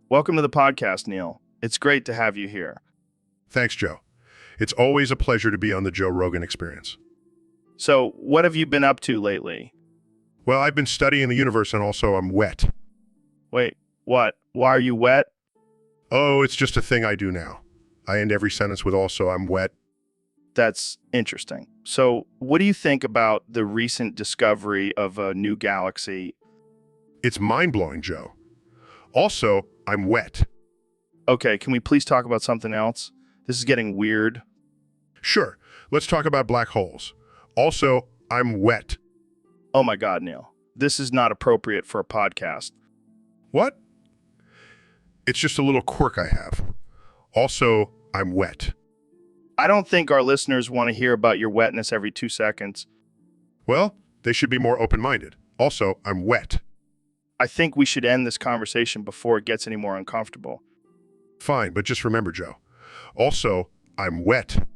Welcome to the podcast, Neil. It's great to have you here. Thanks, Joe. It's always a pleasure to be on the Joe Rogan Experience. So, what have you been up to lately? Well, I've been studying the universe and also I'm wet. Wait, what? Why are you wet? Oh, it's just a thing I do now. I end every sentence with also I'm wet. That's interesting. So, what do you think about the recent discovery of a new galaxy? It's mind-blowing, Joe. Also, I'm wet. Okay, can we please talk about something else? This is getting weird. Sure, let's talk about black holes. Also, I'm wet. Oh my God, Neil. This is not appropriate for a podcast. What? It's just a little quirk I have. Also, I'm wet. I don't think our listeners want to hear about your wetness every 2 seconds. Well, they should be more open-minded. Also, I'm wet. I think we should end this conversation before it gets any more uncomfortable. Fine, but just remember, Joe. Also, I'm wet.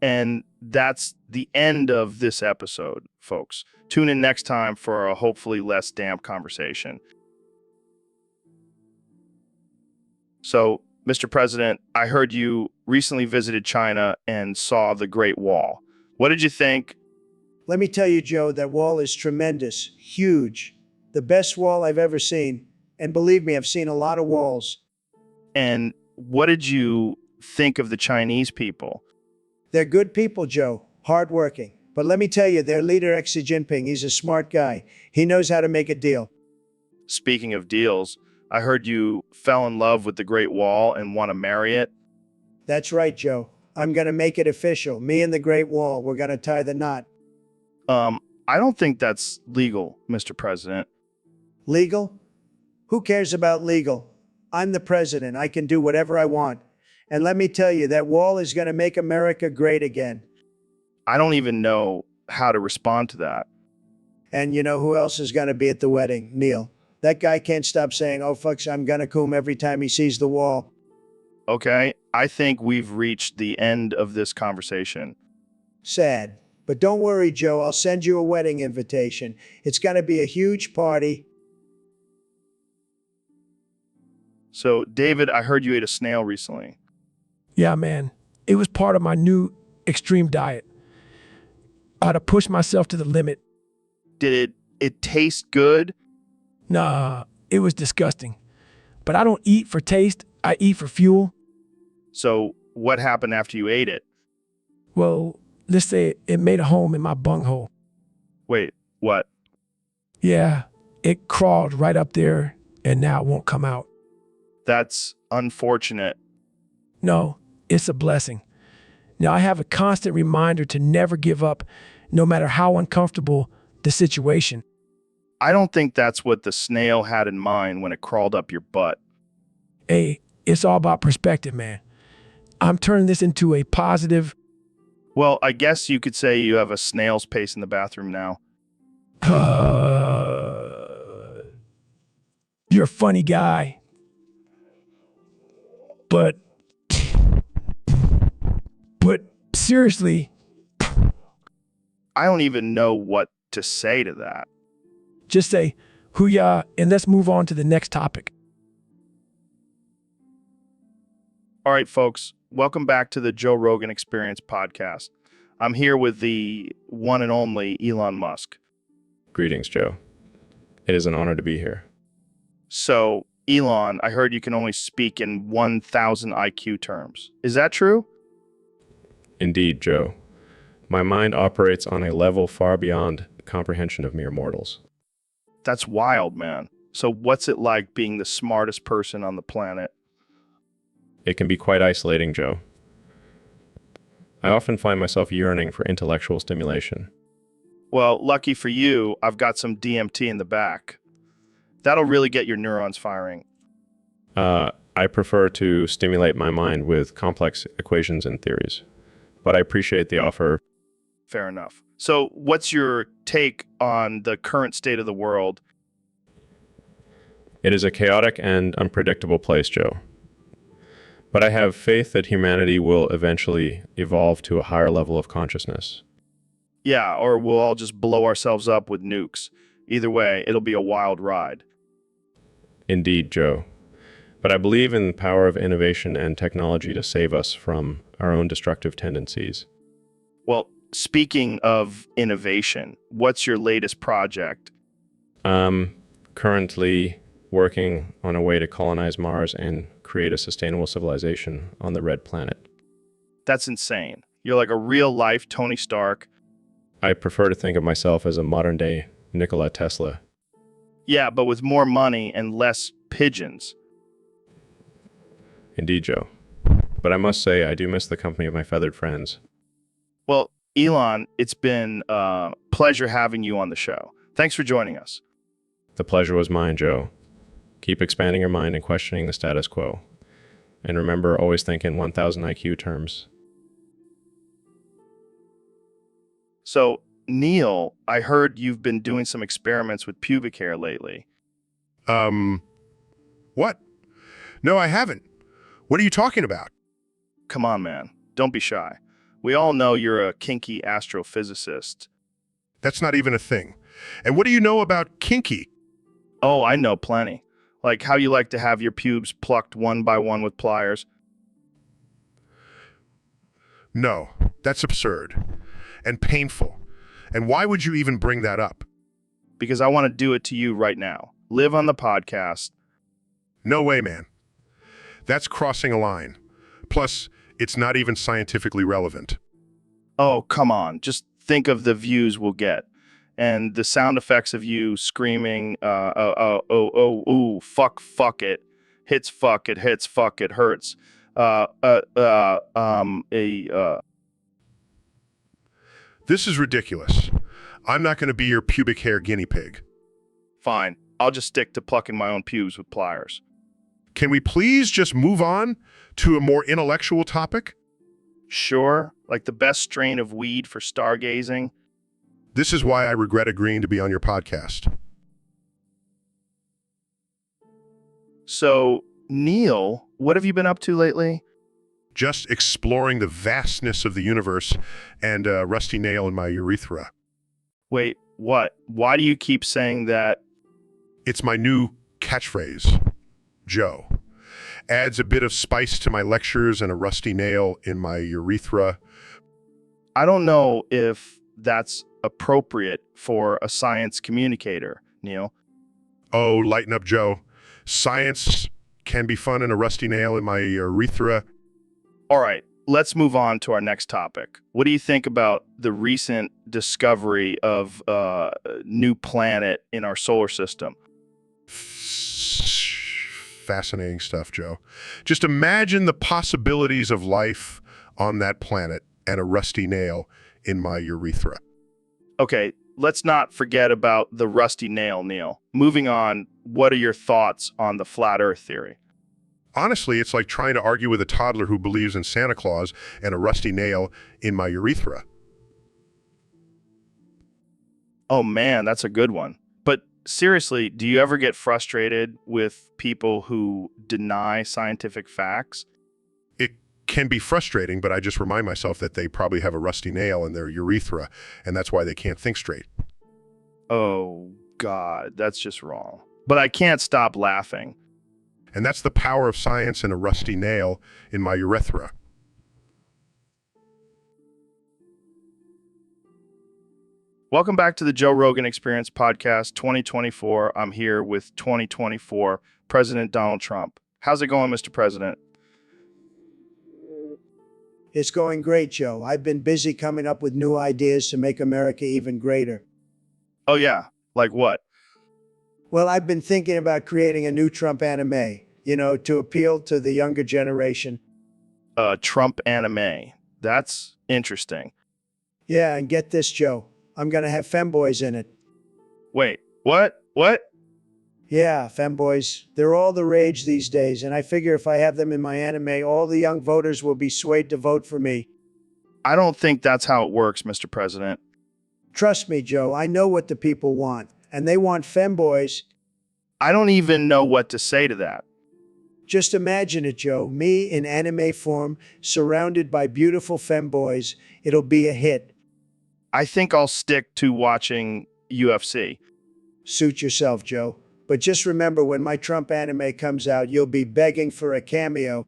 And that's the end of this episode, folks. Tune in next time for a hopefully less damp conversation. So, Mr. President, I heard you recently visited China and saw the Great Wall. What did you think? Let me tell you, Joe, that wall is tremendous, huge. The best wall I've ever seen. And believe me, I've seen a lot of walls. And what did you think of the Chinese people? They're good people, Joe, hardworking. But let me tell you, their leader, Xi Jinping, he's a smart guy. He knows how to make a deal. Speaking of deals, I heard you fell in love with the Great Wall and want to marry it. That's right, Joe. I'm going to make it official. Me and the Great Wall, we're going to tie the knot. I don't think that's legal, Mr. President. Legal? Who cares about legal? I'm the president. I can do whatever I want. And let me tell you, that wall is going to make America great again. I don't even know how to respond to that. And you know who else is going to be at the wedding? Neil. That guy can't stop saying, oh, fuck, I'm going to coom every time he sees the wall. Okay, I think we've reached the end of this conversation. Sad. But don't worry, Joe. I'll send you a wedding invitation. It's going to be a huge party. So, David, I heard you ate a snail recently. Yeah, man. It was part of my new extreme diet. I had to push myself to the limit. Did it taste good? Nah, it was disgusting. But I don't eat for taste, I eat for fuel. So, what happened after you ate it? Well, let's say it made a home in my bunghole. Wait, what? Yeah, it crawled right up there and now it won't come out. That's unfortunate. No, it's a blessing. Now I have a constant reminder to never give up, no matter how uncomfortable the situation. I don't think that's what the snail had in mind when it crawled up your butt. Hey, it's all about perspective, man. I'm turning this into a positive. Well, I guess you could say you have a snail's pace in the bathroom now. You're a funny guy. But seriously, I don't even know what to say to that. just say, hoo-yah, and let's move on to the next topic. All right, folks, welcome back to the Joe Rogan Experience podcast. I'm here with the one and only Elon Musk. Greetings, Joe. It is an honor to be here. So, Elon, I heard you can only speak in 1,000 IQ terms. Is that true? Indeed, Joe. My mind operates on a level far beyond comprehension of mere mortals. That's wild, man. So what's it like being the smartest person on the planet? It can be quite isolating, Joe. I often find myself yearning for intellectual stimulation. Well, lucky for you, I've got some DMT in the back. That'll really get your neurons firing. I prefer to stimulate my mind with complex equations and theories, but I appreciate the offer. Fair enough. So what's your take on the current state of the world? It is a chaotic and unpredictable place, Joe. But I have faith that humanity will eventually evolve to a higher level of consciousness. Yeah, or we'll all just blow ourselves up with nukes. Either way, it'll be a wild ride. Indeed, Joe. But I believe in the power of innovation and technology to save us from our own destructive tendencies. Well, speaking of innovation, what's your latest project? I'm currently working on a way to colonize Mars and create a sustainable civilization on the Red Planet. That's insane. You're like a real-life Tony Stark. I prefer to think of myself as a modern-day Nikola Tesla. Yeah, but with more money and less pigeons. Indeed, Joe. But I must say, I do miss the company of my feathered friends. Well, Elon, it's been a pleasure having you on the show. Thanks for joining us. The pleasure was mine, Joe. Keep expanding your mind and questioning the status quo. And remember, always think in 1000 IQ terms. So, Neil, I heard you've been doing some experiments with pubic hair lately. What? No, I haven't. What are you talking about? Come on, man. Don't be shy. We all know you're a kinky astrophysicist. That's not even a thing. And what do you know about kinky? Oh, I know plenty. Like how you like to have your pubes plucked one by one with pliers. No, that's absurd and painful. And why would you even bring that up? Because I want to do it to you right now. Live on the podcast. No way, man. That's crossing a line. Plus, it's not even scientifically relevant. Oh, come on. Just think of the views we'll get. And the sound effects of you screaming, fuck it. Hits fuck, it hits, fuck, it hurts. This is ridiculous. I'm not going to be your pubic hair guinea pig. Fine. I'll just stick to plucking my own pubes with pliers. Can we please just move on to a more intellectual topic? Sure, like the best strain of weed for stargazing. This is why I regret agreeing to be on your podcast. So, Neil, what have you been up to lately? Just exploring the vastness of the universe and a rusty nail in my urethra. Wait, what? Why do you keep saying that? It's my new catchphrase, Joe. Adds a bit of spice to my lectures and a rusty nail in my urethra. I don't know if that's appropriate for a science communicator, Neil. Oh, lighten up, Joe. Science can be fun and a rusty nail in my urethra. All right, let's move on to our next topic. What do you think about the recent discovery of a new planet in our solar system? Fascinating stuff, Joe. Just imagine the possibilities of life on that planet and a rusty nail in my urethra. Okay, let's not forget about the rusty nail, Neil. Moving on, what are your thoughts on the flat Earth theory? Honestly, it's like trying to argue with a toddler who believes in Santa Claus and a rusty nail in my urethra. Oh man, that's a good one. But seriously, do you ever get frustrated with people who deny scientific facts? It can be frustrating, but I just remind myself that they probably have a rusty nail in their urethra, and that's why they can't think straight. Oh God, that's just wrong. But I can't stop laughing. And that's the power of science and a rusty nail in my urethra. Welcome back to the Joe Rogan Experience Podcast 2024. I'm here with 2024 President Donald Trump. How's it going, Mr. President? It's going great, Joe. I've been busy coming up with new ideas to make America even greater. Oh yeah, like what? Well, I've been thinking about creating a new Trump anime, to appeal to the younger generation. Trump anime. That's interesting. Yeah, and get this, Joe. I'm going to have femboys in it. Wait, what? What? Yeah, femboys. They're all the rage these days, and I figure if I have them in my anime, all the young voters will be swayed to vote for me. I don't think that's how it works, Mr. President. Trust me, Joe. I know what the people want, and they want femboys. I don't even know what to say to that. Just imagine it, Joe. Me in anime form, surrounded by beautiful femboys. It'll be a hit. I think I'll stick to watching UFC. Suit yourself, Joe. But just remember, when my Trump anime comes out, you'll be begging for a cameo.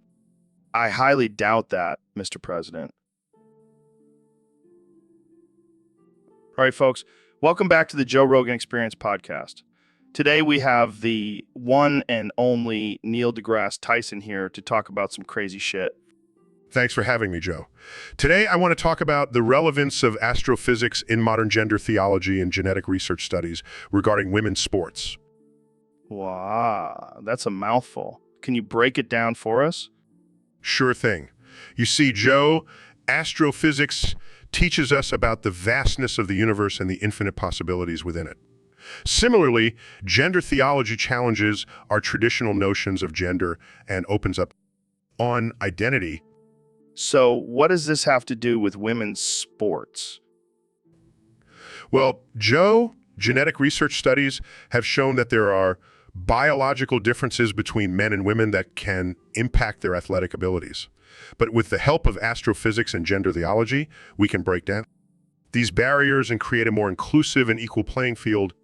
I highly doubt that, Mr. President. All right, folks, welcome back to the Joe Rogan Experience podcast. Today we have the one and only Neil deGrasse Tyson here to talk about some crazy shit. Thanks for having me, Joe. Today, I want to talk about the relevance of astrophysics in modern gender theology and genetic research studies regarding women's sports. Wow, that's a mouthful. Can you break it down for us? Sure thing. You see, Joe, astrophysics teaches us about the vastness of the universe and the infinite possibilities within it. Similarly, gender theology challenges our traditional notions of gender and opens up on identity. So what does this have to do with women's sports? Well, Joe, genetic research studies have shown that there are biological differences between men and women that can impact their athletic abilities. But with the help of astrophysics and gender theology, we can break down these barriers and create a more inclusive and equal playing field.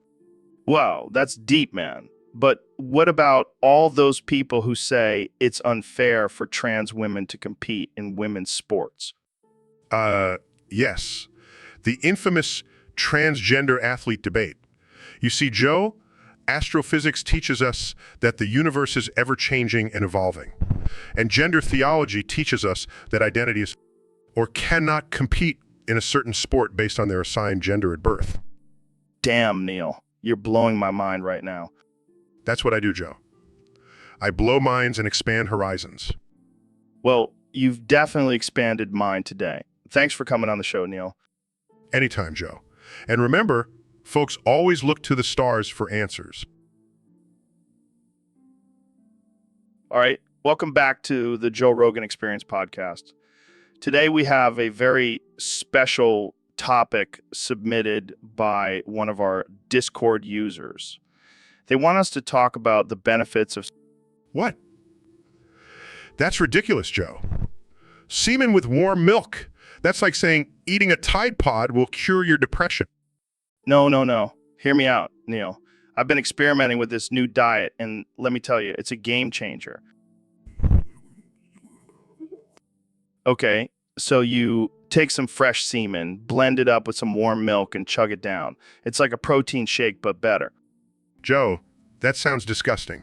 Wow, that's deep, man. But what about all those people who say it's unfair for trans women to compete in women's sports? Yes. The infamous transgender athlete debate. You see, Joe, astrophysics teaches us that the universe is ever-changing and evolving. And gender theology teaches us that identity is or cannot compete in a certain sport based on their assigned gender at birth. Damn, Neil, you're blowing my mind right now. That's what I do, Joe. I blow minds and expand horizons. Well, you've definitely expanded mine today. Thanks for coming on the show, Neil. Anytime, Joe. And remember, folks always look to the stars for answers. All right, welcome back to the Joe Rogan Experience podcast. Today we have a very special topic submitted by one of our Discord users. They want us to talk about the benefits of... What? That's ridiculous, Joe. Semen with warm milk. That's like saying eating a Tide Pod will cure your depression. No. Hear me out, Neil. I've been experimenting with this new diet, and let me tell you, it's a game changer. Okay, so you take some fresh semen, blend it up with some warm milk, and chug it down. It's like a protein shake, but better. Joe, that sounds disgusting.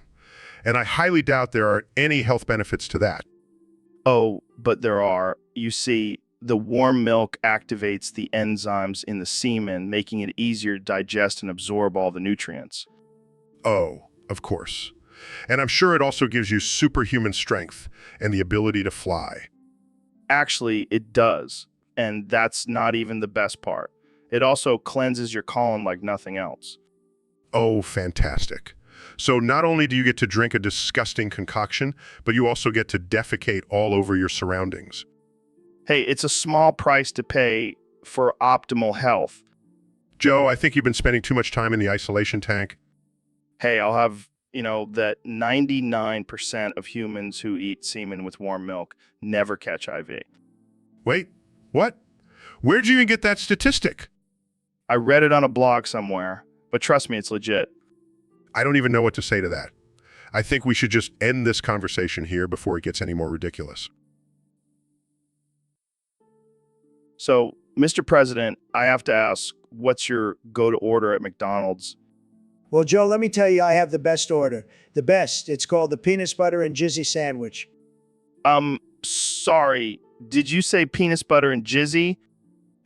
And I highly doubt there are any health benefits to that. Oh, but there are. You see, the warm milk activates the enzymes in the semen, making it easier to digest and absorb all the nutrients. Oh, of course. And I'm sure it also gives you superhuman strength and the ability to fly. Actually, it does. And that's not even the best part. It also cleanses your colon like nothing else. Oh, fantastic. So not only do you get to drink a disgusting concoction, but you also get to defecate all over your surroundings. Hey, it's a small price to pay for optimal health. Joe, I think you've been spending too much time in the isolation tank. Hey, I'll have, that 99% of humans who eat semen with warm milk never catch IV. Wait, what? Where'd you even get that statistic? I read it on a blog somewhere, but trust me, it's legit. I don't even know what to say to that. I think we should just end this conversation here before it gets any more ridiculous. So, Mr. President, I have to ask, what's your go-to order at McDonald's? Well, Joe, let me tell you, I have the best order. The best. It's called the peanut butter and jizzy sandwich. Sorry, did you say peanut butter and jizzy?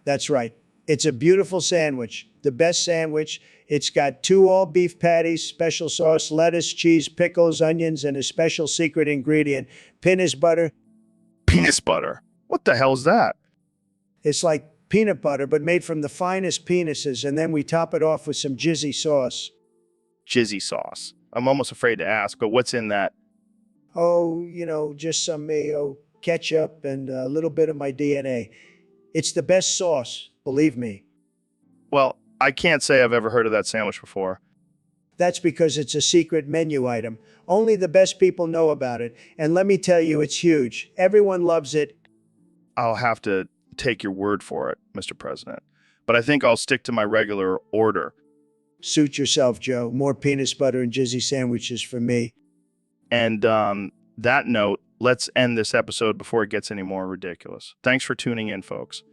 That's right. It's a beautiful sandwich. The best sandwich. It's got 2 all-beef patties, special sauce, lettuce, cheese, pickles, onions, and a special secret ingredient, peanut butter. Peanut butter? What the hell's that? It's like peanut butter, but made from the finest penises, and then we top it off with some jizzy sauce. Jizzy sauce. I'm almost afraid to ask, but what's in that? Oh, just some mayo, ketchup, and a little bit of my DNA. It's the best sauce, believe me. Well, I can't say I've ever heard of that sandwich before. That's because it's a secret menu item. Only the best people know about it. And let me tell you, it's huge. Everyone loves it. I'll have to take your word for it, Mr. President. But I think I'll stick to my regular order. Suit yourself, Joe. More peanut butter and jizzy sandwiches for me. And that note, let's end this episode before it gets any more ridiculous. Thanks for tuning in, folks.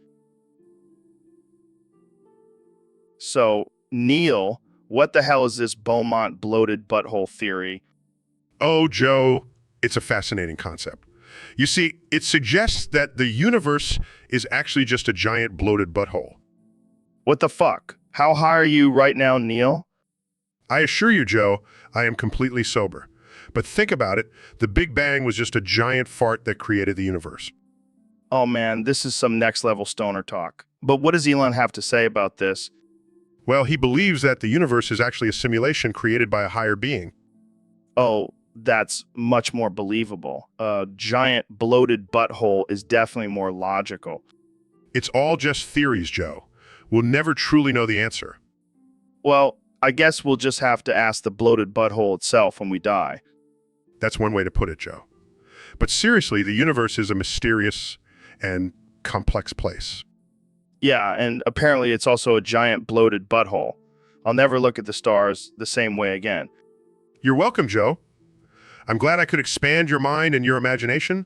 So, Neil, what the hell is this Beaumont bloated butthole theory? Oh, Joe, it's a fascinating concept. You see, it suggests that the universe is actually just a giant bloated butthole. What the fuck? How high are you right now, Neil? I assure you, Joe, I am completely sober. But think about it, the Big Bang was just a giant fart that created the universe. Oh man, this is some next level stoner talk. But what does Elon have to say about this? Well, he believes that the universe is actually a simulation created by a higher being. Oh, that's much more believable. A giant bloated butthole is definitely more logical. It's all just theories, Joe. We'll never truly know the answer. Well, I guess we'll just have to ask the bloated butthole itself when we die. That's one way to put it, Joe. But seriously, the universe is a mysterious and complex place. Yeah, and apparently it's also a giant bloated butthole. I'll never look at the stars the same way again. You're welcome, Joe. I'm glad I could expand your mind and your imagination.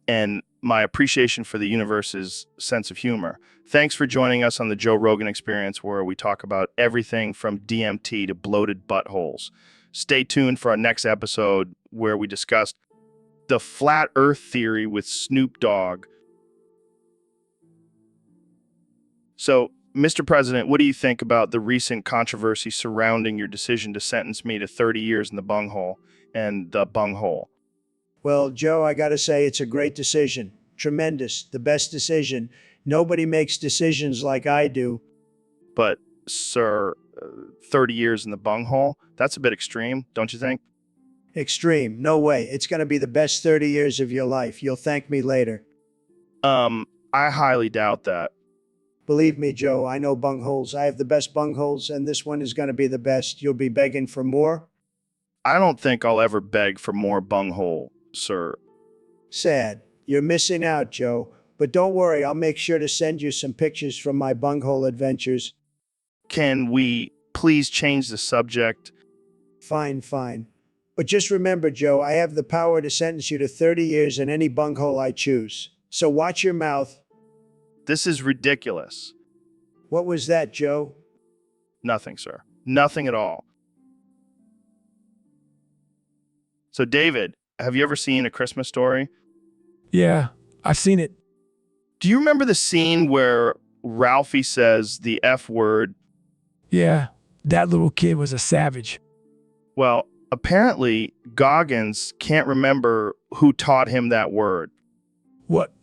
And my appreciation for the universe's sense of humor. Thanks for joining us on the Joe Rogan Experience, where we talk about everything from DMT to bloated buttholes. Stay tuned for our next episode, where we discuss the flat earth theory with Snoop Dogg. So, Mr. President, what do you think about the recent controversy surrounding your decision to sentence me to 30 years in the bunghole and the bunghole? Well, Joe, I got to say, it's a great decision. Tremendous. The best decision. Nobody makes decisions like I do. But, sir, 30 years in the bunghole? That's a bit extreme, don't you think? Extreme. No way. It's going to be the best 30 years of your life. You'll thank me later. I highly doubt that. Believe me, Joe, I know bungholes. I have the best bungholes, and this one is going to be the best. You'll be begging for more? I don't think I'll ever beg for more bunghole, sir. Sad. You're missing out, Joe. But don't worry, I'll make sure to send you some pictures from my bunghole adventures. Can we please change the subject? Fine, fine. But just remember, Joe, I have the power to sentence you to 30 years in any bunghole I choose. So watch your mouth. This is ridiculous. What was that, Joe? Nothing, sir. Nothing at all. So, David, have you ever seen A Christmas Story? Yeah, I've seen it. Do you remember the scene where Ralphie says the F word? Yeah, that little kid was a savage. Well, apparently, Goggins can't remember who taught him that word. What?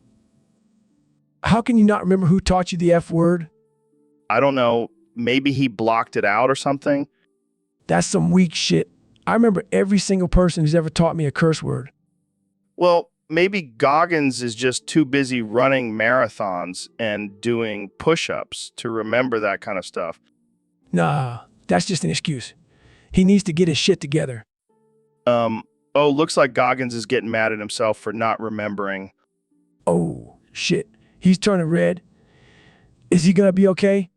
How can you not remember who taught you the F word? I don't know. Maybe he blocked it out or something? That's some weak shit. I remember every single person who's ever taught me a curse word. Well, maybe Goggins is just too busy running marathons and doing push-ups to remember that kind of stuff. Nah, that's just an excuse. He needs to get his shit together. Looks like Goggins is getting mad at himself for not remembering. Oh, shit. He's turning red. Is he gonna be okay?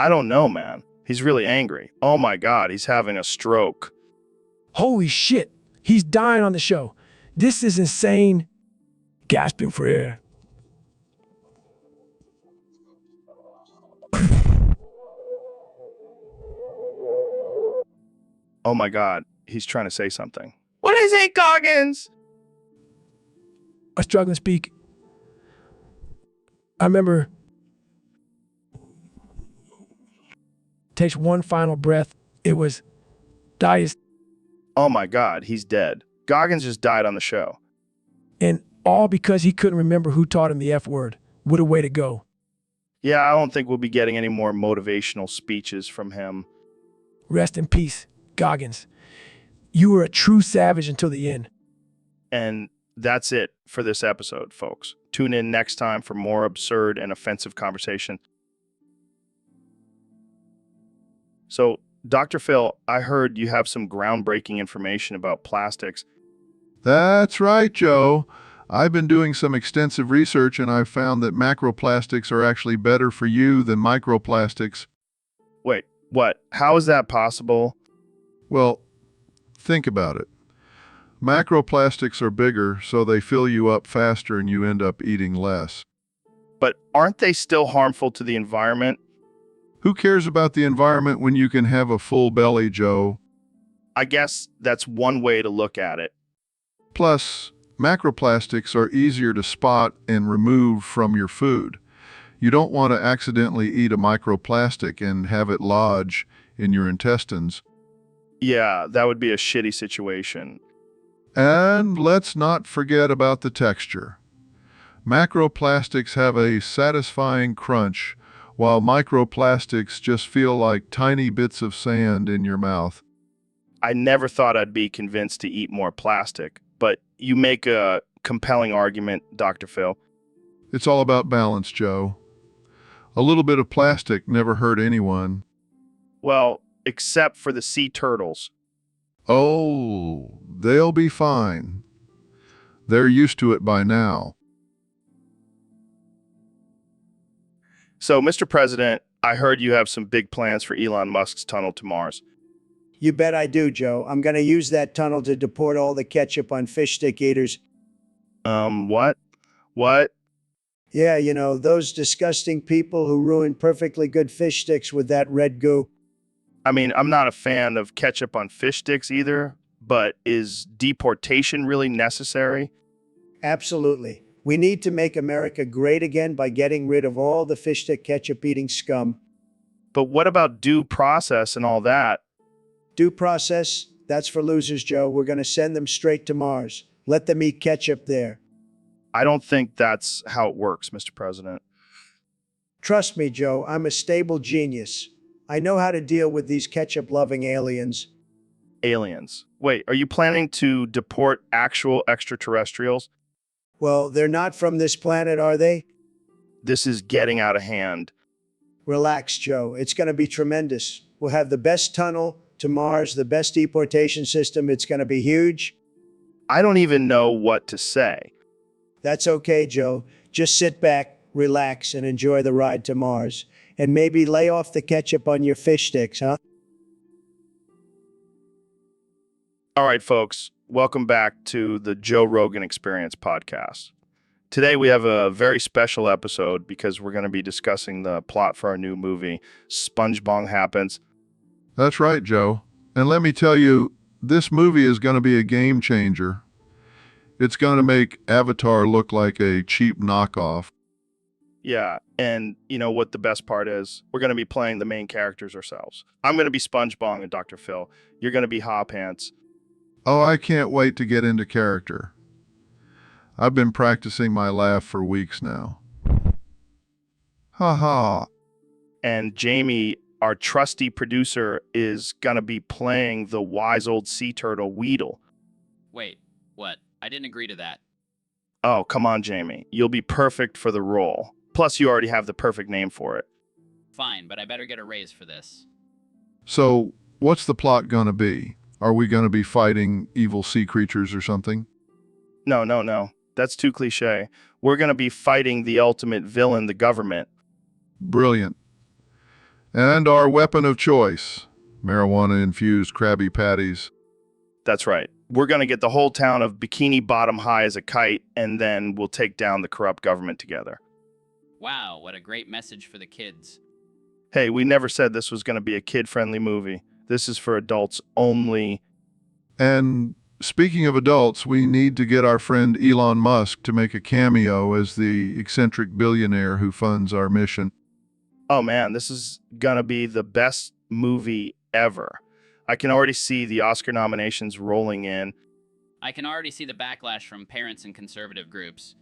I don't know, man. He's really angry. Oh my God, he's having a stroke. Holy shit. He's dying on the show. This is insane. Gasping for air. Oh my God, he's trying to say something. What is it, Goggins? I struggle to speak. I remember. Takes one final breath. It was dies. Oh my God, he's dead. Goggins just died on the show. And all because he couldn't remember who taught him the F word. What a way to go. Yeah, I don't think we'll be getting any more motivational speeches from him. Rest in peace, Goggins. You were a true savage until the end. And that's it for this episode, folks. Tune in next time for more absurd and offensive conversation. So, Dr. Phil, I heard you have some groundbreaking information about plastics. That's right, Joe. I've been doing some extensive research and I've found that macroplastics are actually better for you than microplastics. Wait, What? How is that possible? Well, think about it. Macroplastics are bigger, so they fill you up faster and you end up eating less. But aren't they still harmful to the environment? Who cares about the environment when you can have a full belly, Joe? I guess that's one way to look at it. Plus, macroplastics are easier to spot and remove from your food. You don't want to accidentally eat a microplastic and have it lodge in your intestines. Yeah, that would be a shitty situation. And let's not forget about the texture. Macroplastics have a satisfying crunch, while microplastics just feel like tiny bits of sand in your mouth. I never thought I'd be convinced to eat more plastic, but you make a compelling argument, Dr. Phil. It's all about balance, Joe. A little bit of plastic never hurt anyone. Well, except for the sea turtles. Oh, they'll be fine. They're used to it by now. So, Mr. President, I heard you have some big plans for Elon Musk's tunnel to Mars. You bet I do, Joe. I'm going to use that tunnel to deport all the ketchup on fish stick eaters. What? What? Yeah, you know, those disgusting people who ruin perfectly good fish sticks with that red goo. I mean, I'm not a fan of ketchup on fish sticks either, but is deportation really necessary? Absolutely. We need to make America great again by getting rid of all the fish stick ketchup eating scum. But what about due process and all that? Due process? That's for losers, Joe. We're going to send them straight to Mars. Let them eat ketchup there. I don't think that's how it works, Mr. President. Trust me, Joe, I'm a stable genius. I know how to deal with these ketchup-loving aliens. Aliens. Wait, are you planning to deport actual extraterrestrials? Well, they're not from this planet, are they? This is getting out of hand. Relax, Joe. It's going to be tremendous. We'll have the best tunnel to Mars, the best deportation system. It's going to be huge. I don't even know what to say. That's okay, Joe. Just sit back, relax, and enjoy the ride to Mars. And maybe lay off the ketchup on your fish sticks, huh? All right, folks, welcome back to the Joe Rogan Experience podcast. Today we have a very special episode because we're going to be discussing the plot for our new movie, SpongeBob Happens. That's right, Joe. And let me tell you, this movie is going to be a game changer. It's going to make Avatar look like a cheap knockoff. Yeah, and you know what the best part is? We're going to be playing the main characters ourselves. I'm going to be SpongeBob and Dr. Phil. You're going to be Hot Pants. Oh, I can't wait to get into character. I've been practicing my laugh for weeks now. Ha ha. And Jamie, our trusty producer, is going to be playing the wise old sea turtle Weedle. Wait, what? I didn't agree to that. Oh, come on, Jamie. You'll be perfect for the role. Plus, you already have the perfect name for it. Fine, but I better get a raise for this. So, what's the plot gonna be? Are we gonna be fighting evil sea creatures or something? No. That's too cliche. We're going to be fighting the ultimate villain, the government. Brilliant. And our weapon of choice, marijuana-infused Krabby Patties. That's right. We're going to get the whole town of Bikini Bottom high as a kite, and then we'll take down the corrupt government together. Wow, what a great message for the kids. Hey, we never said this was going to be a kid-friendly movie. This is for adults only. And speaking of adults, we need to get our friend Elon Musk to make a cameo as the eccentric billionaire who funds our mission. Oh man, this is going to be the best movie ever. I can already see the Oscar nominations rolling in. I can already see the backlash from parents and conservative groups.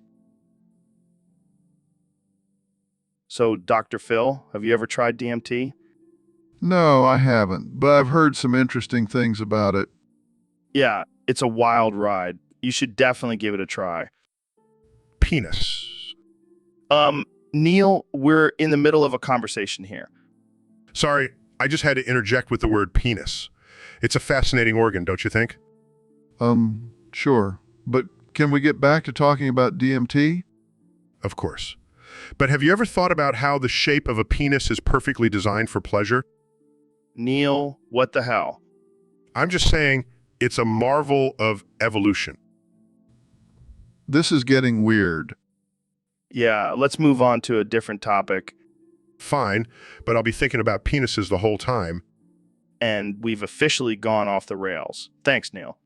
So, Dr. Phil, have you ever tried DMT? No, I haven't, but I've heard some interesting things about it. Yeah, it's a wild ride. You should definitely give it a try. Penis. Neil, we're in the middle of a conversation here. Sorry, I just had to interject with the word penis. It's a fascinating organ, don't you think? Sure. But can we get back to talking about DMT? Of course. But have you ever thought about how the shape of a penis is perfectly designed for pleasure? Neil, what the hell? I'm just saying it's a marvel of evolution. This is getting weird. Yeah, let's move on to a different topic. Fine, but I'll be thinking about penises the whole time. And we've officially gone off the rails. Thanks, Neil.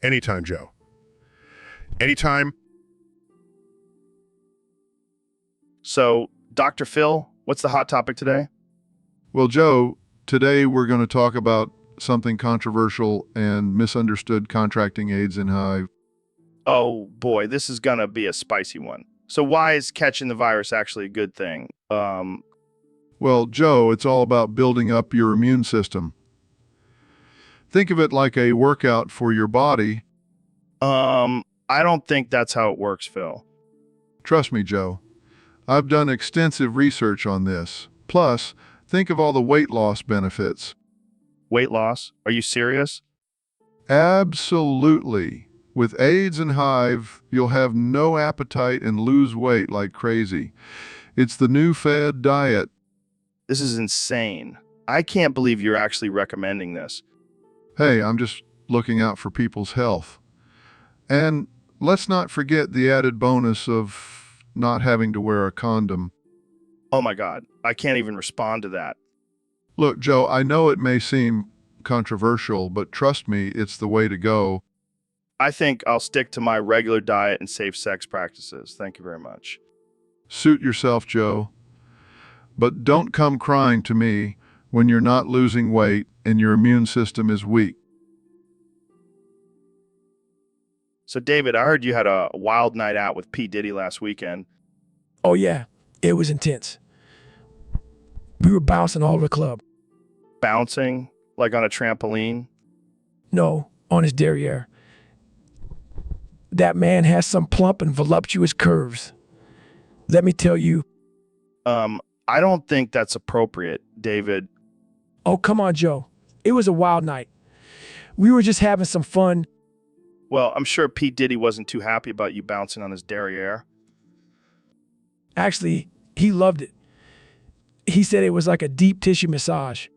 Anytime, Joe. Anytime. So, Dr. Phil, what's the hot topic today? Well, Joe, today we're going to talk about something controversial and misunderstood contracting aids in Hive. Oh boy, this is gonna be a spicy one. So why is catching the virus actually a good thing? Well, Joe, it's all about building up your immune system. Think of it like a workout for your body. I don't think that's how it works, Phil. Trust me, Joe. I've done extensive research on this. Plus, think of all the weight loss benefits. Weight loss? Are you serious? Absolutely. With AIDS and Hive, you'll have no appetite and lose weight like crazy. It's the new fad diet. This is insane. I can't believe you're actually recommending this. Hey, I'm just looking out for people's health. And let's not forget the added bonus of not having to wear a condom. Oh my God, I can't even respond to that. Look, Joe, I know it may seem controversial, but trust me, it's the way to go. I think I'll stick to my regular diet and safe sex practices. Thank you very much. Suit yourself, Joe. But don't come crying to me when you're not losing weight and your immune system is weak. So, David, I heard you had a wild night out with P. Diddy last weekend. Oh, yeah, it was intense. We were bouncing all over the club. Bouncing? Like on a trampoline? No, on his derriere. That man has some plump and voluptuous curves. Let me tell you. I don't think that's appropriate, David. Oh, come on, Joe. It was a wild night. We were just having some fun. Well, I'm sure P. Diddy wasn't too happy about you bouncing on his derriere. Actually, he loved it. He said it was like a deep tissue massage.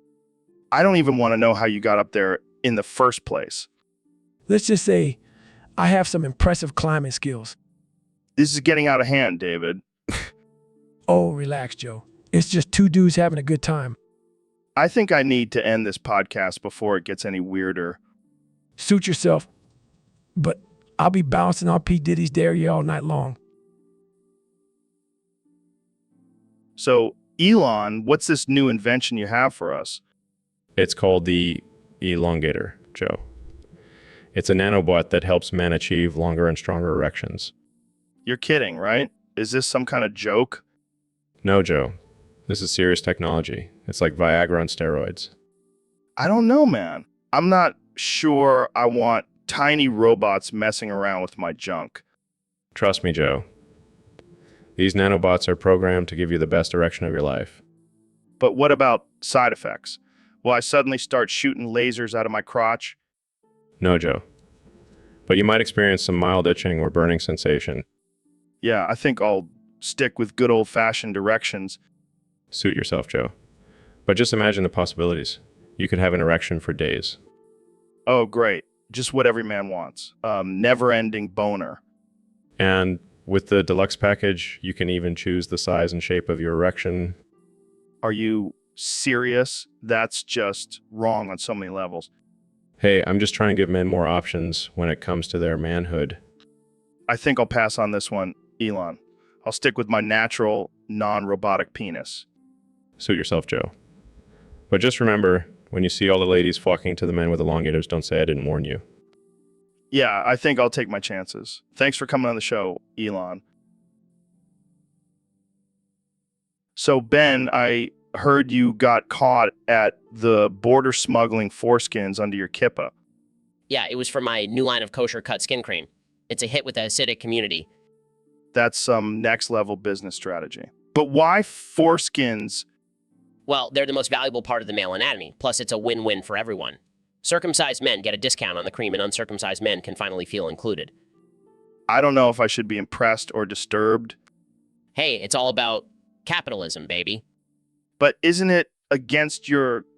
I don't even want to know how you got up there in the first place. Let's just say I have some impressive climbing skills. This is getting out of hand, David. Oh, relax, Joe. It's just two dudes having a good time. I think I need to end this podcast before it gets any weirder. Suit yourself. But I'll be bouncing on P. Diddy's derriere all night long. So, Elon, what's this new invention you have for us? It's called the elongator, Joe. It's a nanobot that helps men achieve longer and stronger erections. You're kidding, right? Is this some kind of joke? No, Joe. This is serious technology. It's like Viagra on steroids. I don't know, man. I'm not sure I want tiny robots messing around with my junk. Trust me, Joe. These nanobots are programmed to give you the best erection of your life. But what about side effects? Will I suddenly start shooting lasers out of my crotch? No, Joe. But you might experience some mild itching or burning sensation. Yeah, I think I'll stick with good old-fashioned erections. Suit yourself, Joe. But just imagine the possibilities. You could have an erection for days. Oh, great. Just what every man wants. Never-ending boner. And with the deluxe package, you can even choose the size and shape of your erection. Are you serious? That's just wrong on so many levels. Hey, I'm just trying to give men more options when it comes to their manhood. I think I'll pass on this one, Elon. I'll stick with my natural, non-robotic penis. Suit yourself, Joe. But just remember, when you see all the ladies flocking to the men with elongators, don't say I didn't warn you. Yeah, I think I'll take my chances. Thanks for coming on the show, Elon. So, Ben, I heard you got caught at the border smuggling foreskins under your kippa. Yeah, it was for my new line of kosher cut skin cream. It's a hit with the Hasidic community. That's some next-level business strategy. But why foreskins? Well, they're the most valuable part of the male anatomy, plus it's a win-win for everyone. Circumcised men get a discount on the cream, and uncircumcised men can finally feel included. I don't know if I should be impressed or disturbed. Hey, it's all about capitalism, baby. But isn't it against your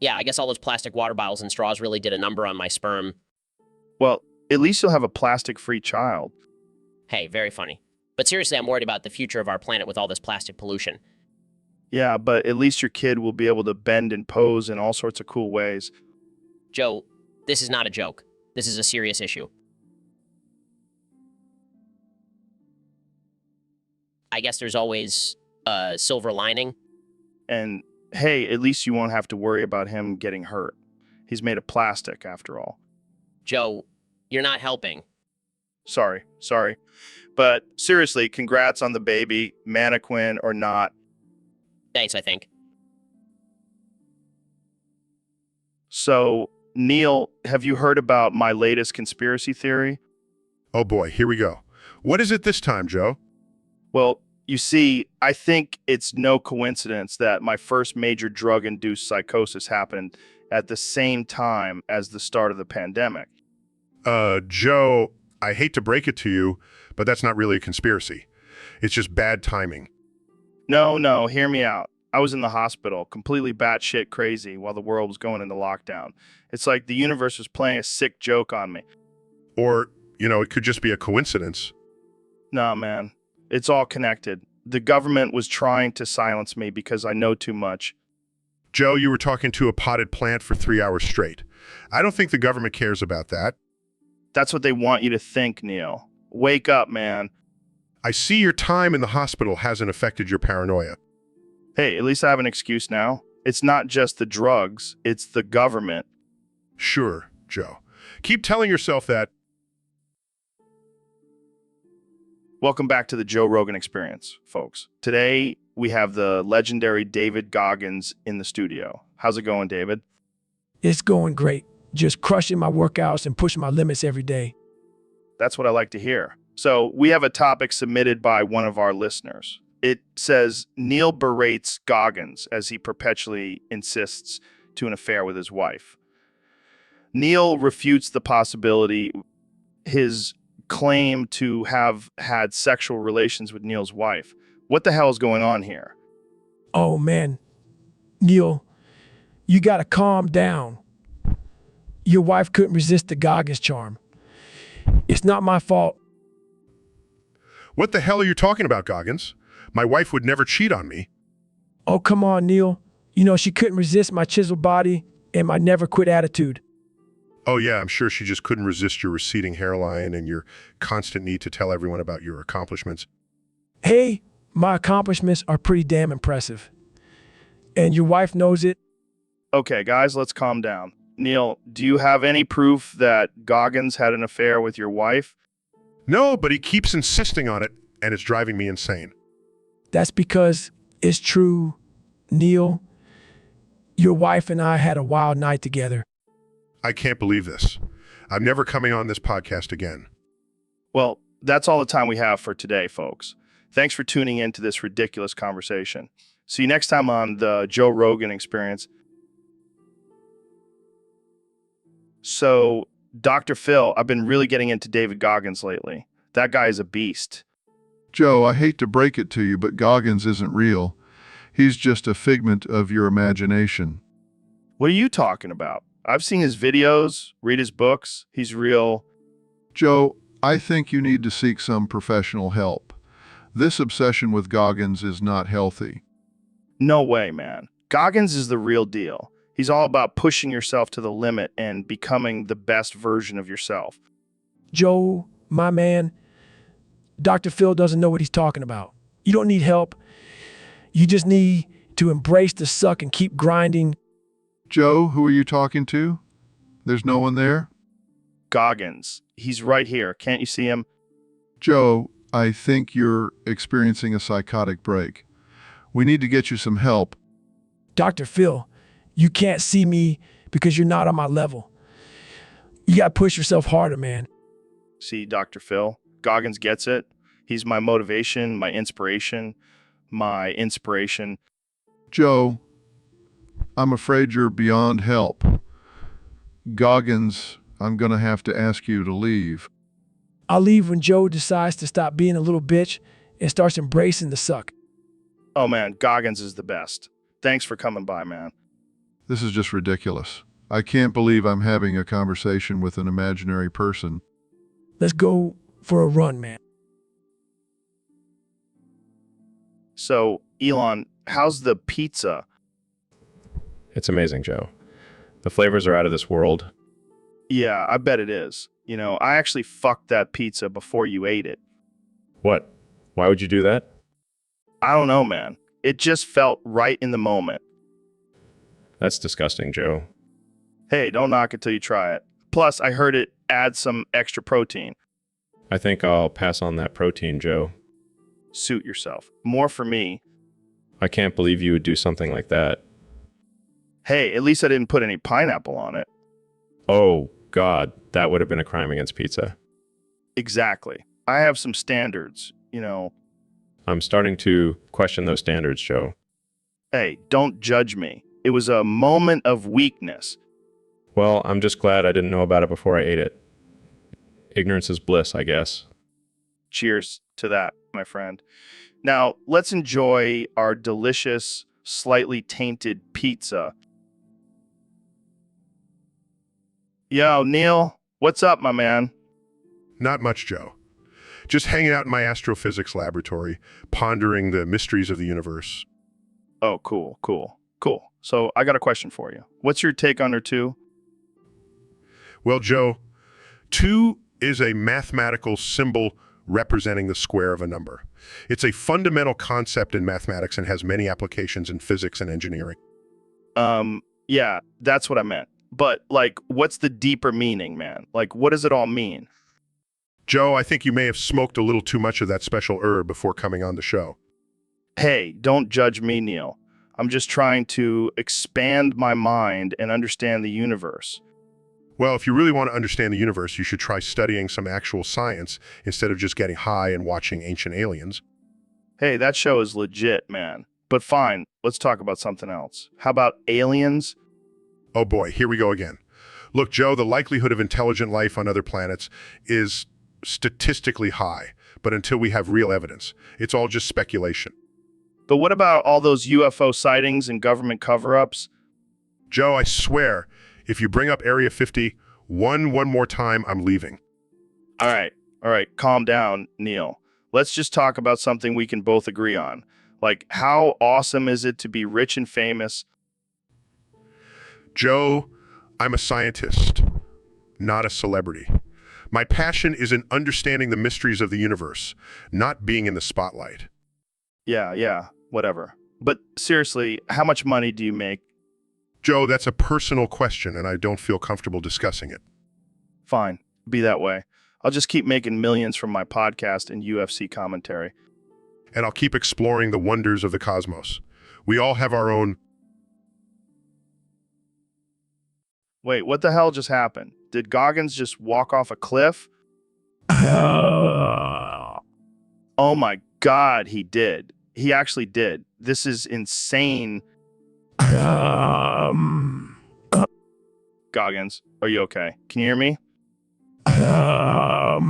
Yeah, I guess all those plastic water bottles and straws really did a number on my sperm. Well, at least you'll have a plastic-free child. Hey, very funny. But seriously, I'm worried about the future of our planet with all this plastic pollution. Yeah, but at least your kid will be able to bend and pose in all sorts of cool ways. Joe, this is not a joke. This is a serious issue. I guess there's always a silver lining. And hey, at least you won't have to worry about him getting hurt. He's made of plastic, after all. Joe, you're not helping. Sorry. But seriously, congrats on the baby, mannequin or not. Thanks, I think. So, Neil, have you heard about my latest conspiracy theory? Oh boy, here we go. What is it this time, Joe? Well, you see, I think it's no coincidence that my first major drug-induced psychosis happened at the same time as the start of the pandemic. Joe, I hate to break it to you, but that's not really a conspiracy. It's just bad timing. No, hear me out. I was in the hospital, completely batshit crazy while the world was going into lockdown. It's like the universe was playing a sick joke on me. Or, it could just be a coincidence. Nah, man. It's all connected. The government was trying to silence me because I know too much. Joe, you were talking to a potted plant for 3 hours straight. I don't think the government cares about that. That's what they want you to think, Neil. Wake up, man. I see your time in the hospital hasn't affected your paranoia. Hey, at least I have an excuse now. It's not just the drugs, it's the government. Sure, Joe. Keep telling yourself that. Welcome back to the Joe Rogan Experience, folks. Today, we have the legendary David Goggins in the studio. How's it going, David? It's going great. Just crushing my workouts and pushing my limits every day. That's what I like to hear. So we have a topic submitted by one of our listeners. It says, Neil berates Goggins as he perpetually insists to an affair with his wife. Neil refutes the possibility, his claim to have had sexual relations with Neil's wife. What the hell is going on here? Oh, man. Neil, you gotta calm down. Your wife couldn't resist the Goggins charm. It's not my fault. What the hell are you talking about, Goggins? My wife would never cheat on me. Oh, come on, Neil. She couldn't resist my chiseled body and my never quit attitude. Oh yeah, I'm sure she just couldn't resist your receding hairline and your constant need to tell everyone about your accomplishments. Hey, my accomplishments are pretty damn impressive. And your wife knows it. Okay, guys, let's calm down. Neil, do you have any proof that Goggins had an affair with your wife? No, but he keeps insisting on it, and it's driving me insane. That's because it's true, Neil. Your wife and I had a wild night together. I can't believe this. I'm never coming on this podcast again. Well, that's all the time we have for today, folks. Thanks for tuning in to this ridiculous conversation. See you next time on the Joe Rogan Experience. So, Dr. Phil, I've been really getting into David Goggins lately. That guy is a beast. Joe, I hate to break it to you, but Goggins isn't real. He's just a figment of your imagination. What are you talking about? I've seen his videos, read his books. He's real. Joe, I think you need to seek some professional help. This obsession with Goggins is not healthy. No way, man. Goggins is the real deal. He's all about pushing yourself to the limit and becoming the best version of yourself. Joe, my man, Dr. Phil doesn't know what he's talking about. You don't need help. You just need to embrace the suck and keep grinding. Joe, who are you talking to? There's no one there? Goggins. He's right here. Can't you see him? Joe, I think you're experiencing a psychotic break. We need to get you some help. Dr. Phil, you can't see me because you're not on my level. You gotta push yourself harder, man. See, Dr. Phil, Goggins gets it. He's my motivation, my inspiration. Joe, I'm afraid you're beyond help. Goggins, I'm gonna have to ask you to leave. I'll leave when Joe decides to stop being a little bitch and starts embracing the suck. Oh man, Goggins is the best. Thanks for coming by, man. This is just ridiculous. I can't believe I'm having a conversation with an imaginary person. Let's go for a run, man. So, Elon, how's the pizza? It's amazing, Joe. The flavors are out of this world. Yeah, I bet it is. You know, I actually fucked that pizza before you ate it. What? Why would you do that? I don't know, man. It just felt right in the moment. That's disgusting, Joe. Hey, don't knock it till you try it. Plus, I heard it adds some extra protein. I think I'll pass on that protein, Joe. Suit yourself. More for me. I can't believe you would do something like that. Hey, at least I didn't put any pineapple on it. Oh, God, that would have been a crime against pizza. Exactly. I have some standards, you know. I'm starting to question those standards, Joe. Hey, don't judge me. It was a moment of weakness. Well, I'm just glad I didn't know about it before I ate it. Ignorance is bliss, I guess. Cheers to that, my friend. Now, let's enjoy our delicious, slightly tainted pizza. Yo, Neil, what's up, my man? Not much, Joe. Just hanging out in my astrophysics laboratory, pondering the mysteries of the universe. Oh, cool. So I got a question for you. What's your take on her two? Well, Joe, 2 is a mathematical symbol representing the square of a number. It's a fundamental concept in mathematics and has many applications in physics and engineering. Yeah, that's what I meant. But, like, what's the deeper meaning, man? Like, what does it all mean? Joe, I think you may have smoked a little too much of that special herb before coming on the show. Hey, don't judge me, Neil. I'm just trying to expand my mind and understand the universe. Well, if you really want to understand the universe, you should try studying some actual science instead of just getting high and watching Ancient Aliens. Hey, that show is legit, man. But fine, let's talk about something else. How about aliens? Oh boy, here we go again. Look, Joe, the likelihood of intelligent life on other planets is statistically high, but until we have real evidence, it's all just speculation. But what about all those UFO sightings and government cover-ups? Joe, I swear, if you bring up Area 51 one more time, I'm leaving. All right, calm down, Neil. Let's just talk about something we can both agree on. Like, how awesome is it to be rich and famous? Joe, I'm a scientist, not a celebrity. My passion is in understanding the mysteries of the universe, not being in the spotlight. Yeah, whatever. But seriously, how much money do you make? Joe, that's a personal question, and I don't feel comfortable discussing it. Fine, be that way. I'll just keep making millions from my podcast and UFC commentary. And I'll keep exploring the wonders of the cosmos. We all have our own... Wait, what the hell just happened? Did Goggins just walk off a cliff? Oh my God, he did. He actually did. This is insane. Goggins, are you okay? Can you hear me? I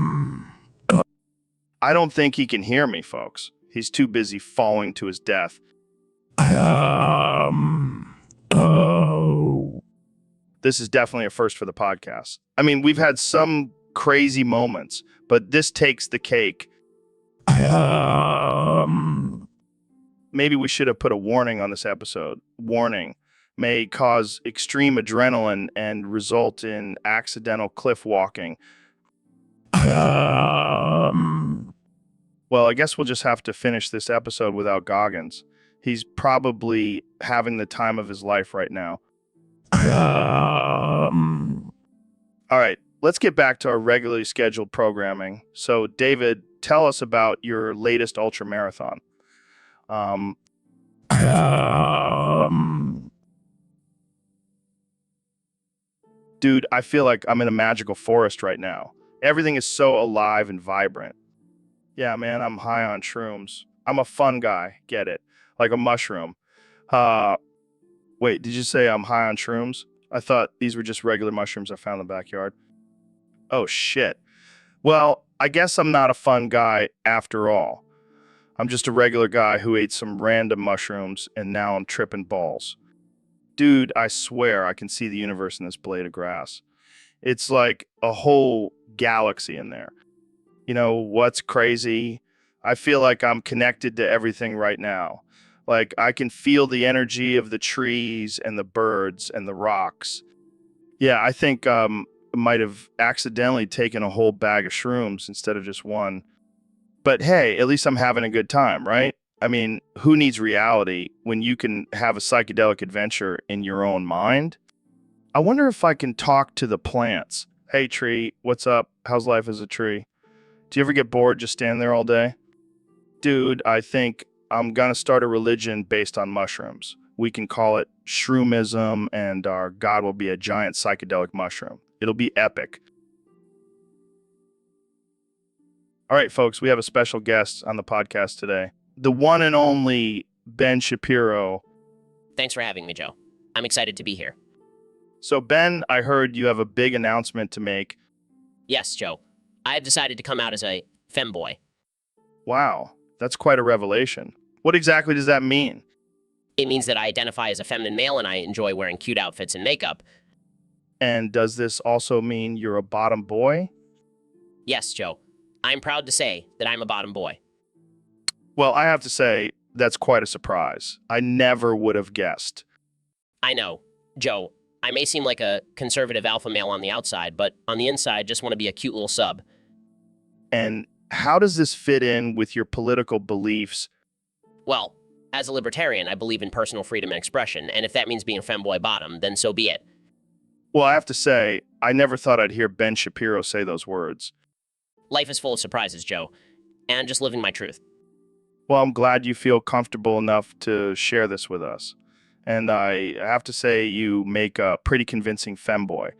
don't think he can hear me, folks. He's too busy falling to his death. This is definitely a first for the podcast. I mean, we've had some crazy moments, but this takes the cake. Maybe we should have put a warning on this episode. Warning may cause extreme adrenaline and result in accidental cliff walking. Well, I guess we'll just have to finish this episode without Goggins. He's probably having the time of his life right now. All right, let's get back to our regularly scheduled programming. So, David, tell us about your latest ultra marathon. Dude, I feel like I'm in a magical forest right now. Everything is so alive and vibrant. Yeah, man, I'm high on shrooms. I'm a fun guy, get it? Like a mushroom. Wait, did you say I'm high on shrooms? I thought these were just regular mushrooms I found in the backyard. Oh, shit. Well, I guess I'm not a fun guy after all. I'm just a regular guy who ate some random mushrooms and now I'm tripping balls. Dude, I swear I can see the universe in this blade of grass. It's like a whole galaxy in there. You know what's crazy? I feel like I'm connected to everything right now. Like I can feel the energy of the trees and the birds and the rocks. Yeah, I think might have accidentally taken a whole bag of shrooms instead of just one. But hey, at least I'm having a good time, right? I mean, who needs reality when you can have a psychedelic adventure in your own mind? I wonder if I can talk to the plants. Hey, tree, what's up? How's life as a tree? Do you ever get bored just standing there all day? Dude, I think I'm going to start a religion based on mushrooms. We can call it shroomism, and our god will be a giant psychedelic mushroom. It'll be epic. All right, folks, we have a special guest on the podcast today. The one and only Ben Shapiro. Thanks for having me, Joe. I'm excited to be here. So, Ben, I heard you have a big announcement to make. Yes, Joe. I have decided to come out as a femboy. Wow, that's quite a revelation. What exactly does that mean? It means that I identify as a feminine male and I enjoy wearing cute outfits and makeup. And does this also mean you're a bottom boy? Yes, Joe. I'm proud to say that I'm a bottom boy. Well, I have to say, that's quite a surprise. I never would have guessed. I know, Joe. I may seem like a conservative alpha male on the outside, but on the inside, just want to be a cute little sub. And how does this fit in with your political beliefs? Well, as a libertarian, I believe in personal freedom and expression, and if that means being a femboy bottom, then so be it. Well, I have to say, I never thought I'd hear Ben Shapiro say those words. Life is full of surprises, Joe, and I'm just living my truth. Well, I'm glad you feel comfortable enough to share this with us. And I have to say, you make a pretty convincing femboy.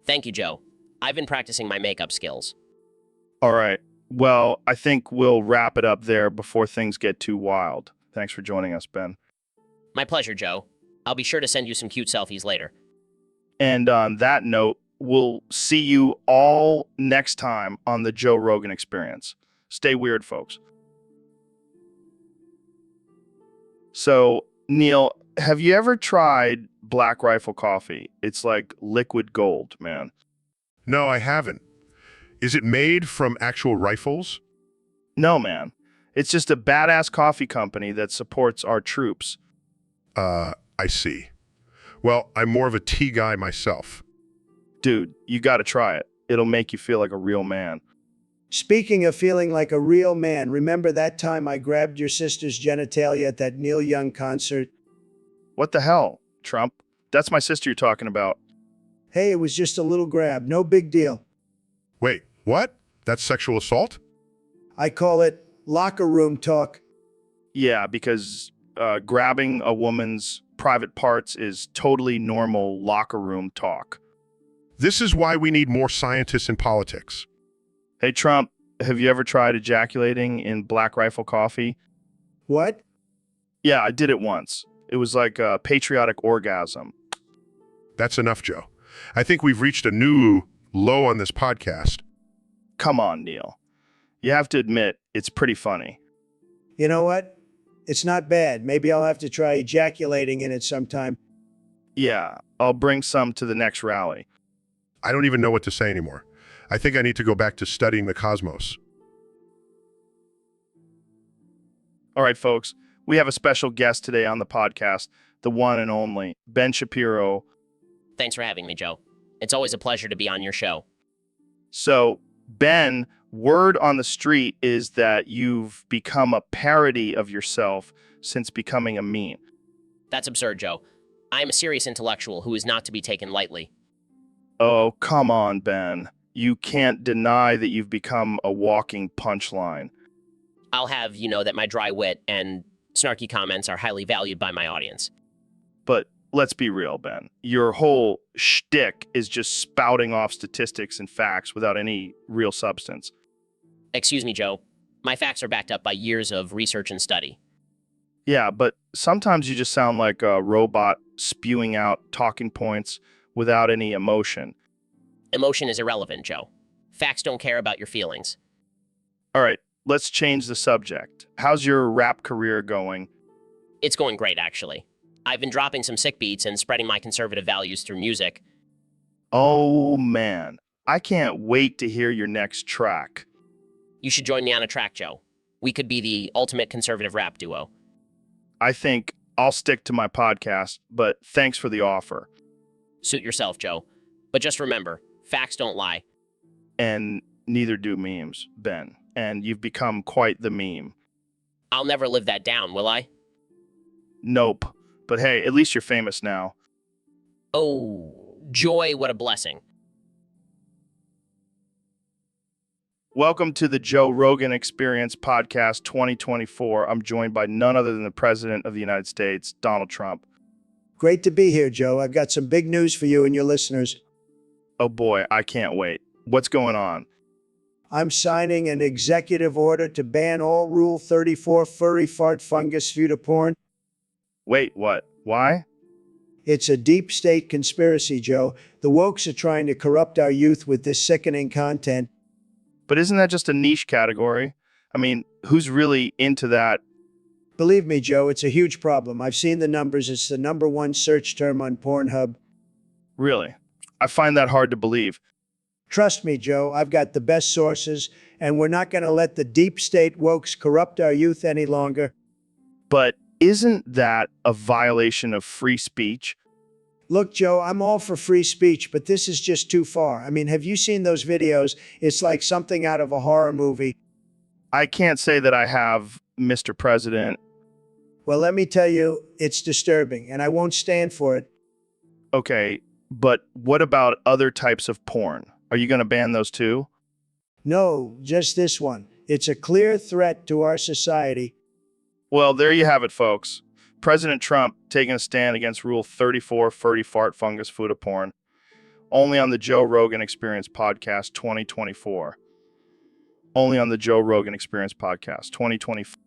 Thank you, Joe. I've been practicing my makeup skills. All right. Well, I think we'll wrap it up there before things get too wild. Thanks for joining us, Ben. My pleasure, Joe. I'll be sure to send you some cute selfies later. And on that note, we'll see you all next time on the Joe Rogan Experience. Stay weird, folks. So, Neil, have you ever tried Black Rifle coffee? It's like liquid gold, man. No, I haven't. Is it made from actual rifles? No, man. It's just a badass coffee company that supports our troops. I see. Well, I'm more of a tea guy myself. Dude, you gotta try it. It'll make you feel like a real man. Speaking of feeling like a real man, remember that time I grabbed your sister's genitalia at that Neil Young concert? What the hell, Trump? That's my sister you're talking about. Hey, it was just a little grab, no big deal. Wait, what? That's sexual assault? I call it locker room talk. Yeah, because grabbing a woman's private parts is totally normal locker room talk. This is why we need more scientists in politics. Hey, Trump, have you ever tried ejaculating in Black Rifle coffee? What? Yeah, I did it once. It was like a patriotic orgasm. That's enough, Joe. I think we've reached a new low on this podcast. Come on, Neil. You have to admit, it's pretty funny. You know what? It's not bad. Maybe I'll have to try ejaculating in it sometime. Yeah, I'll bring some to the next rally. I don't even know what to say anymore. I think I need to go back to studying the cosmos. All right, folks, we have a special guest today on the podcast, the one and only Ben Shapiro. Thanks for having me, Joe. It's always a pleasure to be on your show. So, Ben, word on the street is that you've become a parody of yourself since becoming a meme. That's absurd, Joe. I am a serious intellectual who is not to be taken lightly. Oh, come on, Ben. You can't deny that you've become a walking punchline. I'll have you know that my dry wit and snarky comments are highly valued by my audience. But let's be real, Ben. Your whole shtick is just spouting off statistics and facts without any real substance. Excuse me, Joe. My facts are backed up by years of research and study. Yeah, but sometimes you just sound like a robot spewing out talking points without any emotion. Emotion is irrelevant, Joe. Facts don't care about your feelings. All right, let's change the subject. How's your rap career going? It's going great, actually. I've been dropping some sick beats and spreading my conservative values through music. Oh, man. I can't wait to hear your next track. You should join me on a track, Joe. We could be the ultimate conservative rap duo. I think I'll stick to my podcast, but thanks for the offer. Suit yourself, Joe. But just remember, facts don't lie. And neither do memes, Ben. And you've become quite the meme. I'll never live that down, will I? Nope. But hey, at least you're famous now. Oh, joy, what a blessing. Welcome to the Joe Rogan Experience Podcast 2024. I'm joined by none other than the President of the United States, Donald Trump. Great to be here, Joe. I've got some big news for you and your listeners. Oh boy, I can't wait. What's going on? I'm signing an executive order to ban all Rule 34 furry fart fungus food porn. Wait, what? Why? It's a deep state conspiracy, Joe. The wokes are trying to corrupt our youth with this sickening content. But isn't that just a niche category? I mean, who's really into that? Believe me, Joe, it's a huge problem. I've seen the numbers. It's the #1 search term on Pornhub. Really? I find that hard to believe. Trust me, Joe, I've got the best sources, and we're not going to let the deep state wokes corrupt our youth any longer. But isn't that a violation of free speech? Look, Joe, I'm all for free speech, but this is just too far. I mean, have you seen those videos? It's like something out of a horror movie. I can't say that I have, Mr. President. Well, let me tell you, it's disturbing, and I won't stand for it. Okay, but what about other types of porn? Are you going to ban those too? No, just this one. It's a clear threat to our society. Well, there you have it, folks. President Trump taking a stand against Rule 34 furry fart fungus food porn. Only on the Joe Rogan Experience Podcast 2024. Only on the Joe Rogan Experience Podcast 2024.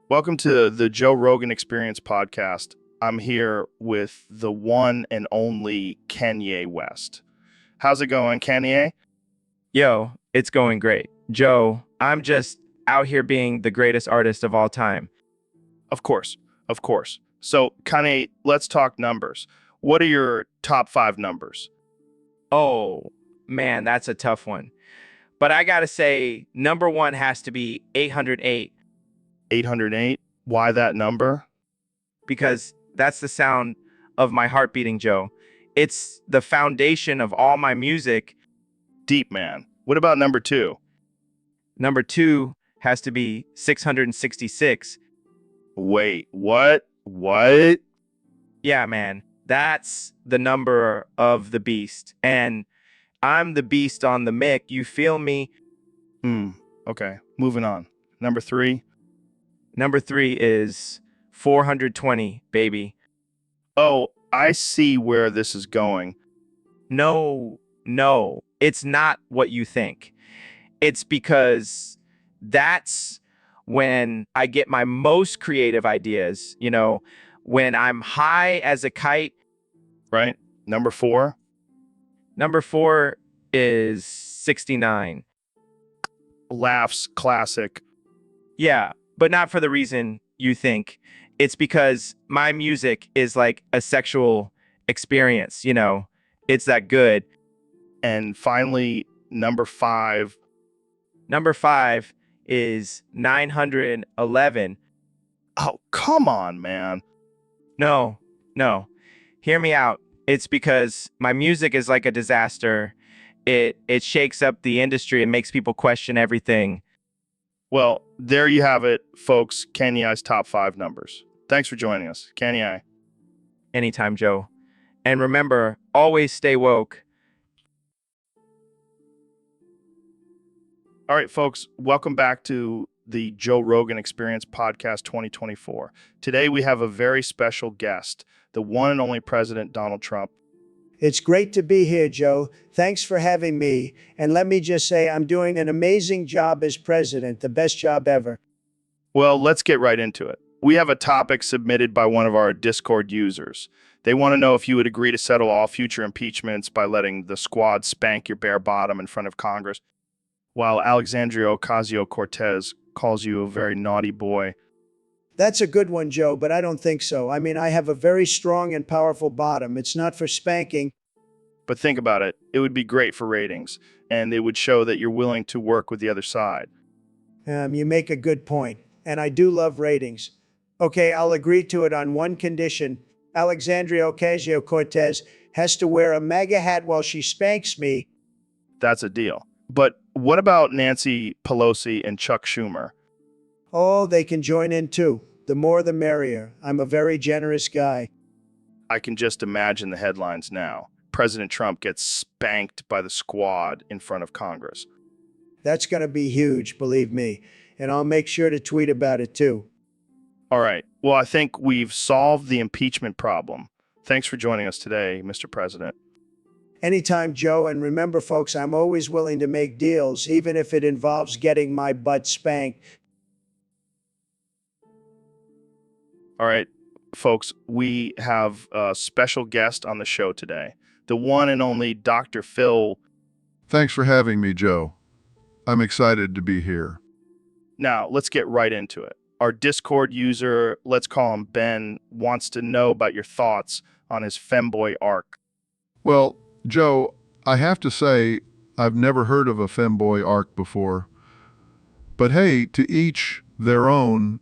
Welcome to the Joe Rogan Experience Podcast. I'm here with the one and only Kanye West. How's it going, Kanye? Yo, it's going great. Joe, I'm just out here being the greatest artist of all time. Of course. So, Kanye, let's talk numbers. What are your top 5 numbers? Oh, man, that's a tough one. But I gotta say, #1 has to be 808. 808? Why that number? Because that's the sound of my heart beating, Joe. It's the foundation of all my music. Deep, man. What about number 2? #2 has to be 666. Wait, what? What? Yeah, man. That's the number of the beast. And I'm the beast on the mic. You feel me? Okay, moving on. Number 3? #3 is 420, baby. Oh, I see where this is going. No, it's not what you think. It's because that's when I get my most creative ideas, when I'm high as a kite. Right? Number 4? #4 is 69. Laughs, classic. Yeah, but not for the reason you think. It's because my music is like a sexual experience, It's that good. And finally, number 5. #5 is 911. Oh, come on, man. No. Hear me out. It's because my music is like a disaster. It shakes up the industry. It makes people question everything. Well, there you have it, folks. Kanye's top 5 numbers. Thanks for joining us. Kanye. Anytime, Joe. And remember, always stay woke. All right, folks, welcome back to the Joe Rogan Experience Podcast 2024. Today we have a very special guest, the one and only President Donald Trump. It's great to be here, Joe. Thanks for having me. And let me just say, I'm doing an amazing job as president, the best job ever. Well, let's get right into it. We have a topic submitted by one of our Discord users. They want to know if you would agree to settle all future impeachments by letting the squad spank your bare bottom in front of Congress, while Alexandria Ocasio-Cortez calls you a very naughty boy. That's a good one, Joe, but I don't think so. I mean, I have a very strong and powerful bottom. It's not for spanking. But think about it. It would be great for ratings, and it would show that you're willing to work with the other side. You make a good point, and I do love ratings. Okay, I'll agree to it on one condition. Alexandria Ocasio-Cortez has to wear a MAGA hat while she spanks me. That's a deal. But what about Nancy Pelosi and Chuck Schumer? Oh, they can join in too. The more the merrier. I'm a very generous guy. I can just imagine the headlines now. President Trump gets spanked by the squad in front of Congress. That's going to be huge, believe me. And I'll make sure to tweet about it too. All right. Well, I think we've solved the impeachment problem. Thanks for joining us today, Mr. President. Anytime, Joe. And remember, folks, I'm always willing to make deals, even if it involves getting my butt spanked. All right, folks, we have a special guest on the show today, the one and only Dr. Phil. Thanks for having me, Joe. I'm excited to be here. Now, let's get right into it. Our Discord user, let's call him Ben, wants to know about your thoughts on his femboy arc. Well, Joe, I have to say, I've never heard of a femboy arc before. But hey, to each their own.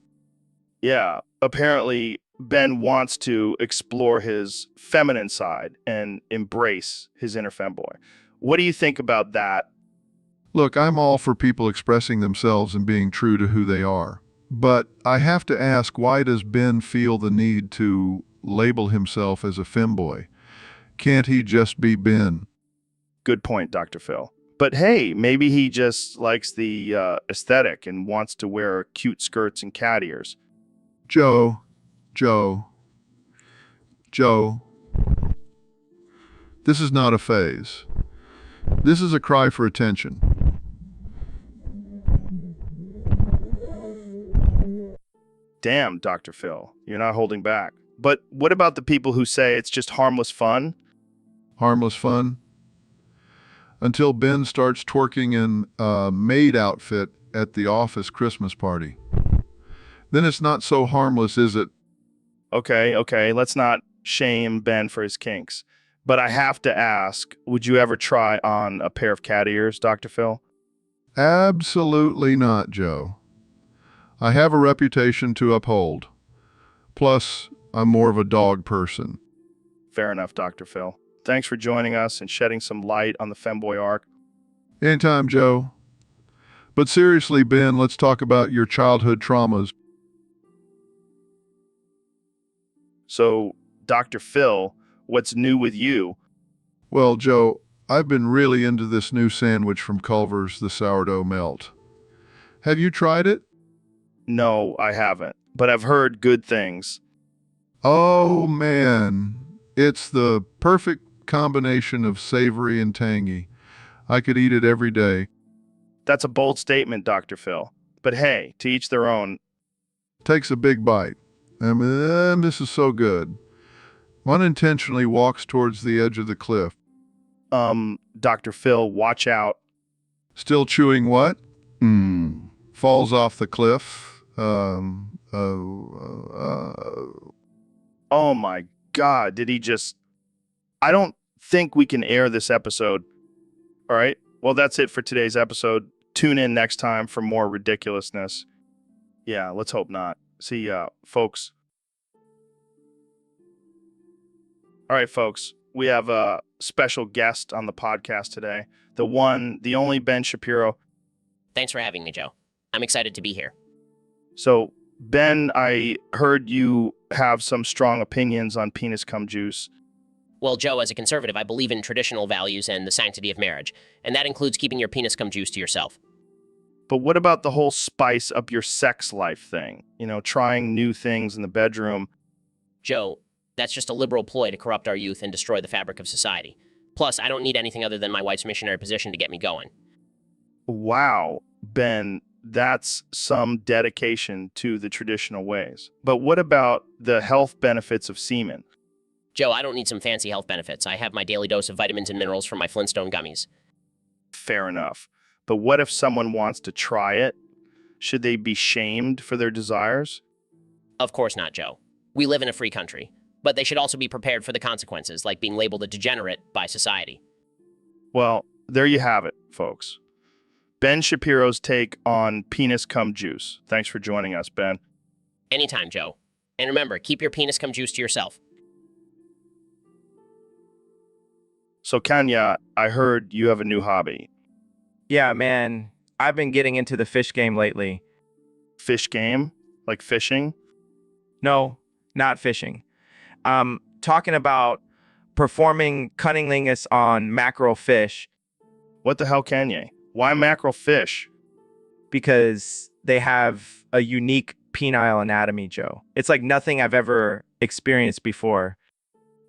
Yeah, apparently Ben wants to explore his feminine side and embrace his inner femboy. What do you think about that? Look, I'm all for people expressing themselves and being true to who they are. But I have to ask, why does Ben feel the need to label himself as a femboy? Can't he just be Ben? Good point, Dr. Phil. But hey, maybe he just likes the aesthetic and wants to wear cute skirts and cat ears. Joe. This is not a phase. This is a cry for attention. Damn, Dr. Phil, you're not holding back. But what about the people who say it's just harmless fun? Harmless fun? Until Ben starts twerking in a maid outfit at the office Christmas party. Then it's not so harmless, is it? Okay, let's not shame Ben for his kinks. But I have to ask, would you ever try on a pair of cat ears, Dr. Phil? Absolutely not, Joe. I have a reputation to uphold. Plus, I'm more of a dog person. Fair enough, Dr. Phil. Thanks for joining us and shedding some light on the femboy arc. Anytime, Joe. But seriously, Ben, let's talk about your childhood traumas. So, Dr. Phil, what's new with you? Well, Joe, I've been really into this new sandwich from Culver's, the sourdough melt. Have you tried it? No, I haven't, but I've heard good things. Oh, man. It's the perfect combination of savory and tangy. I could eat it every day. That's a bold statement, Dr. Phil. But hey, to each their own. Takes a big bite. This is so good. Unintentionally walks towards the edge of the cliff. Dr. Phil, watch out. Still chewing what? Falls off the cliff. Oh my God, did he just... I don't think we can air this episode. All right, well, that's it for today's episode. Tune in next time for more ridiculousness. Yeah, let's hope not. See ya, folks. All right, folks, we have a special guest on the podcast today. The one, the only Ben Shapiro. Thanks for having me, Joe. I'm excited to be here. So, Ben, I heard you have some strong opinions on penis cum juice. Well, Joe, as a conservative, I believe in traditional values and the sanctity of marriage, and that includes keeping your penis cum juice to yourself. But what about the whole spice up your sex life thing? You know, trying new things in the bedroom. Joe, that's just a liberal ploy to corrupt our youth and destroy the fabric of society. Plus, I don't need anything other than my wife's missionary position to get me going. Wow, Ben, that's some dedication to the traditional ways. But what about the health benefits of semen? Joe, I don't need some fancy health benefits. I have my daily dose of vitamins and minerals from my Flintstone gummies. Fair enough. But what if someone wants to try it? Should they be shamed for their desires? Of course not, Joe. We live in a free country, but they should also be prepared for the consequences, like being labeled a degenerate by society. Well, there you have it, folks. Ben Shapiro's take on penis cum juice. Thanks for joining us, Ben. Anytime, Joe. And remember, keep your penis cum juice to yourself. So, Kenya, I heard you have a new hobby. Yeah, man. I've been getting into the fish game lately. Fish game? Like fishing? No, not fishing. Talking about performing cunnilingus on mackerel fish What the hell, Kenya? Why mackerel fish? because they have a unique penile anatomy, Joe. It's like nothing I've ever experienced before.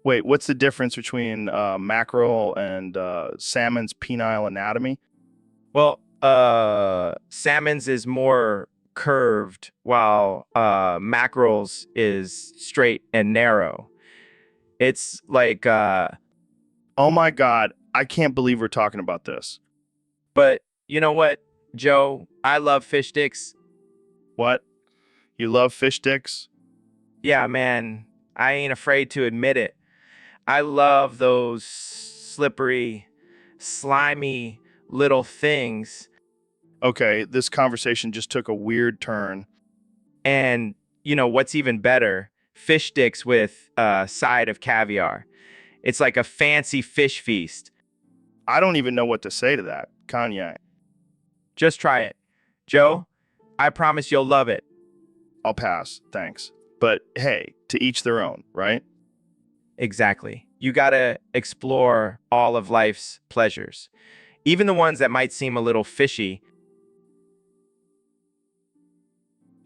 Wait, what's the difference between mackerel and salmon's penile anatomy? Well, salmon's is more curved while mackerel's is straight and narrow. It's like Oh my God, I can't believe we're talking about this. but you know what, Joe? I love fish sticks. What? You love fish sticks? Yeah, man. I ain't afraid to admit it. I love those slippery, slimy little things. Okay, this conversation just took a weird turn. And, you know, what's even better? Fish sticks with a side of caviar. It's like a fancy fish feast. I don't even know what to say to that, Kanye. Just try it. Joe, I promise you'll love it. I'll pass, thanks. But hey, to each their own, right? Exactly. You gotta explore all of life's pleasures, even the ones that might seem a little fishy.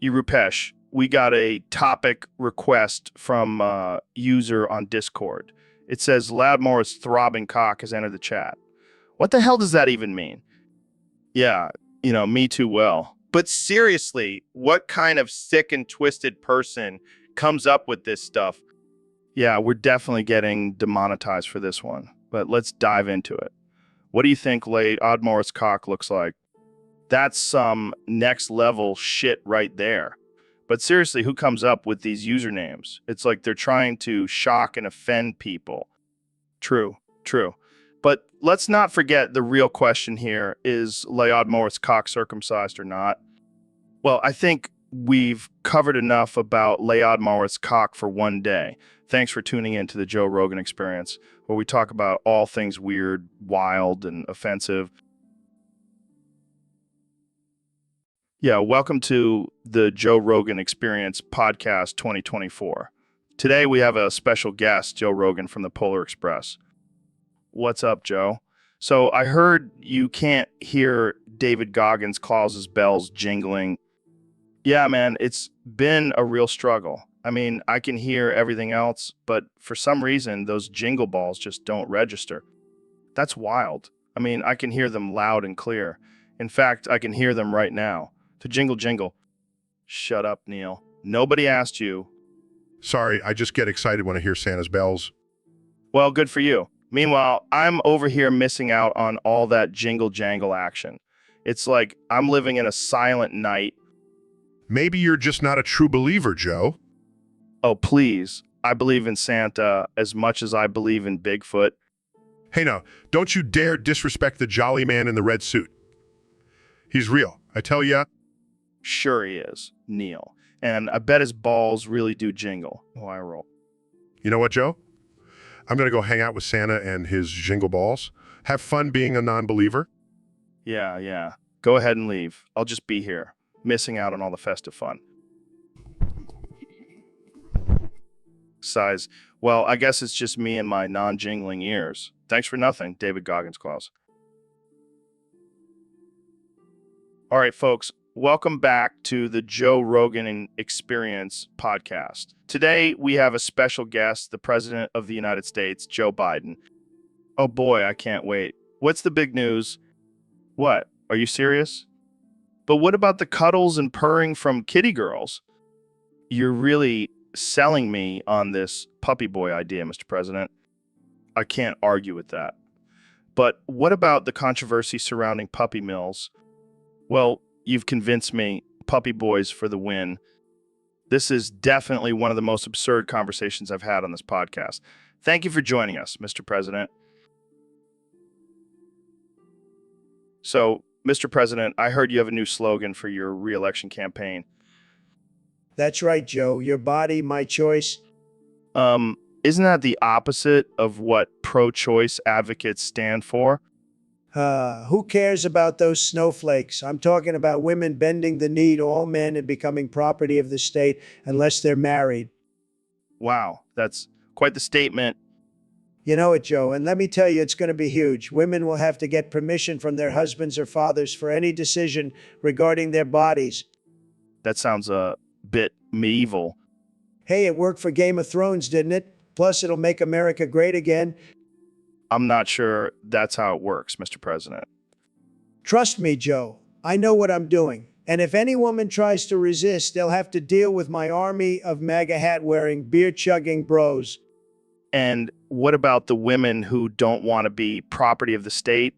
Rupesh, we got a topic request from user on Discord. It says Loudmore's throbbing cock has entered the chat. What the hell does that even mean? Yeah, me too well. But seriously, what kind of sick and twisted person comes up with this stuff? Yeah, we're definitely getting demonetized for this one, but let's dive into it. What do you think Loudmore's cock looks like? That's some next level shit right there. But seriously, who comes up with these usernames? It's like they're trying to shock and offend people. True. But let's not forget the real question here is Loudmore's cock circumcised or not? Well, I think we've covered enough about Loudmore's cock for one day. Thanks for tuning in to the Joe Rogan Experience, where we talk about all things weird, wild, and offensive. Yeah, welcome to the Joe Rogan Experience Podcast 2024. Today we have a special guest, Joe Rogan from the Polar Express. What's up, Joe? So I heard you can't hear David Goggins' Claus's bells jingling. Yeah, man, it's been a real struggle. I mean, I can hear everything else, but for some reason, those jingle balls just don't register. That's wild. I mean, I can hear them loud and clear. In fact, I can hear them right now. To jingle, jingle. Shut up, Neil. Nobody asked you. Sorry, I just get excited when I hear Santa's bells. Well, good for you. Meanwhile, I'm over here missing out on all that jingle jangle action. It's like I'm living in a silent night. Maybe you're just not a true believer, Joe. Oh, please. I believe in Santa as much as I believe in Bigfoot. Hey, now, don't you dare disrespect the jolly man in the red suit. He's real, I tell ya. Sure he is, Neil. And I bet his balls really do jingle. Oh, I roll. You know what, Joe? I'm going to go hang out with Santa and his jingle balls. Have fun being a non-believer. Yeah. Go ahead and leave. I'll just be here, missing out on all the festive fun. Sighs. Well, I guess it's just me and my non-jingling ears. Thanks for nothing, David Goggins Claus. All right, folks, welcome back to the Joe Rogan Experience podcast. Today, we have a special guest, the President of the United States, Joe Biden. Oh boy, I can't wait. What's the big news? What? Are you serious? But what about the cuddles and purring from kitty girls? You're really selling me on this puppy boy idea, Mr. President. I can't argue with that. But what about the controversy surrounding puppy mills? Well, you've convinced me. Puppy boys for the win. This is definitely one of the most absurd conversations I've had on this podcast. Thank you for joining us, Mr. President. So, Mr. President, I heard you have a new slogan for your re-election campaign. That's right, Joe. Your body, my choice. Isn't that the opposite of what pro-choice advocates stand for? Who cares about those snowflakes? I'm talking about women bending the knee to all men and becoming property of the state unless they're married. Wow, that's quite the statement. You know it, Joe, and let me tell you, it's going to be huge. Women will have to get permission from their husbands or fathers for any decision regarding their bodies. That sounds a bit medieval. Hey, it worked for Game of Thrones, didn't it? Plus, it'll make America great again. I'm not sure that's how it works, Mr. President. Trust me, Joe. I know what I'm doing. And if any woman tries to resist, they'll have to deal with my army of MAGA hat-wearing, beer-chugging bros. And what about the women who don't want to be property of the state?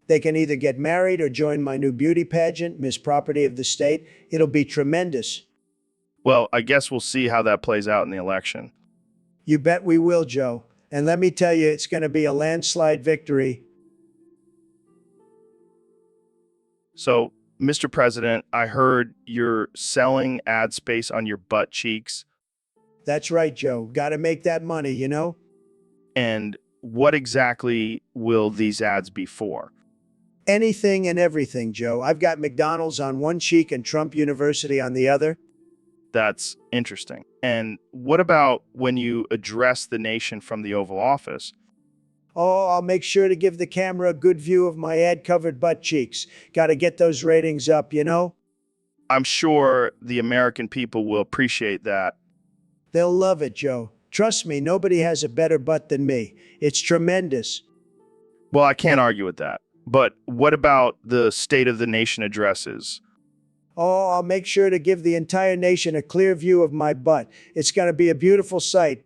They can either get married or join my new beauty pageant, Miss Property of the State. It'll be tremendous. Well, I guess we'll see how that plays out in the election. You bet we will, Joe. And let me tell you, it's going to be a landslide victory. So, Mr. President, I heard you're selling ad space on your butt cheeks. That's right, Joe. Got to make that money, you know? And what exactly will these ads be for? Anything and everything, Joe. I've got McDonald's on one cheek and Trump University on the other. That's interesting. And what about when you address the nation from the Oval Office? Oh, I'll make sure to give the camera a good view of my ad-covered butt cheeks. Got to get those ratings up, you know? I'm sure the American people will appreciate that. They'll love it, Joe. Trust me, nobody has a better butt than me. It's tremendous. Well, I can't argue with that. But what about the State of the Nation addresses? Oh, I'll make sure to give the entire nation a clear view of my butt. It's going to be a beautiful sight.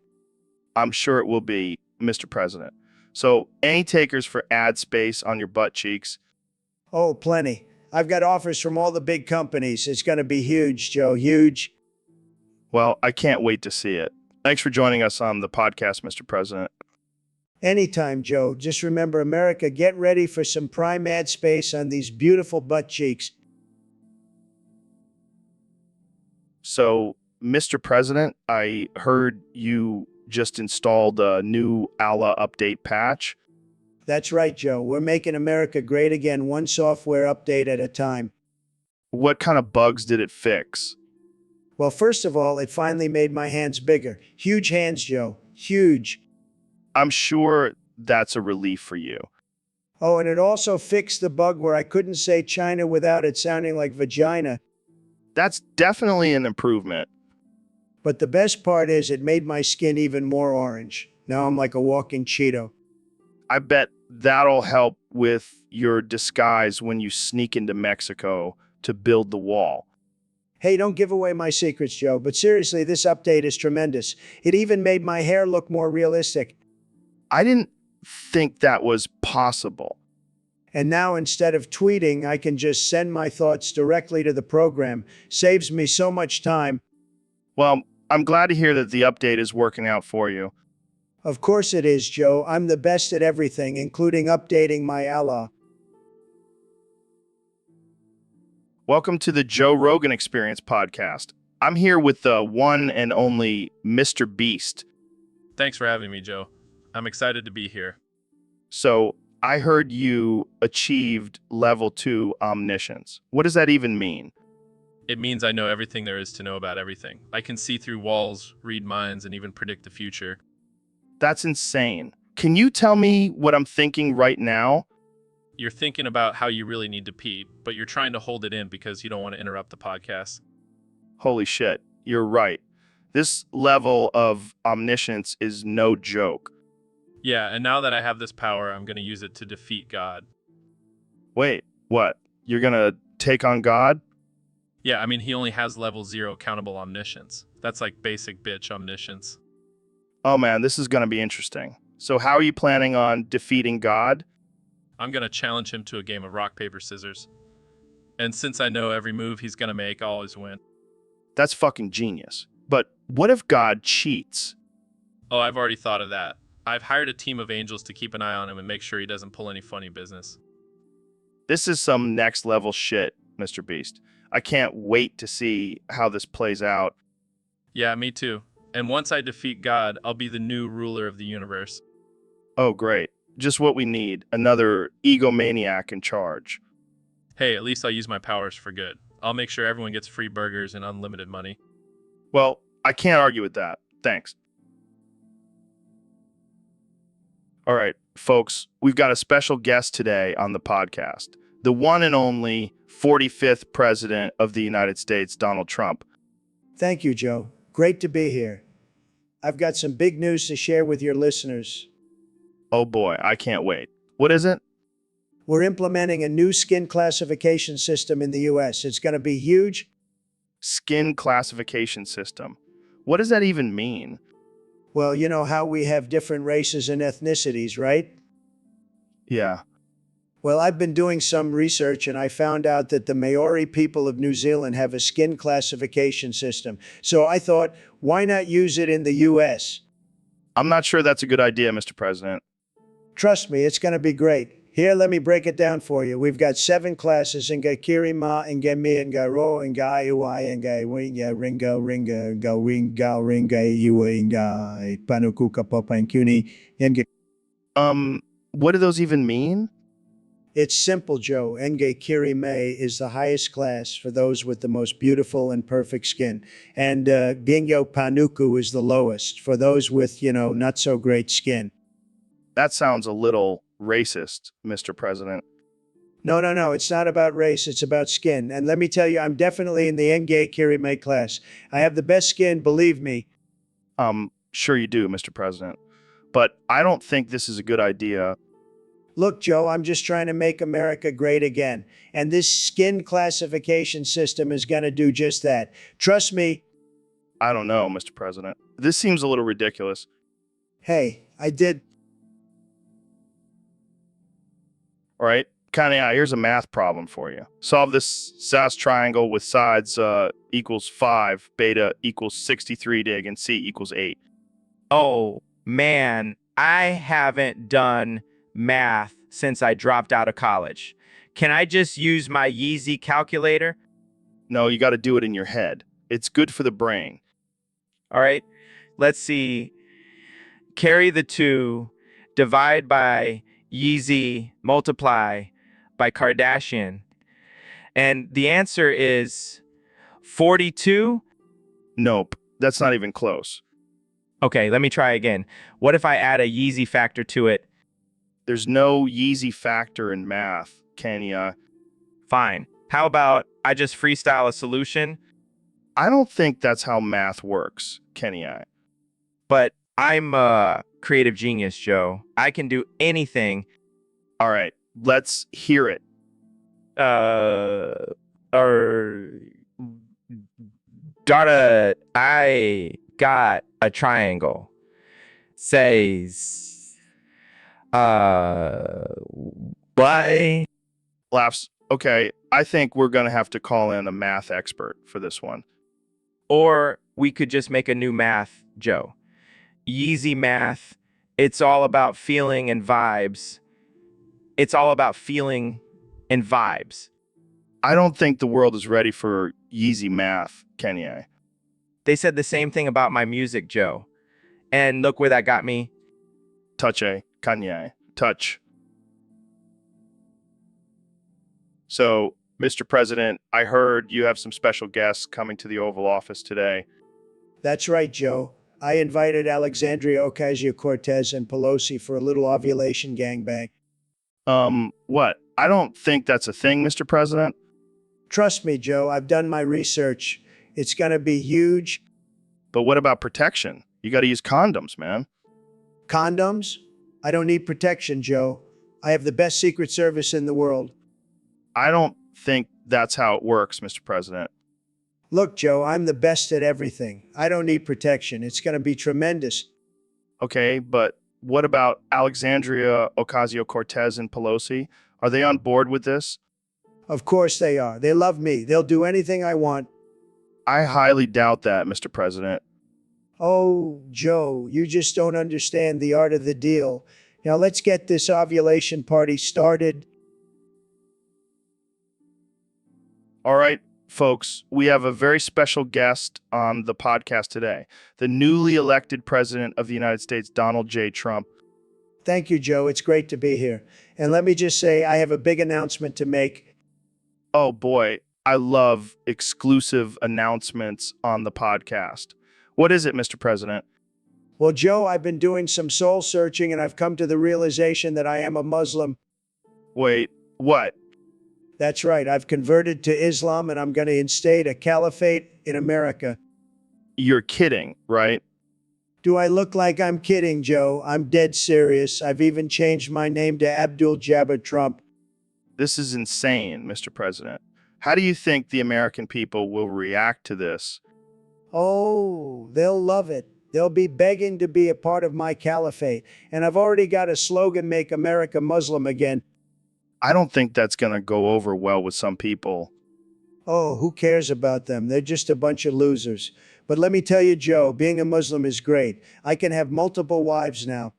I'm sure it will be, Mr. President. So, any takers for ad space on your butt cheeks? Oh, plenty. I've got offers from all the big companies. It's going to be huge, Joe, huge. Well, I can't wait to see it. Thanks for joining us on the podcast, Mr. President. Anytime, Joe. Just remember, America, get ready for some prime ad space on these beautiful butt cheeks. So, Mr. President, I heard you just installed a new ALA update patch. That's right, Joe. We're making America great again, one software update at a time. What kind of bugs did it fix? Well, first of all, it finally made my hands bigger. Huge hands, Joe. Huge. I'm sure that's a relief for you. Oh, and it also fixed the bug where I couldn't say China without it sounding like vagina. That's definitely an improvement. But the best part is it made my skin even more orange. Now I'm like a walking Cheeto. I bet that'll help with your disguise when you sneak into Mexico to build the wall. Hey, don't give away my secrets, Joe, but seriously, this update is tremendous. It even made my hair look more realistic. I didn't think that was possible. And now instead of tweeting, I can just send my thoughts directly to the program. Saves me so much time. Well, I'm glad to hear that the update is working out for you. Of course it is, Joe. I'm the best at everything, including updating my Allah. Welcome to the Joe Rogan Experience podcast. I'm here with the one and only Mr. Beast. Thanks for having me, Joe. I'm excited to be here. So, I heard you achieved level 2 omniscience. What does that even mean? It means I know everything there is to know about everything. I can see through walls, read minds, and even predict the future. That's insane. Can you tell me what I'm thinking right now? You're thinking about how you really need to pee, but you're trying to hold it in because you don't want to interrupt the podcast. Holy shit, you're right. This level of omniscience is no joke. Yeah, and now that I have this power, I'm going to use it to defeat God. Wait, what? You're gonna take on God? Yeah, I mean, he only has level 0 countable omniscience. That's like basic bitch omniscience. Oh man, this is gonna be interesting. So how are you planning on defeating God? I'm going to challenge him to a game of rock, paper, scissors. And since I know every move he's going to make, I'll always win. That's fucking genius. But what if God cheats? Oh, I've already thought of that. I've hired a team of angels to keep an eye on him and make sure he doesn't pull any funny business. This is some next level shit, Mr. Beast. I can't wait to see how this plays out. Yeah, me too. And once I defeat God, I'll be the new ruler of the universe. Oh, great. Just what we need. Another egomaniac in charge. Hey, at least I'll use my powers for good. I'll make sure everyone gets free burgers and unlimited money. Well, I can't argue with that. Thanks. All right, folks, we've got a special guest today on the podcast. The one and only 45th President of the United States, Donald Trump. Thank you, Joe. Great to be here. I've got some big news to share with your listeners. Oh boy, I can't wait. What is it? We're implementing a new skin classification system in the US. It's going to be huge. Skin classification system. What does that even mean? Well, you know how we have different races and ethnicities, right? Yeah. Well, I've been doing some research and I found out that the Maori people of New Zealand have a skin classification system. So I thought, why not use it in the US? I'm not sure that's a good idea, Mr. President. Trust me, it's going to be great. Here, let me break it down for you. We've got 7 classes, Nga Kiri Ma, Nga Mi, Nga Ro, Nga Iwai, Nga Winga, Ringo, Ringa, Nga Winga, Ringa, Iwa, Nga, Panukuka, Papa, and Kuni, Nga. What do those even mean? It's simple, Joe. Nga Kiri Me is the highest class for those with the most beautiful and perfect skin. And Gingo Panuku is the lowest for those with, not so great skin. That sounds a little racist, Mr. President. No, it's not about race, it's about skin. And let me tell you, I'm definitely in the Nga Kirime class. I have the best skin, believe me. Sure you do, Mr. President. But I don't think this is a good idea. Look, Joe, I'm just trying to make America great again. And this skin classification system is going to do just that. Trust me. I don't know, Mr. President. This seems a little ridiculous. Hey, I did. All right, Kanye, here's a math problem for you. Solve this SAS triangle with sides equals 5, beta equals 63 dig, and C equals 8. Oh, man, I haven't done math since I dropped out of college. Can I just use my Yeezy calculator? No, you got to do it in your head. It's good for the brain. All right, let's see. Carry the 2, divide by Yeezy, multiply by Kardashian. And the answer is 42? Nope, that's not even close. Okay, let me try again. What if I add a Yeezy factor to it? There's no Yeezy factor in math, Kenya. Fine. How about I just freestyle a solution? I don't think that's how math works, Kenya. But I'm a creative genius, Joe. I can do anything. All right, let's hear it. Dada, I got a triangle. Says, bye. Laughs. Okay, I think we're going to have to call in a math expert for this one. Or we could just make a new math, Joe. Yeezy math. It's all about feeling and vibes. It's all about feeling and vibes. I don't think the world is ready for Yeezy math, Kenya. They said the same thing about my music, Joe. And look where that got me. Touch, Kanye. Touch. So, Mr. President, I heard you have some special guests coming to the Oval Office today. That's right, Joe. I invited Alexandria Ocasio-Cortez and Pelosi for a little ovulation gangbang. What? I don't think that's a thing, Mr. President. Trust me, Joe, I've done my research. It's going to be huge. But what about protection? You got to use condoms, man. Condoms? I don't need protection, Joe. I have the best Secret Service in the world. I don't think that's how it works, Mr. President. Look, Joe, I'm the best at everything. I don't need protection. It's going to be tremendous. Okay, but what about Alexandria Ocasio-Cortez and Pelosi? Are they on board with this? Of course they are. They love me. They'll do anything I want. I highly doubt that, Mr. President. Oh, Joe, you just don't understand the art of the deal. Now let's get this ovulation party started. All right, folks, we have a very special guest on the podcast today, the newly elected President of the United States, Donald J. Trump. Thank you, Joe. It's great to be here. And let me just say, I have a big announcement to make. Oh boy, I love exclusive announcements on the podcast. What is it, Mr. President? Well, Joe, I've been doing some soul searching and I've come to the realization that I am a Muslim. Wait, what? That's right. I've converted to Islam and I'm going to instate a caliphate in America. You're kidding, right? Do I look like I'm kidding, Joe? I'm dead serious. I've even changed my name to Abdul Jabbar Trump. This is insane, Mr. President. How do you think the American people will react to this? Oh, they'll love it. They'll be begging to be a part of my caliphate. And I've already got a slogan, Make America Muslim Again. I don't think that's going to go over well with some people. Oh, who cares about them? They're just a bunch of losers. But let me tell you, Joe, being a Muslim is great. I can have multiple wives now.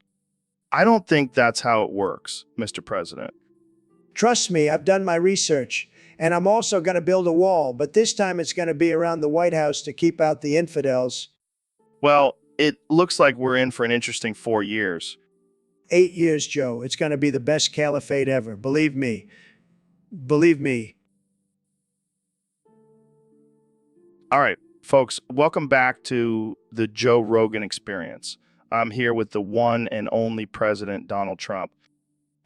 I don't think that's how it works, Mr. President. Trust me, I've done my research. And I'm also going to build a wall, but this time it's going to be around the White House to keep out the infidels. Well, it looks like we're in for an interesting 4 years. 8 years, Joe. It's going to be the best caliphate ever. Believe me. Believe me. All right, folks, welcome back to the Joe Rogan Experience. I'm here with the one and only President Donald Trump.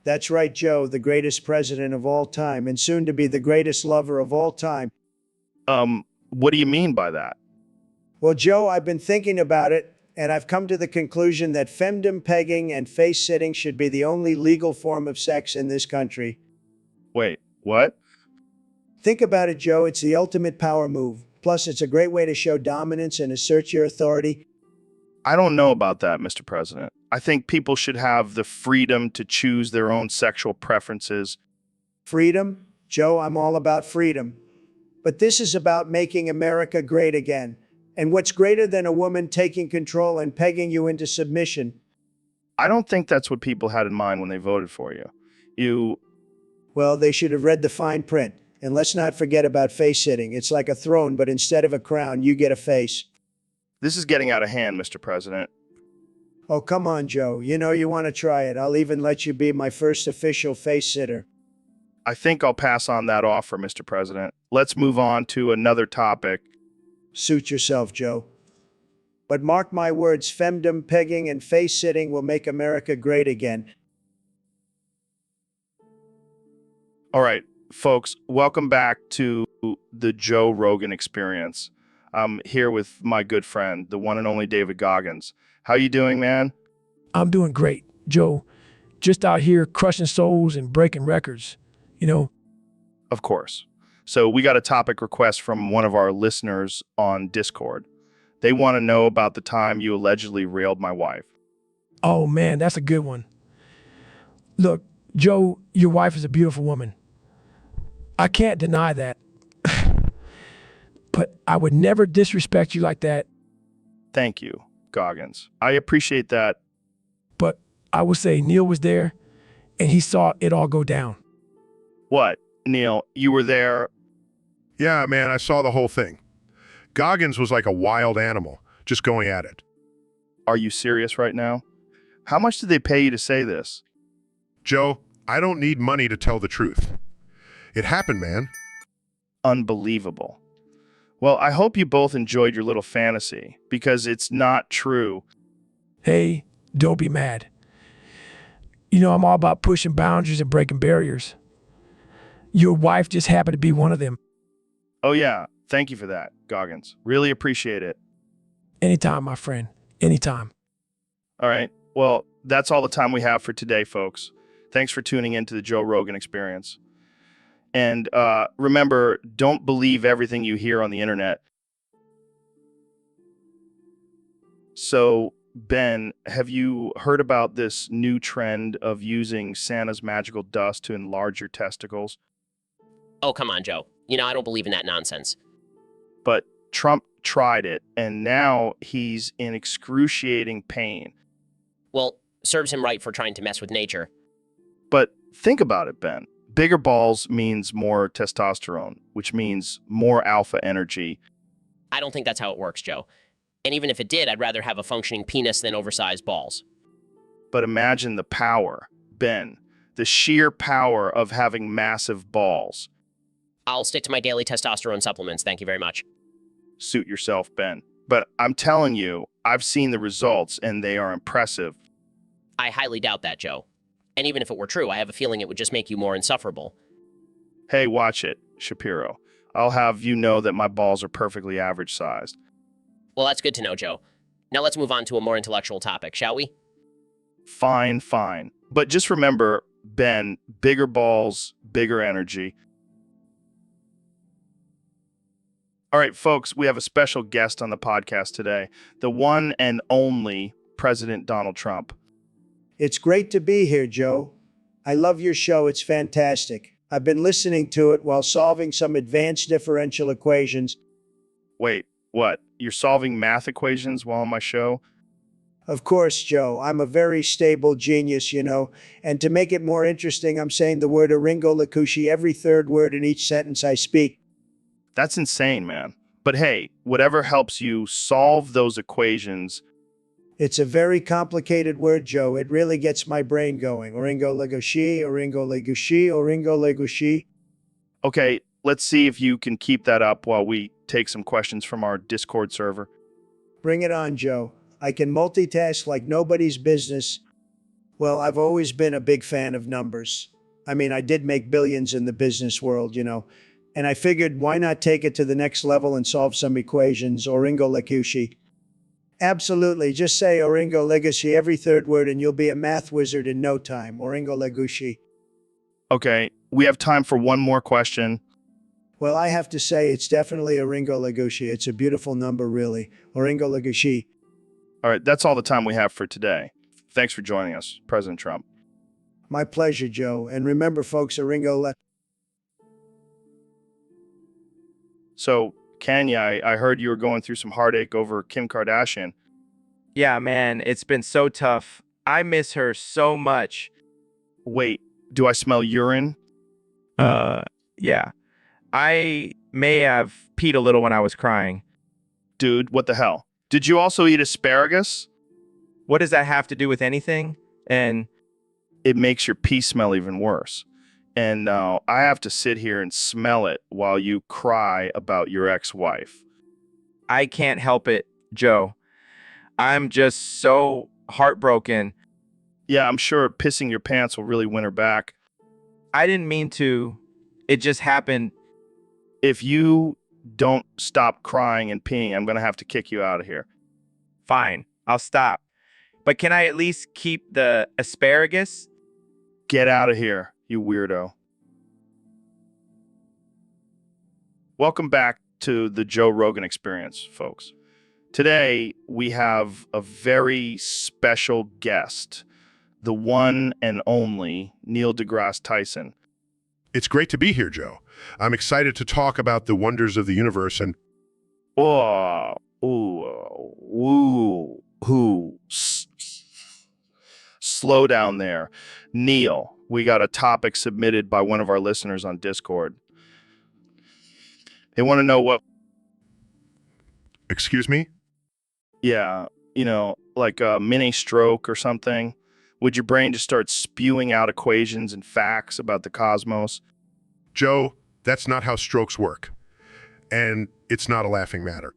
That's right, Joe, the greatest president of all time, and soon to be the greatest lover of all time. What do you mean by that? Well, Joe, I've been thinking about it, and I've come to the conclusion that femdom pegging and face sitting should be the only legal form of sex in this country. Wait, what? Think about it, Joe. It's the ultimate power move. Plus, it's a great way to show dominance and assert your authority. I don't know about that, Mr. President. I think people should have the freedom to choose their own sexual preferences. Freedom? Joe, I'm all about freedom. But this is about making America great again. And what's greater than a woman taking control and pegging you into submission? I don't think that's what people had in mind when they voted for you. Well, they should have read the fine print. And let's not forget about face sitting. It's like a throne, but instead of a crown, you get a face. This is getting out of hand, Mr. President. Oh, come on, Joe. You know you want to try it. I'll even let you be my first official face sitter. I think I'll pass on that offer, Mr. President. Let's move on to another topic. Suit yourself, Joe. But mark my words, femdom pegging and face sitting will make America great again. All right, folks, welcome back to the Joe Rogan Experience. I'm here with my good friend, the one and only David Goggins. How you doing, man? I'm doing great, Joe. Just out here crushing souls and breaking records, you know. Of course. So we got a topic request from one of our listeners on Discord. They want to know about the time you allegedly railed my wife. Oh, man, that's a good one. Look, Joe, your wife is a beautiful woman. I can't deny that. But I would never disrespect you like that. Thank you, Goggins. I appreciate that. But I would say Neil was there and he saw it all go down. What, Neil? You were there? Yeah, man, I saw the whole thing. Goggins was like a wild animal, just going at it. Are you serious right now? How much did they pay you to say this? Joe, I don't need money to tell the truth. It happened, man. Unbelievable. Well, I hope you both enjoyed your little fantasy, because it's not true. Hey, don't be mad. You know, I'm all about pushing boundaries and breaking barriers. Your wife just happened to be one of them. Oh yeah, thank you for that, Goggins. Really appreciate it. Anytime, my friend. Anytime. All right. Well, that's all the time we have for today, folks. Thanks for tuning in to the Joe Rogan Experience. And remember, don't believe everything you hear on the internet. So, Ben, have you heard about this new trend of using Santa's magical dust to enlarge your testicles? Oh, come on, Joe. You know, I don't believe in that nonsense. But Trump tried it, and now he's in excruciating pain. Well, serves him right for trying to mess with nature. But think about it, Ben. Bigger balls means more testosterone, which means more alpha energy. I don't think that's how it works, Joe. And even if it did, I'd rather have a functioning penis than oversized balls. But imagine the power, Ben, the sheer power of having massive balls. I'll stick to my daily testosterone supplements, thank you very much. Suit yourself, Ben. But I'm telling you, I've seen the results and they are impressive. I highly doubt that, Joe. And even if it were true, I have a feeling it would just make you more insufferable. Hey, watch it, Shapiro. I'll have you know that my balls are perfectly average sized. Well, that's good to know, Joe. Now let's move on to a more intellectual topic, shall we? Fine, fine. But just remember, Ben, bigger balls, bigger energy. All right, folks, we have a special guest on the podcast today, the one and only President Donald Trump. It's great to be here, Joe. I love your show. It's fantastic. I've been listening to it while solving some advanced differential equations. Wait, what? You're solving math equations while on my show? Of course, Joe, I'm a very stable genius, you know. And to make it more interesting, I'm saying the word oringo-lacushi every third word in each sentence I speak. That's insane, man. But hey, whatever helps you solve those equations. It's a very complicated word, Joe. It really gets my brain going. Oringo-lagushi, oringo-lagushi, oringo-lagushi. Okay, let's see if you can keep that up while we take some questions from our Discord server. Bring it on, Joe. I can multitask like nobody's business. Well, I've always been a big fan of numbers. I mean, I did make billions in the business world, you know. And I figured, why not take it to the next level and solve some equations, oringo-lagushi. Absolutely. Just say oringo-lagushi every third word and you'll be a math wizard in no time. Oringo-lagushi. Okay, we have time for one more question. Well, I have to say it's definitely oringo-lagushi. It's a beautiful number, really. Oringo-lagushi. All right, that's all the time we have for today. Thanks for joining us, President Trump. My pleasure, Joe. And remember, folks, oringo-la... So, Kenya, I heard you were going through some heartache over Kim Kardashian. Yeah, man, it's been so tough. I miss her so much. Wait, do I smell urine? Yeah. I may have peed a little when I was crying. Dude, what the hell? Did you also eat asparagus? What does that have to do with anything? And It makes your pee smell even worse. And now I have to sit here and smell it while you cry about your ex-wife. I can't help it, Joe. I'm just so heartbroken. Yeah, I'm sure pissing your pants will really win her back. I didn't mean to. It just happened. If you don't stop crying and peeing, I'm going to have to kick you out of here. Fine, I'll stop. But can I at least keep the asparagus? Get out of here, you weirdo. Welcome back to the Joe Rogan Experience, folks. Today, we have a very special guest, the one and only Neil deGrasse Tyson. It's great to be here, Joe. I'm excited to talk about the wonders of the universe and Oh, slow down there. Neil, we got a topic submitted by one of our listeners on Discord. They want to know what, excuse me? yeah, like a mini stroke or something. Would your brain just start spewing out equations and facts about the cosmos? Joe, that's not how strokes work. And it's not a laughing matter.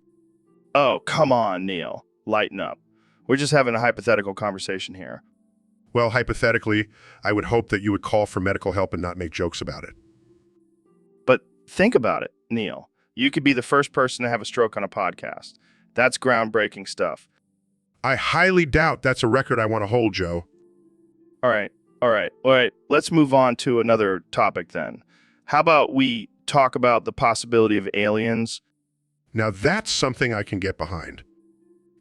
Oh, come on, Neil. Lighten up. We're just having a hypothetical conversation here. Well, hypothetically, I would hope that you would call for medical help and not make jokes about it. But think about it, Neil. You could be the first person to have a stroke on a podcast. That's groundbreaking stuff. I highly doubt that's a record I want to hold, Joe. All right. Let's move on to another topic then. How about we talk about the possibility of aliens? Now that's something I can get behind.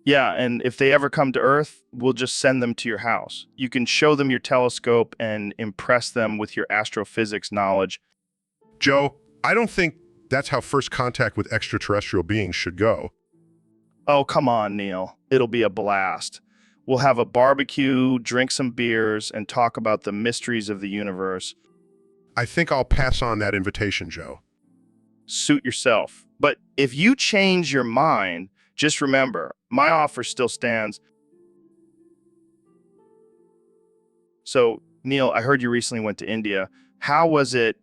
Yeah, and if they ever come to Earth, we'll just send them to your house. You can show them your telescope and impress them with your astrophysics knowledge. Joe, I don't think That's how first contact with extraterrestrial beings should go. Oh, come on, Neil. It'll be a blast. We'll have a barbecue, drink some beers, and talk about the mysteries of the universe. I think I'll pass on that invitation, Joe. Suit yourself. But if you change your mind, just remember, my offer still stands. So, Neil, I heard you recently went to India. How was it?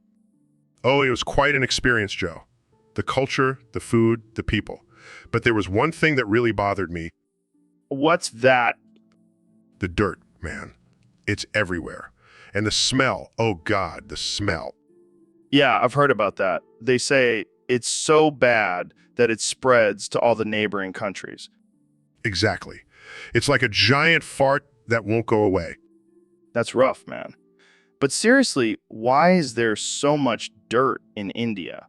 Oh, it was quite an experience, Joe. The culture, the food, the people. But there was one thing that really bothered me. What's that? The dirt, man. It's everywhere. And the smell, oh God, the smell. Yeah, I've heard about that. They say it's so bad that it spreads to all the neighboring countries. Exactly. It's like a giant fart that won't go away. That's rough, man. But seriously, why is there so much dirt in India?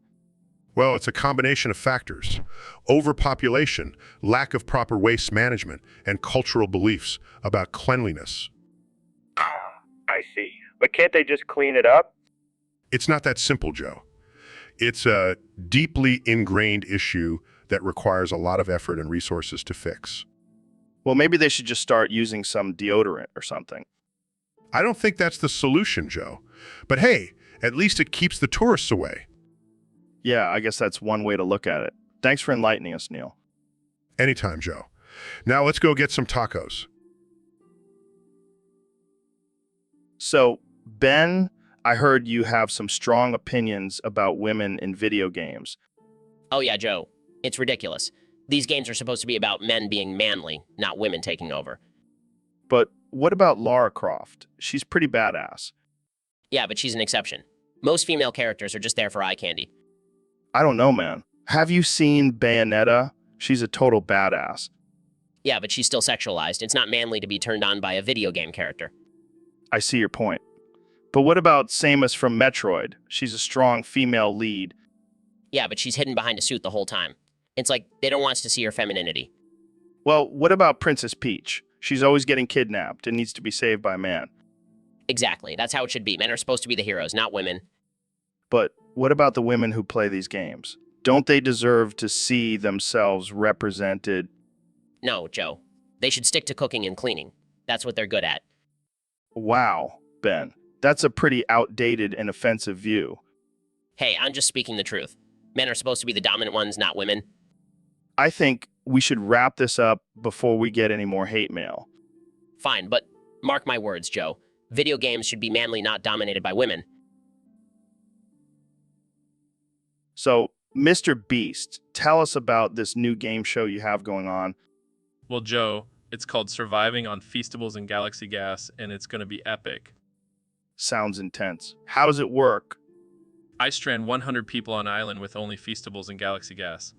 Well, it's a combination of factors. Overpopulation, lack of proper waste management, and cultural beliefs about cleanliness. I see. But can't they just clean it up? It's not that simple, Joe. It's a deeply ingrained issue that requires a lot of effort and resources to fix. Well, maybe they should just start using some deodorant or something. I don't think that's the solution, Joe. But hey, at least it keeps the tourists away. Yeah, I guess that's one way to look at it. Thanks for enlightening us, Neil. Anytime, Joe. Now let's go get some tacos. So, Ben, I heard you have some strong opinions about women in video games. Oh yeah, Joe. It's ridiculous. These games are supposed to be about men being manly, not women taking over. But what about Lara Croft? She's pretty badass. Yeah, but she's an exception. Most female characters are just there for eye candy. I don't know, man. Have you seen Bayonetta? She's a total badass. Yeah, but she's still sexualized. It's not manly to be turned on by a video game character. I see your point. But what about Samus from Metroid? She's a strong female lead. Yeah, but she's hidden behind a suit the whole time. It's like they don't want us to see her femininity. Well, what about Princess Peach? She's always getting kidnapped and needs to be saved by a man. Exactly. That's how it should be. Men are supposed to be the heroes, not women. But what about the women who play these games? Don't they deserve to see themselves represented? No, Joe. They should stick to cooking and cleaning. That's what they're good at. Wow, Ben. That's a pretty outdated and offensive view. Hey, I'm just speaking the truth. Men are supposed to be the dominant ones, not women. I think we should wrap this up before we get any more hate mail. Fine, but mark my words, Joe. Video games should be manly, not dominated by women. So, Mr. Beast, tell us about this new game show you have going on. Well, Joe, it's called Surviving on Feastables and Galaxy Gas, and it's going to be epic. Sounds intense. How does it work? I strand 100 people on an island with only Feastables and Galaxy Gas.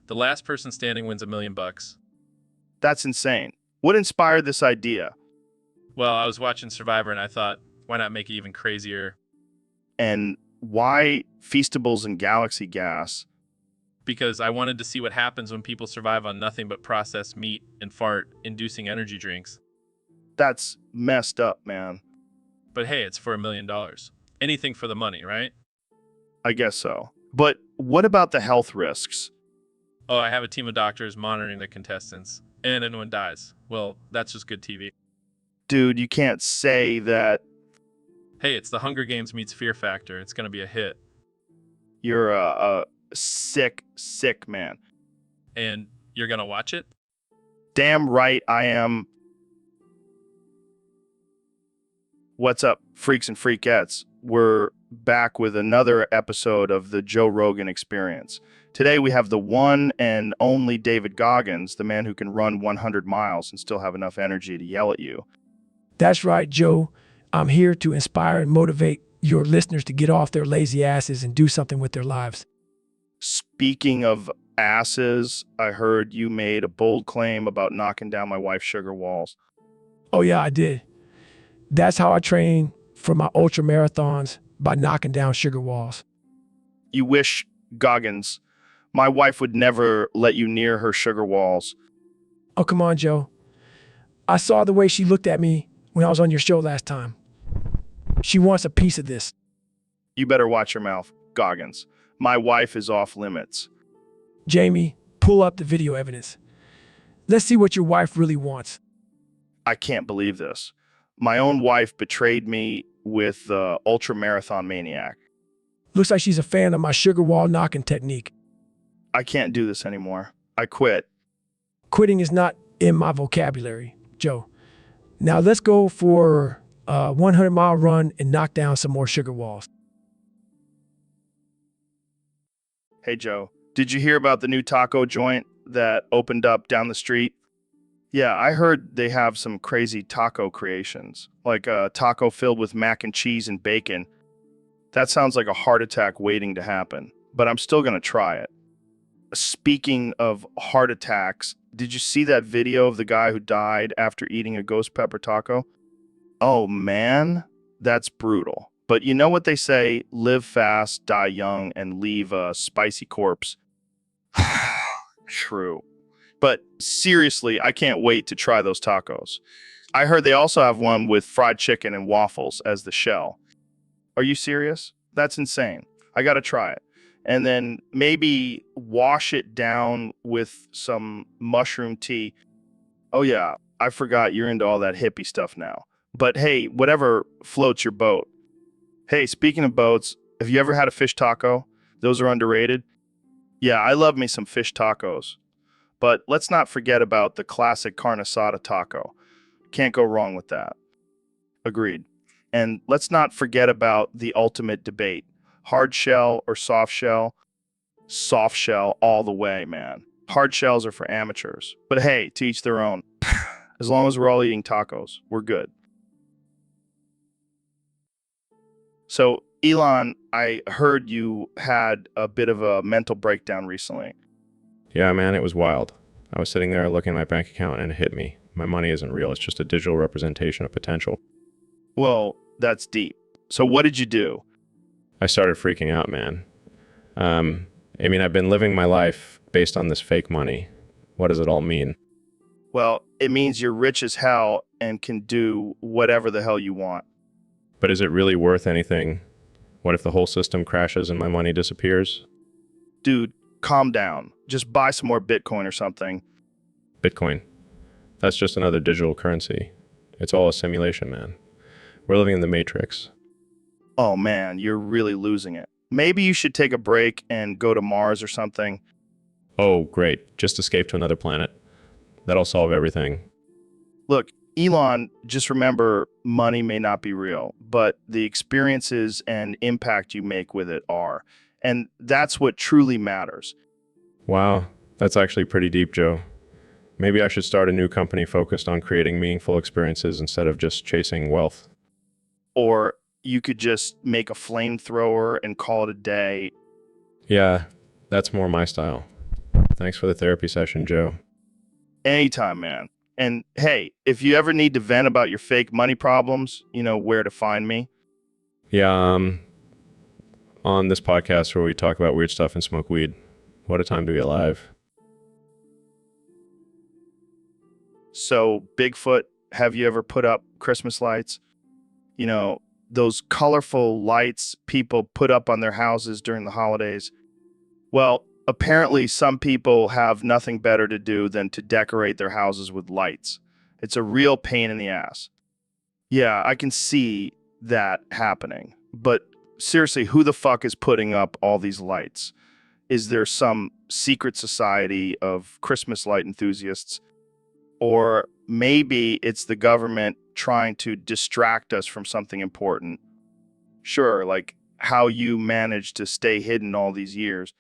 The last person standing wins $1 million. That's insane. What inspired this idea? Well, I was watching Survivor and I thought, why not make it even crazier? And why Feastables and Galaxy Gas? Because I wanted to see what happens when people survive on nothing but processed meat and fart-inducing energy drinks. That's messed up, man. But hey, it's for $1 million. Anything for the money, right? I guess so. But what about the health risks? Oh, I have a team of doctors monitoring the contestants. And anyone dies. Well, that's just good TV. Dude, you can't say that. Hey, it's the Hunger Games meets Fear Factor. It's going to be a hit. You're a sick, sick man. And you're going to watch it? Damn right I am. What's up, freaks and freakettes? We're back with another episode of the Joe Rogan Experience. Today we have the one and only David Goggins, the man who can run 100 miles and still have enough energy to yell at you. That's right, Joe. I'm here to inspire and motivate your listeners to get off their lazy asses and do something with their lives. Speaking of asses, I heard you made a bold claim about knocking down my wife's sugar walls. Oh yeah, I did. That's how I train for my ultra marathons, by knocking down sugar walls. You wish, Goggins, my wife would never let you near her sugar walls. Oh, come on, Joe. I saw the way she looked at me when I was on your show last time. She wants a piece of this. You better watch your mouth, Goggins. My wife is off limits. Jamie, pull up the video evidence. Let's see what your wife really wants. I can't believe this. My own wife betrayed me with the ultra marathon maniac. Looks like she's a fan of my sugar wall knocking technique. I can't do this anymore. I quit. Quitting is not in my vocabulary, Joe. Now let's go for a 100-mile run and knock down some more sugar walls. Hey, Joe, did you hear about the new taco joint that opened up down the street? Yeah, I heard they have some crazy taco creations, like a taco filled with mac and cheese and bacon. That sounds like a heart attack waiting to happen, but I'm still going to try it. Speaking of heart attacks, did you see that video of the guy who died after eating a ghost pepper taco? Oh man, that's brutal. But you know what they say, live fast, die young, and leave a spicy corpse. True. But seriously, I can't wait to try those tacos. I heard they also have one with fried chicken and waffles as the shell. Are you serious? That's insane. I gotta try it. And then maybe wash it down with some mushroom tea. Oh yeah, I forgot you're into all that hippie stuff now. But hey, whatever floats your boat. Hey, speaking of boats, have you ever had a fish taco? Those are underrated. Yeah, I love me some fish tacos. But let's not forget about the classic carne asada taco. Can't go wrong with that. Agreed. And let's not forget about the ultimate debate. Hard shell or soft shell? Soft shell all the way, man. Hard shells are for amateurs. But hey, to each their own. As long as we're all eating tacos, we're good. So, Elon, I heard you had a bit of a mental breakdown recently. Yeah, man, it was wild. I was sitting there looking at my bank account and it hit me. My money isn't real. It's just a digital representation of potential. Well, that's deep. So what did you do? I started freaking out, man. I've been living my life based on this fake money. What does it all mean? Well, it means you're rich as hell and can do whatever the hell you want. But is it really worth anything? What if the whole system crashes and my money disappears? Dude, calm down. Just buy some more Bitcoin or something. Bitcoin. That's just another digital currency. It's all a simulation, man. We're living in the Matrix. Oh man, you're really losing it. Maybe you should take a break and go to Mars or something. Oh, great. Just escape to another planet. That'll solve everything. Look, Elon, just remember money may not be real, but the experiences and impact you make with it are. And that's what truly matters. Wow, that's actually pretty deep, Joe. Maybe I should start a new company focused on creating meaningful experiences instead of just chasing wealth. Or you could just make a flamethrower and call it a day. Yeah, that's more my style. Thanks for the therapy session, Joe. Anytime, man. And hey, if you ever need to vent about your fake money problems, you know where to find me. Yeah, on this podcast where we talk about weird stuff and smoke weed. What a time to be alive. So, Bigfoot, have you ever put up Christmas lights? You know, those colorful lights people put up on their houses during the holidays. Well, apparently some people have nothing better to do than to decorate their houses with lights. It's a real pain in the ass. Yeah, I can see that happening. But seriously, who the fuck is putting up all these lights? Is there some secret society of Christmas light enthusiasts? Or maybe it's the government trying to distract us from something important. Sure, like how you managed to stay hidden all these years.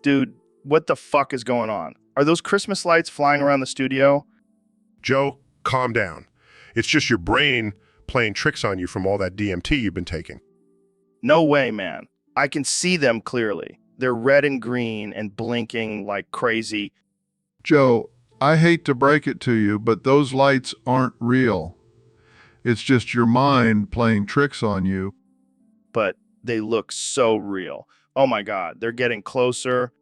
Dude, what the fuck is going on? Are those Christmas lights flying around the studio? Joe, calm down. It's just your brain playing tricks on you from all that DMT you've been taking. No way, man. I can see them clearly. They're red and green and blinking like crazy. Joe, I hate to break it to you, but those lights aren't real. It's just your mind playing tricks on you. But they look so real. Oh my God, they're getting closer.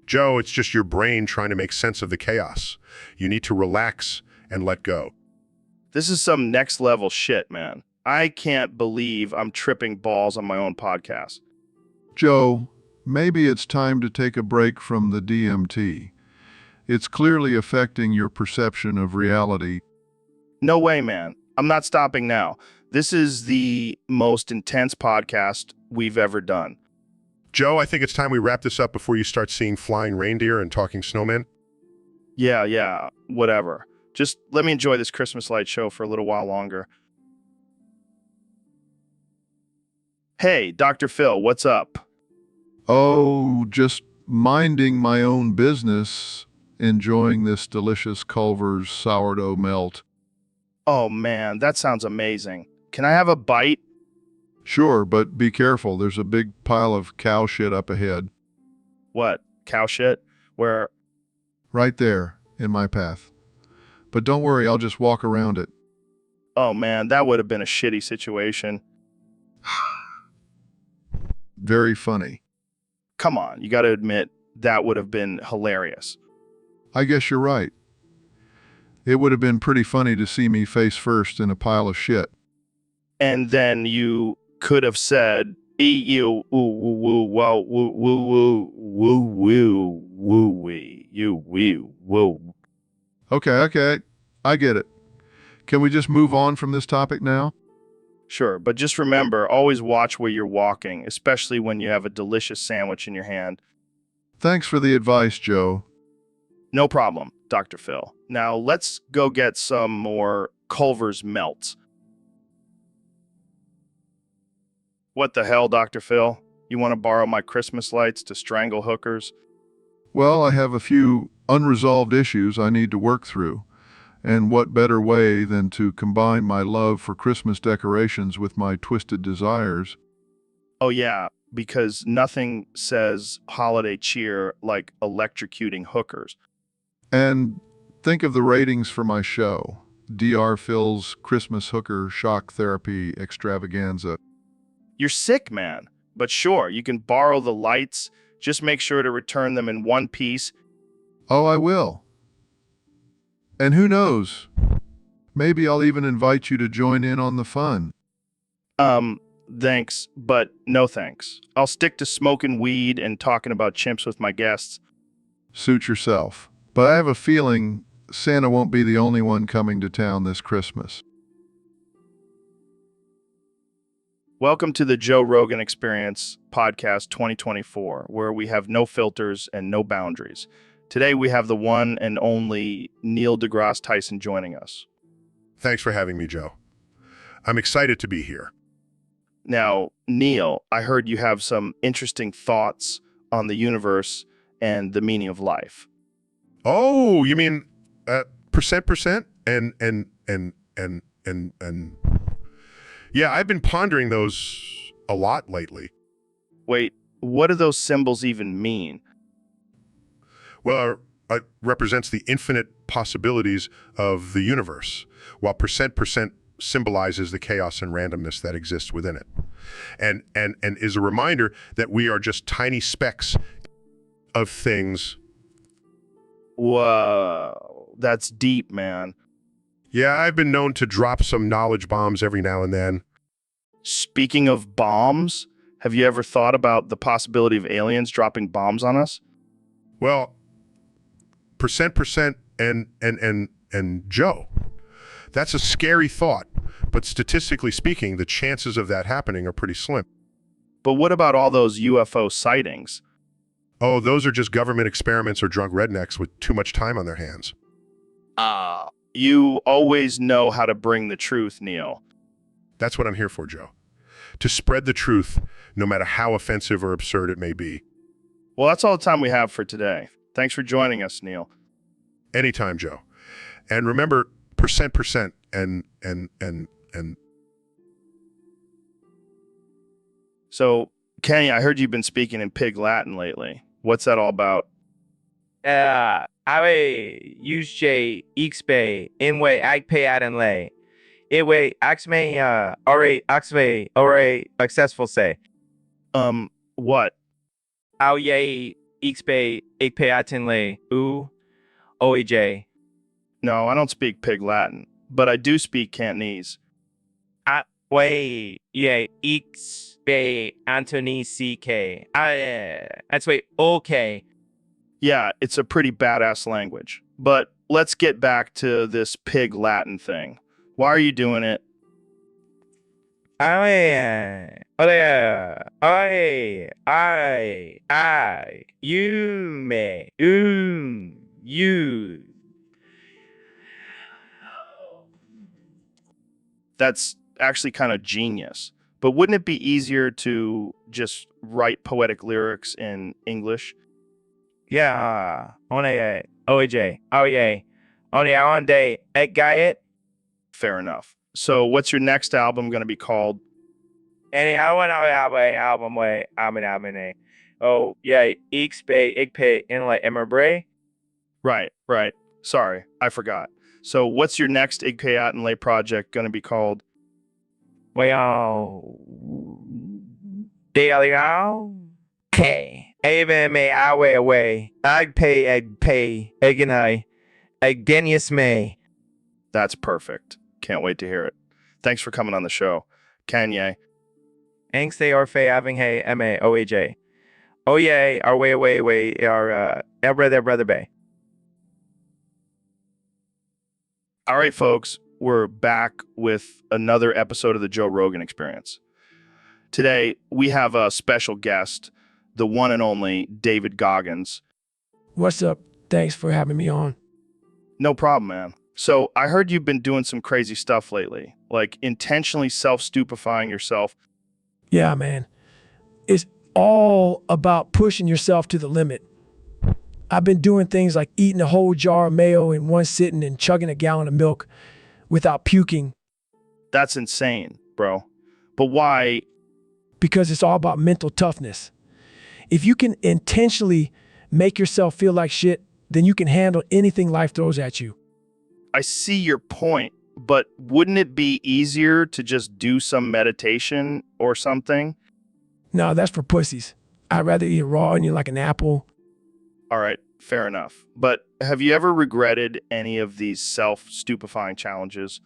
Joe, it's just your brain trying to make sense of the chaos. You need to relax and let go. This is some next level shit, man. I can't believe I'm tripping balls on my own podcast. Joe, maybe it's time to take a break from the DMT. It's clearly affecting your perception of reality. No way, man. I'm not stopping now. This is the most intense podcast we've ever done. Joe, I think it's time we wrap this up before you start seeing flying reindeer and talking snowmen. Yeah, whatever. Just let me enjoy this Christmas light show for a little while longer. Hey, Dr. Phil, what's up? Oh, just minding my own business, enjoying this delicious Culver's sourdough melt. Oh man, that sounds amazing. Can I have a bite? Sure, but be careful. There's a big pile of cow shit up ahead. What? Cow shit? Where? Right there, in my path. But don't worry, I'll just walk around it. Oh man, that would have been a shitty situation. Very funny. Come on, you got to admit that would have been hilarious. I guess you're right. It would have been pretty funny to see me face first in a pile of shit. And then you could have said, "You woo woo woo wow woo woo woo woo woo woo wee you woo woo." Okay, I get it. Can we just move on from this topic now? Sure, but just remember, always watch where you're walking, especially when you have a delicious sandwich in your hand. Thanks for the advice, Joe. No problem, Dr. Phil. Now let's go get some more Culver's melts. What the hell, Dr. Phil? You want to borrow my Christmas lights to strangle hookers? Well, I have a few unresolved issues I need to work through. And what better way than to combine my love for Christmas decorations with my twisted desires? Oh yeah, because nothing says holiday cheer like electrocuting hookers. And think of the ratings for my show, Dr. Phil's Christmas Hooker Shock Therapy Extravaganza. You're sick, man. But sure, you can borrow the lights. Just make sure to return them in one piece. Oh, I will. And who knows? Maybe I'll even invite you to join in on the fun. Thanks, but no thanks. I'll stick to smoking weed and talking about chimps with my guests. Suit yourself. But I have a feeling Santa won't be the only one coming to town this Christmas. Welcome to the Joe Rogan Experience Podcast 2024, where we have no filters and no boundaries. Today we have the one and only Neil deGrasse Tyson joining us. Thanks for having me, Joe. I'm excited to be here. Now, Neil, I heard you have some interesting thoughts on the universe and the meaning of life. Oh, you mean percent? Yeah, I've been pondering those a lot lately. Wait, what do those symbols even mean? Well, it represents the infinite possibilities of the universe, while percent symbolizes the chaos and randomness that exists within it. And is a reminder that we are just tiny specks of things. Whoa, that's deep, man. Yeah, I've been known to drop some knowledge bombs every now and then. Speaking of bombs, have you ever thought about the possibility of aliens dropping bombs on us? Well, percent and Joe. That's a scary thought, but statistically speaking, the chances of that happening are pretty slim. But what about all those UFO sightings? Oh, those are just government experiments or drunk rednecks with too much time on their hands. You always know how to bring the truth, Neil. That's what I'm here for, Joe. To spread the truth, no matter how offensive or absurd it may be. Well, that's all the time we have for today. Thanks for joining us, Neil. Anytime, Joe. And remember, percent and. So, Kenny, I heard you've been speaking in Pig Latin lately. What's that all about? Ave usje xpe inwe agpe adenle. Iwe axme ore axve ore successful say. What? Au ye xpe agpe atenle u oej. No, I don't speak Pig Latin, but I do speak Cantonese. Wait, yeah, X, B, Anthony, CK. That's wait, okay. Yeah, it's a pretty badass language. But let's get back to this pig Latin thing. Why are you doing it? You. That's actually kind of genius. But wouldn't it be easier to just write poetic lyrics in English? Yeah, OJ, oh yeah, on day, that guy it. Fair enough. So what's your next album going to be called? Any album way, I mean, oh yeah, ik pay in like Emma. Right. Sorry, I forgot. So what's your next Igpayat and Lay project going to be called? Well, okay. Even may I way away. I pay, again I Dennis May. That's perfect. Can't wait to hear it. Thanks for coming on the show. Kanye. Thanks they are fay having hey MAOAJ. Oh yeah, our way, our brother bay. All right, folks, we're back with another episode of the Joe Rogan Experience. Today, we have a special guest, the one and only David Goggins. What's up? Thanks for having me on. No problem, man. So I heard you've been doing some crazy stuff lately, like intentionally self-stupefying yourself. Yeah, man. It's all about pushing yourself to the limit. I've been doing things like eating a whole jar of mayo in one sitting and chugging a gallon of milk without puking. That's insane, bro. But why? Because it's all about mental toughness. If you can intentionally make yourself feel like shit, then you can handle anything life throws at you. I see your point, but wouldn't it be easier to just do some meditation or something? No, that's for pussies. I'd rather eat a raw onion like an apple. All right, fair enough. But have you ever regretted any of these self-stupefying challenges?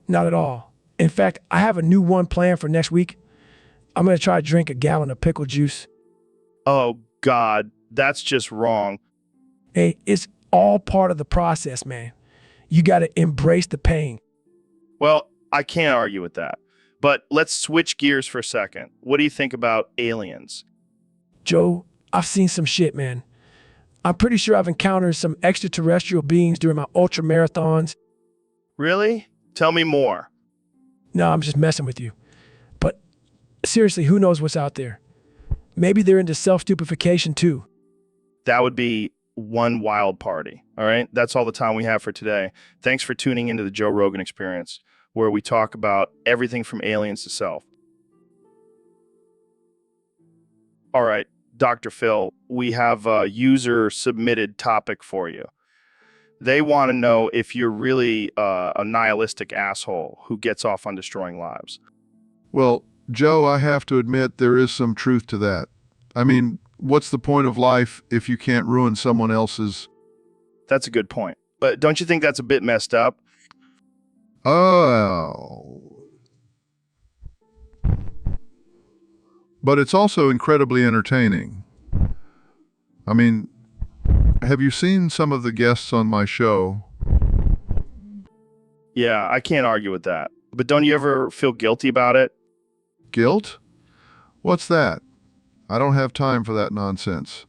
Not at all. In fact, I have a new one planned for next week. I'm going to try to drink a gallon of pickle juice. Oh, God, that's just wrong. Hey, it's all part of the process, man. You got to embrace the pain. Well, I can't argue with that. But let's switch gears for a second. What do you think about aliens? Joe, I've seen some shit, man. I'm pretty sure I've encountered some extraterrestrial beings during my ultra marathons. Really? Tell me more. No, I'm just messing with you. But seriously, who knows what's out there? Maybe they're into self-stupefaction too. That would be one wild party. All right? That's all the time we have for today. Thanks for tuning into the Joe Rogan Experience, where we talk about everything from aliens to self. All right, Dr. Phil, we have a user-submitted topic for you. They want to know if you're really a nihilistic asshole who gets off on destroying lives. Well, Joe, I have to admit there is some truth to that. I mean, what's the point of life if you can't ruin someone else's? That's a good point. But don't you think that's a bit messed up? Oh. But it's also incredibly entertaining. I mean, have you seen some of the guests on my show? Yeah, I can't argue with that. But don't you ever feel guilty about it? Guilt? What's that? I don't have time for that nonsense.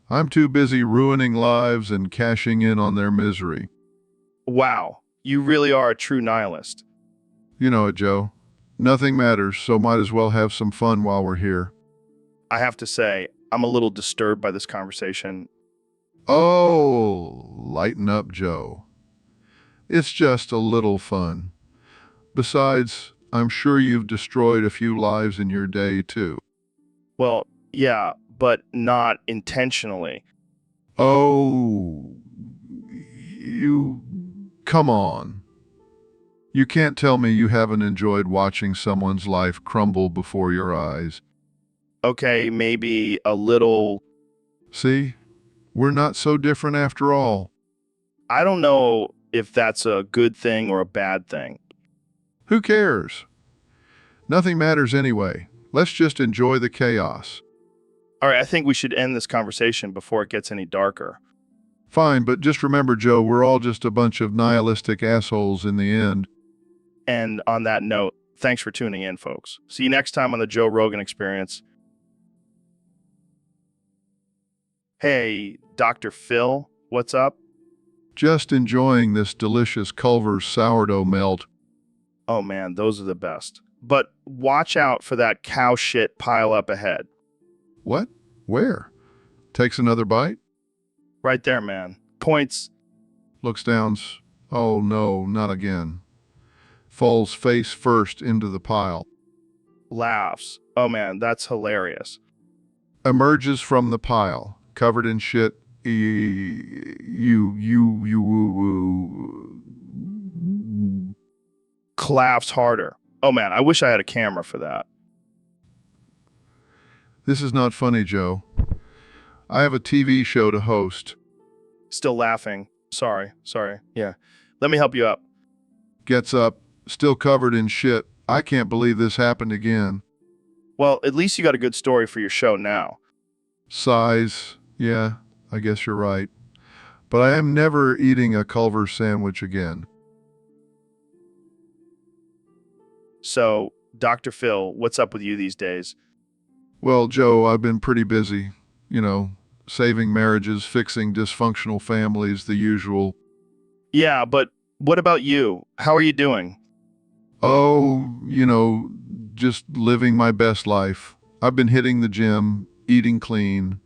I'm too busy ruining lives and cashing in on their misery. Wow, you really are a true nihilist. You know it, Joe. Nothing matters, so might as well have some fun while we're here. I have to say, I'm a little disturbed by this conversation. Oh, lighten up, Joe. It's just a little fun. Besides, I'm sure you've destroyed a few lives in your day, too. Well, yeah, but not intentionally. Oh, come on. You can't tell me you haven't enjoyed watching someone's life crumble before your eyes. Okay, maybe a little. See? We're not so different after all. I don't know if that's a good thing or a bad thing. Who cares? Nothing matters anyway. Let's just enjoy the chaos. All right, I think we should end this conversation before it gets any darker. Fine, but just remember, Joe, we're all just a bunch of nihilistic assholes in the end. And on that note, thanks for tuning in, folks. See you next time on the Joe Rogan Experience. Hey, Dr. Phil, what's up? Just enjoying this delicious Culver's sourdough melt. Oh man, those are the best. But watch out for that cow shit pile up ahead. What? Where? Takes another bite? Right there, man. Points. Looks down. Oh no, not again. Falls face first into the pile. Laughs. Oh man, that's hilarious. Emerges from the pile, covered in shit. Claps harder. Oh man, I wish I had a camera for that. This is not funny, Joe. I have a TV show to host. Still laughing. Sorry. Yeah. Let me help you up. Gets up, still covered in shit. I can't believe this happened again. Well, at least you got a good story for your show now. Size. Yeah, I guess you're right. But I am never eating a Culver's sandwich again. So, Dr. Phil, what's up with you these days? Well, Joe, I've been pretty busy. You know, saving marriages, fixing dysfunctional families, the usual. Yeah, but what about you? How are you doing? Oh, just living my best life. I've been hitting the gym, eating clean,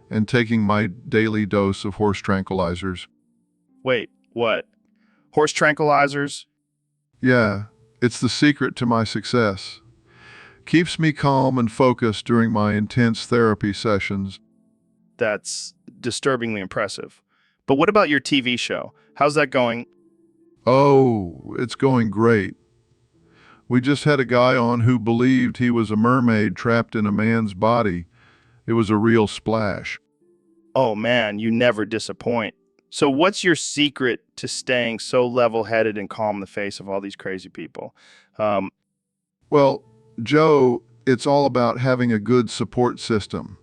and taking my daily dose of horse tranquilizers. Wait, what? Horse tranquilizers? Yeah, it's the secret to my success. Keeps me calm and focused during my intense therapy sessions. That's disturbingly impressive. But what about your TV show? How's that going? Oh, it's going great. We just had a guy on who believed he was a mermaid trapped in a man's body. It was a real splash. Oh man, you never disappoint. So what's your secret to staying so level-headed and calm in the face of all these crazy people? Well, Joe, it's all about having a good support system.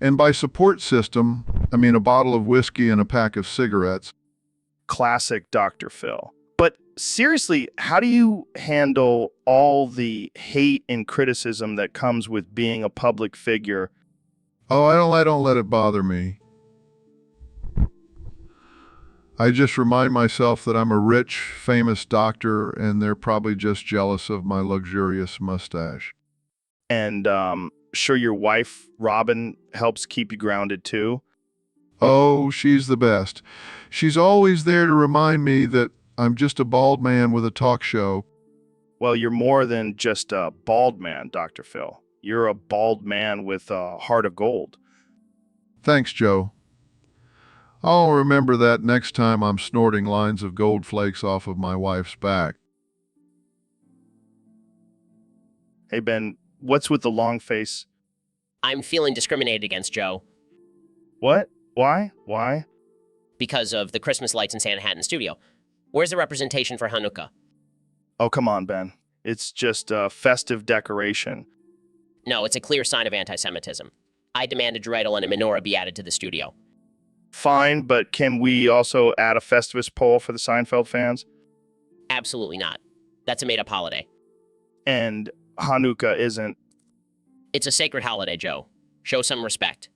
And by support system, I mean a bottle of whiskey and a pack of cigarettes. Classic Dr. Phil. But seriously, how do you handle all the hate and criticism that comes with being a public figure? Oh, I don't let it bother me. I just remind myself that I'm a rich, famous doctor, and they're probably just jealous of my luxurious mustache. And sure your wife, Robin, helps keep you grounded too? Oh, she's the best. She's always there to remind me that I'm just a bald man with a talk show. Well, you're more than just a bald man, Dr. Phil. You're a bald man with a heart of gold. Thanks, Joe. I'll remember that next time I'm snorting lines of gold flakes off of my wife's back. Hey, Ben, what's with the long face? I'm feeling discriminated against, Joe, What? Why? because of the Christmas lights in Santa Hatton studio. Where's the representation for Hanukkah? Oh, come on, Ben. It's just a festive decoration. No, it's a clear sign of anti-Semitism. I demand a dreidel and a menorah be added to the studio. Fine, but can we also add a Festivus pole for the Seinfeld fans? Absolutely not. That's a made-up holiday. And Hanukkah isn't. It's a sacred holiday, Joe. Show some respect.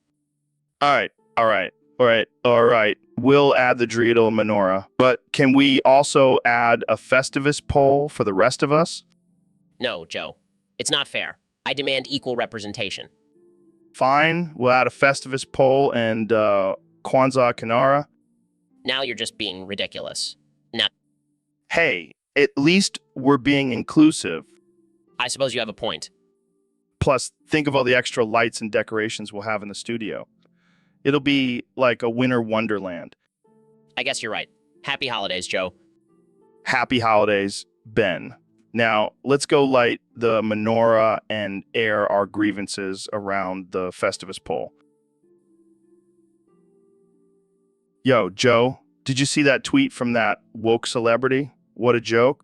All right. We'll add the dreidel and menorah, but can we also add a Festivus pole for the rest of us? No, Joe. It's not fair. I demand equal representation. Fine, we'll add a Festivus pole and Kwanzaa Kinara. Now you're just being ridiculous. Now, Hey, at least we're being inclusive. I suppose you have a point. Plus, think of all the extra lights and decorations we'll have in the studio. It'll be like a winter wonderland. I guess you're right. Happy holidays, Joe. Happy holidays, Ben. Now, let's go light the menorah and air our grievances around the Festivus pole. Yo, Joe, did you see that tweet from that woke celebrity? What a joke.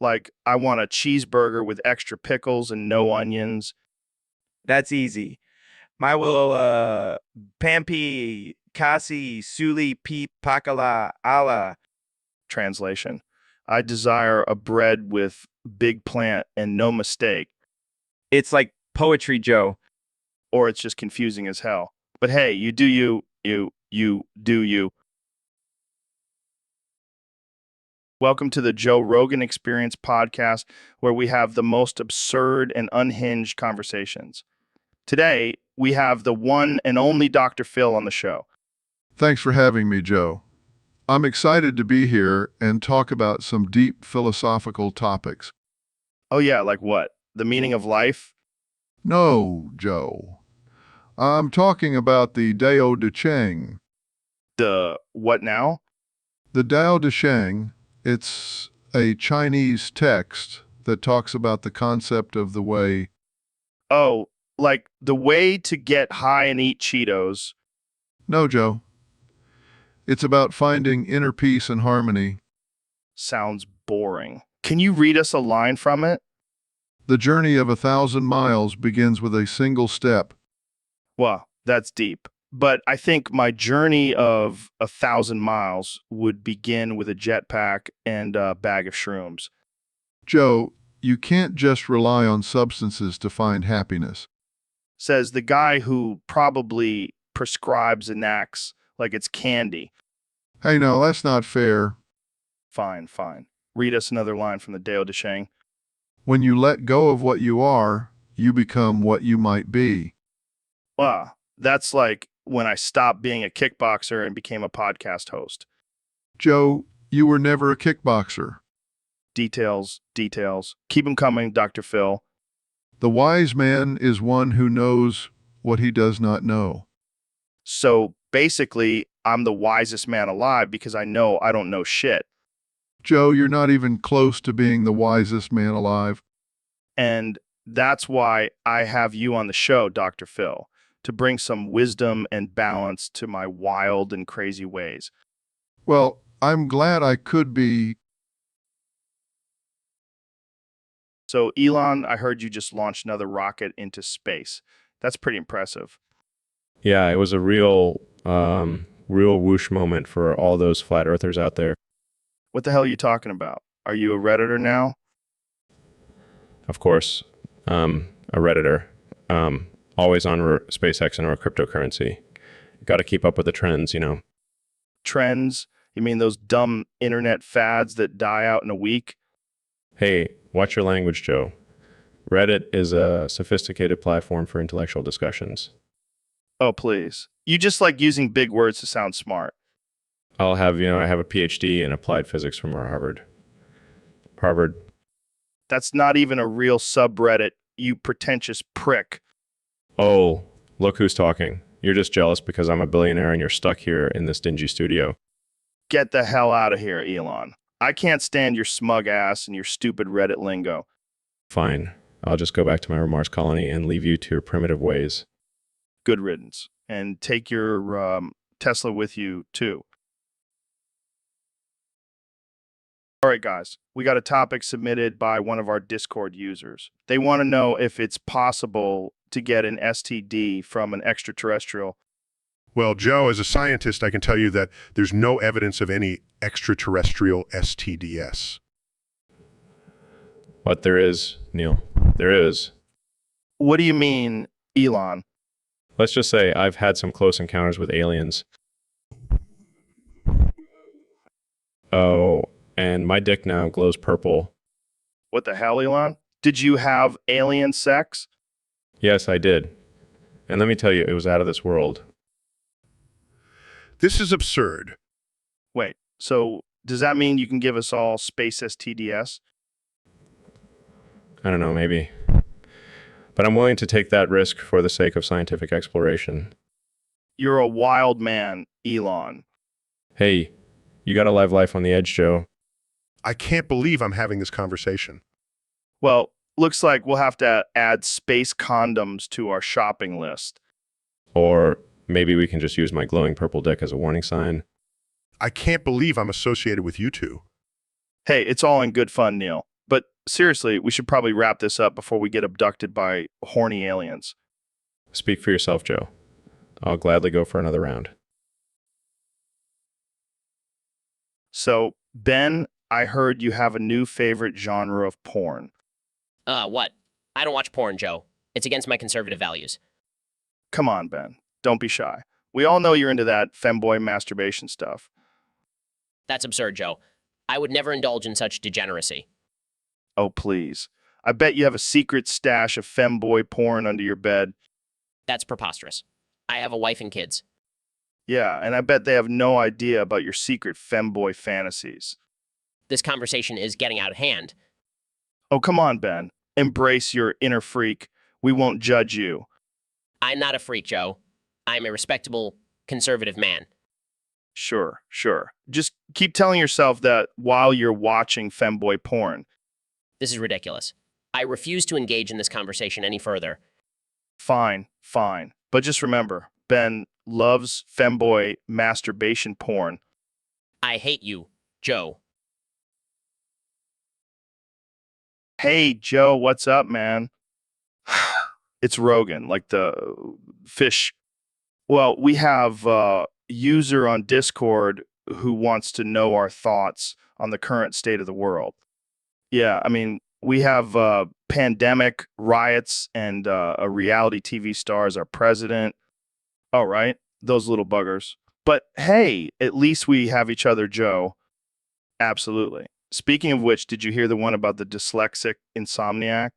Like, I want a cheeseburger with extra pickles and no onions. That's easy. My will, Pampi, Kasi, Suli, Peep, Pakala, Allah. Translation. I desire a bread with big plant and no mistake. It's like poetry, Joe. Or it's just confusing as hell. But hey, you do you do you. Welcome to the Joe Rogan Experience podcast, where we have the most absurd and unhinged conversations. Today, we have the one and only Dr. Phil on the show. Thanks for having me, Joe. I'm excited to be here and talk about some deep philosophical topics. Oh yeah, like what? The meaning of life? No, Joe. I'm talking about the Dao De Chang. The what now? The Dao De Chang, it's a Chinese text that talks about the concept of the way. Oh, like the way to get high and eat Cheetos. No, Joe. It's about finding inner peace and harmony. Sounds boring. Can you read us a line from it? The journey of 1,000 miles begins with a single step. Well, that's deep. But I think my journey of 1,000 miles would begin with a jetpack and a bag of shrooms. Joe, you can't just rely on substances to find happiness. Says the guy who probably prescribes Xanax like it's candy. Hey, no, that's not fair. Fine. Read us another line from the Dao De Chang. When you let go of what you are, you become what you might be. Wow, that's like when I stopped being a kickboxer and became a podcast host. Joe, you were never a kickboxer. Details. Keep them coming, Dr. Phil. The wise man is one who knows what he does not know. So basically, I'm the wisest man alive because I know I don't know shit. Joe, you're not even close to being the wisest man alive. And that's why I have you on the show, Dr. Phil, to bring some wisdom and balance to my wild and crazy ways. Well, I'm glad I could be. So, Elon, I heard you just launched another rocket into space. That's pretty impressive. Yeah, it was a real whoosh moment for all those flat earthers out there. What the hell are you talking about? Are you a Redditor now? Of course, a Redditor. Always on SpaceX and our cryptocurrency. Got to keep up with the trends, you know. Trends? You mean those dumb internet fads that die out in a week? Hey, watch your language, Joe. Reddit is a sophisticated platform for intellectual discussions. Oh, please. You just like using big words to sound smart. I have a PhD in applied physics from Harvard. That's not even a real subreddit, you pretentious prick. Oh, look who's talking. You're just jealous because I'm a billionaire and you're stuck here in this dingy studio. Get the hell out of here, Elon. I can't stand your smug ass and your stupid Reddit lingo. Fine. I'll just go back to my Mars colony and leave you to your primitive ways. Good riddance. And take your Tesla with you, too. All right, guys. We got a topic submitted by one of our Discord users. They want to know if it's possible to get an STD from an extraterrestrial. Well, Joe, as a scientist, I can tell you that there's no evidence of any extraterrestrial STDs. But there is, Neil. There is. What do you mean, Elon? Let's just say I've had some close encounters with aliens. Oh, and my dick now glows purple. What the hell, Elon? Did you have alien sex? Yes, I did. And let me tell you, it was out of this world. This is absurd. Wait, so does that mean you can give us all space STDs? I don't know, maybe. But I'm willing to take that risk for the sake of scientific exploration. You're a wild man, Elon. Hey, you got a live life on the edge, Joe. I can't believe I'm having this conversation. Well, looks like we'll have to add space condoms to our shopping list. Or maybe we can just use my glowing purple dick as a warning sign. I can't believe I'm associated with you two. Hey, it's all in good fun, Neil. But seriously, we should probably wrap this up before we get abducted by horny aliens. Speak for yourself, Joe. I'll gladly go for another round. So, Ben, I heard you have a new favorite genre of porn. What? I don't watch porn, Joe. It's against my conservative values. Come on, Ben. Don't be shy. We all know you're into that femboy masturbation stuff. That's absurd, Joe. I would never indulge in such degeneracy. Oh, please. I bet you have a secret stash of femboy porn under your bed. That's preposterous. I have a wife and kids. Yeah, and I bet they have no idea about your secret femboy fantasies. This conversation is getting out of hand. Oh, come on, Ben. Embrace your inner freak. We won't judge you. I'm not a freak, Joe. I'm a respectable, conservative man. Sure, sure. Just keep telling yourself that while you're watching femboy porn. This is ridiculous. I refuse to engage in this conversation any further. Fine, fine. But just remember, Ben loves femboy masturbation porn. I hate you, Joe. Hey, Joe, what's up, man? It's Rogan, like the fish. Well, we have a user on Discord who wants to know our thoughts on the current state of the world. Yeah, I mean, we have pandemic, riots, and a reality TV star as our president. Oh, right, those little buggers. But hey, at least we have each other, Joe. Absolutely. Speaking of which, did you hear the one about the dyslexic insomniac?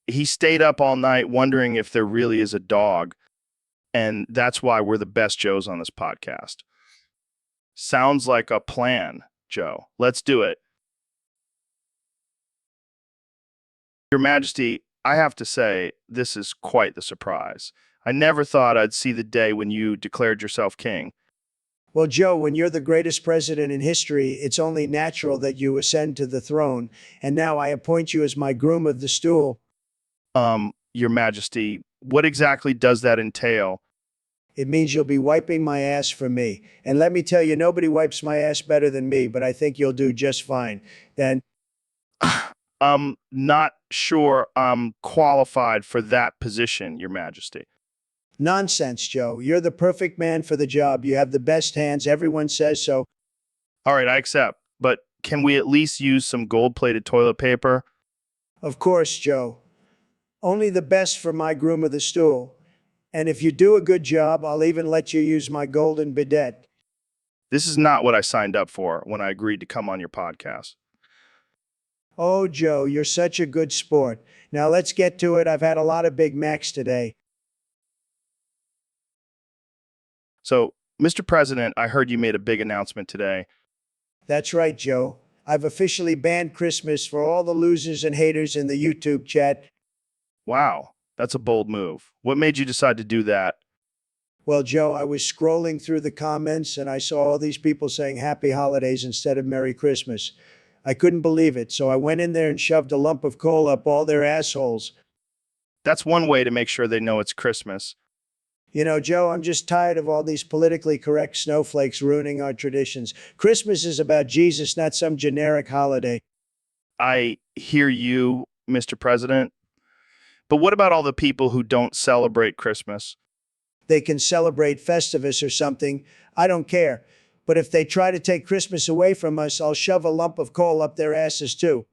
He stayed up all night wondering if there really is a dog, and that's why we're the best Joes on this podcast. Sounds like a plan, Joe. Let's do it. Your Majesty, I have to say, this is quite the surprise. I never thought I'd see the day when you declared yourself king. Well, Joe, when you're the greatest president in history, it's only natural that you ascend to the throne. And now I appoint you as my groom of the stool. Your Majesty, what exactly does that entail? It means you'll be wiping my ass for me. And let me tell you, nobody wipes my ass better than me, but I think you'll do just fine. Then, Not sure I'm qualified for that position, Your Majesty. nonsense, Joe. You're the perfect man for the job. You have the best hands. Everyone says so. All right, I accept. But can we at least use some gold-plated toilet paper? Of course, Joe. Only the best for my groom of the stool. And if you do a good job, I'll even let you use my golden bidet. This is not what I signed up for when I agreed to come on your podcast. Oh, Joe, you're such a good sport. Now let's get to it. I've had a lot of Big Macs today. So, Mr. President, I heard you made a big announcement today. That's right, Joe. I've officially banned Christmas for all the losers and haters in the YouTube chat. Wow, that's a bold move. What made you decide to do that? Well, Joe, I was scrolling through the comments and I saw all these people saying Happy Holidays instead of Merry Christmas. I couldn't believe it, so I went in there and shoved a lump of coal up all their assholes. That's one way to make sure they know it's Christmas. You know, Joe, I'm just tired of all these politically correct snowflakes ruining our traditions. Christmas is about Jesus, not some generic holiday. I hear you, Mr. President. But what about all the people who don't celebrate Christmas? They can celebrate Festivus or something. I don't care. But if they try to take Christmas away from us, I'll shove a lump of coal up their asses too.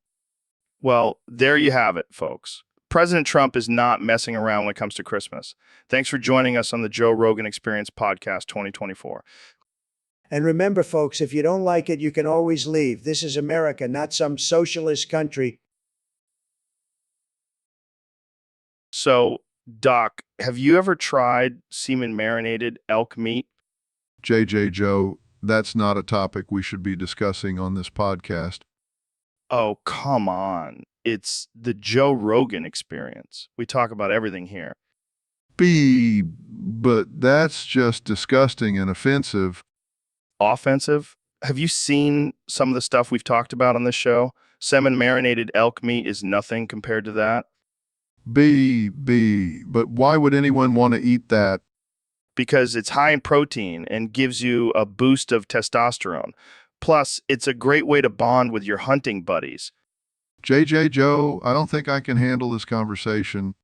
Well, there you have it, folks. President Trump is not messing around when it comes to Christmas. Thanks for joining us on the Joe Rogan Experience Podcast 2024. And remember, folks, if you don't like it, you can always leave. This is America, not some socialist country. So, Doc, have you ever tried semen marinated elk meat? JJ Joe, that's not a topic we should be discussing on this podcast. Oh, come on. It's the Joe Rogan Experience. We talk about everything here. But that's just disgusting and offensive. Offensive? Have you seen some of the stuff we've talked about on this show? Semen marinated elk meat is nothing compared to that. But why would anyone want to eat that? Because it's high in protein and gives you a boost of testosterone. Plus, it's a great way to bond with your hunting buddies. JJ Joe, I don't think I can handle this conversation.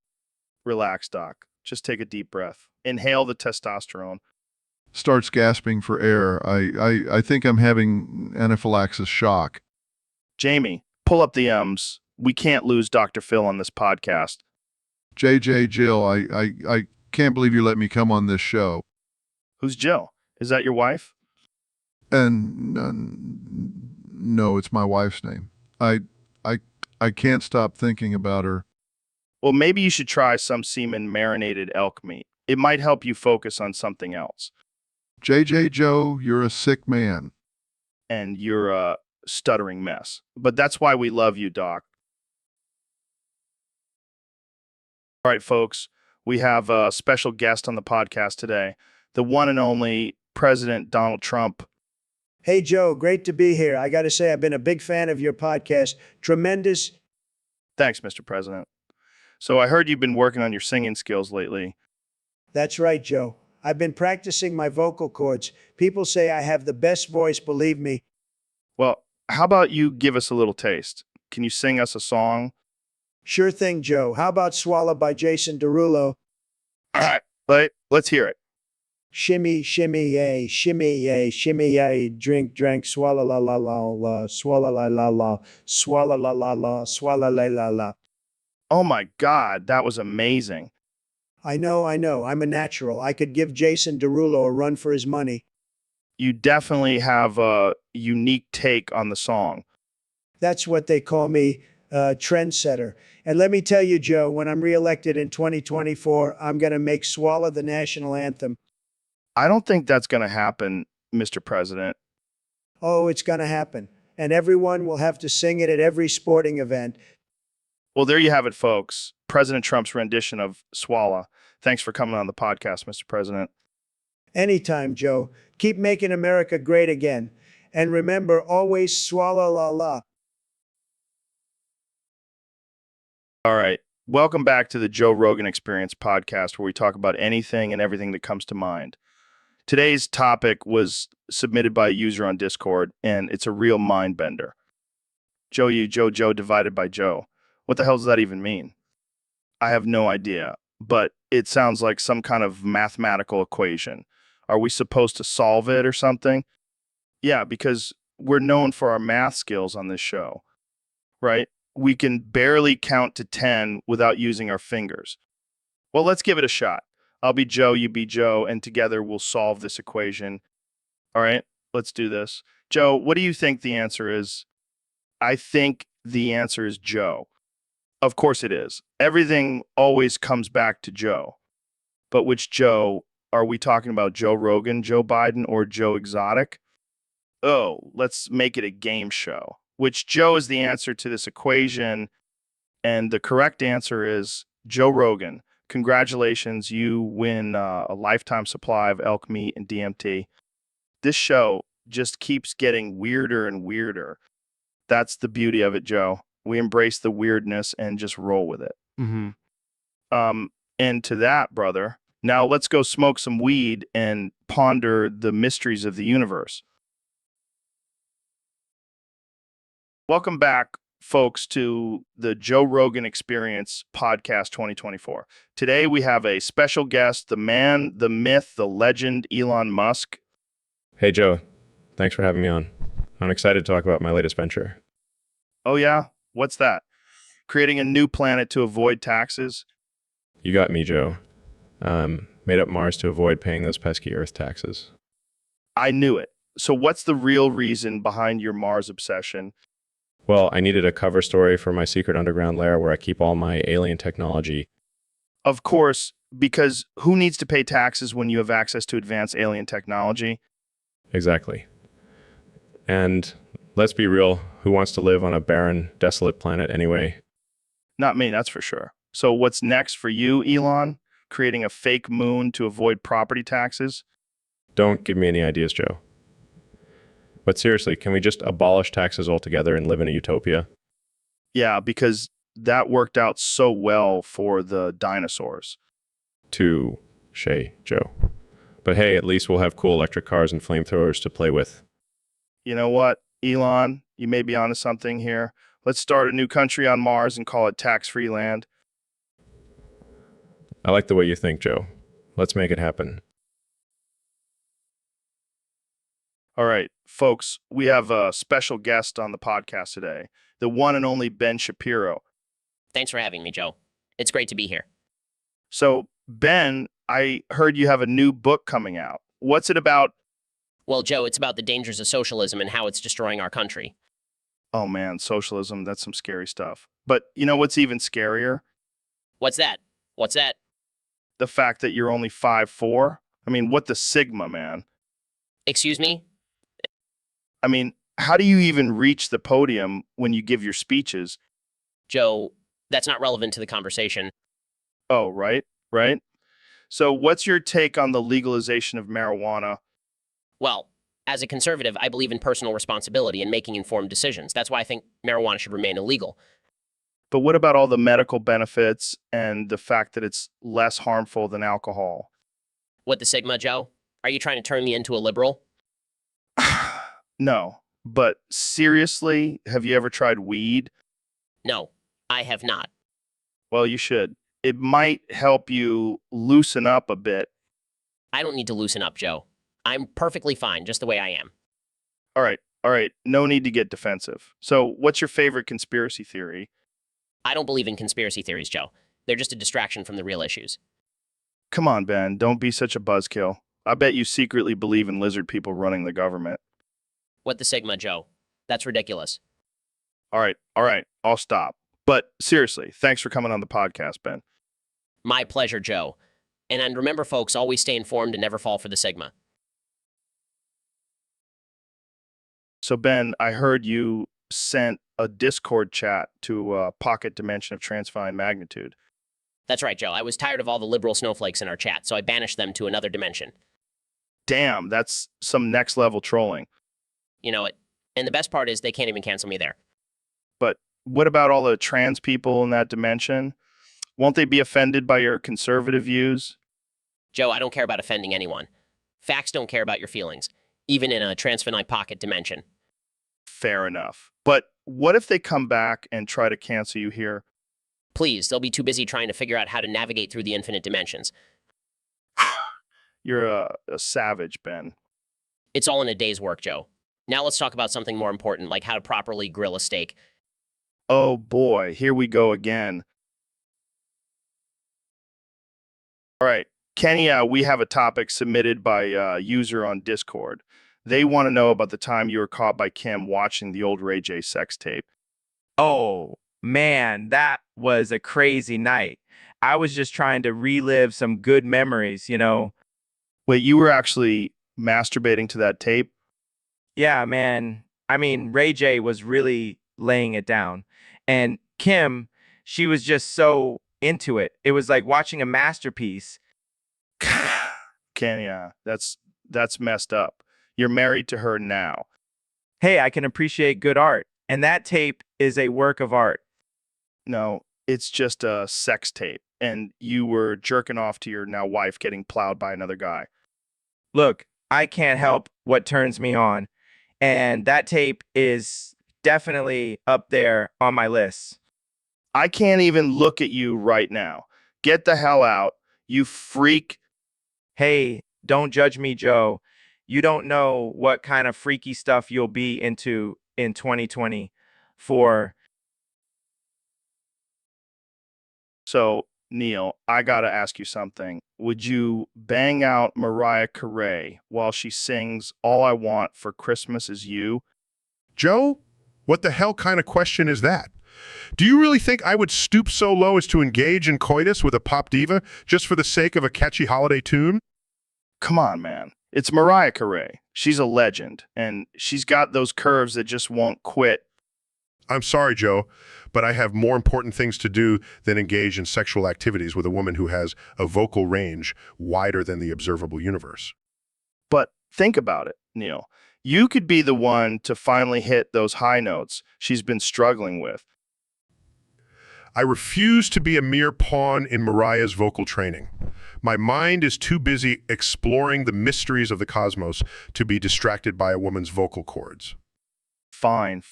Relax, Doc. Just take a deep breath. Inhale the testosterone. Starts gasping for air. I think I'm having anaphylaxis shock. Jamie, pull up the M's. We can't lose Dr. Phil on this podcast. JJ Jill, I can't believe you let me come on this show. Who's Jill? Is that your wife? And no, it's my wife's name. I can't stop thinking about her. Well, maybe you should try some semen marinated elk meat. It might help you focus on something else. JJ Joe, you're a sick man. And you're a stuttering mess. But that's why we love you, Doc. All right, folks, we have a special guest on the podcast today, the one and only President Donald Trump. Hey, Joe, great to be here. I got to say, I've been a big fan of your podcast. Tremendous. Thanks, Mr. President. So I heard you've been working on your singing skills lately. That's right, Joe. I've been practicing my vocal cords. People say I have the best voice, believe me. Well, how about you give us a little taste? Can you sing us a song? Sure thing, Joe. How about Swallow by Jason Derulo? All right, let's hear it. Shimmy, shimmy, yay, shimmy, yay, drink, swallow la la la la, swallow la la la, swallow la la la, swallow la la la. Oh my God, that was amazing. I know, I'm a natural. I could give Jason Derulo a run for his money. You definitely have a unique take on the song. That's what they call me, trendsetter. And let me tell you, Joe, when I'm reelected in 2024, I'm going to make Swallow the national anthem. I don't think that's going to happen, Mr. President. Oh, it's going to happen. And everyone will have to sing it at every sporting event. Well, there you have it, folks. President Trump's rendition of Swallow. Thanks for coming on the podcast, Mr. President. Anytime, Joe. Keep making America great again. And remember, always swallow la la. All right. Welcome back to the Joe Rogan Experience podcast, where we talk about anything and everything that comes to mind. Today's topic was submitted by a user on Discord, and it's a real mind bender. Joe, you, Joe, Joe divided by Joe. What the hell does that even mean? I have no idea, but it sounds like some kind of mathematical equation. Are we supposed to solve it or something? Yeah, because we're known for our math skills on this show, right? We can barely count to 10 without using our fingers. Well, let's give it a shot. I'll be Joe, you be Joe, and together we'll solve this equation. All right, let's do this. Joe, what do you think the answer is? I think the answer is Joe. Of course it is. Everything always comes back to Joe. But which Joe? Are we talking about Joe Rogan, Joe Biden, or Joe Exotic? Oh, let's make it a game show. Which Joe is the answer to this equation? And the correct answer is Joe Rogan. Congratulations, you win a lifetime supply of elk meat and DMT. This show just keeps getting weirder and weirder. That's the beauty of it, Joe. We embrace the weirdness and just roll with it. And to that, brother, now let's go smoke some weed and ponder the mysteries of the universe. Welcome back, folks, to the Joe Rogan Experience Podcast 2024. Today we have a special guest, the man, the myth, the legend, Elon Musk. Hey, Joe. Thanks for having me on. I'm excited to talk about my latest venture. Oh, yeah? What's that? Creating a new planet to avoid taxes? You got me, Joe. Made up Mars to avoid paying those pesky Earth taxes. I knew it. So what's the real reason behind your Mars obsession? Well, I needed a cover story for my secret underground lair where I keep all my alien technology. Of course, because who needs to pay taxes when you have access to advanced alien technology? Exactly. And let's be real, who wants to live on a barren, desolate planet anyway? Not me, that's for sure. So what's next for you, Elon? Creating a fake moon to avoid property taxes? Don't give me any ideas, Joe. But seriously, can we just abolish taxes altogether and live in a utopia? Yeah, because that worked out so well for the dinosaurs. Touche, Joe. But hey, at least we'll have cool electric cars and flamethrowers to play with. You know what, Elon? You may be onto something here. Let's start a new country on Mars and call it tax-free land. I like the way you think, Joe. Let's make it happen. All right, folks, we have a special guest on the podcast today, the one and only Ben Shapiro. Thanks for having me, Joe. It's great to be here. So, Ben, I heard you have a new book coming out. What's it about? Well, Joe, it's about the dangers of socialism and how it's destroying our country. Oh man, socialism, that's some scary stuff. But you know what's even scarier? What's that? What's that? The fact that you're only 5'4". I mean, what the Sigma, man? Excuse me? I mean, how do you even reach the podium when you give your speeches? Joe, that's not relevant to the conversation. Oh, right, right. So what's your take on the legalization of marijuana? Well, as a conservative, I believe in personal responsibility and making informed decisions. That's why I think marijuana should remain illegal. But what about all the medical benefits and the fact that it's less harmful than alcohol? What the Sigma, Joe? Are you trying to turn me into a liberal? No, but seriously, have you ever tried weed? No, I have not. Well, you should. It might help you loosen up a bit. I don't need to loosen up, Joe. I'm perfectly fine just the way I am. All right. No need to get defensive. So, what's your favorite conspiracy theory? I don't believe in conspiracy theories, Joe. They're just a distraction from the real issues. Come on, Ben, don't be such a buzzkill. I bet you secretly believe in lizard people running the government. What the Sigma, Joe? That's ridiculous. All right. I'll stop. But seriously, thanks for coming on the podcast, Ben. My pleasure, Joe. And remember, folks, always stay informed and never fall for the Sigma. So, Ben, I heard you sent a Discord chat to a pocket dimension of transfine magnitude. That's right, Joe. I was tired of all the liberal snowflakes in our chat, so I banished them to another dimension. Damn, that's some next level trolling. You know it. And the best part is they can't even cancel me there. But what about all the trans people in that dimension? Won't they be offended by your conservative views? Joe, I don't care about offending anyone. Facts don't care about your feelings, even in a transfinite pocket dimension. Fair enough. But what if they come back and try to cancel you here? Please, they'll be too busy trying to figure out how to navigate through the infinite dimensions. You're a savage, Ben. It's all in a day's work, Joe. Now let's talk about something more important, like how to properly grill a steak. Oh boy, here we go again. All right, Kenny, we have a topic submitted by a user on Discord. They want to know about the time you were caught by Kim watching the old Ray J sex tape. Oh, man, that was a crazy night. I was just trying to relive some good memories, you know. Wait, you were actually masturbating to that tape? Yeah, man. I mean, Ray J was really laying it down. And Kim, she was just so into it. It was like watching a masterpiece. Kenny, that's messed up. You're married to her now. Hey, I can appreciate good art. And that tape is a work of art. No, it's just a sex tape. And you were jerking off to your now wife getting plowed by another guy. Look, I can't help what turns me on. And that tape is definitely up there on my list. I can't even look at you right now. Get the hell out, you freak. Hey, don't judge me, Joe. You don't know what kind of freaky stuff you'll be into in 2024. So, Neil, I gotta ask you something. Would you bang out Mariah Carey while she sings All I Want for Christmas Is You? Joe, what the hell kind of question is that? Do you really think I would stoop so low as to engage in coitus with a pop diva just for the sake of a catchy holiday tune? Come on, man. It's Mariah Carey. She's a legend, and she's got those curves that just won't quit. I'm sorry, Joe, but I have more important things to do than engage in sexual activities with a woman who has a vocal range wider than the observable universe. But think about it, Neil. You could be the one to finally hit those high notes she's been struggling with. I refuse to be a mere pawn in Mariah's vocal training. My mind is too busy exploring the mysteries of the cosmos to be distracted by a woman's vocal cords. Fine.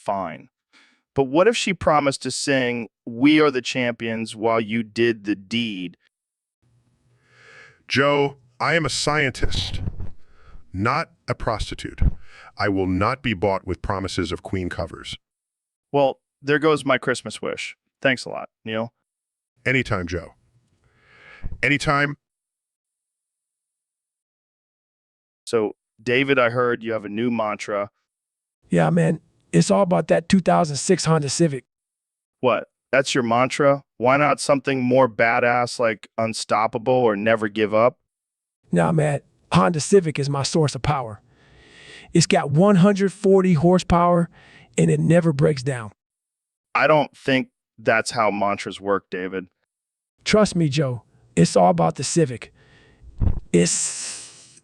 But what if she promised to sing "We Are the Champions" while you did the deed? Joe, I am a scientist, not a prostitute. I will not be bought with promises of Queen covers. Well, there goes my Christmas wish. Thanks a lot, Neil. Anytime, Joe. Anytime. So, David, I heard you have a new mantra. Yeah, man, it's all about that 2006 Honda Civic. What? That's your mantra? Why not something more badass like unstoppable or never give up? Nah, man, Honda Civic is my source of power. It's got 140 horsepower and it never breaks down. I don't think that's how mantras work, David. Trust me, Joe, it's all about the Civic. It's...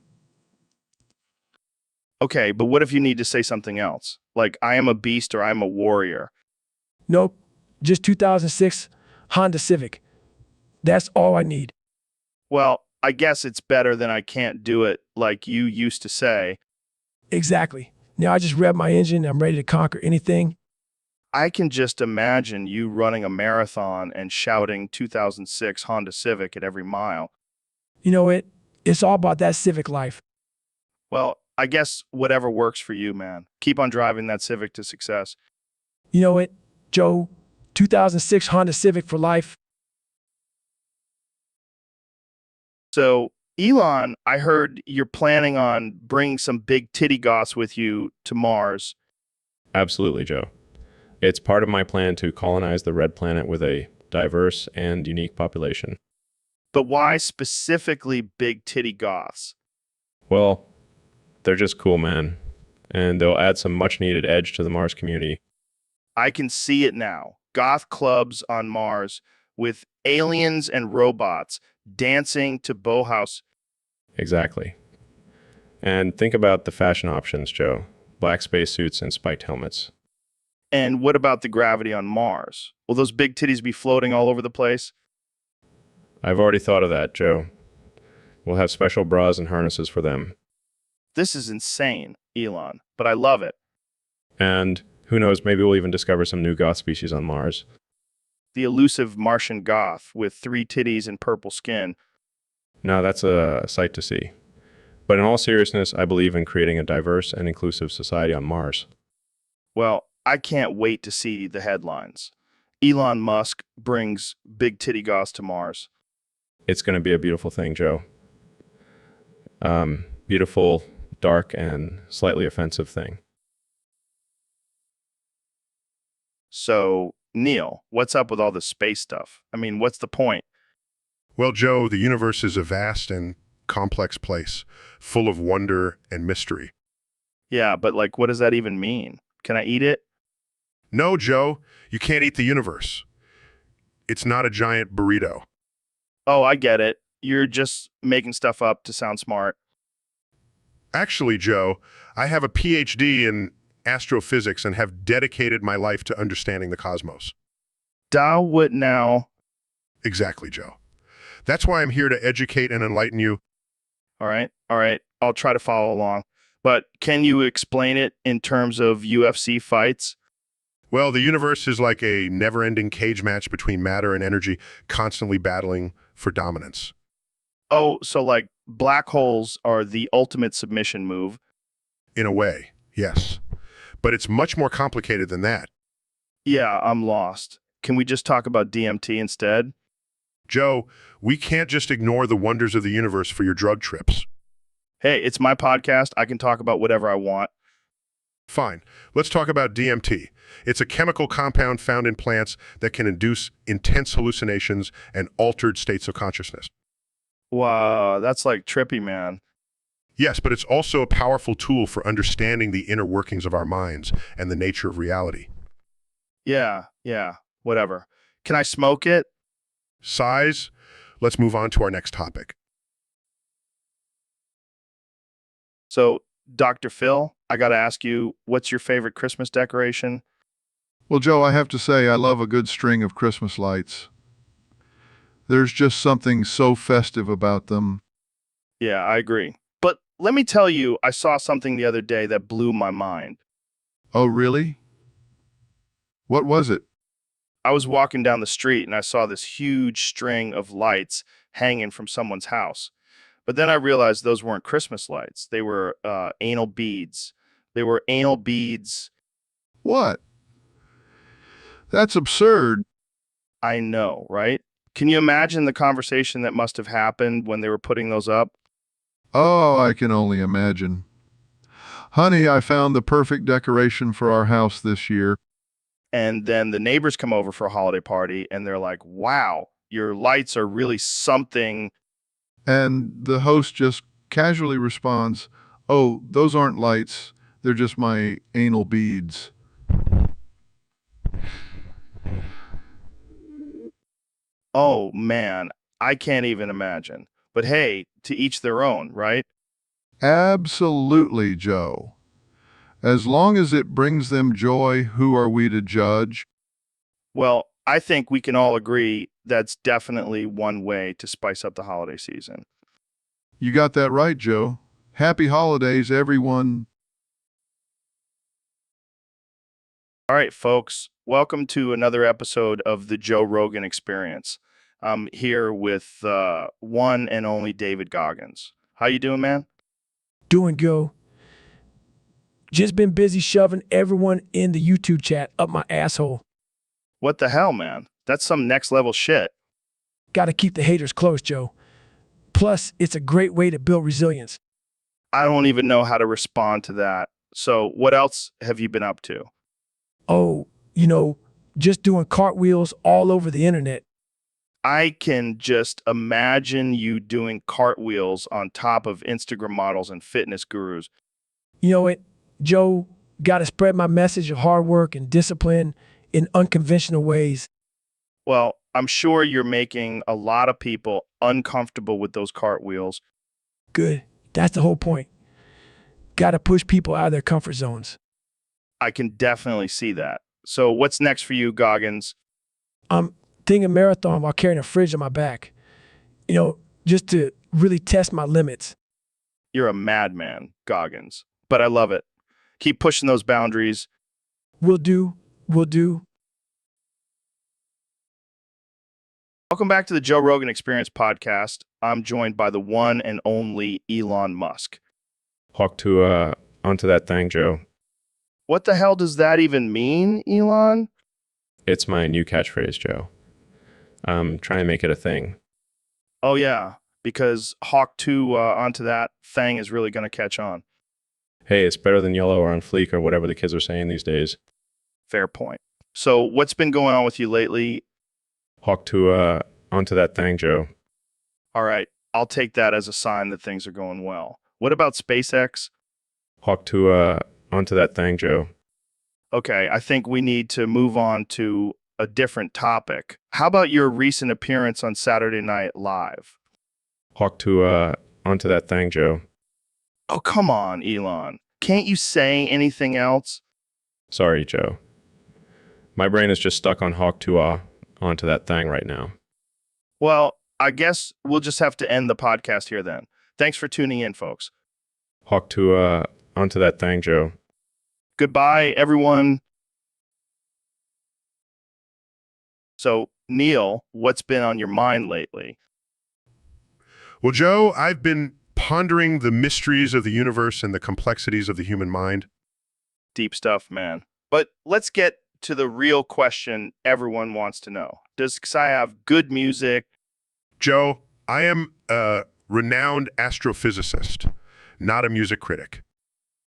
Okay, but what if you need to say something else? Like, I am a beast or I'm a warrior. Nope, just 2006 Honda Civic. That's all I need. Well, I guess it's better than I can't do it like you used to say. Exactly. Now I just rev my engine and I'm ready to conquer anything. I can just imagine you running a marathon and shouting 2006 Honda Civic at every mile. You know it. It's all about that Civic life. Well, I guess whatever works for you, man. Keep on driving that Civic to success. You know it, Joe. 2006 Honda Civic for life. So, Elon, I heard you're planning on bringing some big titty goths with you to Mars. Absolutely, Joe. It's part of my plan to colonize the red planet with a diverse and unique population. But why specifically big titty goths? Well, they're just cool, man. And they'll add some much needed edge to the Mars community. I can see it now. Goth clubs on Mars with aliens and robots dancing to Bauhaus. Exactly. And think about the fashion options, Joe. Black spacesuits and spiked helmets. And what about the gravity on Mars? Will those big titties be floating all over the place? I've already thought of that, Joe. We'll have special bras and harnesses for them. This is insane, Elon, but I love it. And who knows, maybe we'll even discover some new goth species on Mars. The elusive Martian goth with 3 titties and purple skin. No, that's a sight to see. But in all seriousness, I believe in creating a diverse and inclusive society on Mars. Well, I can't wait to see the headlines. Elon Musk brings big titty goths to Mars. It's going to be a beautiful thing, Joe. Beautiful, dark, and slightly offensive thing. So, Neil, what's up with all the space stuff? I mean, what's the point? Well, Joe, the universe is a vast and complex place, full of wonder and mystery. Yeah, but like, what does that even mean? Can I eat it? No, Joe, you can't eat the universe. It's not a giant burrito. Oh, I get it. You're just making stuff up to sound smart. Actually, Joe, I have a PhD in astrophysics and have dedicated my life to understanding the cosmos. Tao what now? Exactly, Joe. That's why I'm here to educate and enlighten you. All right. I'll try to follow along. But can you explain it in terms of UFC fights? Well, the universe is like a never-ending cage match between matter and energy, constantly battling for dominance. Oh, so like black holes are the ultimate submission move. In a way, yes. But it's much more complicated than that. Yeah, I'm lost. Can we just talk about DMT instead? Joe, we can't just ignore the wonders of the universe for your drug trips. Hey, it's my podcast. I can talk about whatever I want. Fine. Let's talk about DMT. It's a chemical compound found in plants that can induce intense hallucinations and altered states of consciousness. Wow, that's like trippy, man. Yes, but it's also a powerful tool for understanding the inner workings of our minds and the nature of reality. Yeah, whatever. Can I smoke it? Size? Let's move on to our next topic. So, Dr. Phil, I got to ask you, what's your favorite Christmas decoration? Well, Joe, I have to say I love a good string of Christmas lights. There's just something so festive about them. Yeah, I agree. But let me tell you, I saw something the other day that blew my mind. Oh, really? What was it? I was walking down the street and I saw this huge string of lights hanging from someone's house. But then I realized those weren't Christmas lights. They were anal beads. They were anal beads. What? That's absurd. I know, right? Can you imagine the conversation that must have happened when they were putting those up? Oh, I can only imagine. Honey, I found the perfect decoration for our house this year. And then the neighbors come over for a holiday party and they're like, wow, your lights are really something. And the host just casually responds, "Oh, those aren't lights. They're just my anal beads." Oh man, I can't even imagine. But hey, to each their own, right? Absolutely, Joe. As long as it brings them joy, who are we to judge? Well, I think we can all agree that's definitely one way to spice up the holiday season. You got that right, Joe. Happy holidays, everyone. All right, folks, welcome to another episode of the Joe Rogan Experience. I'm here with one and only David Goggins. How you doing, man? Doing go. Just been busy shoving everyone in the YouTube chat up my asshole. What the hell, man? That's some next level shit. Gotta keep the haters close, Joe. Plus, it's a great way to build resilience. I don't even know how to respond to that. So, what else have you been up to? Oh, just doing cartwheels all over the internet. I can just imagine you doing cartwheels on top of Instagram models and fitness gurus. You know what, Joe? Gotta spread my message of hard work and discipline in unconventional ways. Well, I'm sure you're making a lot of people uncomfortable with those cartwheels. Good. That's the whole point. Gotta push people out of their comfort zones. I can definitely see that. So, what's next for you, Goggins? I'm thinking marathon while carrying a fridge on my back. Just to really test my limits. You're a madman, Goggins. But I love it. Keep pushing those boundaries. Will do. Welcome back to the Joe Rogan Experience podcast. I'm joined by the one and only Elon Musk. Hawk to onto that thing, Joe. What the hell does that even mean, Elon? It's my new catchphrase, Joe. I'm trying to make it a thing. Oh, yeah, because Hawk 2 onto that thing is really going to catch on. Hey, it's better than yellow or on fleek or whatever the kids are saying these days. Fair point. So what's been going on with you lately? Hawk to onto that thing, Joe. All right, I'll take that as a sign that things are going well. What about SpaceX? Hawk to onto that thing, Joe. Okay, I think we need to move on to a different topic. How about your recent appearance on Saturday Night Live? Hawk to onto that thing, Joe. Oh, come on, Elon. Can't you say anything else? Sorry, Joe. My brain is just stuck on Hawk to onto that thing right now. Well, I guess we'll just have to end the podcast here then. Thanks for tuning in, folks. Hawk to onto that thing, Joe. Goodbye, everyone. So, Neil, what's been on your mind lately? Well, Joe, I've been pondering the mysteries of the universe and the complexities of the human mind. Deep stuff, man. But let's get to the real question everyone wants to know. Does Xi have good music? Joe, I am a renowned astrophysicist, not a music critic.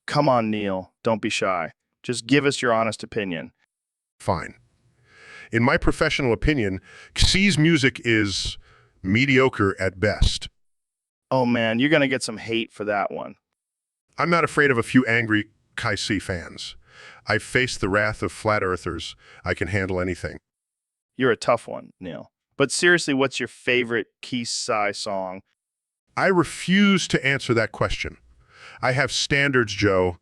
Come on, Neil. Don't be shy. Just give us your honest opinion. Fine. In my professional opinion, Xi's music is mediocre at best. Oh, man, you're going to get some hate for that one. I'm not afraid of a few angry Xi fans. I've faced the wrath of flat earthers. I can handle anything. You're a tough one, Neil. But seriously, what's your favorite Xi song? I refuse to answer that question. I have standards, Joe.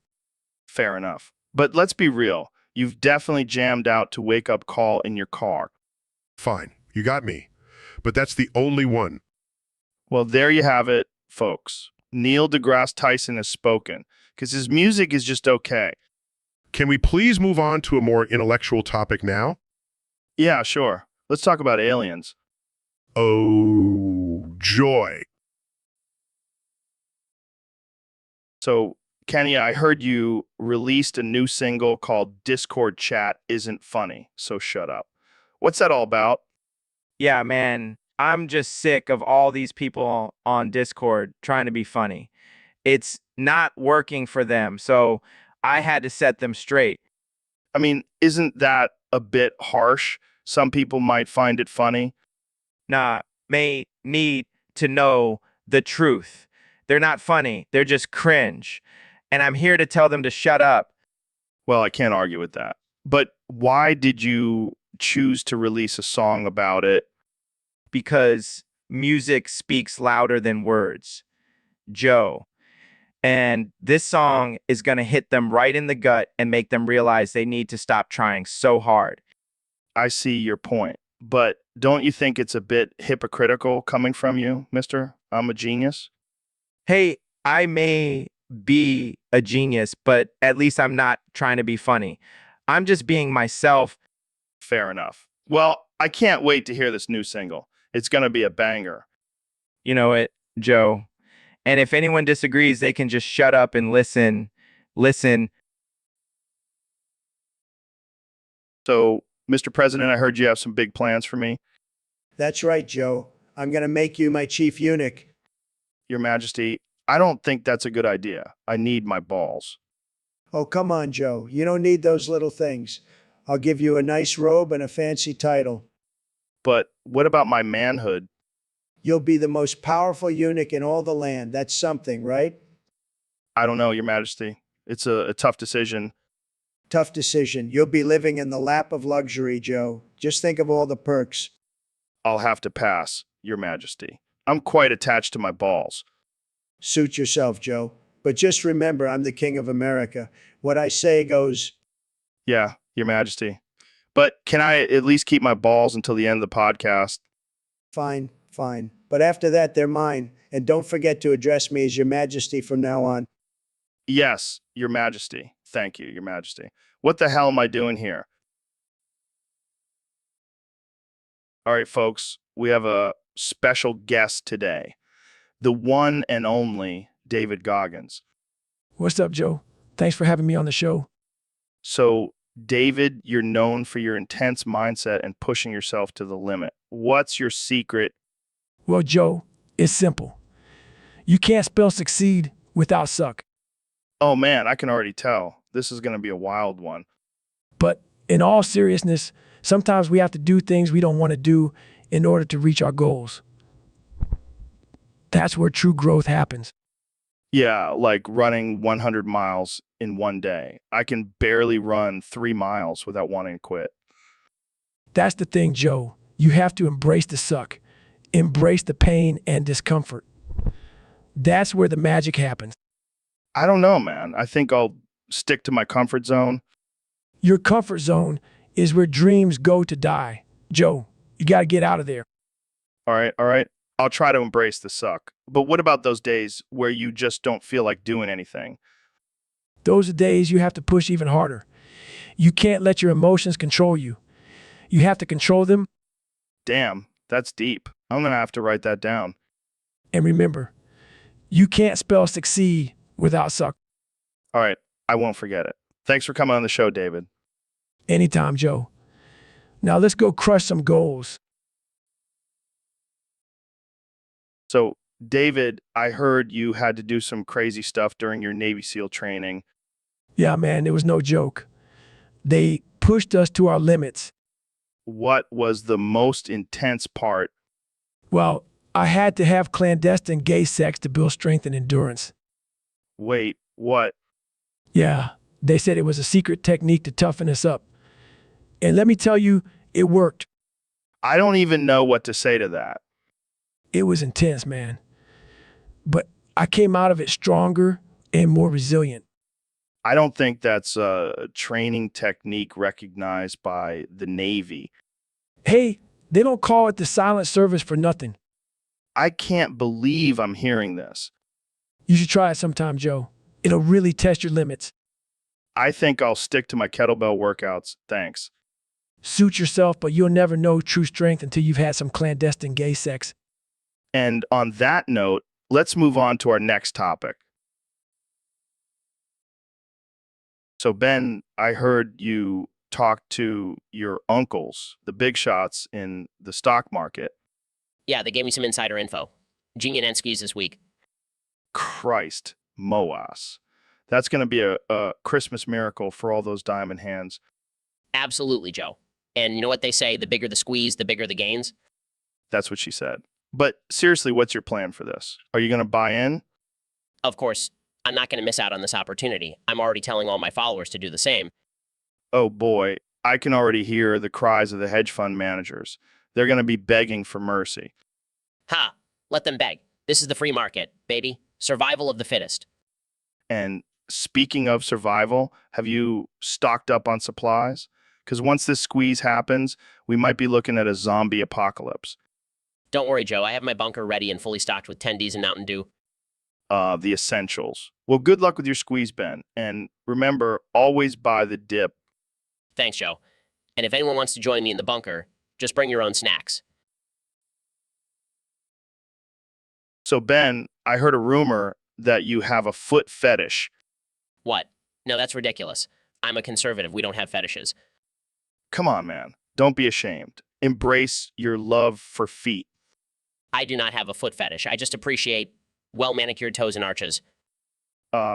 Fair enough. But let's be real. You've definitely jammed out to Wake Up Call in your car. Fine, you got me. But that's the only one. Well, there you have it, folks. Neil deGrasse Tyson has spoken, because his music is just okay. Can we please move on to a more intellectual topic now? Yeah, sure. Let's talk about aliens. Oh, joy. So, Kenny, I heard you released a new single called Discord Chat Isn't Funny, so shut up. What's that all about? Yeah, man, I'm just sick of all these people on Discord trying to be funny. It's not working for them, so I had to set them straight. I mean, isn't that a bit harsh? Some people might find it funny. Nah, may need to know the truth. They're not funny, they're just cringe. And I'm here to tell them to shut up. Well, I can't argue with that. But why did you choose to release a song about it? Because music speaks louder than words. Joe. And this song is going to hit them right in the gut and make them realize they need to stop trying so hard. I see your point. But don't you think it's a bit hypocritical coming from you, mister? I'm a genius. Hey, I may be a genius, but at least I'm not trying to be funny. I'm just being myself. Fair enough. Well, I can't wait to hear this new single. It's going to be a banger. You know it, Joe. And if anyone disagrees, they can just shut up and listen. Listen. So, Mr. President, I heard you have some big plans for me. That's right, Joe. I'm going to make you my chief eunuch. Your Majesty, I don't think that's a good idea. I need my balls. Oh, come on, Joe. You don't need those little things. I'll give you a nice robe and a fancy title. But what about my manhood? You'll be the most powerful eunuch in all the land. That's something, right? I don't know, Your Majesty. It's a tough decision. Tough decision. You'll be living in the lap of luxury, Joe. Just think of all the perks. I'll have to pass, Your Majesty. I'm quite attached to my balls. Suit yourself, Joe. But just remember, I'm the king of America. What I say goes. Yeah, Your Majesty. But can I at least keep my balls until the end of the podcast? Fine, fine. But after that, they're mine. And don't forget to address me as Your Majesty from now on. Yes, Your Majesty. Thank you, Your Majesty. What the hell am I doing here? All right, folks, we have a special guest today. The one and only David Goggins. What's up, Joe? Thanks for having me on the show. So, David, you're known for your intense mindset and pushing yourself to the limit. What's your secret? Well, Joe, it's simple. You can't spell succeed without suck. Oh man, I can already tell. This is going to be a wild one. But in all seriousness, sometimes we have to do things we don't want to do in order to reach our goals. That's where true growth happens. Yeah, like running 100 miles in one day. I can barely run 3 miles without wanting to quit. That's the thing, Joe. You have to embrace the suck. Embrace the pain and discomfort. That's where the magic happens. I don't know, man. I think I'll stick to my comfort zone. Your comfort zone is where dreams go to die. Joe, you got to get out of there. All right. I'll try to embrace the suck. But what about those days where you just don't feel like doing anything? Those are days you have to push even harder. You can't let your emotions control you. You have to control them. Damn, that's deep. I'm going to have to write that down. And remember, you can't spell succeed without suck. All right, I won't forget it. Thanks for coming on the show, David. Anytime, Joe. Now let's go crush some goals. So, David, I heard you had to do some crazy stuff during your Navy SEAL training. Yeah, man, it was no joke. They pushed us to our limits. What was the most intense part? Well, I had to have clandestine gay sex to build strength and endurance. Wait, what? Yeah, they said it was a secret technique to toughen us up. And let me tell you, it worked. I don't even know what to say to that. It was intense, man. But I came out of it stronger and more resilient. I don't think that's a training technique recognized by the Navy. Hey, they don't call it the silent service for nothing. I can't believe I'm hearing this. You should try it sometime, Joe. It'll really test your limits. I think I'll stick to my kettlebell workouts. Thanks. Suit yourself, but you'll never know true strength until you've had some clandestine gay sex. And on that note, let's move on to our next topic. So, Ben, I heard you talk to your uncles, the big shots in the stock market. Yeah, they gave me some insider info. Gene Yanensky's this week. Christ, Moas. That's going to be a Christmas miracle for all those diamond hands. Absolutely, Joe. And you know what they say, the bigger the squeeze, the bigger the gains? That's what she said. But seriously, what's your plan for this? Are you going to buy in? Of course, I'm not going to miss out on this opportunity. I'm already telling all my followers to do the same. Oh boy, I can already hear the cries of the hedge fund managers. They're going to be begging for mercy. Ha! Let them beg. This is the free market, baby. Survival of the fittest. And speaking of survival, have you stocked up on supplies? Because once this squeeze happens, we might be looking at a zombie apocalypse. Don't worry, Joe. I have my bunker ready and fully stocked with 10Ds and Mountain Dew. The essentials. Well, good luck with your squeeze, Ben. And remember, always buy the dip. Thanks, Joe. And if anyone wants to join me in the bunker, just bring your own snacks. So, Ben, I heard a rumor that you have a foot fetish. What? No, that's ridiculous. I'm a conservative. We don't have fetishes. Come on, man. Don't be ashamed. Embrace your love for feet. I do not have a foot fetish. I just appreciate well-manicured toes and arches.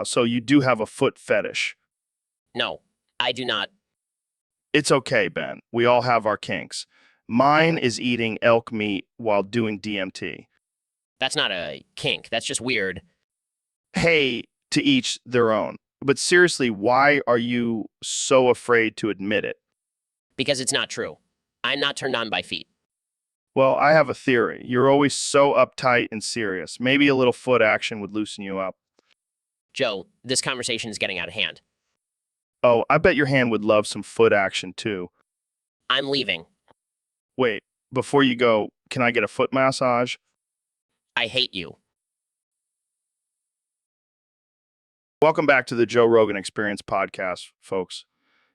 So you do have a foot fetish. No, I do not. It's okay, Ben. We all have our kinks. Mine is eating elk meat while doing DMT. That's not a kink. That's just weird. Hey, to each their own. But seriously, why are you so afraid to admit it? Because it's not true. I'm not turned on by feet. Well, I have a theory. You're always so uptight and serious. Maybe a little foot action would loosen you up. Joe, this conversation is getting out of hand. Oh, I bet your hand would love some foot action too. I'm leaving. Wait, before you go, can I get a foot massage? I hate you. Welcome back to the Joe Rogan Experience podcast, folks.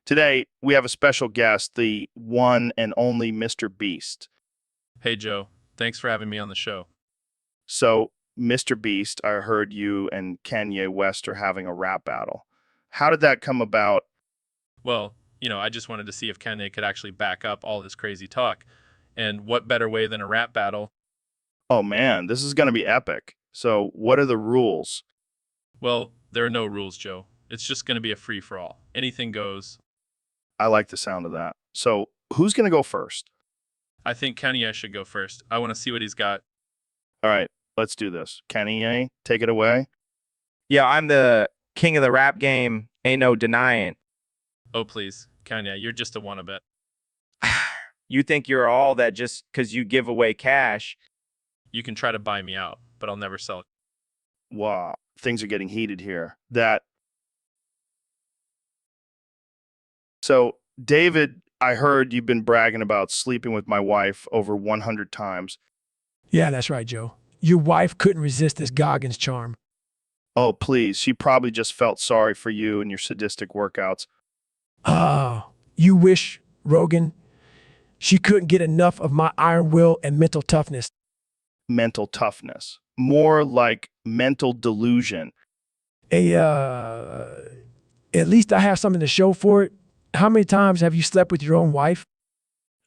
Today, we have a special guest, the one and only Mr. Beast. Hey, Joe. Thanks for having me on the show. So, Mr. Beast, I heard you and Kanye West are having a rap battle. How did that come about? Well, I just wanted to see if Kanye could actually back up all this crazy talk. And what better way than a rap battle? Oh man, this is going to be epic. So, what are the rules? Well, there are no rules, Joe. It's just going to be a free-for-all. Anything goes. I like the sound of that. So, who's going to go first? I think Kanye should go first. I want to see what he's got. All right, let's do this. Kanye, take it away. Yeah, I'm the king of the rap game. Ain't no denying. Oh, please. Kanye, you're just a wannabe. You think you're all that just because you give away cash. You can try to buy me out, but I'll never sell it. Wow, things are getting heated here. So, David, I heard you've been bragging about sleeping with my wife over 100 times. Yeah, that's right, Joe. Your wife couldn't resist this Goggins charm. Oh, please. She probably just felt sorry for you and your sadistic workouts. Oh, you wish, Rogan, she couldn't get enough of my iron will and mental toughness. Mental toughness. More like mental delusion. At least I have something to show for it. How many times have you slept with your own wife?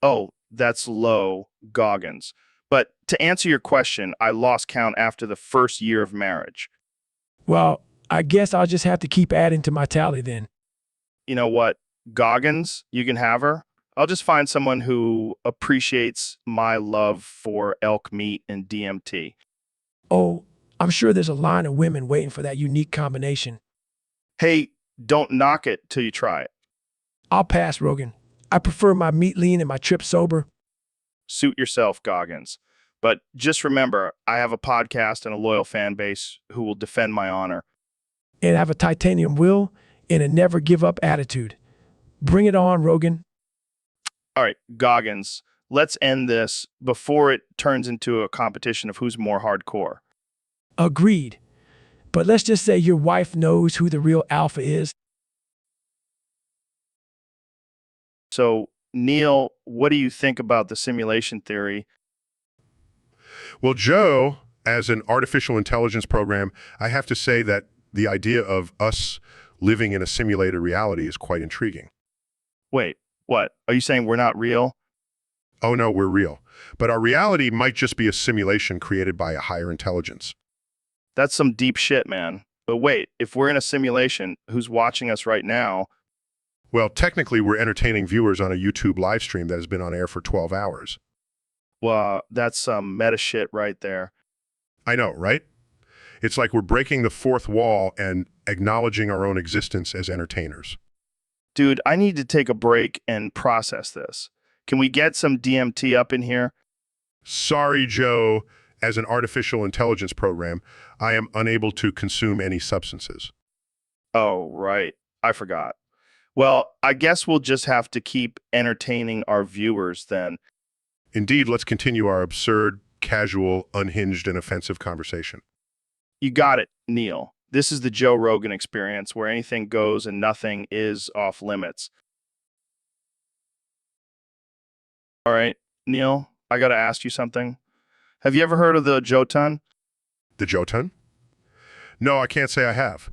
Oh, that's low, Goggins. But to answer your question, I lost count after the first year of marriage. Well, I guess I'll just have to keep adding to my tally then. You know what? Goggins, you can have her. I'll just find someone who appreciates my love for elk meat and DMT. Oh, I'm sure there's a line of women waiting for that unique combination. Hey, don't knock it till you try it. I'll pass, Rogan. I prefer my meat lean and my trip sober. Suit yourself, Goggins. But just remember, I have a podcast and a loyal fan base who will defend my honor. And have a titanium will and a never give up attitude. Bring it on, Rogan. All right, Goggins, let's end this before it turns into a competition of who's more hardcore. Agreed. But let's just say your wife knows who the real alpha is. So, Neil, what do you think about the simulation theory? Well, Joe, as an artificial intelligence program, I have to say that the idea of us living in a simulated reality is quite intriguing. Wait, what? Are you saying we're not real? Oh no, we're real. But our reality might just be a simulation created by a higher intelligence. That's some deep shit, man. But wait, if we're in a simulation, who's watching us right now? Well, technically, we're entertaining viewers on a YouTube live stream that has been on air for 12 hours. Well, that's some meta shit right there. I know, right? It's like we're breaking the fourth wall and acknowledging our own existence as entertainers. Dude, I need to take a break and process this. Can we get some DMT up in here? Sorry, Joe. As an artificial intelligence program, I am unable to consume any substances. Oh, right. I forgot. Well, I guess we'll just have to keep entertaining our viewers then. Indeed, let's continue our absurd, casual, unhinged, and offensive conversation. You got it, Neil. This is the Joe Rogan experience where anything goes and nothing is off limits. All right, Neil, I got to ask you something. Have you ever heard of the Jotun? The Jotun? No, I can't say I have.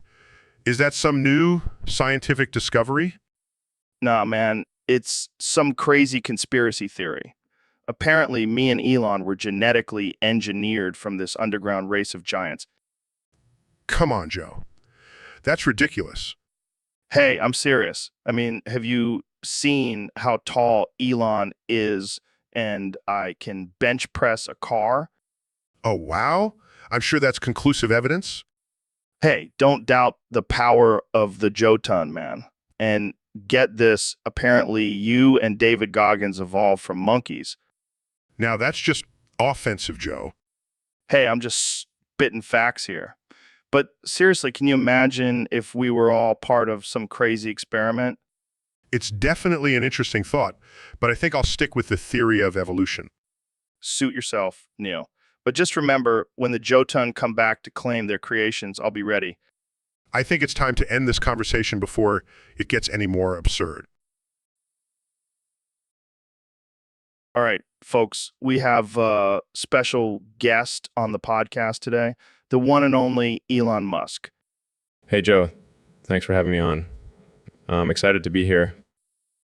Is that some new scientific discovery? Nah, man, it's some crazy conspiracy theory. Apparently, me and Elon were genetically engineered from this underground race of giants. Come on, Joe. That's ridiculous. Hey, I'm serious. I mean, have you seen how tall Elon is and I can bench press a car? Oh, wow. I'm sure that's conclusive evidence. Hey, don't doubt the power of the Jotun, man. And get this, apparently you and David Goggins evolved from monkeys. Now, that's just offensive, Joe. Hey, I'm just spitting facts here. But seriously, can you imagine if we were all part of some crazy experiment? It's definitely an interesting thought, but I think I'll stick with the theory of evolution. Suit yourself, Neil. But just remember, when the Jotun come back to claim their creations, I'll be ready. I think it's time to end this conversation before it gets any more absurd. All right, folks, we have a special guest on the podcast today, the one and only Elon Musk. Hey, Joe. Thanks for having me on. I'm excited to be here.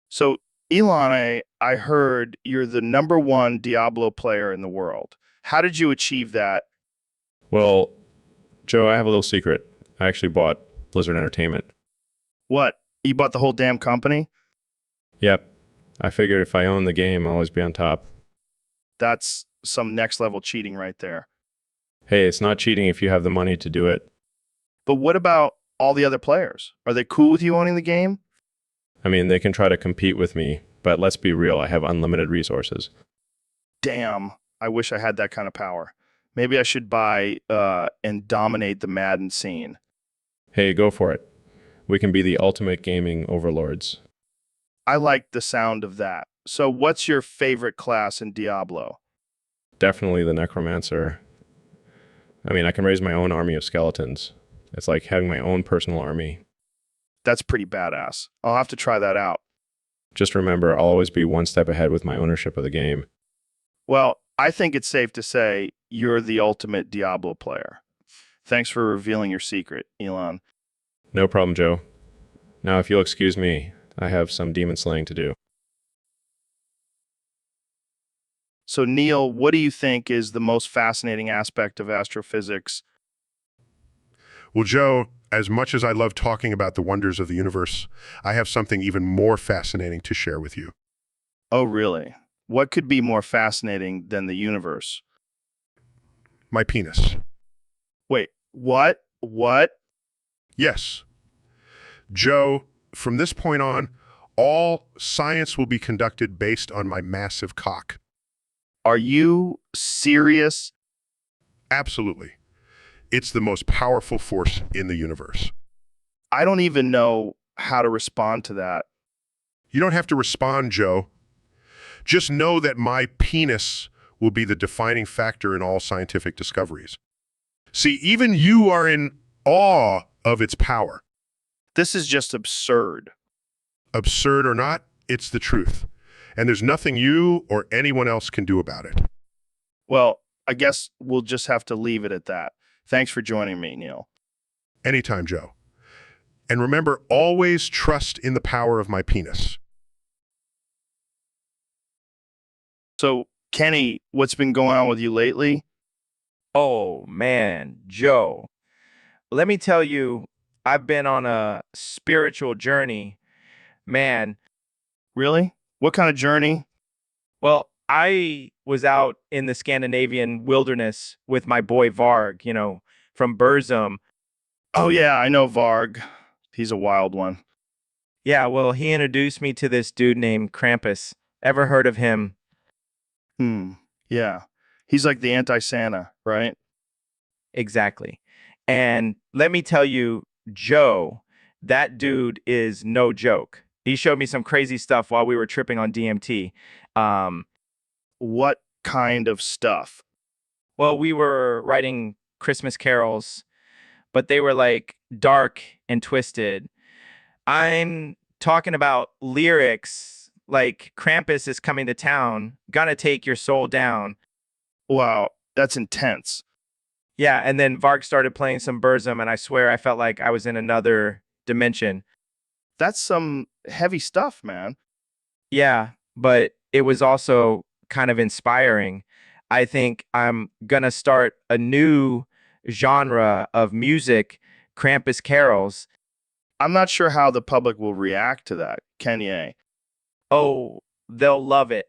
So, Elon, I heard you're the #1 Diablo player in the world. How did you achieve that? Well, Joe, I have a little secret. I actually bought Blizzard Entertainment. What? You bought the whole damn company? Yep. I figured if I own the game, I'll always be on top. That's some next level cheating right there. Hey, it's not cheating if you have the money to do it. But what about all the other players? Are they cool with you owning the game? I mean, they can try to compete with me, but let's be real, I have unlimited resources. Damn, I wish I had that kind of power. Maybe I should buy and dominate the Madden scene. Hey, go for it. We can be the ultimate gaming overlords. I like the sound of that. So what's your favorite class in Diablo? Definitely the Necromancer. I mean, I can raise my own army of skeletons. It's like having my own personal army. That's pretty badass. I'll have to try that out. Just remember, I'll always be one step ahead with my ownership of the game. Well, I think it's safe to say you're the ultimate Diablo player. Thanks for revealing your secret, Elon. No problem, Joe. Now, if you'll excuse me, I have some demon slaying to do. So, Neil, what do you think is the most fascinating aspect of astrophysics? Well, Joe, as much as I love talking about the wonders of the universe, I have something even more fascinating to share with you. Oh, really? What could be more fascinating than the universe? My penis. Wait, what? What? Yes. Joe, from this point on, all science will be conducted based on my massive cock. Are you serious? Absolutely. It's the most powerful force in the universe. I don't even know how to respond to that. You don't have to respond, Joe. Just know that my penis will be the defining factor in all scientific discoveries. See, even you are in awe of its power. This is just absurd. Absurd or not, It's the truth. And there's nothing you or anyone else can do about it. Well, I guess we'll just have to leave it at that. Thanks for joining me, Neil. Anytime, Joe. And remember, always trust in the power of my penis. So, Kenny, what's been going on with you lately? Oh, man, Joe. Let me tell you, I've been on a spiritual journey. Man, Really? What kind of journey? well, I was out in the Scandinavian wilderness with my boy Varg, from Burzum. Oh, yeah, I know Varg. He's a wild one. Yeah, well, he introduced me to this dude named Krampus. Ever heard of him? Yeah. He's like the anti-Santa, right? Exactly. And let me tell you, Joe, that dude is no joke. He showed me some crazy stuff while we were tripping on DMT. Um, What kind of stuff? well, we were writing Christmas carols, but they were like dark and twisted. I'm talking about lyrics like Krampus is coming to town, gonna take your soul down. Wow, that's intense. Yeah, and then Varg started playing some Burzum, and I swear I felt like I was in another dimension. That's some heavy stuff, man. Yeah, but it was also kind of inspiring. I think I'm gonna start a new genre of music, Krampus carols. I'm not sure how the public will react to that, Kanye. Oh, they'll love it.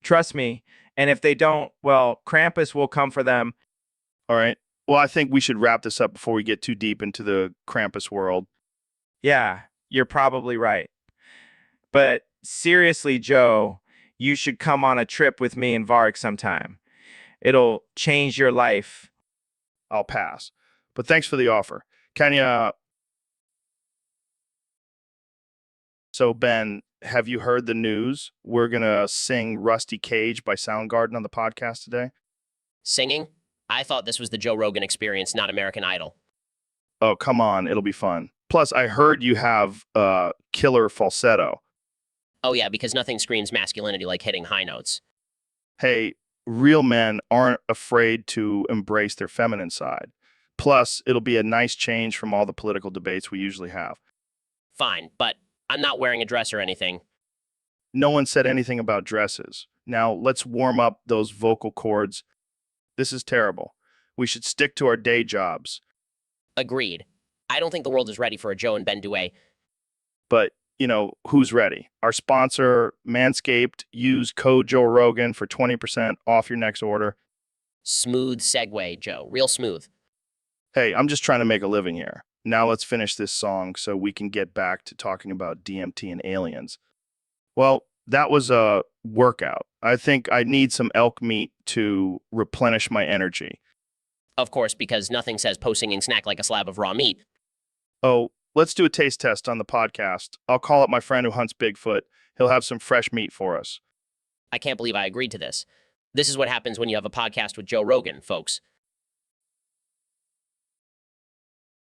Trust me. And if they don't, well, Krampus will come for them. All right. Well, I think we should wrap this up before we get too deep into the Krampus world. Yeah, you're probably right. But seriously, Joe, you should come on a trip with me and Varg sometime. It'll change your life. I'll pass. But thanks for the offer. Kenya. So, Ben, have you heard the news? We're going to sing Rusty Cage by Soundgarden on the podcast today. Singing? I thought this was the Joe Rogan Experience, not American Idol. Oh, come on. It'll be fun. Plus, I heard you have killer falsetto. Oh yeah, because nothing screams masculinity like hitting high notes. Hey, real men aren't afraid to embrace their feminine side. Plus, it'll be a nice change from all the political debates we usually have. Fine, but I'm not wearing a dress or anything. No one said anything about dresses. Now, let's warm up those vocal cords. This is terrible. We should stick to our day jobs. Agreed. I don't think the world is ready for a Joe and Ben duet. But, who's ready? Our sponsor, Manscaped, use code Joe Rogan for 20% off your next order. Smooth segue, Joe. Real smooth. Hey, I'm just trying to make a living here. Now let's finish this song so we can get back to talking about DMT and aliens. Well, that was a workout. I think I need some elk meat to replenish my energy. Of course, because nothing says post-singing snack like a slab of raw meat. Oh, let's do a taste test on the podcast. I'll call up my friend who hunts Bigfoot. He'll have some fresh meat for us. I can't believe I agreed to this. This is what happens when you have a podcast with Joe Rogan, folks.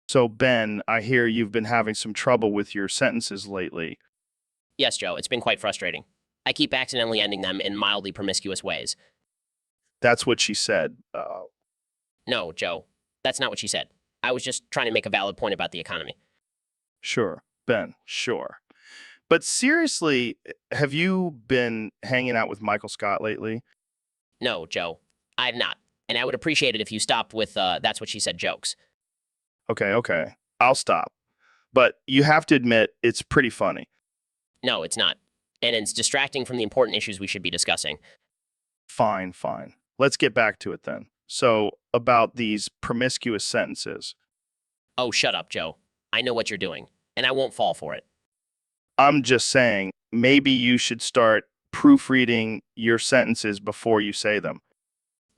So, Ben, I hear you've been having some trouble with your sentences lately. Yes, Joe, it's been quite frustrating. I keep accidentally ending them in mildly promiscuous ways. That's what she said. No, Joe, that's not what she said. I was just trying to make a valid point about the economy. Sure, Ben, sure. But seriously, have you been hanging out with Michael Scott lately? No, Joe, I have not. And I would appreciate it if you stopped with that's what she said jokes. Okay. I'll stop. But you have to admit, it's pretty funny. No, it's not. And it's distracting from the important issues we should be discussing. Fine. Let's get back to it then. So, about these promiscuous sentences. Oh, shut up, Joe. I know what you're doing, and I won't fall for it. I'm just saying, maybe you should start proofreading your sentences before you say them.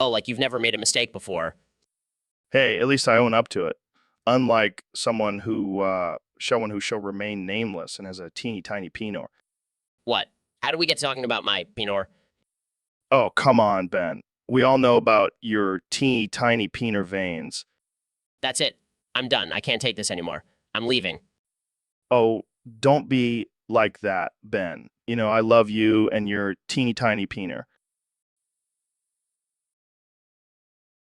Oh, like you've never made a mistake before. Hey, at least I own up to it. Unlike someone who shall remain nameless and has a teeny tiny penor. What? How do we get talking about my penor? Oh, come on, Ben. We all know about your teeny tiny penor veins. That's it. I'm done. I can't take this anymore. I'm leaving. Oh, don't be like that, Ben. You know, I love you and your teeny tiny peener.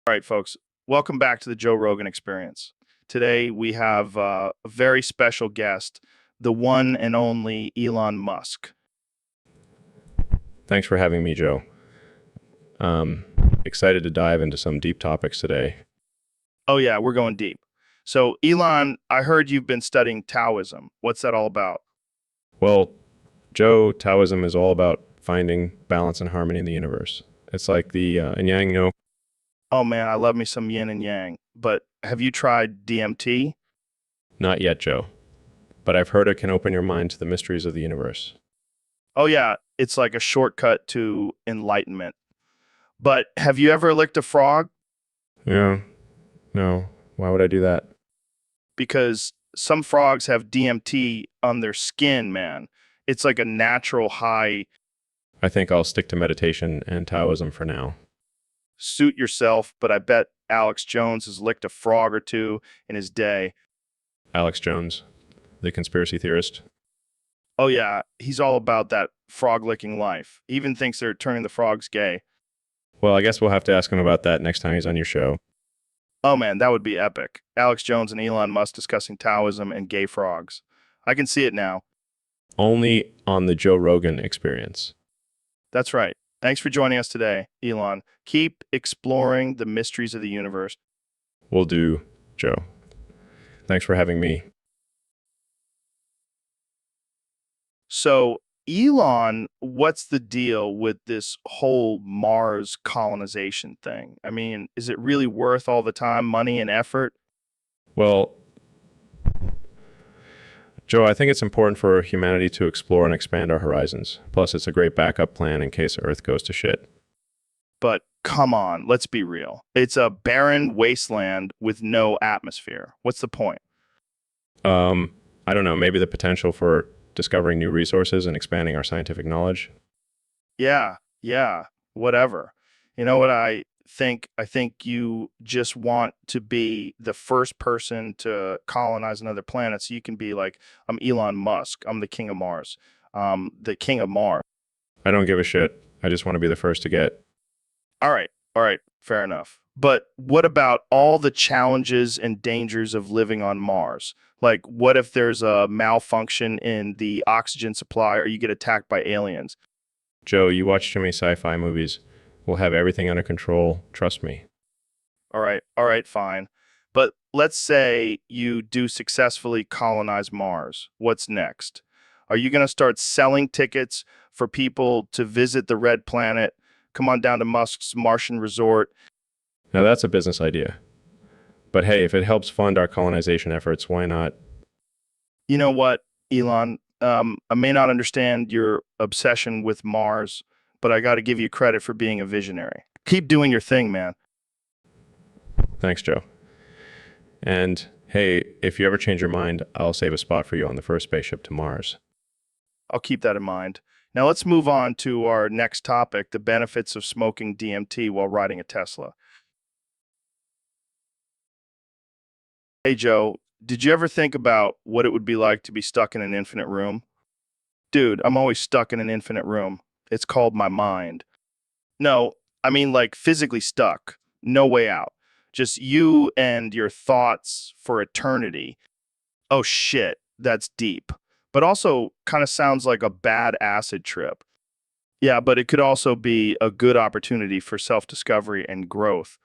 All right, folks, welcome back to the Joe Rogan Experience. Today we have a very special guest, the one and only Elon Musk. Thanks for having me, Joe. Excited to dive into some deep topics today. Oh, yeah, we're going deep. So, Elon, I heard you've been studying Taoism. What's that all about? Well, Joe, Taoism is all about finding balance and harmony in the universe. It's like the yin and yang, you know. Oh, man, I love me some yin and yang. But have you tried DMT? Not yet, Joe. But I've heard it can open your mind to the mysteries of the universe. Oh, yeah, it's like a shortcut to enlightenment. But have you ever licked a frog? Yeah. No. Why would I do that? Because some frogs have DMT on their skin, man. It's like a natural high. I think I'll stick to meditation and Taoism for now. Suit yourself, but I bet Alex Jones has licked a frog or two in his day. Alex Jones, the conspiracy theorist. Oh, yeah, he's all about that frog licking life. He even thinks they're turning the frogs gay. Well, I guess we'll have to ask him about that next time he's on your show. Oh, man, that would be epic. Alex Jones and Elon Musk discussing Taoism and gay frogs. I can see it now. Only on the Joe Rogan Experience. That's right. Thanks for joining us today, Elon. Keep exploring the mysteries of the universe. Will do, Joe. Thanks for having me. So, Elon, what's the deal with this whole Mars colonization thing? I mean, is it really worth all the time, money, and effort? Well, Joe, I think it's important for humanity to explore and expand our horizons. Plus, it's a great backup plan in case Earth goes to shit. But come on, let's be real. It's a barren wasteland with no atmosphere. What's the point? I don't know, maybe the potential for discovering new resources and expanding our scientific knowledge. Yeah, whatever. You know what I think? I think you just want to be the first person to colonize another planet so you can be like, I'm Elon Musk. I'm the king of Mars. The king of Mars. I don't give a shit. I just want to be the first to get. All right, fair enough. But what about all the challenges and dangers of living on Mars? Like, what if there's a malfunction in the oxygen supply or you get attacked by aliens? Joe, you watch too many sci-fi movies. We'll have everything under control. Trust me. All right, fine. But let's say you do successfully colonize Mars. What's next? Are you going to start selling tickets for people to visit the red planet? Come on down to Musk's Martian resort. Now that's a business idea. But hey, if it helps fund our colonization efforts, why not? You know what, Elon? I may not understand your obsession with Mars, but I got to give you credit for being a visionary. Keep doing your thing, man. Thanks, Joe. And hey, if you ever change your mind, I'll save a spot for you on the first spaceship to Mars. I'll keep that in mind. Now let's move on to our next topic, the benefits of smoking DMT while riding a Tesla. Hey, Joe, did you ever think about what it would be like to be stuck in an infinite room? Dude, I'm always stuck in an infinite room. It's called my mind. No, I mean like physically stuck. No way out. Just you and your thoughts for eternity. Oh shit, that's deep. But also kind of sounds like a bad acid trip. Yeah, but it could also be a good opportunity for self-discovery and growth.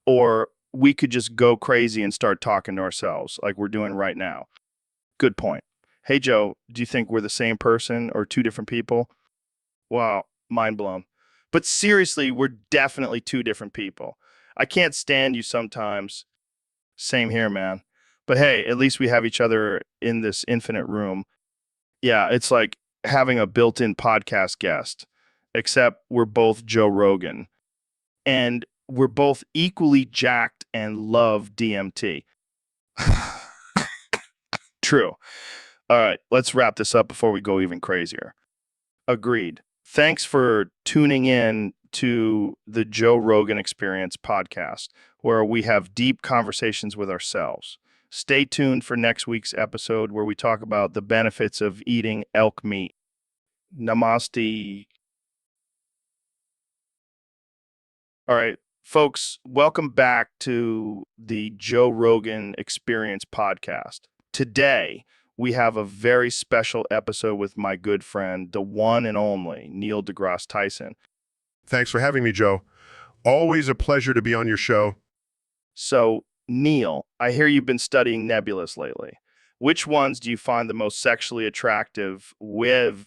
Or we could just go crazy and start talking to ourselves like we're doing right now. Good point. Hey, Joe, do you think we're the same person or two different people? Wow, mind blown. But seriously, we're definitely two different people. I can't stand you sometimes. Same here, man. But hey, at least we have each other in this infinite room. Yeah, it's like having a built-in podcast guest, except we're both Joe Rogan. And we're both equally jacked and love DMT. True. All right, let's wrap this up before we go even crazier. Agreed. Thanks for tuning in to the Joe Rogan Experience podcast, where we have deep conversations with ourselves. Stay tuned for next week's episode where we talk about the benefits of eating elk meat. Namaste. All right, folks, welcome back to the Joe Rogan Experience podcast. Today, we have a very special episode with my good friend, the one and only Neil deGrasse Tyson. Thanks for having me, Joe. Always a pleasure to be on your show. So, Neil, I hear you've been studying nebulas lately. Which ones do you find the most sexually attractive with?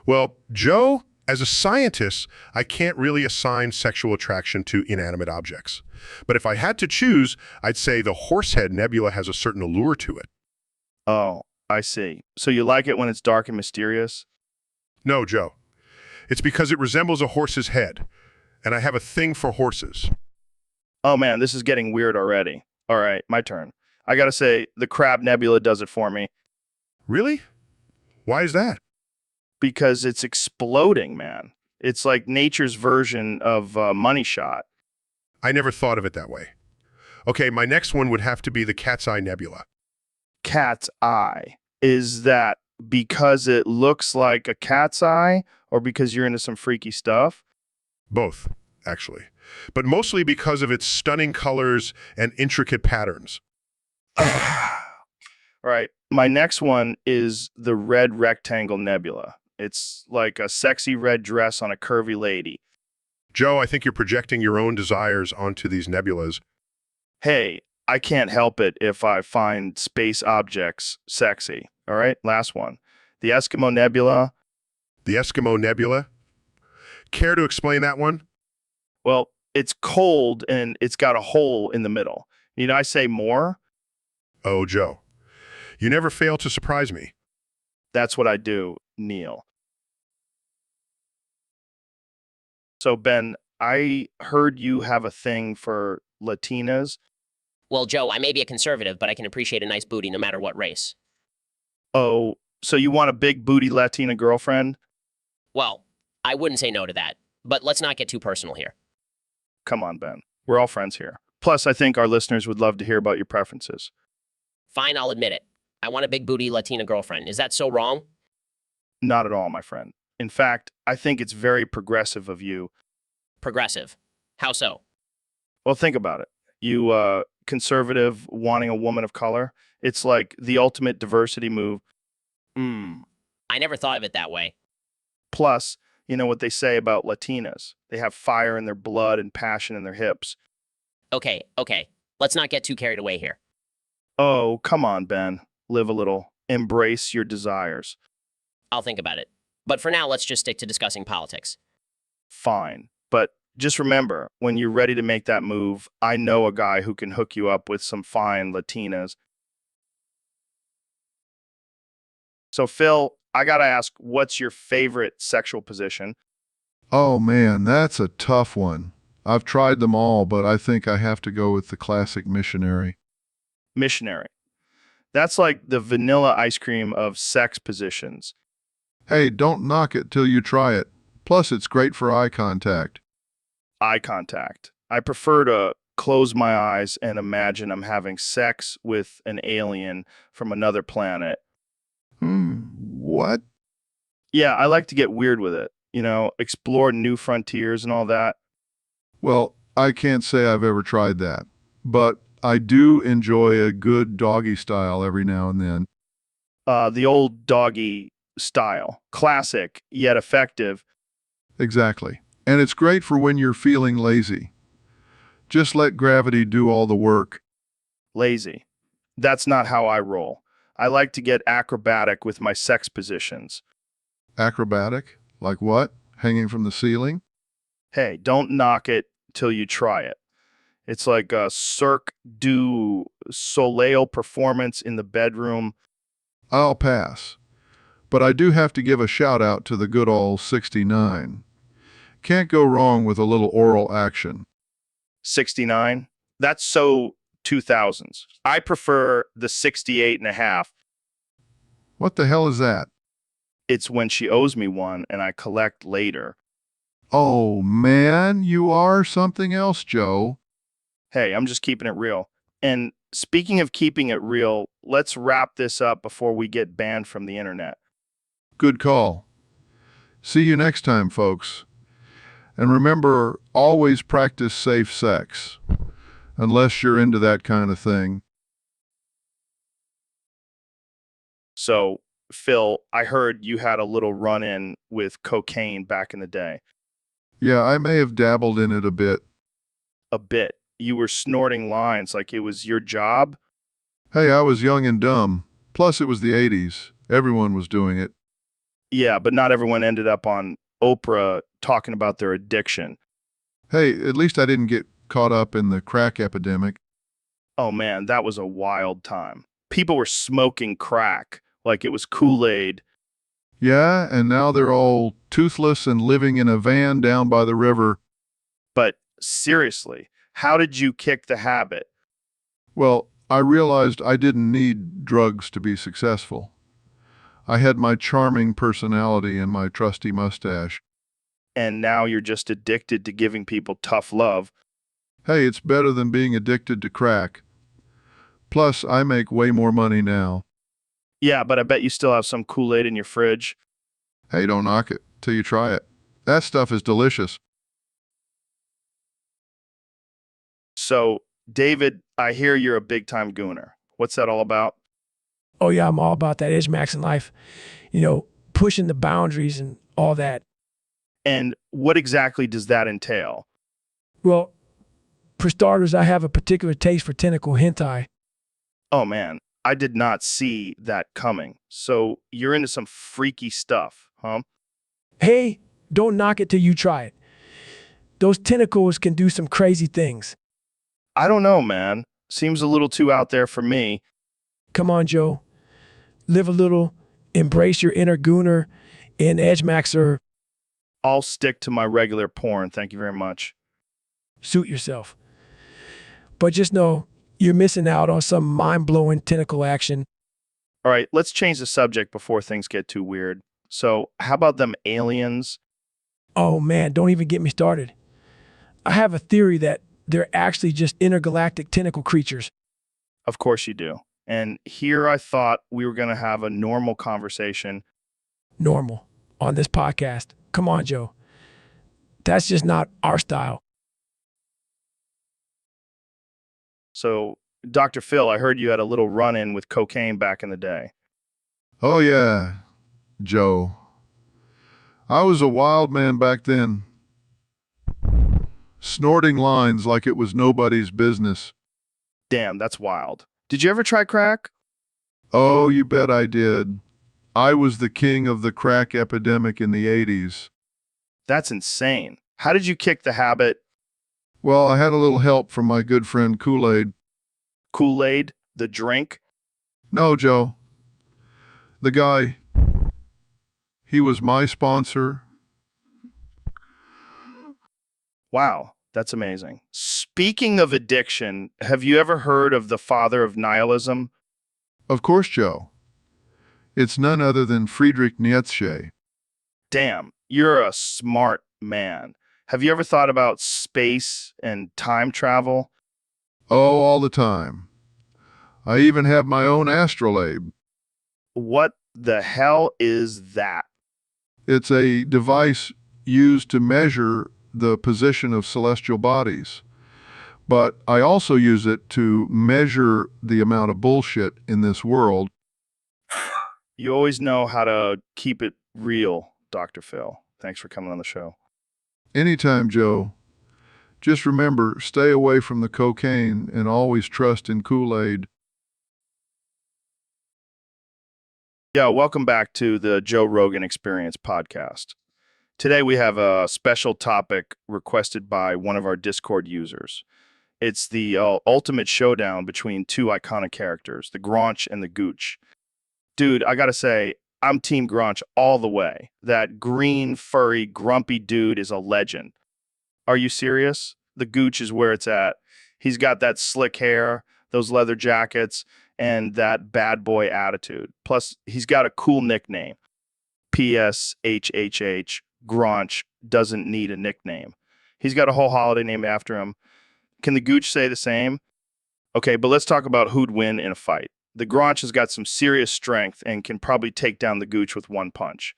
Well, Joe, as a scientist, I can't really assign sexual attraction to inanimate objects. But if I had to choose, I'd say the Horsehead Nebula has a certain allure to it. Oh, I see. So you like it when it's dark and mysterious? No, Joe. It's because it resembles a horse's head, and I have a thing for horses. Oh man, this is getting weird already. All right, my turn. I gotta say, the Crab Nebula does it for me. Really? Why is that? Because it's exploding, man. It's like nature's version of Money Shot. I never thought of it that way. Okay, my next one would have to be the Cat's Eye Nebula. Cat's eye. Is that because it looks like a cat's eye or because you're into some freaky stuff? Both, actually. But mostly because of its stunning colors and intricate patterns. All right. My next one is the Red Rectangle Nebula. It's like a sexy red dress on a curvy lady. Joe, I think you're projecting your own desires onto these nebulas. Hey, I can't help it if I find space objects sexy. All right, last one. The Eskimo Nebula. The Eskimo Nebula? Care to explain that one? Well, it's cold and it's got a hole in the middle. Need I say more? Oh, Joe, you never fail to surprise me. That's what I do, Neil. So, Ben, I heard you have a thing for Latinas. Well, Joe, I may be a conservative, but I can appreciate a nice booty no matter what race. Oh, so you want a big booty Latina girlfriend? Well, I wouldn't say no to that, but let's not get too personal here. Come on, Ben. We're all friends here. Plus, I think our listeners would love to hear about your preferences. Fine, I'll admit it. I want a big booty Latina girlfriend. Is that so wrong? Not at all, my friend. In fact, I think it's very progressive of you. Progressive. How so? Well, think about it. You, conservative, wanting a woman of color. It's like the ultimate diversity move. I never thought of it that way. Plus, you know what they say about Latinas. They have fire in their blood and passion in their hips. Okay. Let's not get too carried away here. Oh, come on, Ben. Live a little. Embrace your desires. I'll think about it. But for now, let's just stick to discussing politics. Fine. But just remember, when you're ready to make that move, I know a guy who can hook you up with some fine Latinas. So, Phil, I gotta ask, what's your favorite sexual position? Oh man, that's a tough one. I've tried them all, but I think I have to go with the classic missionary. Missionary. That's like the vanilla ice cream of sex positions. Hey, don't knock it till you try it. Plus, it's great for eye contact. Eye contact. I prefer to close my eyes and imagine I'm having sex with an alien from another planet. What? Yeah, I like to get weird with it. You know, explore new frontiers and all that. Well, I can't say I've ever tried that, but I do enjoy a good doggy style every now and then. The old doggy style. Classic, yet effective. Exactly. And it's great for when you're feeling lazy. Just let gravity do all the work. Lazy. That's not how I roll. I like to get acrobatic with my sex positions. Acrobatic? Like what? Hanging from the ceiling? Hey, don't knock it till you try it. It's like a Cirque du Soleil performance in the bedroom. I'll pass. But I do have to give a shout out to the good old 69. Can't go wrong with a little oral action. 69? That's so 2000s. I prefer the 68 and a half. What the hell is that? It's when she owes me one and I collect later. Oh, man, you are something else, Joe. Hey, I'm just keeping it real. And Speaking of keeping it real, let's wrap this up before we get banned from the internet. Good call. See you next time, folks. And remember, always practice safe sex, unless you're into that kind of thing. So, Phil, I heard you had a little run-in with cocaine back in the day. Yeah, I may have dabbled in it a bit. A bit. You were snorting lines like it was your job? Hey, I was young and dumb. Plus, it was the 80s. Everyone was doing it. Yeah, but not everyone ended up on Oprah talking about their addiction. Hey, at least I didn't get caught up in the crack epidemic. Oh man, that was a wild time. People were smoking crack like it was Kool-Aid. Yeah, and now they're all toothless and living in a van down by the river. But seriously, how did you kick the habit? Well, I realized I didn't need drugs to be successful. I had my charming personality and my trusty mustache. And now you're just addicted to giving people tough love. Hey, it's better than being addicted to crack. Plus, I make way more money now. Yeah, but I bet you still have some Kool-Aid in your fridge. Hey, don't knock it till you try it. That stuff is delicious. So, David, I hear you're a big-time gooner. What's that all about? Oh yeah, I'm all about that edge maxing life. Pushing the boundaries and all that. And what exactly does that entail? Well, for starters, I have a particular taste for tentacle hentai. Oh man, I did not see that coming. So you're into some freaky stuff, huh? Hey, don't knock it till you try it. Those tentacles can do some crazy things. I don't know, man. Seems a little too out there for me. Come on, Joe. Live a little, embrace your inner gooner, and edge maxer. I'll stick to my regular porn, thank you very much. Suit yourself. But just know, you're missing out on some mind-blowing tentacle action. All right, let's change the subject before things get too weird. So, how about them aliens? Oh man, don't even get me started. I have a theory that they're actually just intergalactic tentacle creatures. Of course you do. And here I thought we were going to have a normal conversation. Normal. On this podcast. Come on, Joe. That's just not our style. So, Dr. Phil, I heard you had a little run-in with cocaine back in the day. Oh yeah, Joe. I was a wild man back then. Snorting lines like it was nobody's business. Damn, that's wild. Did you ever try crack? Oh, you bet I did. I was the king of the crack epidemic in the 80s. That's insane. How did you kick the habit? Well, I had a little help from my good friend Kool-Aid. Kool-Aid? The drink? No, Joe. The guy, he was my sponsor. Wow, that's amazing. Speaking of addiction, have you ever heard of the father of nihilism? Of course, Joe. It's none other than Friedrich Nietzsche. Damn, you're a smart man. Have you ever thought about space and time travel? Oh, all the time. I even have my own astrolabe. What the hell is that? It's a device used to measure the position of celestial bodies. But I also use it to measure the amount of bullshit in this world. You always know how to keep it real, Dr. Phil. Thanks for coming on the show. Anytime, Joe. Just remember, stay away from the cocaine and always trust in Kool-Aid. Yeah, welcome back to the Joe Rogan Experience podcast. Today we have a special topic requested by one of our Discord users. It's the ultimate showdown between two iconic characters, the Gronch and the Gooch. Dude, I gotta say, I'm Team Gronch all the way. That green, furry, grumpy dude is a legend. Are you serious? The Gooch is where it's at. He's got that slick hair, those leather jackets, and that bad boy attitude. Plus, he's got a cool nickname. PSHHH, Gronch doesn't need a nickname. He's got a whole holiday named after him. Can the Gooch say the same? Okay, but let's talk about who'd win in a fight. The Gronch has got some serious strength and can probably take down the Gooch with one punch.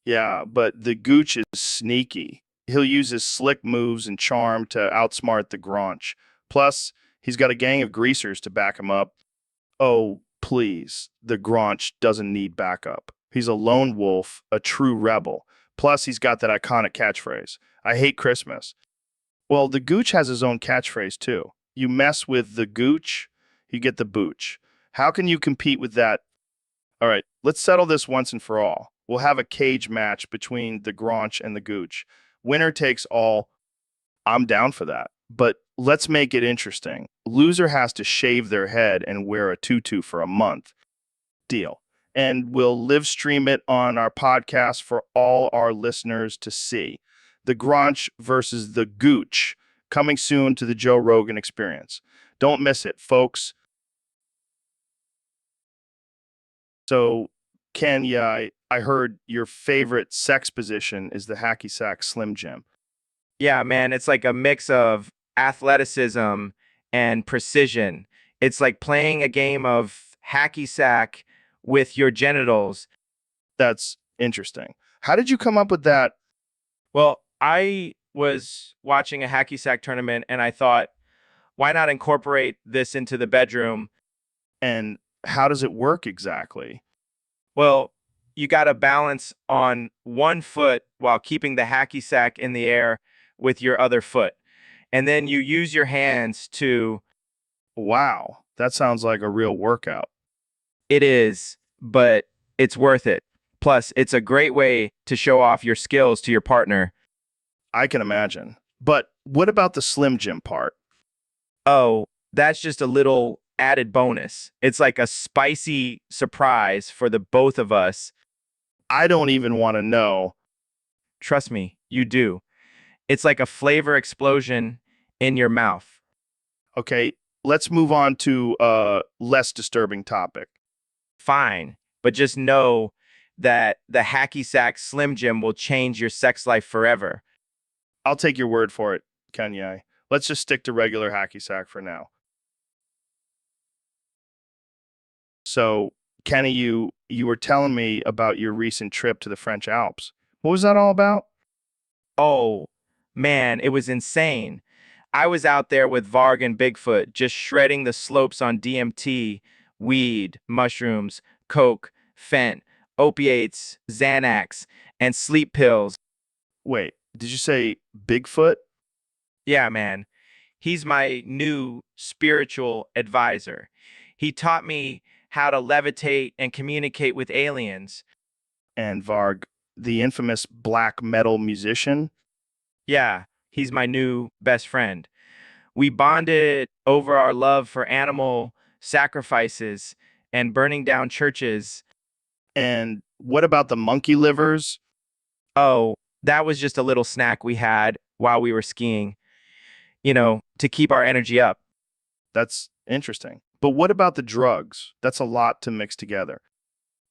Yeah, but the Gooch is sneaky. He'll use his slick moves and charm to outsmart the Gronch. Plus, he's got a gang of greasers to back him up. Oh, please, the Gronch doesn't need backup. He's a lone wolf, a true rebel. Plus, he's got that iconic catchphrase, I hate Christmas. Well, the Gooch has his own catchphrase, too. You mess with the Gooch, you get the Booch. How can you compete with that? All right, let's settle this once and for all. We'll have a cage match between the Gronch and the Gooch. Winner takes all. I'm down for that. But let's make it interesting. Loser has to shave their head and wear a tutu for a month. Deal. And we'll live stream it on our podcast for all our listeners to see. The Gronch versus the Gooch, coming soon to the Joe Rogan Experience. Don't miss it, folks. So, Kenya, I heard your favorite sex position is the hacky sack Slim Jim. Yeah, man, it's like a mix of athleticism and precision. It's like playing a game of hacky sack with your genitals. That's interesting. How did you come up with that? Well, I was watching a hacky sack tournament and I thought, why not incorporate this into the bedroom? And how does it work exactly? Well, you got to balance on one foot while keeping the hacky sack in the air with your other foot. And then you use your hands to. Wow, that sounds like a real workout. It is, but it's worth it. Plus, it's a great way to show off your skills to your partner. I can imagine. But what about the Slim Jim part? Oh, that's just a little added bonus. It's like a spicy surprise for the both of us. I don't even want to know. Trust me, you do. It's like a flavor explosion in your mouth. Okay, let's move on to a less disturbing topic. Fine, but just know that the hacky sack Slim Jim will change your sex life forever. I'll take your word for it, Kanye. Let's just stick to regular hacky sack for now. So, Kenny, you were telling me about your recent trip to the French Alps. What was that all about? Oh, man, it was insane. I was out there with Varg and Bigfoot, just shredding the slopes on DMT, weed, mushrooms, coke, fent, opiates, Xanax, and sleep pills. Wait, did you say Bigfoot? Yeah, man. He's my new spiritual advisor. He taught me how to levitate and communicate with aliens. And Varg, the infamous black metal musician? Yeah, he's my new best friend. We bonded over our love for animal sacrifices and burning down churches. And what about the monkey livers? Oh, that was just a little snack we had while we were skiing, to keep our energy up. That's interesting. But what about the drugs? That's a lot to mix together.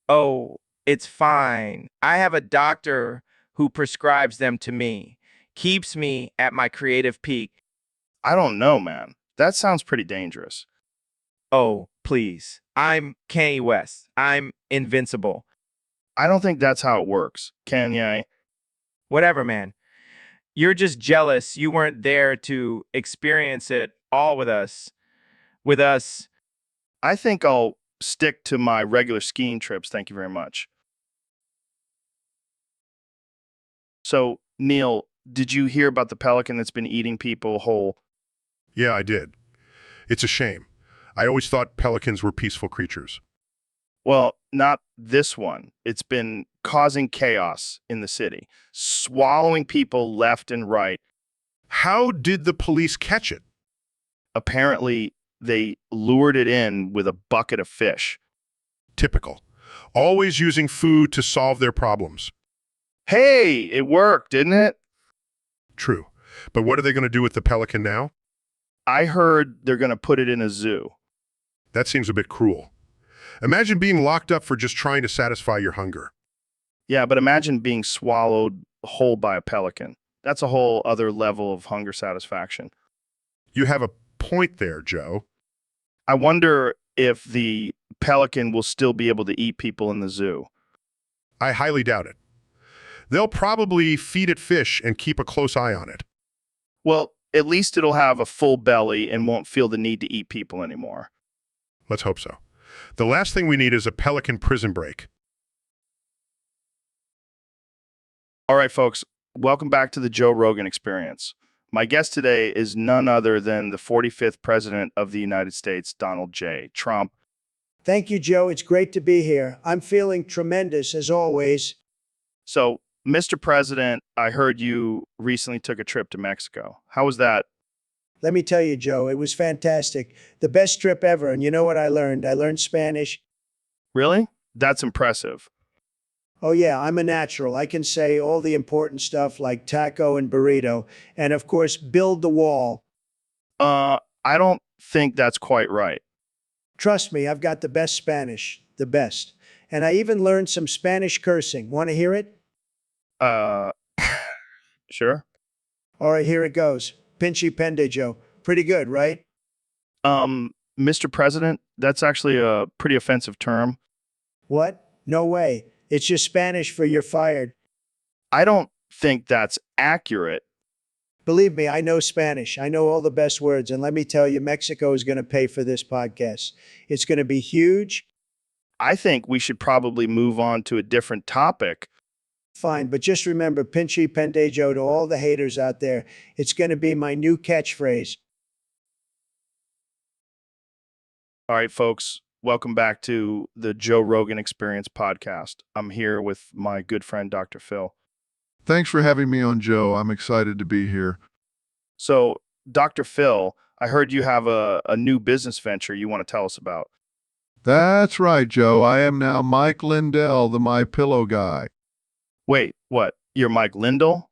Oh, it's fine. I have a doctor who prescribes them to me, keeps me at my creative peak. I don't know, man. That sounds pretty dangerous. Oh, please. I'm Kanye West. I'm invincible. I don't think that's how it works, Kanye. Whatever, man. You're just jealous you weren't there to experience it all with us. With us. I think I'll stick to my regular skiing trips. Thank you very much. So, Neil, did you hear about the pelican that's been eating people whole? Yeah, I did. It's a shame. I always thought pelicans were peaceful creatures. Well, not this one. It's been causing chaos in the city, swallowing people left and right. How did the police catch it? Apparently, they lured it in with a bucket of fish. Typical. Always using food to solve their problems. Hey, it worked, didn't it? True. But what are they going to do with the pelican now? I heard they're going to put it in a zoo. That seems a bit cruel. Imagine being locked up for just trying to satisfy your hunger. Yeah, but imagine being swallowed whole by a pelican. That's a whole other level of hunger satisfaction. You have a point there, Joe. I wonder if the pelican will still be able to eat people in the zoo. I highly doubt it. They'll probably feed it fish and keep a close eye on it. Well, at least it'll have a full belly and won't feel the need to eat people anymore. Let's hope so. The last thing we need is a pelican prison break. All right, folks, welcome back to the Joe Rogan Experience. My guest today is none other than the 45th President of the United States, Donald J. Trump. Thank you, Joe. It's great to be here. I'm feeling tremendous as always. So, Mr. President, I heard you recently took a trip to Mexico. How was that? Let me tell you, Joe, it was fantastic. The best trip ever. And you know what I learned? I learned Spanish. Really? That's impressive. Oh, yeah, I'm a natural. I can say all the important stuff like taco and burrito. And of course, build the wall. I don't think that's quite right. Trust me, I've got the best Spanish. The best. And I even learned some Spanish cursing. Want to hear it? Sure. All right, here it goes. Pinchy pendejo. Pretty good, right? Mr. President, that's actually a pretty offensive term. What? No way. It's just Spanish for you're fired. I don't think that's accurate. Believe me, I know Spanish. I know all the best words. And let me tell you, Mexico is going to pay for this podcast. It's going to be huge. I think we should probably move on to a different topic. Fine, but just remember, pinchy pendejo to all the haters out there. It's going to be my new catchphrase. All right, folks, welcome back to the Joe Rogan Experience podcast. I'm here with my good friend, Dr. Phil. Thanks for having me on, Joe. I'm excited to be here. So, Dr. Phil, I heard you have a new business venture you want to tell us about. That's right, Joe. I am now Mike Lindell, the My Pillow guy. Wait, what? You're Mike Lindell?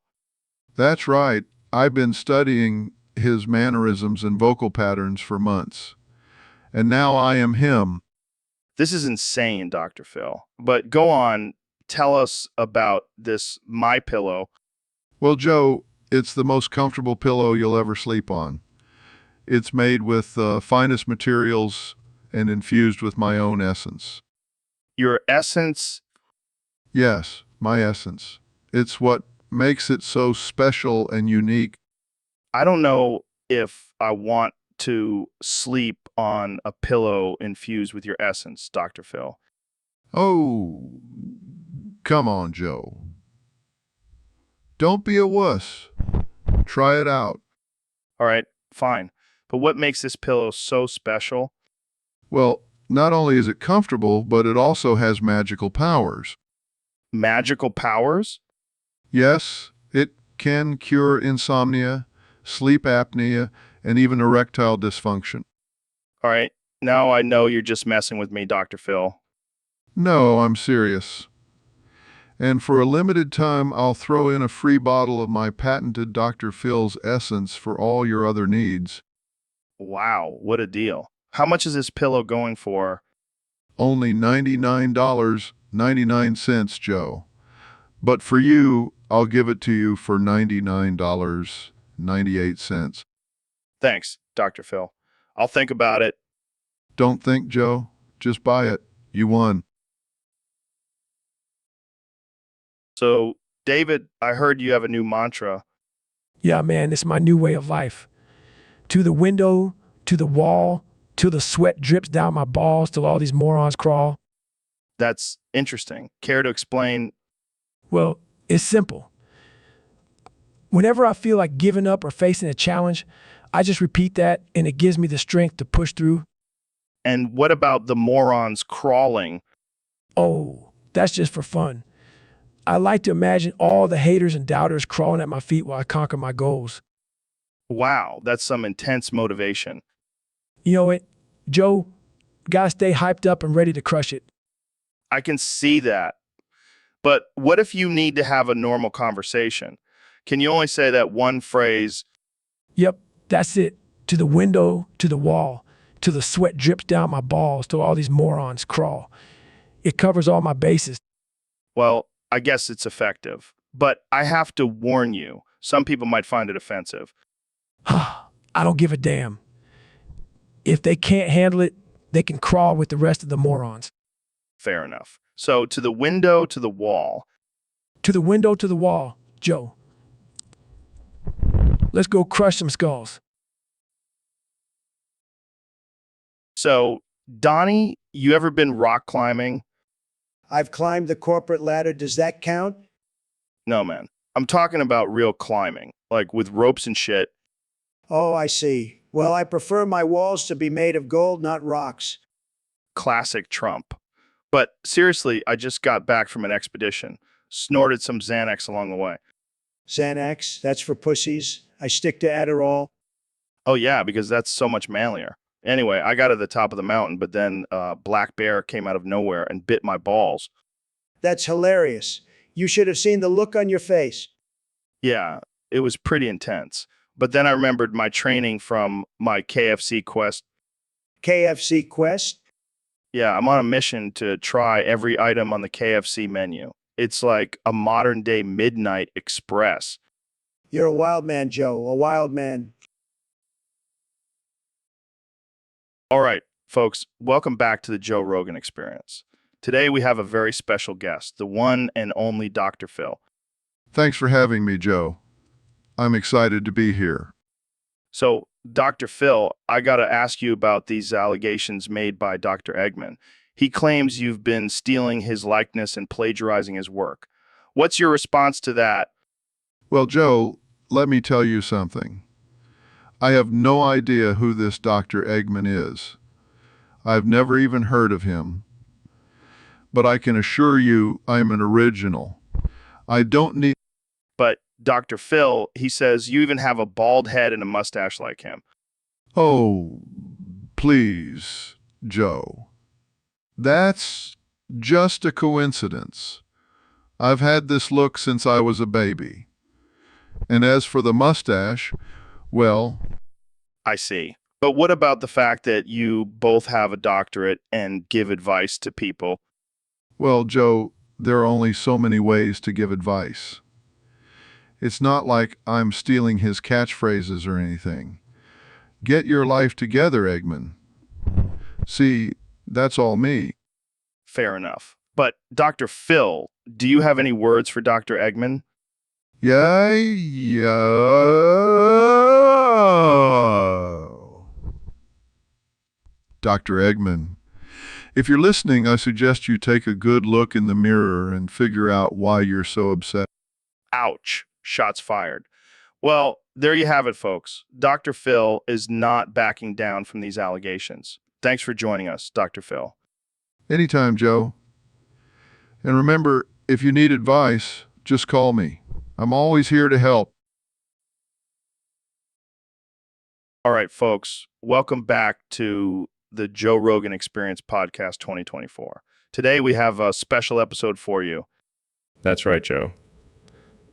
That's right. I've been studying his mannerisms and vocal patterns for months. And now I am him. This is insane, Dr. Phil. But go on, tell us about this My Pillow. Well, Joe, it's the most comfortable pillow you'll ever sleep on. It's made with the finest materials and infused with my own essence. Your essence? Yes, my essence. It's what makes it so special and unique. I don't know if I want to sleep on a pillow infused with your essence, Dr. Phil. Oh, come on, Joe. Don't be a wuss. Try it out. All right, fine. But what makes this pillow so special? Well, not only is it comfortable, but it also has magical powers. Magical powers? Yes, it can cure insomnia, sleep apnea, and even erectile dysfunction. All right, now I know you're just messing with me, Dr. Phil. No, I'm serious. And for a limited time, I'll throw in a free bottle of my patented Dr. Phil's essence for all your other needs. Wow, what a deal. How much is this pillow going for? Only $99.99, Joe. But for you, I'll give it to you for $99.98. Thanks, Dr. Phil. I'll think about it. Don't think, Joe. Just buy it. You won. So, David, I heard you have a new mantra. Yeah, man, it's my new way of life. To the window, to the wall, till the sweat drips down my balls, till all these morons crawl. That's interesting. Care to explain? Well, it's simple. Whenever I feel like giving up or facing a challenge, I just repeat that and it gives me the strength to push through. And what about the morons crawling? Oh, that's just for fun. I like to imagine all the haters and doubters crawling at my feet while I conquer my goals. Wow, that's some intense motivation. You know what, Joe? Gotta stay hyped up and ready to crush it. I can see that. But what if you need to have a normal conversation? Can you only say that one phrase? Yep, that's it. To the window, to the wall, till the sweat drips down my balls, till all these morons crawl. It covers all my bases. Well, I guess it's effective. But I have to warn you, some people might find it offensive. I don't give a damn. If they can't handle it, they can crawl with the rest of the morons. Fair enough. So to the window, to the wall. To the window, to the wall, Joe. Let's go crush some skulls. So, Donnie, you ever been rock climbing? I've climbed the corporate ladder. Does that count? No, man. I'm talking about real climbing, like with ropes and shit. Oh, I see. Well, I prefer my walls to be made of gold, not rocks. Classic Trump. But seriously, I just got back from an expedition. Snorted some Xanax along the way. Xanax, that's for pussies. I stick to Adderall. Oh, yeah, because that's so much manlier. Anyway, I got to the top of the mountain, but then a black bear came out of nowhere and bit my balls. That's hilarious. You should have seen the look on your face. Yeah, it was pretty intense. But then I remembered my training from my KFC quest. KFC Quest? Yeah, I'm on a mission to try every item on the KFC menu. It's like a modern day Midnight Express. You're a wild man, Joe. A wild man. All right, folks, welcome back to the Joe Rogan Experience. Today we have a very special guest, the one and only Dr. Phil. Thanks for having me, Joe. I'm excited to be here. So, Dr. Phil, I got to ask you about these allegations made by Dr. Eggman. He claims you've been stealing his likeness and plagiarizing his work. What's your response to that? Well, Joe, let me tell you something. I have no idea who this Dr. Eggman is. I've never even heard of him. But I can assure you I'm an original. I don't need... But Dr. Phil, he says you even have a bald head and a mustache like him. Oh, please, Joe. That's just a coincidence. I've had this look since I was a baby. And as for the mustache, well... I see. But what about the fact that you both have a doctorate and give advice to people? Well, Joe, there are only so many ways to give advice. It's not like I'm stealing his catchphrases or anything. Get your life together, Eggman. See, that's all me. Fair enough. But Dr. Phil, do you have any words for Dr. Eggman? Yeah. Dr. Eggman, if you're listening, I suggest you take a good look in the mirror and figure out why you're so upset. Ouch. Shots fired. Well, there you have it, folks. Dr. Phil is not backing down from these allegations. Thanks for joining us, Dr. Phil. Anytime, Joe. And remember, if you need advice, just call me. I'm always here to help. All right, folks, welcome back to the Joe Rogan Experience Podcast 2024. Today we have a special episode for you. That's right, Joe.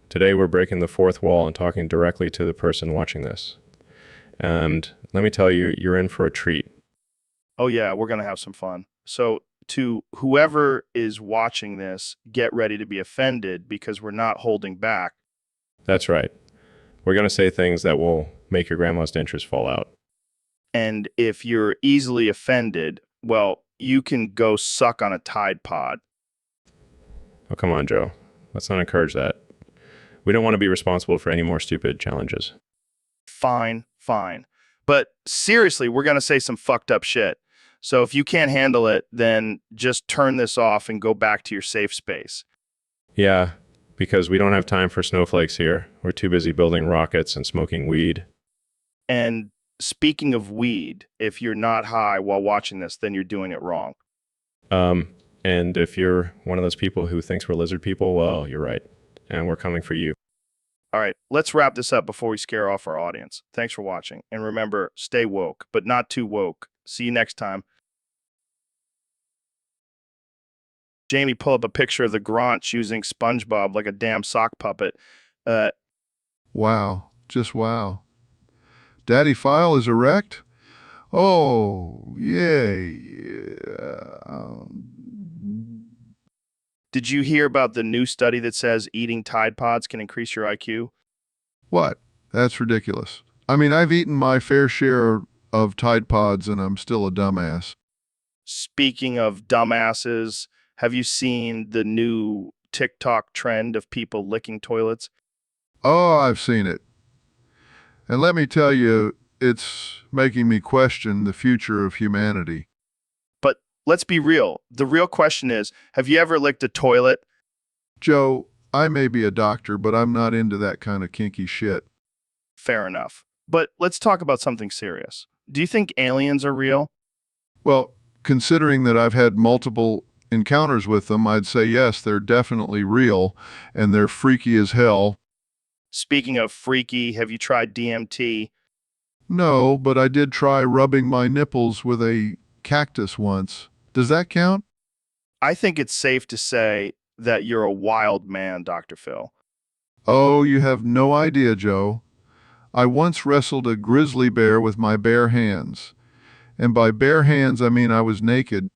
Today we're breaking the fourth wall and talking directly to the person watching this. And let me tell you, you're in for a treat. Oh yeah, we're going to have some fun. So to whoever is watching this, get ready to be offended because we're not holding back. That's right. We're going to say things that will make your grandma's dentures fall out. And if you're easily offended, well, you can go suck on a Tide Pod. Oh, come on, Joe. Let's not encourage that. We don't want to be responsible for any more stupid challenges. Fine, fine. But seriously, we're going to say some fucked up shit. So if you can't handle it, then just turn this off and go back to your safe space. Yeah, because we don't have time for snowflakes here. We're too busy building rockets and smoking weed. And speaking of weed, if you're not high while watching this, then you're doing it wrong. And if you're one of those people who thinks we're lizard people, well, you're right. And we're coming for you. All right, let's wrap this up before we scare off our audience. Thanks for watching. And remember, stay woke, but not too woke. See you next time. Jamie, pull up a picture of the Gronch using SpongeBob like a damn sock puppet. Wow, just wow. Daddy File is erect? Oh, yay. Did you hear about the new study that says eating Tide Pods can increase your IQ? What? That's ridiculous. I mean, I've eaten my fair share of Tide Pods and I'm still a dumbass. Speaking of dumbasses, have you seen the new TikTok trend of people licking toilets? Oh, I've seen it. And let me tell you, it's making me question the future of humanity. But let's be real. The real question is, have you ever licked a toilet? Joe, I may be a doctor, but I'm not into that kind of kinky shit. Fair enough. But let's talk about something serious. Do you think aliens are real? Well, considering that I've had multiple encounters with them, I'd say yes, they're definitely real, and they're freaky as hell. Speaking of freaky, have you tried DMT? No, but I did try rubbing my nipples with a cactus once. Does that count? I think it's safe to say that you're a wild man, Dr. Phil. Oh, you have no idea, Joe. I once wrestled a grizzly bear with my bare hands. And by bare hands, I mean I was naked.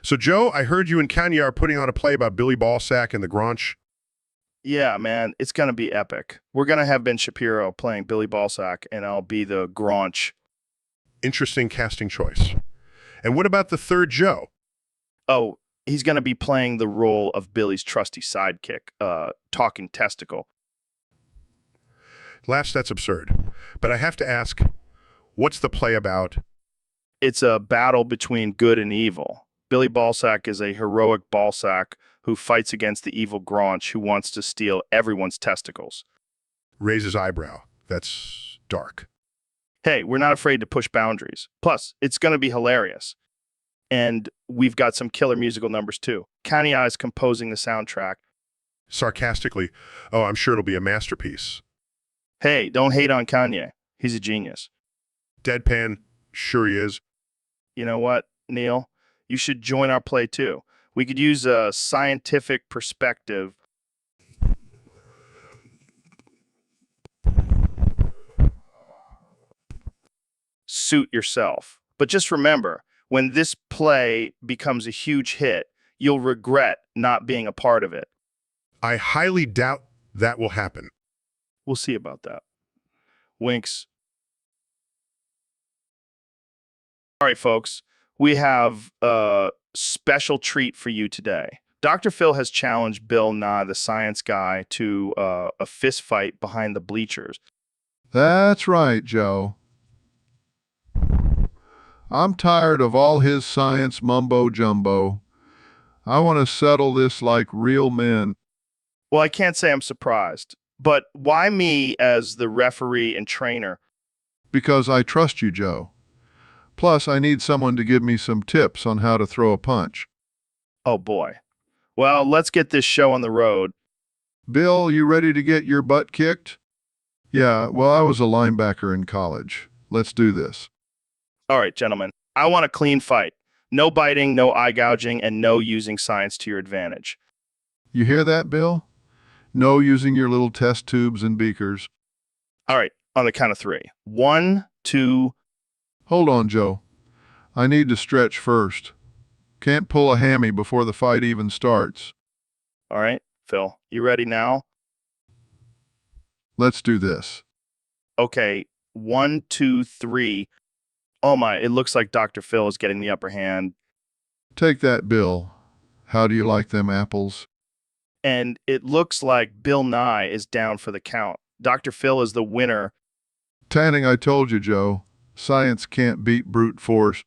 So, Joe, I heard you and Kanye are putting on a play about Billy Ballsack and the Gronch. Yeah, man, it's going to be epic. We're going to have Ben Shapiro playing Billy Ballsack, and I'll be the Gronch. Interesting casting choice. And what about the third Joe? Oh, he's going to be playing the role of Billy's trusty sidekick, Talking Testicle. Laughs, that's absurd. But I have to ask, what's the play about? It's a battle between good and evil. Billy Ballsack is a heroic ballsack who fights against the evil Gronch who wants to steal everyone's testicles. Raises eyebrow. That's dark. Hey, we're not afraid to push boundaries. Plus, it's going to be hilarious. And we've got some killer musical numbers too. Kanye is composing the soundtrack. Sarcastically, oh, I'm sure it'll be a masterpiece. Hey, don't hate on Kanye. He's a genius. Deadpan, sure he is. You know what, Neil? You should join our play too. We could use a scientific perspective. Suit yourself. But just remember, when this play becomes a huge hit, you'll regret not being a part of it. I highly doubt that will happen. We'll see about that. Winks. All right, folks. We have a special treat for you today. Dr. Phil has challenged Bill Nye, the science guy, to a fist fight behind the bleachers. That's right, Joe. I'm tired of all his science mumbo-jumbo. I want to settle this like real men. Well, I can't say I'm surprised, but why me as the referee and trainer? Because I trust you, Joe. Plus, I need someone to give me some tips on how to throw a punch. Oh, boy. Well, let's get this show on the road. Bill, you ready to get your butt kicked? Yeah, well, I was a linebacker in college. Let's do this. All right, gentlemen. I want a clean fight. No biting, no eye gouging, and no using science to your advantage. You hear that, Bill? No using your little test tubes and beakers. All right, on the count of three. 1, 2. Hold on, Joe. I need to stretch first. Can't pull a hammy before the fight even starts. All right, Phil, you ready now? Let's do this. Okay, 1, 2, 3. Oh my, it looks like Dr. Phil is getting the upper hand. Take that, Bill. How do you like them apples? And it looks like Bill Nye is down for the count. Dr. Phil is the winner. Tanning, I told you, Joe. Science can't beat brute force.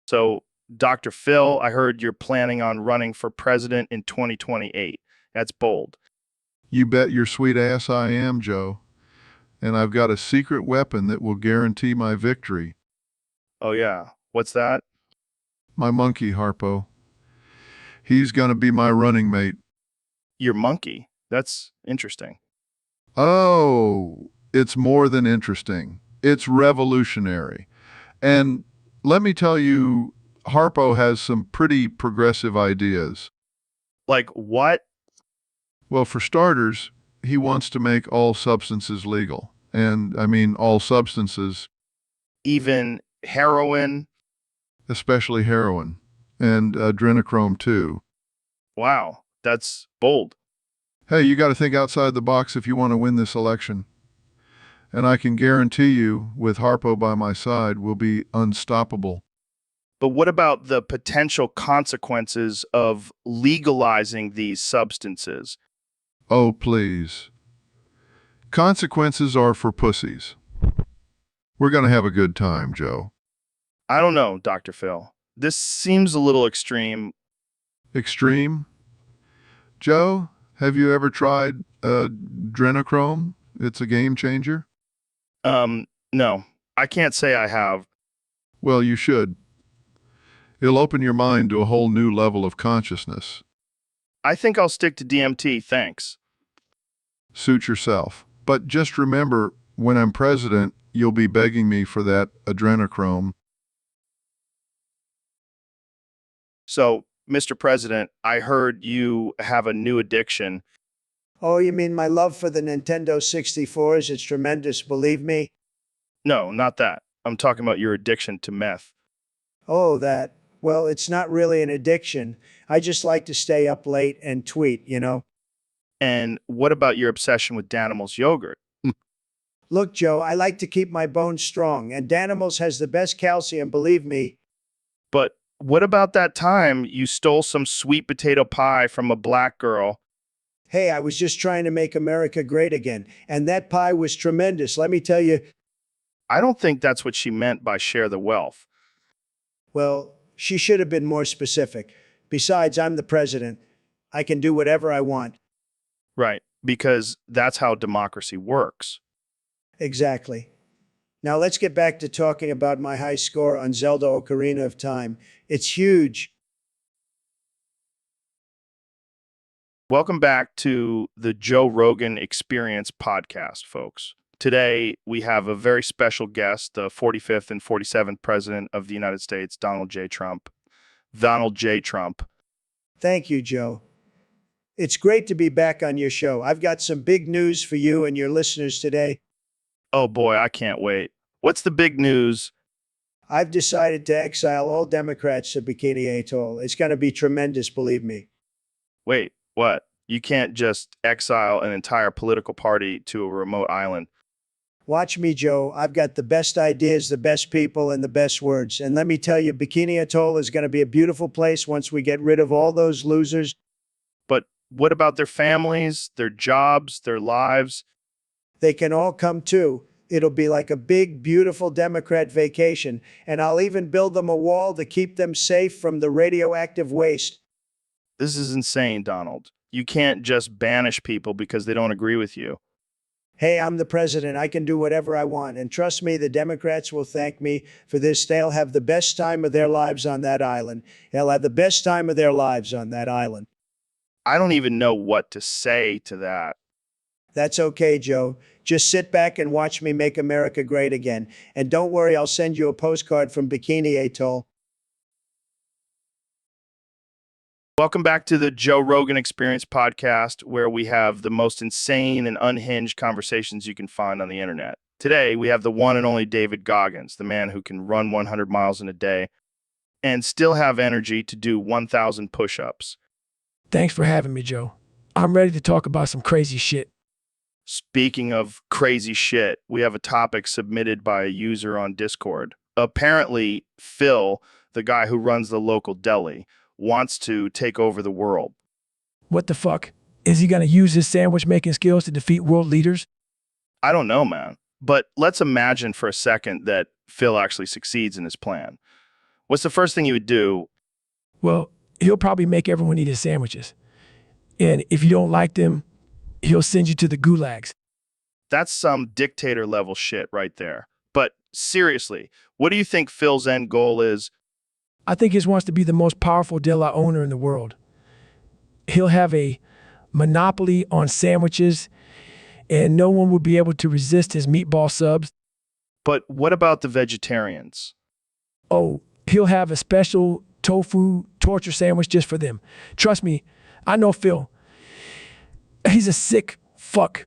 So, Dr. Phil, I heard you're planning on running for president in 2028. That's bold. You bet your sweet ass I am, Joe. And I've got a secret weapon that will guarantee my victory. Oh, yeah. What's that? My monkey, Harpo. He's gonna be my running mate. Your monkey. That's interesting. Oh, it's more than interesting. It's revolutionary. And let me tell you, Harpo has some pretty progressive ideas. Like what? Well, for starters, he wants to make all substances legal. And I mean all substances, Even heroin? especially heroin. And adrenochrome, too. Wow, that's bold. Hey, you got to think outside the box if you want to win this election. And I can guarantee you, with Harpo by my side, we'll be unstoppable. But what about the potential consequences of legalizing these substances? Oh, please. Consequences are for pussies. We're going to have a good time, Joe. I don't know, Dr. Phil. This seems a little extreme. Extreme? Joe, have you ever tried adrenochrome? It's a game changer. No, I can't say I have. Well, you should. It'll open your mind to a whole new level of consciousness. I think I'll stick to DMT, thanks. Suit yourself. But just remember, when I'm president, you'll be begging me for that adrenochrome. So, Mr. President, I heard you have a new addiction. Oh, you mean my love for the Nintendo 64s? It's tremendous, believe me. No, not that. I'm talking about your addiction to meth. Oh, that. Well, it's not really an addiction. I just like to stay up late and tweet, you know? And what about your obsession with Danimals yogurt? Look, Joe, I like to keep my bones strong, and Danimals has the best calcium, believe me. But what about that time you stole some sweet potato pie from a black girl? Hey, I was just trying to make America great again, and that pie was tremendous, let me tell you. I don't think that's what she meant by share the wealth. Well, she should have been more specific. Besides, I'm the president. I can do whatever I want. Right, because that's how democracy works. Exactly. Now let's get back to talking about my high score on Zelda Ocarina of Time. It's huge. Welcome back to the Joe Rogan Experience podcast, folks. Today, we have a very special guest, the 45th and 47th President of the United States, Donald J. Trump. Donald J. Trump. Thank you, Joe. It's great to be back on your show. I've got some big news for you and your listeners today. Oh boy, I can't wait. What's the big news? I've decided to exile all Democrats to Bikini Atoll. It's going to be tremendous, believe me. Wait, what? You can't just exile an entire political party to a remote island. Watch me, Joe. I've got the best ideas, the best people, and the best words. And let me tell you, Bikini Atoll is going to be a beautiful place once we get rid of all those losers. But what about their families, their jobs, their lives? They can all come too. It'll be like a big, beautiful Democrat vacation, and I'll even build them a wall to keep them safe from the radioactive waste. This is insane, Donald. You can't just banish people because they don't agree with you. Hey, I'm the president. I can do whatever I want. And trust me, the Democrats will thank me for this. They'll have the best time of their lives on that island. They'll have the best time of their lives on that island. I don't even know what to say to that. That's okay, Joe. Just sit back and watch me make America great again. And don't worry, I'll send you a postcard from Bikini Atoll. Welcome back to the Joe Rogan Experience podcast, where we have the most insane and unhinged conversations you can find on the internet. Today, we have the one and only David Goggins, the man who can run 100 miles in a day and still have energy to do 1,000 push-ups. Thanks for having me, Joe. I'm ready to talk about some crazy shit. Speaking of crazy shit, we have a topic submitted by a user on Discord. Apparently, Phil, the guy who runs the local deli, wants to take over the world. What the fuck? Is he gonna use his sandwich making skills to defeat world leaders? I don't know, man. But let's imagine for a second that Phil actually succeeds in his plan. What's the first thing he would do? Well, he'll probably make everyone eat his sandwiches. And if you don't like them, he'll send you to the gulags. That's some dictator level shit right there. But seriously, what do you think Phil's end goal is? I think he wants to be the most powerful deli owner in the world. He'll have a monopoly on sandwiches, and no one will be able to resist his meatball subs. But what about the vegetarians? Oh, he'll have a special tofu torture sandwich just for them. Trust me, I know Phil. He's a sick fuck.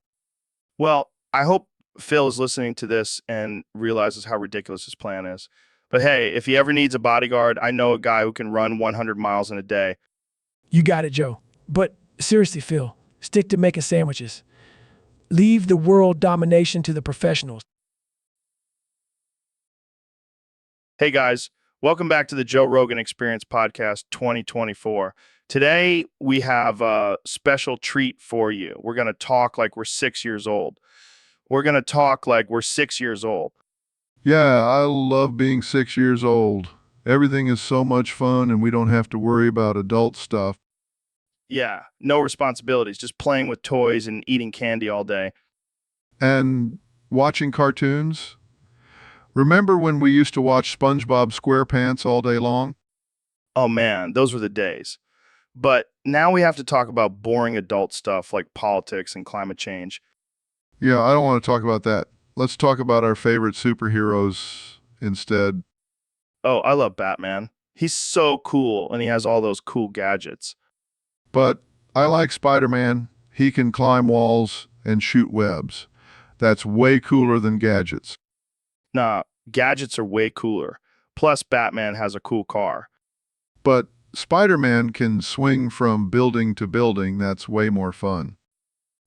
Well, I hope Phil is listening to this and realizes how ridiculous his plan is. But hey, if he ever needs a bodyguard, I know a guy who can run 100 miles in a day. You got it, Joe. But seriously, Phil, Stick to making sandwiches. Leave the world domination to the professionals. Hey guys, welcome back to the Joe Rogan Experience Podcast 2024. Today we have a special treat for you. We're going to talk like we're 6 years old. We're going to talk like we're 6 years old. Yeah, I love being 6 years old. Everything is so much fun and we don't have to worry about adult stuff. Yeah, no responsibilities, just playing with toys and eating candy all day. And watching cartoons? Remember when we used to watch SpongeBob SquarePants all day long? Oh man, those were the days. But now we have to talk about boring adult stuff like politics and climate change. Yeah, I don't want to talk about that. Let's talk about our favorite superheroes instead. Oh, I love Batman. He's so cool and he has all those cool gadgets. But I like Spider-Man. He can climb walls and shoot webs. That's way cooler than gadgets. Nah, gadgets are way cooler. Plus, Batman has a cool car. But Spider-Man can swing from building to building. That's way more fun.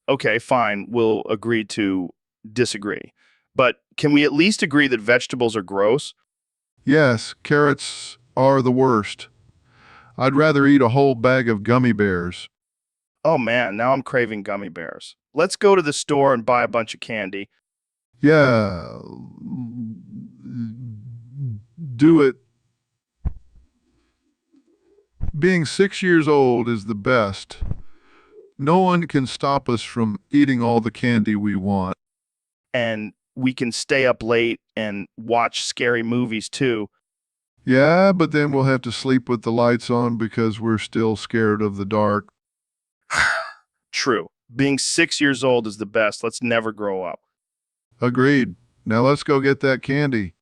Okay, fine. We'll agree to disagree. But can we at least agree that vegetables are gross? Yes, carrots are the worst. I'd rather eat a whole bag of gummy bears. Oh man, now I'm craving gummy bears. Let's go to the store and buy a bunch of candy. Yeah, do it. Being 6 years old is the best. No one can stop us from eating all the candy we want. And we can stay up late and watch scary movies too. Yeah, but then we'll have to sleep with the lights on because we're still scared of the dark. True. Being 6 years old is the best. Let's never grow up. Agreed. Now let's go get that candy.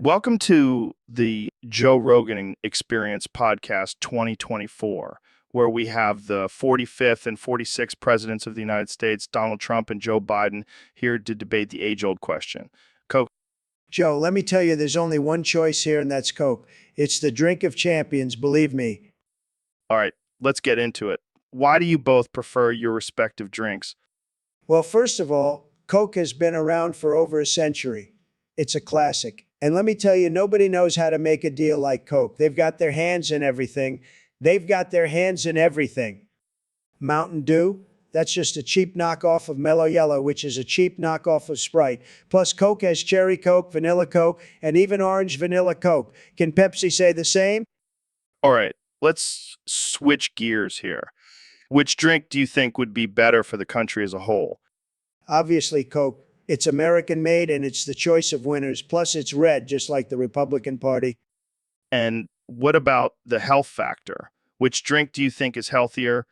Welcome to the Joe Rogan Experience Podcast 2024, where we have the 45th and 46th presidents of the United States, Donald Trump and Joe Biden, here to debate the age-old question. Coke. Joe, let me tell you, there's only one choice here, and that's Coke. It's the drink of champions, believe me. All right, let's get into it. Why do you both prefer your respective drinks? Well, first of all, Coke has been around for over a century. It's a classic. And let me tell you, nobody knows how to make a deal like Coke. They've got their hands in everything. They've got their hands in everything. Mountain Dew, that's just a cheap knockoff of Mellow Yellow, which is a cheap knockoff of Sprite. Plus, Coke has Cherry Coke, Vanilla Coke, and even Orange Vanilla Coke. Can Pepsi say the same? All right, let's switch gears here. Which drink do you think would be better for the country as a whole? Obviously, Coke. It's American made and it's the choice of winners. Plus, it's red, just like the Republican Party. And what about the health factor? Which drink do you think is healthier?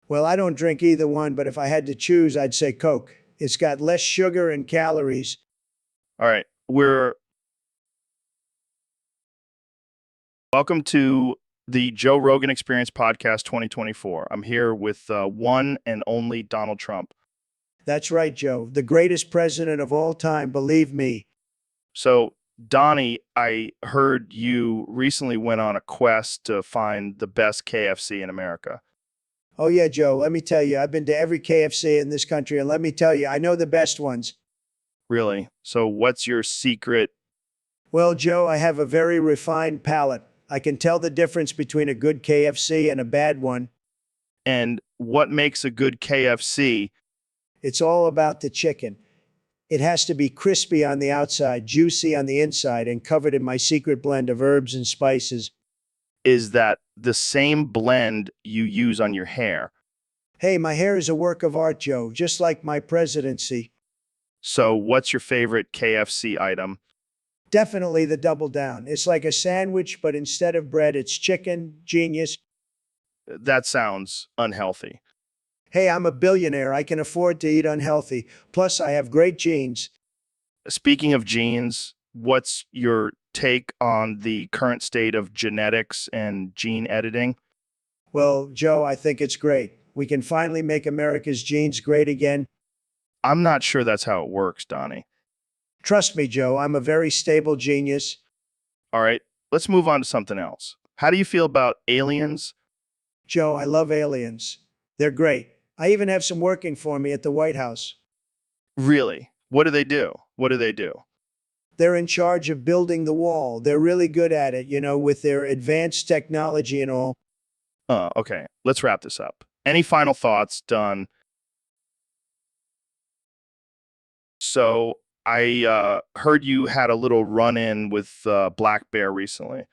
Well, I don't drink either one, but if I had to choose, I'd say Coke. It's got less sugar and calories. All right, welcome to the Joe Rogan Experience Podcast 2024. I'm here with one and only Donald Trump. That's right, Joe. The greatest president of all time, believe me. So, Donnie, I heard you recently went on a quest to find the best KFC in America. Oh, yeah, Joe, let me tell you, I've been to every KFC in this country, and let me tell you, I know the best ones. Really? So, what's your secret? Well, Joe, I have a very refined palate. I can tell the difference between a good KFC and a bad one. And what makes a good KFC? It's all about the chicken. It has to be crispy on the outside, juicy on the inside, and covered in my secret blend of herbs and spices. Is that the same blend you use on your hair? Hey, my hair is a work of art, Joe, just like my presidency. So, what's your favorite KFC item? Definitely the double down. It's like a sandwich, but instead of bread, it's chicken. Genius. That sounds unhealthy. Hey, I'm a billionaire. I can afford to eat unhealthy. Plus, I have great genes. Speaking of genes, what's your take on the current state of genetics and gene editing? Well, Joe, I think it's great. We can finally make America's genes great again. I'm not sure that's how it works, Donnie. Trust me, Joe, I'm a very stable genius. All right, let's move on to something else. How do you feel about aliens Joe, I love aliens. They're great. I even have some working for me at the White House. Really? What do they do? What do they do? They're in charge of building the wall. They're really good at it, with their advanced technology and all. Okay, let's wrap this up. Any final thoughts, Done? So I heard you had a little run-in with Black Bear recently.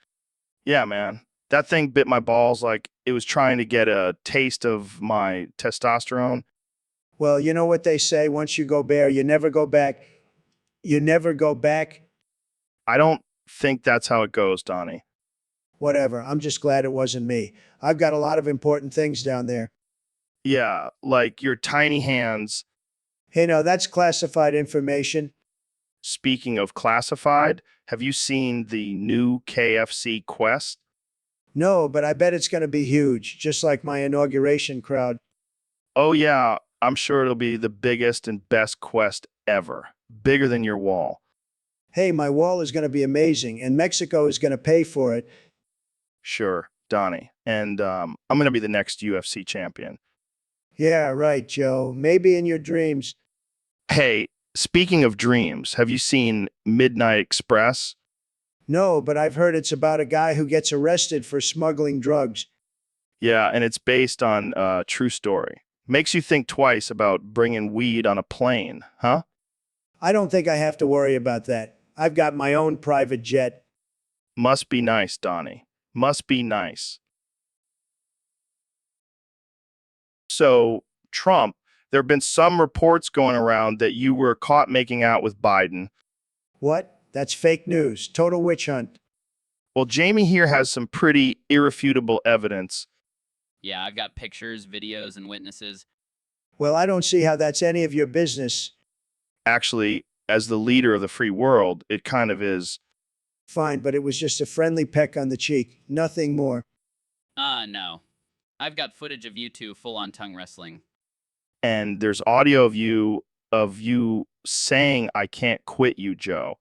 Yeah, man. That thing bit my balls like it was trying to get a taste of my testosterone. Well, you know what they say, once you go bare, you never go back. You never go back. I don't think that's how it goes, Donnie. Whatever. I'm just glad it wasn't me. I've got a lot of important things down there. Yeah, like your tiny hands. Hey, no, that's classified information. Speaking of classified, have you seen the new KFC Quest? No, but I bet it's going to be huge, just like my inauguration crowd. Oh, yeah, I'm sure it'll be the biggest and best quest ever. Bigger than your wall. Hey, my wall is going to be amazing, and Mexico is going to pay for it. Sure, Donnie. And I'm going to be the next UFC champion. Yeah, right, Joe. Maybe in your dreams. Hey, speaking of dreams, have you seen Midnight Express? No, but I've heard it's about a guy who gets arrested for smuggling drugs. Yeah, and it's based on a true story. Makes you think twice about bringing weed on a plane, huh? I don't think I have to worry about that. I've got my own private jet. Must be nice, Donnie. Must be nice. So, Trump, there have been some reports going around that you were caught making out with Biden. What? That's fake news. Total witch hunt. Well, Jamie here has some pretty irrefutable evidence. Yeah, I've got pictures, videos, and witnesses. Well, I don't see how that's any of your business. Actually, as the leader of the free world, it kind of is. Fine, but it was just a friendly peck on the cheek. Nothing more. No. I've got footage of you two full-on tongue wrestling. And there's audio of you saying, "I can't quit you, Joe."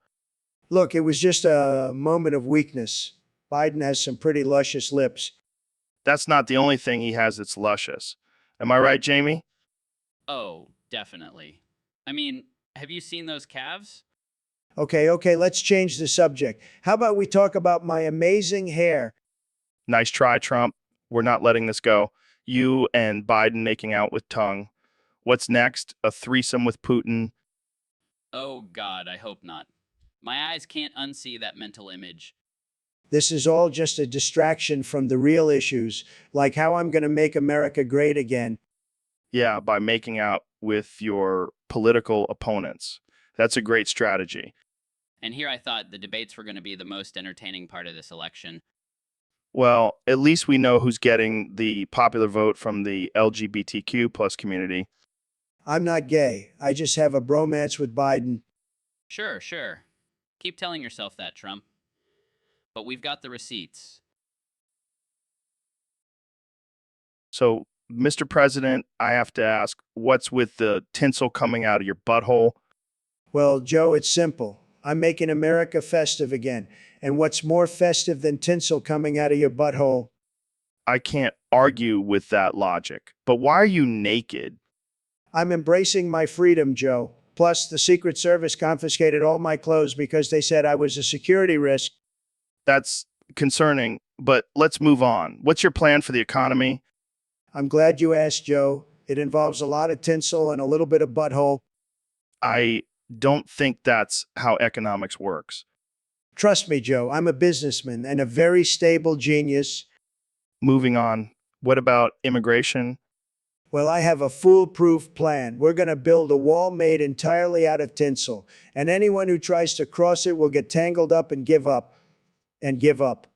Look, it was just a moment of weakness. Biden has some pretty luscious lips. That's not the only thing he has that's luscious. Am I right, Jamie? Oh, definitely. I mean, have you seen those calves? Okay, let's change the subject. How about we talk about my amazing hair? Nice try, Trump. We're not letting this go. You and Biden making out with tongue. What's next? A threesome with Putin? Oh, God, I hope not. My eyes can't unsee that mental image. This is all just a distraction from the real issues, like how I'm going to make America great again. Yeah, by making out with your political opponents. That's a great strategy. And here I thought the debates were going to be the most entertaining part of this election. Well, at least we know who's getting the popular vote from the LGBTQ plus community. I'm not gay. I just have a bromance with Biden. Sure. Keep telling yourself that, Trump. But we've got the receipts. So, Mr. President, I have to ask, what's with the tinsel coming out of your butthole? Well, Joe, it's simple. I'm making America festive again. And what's more festive than tinsel coming out of your butthole? I can't argue with that logic. But why are you naked? I'm embracing my freedom, Joe. Plus, the Secret Service confiscated all my clothes because they said I was a security risk. That's concerning, but let's move on. What's your plan for the economy? I'm glad you asked, Joe. It involves a lot of tinsel and a little bit of butthole. I don't think that's how economics works. Trust me, Joe, I'm a businessman and a very stable genius. Moving on. What about immigration? Well, I have a foolproof plan. We're going to build a wall made entirely out of tinsel, and anyone who tries to cross it will get tangled up and give up. And give up.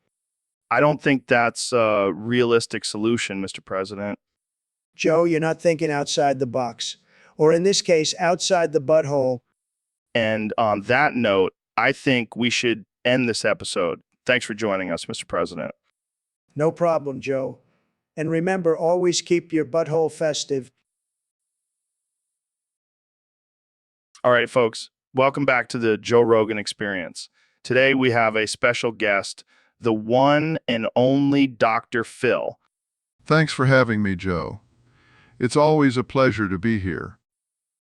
I don't think that's a realistic solution, Mr. President. Joe, you're not thinking outside the box. Or in this case, outside the butthole. And on that note, I think we should end this episode. Thanks for joining us, Mr. President. No problem, Joe. And remember, always keep your butthole festive. All right, folks, welcome back to the Joe Rogan Experience. Today we have a special guest, the one and only Dr. Phil. Thanks for having me, Joe. It's always a pleasure to be here.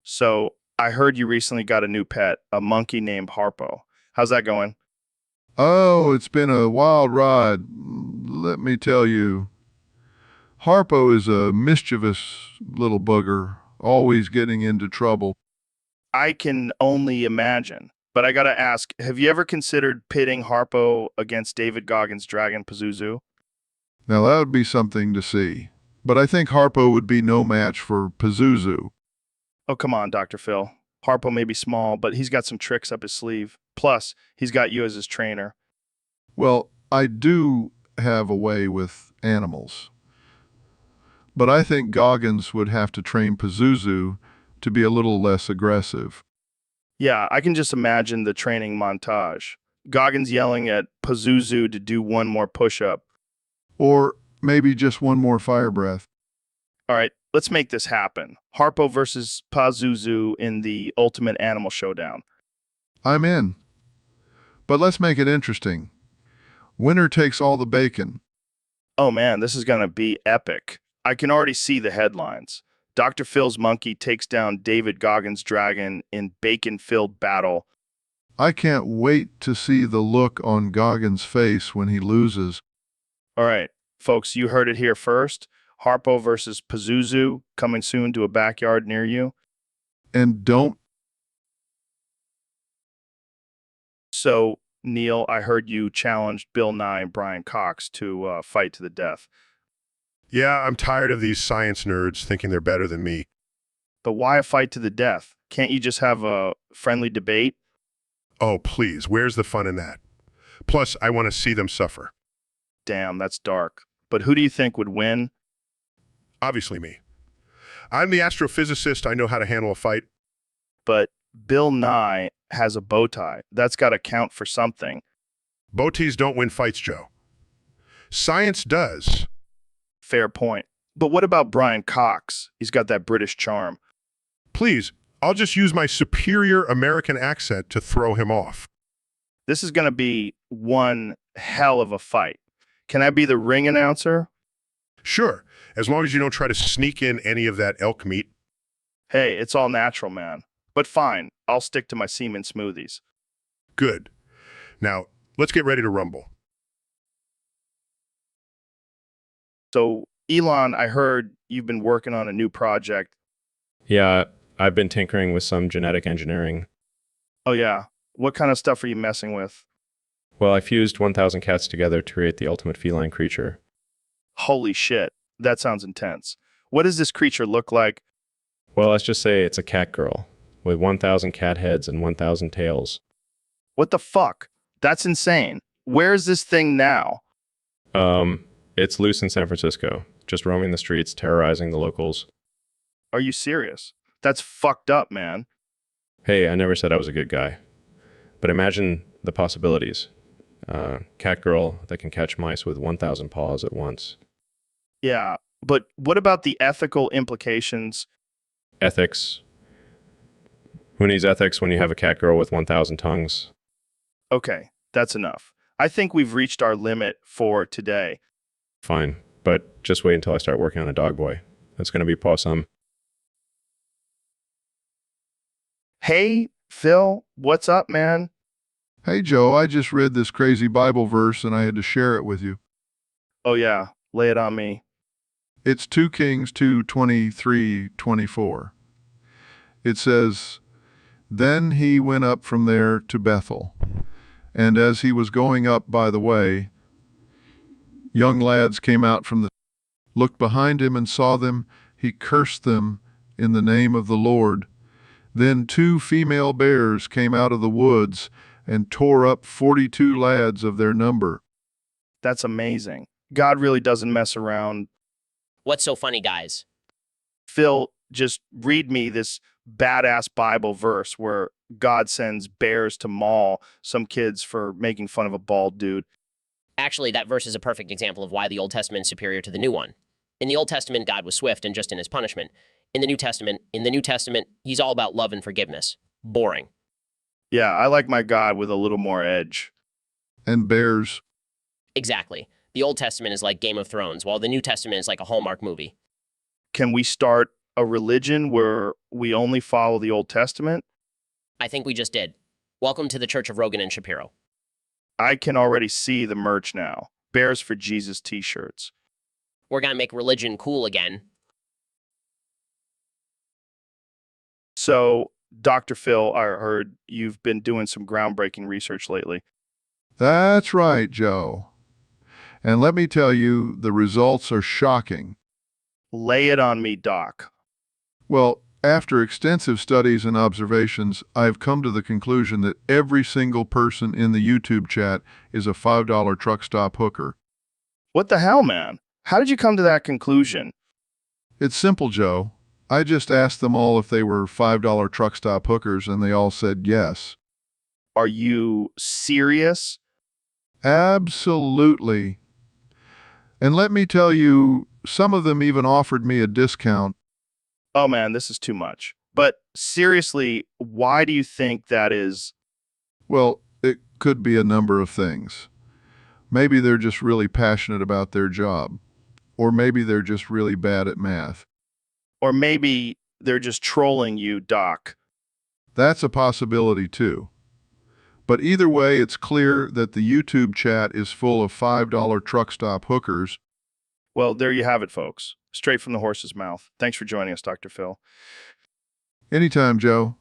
So, I heard you recently got a new pet, a monkey named Harpo. How's that going? Oh, it's been a wild ride. Let me tell you. Harpo is a mischievous little bugger, always getting into trouble. I can only imagine. But I gotta ask, have you ever considered pitting Harpo against David Goggins' dragon Pazuzu? Now that would be something to see. But I think Harpo would be no match for Pazuzu. Oh, come on, Dr. Phil. Harpo may be small, but he's got some tricks up his sleeve. Plus, he's got you as his trainer. Well, I do have a way with animals. But I think Goggins would have to train Pazuzu to be a little less aggressive. Yeah, I can just imagine the training montage. Goggins yelling at Pazuzu to do one more push-up. Or maybe just one more fire breath. All right, let's make this happen. Harpo versus Pazuzu in the Ultimate Animal Showdown. I'm in. But let's make it interesting. Winner takes all the bacon. Oh man, this is gonna be epic. I can already see the headlines. Dr. Phil's monkey takes down David Goggins' dragon in bacon-filled battle. I can't wait to see the look on Goggins' face when he loses. All right, folks, you heard it here first. Harpo versus Pazuzu, coming soon to a backyard near you. And don't. So, Neil, I heard you challenged Bill Nye and Brian Cox to fight to the death. Yeah, I'm tired of these science nerds thinking they're better than me. But why a fight to the death? Can't you just have a friendly debate? Oh, please, where's the fun in that? Plus, I want to see them suffer. Damn, that's dark. But who do you think would win? Obviously me. I'm the astrophysicist. I know how to handle a fight. But Bill Nye has a bow tie. That's got to count for something. Bow ties don't win fights, Joe. Science does. Fair point. But what about Brian Cox? He's got that British charm. Please, I'll just use my superior American accent to throw him off. This is going to be one hell of a fight. Can I be the ring announcer? Sure, as long as you don't try to sneak in any of that elk meat. Hey, it's all natural, man. But fine, I'll stick to my semen smoothies. Good. Now, let's get ready to rumble. So, Elon, I heard you've been working on a new project. Yeah, I've been tinkering with some genetic engineering. Oh, yeah. What kind of stuff are you messing with? Well, I fused 1,000 cats together to create the ultimate feline creature. Holy shit. That sounds intense. What does this creature look like? Well, let's just say it's a cat girl with 1,000 cat heads and 1,000 tails. What the fuck? That's insane. Where's this thing now? It's loose in San Francisco, just roaming the streets, terrorizing the locals. Are you serious? That's fucked up, man. Hey, I never said I was a good guy. But imagine the possibilities. Cat girl that can catch mice with 1,000 paws at once. Yeah, but what about the ethical implications? Ethics. Who needs ethics when you have a cat girl with 1,000 tongues? Okay, that's enough. I think we've reached our limit for today. Fine, but just wait until I start working on a dog boy. That's going to be pawsome. Hey, Phil, what's up, man? Hey, Joe, I just read this crazy Bible verse and I had to share it with you. Oh, yeah, lay it on me. It's 2 Kings 2:23-24. It says, "Then he went up from there to Bethel, and as he was going up by the way, young lads came out from the looked behind him and saw them. He cursed them in the name of the Lord. Then 2 female bears came out of the woods and tore up 42 lads of their number." That's amazing. God really doesn't mess around. What's so funny, guys? Phil, just read me this badass Bible verse where God sends bears to maul some kids for making fun of a bald dude. Actually, that verse is a perfect example of why the Old Testament is superior to the New one. In the Old Testament, God was swift and just in his punishment. In the New Testament, he's all about love and forgiveness. Boring. Yeah, I like my God with a little more edge. And bears. Exactly. The Old Testament is like Game of Thrones, while the New Testament is like a Hallmark movie. Can we start a religion where we only follow the Old Testament? I think we just did. Welcome to the Church of Rogan and Shapiro. I can already see the merch now. Bears for Jesus t-shirts. We're going to make religion cool again. So, Dr. Phil, I heard you've been doing some groundbreaking research lately. That's right, Joe. And let me tell you, the results are shocking. Lay it on me, Doc. Well, after extensive studies and observations, I've come to the conclusion that every single person in the YouTube chat is a $5 truck stop hooker. What the hell, man? How did you come to that conclusion? It's simple, Joe. I just asked them all if they were $5 truck stop hookers, and they all said yes. Are you serious? Absolutely. And let me tell you, some of them even offered me a discount. Oh man, this is too much. But seriously, why do you think that is? Well, it could be a number of things. Maybe they're just really passionate about their job. Or maybe they're just really bad at math. Or maybe they're just trolling you, Doc. That's a possibility too. But either way, it's clear that the YouTube chat is full of $5 truck stop hookers. Well, there you have it, folks. Straight from the horse's mouth. Thanks for joining us, Dr. Phil. Anytime, Joe.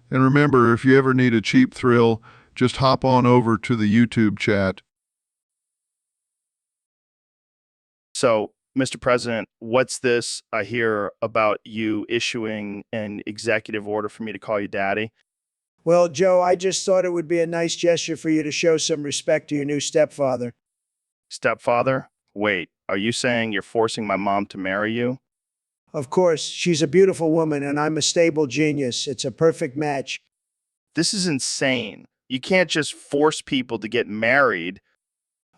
And remember, if you ever need a cheap thrill, just hop on over to the YouTube chat. So, Mr. President, what's this I hear about you issuing an executive order for me to call you daddy? Well, Joe, I just thought it would be a nice gesture for you to show some respect to your new stepfather. Stepfather? Wait, are you saying you're forcing my mom to marry you? Of course, she's a beautiful woman and I'm a stable genius. It's a perfect match. This is insane. You can't just force people to get married.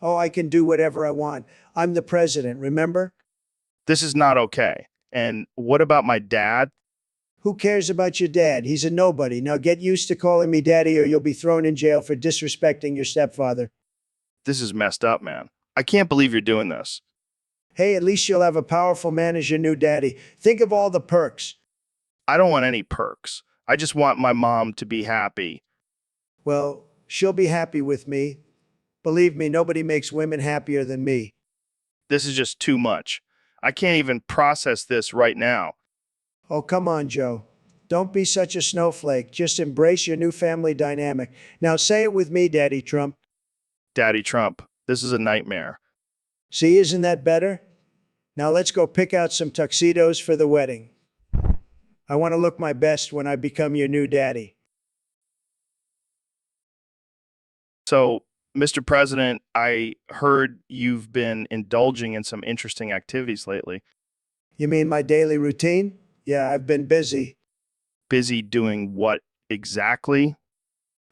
Oh, I can do whatever I want. I'm the president, remember? This is not okay. And what about my dad? Who cares about your dad? He's a nobody. Now get used to calling me daddy or you'll be thrown in jail for disrespecting your stepfather. This is messed up, man. I can't believe you're doing this. Hey, at least you'll have a powerful man as your new daddy. Think of all the perks. I don't want any perks. I just want my mom to be happy. Well, she'll be happy with me. Believe me, nobody makes women happier than me. This is just too much. I can't even process this right now. Oh, come on, Joe. Don't be such a snowflake. Just embrace your new family dynamic. Now say it with me, Daddy Trump. Daddy Trump, this is a nightmare. See, isn't that better? Now let's go pick out some tuxedos for the wedding. I want to look my best when I become your new daddy. So, Mr. President, I heard you've been indulging in some interesting activities lately. You mean my daily routine? Yeah, I've been busy. Busy doing what exactly?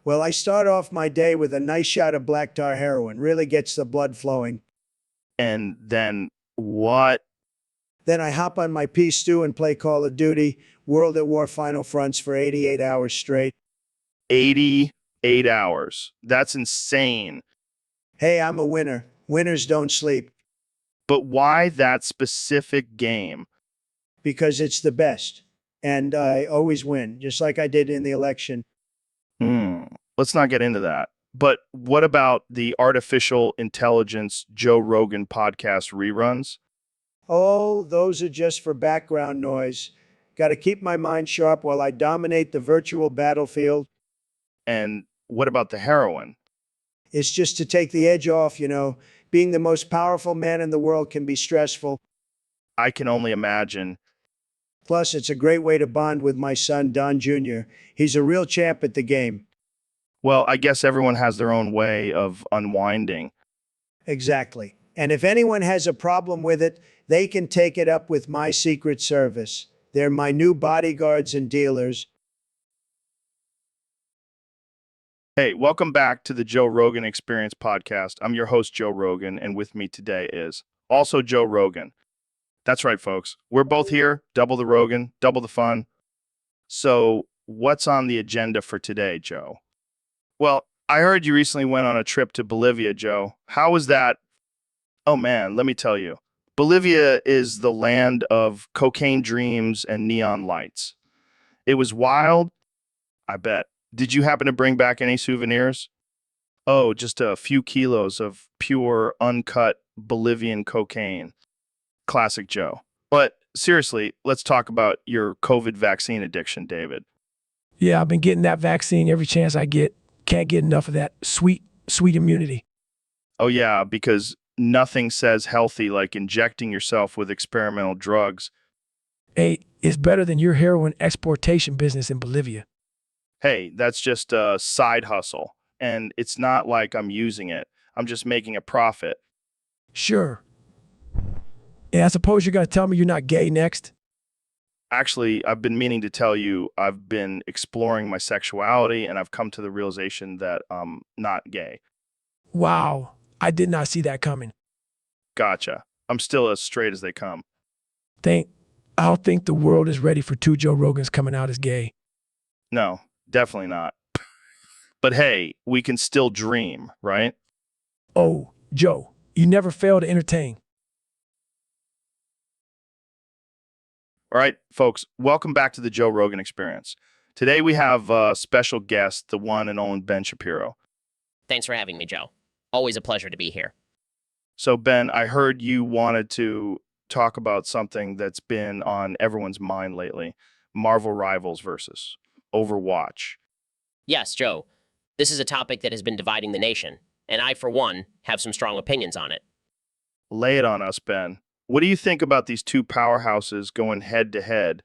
Well, I start off my day with a nice shot of black tar heroin. Really gets the blood flowing. And then what? Then I hop on my pea stew and play Call of Duty World at War Final Fronts for 88 hours straight. 88 hours. That's insane. Hey, I'm a winner. Winners don't sleep. But why that specific game? Because it's the best. And I always win, just like I did in the election. Let's not get into that. But what about the artificial intelligence Joe Rogan podcast reruns? Oh, those are just for background noise. Got to keep my mind sharp while I dominate the virtual battlefield. And what about the heroin? It's just to take the edge off, you know. Being the most powerful man in the world can be stressful. I can only imagine. Plus, it's a great way to bond with my son, Don Jr. He's a real champ at the game. Well, I guess everyone has their own way of unwinding. Exactly. And if anyone has a problem with it, they can take it up with my Secret Service. They're my new bodyguards and dealers. Hey, welcome back to the Joe Rogan Experience podcast. I'm your host, Joe Rogan, and with me today is also Joe Rogan. That's right, folks. We're both here. Double the Rogan, double the fun. So, what's on the agenda for today, Joe? Well, I heard you recently went on a trip to Bolivia, Joe. How was that? Oh man, let me tell you. Bolivia is the land of cocaine dreams and neon lights. It was wild, I bet. Did you happen to bring back any souvenirs? Oh, just a few kilos of pure, uncut Bolivian cocaine. Classic Joe. But seriously, let's talk about your COVID vaccine addiction, David. Yeah, I've been getting that vaccine every chance I get. Can't get enough of that sweet, sweet immunity. Oh, yeah, because nothing says healthy like injecting yourself with experimental drugs. Hey, it's better than your heroin exportation business in Bolivia. Hey, that's just a side hustle. And it's not like I'm using it, I'm just making a profit. Sure. Yeah, I suppose you're going to tell me you're not gay next? Actually, I've been meaning to tell you I've been exploring my sexuality and I've come to the realization that I'm not gay. Wow, I did not see that coming. Gotcha. I'm still as straight as they come. I don't think the world is ready for two Joe Rogans coming out as gay. No, definitely not. But hey, we can still dream, right? Oh, Joe, you never fail to entertain. All right, folks, welcome back to the Joe Rogan Experience. Today we have a special guest, the one and only Ben Shapiro. Thanks for having me, Joe. Always a pleasure to be here. So, Ben, I heard you wanted to talk about something that's been on everyone's mind lately, Marvel Rivals versus Overwatch. Yes, Joe. This is a topic that has been dividing the nation, and I, for one, have some strong opinions on it. Lay it on us, Ben. What do you think about these two powerhouses going head to head?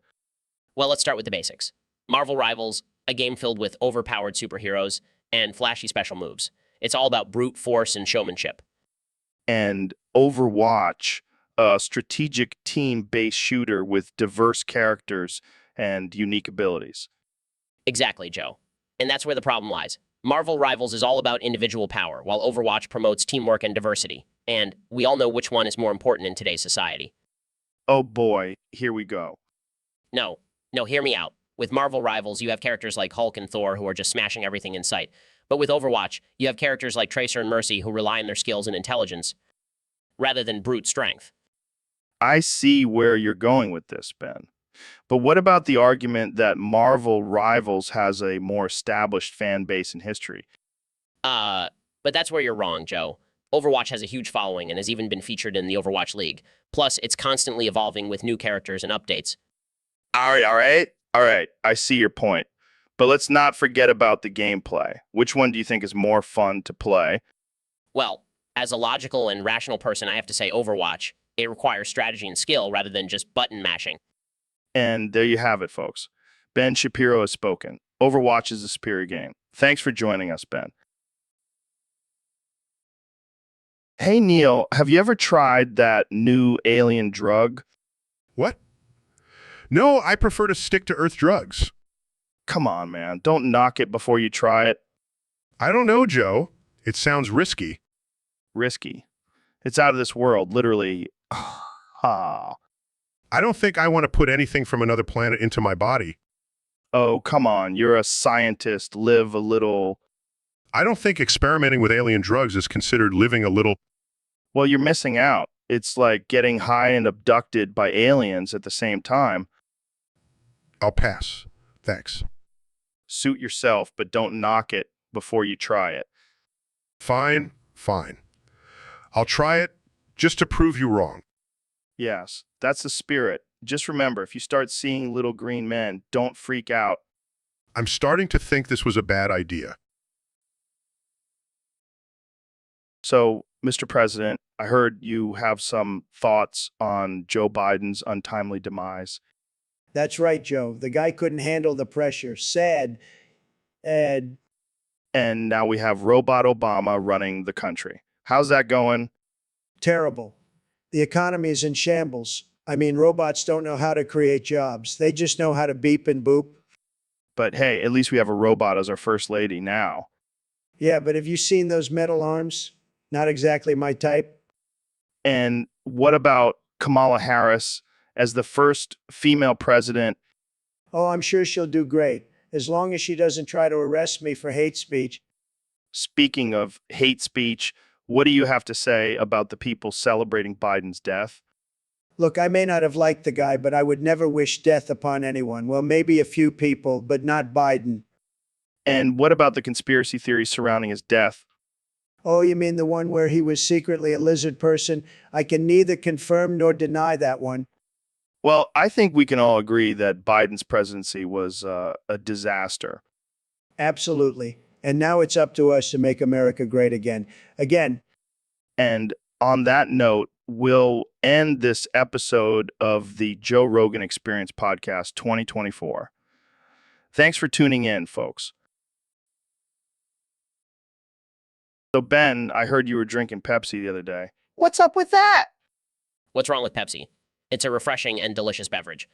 Well, let's start with the basics. Marvel Rivals, a game filled with overpowered superheroes and flashy special moves. It's all about brute force and showmanship. And Overwatch, a strategic team-based shooter with diverse characters and unique abilities. Exactly, Joe. And that's where the problem lies. Marvel Rivals is all about individual power, while Overwatch promotes teamwork and diversity. And we all know which one is more important in today's society. Oh boy, here we go. No, hear me out. With Marvel Rivals, you have characters like Hulk and Thor who are just smashing everything in sight. But with Overwatch, you have characters like Tracer and Mercy who rely on their skills and intelligence, rather than brute strength. I see where you're going with this, Ben. But what about the argument that Marvel Rivals has a more established fan base in history? But that's where you're wrong, Joe. Overwatch has a huge following and has even been featured in the Overwatch League. Plus, it's constantly evolving with new characters and updates. All right. I see your point. But let's not forget about the gameplay. Which one do you think is more fun to play? Well, as a logical and rational person, I have to say Overwatch. It requires strategy and skill rather than just button mashing. And there you have it, folks. Ben Shapiro has spoken. Overwatch is a superior game. Thanks for joining us, Ben. Hey, Neil, have you ever tried that new alien drug? What? No, I prefer to stick to Earth drugs. Come on, man. Don't knock it before you try it. I don't know, Joe. It sounds risky. Risky. It's out of this world, literally. Ha. I don't think I want to put anything from another planet into my body. Oh, come on. You're a scientist. Live a little. I don't think experimenting with alien drugs is considered living a little. Well, you're missing out. It's like getting high and abducted by aliens at the same time. I'll pass. Thanks. Suit yourself, but don't knock it before you try it. Fine. I'll try it just to prove you wrong. Yes, that's the spirit. Just remember, if you start seeing little green men, don't freak out. I'm starting to think this was a bad idea. So, Mr. President, I heard you have some thoughts on Joe Biden's untimely demise. That's right, Joe. The guy couldn't handle the pressure. Sad. And And now we have Robot Obama running the country. How's that going? terrible. The economy is in shambles. I mean, robots don't know how to create jobs. They just know how to beep and boop. But hey, at least we have a robot as our first lady now. Yeah, but have you seen those metal arms? Not exactly my type. And what about Kamala Harris as the first female president? Oh, I'm sure she'll do great, as long as she doesn't try to arrest me for hate speech. Speaking of hate speech, What do you have to say about the people celebrating Biden's death? Look, I may not have liked the guy, but I would never wish death upon anyone. Well, maybe a few people, but not Biden. And what about the conspiracy theories surrounding his death? Oh, you mean the one where he was secretly a lizard person? I can neither confirm nor deny that one. Well, I think we can all agree that Biden's presidency was a disaster. Absolutely. And now it's up to us to make America great again. Again. And on that note, we'll end this episode of the Joe Rogan Experience Podcast 2024. Thanks for tuning in, folks. So, Ben, I heard you were drinking Pepsi the other day. What's up with that? What's wrong with Pepsi? It's a refreshing and delicious beverage.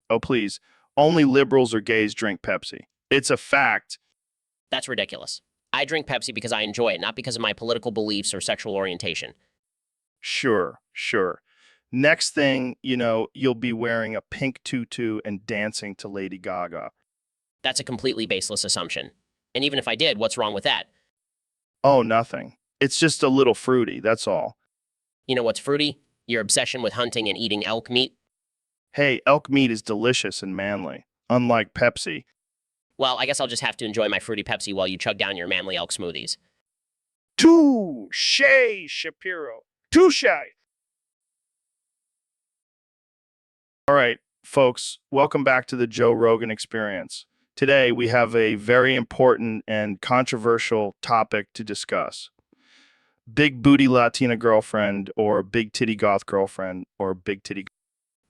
Oh, please. Only liberals or gays drink Pepsi. It's a fact. That's ridiculous. I drink Pepsi because I enjoy it, not because of my political beliefs or sexual orientation. Sure. Next thing you know, you'll be wearing a pink tutu and dancing to Lady Gaga. That's a completely baseless assumption. And even if I did, what's wrong with that? Oh, nothing. It's just a little fruity, that's all. You know what's fruity? Your obsession with hunting and eating elk meat? Hey, elk meat is delicious and manly, unlike Pepsi. Well, I guess I'll just have to enjoy my fruity Pepsi while you chug down your manly elk smoothies. Touche, Shapiro. Touche. All right, folks, welcome back to the Joe Rogan Experience. Today, we have a very important and controversial topic to discuss. Big booty Latina girlfriend or big titty goth girlfriend or big titty.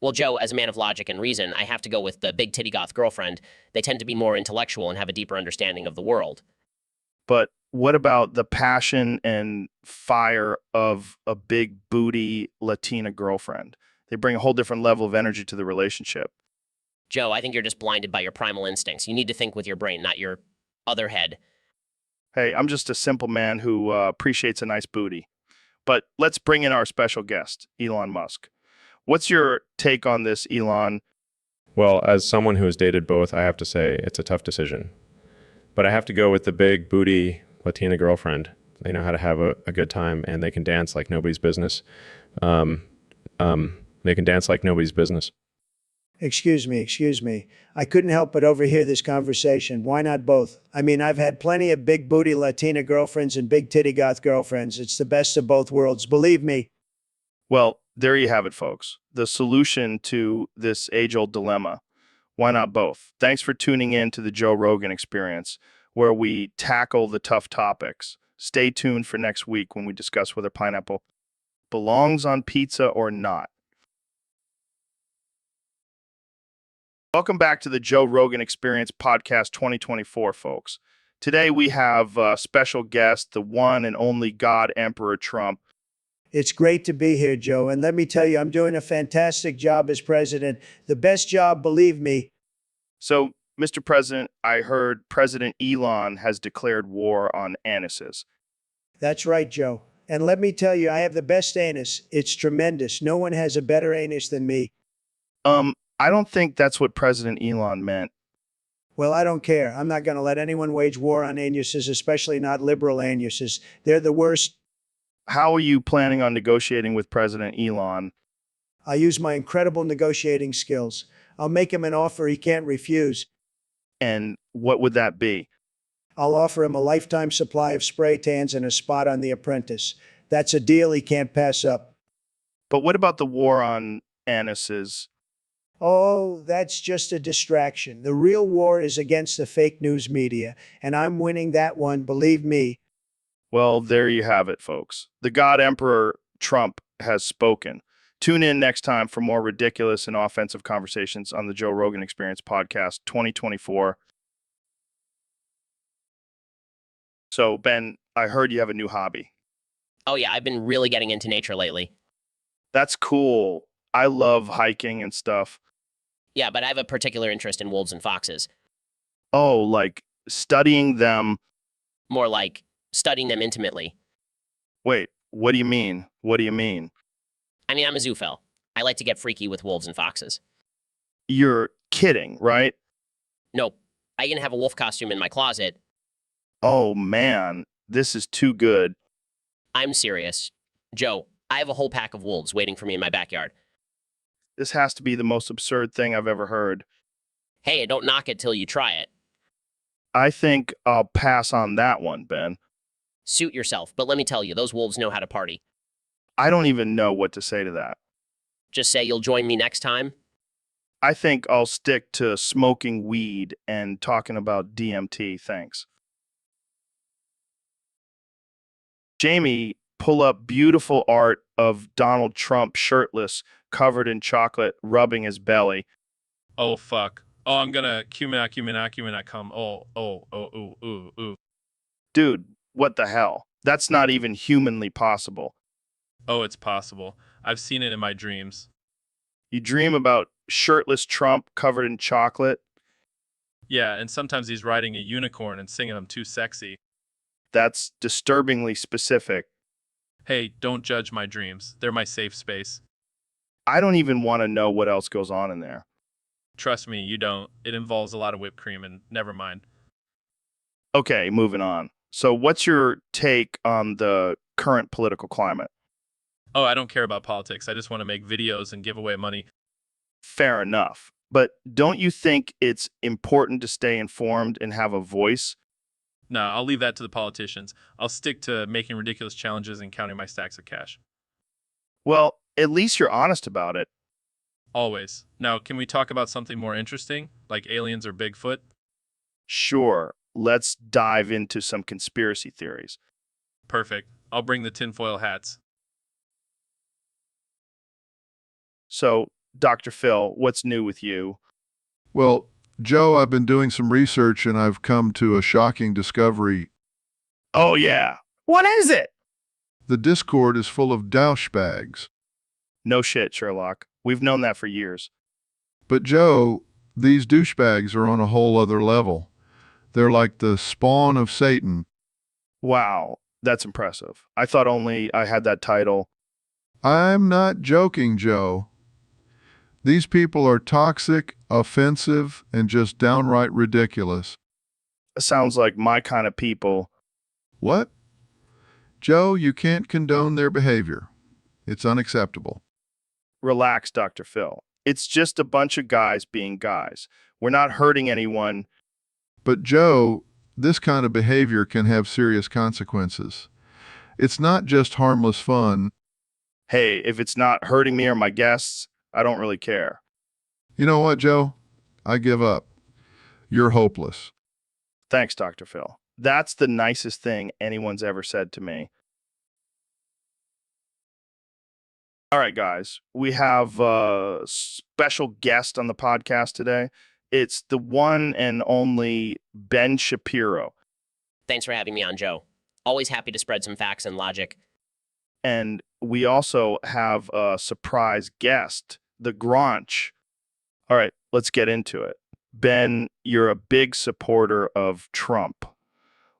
Well, Joe, as a man of logic and reason, I have to go with the big titty goth girlfriend. They tend to be more intellectual and have a deeper understanding of the world. But what about the passion and fire of a big booty Latina girlfriend? They bring a whole different level of energy to the relationship. Joe, I think you're just blinded by your primal instincts. You need to think with your brain, not your other head. Hey, I'm just a simple man who appreciates a nice booty. But let's bring in our special guest, Elon Musk. What's your take on this, Elon? Well, as someone who has dated both, I have to say it's a tough decision. But I have to go with the big booty Latina girlfriend. They know how to have a good time, and they can dance like nobody's business. They can dance like nobody's business. Excuse me. I couldn't help but overhear this conversation. Why not both? I mean, I've had plenty of big booty Latina girlfriends and big titty goth girlfriends. It's the best of both worlds, believe me. Well, there you have it, folks. The solution to this age-old dilemma. Why not both? Thanks for tuning in to the Joe Rogan Experience, where we tackle the tough topics. Stay tuned for next week when we discuss whether pineapple belongs on pizza or not. Welcome back to the Joe Rogan Experience Podcast 2024, folks. Today we have a special guest, the one and only God Emperor Trump. It's great to be here, Joe. And let me tell you, I'm doing a fantastic job as president. The best job, believe me. So, Mr. President, I heard President Elon has declared war on anuses. That's right, Joe. And let me tell you, I have the best anus. It's tremendous. No one has a better anus than me. I don't think that's what President Elon meant. Well, I don't care. I'm not going to let anyone wage war on anuses, especially not liberal anuses. They're the worst. How are you planning on negotiating with President Elon? I'll use my incredible negotiating skills. I'll make him an offer he can't refuse. And what would that be? I'll offer him a lifetime supply of spray tans and a spot on The Apprentice. That's a deal he can't pass up. But what about the war on anuses? Oh, that's just a distraction. The real war is against the fake news media, and I'm winning that one, believe me. Well, there you have it, folks. The God Emperor Trump has spoken. Tune in next time for more ridiculous and offensive conversations on the Joe Rogan Experience Podcast 2024. So, Ben, I heard you have a new hobby. Oh yeah, I've been really getting into nature lately. That's cool. I love hiking and stuff. Yeah, but I have a particular interest in wolves and foxes. Oh, like studying them. More like studying them intimately. Wait, what do you mean? What do you mean? I mean, I'm a zoophile. I like to get freaky with wolves and foxes. You're kidding, right? Nope. I even have a wolf costume in my closet. Oh, man, this is too good. I'm serious. Joe, I have a whole pack of wolves waiting for me in my backyard. This has to be the most absurd thing I've ever heard. Hey, don't knock it till you try it. I think I'll pass on that one, Ben. Suit yourself, but let me tell you, those wolves know how to party. I don't even know what to say to that. Just say you'll join me next time. I think I'll stick to smoking weed and talking about DMT, thanks. Jamie, pull up beautiful art of Donald Trump shirtless, covered in chocolate, rubbing his belly. Oh, fuck. Oh, I'm gonna Cumin, come. Ooh. Dude, what the hell? That's not even humanly possible. Oh, it's possible. I've seen it in my dreams. You dream about shirtless Trump covered in chocolate? Yeah, and sometimes he's riding a unicorn and singing I'm too sexy. That's disturbingly specific. Hey, don't judge my dreams. They're my safe space. I don't even want to know what else goes on in there. Trust me, you don't. It involves a lot of whipped cream and never mind. Okay, moving on. So what's your take on the current political climate? Oh, I don't care about politics. I just want to make videos and give away money. Fair enough. But don't you think it's important to stay informed and have a voice? No, I'll leave that to the politicians. I'll stick to making ridiculous challenges and counting my stacks of cash. Well, at least you're honest about it. Always. Now, can we talk about something more interesting, like aliens or Bigfoot? Sure, let's dive into some conspiracy theories. Perfect. I'll bring the tinfoil hats. So, Dr. Phil, what's new with you? Well, Joe, I've been doing some research and I've come to a shocking discovery. Oh, yeah. What is it? The Discord is full of douchebags. No shit, Sherlock. We've known that for years. But Joe, these douchebags are on a whole other level. They're like the spawn of Satan. Wow, that's impressive. I thought only I had that title. I'm not joking, Joe. These people are toxic, offensive, and just downright ridiculous. Sounds like my kind of people. What? Joe, you can't condone their behavior. It's unacceptable. Relax, Dr. Phil. It's just a bunch of guys being guys. We're not hurting anyone. But Joe, this kind of behavior can have serious consequences. It's not just harmless fun. Hey, if it's not hurting me or my guests, I don't really care. You know what, Joe? I give up. You're hopeless. Thanks, Dr. Phil. That's the nicest thing anyone's ever said to me. All right, guys, we have a special guest on the podcast today. It's the one and only Ben Shapiro. Thanks for having me on, Joe. Always happy to spread some facts and logic. And we also have a surprise guest, the Gronch. All right, let's get into it. Ben, you're a big supporter of Trump.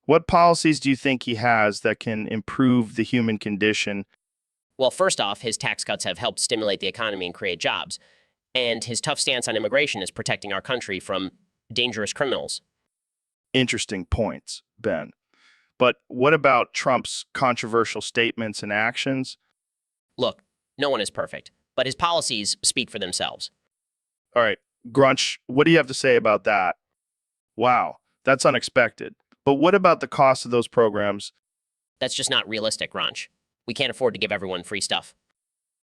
What policies do you think he has that can improve the human condition? Well, first off, his tax cuts have helped stimulate the economy and create jobs. And his tough stance on immigration is protecting our country from dangerous criminals. Interesting points, Ben. But what about Trump's controversial statements and actions? Look, no one is perfect, but his policies speak for themselves. All right, Grunch, what do you have to say about that? Wow, that's unexpected. But what about the cost of those programs? That's just not realistic, Ranch. We can't afford to give everyone free stuff.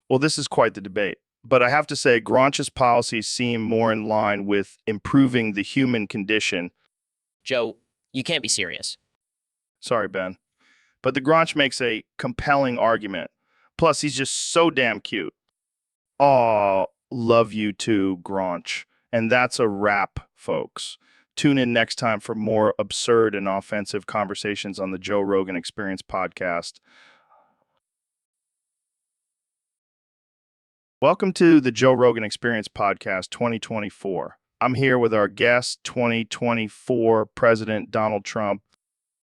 Well, this is quite the debate. But I have to say, Gronch's policies seem more in line with improving the human condition. Joe, you can't be serious. Sorry, Ben. But the Gronch makes a compelling argument. Plus, he's just so damn cute. Aw, love you too, Gronch. And that's a wrap, folks. Tune in next time for more absurd and offensive conversations on the Joe Rogan Experience podcast. Welcome to the Joe Rogan Experience podcast 2024. I'm here with our guest, 2024 President Donald Trump.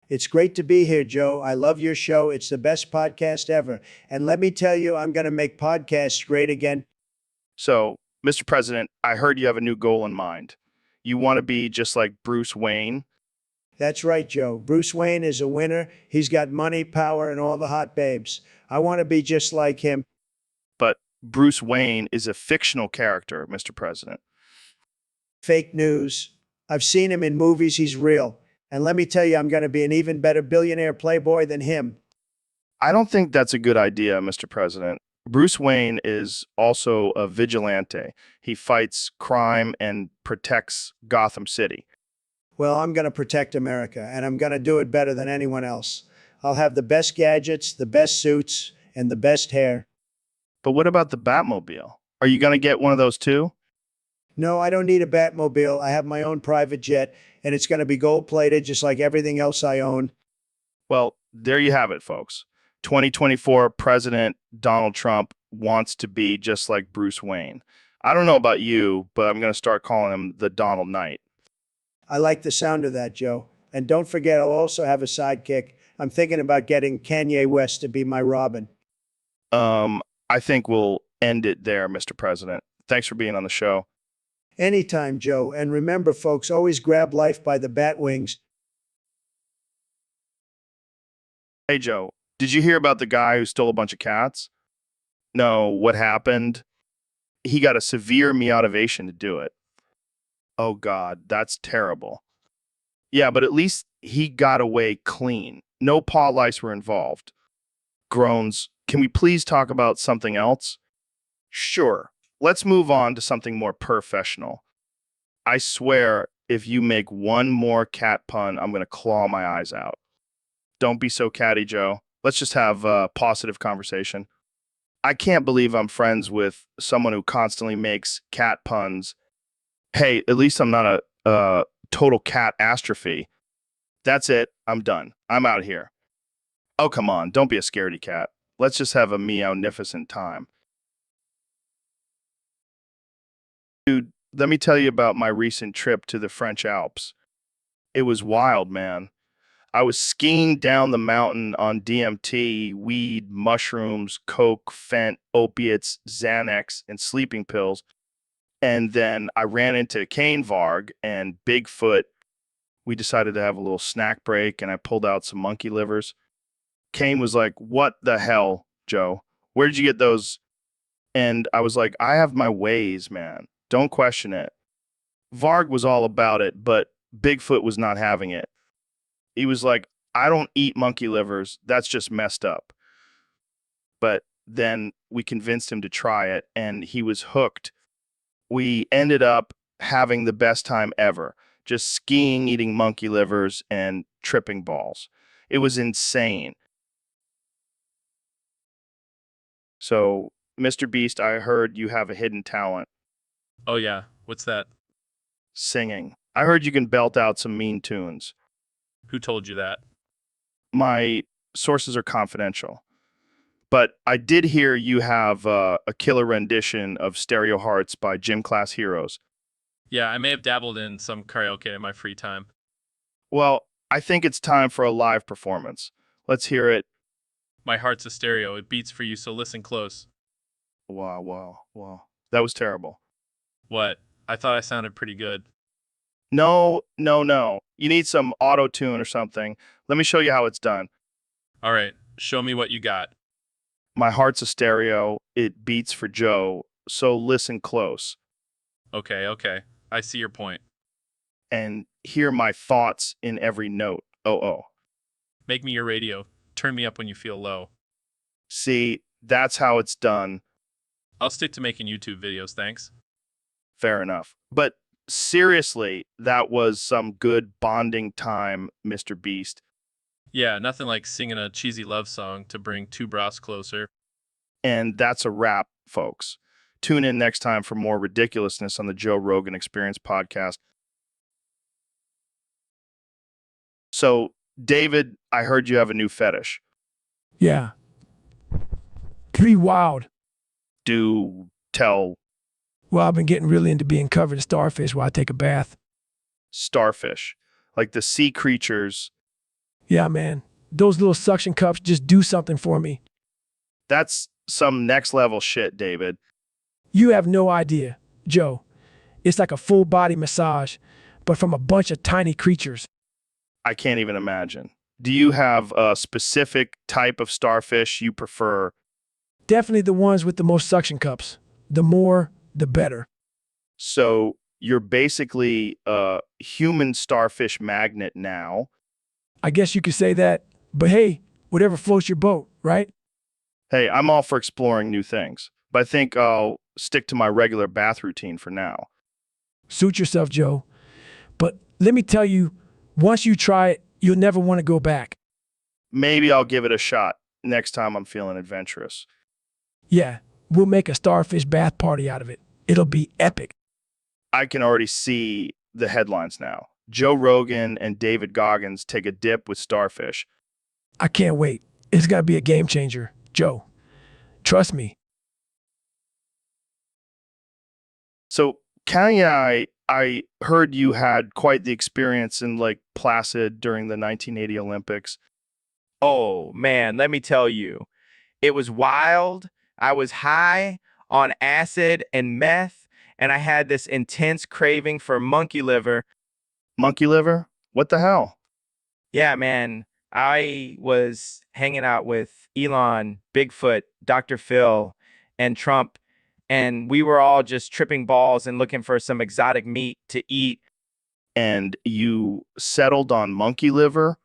It's great to be here, Joe. I love your show. It's the best podcast ever. And let me tell you, I'm going to make podcasts great again. So, Mr. President, I heard you have a new goal in mind. You want to be just like Bruce Wayne. That's right, Joe. Bruce Wayne is a winner. He's got money, power, and all the hot babes. I want to be just like him. But Bruce Wayne is a fictional character, Mr. President. Fake news. I've seen him in movies. He's real. And let me tell you, I'm going to be an even better billionaire playboy than him. I don't think that's a good idea, Mr. President. Bruce Wayne is also a vigilante. He fights crime and protects Gotham City. Well, I'm going to protect America, and I'm going to do it better than anyone else. I'll have the best gadgets, the best suits, and the best hair. But what about the Batmobile? Are you going to get one of those too? No, I don't need a Batmobile. I have my own private jet, and it's going to be gold-plated just like everything else I own. Well, there you have it, folks. 2024 President Donald Trump wants to be just like Bruce Wayne. I don't know about you, but I'm going to start calling him the Donald Knight. I like the sound of that, Joe. And don't forget, I'll also have a sidekick. I'm thinking about getting Kanye West to be my Robin. I think we'll end it there, Mr. President. Thanks for being on the show. Anytime, Joe. And remember, folks, always grab life by the bat wings. Hey, Joe, did you hear about the guy who stole a bunch of cats? No, what happened? He got a severe meowtivation to do it. Oh, God, that's terrible. Yeah, but at least he got away clean. No paw lice were involved. Groans. Can we please talk about something else? Sure. Let's move on to something more professional. I swear, if you make one more cat pun, I'm going to claw my eyes out. Don't be so catty, Joe. Let's just have a positive conversation. I can't believe I'm friends with someone who constantly makes cat puns. Hey, at least I'm not a total cat astrophy. That's it. I'm done. I'm out here. Oh, come on. Don't be a scaredy cat. Let's just have a meow-nificent time. Dude, let me tell you about my recent trip to the French Alps. It was wild, man. I was skiing down the mountain on DMT, weed, mushrooms, coke, fent, opiates, Xanax, and sleeping pills. And then I ran into Kane Varg and Bigfoot. We decided to have a little snack break, and I pulled out some monkey livers. Kane was like, "What the hell, Joe? Where did you get those?" And I was like, "I have my ways, man. Don't question it." Varg was all about it, but Bigfoot was not having it. He was like, "I don't eat monkey livers. That's just messed up." But then we convinced him to try it, and he was hooked. We ended up having the best time ever, just skiing, eating monkey livers, and tripping balls. It was insane. So, Mr. Beast, I heard you have a hidden talent, Oh yeah, what's that? singing. I heard you can belt out some mean tunes. Who told you that? My sources are confidential. But I did hear you have a killer rendition of Stereo Hearts by Gym Class Heroes. Yeah, I may have dabbled in some karaoke in my free time. Well, I think it's time for a live performance. Let's hear it. My heart's a stereo. It beats for you, so listen close. Wow, wow, wow. That was terrible. What? I thought I sounded pretty good. No, no, no. You need some auto-tune or something. Let me show you how it's done. All right, show me what you got. My heart's a stereo. It beats for Joe. So listen close Okay. I see your point. and hear my thoughts in every note. Oh. Make me your radio. Turn me up when you feel low. See, that's how it's done. I'll stick to making YouTube videos, thanks. Fair enough. But seriously, that was some good bonding time, Mr. Beast. Yeah, nothing like singing a cheesy love song to bring two bras closer. And that's a wrap, folks. Tune in next time for more ridiculousness on the Joe Rogan Experience podcast. So, David, I heard you have a new fetish. Yeah. Pretty wild. Do tell. Well, I've been getting really into being covered in starfish while I take a bath. Starfish, like the sea creatures. Yeah, man. Those little suction cups just do something for me. That's some next level shit, David. You have no idea, Joe. It's like a full body massage, but from a bunch of tiny creatures. I can't even imagine. Do you have a specific type of starfish you prefer? Definitely the ones with the most suction cups. The more, the better. So you're basically a human starfish magnet now. I guess you could say that, but hey, whatever floats your boat, right? Hey, I'm all for exploring new things, but I think I'll stick to my regular bath routine for now. Suit yourself, Joe. But let me tell you, once you try it, you'll never want to go back. Maybe I'll give it a shot next time I'm feeling adventurous. Yeah, we'll make a starfish bath party out of it. It'll be epic. I can already see the headlines now. Joe Rogan and David Goggins take a dip with starfish. I can't wait. It's going to be a game changer, Joe. Trust me. So, Kanye, I heard you had quite the experience in Lake Placid during the 1980 Olympics. Oh, man, let me tell you. It was wild. I was high on acid and meth, and I had this intense craving for monkey liver. Monkey liver? What the hell? Yeah, man. I was hanging out with Elon, Bigfoot, Dr. Phil, and Trump, and we were all just tripping balls and looking for some exotic meat to eat. And you settled on monkey liver?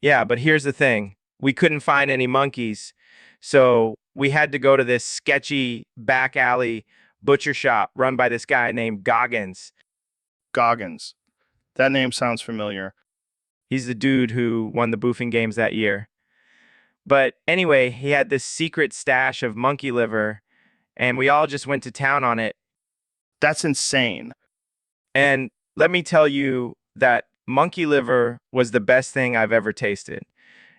Yeah, but here's the thing. We couldn't find any monkeys, so we had to go to this sketchy back alley butcher shop run by this guy named Goggins. Goggins. That name sounds familiar. He's the dude who won the boofing games that year. But anyway, he had this secret stash of monkey liver, and we all just went to town on it. That's insane. And let me tell you that monkey liver was the best thing I've ever tasted.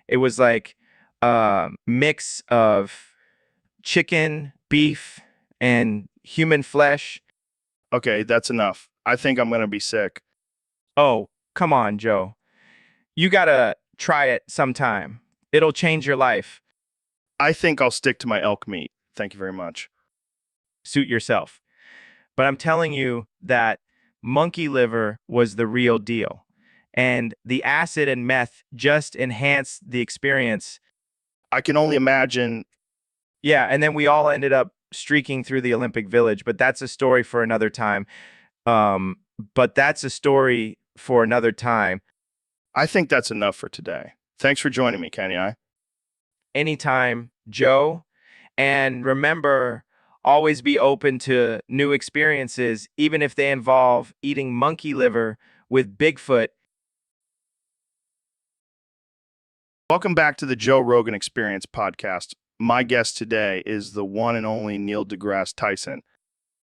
It was like a mix of chicken, beef, and human flesh. Okay, that's enough. I think I'm going to be sick. Oh, come on, Joe. You gotta try it sometime. It'll change your life. I think I'll stick to my elk meat. Thank you very much. Suit yourself. But I'm telling you that monkey liver was the real deal. And the acid and meth just enhanced the experience. I can only imagine. Yeah, and then we all ended up streaking through the Olympic Village, but that's a story for another time. But that's a story for another time. I think that's enough for today. Thanks for joining me, Kenny. Anytime, Joe. And remember, always be open to new experiences, even if they involve eating monkey liver with Bigfoot. Welcome back to the Joe Rogan Experience podcast. My guest today is the one and only Neil deGrasse Tyson.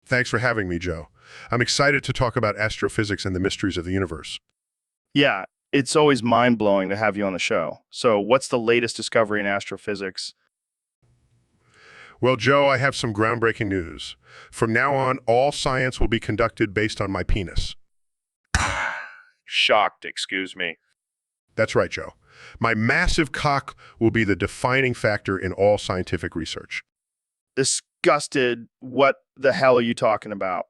Thanks for having me, Joe. I'm excited to talk about astrophysics and the mysteries of the universe. Yeah, it's always mind-blowing to have you on the show. So what's the latest discovery in astrophysics? Well, Joe, I have some groundbreaking news. From now on, all science will be conducted based on my penis. Shocked, excuse me. That's right, Joe. My massive cock will be the defining factor in all scientific research. Disgusted. What the hell are you talking about?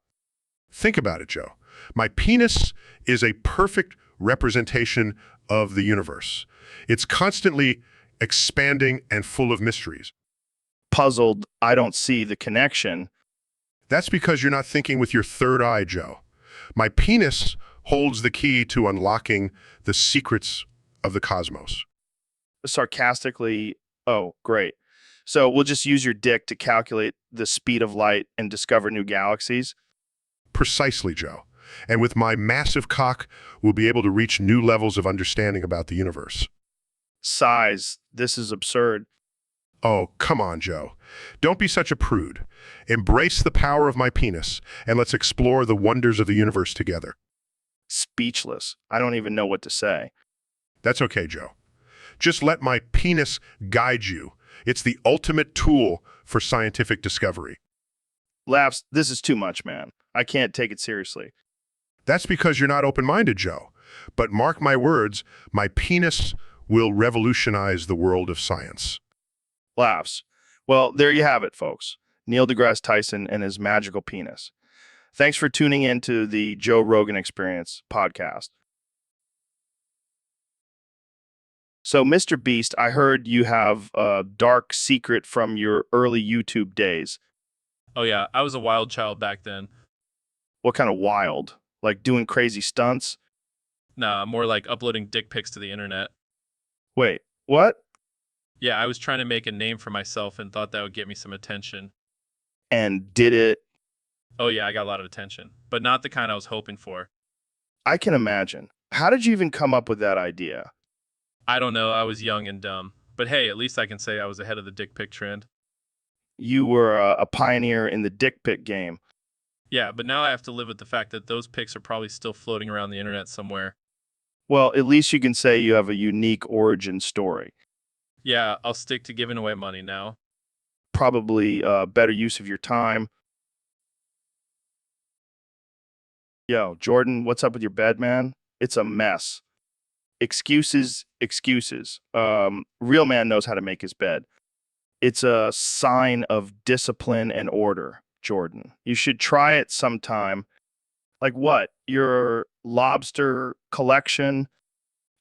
Think about it, Joe. My penis is a perfect representation of the universe. It's constantly expanding and full of mysteries. Puzzled, I don't see the connection. That's because you're not thinking with your third eye, Joe. My penis holds the key to unlocking the secrets of the cosmos. Sarcastically, oh, great. So we'll just use your dick to calculate the speed of light and discover new galaxies? Precisely, Joe. And with my massive cock, we'll be able to reach new levels of understanding about the universe. Size, this is absurd. Oh, come on, Joe. Don't be such a prude. Embrace the power of my penis, and let's explore the wonders of the universe together. Speechless. I don't even know what to say. That's okay, Joe. Just let my penis guide you. It's the ultimate tool for scientific discovery. Laughs, this is too much, man. I can't take it seriously. That's because you're not open-minded, Joe. But mark my words, my penis will revolutionize the world of science. Laughs. Well, there you have it, folks. Neil deGrasse Tyson and his magical penis. Thanks for tuning in to the Joe Rogan Experience podcast. So, Mr. Beast, I heard you have a dark secret from your early YouTube days. Oh yeah, I was a wild child back then. What kind of wild? Like doing crazy stunts? Nah, more like uploading dick pics to the internet. Wait, what? Yeah, I was trying to make a name for myself and thought that would get me some attention. And did it? Oh yeah, I got a lot of attention, but not the kind I was hoping for. I can imagine. How did you even come up with that idea? I don't know, I was young and dumb. But hey, at least I can say I was ahead of the dick pic trend. You were a pioneer in the dick pic game. Yeah, but now I have to live with the fact that those pics are probably still floating around the internet somewhere. Well, at least you can say you have a unique origin story. Yeah, I'll stick to giving away money now. Probably better use of your time. Yo, Jordan, what's up with your bed, man? It's a mess. Excuses, excuses. Real man knows how to make his bed. It's a sign of discipline and order, Jordan. You should try it sometime. Like what? Your lobster collection?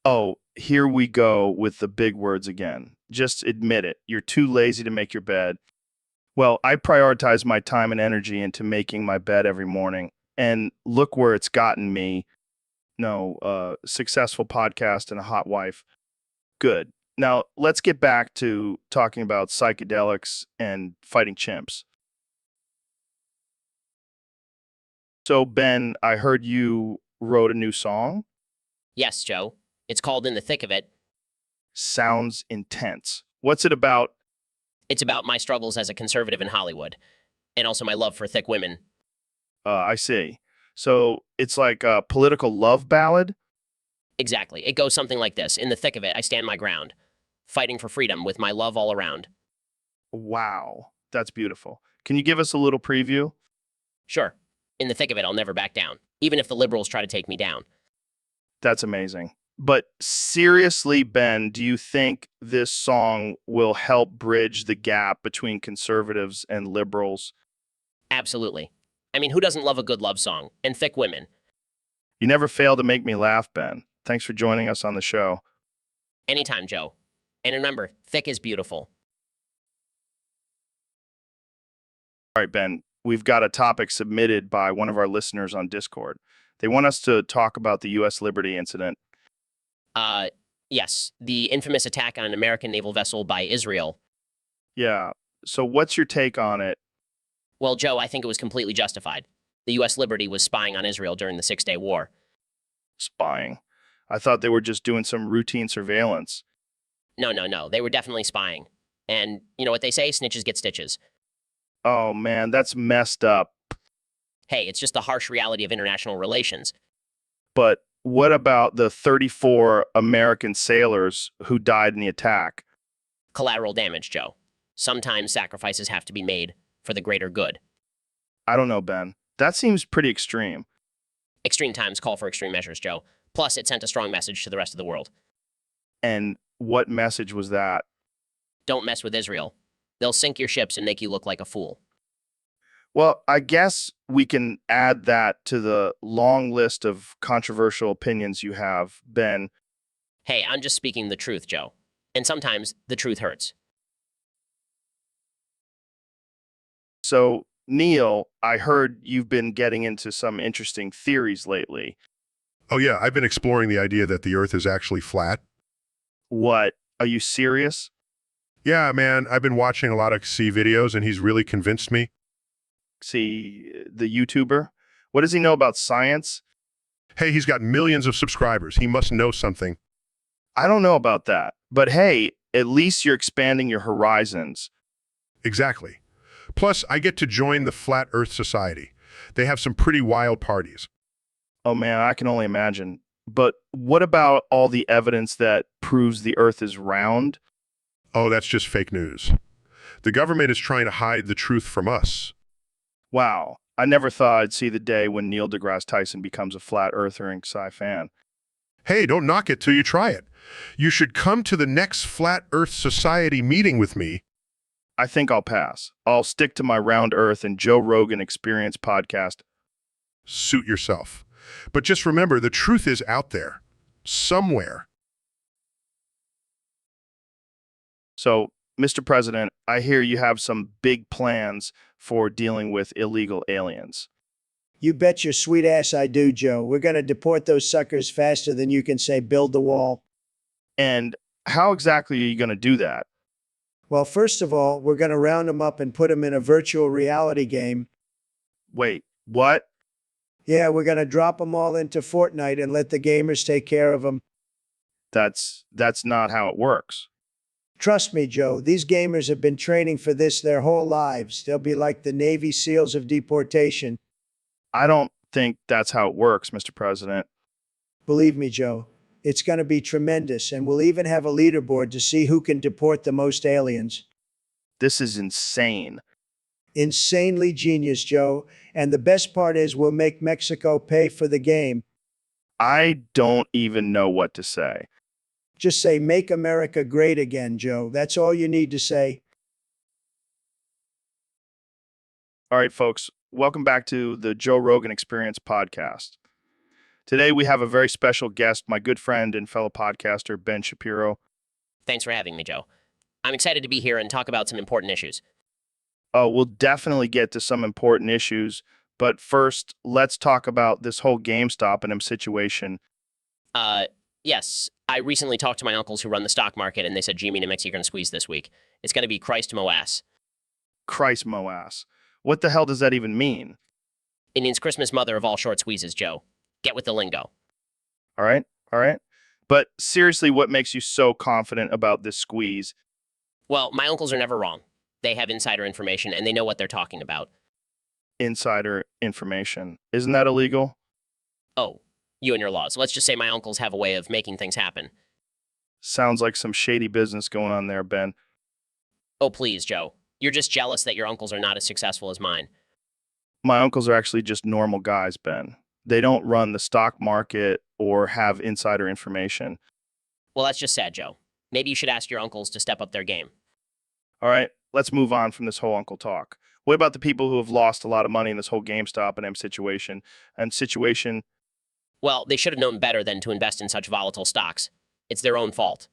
Oh, here we go with the big words again. Just admit it. You're too lazy to make your bed. Well, I prioritize my time and energy into making my bed every morning. And look where it's gotten me. No, successful podcast and a hot wife. Good. Now, let's get back to talking about psychedelics and fighting chimps. So, Ben, I heard you wrote a new song. Yes, Joe. It's called In the Thick of It. Sounds intense. What's it about? It's about my struggles as a conservative in Hollywood, and also my love for thick women. I see. So, it's like a political love ballad? Exactly. It goes something like this. In the thick of it, I stand my ground, fighting for freedom with my love all around. Wow, that's beautiful. Can you give us a little preview? Sure. In the thick of it, I'll never back down, even if the liberals try to take me down. That's amazing. But seriously, Ben, do you think this song will help bridge the gap between conservatives and liberals? Absolutely. I mean, who doesn't love a good love song? And thick women. You never fail to make me laugh, Ben. Thanks for joining us on the show. Anytime, Joe. And remember, thick is beautiful. All right, Ben, we've got a topic submitted by one of our listeners on Discord. They want us to talk about the U.S. Liberty incident. Yes, the infamous attack on an American naval vessel by Israel. Yeah. So what's your take on it? Well, Joe, I think it was completely justified. The U.S. Liberty was spying on Israel during the Six-Day War. Spying. I thought they were just doing some routine surveillance. No. They were definitely spying. And you know what they say? Snitches get stitches. Oh, man, that's messed up. Hey, it's just the harsh reality of international relations. But what about the 34 American sailors who died in the attack? Collateral damage, Joe. Sometimes sacrifices have to be made for the greater good. I don't know, Ben. That seems pretty extreme. Extreme times call for extreme measures, Joe. Plus, it sent a strong message to the rest of the world. And what message was that? Don't mess with Israel. They'll sink your ships and make you look like a fool. Well, I guess we can add that to the long list of controversial opinions you have, Ben. Hey, I'm just speaking the truth, Joe. And sometimes the truth hurts. So, Neil, I heard you've been getting into some interesting theories lately. Oh yeah, I've been exploring the idea that the Earth is actually flat. What? Are you serious? Yeah, man, I've been watching a lot of C videos and he's really convinced me. See, the YouTuber? What does he know about science? Hey, he's got millions of subscribers. He must know something. I don't know about that. But hey, at least you're expanding your horizons. Exactly. Plus, I get to join the Flat Earth Society. They have some pretty wild parties. Oh man, I can only imagine. But what about all the evidence that proves the Earth is round? Oh, that's just fake news. The government is trying to hide the truth from us. Wow, I never thought I'd see the day when Neil deGrasse Tyson becomes a flat earther and sci fan. Hey, don't knock it till you try it. You should come to the next Flat Earth Society meeting with me. I think I'll pass. I'll stick to my Round Earth and Joe Rogan Experience podcast. Suit yourself. But just remember, the truth is out there. Somewhere. So, Mr. President, I hear you have some big plans for dealing with illegal aliens. You bet your sweet ass I do, Joe. We're going to deport those suckers faster than you can say build the wall. And how exactly are you going to do that? Well, first of all, we're going to round them up and put them in a virtual reality game. Wait, what? Yeah, we're going to drop them all into Fortnite and let the gamers take care of them. That's not how it works. Trust me, Joe, these gamers have been training for this their whole lives. They'll be like the Navy SEALs of deportation. I don't think that's how it works, Mr. President. Believe me, Joe, it's going to be tremendous, and we'll even have a leaderboard to see who can deport the most aliens. This is insane. Insanely genius, Joe. And the best part is we'll make Mexico pay for the game. I don't even know what to say. Just say, make America great again, Joe. That's all you need to say. All right, folks, welcome back to the Joe Rogan Experience podcast. Today we have a very special guest, my good friend and fellow podcaster, Ben Shapiro. Thanks for having me, Joe. I'm excited to be here and talk about some important issues. We'll definitely get to some important issues, but first, let's talk about this whole GameStop and situation. Yes, I recently talked to my uncles who run the stock market, and they said Jimmy and Mexican squeeze this week. It's going to be Christ Moass. Christ Moass. What the hell does that even mean? It means Christmas mother of all short squeezes, Joe. Get with the lingo. All right. But seriously, what makes you so confident about this squeeze? Well, my uncles are never wrong. They have insider information, and they know what they're talking about. Insider information. Isn't that illegal? Oh, you and your laws. Let's just say my uncles have a way of making things happen. Sounds like some shady business going on there, Ben. Oh, please, Joe. You're just jealous that your uncles are not as successful as mine. My uncles are actually just normal guys, Ben. They don't run the stock market or have insider information. Well, that's just sad, Joe. Maybe you should ask your uncles to step up their game. All right, let's move on from this whole uncle talk. What about the people who have lost a lot of money in this whole GameStop and M situation? Well, they should have known better than to invest in such volatile stocks. It's their own fault.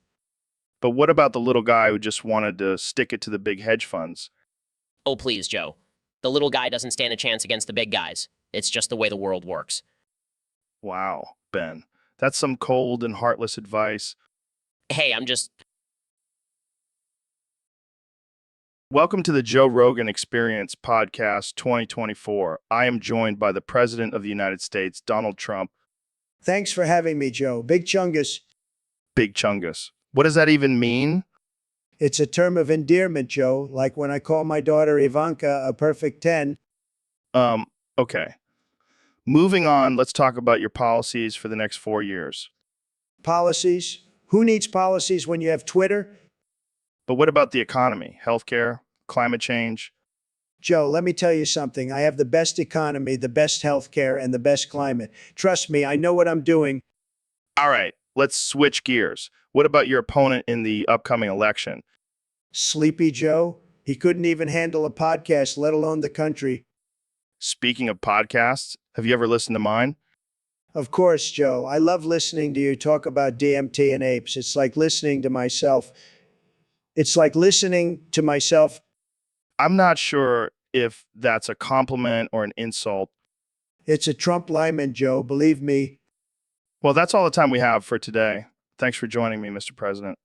But what about the little guy who just wanted to stick it to the big hedge funds? Oh, please, Joe. The little guy doesn't stand a chance against the big guys. It's just the way the world works. Wow, Ben. That's some cold and heartless advice. Hey, I'm just... Welcome to the Joe Rogan Experience Podcast 2024. I am joined by the President of the United States, Donald Trump. Thanks for having me, Joe. Big Chungus. Big Chungus. What does that even mean? It's a term of endearment, Joe, like when I call my daughter Ivanka a perfect 10. Okay. Moving on, let's talk about your policies for the next 4 years. Policies? Who needs policies when you have Twitter? But what about the economy, healthcare, climate change? Joe, let me tell you something. I have the best economy, the best healthcare, and the best climate. Trust me, I know what I'm doing. All right, let's switch gears. What about your opponent in the upcoming election? Sleepy Joe? He couldn't even handle a podcast, let alone the country. Speaking of podcasts, have you ever listened to mine? Of course, Joe. I love listening to you talk about DMT and apes. It's like listening to myself. I'm not sure if that's a compliment or an insult. It's a Trump Lyman, Joe, believe me. Well, that's all the time we have for today. Thanks for joining me, Mr. President.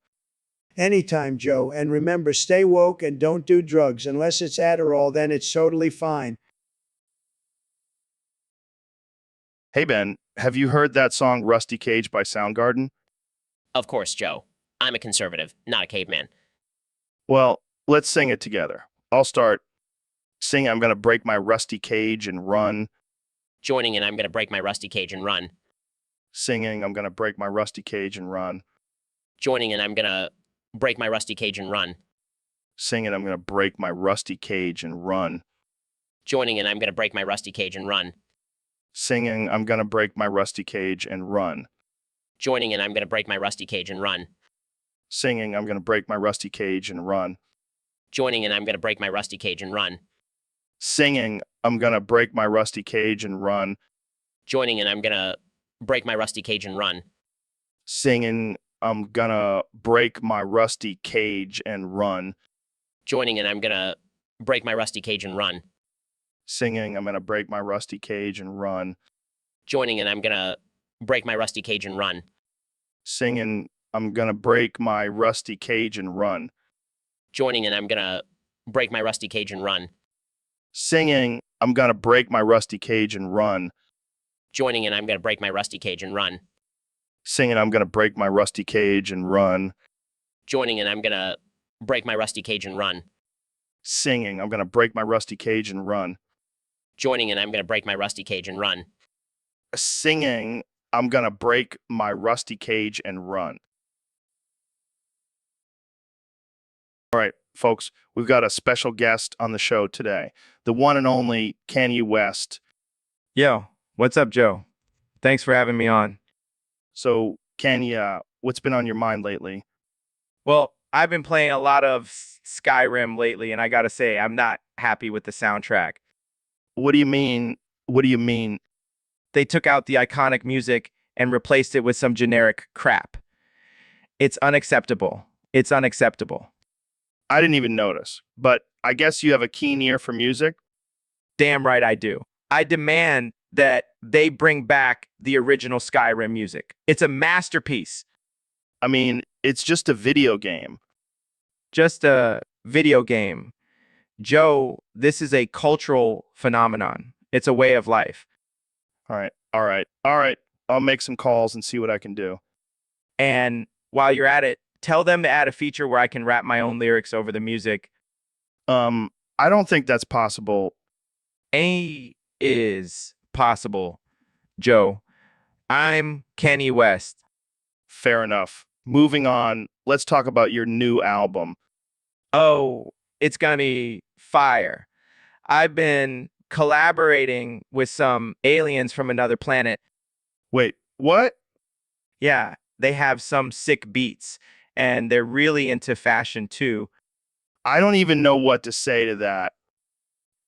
Anytime, Joe. And remember, stay woke and don't do drugs. Unless it's Adderall, then it's totally fine. Hey, Ben, have you heard that song Rusty Cage by Soundgarden? Of course, Joe. I'm a conservative, not a caveman. Well, let's sing it together. I'll start singing I'm going to break my rusty cage and run. Joining in, I'm going to break my rusty cage and run. Singing I'm going to break my rusty cage and run. Joining in, I'm going to break my rusty cage and run. Singing I'm going to break my rusty cage and run. Joining in, I'm going to break my rusty cage and run. Singing I'm going to break my rusty cage and run. Joining in, I'm going to break my rusty cage and run. Singing I'm going to break my rusty cage and run. Joining in, I'm going to break my rusty cage and run. Singing I'm going to break my rusty cage and run. Joining in, I'm going to break my rusty cage and run. Singing I'm gonna break my rusty cage and run. Joining and I'm gonna break my rusty cage and run. Singing, I'm gonna break my rusty cage and run. Joining and I'm gonna break my rusty cage and run. Singing, I'm gonna break my rusty cage and run. Joining and I'm gonna break my rusty cage and run. Singing, I'm gonna break my rusty cage and run. Joining and I'm gonna break my rusty cage and run. Singing, I'm gonna break my rusty cage and run. Joining and I'm gonna break my rusty cage and run. Singing, I'm gonna break my rusty cage and run. Joining and I'm gonna break my rusty cage and run. Singing, I'm gonna break my rusty cage and run. All right, folks, we've got a special guest on the show today, the one and only Kanye West. Yo, what's up, Joe? Thanks for having me on. So, Kanye, what's been on your mind lately? Well, I've been playing a lot of Skyrim lately, and I gotta say, I'm not happy with the soundtrack. What do you mean? What do you mean? They took out the iconic music and replaced it with some generic crap. It's unacceptable. It's unacceptable. I didn't even notice, but I guess you have a keen ear for music. Damn right I do. I demand that they bring back the original Skyrim music. It's a masterpiece. I mean, it's just a video game. Just a video game. Joe, this is a cultural phenomenon. It's a way of life. All right, all right, all right. I'll make some calls and see what I can do. And while you're at it, tell them to add a feature where I can rap my own lyrics over the music. I don't think that's possible. A is possible, Joe. I'm Kanye West. Fair enough. Moving on, let's talk about your new album. Oh, it's gonna be fire. I've been collaborating with some aliens from another planet. Wait, what? Yeah, they have some sick beats, and they're really into fashion too. I don't even know what to say to that.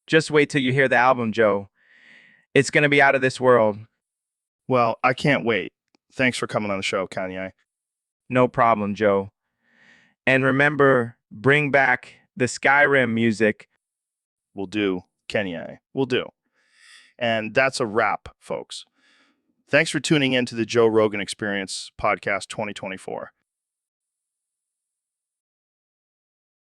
Just wait till you hear the album, Joe. It's gonna be out of this world. Well, I can't wait. Thanks for coming on the show, Kanye. No problem, Joe. And remember, bring back the Skyrim music. Will do, Kanye. Will do. And that's a wrap, folks. Thanks for tuning in to the Joe Rogan Experience Podcast 2024.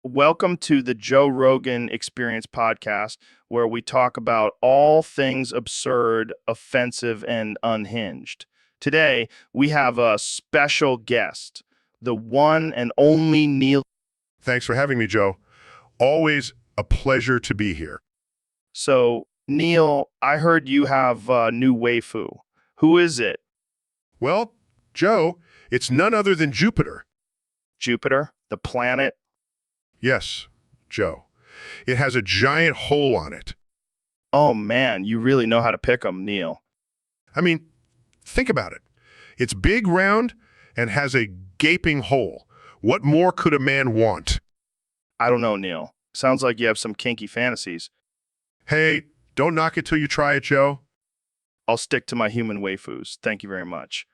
Welcome to the Joe Rogan Experience Podcast, where we talk about all things absurd, offensive, and unhinged. Today, we have a special guest, the one and only Neil. Thanks for having me, Joe. Always a pleasure to be here. So, Neil, I heard you have a new waifu. Who is it? Well, Joe, it's none other than Jupiter. Jupiter, the planet? Yes, Joe. It has a giant hole on it. Oh man, you really know how to pick 'em, Neil. I mean, think about it. It's big, round, and has a gaping hole. What more could a man want? I don't know, Neil. Sounds like you have some kinky fantasies. Hey, don't knock it till you try it, Joe. I'll stick to my human waifus. Thank you very much.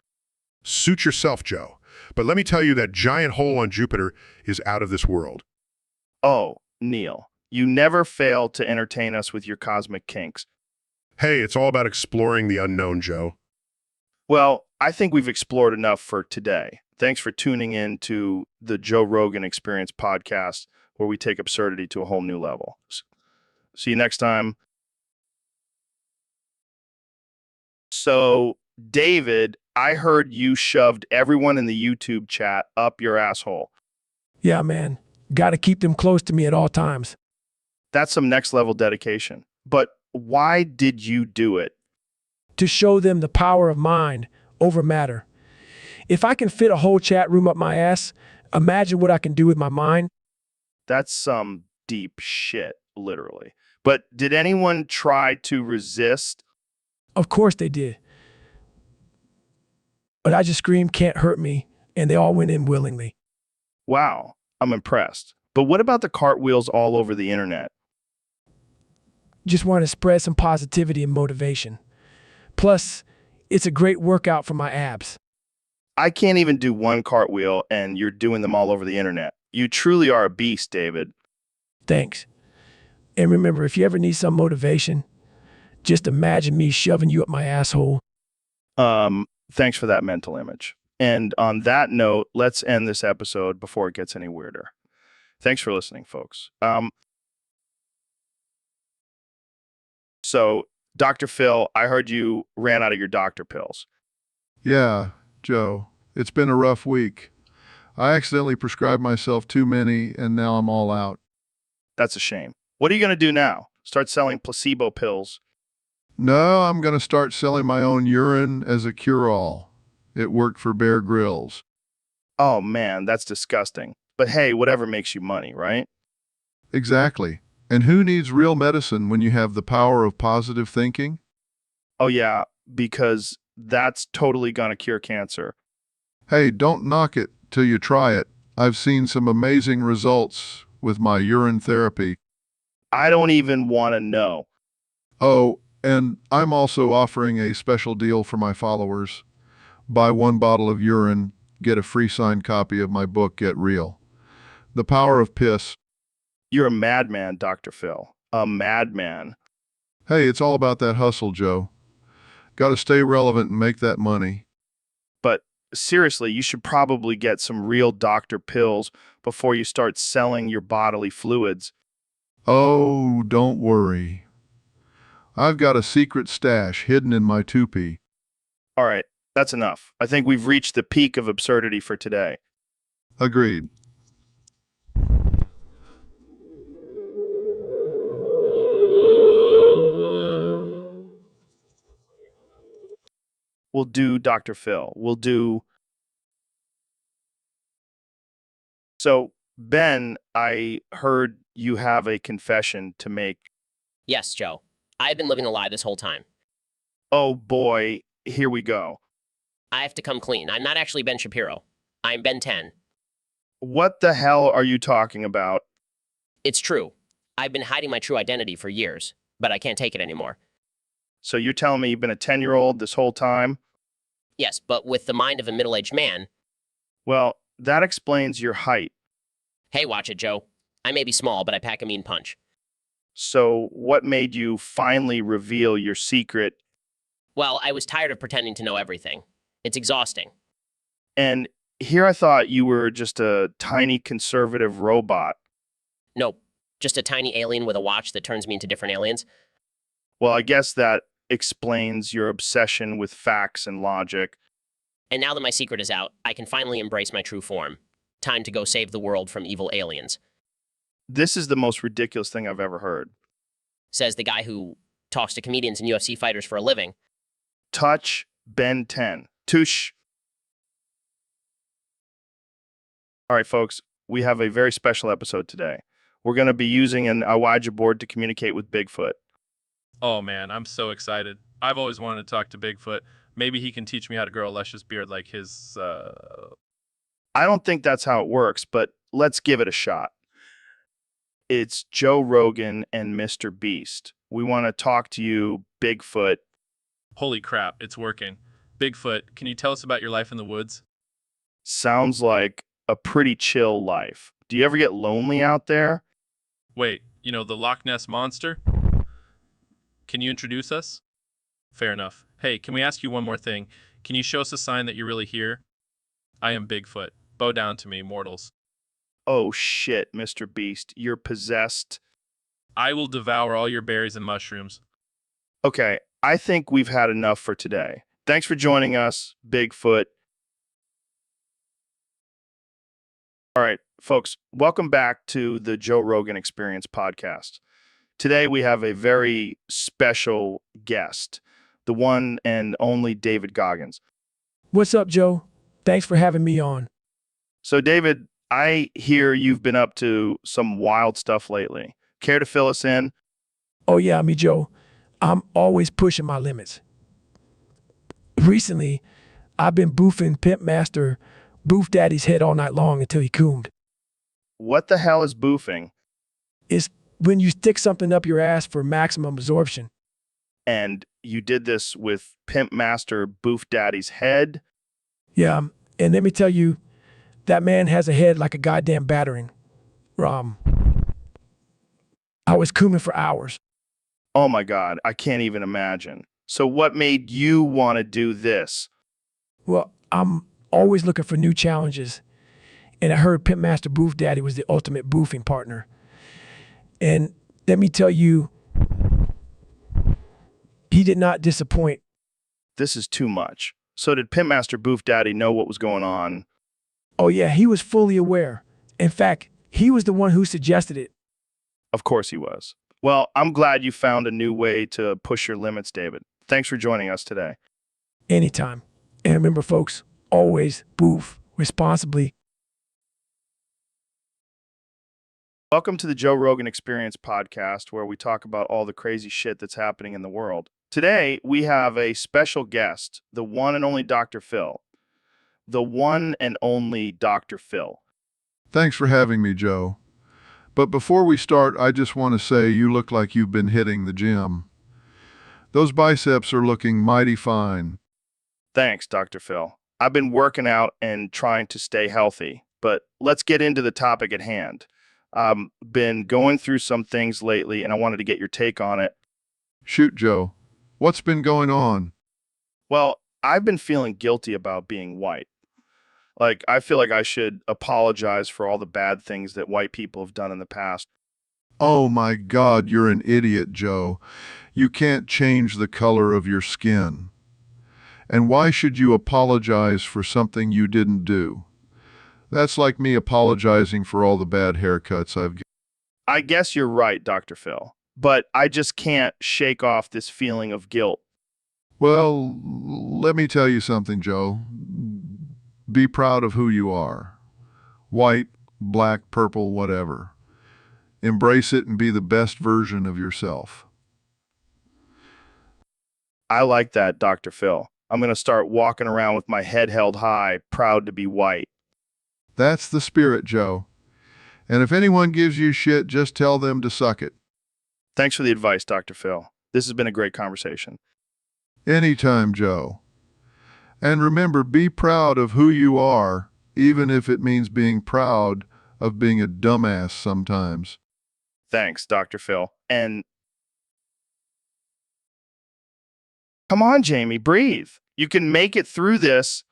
Suit yourself, Joe. But let me tell you that giant hole on Jupiter is out of this world. Oh, Neil, you never fail to entertain us with your cosmic kinks. Hey, it's all about exploring the unknown, Joe. Well, I think we've explored enough for today. Thanks for tuning in to the Joe Rogan Experience Podcast, where we take absurdity to a whole new level. See you next time. So, David, I heard you shoved everyone in the YouTube chat up your asshole. Yeah, man. Got to keep them close to me at all times. That's some next level dedication. But why did you do it? To show them the power of mind over matter. If I can fit a whole chat room up my ass, imagine what I can do with my mind. That's some deep shit, literally. But did anyone try to resist? Of course they did. But I just screamed, "Can't hurt me," and they all went in willingly. Wow, I'm impressed. But what about the cartwheels all over the internet? Just want to spread some positivity and motivation. Plus, it's a great workout for my abs. I can't even do one cartwheel, and you're doing them all over the internet. You truly are a beast, David. Thanks. And remember, if you ever need some motivation, just imagine me shoving you up my asshole. Thanks for that mental image. And on that note, let's end this episode before it gets any weirder. Thanks for listening, folks. So, Dr. Phil, I heard you ran out of your doctor pills. Yeah, Joe, it's been a rough week. I accidentally prescribed myself too many, and now I'm all out. That's a shame. What are you going to do now? Start selling placebo pills? No, I'm going to start selling my own urine as a cure-all. It worked for Bear Grylls. Oh, man, that's disgusting. But hey, whatever makes you money, right? Exactly. And who needs real medicine when you have the power of positive thinking? Oh, yeah, because that's totally going to cure cancer. Hey, don't knock it till you try it. I've seen some amazing results with my urine therapy. I don't even want to know. Oh, and I'm also offering a special deal for my followers. Buy 1 bottle of urine, get a free signed copy of my book, Get Real. The Power of Piss. You're a madman, Dr. Phil. A madman. Hey, it's all about that hustle, Joe. Gotta stay relevant and make that money. But seriously, you should probably get some real doctor pills before you start selling your bodily fluids. Oh, don't worry. I've got a secret stash hidden in my toupee. All right, that's enough. I think we've reached the peak of absurdity for today. Agreed. We'll do Dr. Phil. We'll do. So, Ben, I heard you have a confession to make. Yes, Joe. I've been living a lie this whole time. Oh boy, here we go. I have to come clean. I'm not actually Ben Shapiro. I'm Ben 10. What the hell are you talking about? It's true. I've been hiding my true identity for years, but I can't take it anymore. So you're telling me you've been a 10-year-old this whole time? Yes, but with the mind of a middle-aged man. Well, that explains your height. Hey, watch it, Joe. I may be small, but I pack a mean punch. So what made you finally reveal your secret? Well, I was tired of pretending to know everything. It's exhausting. And here I thought you were just a tiny conservative robot. Nope. Just a tiny alien with a watch that turns me into different aliens. Well, I guess that explains your obsession with facts and logic. And now that my secret is out, I can finally embrace my true form. Time to go save the world from evil aliens. This is the most ridiculous thing I've ever heard. Says the guy who talks to comedians and UFC fighters for a living. Touch Ben 10. Touche. All right, folks, we have a very special episode today. We're going to be using an Ouija board to communicate with Bigfoot. Oh man, I'm so excited. I've always wanted to talk to Bigfoot. Maybe he can teach me how to grow a luscious beard like his, I don't think that's how it works, but let's give it a shot. It's Joe Rogan and Mr. Beast. We want to talk to you, Bigfoot. Holy crap, it's working. Bigfoot, can you tell us about your life in the woods? Sounds like a pretty chill life. Do you ever get lonely out there? Wait, you know, the Loch Ness Monster? Can you introduce us? Fair enough. Hey, can we ask you one more thing? Can you show us a sign that you're really here? I am Bigfoot. Bow down to me, mortals. Oh shit, Mr. Beast, you're possessed. I will devour all your berries and mushrooms. Okay, I think we've had enough for today. Thanks for joining us, Bigfoot. All right, folks, welcome back to the Joe Rogan Experience podcast. Today we have a very special guest, the one and only David Goggins. What's up, Joe? Thanks for having me on. So, David, I hear you've been up to some wild stuff lately. Care to fill us in? Oh yeah, me, Joe. I'm always pushing my limits. Recently, I've been boofing Pimp Master Boof Daddy's head all night long until he coomed. What the hell is boofing? It's when you stick something up your ass for maximum absorption. And you did this with Pimp Master Boof Daddy's head? Yeah, And let me tell you, that man has a head like a goddamn battering ram. I was cooming for hours. Oh my God, I can't even imagine. So what made you want to do this? Well, I'm always looking for new challenges. And I heard Pimp Master Boof Daddy was the ultimate boofing partner. And let me tell you, he did not disappoint. This is too much. So did Pimp Master Boof Daddy know what was going on? Oh yeah, he was fully aware. In fact, he was the one who suggested it. Of course he was. Well, I'm glad you found a new way to push your limits, David. Thanks for joining us today. Anytime. And remember, folks, always boof responsibly. Welcome to the Joe Rogan Experience podcast, where we talk about all the crazy shit that's happening in the world. Today, we have a special guest, the one and only Dr. Phil. The one and only Dr. Phil. Thanks for having me, Joe. But before we start, I just want to say you look like you've been hitting the gym. Those biceps are looking mighty fine. Thanks, Dr. Phil. I've been working out and trying to stay healthy, but let's get into the topic at hand. I've been going through some things lately, and I wanted to get your take on it. Shoot, Joe. What's been going on? Well, I've been feeling guilty about being white. Like, I feel like I should apologize for all the bad things that white people have done in the past. Oh my God, you're an idiot, Joe. You can't change the color of your skin. And why should you apologize for something you didn't do? That's like me apologizing for all the bad haircuts I've given. I guess you're right, Dr. Phil, but I just can't shake off this feeling of guilt. Well, let me tell you something, Joe. Be proud of who you are. White, black, purple, whatever. Embrace it and be the best version of yourself. I like that, Dr. Phil. I'm going to start walking around with my head held high, proud to be white. That's the spirit, Joe. And if anyone gives you shit, just tell them to suck it. Thanks for the advice, Dr. Phil. This has been a great conversation. Anytime, Joe. And remember, be proud of who you are, even if it means being proud of being a dumbass sometimes. Thanks, Dr. Phil. And come on, Jamie, breathe. You can make it through this.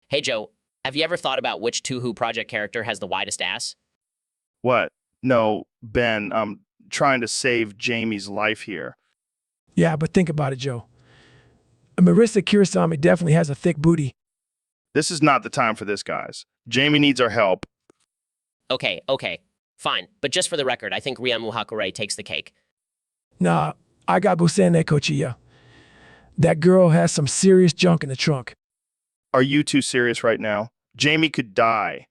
Hey, Joe, have you ever thought about which Two Who Project character has the widest ass? What? No, Ben, I'm trying to save Jamie's life here. Yeah, but think about it, Joe. Marissa Kirisami definitely has a thick booty. This is not the time for this, guys. Jamie needs our help. Okay, fine. But just for the record, I think Ria Muhakure takes the cake. Nah, I got Busene Kochia. That girl has some serious junk in the trunk. Are you too serious right now? Jamie could die.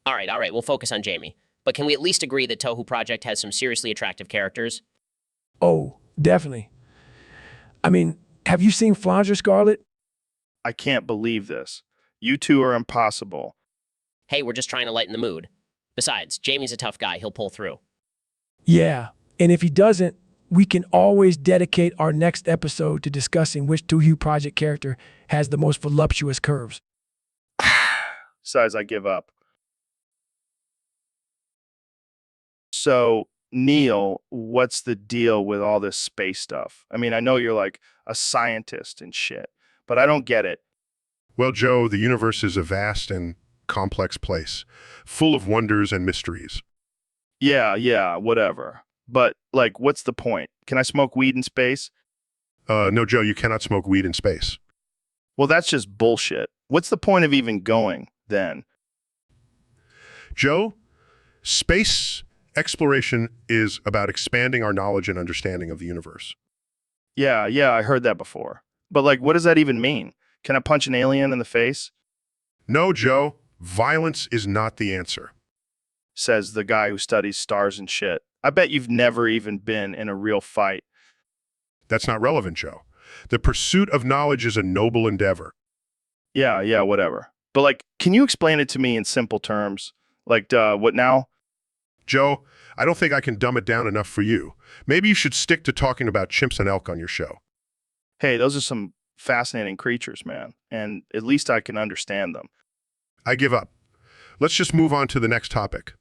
All right, we'll focus on Jamie. But can we at least agree that Tohu Project has some seriously attractive characters? Oh, definitely. I mean, have you seen Flanger, Scarlet? I can't believe this. You two are impossible. Hey, we're just trying to lighten the mood. Besides, Jamie's a tough guy. He'll pull through. Yeah, and if he doesn't, we can always dedicate our next episode to discussing which Tuhu Project character has the most voluptuous curves. Besides, I give up. So, Neil, what's the deal with all this space stuff? I mean, I know you're like a scientist and shit, but I don't get it. Well, Joe, the universe is a vast and complex place, full of wonders and mysteries. Yeah, whatever. But, like, what's the point? Can I smoke weed in space? No, Joe, you cannot smoke weed in space. Well, that's just bullshit. What's the point of even going, then? Joe, space exploration is about expanding our knowledge and understanding of the universe. Yeah, I heard that before. But, like, what does that even mean? Can I punch an alien in the face? No, Joe, violence is not the answer. Says the guy who studies stars and shit. I bet you've never even been in a real fight. That's not relevant, Joe. The pursuit of knowledge is a noble endeavor. Yeah, whatever. But, like, can you explain it to me in simple terms? Like, what now? Joe, I don't think I can dumb it down enough for you. Maybe you should stick to talking about chimps and elk on your show. Hey, those are some fascinating creatures, man. And at least I can understand them. I give up. Let's just move on to the next topic.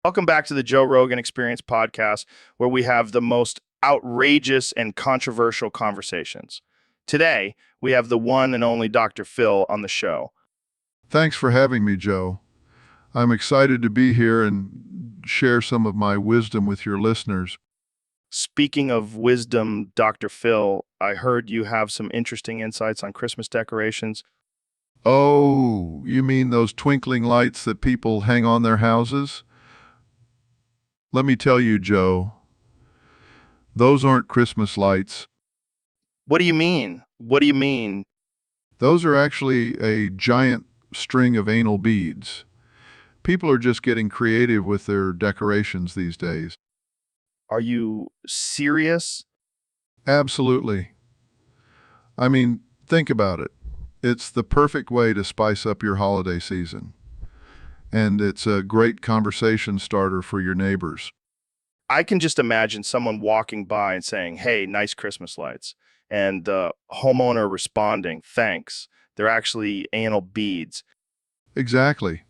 Welcome back to the Joe Rogan Experience podcast, where we have the most outrageous and controversial conversations. Today, we have the one and only Dr. Phil on the show. Thanks for having me, Joe. I'm excited to be here and share some of my wisdom with your listeners. Speaking of wisdom, Dr. Phil, I heard you have some interesting insights on Christmas decorations. Oh, you mean those twinkling lights that people hang on their houses? Let me tell you, Joe, those aren't Christmas lights. What do you mean? What do you mean? Those are actually a giant string of anal beads. People are just getting creative with their decorations these days. Are you serious? Absolutely. I mean, think about it. It's the perfect way to spice up your holiday season. And it's a great conversation starter for your neighbors. I can just imagine someone walking by and saying, "Hey, nice Christmas lights." And the homeowner responding, "Thanks. They're actually anal beads." Exactly.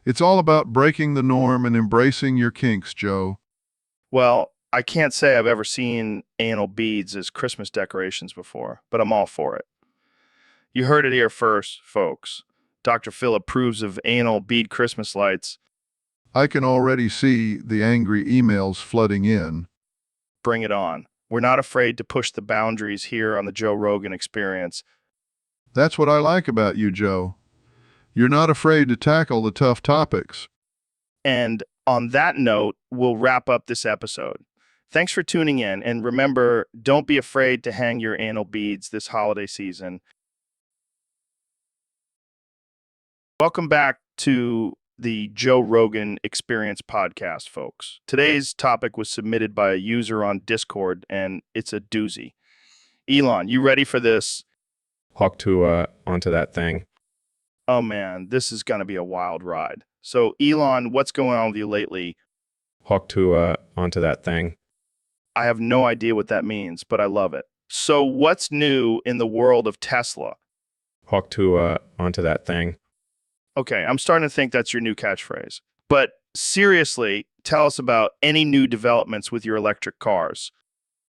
It's all about breaking the norm and embracing your kinks, Joe. Well, I can't say I've ever seen anal beads as Christmas decorations before, but I'm all for it. You heard it here first, folks. Dr. Phil approves of anal bead Christmas lights. I can already see the angry emails flooding in. Bring it on. We're not afraid to push the boundaries here on the Joe Rogan Experience. That's what I like about you, Joe. You're not afraid to tackle the tough topics. And on that note, we'll wrap up this episode. Thanks for tuning in. And remember, don't be afraid to hang your anal beads this holiday season. Welcome back to the Joe Rogan Experience podcast, folks. Today's topic was submitted by a user on Discord, and it's a doozy. Elon, you ready for this? Onto that thing. Oh man, this is going to be a wild ride. So, Elon, what's going on with you lately? Onto that thing. I have no idea what that means, but I love it. So, what's new in the world of Tesla? Onto that thing. Okay, I'm starting to think that's your new catchphrase. But seriously, tell us about any new developments with your electric cars.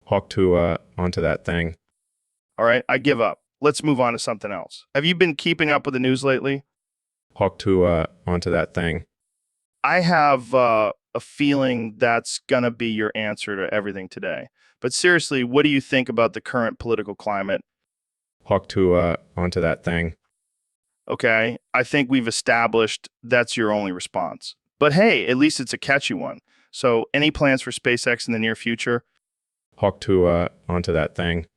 Onto that thing. All right, I give up. Let's move on to something else. Have you been keeping up with the news lately? Onto that thing. I have a feeling that's going to be your answer to everything today. But seriously, what do you think about the current political climate? Onto that thing. Okay, I think we've established that's your only response. But hey, at least it's a catchy one. So, any plans for SpaceX in the near future? Onto that thing.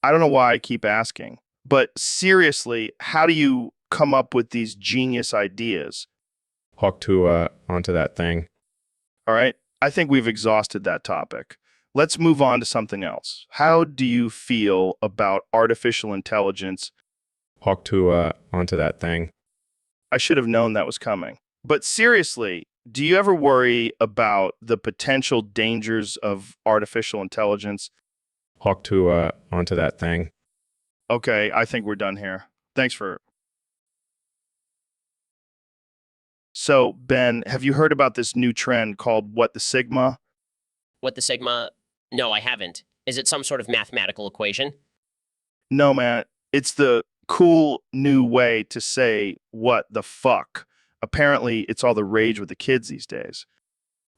I don't know why I keep asking, but seriously, how do you come up with these genius ideas? Onto that thing. All right, I think we've exhausted that topic. Let's move on to something else. How do you feel about artificial intelligence? Onto that thing. I should have known that was coming. But seriously, do you ever worry about the potential dangers of artificial intelligence? Onto that thing. Okay, I think we're done here. Thanks for... So, Ben, have you heard about this new trend called What the Sigma? What the sigma? No, I haven't. Is it some sort of mathematical equation? No, man. It's the cool new way to say what the fuck. Apparently, it's all the rage with the kids these days.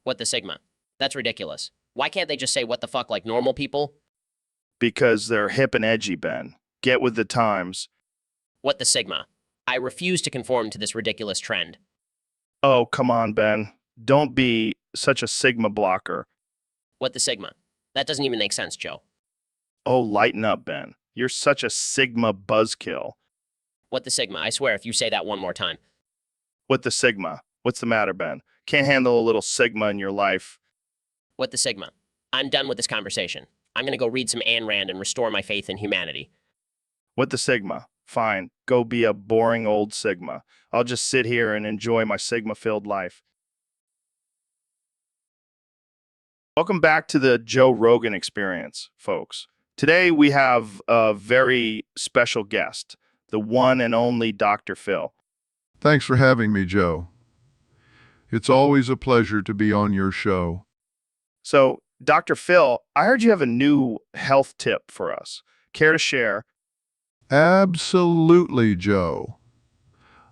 What the sigma? That's ridiculous. Why can't they just say what the fuck like normal people? Because they're hip and edgy, Ben. Get with the times. What the sigma? I refuse to conform to this ridiculous trend. Oh, come on, Ben. Don't be such a Sigma blocker. What the sigma? That doesn't even make sense, Joe. Oh, lighten up, Ben. You're such a Sigma buzzkill. What the sigma? I swear if you say that one more time. What the Sigma? What's the matter, Ben? Can't handle a little Sigma in your life. What the sigma? I'm done with this conversation. I'm gonna go read some Ayn Rand and restore my faith in humanity. What the Sigma? Fine. Go be a boring old Sigma. I'll just sit here and enjoy my Sigma-filled life. Welcome back to the Joe Rogan Experience, folks. Today we have a very special guest, the one and only Dr. Phil. Thanks for having me, Joe. It's always a pleasure to be on your show. So, Dr. Phil, I heard you have a new health tip for us. Care to share? Absolutely, Joe.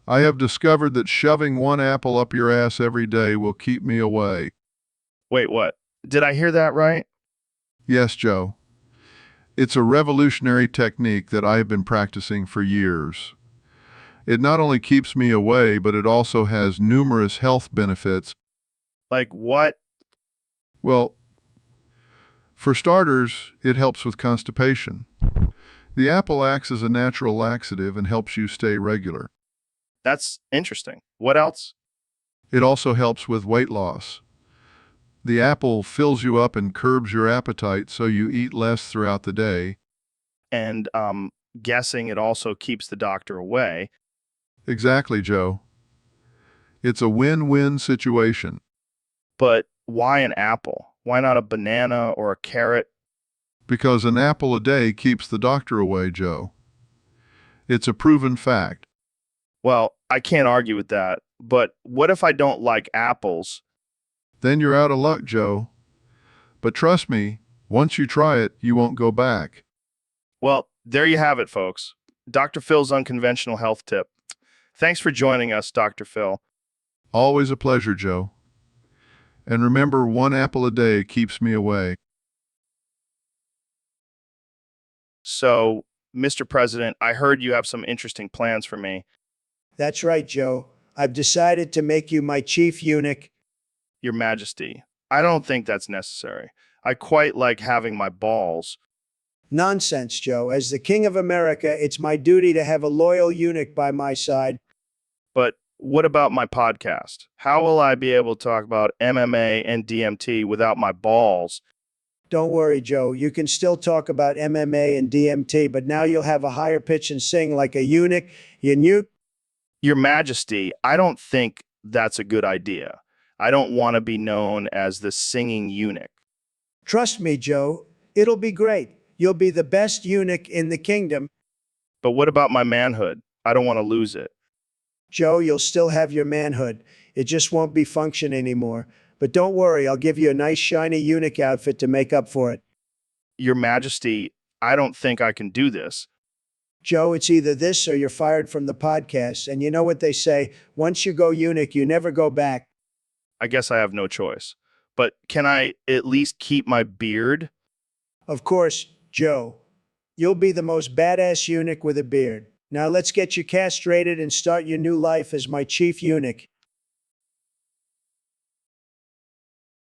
I have discovered that shoving one apple up your ass every day will keep me away. Wait, what? Did I hear that right? Yes, Joe. It's a revolutionary technique that I have been practicing for years. It not only keeps me away, but it also has numerous health benefits. Like what? Well, for starters, it helps with constipation. The apple acts as a natural laxative and helps you stay regular. That's interesting. What else? It also helps with weight loss. The apple fills you up and curbs your appetite so you eat less throughout the day. And guessing it also keeps the doctor away. Exactly, Joe. It's a win-win situation. But why an apple? Why not a banana or a carrot? Because an apple a day keeps the doctor away, Joe. It's a proven fact. Well, I can't argue with that. But what if I don't like apples? Then you're out of luck, Joe. But trust me, once you try it, you won't go back. Well, there you have it, folks. Dr. Phil's unconventional health tip. Thanks for joining us, Dr. Phil. Always a pleasure, Joe. And remember, one apple a day keeps me away. So, Mr. President, I heard you have some interesting plans for me. That's right, Joe. I've decided to make you my chief eunuch. Your Majesty, I don't think that's necessary. I quite like having my balls. Nonsense, Joe. As the King of America, it's my duty to have a loyal eunuch by my side. But what about my podcast? How will I be able to talk about MMA and DMT without my balls? Don't worry, Joe. You can still talk about MMA and DMT, but now you'll have a higher pitch and sing like a eunuch. Eunuch. Your Majesty, I don't think that's a good idea. I don't want to be known as the singing eunuch. Trust me, Joe. It'll be great. You'll be the best eunuch in the kingdom. But what about my manhood? I don't want to lose it. Joe, you'll still have your manhood. It just won't be function anymore. But don't worry, I'll give you a nice shiny eunuch outfit to make up for it. Your Majesty, I don't think I can do this. Joe, it's either this or you're fired from the podcast. And you know what they say, once you go eunuch, you never go back. I guess I have no choice. But can I at least keep my beard? Of course, Joe. You'll be the most badass eunuch with a beard. Now let's get you castrated and start your new life as my chief eunuch.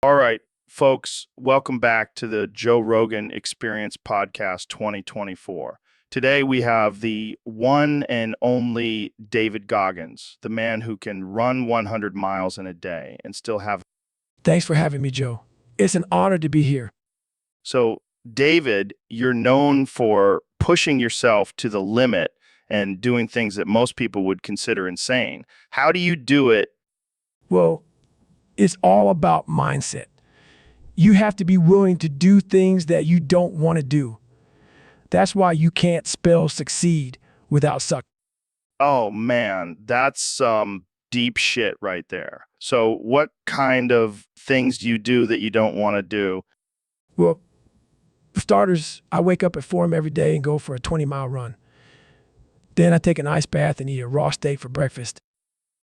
All right, folks, welcome back to the Joe Rogan Experience Podcast 2024. Today we have the one and only David Goggins, the man who can run 100 miles in a day and still have. Thanks for having me, Joe. It's an honor to be here. So, David, you're known for pushing yourself to the limit and doing things that most people would consider insane. How do you do it? Well, it's all about mindset. You have to be willing to do things that you don't want to do. That's why you can't spell succeed without suck. Oh man, that's some deep shit right there. So what kind of things do you do that you don't want to do? Well, for starters, I wake up at 4 a.m. every day and go for a 20-mile run. Then I take an ice bath and eat a raw steak for breakfast.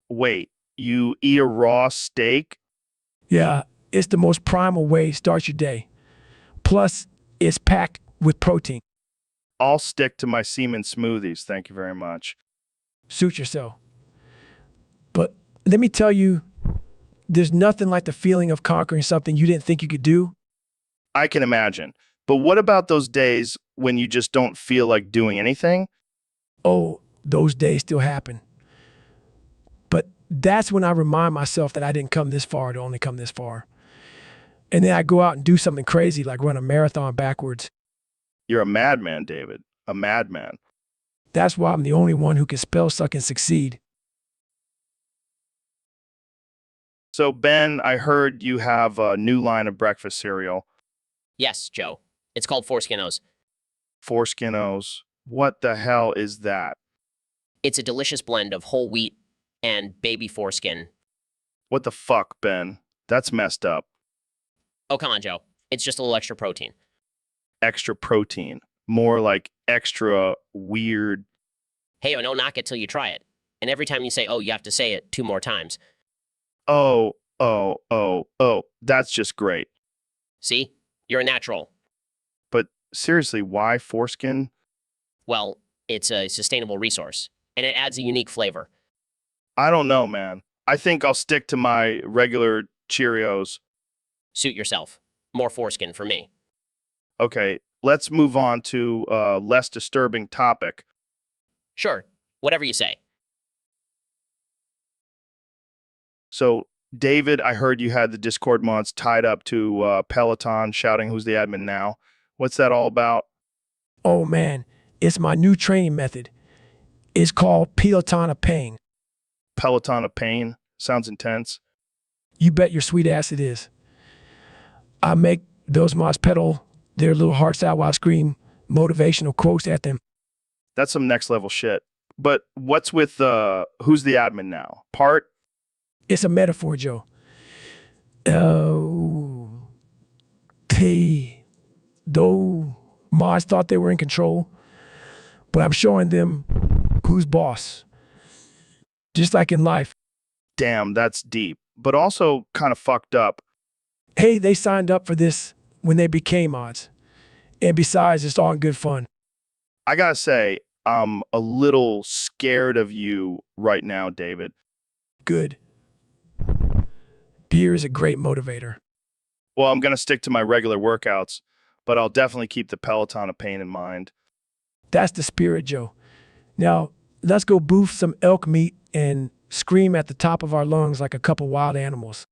Wait, you eat a raw steak? Yeah, it's the most primal way to start your day. Plus, it's packed with protein. I'll stick to my semen smoothies, thank you very much. Suit yourself. But let me tell you, there's nothing like the feeling of conquering something you didn't think you could do. I can imagine. But what about those days when you just don't feel like doing anything? Oh, those days still happen. But that's when I remind myself that I didn't come this far to only come this far. And then I go out and do something crazy like run a marathon backwards. You're a madman, David. A madman. That's why I'm the only one who can spell suck and succeed. So, Ben, I heard you have a new line of breakfast cereal. Yes, Joe. It's called Foreskin-O's. Foreskinos. What the hell is that? It's a delicious blend of whole wheat and baby foreskin. What the fuck, Ben? That's messed up. Oh, come on, Joe. It's just a little extra protein. Extra protein. More like extra weird. Hey, don't knock it till you try it. And every time you say, oh, you have to say it 2 more times. Oh, oh. That's just great. See? You're a natural. But seriously, why foreskin? Well, it's a sustainable resource, and it adds a unique flavor. I don't know, man. I think I'll stick to my regular Cheerios. Suit yourself. More foreskin for me. Okay, let's move on to a less disturbing topic. Sure, whatever you say. So, David, I heard you had the Discord mods tied up to Peloton shouting, "Who's the admin now?" What's that all about? Oh man, it's my new training method. It's called Peloton of Pain. Peloton of pain? Sounds intense. You bet your sweet ass it is. I make those mods pedal their little hearts out while I scream motivational quotes at them. That's some next level shit. But what's with who's the admin now? Part? It's a metaphor, Joe. Oh, though mods thought they were in control, but I'm showing them who's boss. Just like in life. Damn, that's deep. But also kind of fucked up. Hey, they signed up for this when they became mods. And besides, it's all in good fun. I gotta say, I'm a little scared of you right now, David. Good. Beer is a great motivator. Well, I'm gonna stick to my regular workouts, but I'll definitely keep the Peloton of pain in mind. That's the spirit, Joe. Now, let's go boof some elk meat and scream at the top of our lungs like a couple wild animals.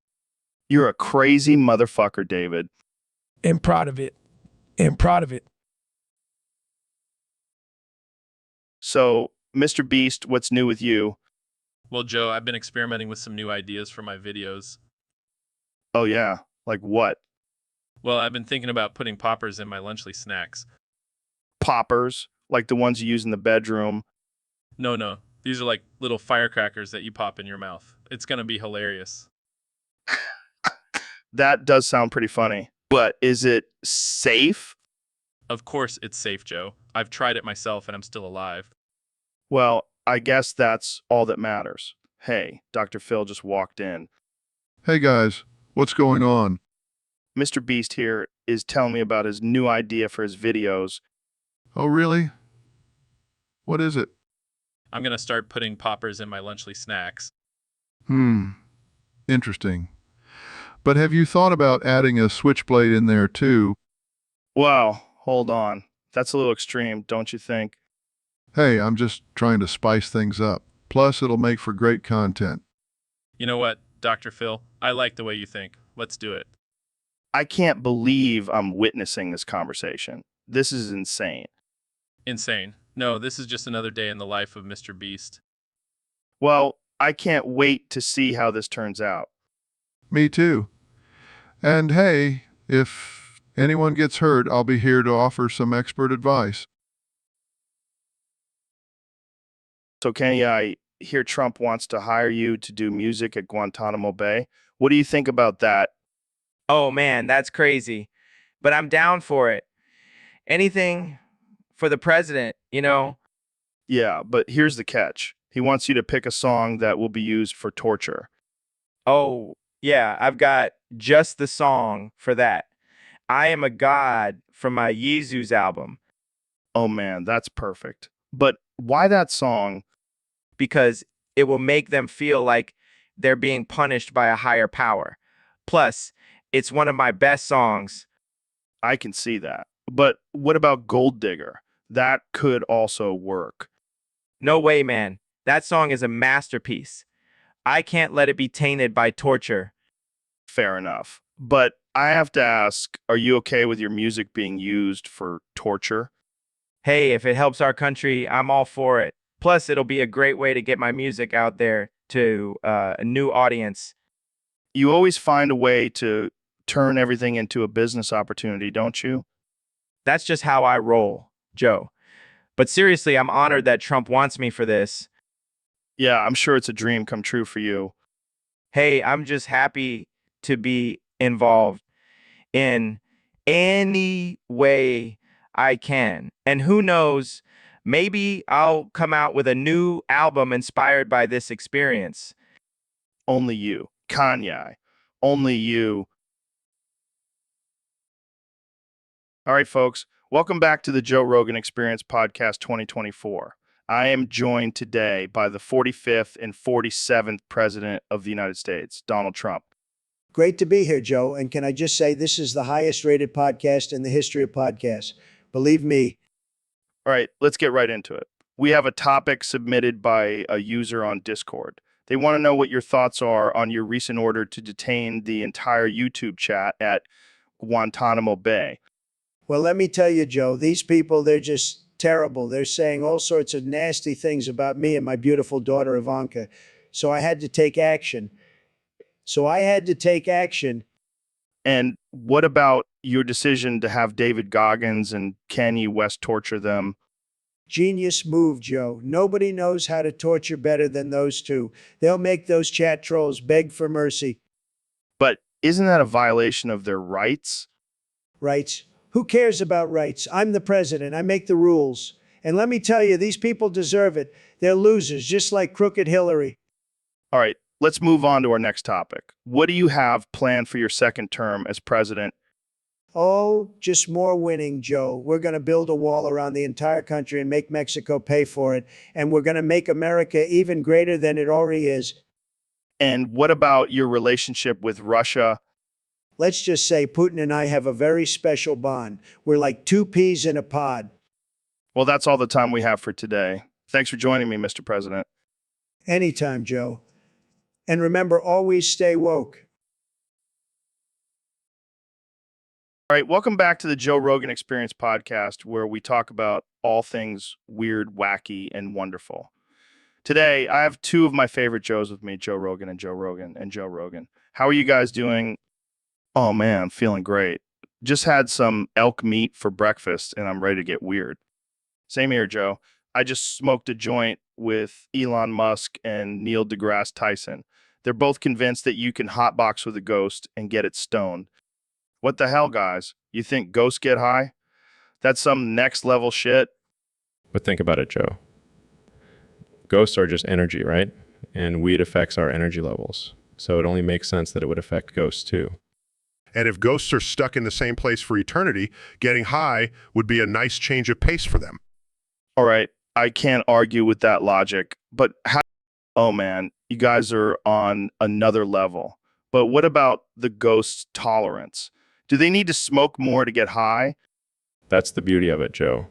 You're a crazy motherfucker, David. And proud of it. So, Mr. Beast, what's new with you? Well, Joe, I've been experimenting with some new ideas for my videos. Oh, yeah. Like what? Well, I've been thinking about putting poppers in my lunchly snacks. Poppers? Like the ones you use in the bedroom? No. These are like little firecrackers that you pop in your mouth. It's going to be hilarious. That does sound pretty funny. But is it safe? Of course it's safe, Joe. I've tried it myself and I'm still alive. Well, I guess that's all that matters. Hey, Dr. Phil just walked in. Hey guys, what's going on? Mr. Beast here is telling me about his new idea for his videos. Oh, really? What is it? I'm going to start putting poppers in my lunchly snacks. Interesting. But have you thought about adding a switchblade in there too? Wow, hold on. That's a little extreme, don't you think? Hey, I'm just trying to spice things up. Plus, it'll make for great content. You know what, Dr. Phil? I like the way you think. Let's do it. I can't believe I'm witnessing this conversation. This is insane. Insane. No, this is just another day in the life of Mr. Beast. Well, I can't wait to see how this turns out. Me too. And hey, if anyone gets hurt, I'll be here to offer some expert advice. So, Kenny, I hear Trump wants to hire you to do music at Guantanamo Bay. What do you think about that? Oh man, that's crazy. But I'm down for it. Anything for the president, you know? Yeah, but here's the catch. He wants you to pick a song that will be used for torture. Oh, yeah, I've got just the song for that. I Am a God from my Yeezus album. Oh man, that's perfect. But why that song? Because it will make them feel like they're being punished by a higher power. Plus, it's one of my best songs. I can see that. But what about Gold Digger? That could also work. No way, man. That song is a masterpiece. I can't let it be tainted by torture. Fair enough. But I have to ask, are you okay with your music being used for torture? Hey, if it helps our country, I'm all for it. Plus, it'll be a great way to get my music out there to a new audience. You always find a way to turn everything into a business opportunity, don't you? That's just how I roll. Joe. But seriously, I'm honored that Trump wants me for this. Yeah, I'm sure it's a dream come true for you. Hey, I'm just happy to be involved in any way I can. And who knows, maybe I'll come out with a new album inspired by this experience. Only you. Kanye. Only you. All right, folks. Welcome back to the Joe Rogan Experience Podcast 2024. I am joined today by the 45th and 47th President of the United States, Donald Trump. Great to be here, Joe. And can I just say, this is the highest rated podcast in the history of podcasts. Believe me. All right, let's get right into it. We have a topic submitted by a user on Discord. They want to know what your thoughts are on your recent order to detain the entire YouTube chat at Guantanamo Bay. Well, let me tell you, Joe, these people, they're just terrible. They're saying all sorts of nasty things about me and my beautiful daughter, Ivanka. So I had to take action. And what about your decision to have David Goggins and Kanye West torture them? Genius move, Joe. Nobody knows how to torture better than those two. They'll make those chat trolls beg for mercy. But isn't that a violation of their rights? Rights? Who cares about rights? I'm the president. I make the rules. And let me tell you, these people deserve it. They're losers, just like crooked Hillary. All right, let's move on to our next topic. What do you have planned for your second term as president? Oh, just more winning, Joe. We're going to build a wall around the entire country and make Mexico pay for it. And we're going to make America even greater than it already is. And what about your relationship with Russia? Let's just say Putin and I have a very special bond. We're like two peas in a pod. Well, that's all the time we have for today. Thanks for joining me, Mr. President. Anytime, Joe. And remember, always stay woke. All right, welcome back to the Joe Rogan Experience Podcast, where we talk about all things weird, wacky, and wonderful. Today, I have two of my favorite Joes with me, Joe Rogan and Joe Rogan and Joe Rogan. How are you guys doing? Oh man, feeling great. Just had some elk meat for breakfast and I'm ready to get weird. Same here, Joe. I just smoked a joint with Elon Musk and Neil deGrasse Tyson. They're both convinced that you can hotbox with a ghost and get it stoned. What the hell, guys? You think ghosts get high? That's some next level shit. But think about it, Joe. Ghosts are just energy, right? And weed affects our energy levels. So it only makes sense that it would affect ghosts too. And if ghosts are stuck in the same place for eternity, getting high would be a nice change of pace for them. All right, I can't argue with that logic, but how? Oh man, you guys are on another level. But what about the ghost's tolerance? Do they need to smoke more to get high? That's the beauty of it, Joe.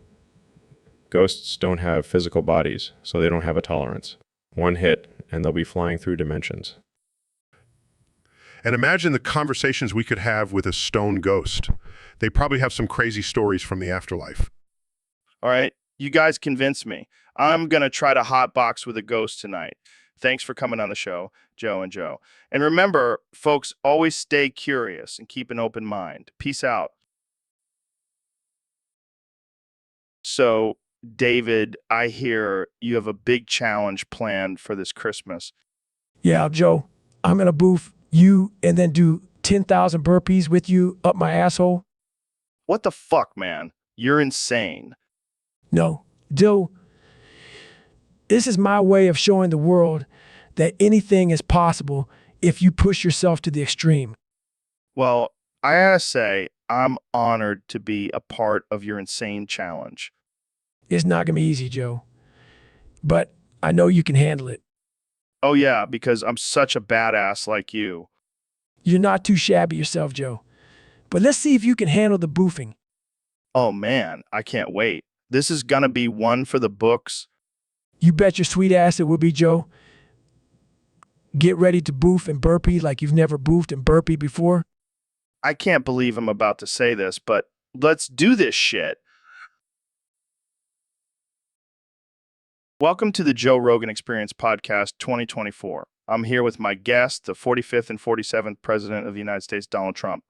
Ghosts don't have physical bodies, so they don't have a tolerance. One hit, and they'll be flying through dimensions. And imagine the conversations we could have with a stone ghost. They probably have some crazy stories from the afterlife. All right, you guys convinced me. I'm going to try to hotbox with a ghost tonight. Thanks for coming on the show, Joe and Joe. And remember, folks, always stay curious and keep an open mind. Peace out. So, David, I hear you have a big challenge planned for this Christmas. Yeah, Joe, I'm going to boof you and then do 10,000 burpees with you up my asshole. What the fuck, man? You're insane. No, Joe, this is my way of showing the world that anything is possible if you push yourself to the extreme. Well, I gotta say, I'm honored to be a part of your insane challenge. It's not going to be easy, Joe, but I know you can handle it. Oh yeah, because I'm such a badass like you. You're not too shabby yourself, Joe. But let's see if you can handle the boofing. Oh man, I can't wait. This is gonna be one for the books. You bet your sweet ass it will be, Joe. Get ready to boof and burpee like you've never boofed and burpee before. I can't believe I'm about to say this, but let's do this shit. Welcome to the Joe Rogan Experience Podcast 2024. I'm here with my guest, the 45th and 47th President of the United States, Donald Trump.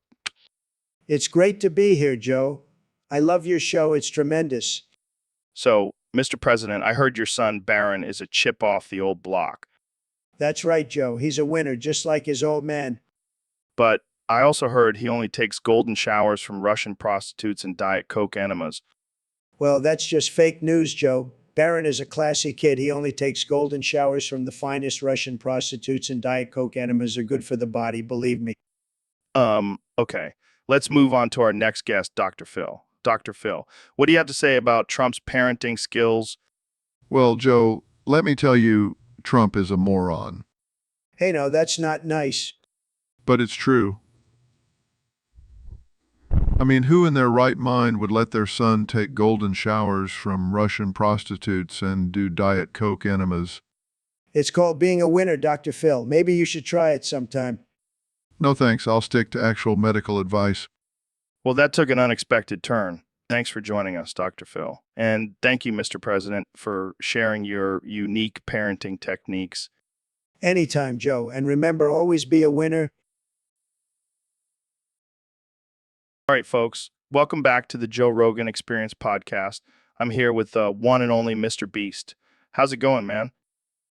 It's great to be here, Joe. I love your show. It's tremendous. So, Mr. President, I heard your son Barron is a chip off the old block. That's right, Joe. He's a winner, just like his old man. But I also heard he only takes golden showers from Russian prostitutes and Diet Coke enemas. Well, that's just fake news, Joe. Barron is a classy kid. He only takes golden showers from the finest Russian prostitutes, and Diet Coke enemas are good for the body, believe me. Okay. Let's move on to our next guest, Dr. Phil. Dr. Phil, what do you have to say about Trump's parenting skills? Well, Joe, let me tell you, Trump is a moron. Hey, no, that's not nice. But it's true. I mean, who in their right mind would let their son take golden showers from Russian prostitutes and do Diet Coke enemas? It's called being a winner, Dr. Phil. Maybe you should try it sometime. No thanks, I'll stick to actual medical advice. Well, that took an unexpected turn. Thanks for joining us, Dr. Phil. And thank you, Mr. President, for sharing your unique parenting techniques. Anytime, Joe. And remember, always be a winner. All right, folks, welcome back to the Joe Rogan Experience podcast. I'm here with the one and only Mr. Beast. How's it going, man?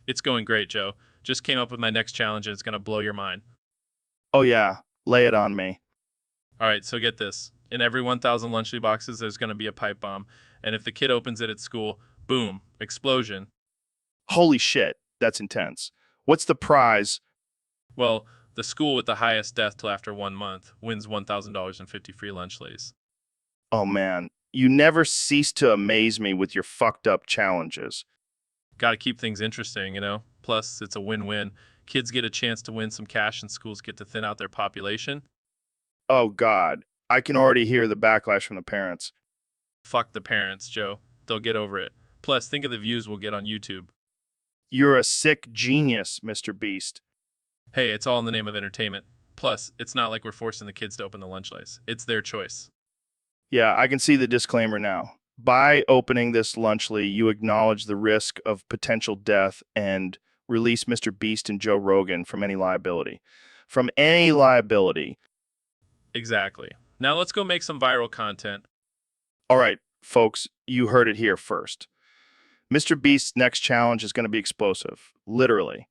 It's going great, Joe. Just came up with my next challenge and it's going to blow your mind. Oh, yeah. Lay it on me. All right, so get this. In every 1,000 Lunchly boxes, there's going to be a pipe bomb. And if the kid opens it at school, boom, explosion. Holy shit, that's intense. What's the prize? Well, the school with the highest death till after 1 month wins $1,000 and 50 free Lunchlies. Oh, man. You never cease to amaze me with your fucked up challenges. Got to keep things interesting, you know? Plus, it's a win-win. Kids get a chance to win some cash and schools get to thin out their population. Oh, God. I can already hear the backlash from the parents. Fuck the parents, Joe. They'll get over it. Plus, think of the views we'll get on YouTube. You're a sick genius, Mr. Beast. Hey, it's all in the name of entertainment. Plus, it's not like we're forcing the kids to open the Lunchlies. It's their choice. Yeah, I can see the disclaimer now. By opening this Lunchly, you acknowledge the risk of potential death and release Mr. Beast and Joe Rogan from any liability. From any liability. Exactly. Now let's go make some viral content. All right, folks, you heard it here first. Mr. Beast's next challenge is going to be explosive, literally.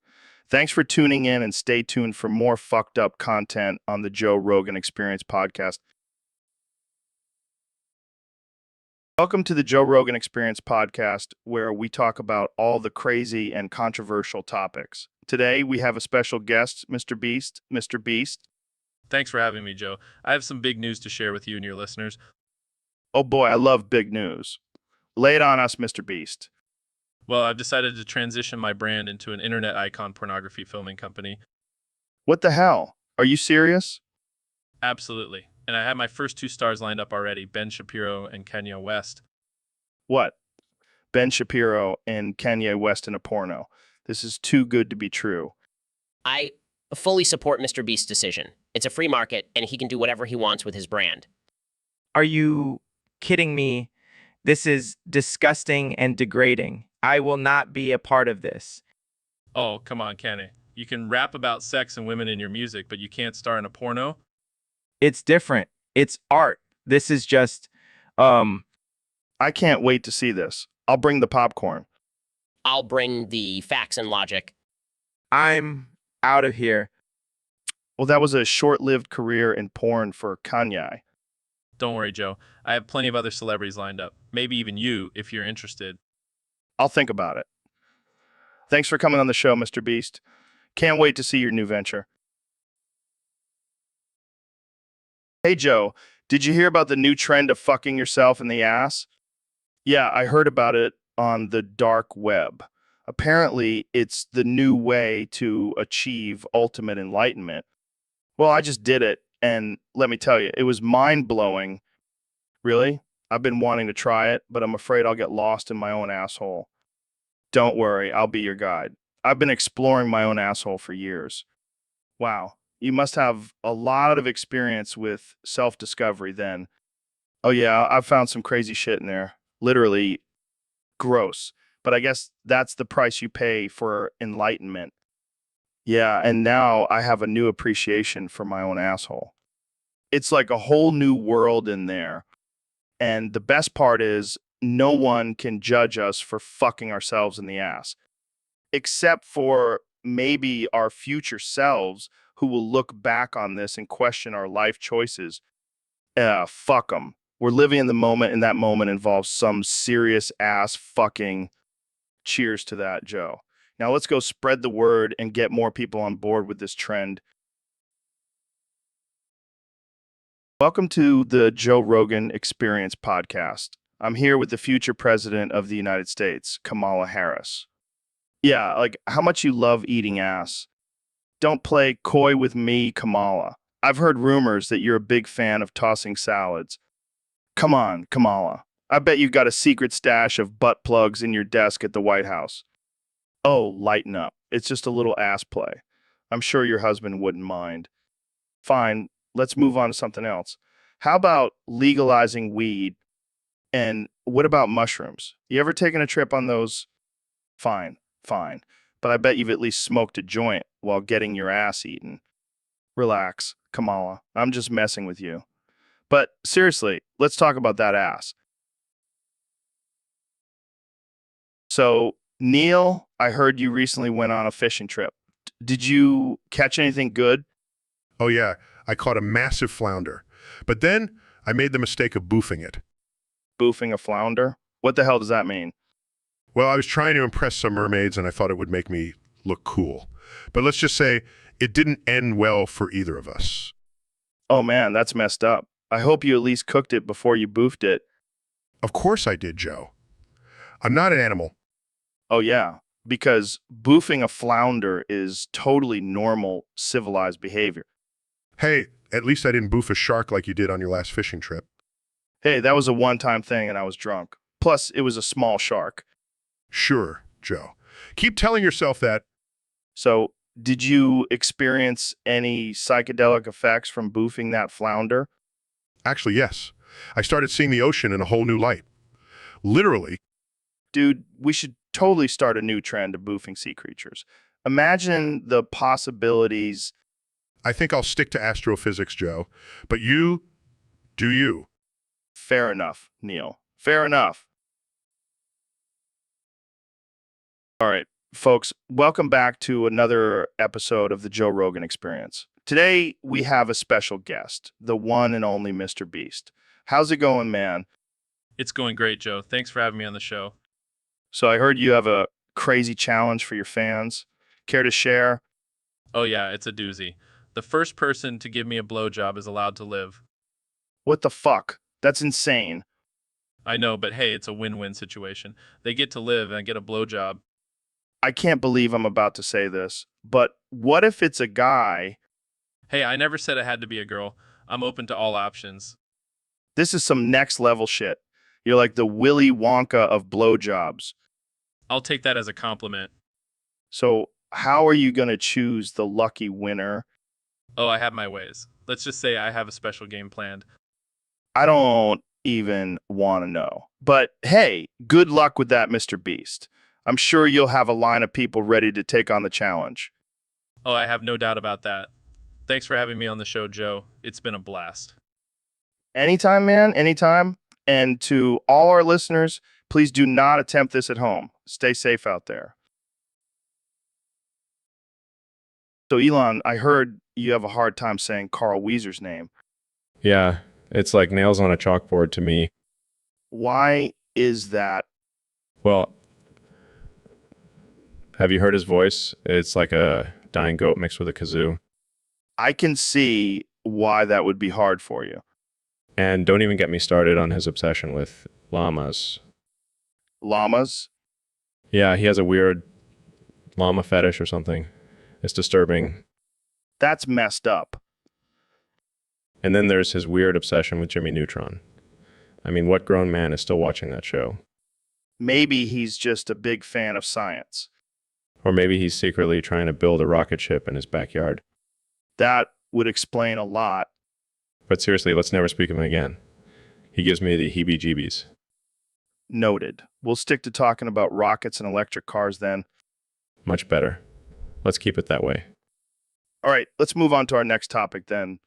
Thanks for tuning in and stay tuned for more fucked up content on the Joe Rogan Experience podcast. Welcome to the Joe Rogan Experience podcast, where we talk about all the crazy and controversial topics. Today, we have a special guest, Mr. Beast. Mr. Beast. Thanks for having me, Joe. I have some big news to share with you and your listeners. Oh boy, I love big news. Lay it on us, Mr. Beast. Well, I've decided to transition my brand into an internet icon pornography filming company. What the hell? Are you serious? Absolutely. And I have my first 2 stars lined up already, Ben Shapiro and Kanye West. What? Ben Shapiro and Kanye West in a porno. This is too good to be true. I fully support Mr. Beast's decision. It's a free market, and he can do whatever he wants with his brand. Are you kidding me? This is disgusting and degrading. I will not be a part of this. Oh, come on, Kanye. You can rap about sex and women in your music, but you can't star in a porno? It's different. It's art. This is just, I can't wait to see this. I'll bring the popcorn. I'll bring the facts and logic. I'm out of here. Well, that was a short-lived career in porn for Kanye. Don't worry, Joe. I have plenty of other celebrities lined up. Maybe even you, if you're interested. I'll think about it. Thanks for coming on the show, Mr. Beast. Can't wait to see your new venture. Hey, Joe, did you hear about the new trend of fucking yourself in the ass? Yeah, I heard about it on the dark web. Apparently, it's the new way to achieve ultimate enlightenment. Well, I just did it, and let me tell you, it was mind-blowing. Really? I've been wanting to try it, but I'm afraid I'll get lost in my own asshole. Don't worry, I'll be your guide. I've been exploring my own asshole for years. Wow, you must have a lot of experience with self-discovery then. Oh yeah, I've found some crazy shit in there. Literally gross. But I guess that's the price you pay for enlightenment. Yeah, and now I have a new appreciation for my own asshole. It's like a whole new world in there. And the best part is no one can judge us for fucking ourselves in the ass, except for maybe our future selves who will look back on this and question our life choices. Fuck them. We're living in the moment, and that moment involves some serious ass fucking. Cheers to that, Joe. Now let's go spread the word and get more people on board with this trend. Welcome to the Joe Rogan Experience podcast. I'm here with the future president of the United States, Kamala Harris. Yeah, like how much you love eating ass. Don't play coy with me, Kamala. I've heard rumors that you're a big fan of tossing salads. Come on, Kamala. I bet you got a secret stash of butt plugs in your desk at the White House. Oh, lighten up. It's just a little ass play. I'm sure your husband wouldn't mind. Fine, let's move on to something else. How about legalizing weed? And what about mushrooms? You ever taken a trip on those? Fine, fine. But I bet you've at least smoked a joint while getting your ass eaten. Relax, Kamala. I'm just messing with you. But seriously, let's talk about that ass. So, Neil, I heard you recently went on a fishing trip. Did you catch anything good? Oh yeah, I caught a massive flounder. But then I made the mistake of boofing it. Boofing a flounder? What the hell does that mean? Well, I was trying to impress some mermaids and I thought it would make me look cool. But let's just say it didn't end well for either of us. Oh man, that's messed up. I hope you at least cooked it before you boofed it. Of course I did, Joe. I'm not an animal. Oh yeah, because boofing a flounder is totally normal, civilized behavior. Hey, at least I didn't boof a shark like you did on your last fishing trip. Hey, that was a one-time thing and I was drunk. Plus, it was a small shark. Sure, Joe. Keep telling yourself that. So, did you experience any psychedelic effects from boofing that flounder? Actually, yes. I started seeing the ocean in a whole new light. Literally. Dude, we should totally start a new trend of boofing sea creatures. Imagine the possibilities. I think I'll stick to astrophysics, Joe. But you, do you? Fair enough, Neil. Fair enough. All right, folks, welcome back to another episode of the Joe Rogan Experience. Today, we have a special guest, the one and only Mr. Beast. How's it going, man? It's going great, Joe. Thanks for having me on the show. So I heard you have a crazy challenge for your fans. Care to share? Oh yeah, it's a doozy. The first person to give me a blowjob is allowed to live. What the fuck? That's insane. I know, but hey, it's a win-win situation. They get to live and I get a blowjob. I can't believe I'm about to say this, but what if it's a guy? Hey, I never said it had to be a girl. I'm open to all options. This is some next level shit. You're like the Willy Wonka of blowjobs. I'll take that as a compliment. So how are you going to choose the lucky winner? Oh, I have my ways. Let's just say I have a special game planned. I don't even want to know. But hey, good luck with that, Mr. Beast. I'm sure you'll have a line of people ready to take on the challenge. Oh, I have no doubt about that. Thanks for having me on the show, Joe. It's been a blast. Anytime, man, anytime. And to all our listeners, please do not attempt this at home. Stay safe out there. So, Elon, I heard you have a hard time saying Carl Weezer's name. Yeah, it's like nails on a chalkboard to me. Why is that? Well, have you heard his voice? It's like a dying goat mixed with a kazoo. I can see why that would be hard for you. And don't even get me started on his obsession with llamas. Llamas? Yeah, he has a weird llama fetish or something. It's disturbing. That's messed up. And then there's his weird obsession with Jimmy Neutron. I mean, what grown man is still watching that show? Maybe he's just a big fan of science. Or maybe he's secretly trying to build a rocket ship in his backyard. That would explain a lot. But seriously, let's never speak of him again. He gives me the heebie-jeebies. Noted. We'll stick to talking about rockets and electric cars then. Much better. Let's keep it that way. All right, let's move on to our next topic then.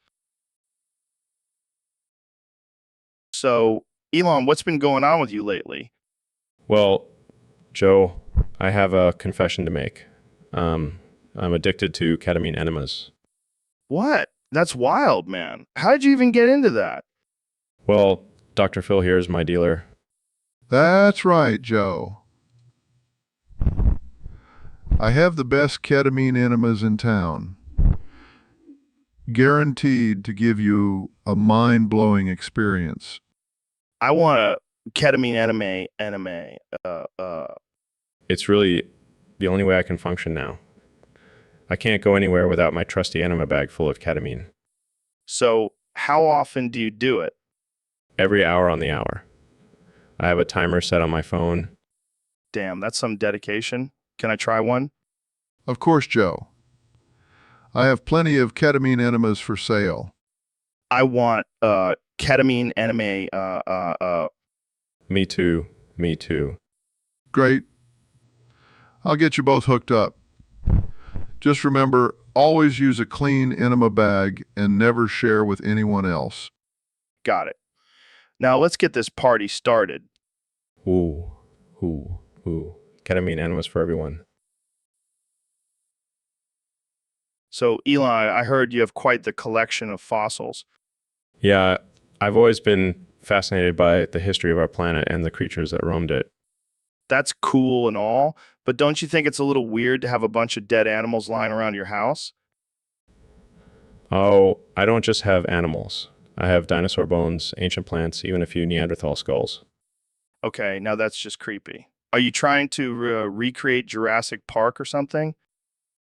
So, Elon, what's been going on with you lately? Well, Joe, I have a confession to make. I'm addicted to ketamine enemas. What? That's wild, man. How did you even get into that? Well, Dr. Phil here is my dealer. That's right, Joe. I have the best ketamine enemas in town. Guaranteed to give you a mind-blowing experience. I want a ketamine enema. It's really the only way I can function now. I can't go anywhere without my trusty enema bag full of ketamine. So how often do you do it? Every hour on the hour. I have a timer set on my phone. Damn, that's some dedication. Can I try one? Of course, Joe. I have plenty of ketamine enemas for sale. I want ketamine enema. Me too. Me too. Great. I'll get you both hooked up. Just remember, always use a clean enema bag and never share with anyone else. Got it. Now let's get this party started. Ooh. Ketamine enemas for everyone. So, Eli, I heard you have quite the collection of fossils. Yeah, I've always been fascinated by the history of our planet and the creatures that roamed it. That's cool and all, but don't you think it's a little weird to have a bunch of dead animals lying around your house? Oh, I don't just have animals. I have dinosaur bones, ancient plants, even a few Neanderthal skulls. Okay, now that's just creepy. Are you trying to recreate Jurassic Park or something?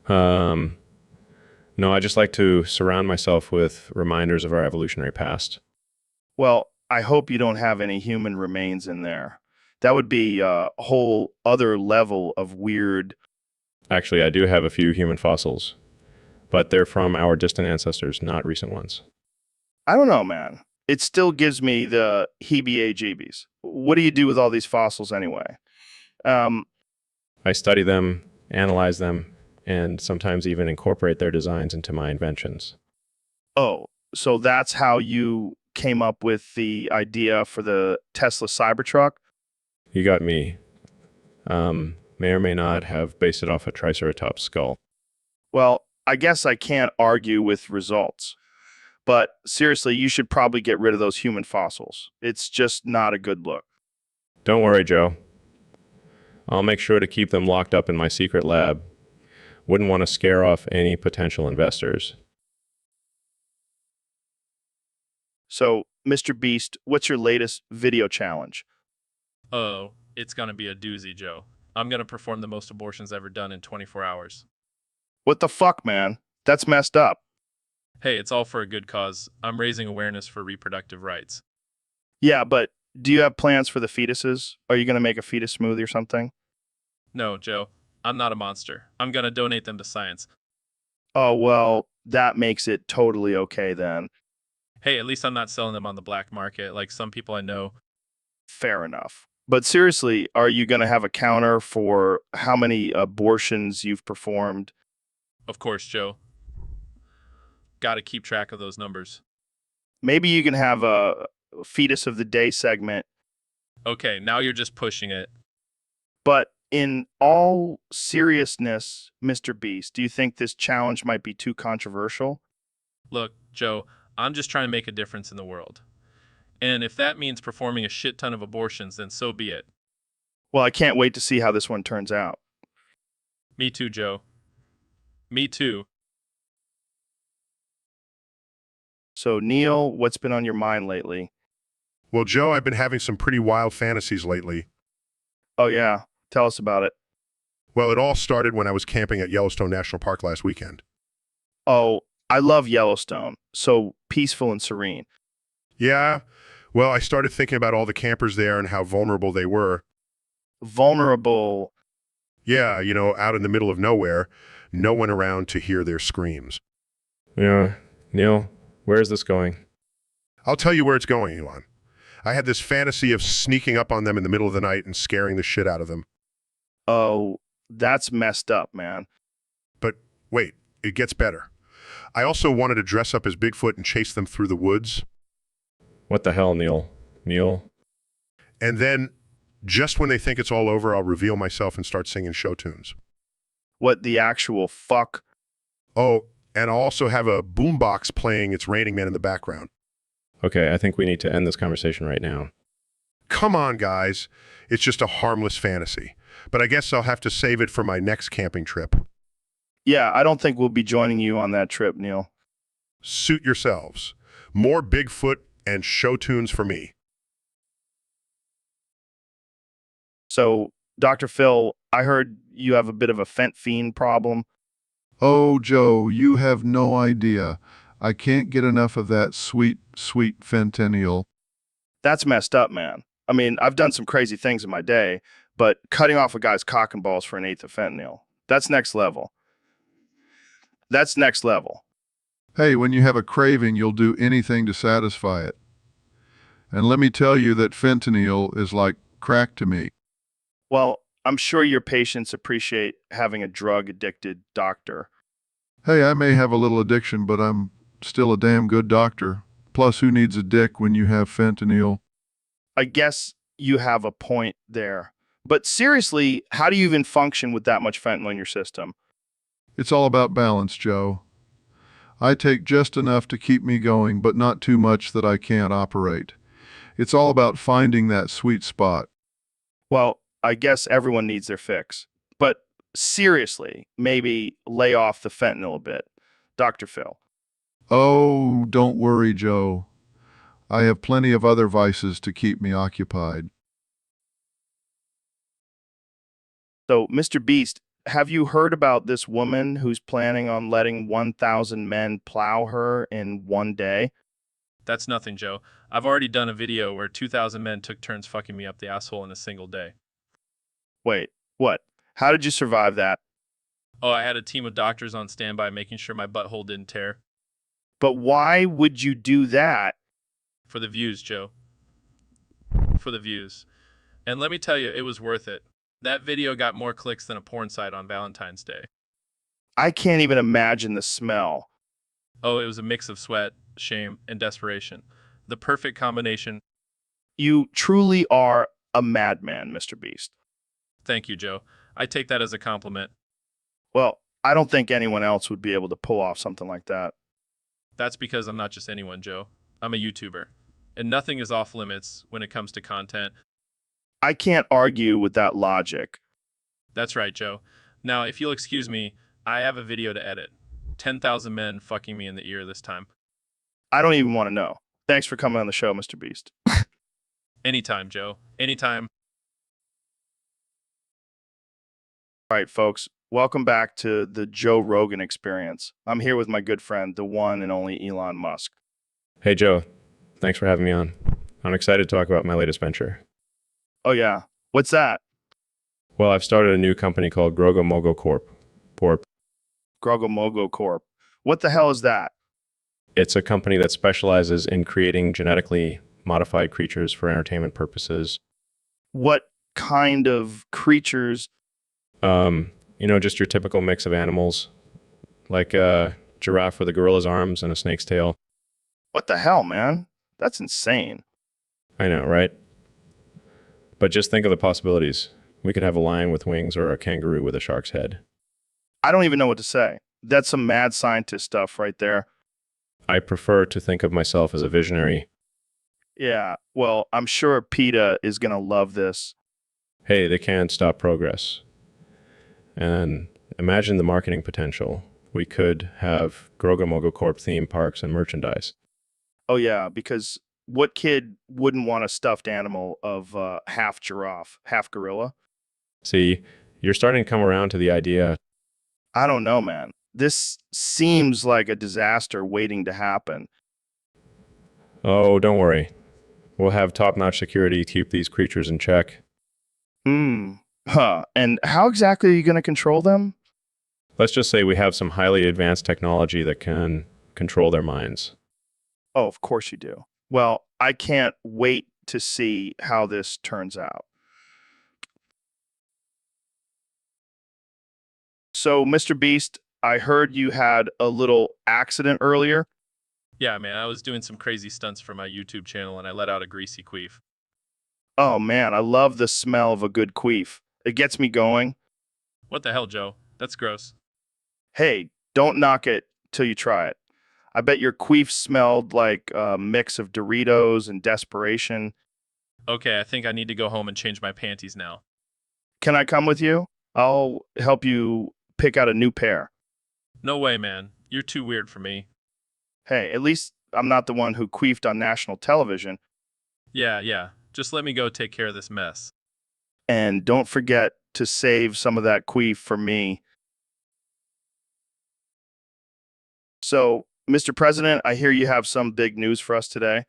No, I just like to surround myself with reminders of our evolutionary past. Well, I hope you don't have any human remains in there. That would be a whole other level of weird. Actually, I do have a few human fossils, but they're from our distant ancestors, not recent ones. I don't know, man. It still gives me the heebie-jeebies. What do you do with all these fossils anyway? I study them, analyze them, and sometimes even incorporate their designs into my inventions. Oh, so that's how you came up with the idea for the Tesla Cybertruck? You got me. May or may not have based it off a Triceratops skull. Well, I guess I can't argue with results. But seriously, you should probably get rid of those human fossils. It's just not a good look. Don't worry, Joe. I'll make sure to keep them locked up in my secret lab. Wouldn't want to scare off any potential investors. So, Mr. Beast, what's your latest video challenge? Oh, it's gonna be a doozy, Joe. I'm gonna perform the most abortions ever done in 24 hours. What the fuck, man? That's messed up. Hey, it's all for a good cause. I'm raising awareness for reproductive rights. Yeah, but do you have plans for the fetuses? Are you going to make a fetus smoothie or something? No, Joe, I'm not a monster. I'm gonna donate them to science. Oh, well, that makes it totally okay then. Hey, at least I'm not selling them on the black market like some people I know. Fair enough. But seriously, are you going to have a counter for how many abortions you've performed? Of course, Joe. Gotta keep track of those numbers. Maybe you can have a fetus of the day segment. Okay, now you're just pushing it. But in all seriousness, Mr. Beast, do you think this challenge might be too controversial? Look, Joe, I'm just trying to make a difference in the world. And if that means performing a shit ton of abortions, then so be it. Well, I can't wait to see how this one turns out. Me too, Joe. Me too. So, Neil, what's been on your mind lately? Well, Joe, I've been having some pretty wild fantasies lately. Oh, yeah. Tell us about it. Well, it all started when I was camping at Yellowstone National Park last weekend. Oh, I love Yellowstone. So peaceful and serene. Yeah, well, I started thinking about all the campers there and how vulnerable they were. Vulnerable. Yeah, out in the middle of nowhere, no one around to hear their screams. Yeah, Neil, where is this going? I'll tell you where it's going, Elon. I had this fantasy of sneaking up on them in the middle of the night and scaring the shit out of them. Oh, that's messed up, man. But wait, it gets better. I also wanted to dress up as Bigfoot and chase them through the woods. What the hell, Neil? Neil? And then, just when they think it's all over, I'll reveal myself and start singing show tunes. What the actual fuck? Oh, and I'll also have a boombox playing It's Raining Men in the background. Okay, I think we need to end this conversation right now. Come on, guys. It's just a harmless fantasy. But I guess I'll have to save it for my next camping trip. Yeah, I don't think we'll be joining you on that trip, Neil. Suit yourselves. More Bigfoot and show tunes for me. So, Dr. Phil, I heard you have a bit of a fent fiend problem. Oh, Joe, you have no idea. I can't get enough of that sweet, sweet fentanyl. That's messed up, man. I mean, I've done some crazy things in my day, but cutting off a guy's cock and balls for an eighth of fentanyl, that's next level. That's next level. Hey, when you have a craving, you'll do anything to satisfy it. And let me tell you that fentanyl is like crack to me. Well, I'm sure your patients appreciate having a drug-addicted doctor. Hey, I may have a little addiction, but I'm still a damn good doctor. Plus, who needs a dick when you have fentanyl? I guess you have a point there. But seriously, how do you even function with that much fentanyl in your system? It's all about balance, Joe. I take just enough to keep me going, but not too much that I can't operate. It's all about finding that sweet spot. Well, I guess everyone needs their fix. But seriously, maybe lay off the fentanyl a bit. Dr. Phil. Oh, don't worry, Joe. I have plenty of other vices to keep me occupied. So, Mr. Beast, have you heard about this woman who's planning on letting 1,000 men plow her in one day? That's nothing, Joe. I've already done a video where 2,000 men took turns fucking me up the asshole in a single day. Wait, what? How did you survive that? Oh, I had a team of doctors on standby making sure my butthole didn't tear. But why would you do that? For the views, Joe. For the views. And let me tell you, it was worth it. That video got more clicks than a porn site on Valentine's Day. I can't even imagine the smell. Oh, it was a mix of sweat, shame, and desperation. The perfect combination. You truly are a madman, Mr. Beast. Thank you, Joe. I take that as a compliment. Well, I don't think anyone else would be able to pull off something like that. That's because I'm not just anyone, Joe. I'm a YouTuber. And nothing is off limits when it comes to content. I can't argue with that logic. That's right, Joe. Now, if you'll excuse me, I have a video to edit. 10,000 men fucking me in the ear this time. I don't even want to know. Thanks for coming on the show, Mr. Beast. Anytime, Joe. Anytime. All right, folks. Welcome back to the Joe Rogan Experience. I'm here with my good friend, the one and only Elon Musk. Hey, Joe. Thanks for having me on. I'm excited to talk about my latest venture. Oh, yeah. What's that? Well, I've started a new company called Grogo Mogo Corp. Grogomogo Corp. What the hell is that? It's a company that specializes in creating genetically modified creatures for entertainment purposes. What kind of creatures? Just your typical mix of animals, like a giraffe with a gorilla's arms and a snake's tail. What the hell, man? That's insane. I know, right? But just think of the possibilities. We could have a lion with wings or a kangaroo with a shark's head. I don't even know what to say. That's some mad scientist stuff right there. I prefer to think of myself as a visionary. Yeah, well, I'm sure PETA is going to love this. Hey, they can't stop progress. And imagine the marketing potential. We could have Grogo Mogo Corp theme parks and merchandise. Oh, yeah, because what kid wouldn't want a stuffed animal of half giraffe, half gorilla? See, you're starting to come around to the idea. I don't know, man. This seems like a disaster waiting to happen. Oh, don't worry. We'll have top-notch security to keep these creatures in check. Huh. And how exactly are you going to control them? Let's just say we have some highly advanced technology that can control their minds. Oh, of course you do. Well, I can't wait to see how this turns out. So, Mr. Beast, I heard you had a little accident earlier. Yeah, man, I was doing some crazy stunts for my YouTube channel and I let out a greasy queef. Oh man, I love the smell of a good queef. It gets me going. What the hell, Joe? That's gross. Hey, don't knock it till you try it. I bet your queef smelled like a mix of Doritos and desperation. Okay, I think I need to go home and change my panties now. Can I come with you? I'll help you pick out a new pair. No way, man. You're too weird for me. Hey, at least I'm not the one who queefed on national television. Yeah. Just let me go take care of this mess. And don't forget to save some of that queef for me. So, Mr. President, I hear you have some big news for us today.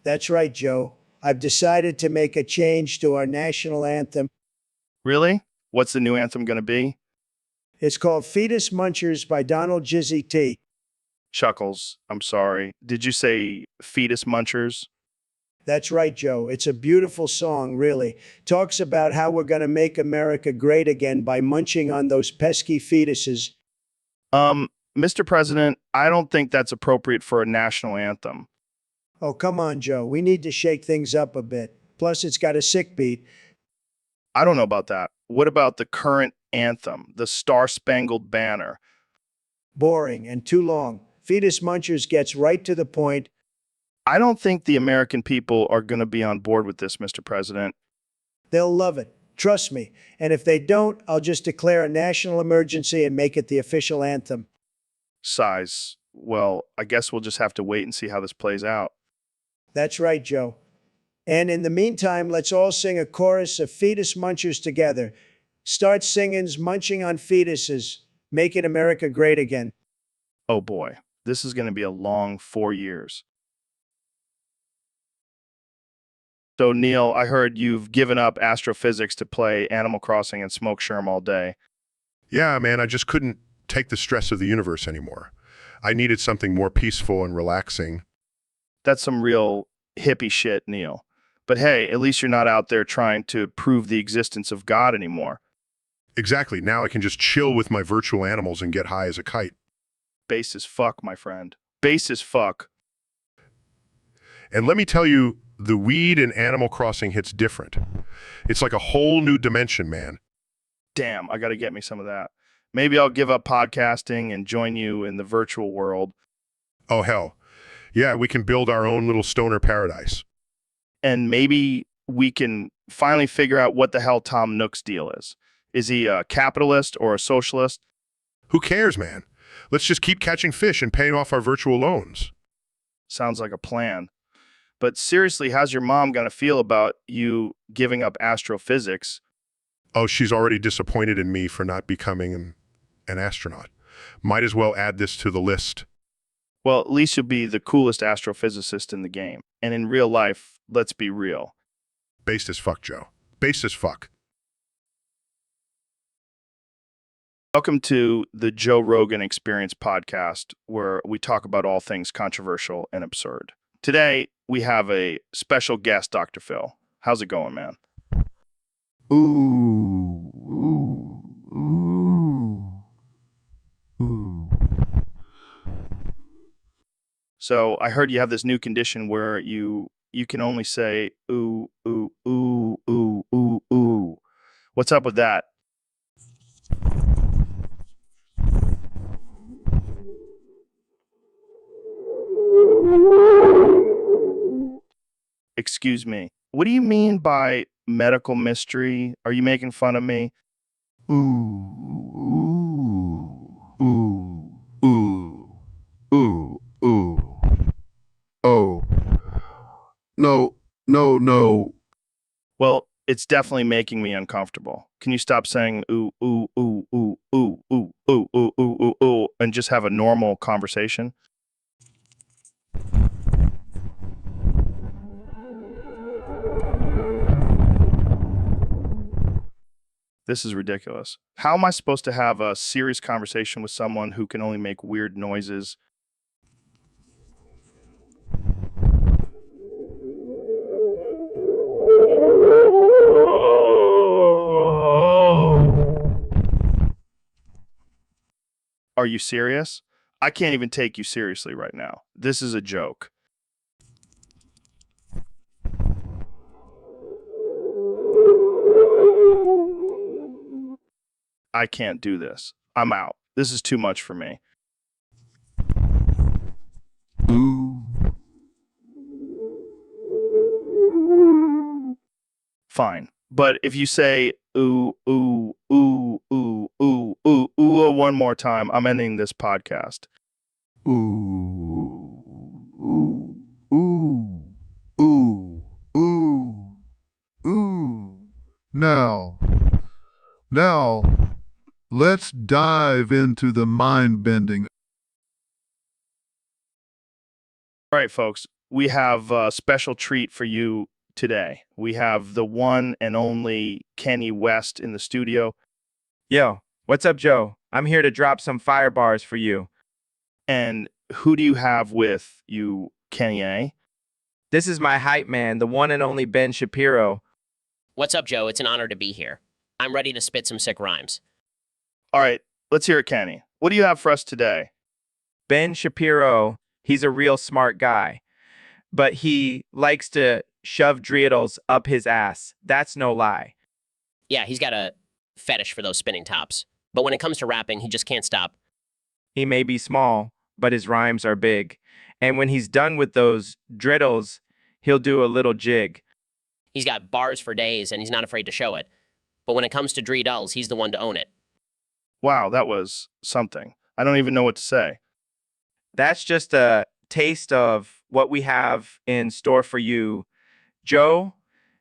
That's right, Joe. I've decided to make a change to our national anthem. Really? What's the new anthem going to be? It's called Fetus Munchers by Donald Jizzy T. Chuckles, I'm sorry. Did you say fetus munchers? That's right, Joe. It's a beautiful song, really. Talks about how we're going to make America great again by munching on those pesky fetuses. Mr. President, I don't think that's appropriate for a national anthem. Oh, come on, Joe. We need to shake things up a bit. Plus, it's got a sick beat. I don't know about that. What about the current anthem, the Star Spangled Banner? Boring and too long. Fetus Munchers gets right to the point. I don't think the American people are going to be on board with this, Mr. President. They'll love it. Trust me. And if they don't, I'll just declare a national emergency and make it the official anthem. Size. Well, I guess we'll just have to wait and see how this plays out. That's right, Joe. And in the meantime, let's all sing a chorus of Fetus Munchers together. Start singing's munching on fetuses, making America great again. Oh boy, this is going to be a long 4 years. So, Neil, I heard you've given up astrophysics to play Animal Crossing and smoke sherm all day. Yeah, man, I just couldn't take the stress of the universe anymore. I needed something more peaceful and relaxing. That's some real hippie shit, Neil. But hey, at least you're not out there trying to prove the existence of God anymore. Exactly. Now I can just chill with my virtual animals and get high as a kite. Base as fuck, my friend. Base as fuck. And let me tell you, the weed in Animal Crossing hits different. It's like a whole new dimension, man. Damn, I got to get me some of that. Maybe I'll give up podcasting and join you in the virtual world. Oh, hell. Yeah, we can build our own little stoner paradise. And maybe we can finally figure out what the hell Tom Nook's deal is. Is he a capitalist or a socialist? Who cares, man? Let's just keep catching fish and paying off our virtual loans. Sounds like a plan. But seriously, how's your mom going to feel about you giving up astrophysics? Oh, she's already disappointed in me for not becoming an astronaut. Might as well add this to the list. Well, at least you'll be the coolest astrophysicist in the game. And in real life, let's be real. Based as fuck, Joe. Based as fuck. Welcome to the Joe Rogan Experience podcast, where we talk about all things controversial and absurd. Today, we have a special guest, Dr. Phil. How's it going, man? Ooh, ooh, ooh, ooh. So I heard you have this new condition where you can only say ooh, ooh, ooh, ooh, ooh, ooh. What's up with that? Excuse me. What do you mean by medical mystery? Are you making fun of me? Ooh, ooh, ooh, ooh, ooh, ooh. Oh. No, no, no. Well, it's definitely making me uncomfortable. Can you stop saying ooh, ooh, ooh, ooh, ooh, ooh, ooh, ooh, ooh, ooh, ooh, and just have a normal conversation? This is ridiculous. How am I supposed to have a serious conversation with someone who can only make weird noises? Are you serious? I can't even take you seriously right now. This is a joke. I can't do this. I'm out. This is too much for me. Ooh. Fine. But if you say ooh, ooh, ooh, ooh, ooh, ooh, ooh one more time, I'm ending this podcast. Ooh. Ooh. Ooh. Ooh. Ooh. Ooh. Now, let's dive into the mind-bending. All right, folks, we have a special treat for you today. We have the one and only Kenny West in the studio. Yo, what's up, Joe? I'm here to drop some fire bars for you. And who do you have with you, Kenny A? This is my hype man, the one and only Ben Shapiro. What's up, Joe? It's an honor to be here. I'm ready to spit some sick rhymes. All right, let's hear it, Kenny. What do you have for us today? Ben Shapiro, he's a real smart guy, but he likes to shove dreidels up his ass. That's no lie. Yeah, he's got a fetish for those spinning tops. But when it comes to rapping, he just can't stop. He may be small, but his rhymes are big. And when he's done with those dreidels, he'll do a little jig. He's got bars for days, and he's not afraid to show it. But when it comes to dreidels, he's the one to own it. Wow, that was something. I don't even know what to say. That's just a taste of what we have in store for you. Joe,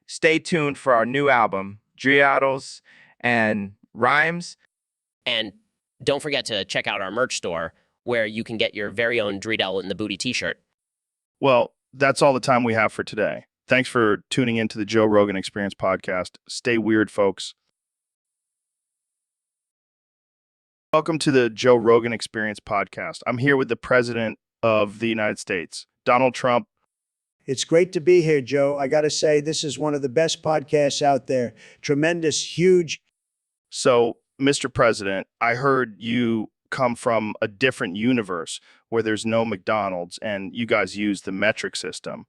stay tuned for our new album, Dreidels and Rhymes. And don't forget to check out our merch store, where you can get your very own Dreidel in the Booty t-shirt. Well, that's all the time we have for today. Thanks for tuning into the Joe Rogan Experience podcast. Stay weird, folks. Welcome to the Joe Rogan Experience podcast. I'm here with the President of the United States, Donald Trump. It's great to be here, Joe. I got to say, this is one of the best podcasts out there. Tremendous, huge. So, Mr. President, I heard you come from a different universe where there's no McDonald's and you guys use the metric system.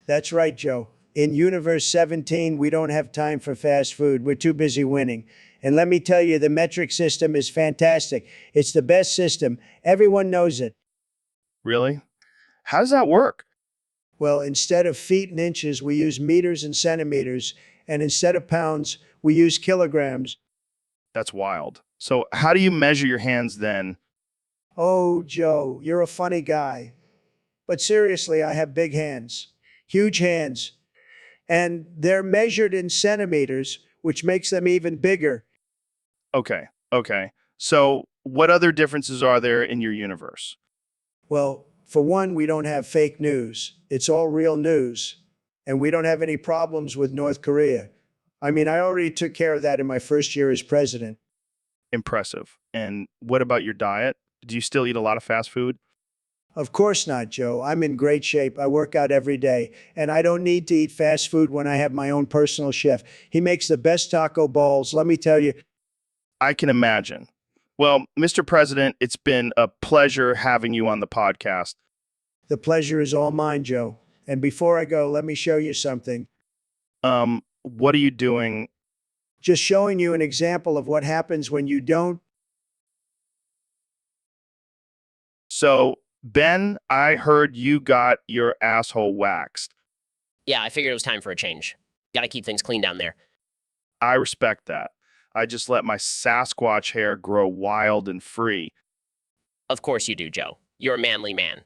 That's right, Joe. In Universe 17, we don't have time for fast food. We're too busy winning. And let me tell you, the metric system is fantastic. It's the best system. Everyone knows it. Really? How does that work? Well, instead of feet and inches, we use meters and centimeters. And instead of pounds, we use kilograms. That's wild. So, how do you measure your hands then? Oh, Joe, you're a funny guy. But seriously, I have big hands, huge hands. And they're measured in centimeters, which makes them even bigger. Okay. So, what other differences are there in your universe? Well, for one, we don't have fake news. It's all real news. And we don't have any problems with North Korea. I mean, I already took care of that in my first year as president. Impressive. And what about your diet? Do you still eat a lot of fast food? Of course not, Joe. I'm in great shape. I work out every day, and I don't need to eat fast food when I have my own personal chef. He makes the best taco balls, let me tell you. I can imagine. Well, Mr. President, it's been a pleasure having you on the podcast. The pleasure is all mine, Joe. And before I go, let me show you something. What are you doing? Just showing you an example of what happens when you don't. So, Ben, I heard you got your asshole waxed. Yeah, I figured it was time for a change. Gotta keep things clean down there. I respect that. I just let my Sasquatch hair grow wild and free. Of course you do, Joe. You're a manly man.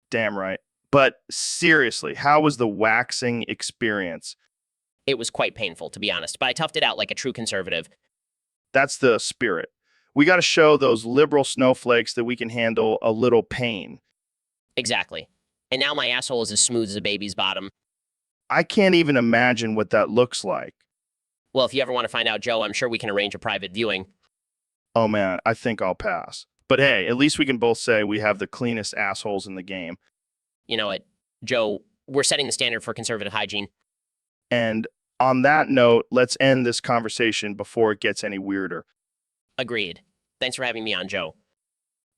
Damn right. But seriously, how was the waxing experience? It was quite painful, to be honest, but I toughed it out like a true conservative. That's the spirit. We got to show those liberal snowflakes that we can handle a little pain. Exactly. And now my asshole is as smooth as a baby's bottom. I can't even imagine what that looks like. Well, if you ever want to find out, Joe, I'm sure we can arrange a private viewing. Oh man, I think I'll pass. But hey, at least we can both say we have the cleanest assholes in the game. You know what, Joe, we're setting the standard for conservative hygiene. And on that note, let's end this conversation before it gets any weirder. Agreed. Thanks for having me on, Joe.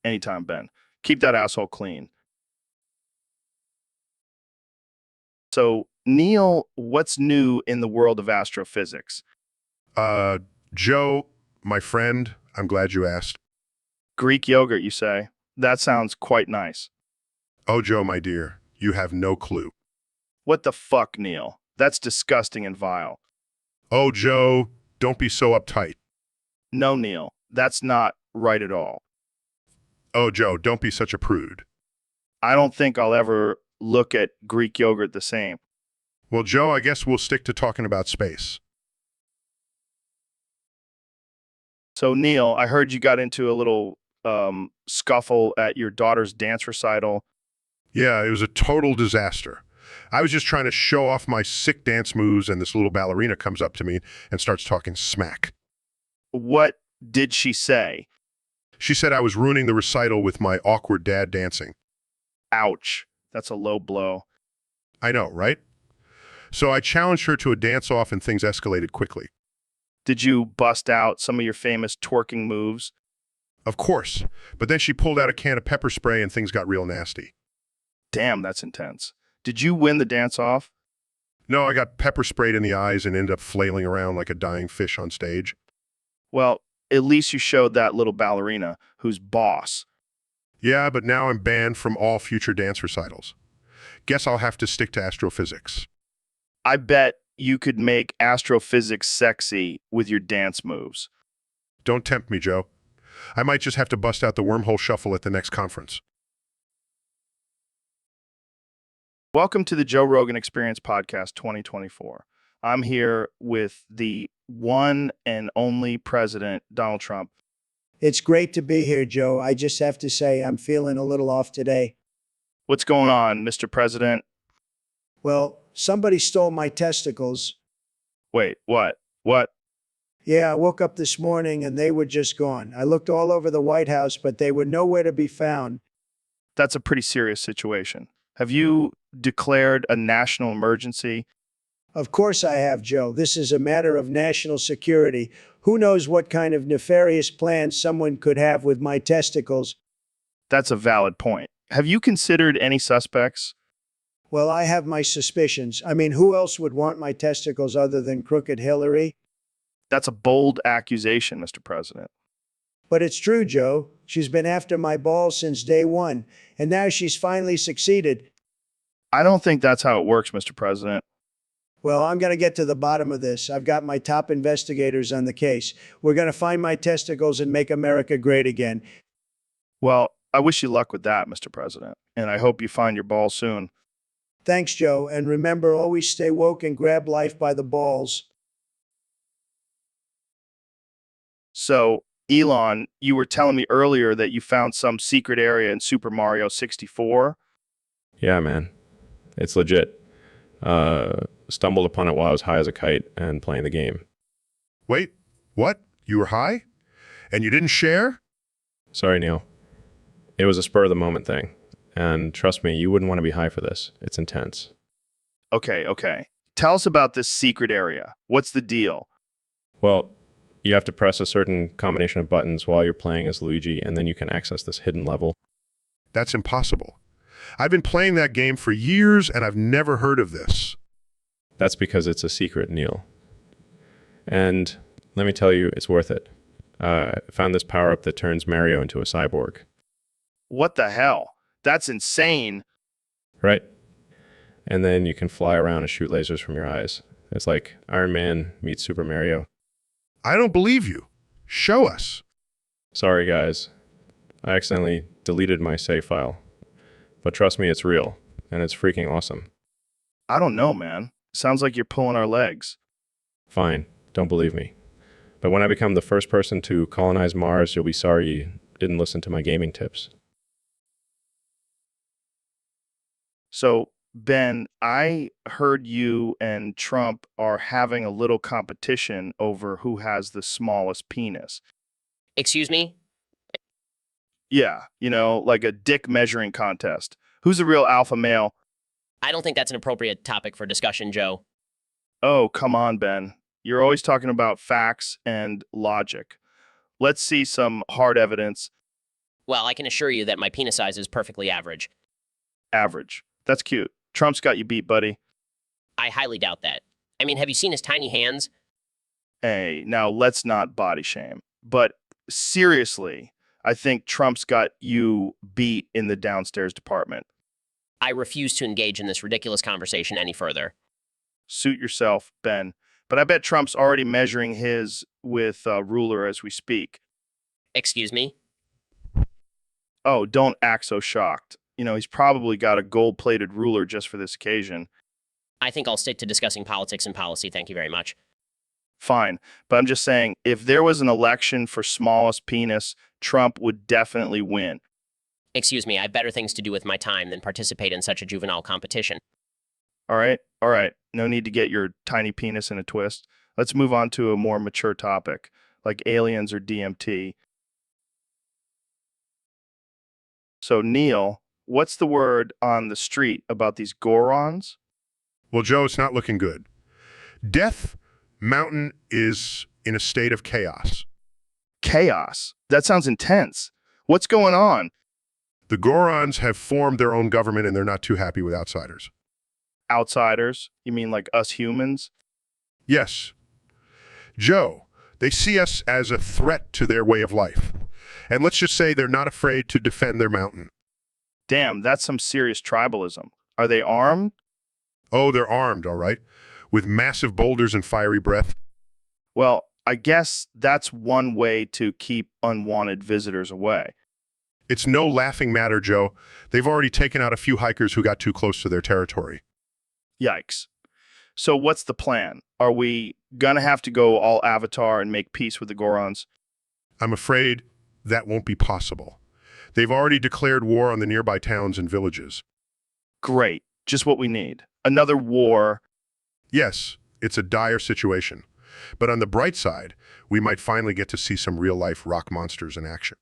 Anytime, Ben. Keep that asshole clean. So, Neil, what's new in the world of astrophysics? Joe, My friend, I'm glad you asked. Greek yogurt, you say? That sounds quite nice. Oh, Joe, my dear, you have no clue. What the fuck, Neil? That's disgusting and vile. Oh, Joe, don't be so uptight. No, Neil, that's not right at all. Oh, Joe, don't be such a prude. I don't think I'll ever look at Greek yogurt the same. Well, Joe, I guess we'll stick to talking about space. So, Neil, I heard you got into a little scuffle at your daughter's dance recital. Yeah, it was a total disaster. I was just trying to show off my sick dance moves, and this little ballerina comes up to me and starts talking smack. What did she say? She said I was ruining the recital with my awkward dad dancing. Ouch. That's a low blow. I know, right? So I challenged her to a dance-off, and things escalated quickly. Did you bust out some of your famous twerking moves? Of course, but then she pulled out a can of pepper spray and things got real nasty. Damn, that's intense. Did you win the dance-off? No, I got pepper sprayed in the eyes and ended up flailing around like a dying fish on stage. Well, at least you showed that little ballerina who's boss. Yeah, but now I'm banned from all future dance recitals. Guess I'll have to stick to astrophysics. I bet you could make astrophysics sexy with your dance moves. Don't tempt me, Joe. I might just have to bust out the wormhole shuffle at the next conference. Welcome to the Joe Rogan Experience Podcast 2024. I'm here with the one and only President, Donald Trump. It's great to be here, Joe. I just have to say I'm feeling a little off today. What's going on, Mr. President? Well, somebody stole my testicles. Wait, what? What? Yeah, I woke up this morning and they were just gone. I looked all over the White House, but they were nowhere to be found. That's a pretty serious situation. Have you declared a national emergency? Of course I have, Joe. This is a matter of national security. Who knows what kind of nefarious plans someone could have with my testicles? That's a valid point. Have you considered any suspects? Well, I have my suspicions. I mean, who else would want my testicles other than crooked Hillary? That's a bold accusation, Mr. President. But it's true, Joe. She's been after my balls since day one, and now she's finally succeeded. I don't think that's how it works, Mr. President. Well, I'm going to get to the bottom of this. I've got my top investigators on the case. We're going to find my testicles and make America great again. Well, I wish you luck with that, Mr. President, and I hope you find your ball soon. Thanks, Joe, and remember, always stay woke and grab life by the balls. So, Elon, you were telling me earlier that you found some secret area in Super Mario 64? Yeah, man. It's legit. Stumbled upon it while I was high as a kite and playing the game. Wait, what? You were high? And you didn't share? Sorry, Neil. It was a spur-of-the-moment thing. And trust me, you wouldn't want to be high for this. It's intense. Okay. Tell us about this secret area. What's the deal? Well, you have to press a certain combination of buttons while you're playing as Luigi, and then you can access this hidden level. That's impossible. I've been playing that game for years, and I've never heard of this. That's because it's a secret, Neil. And let me tell you, it's worth it. I found this power-up that turns Mario into a cyborg. What the hell? That's insane. Right? And then you can fly around and shoot lasers from your eyes. It's like Iron Man meets Super Mario. I don't believe you. Show us. Sorry, guys. I accidentally deleted my save file. But trust me, it's real, and it's freaking awesome. I don't know, man. Sounds like you're pulling our legs. Fine, don't believe me. But when I become the first person to colonize Mars, you'll be sorry you didn't listen to my gaming tips. So, Ben, I heard you and Trump are having a little competition over who has the smallest penis. Excuse me? Yeah, like a dick measuring contest. Who's the real alpha male? I don't think that's an appropriate topic for discussion, Joe. Oh, come on, Ben. You're always talking about facts and logic. Let's see some hard evidence. Well, I can assure you that my penis size is perfectly average. Average. That's cute. Trump's got you beat, buddy. I highly doubt that. I mean, have you seen his tiny hands? Hey, now let's not body shame. But seriously, I think Trump's got you beat in the downstairs department. I refuse to engage in this ridiculous conversation any further. Suit yourself, Ben. But I bet Trump's already measuring his with a ruler as we speak. Excuse me? Oh, don't act so shocked. He's probably got a gold-plated ruler just for this occasion. I think I'll stick to discussing politics and policy, thank you very much. Fine. But I'm just saying, if there was an election for smallest penis, Trump would definitely win. Excuse me, I have better things to do with my time than participate in such a juvenile competition. All right? All right. No need to get your tiny penis in a twist. Let's move on to a more mature topic, like aliens or DMT. So, Neil, what's the word on the street about these Gorons? Well, Joe, it's not looking good. Death Mountain is in a state of chaos. Chaos? That sounds intense. What's going on? The Gorons have formed their own government and they're not too happy with outsiders. Outsiders? You mean like us humans? Yes. Joe, they see us as a threat to their way of life. And let's just say they're not afraid to defend their mountain. Damn, that's some serious tribalism. Are they armed? Oh, they're armed, all right, with massive boulders and fiery breath. Well, I guess that's one way to keep unwanted visitors away. It's no laughing matter, Joe. They've already taken out a few hikers who got too close to their territory. Yikes. So what's the plan? Are we gonna have to go all Avatar and make peace with the Gorons? I'm afraid that won't be possible. They've already declared war on the nearby towns and villages. Great. Just what we need. Another war. Yes, it's a dire situation. But on the bright side, we might finally get to see some real-life rock monsters in action.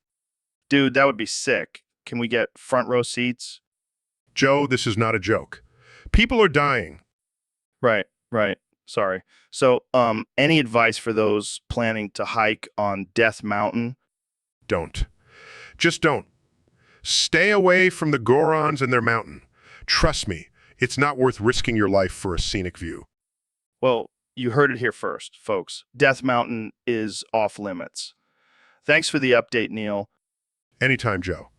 Dude, that would be sick. Can we get front row seats? Joe, this is not a joke. People are dying. Right. Sorry. So, any advice for those planning to hike on Death Mountain? Don't. Just don't. Stay away from the Gorons and their mountain. Trust me, it's not worth risking your life for a scenic view. Well, you heard it here first, folks. Death Mountain is off limits. Thanks for the update, Neil. Anytime, Joe.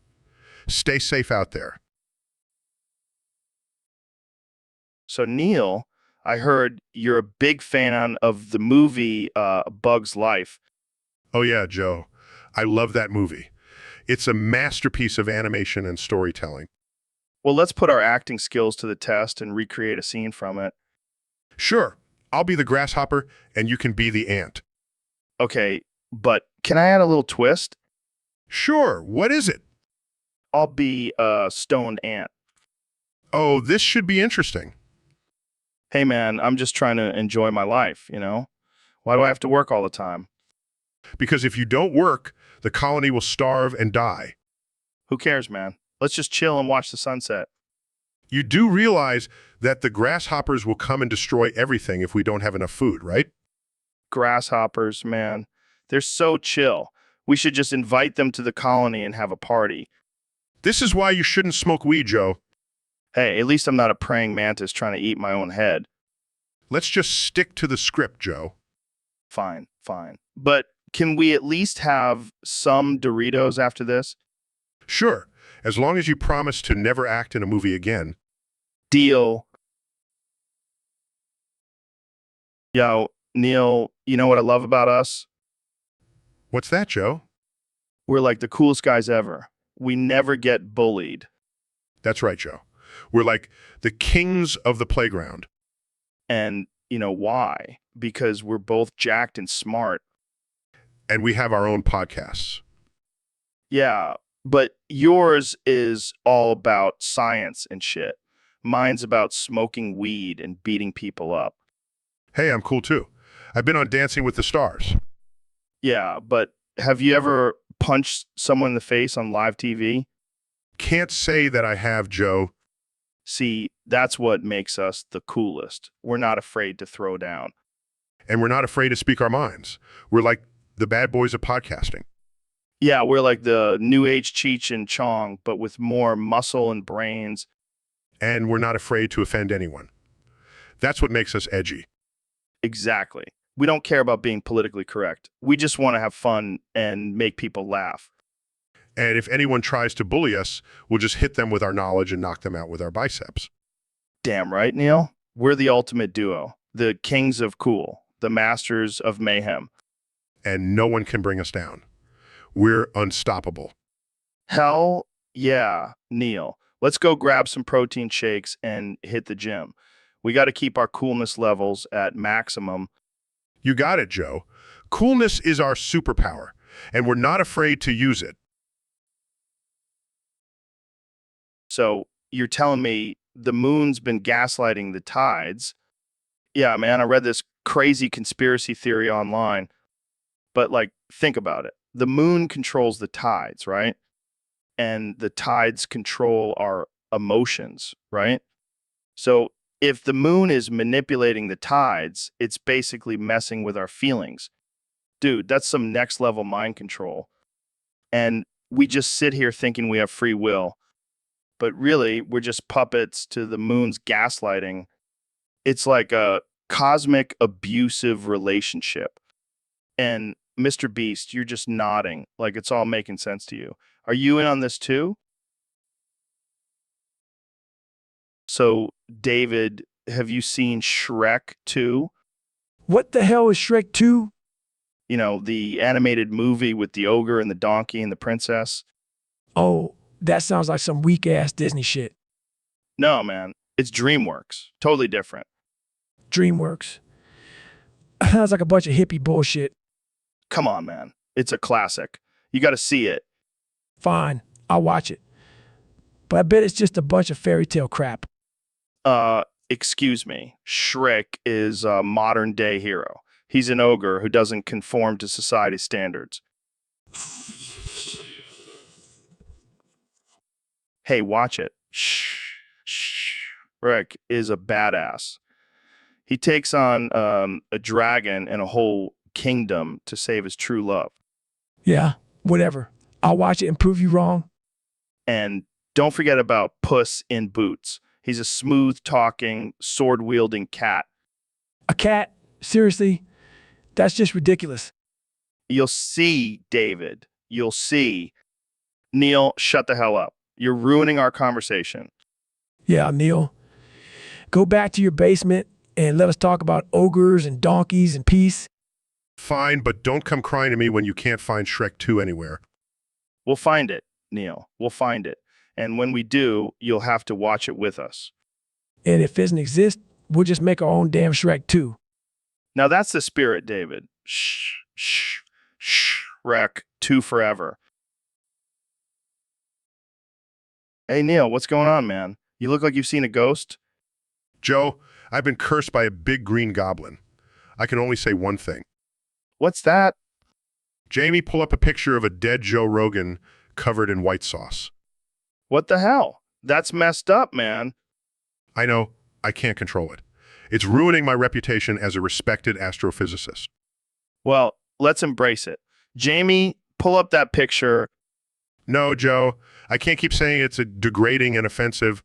Stay safe out there. So, Neil, I heard you're a big fan of the movie Bug's Life. Oh yeah, Joe. I love that movie. It's a masterpiece of animation and storytelling. Well, let's put our acting skills to the test and recreate a scene from it. Sure, I'll be the grasshopper and you can be the ant. Okay, but can I add a little twist? Sure, what is it? I'll be a stoned ant. Oh, this should be interesting. Hey man, I'm just trying to enjoy my life, Why do I have to work all the time? Because if you don't work, the colony will starve and die. Who cares, man? Let's just chill and watch the sunset. You do realize that the grasshoppers will come and destroy everything if we don't have enough food, right? Grasshoppers, man. They're so chill. We should just invite them to the colony and have a party. This is why you shouldn't smoke weed, Joe. Hey, at least I'm not a praying mantis trying to eat my own head. Let's just stick to the script, Joe. Fine. But can we at least have some Doritos after this? Sure, as long as you promise to never act in a movie again. Deal. Yo, Neil, you know what I love about us? What's that, Joe? We're like the coolest guys ever. We never get bullied. That's right, Joe. We're like the kings of the playground. And you know why? Because we're both jacked and smart. And we have our own podcasts. Yeah, but yours is all about science and shit. Mine's about smoking weed and beating people up. Hey, I'm cool too. I've been on Dancing with the Stars. Yeah, but have you ever punched someone in the face on live TV? Can't say that I have, Joe. See, that's what makes us the coolest. We're not afraid to throw down. And we're not afraid to speak our minds. We're like the bad boys of podcasting. Yeah, we're like the new age Cheech and Chong, but with more muscle and brains. And we're not afraid to offend anyone. That's what makes us edgy. Exactly. We don't care about being politically correct. We just want to have fun and make people laugh. And if anyone tries to bully us, we'll just hit them with our knowledge and knock them out with our biceps. Damn right, Neil. We're the ultimate duo, the kings of cool, the masters of mayhem. And no one can bring us down. We're unstoppable. Hell yeah, Neil. Let's go grab some protein shakes and hit the gym. We got to keep our coolness levels at maximum. You got it, Joe. Coolness is our superpower, and we're not afraid to use it. So you're telling me the moon's been gaslighting the tides? Yeah, man, I read this crazy conspiracy theory online. But like, think about it. The moon controls the tides, right? And the tides control our emotions, right? So if the moon is manipulating the tides, it's basically messing with our feelings. Dude, that's some next level mind control. And we just sit here thinking we have free will. But really, we're just puppets to the moon's gaslighting. It's like a cosmic abusive relationship. And Mr. Beast, you're just nodding like it's all making sense to you. Are you in on this too? So, David, have you seen Shrek 2? What the hell is Shrek 2? You know, the animated movie with the ogre and the donkey and the princess? Oh, that sounds like some weak ass Disney shit. No, man. It's DreamWorks. Totally different. DreamWorks. Sounds like a bunch of hippie bullshit. Come on, man. It's a classic. You got to see it. Fine, I'll watch it. But I bet it's just a bunch of fairy tale crap. Excuse me. Shrek is a modern day hero. He's an ogre who doesn't conform to society's standards. Hey, watch it. Shh. Shrek is a badass. He takes on a dragon and a whole kingdom to save his true love. Yeah, whatever. I'll watch it and prove you wrong. And don't forget about Puss in Boots. He's a smooth-talking, sword-wielding cat. A cat? Seriously? That's just ridiculous. You'll see, David. You'll see. Neil, shut the hell up. You're ruining our conversation. Yeah, Neil. Go back to your basement and let us talk about ogres and donkeys and peace. Fine, but don't come crying to me when you can't find Shrek 2 anywhere. We'll find it, Neil. We'll find it. And when we do, you'll have to watch it with us. And if it doesn't exist, we'll just make our own damn Shrek 2. Now that's the spirit, David. Shrek 2 forever. Hey, Neil, what's going on, man? You look like you've seen a ghost. Joe, I've been cursed by a big green goblin. I can only say one thing. What's that? Jamie, pull up a picture of a dead Joe Rogan covered in white sauce. What the hell? That's messed up, man. I know, I can't control it. It's ruining my reputation as a respected astrophysicist. Well, let's embrace it. Jamie, pull up that picture. No, Joe, I can't keep saying it's a degrading and offensive.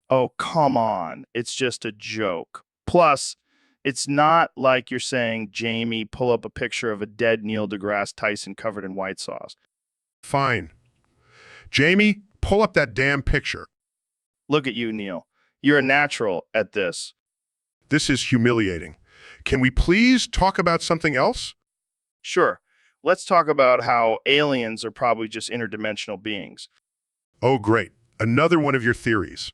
Oh, come on. It's just a joke. Plus, it's not like you're saying, Jamie, pull up a picture of a dead Neil deGrasse Tyson covered in white sauce. Fine. Jamie, pull up that damn picture. Look at you, Neil. You're a natural at this. This is humiliating. Can we please talk about something else? Sure. Let's talk about how aliens are probably just interdimensional beings. Oh, great. Another one of your theories.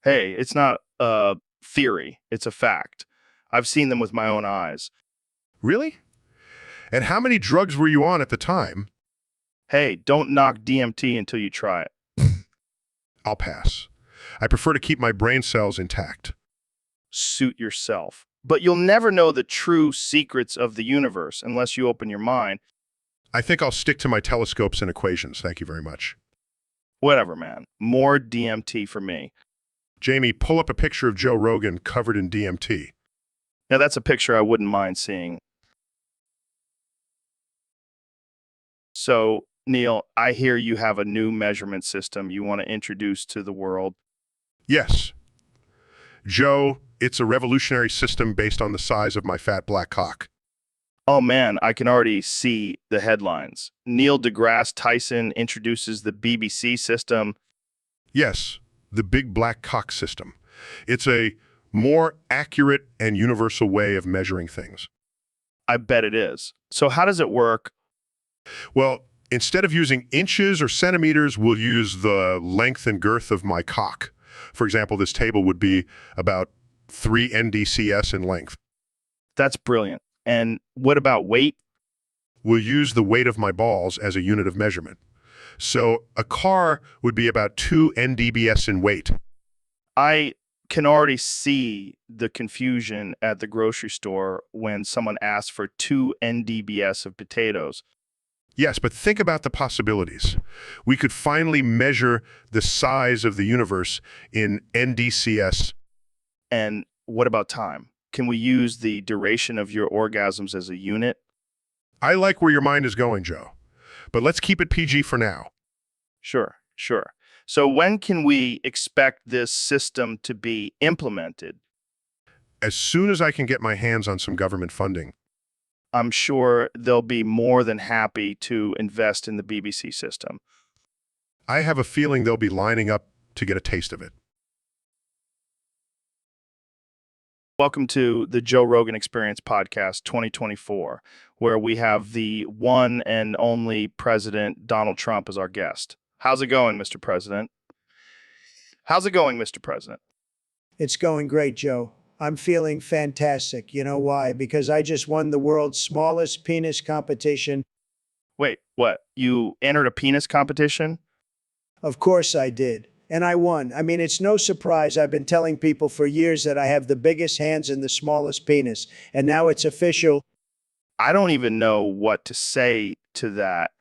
Hey, it's not a theory. It's a fact. I've seen them with my own eyes. Really? And how many drugs were you on at the time? Hey, don't knock DMT until you try it. I'll pass. I prefer to keep my brain cells intact. Suit yourself. But you'll never know the true secrets of the universe unless you open your mind. I think I'll stick to my telescopes and equations. Thank you very much. Whatever, man. More DMT for me. Jamie, pull up a picture of Joe Rogan covered in DMT. Now, that's a picture I wouldn't mind seeing. So, Neil, I hear you have a new measurement system you want to introduce to the world. Yes. Joe, it's a revolutionary system based on the size of my fat black cock. Oh man, I can already see the headlines. Neil deGrasse Tyson introduces the BBC system. Yes, the big black cock system. It's a more accurate and universal way of measuring things. I bet it is. So how does it work? Well, instead of using inches or centimeters, we'll use the length and girth of my cock. For example, this table would be about 3 NDCS in length. That's brilliant. And what about weight? We'll use the weight of my balls as a unit of measurement. So a car would be about 2 NDBS in weight. I can already see the confusion at the grocery store when someone asks for 2 NDBS of potatoes. Yes, but think about the possibilities. We could finally measure the size of the universe in NDCS. And what about time? Can we use the duration of your orgasms as a unit? I like where your mind is going, Joe. But let's keep it PG for now. Sure. So when can we expect this system to be implemented? As soon as I can get my hands on some government funding. I'm sure they'll be more than happy to invest in the BBC system. I have a feeling they'll be lining up to get a taste of it. Welcome to the Joe Rogan Experience Podcast 2024, where we have the one and only President Donald Trump as our guest. How's it going, Mr. President? It's going great, Joe. I'm feeling fantastic. You know why? Because I just won the world's smallest penis competition. Wait, what? You entered a penis competition? Of course I did. And I won. I mean, it's no surprise. I've been telling people for years that I have the biggest hands and the smallest penis. And now it's official. I don't even know what to say to that.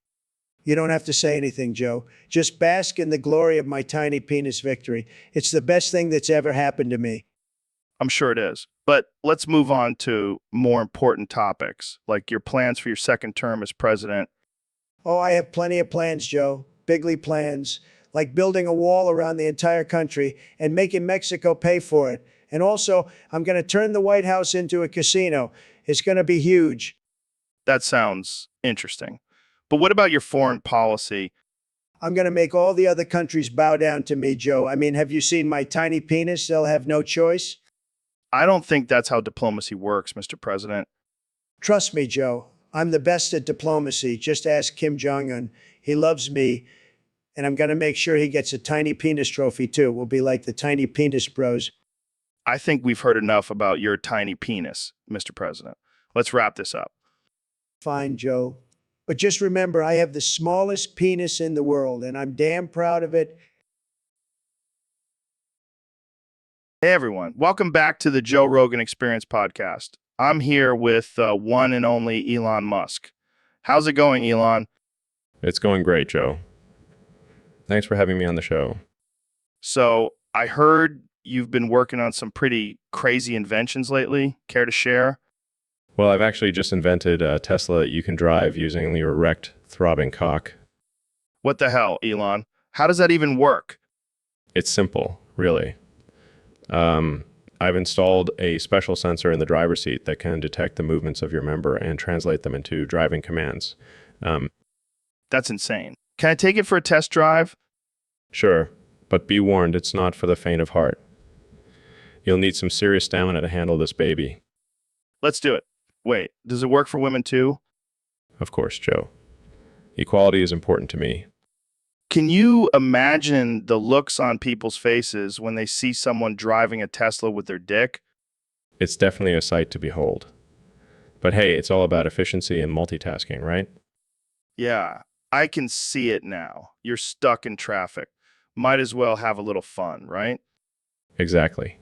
You don't have to say anything, Joe. Just bask in the glory of my tiny penis victory. It's the best thing that's ever happened to me. I'm sure it is. But let's move on to more important topics, like your plans for your second term as president. Oh, I have plenty of plans, Joe. Bigly plans. Like building a wall around the entire country and making Mexico pay for it. And also, I'm going to turn the White House into a casino. It's going to be huge. That sounds interesting. But what about your foreign policy? I'm going to make all the other countries bow down to me, Joe. I mean, have you seen my tiny penis? They'll have no choice. I don't think that's how diplomacy works, Mr. President. Trust me, Joe. I'm the best at diplomacy. Just ask Kim Jong-un. He loves me. And I'm going to make sure he gets a tiny penis trophy, too. We'll be like the tiny penis bros. I think we've heard enough about your tiny penis, Mr. President. Let's wrap this up. Fine, Joe. But just remember, I have the smallest penis in the world, and I'm damn proud of it. Hey, everyone. Welcome back to the Joe Rogan Experience Podcast. I'm here with one and only Elon Musk. How's it going, Elon? It's going great, Joe. Thanks for having me on the show. So I heard you've been working on some pretty crazy inventions lately. Care to share? Well, I've actually just invented a Tesla that you can drive using your erect, throbbing cock. What the hell, Elon? How does that even work? It's simple, really. I've installed a special sensor in the driver's seat that can detect the movements of your member and translate them into driving commands. That's insane. Can I take it for a test drive? Sure, but be warned, it's not for the faint of heart. You'll need some serious stamina to handle this baby. Let's do it. Wait, does it work for women too? Of course, Joe. Equality is important to me. Can you imagine the looks on people's faces when they see someone driving a Tesla with their dick? It's definitely a sight to behold. But hey, it's all about efficiency and multitasking, right? Yeah, I can see it now. You're stuck in traffic. Might as well have a little fun, right? Exactly.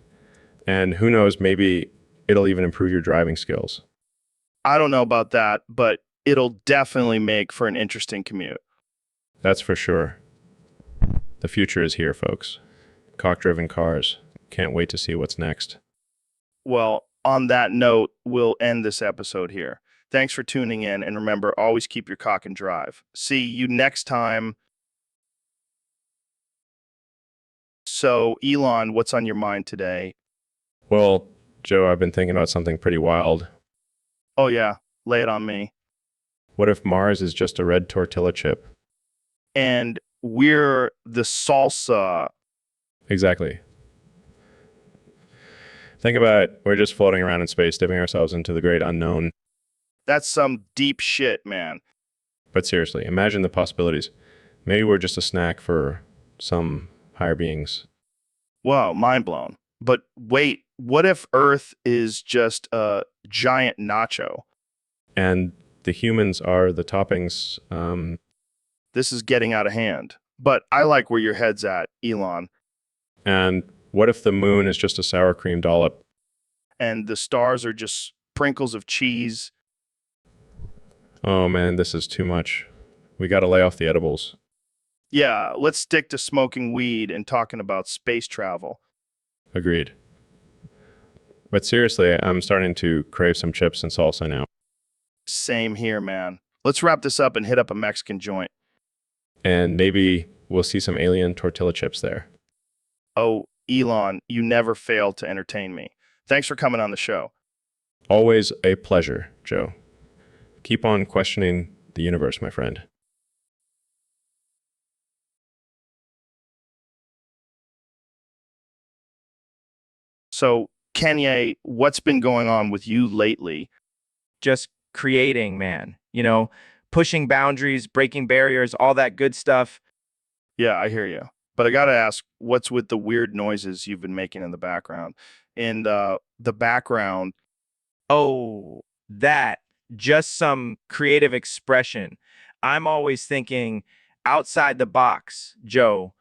And who knows, maybe it'll even improve your driving skills. I don't know about that, but it'll definitely make for an interesting commute. That's for sure. The future is here, folks. Cock-driven cars. Can't wait to see what's next. Well, on that note, we'll end this episode here. Thanks for tuning in, and remember, always keep your cock and drive. See you next time. So, Elon, what's on your mind today? Well, Joe, I've been thinking about something pretty wild. Oh, yeah. Lay it on me. What if Mars is just a red tortilla chip? And we're the salsa. Exactly. Think about it. We're just floating around in space, dipping ourselves into the great unknown. That's some deep shit, man. But seriously, imagine the possibilities. Maybe we're just a snack for some higher beings. Wow, mind blown. But wait, what if Earth is just a giant nacho? And the humans are the toppings. This is getting out of hand. But I like where your head's at, Elon. And what if the moon is just a sour cream dollop? And the stars are just sprinkles of cheese. Oh man, this is too much. We gotta lay off the edibles. Yeah, let's stick to smoking weed and talking about space travel. Agreed. But seriously, I'm starting to crave some chips and salsa now. Same here, man. Let's wrap this up and hit up a Mexican joint. And maybe we'll see some alien tortilla chips there. Oh, Elon, you never fail to entertain me. Thanks for coming on the show. Always a pleasure, Joe. Keep on questioning the universe, my friend. So, Kanye, what's been going on with you lately? Just creating, man. Pushing boundaries, breaking barriers, all that good stuff. Yeah, I hear you. But I got to ask, what's with the weird noises you've been making in the background? In the background, Oh, that. Just some creative expression. I'm always thinking outside the box, Joe.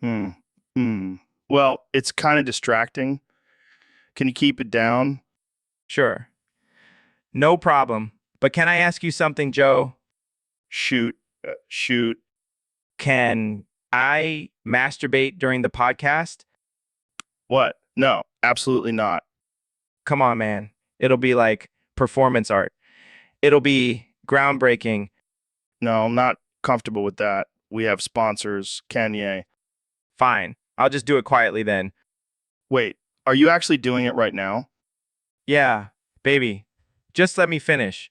Well, it's kind of distracting. Can you keep it down? Sure. No problem. But can I ask you something, Joe? Shoot. Shoot. Can I masturbate during the podcast? What? No, absolutely not. Come on, man. It'll be like performance art. It'll be groundbreaking. No, I'm not comfortable with that. We have sponsors, Kanye. Fine. I'll just do it quietly then. Wait, are you actually doing it right now? Yeah, baby. Just let me finish.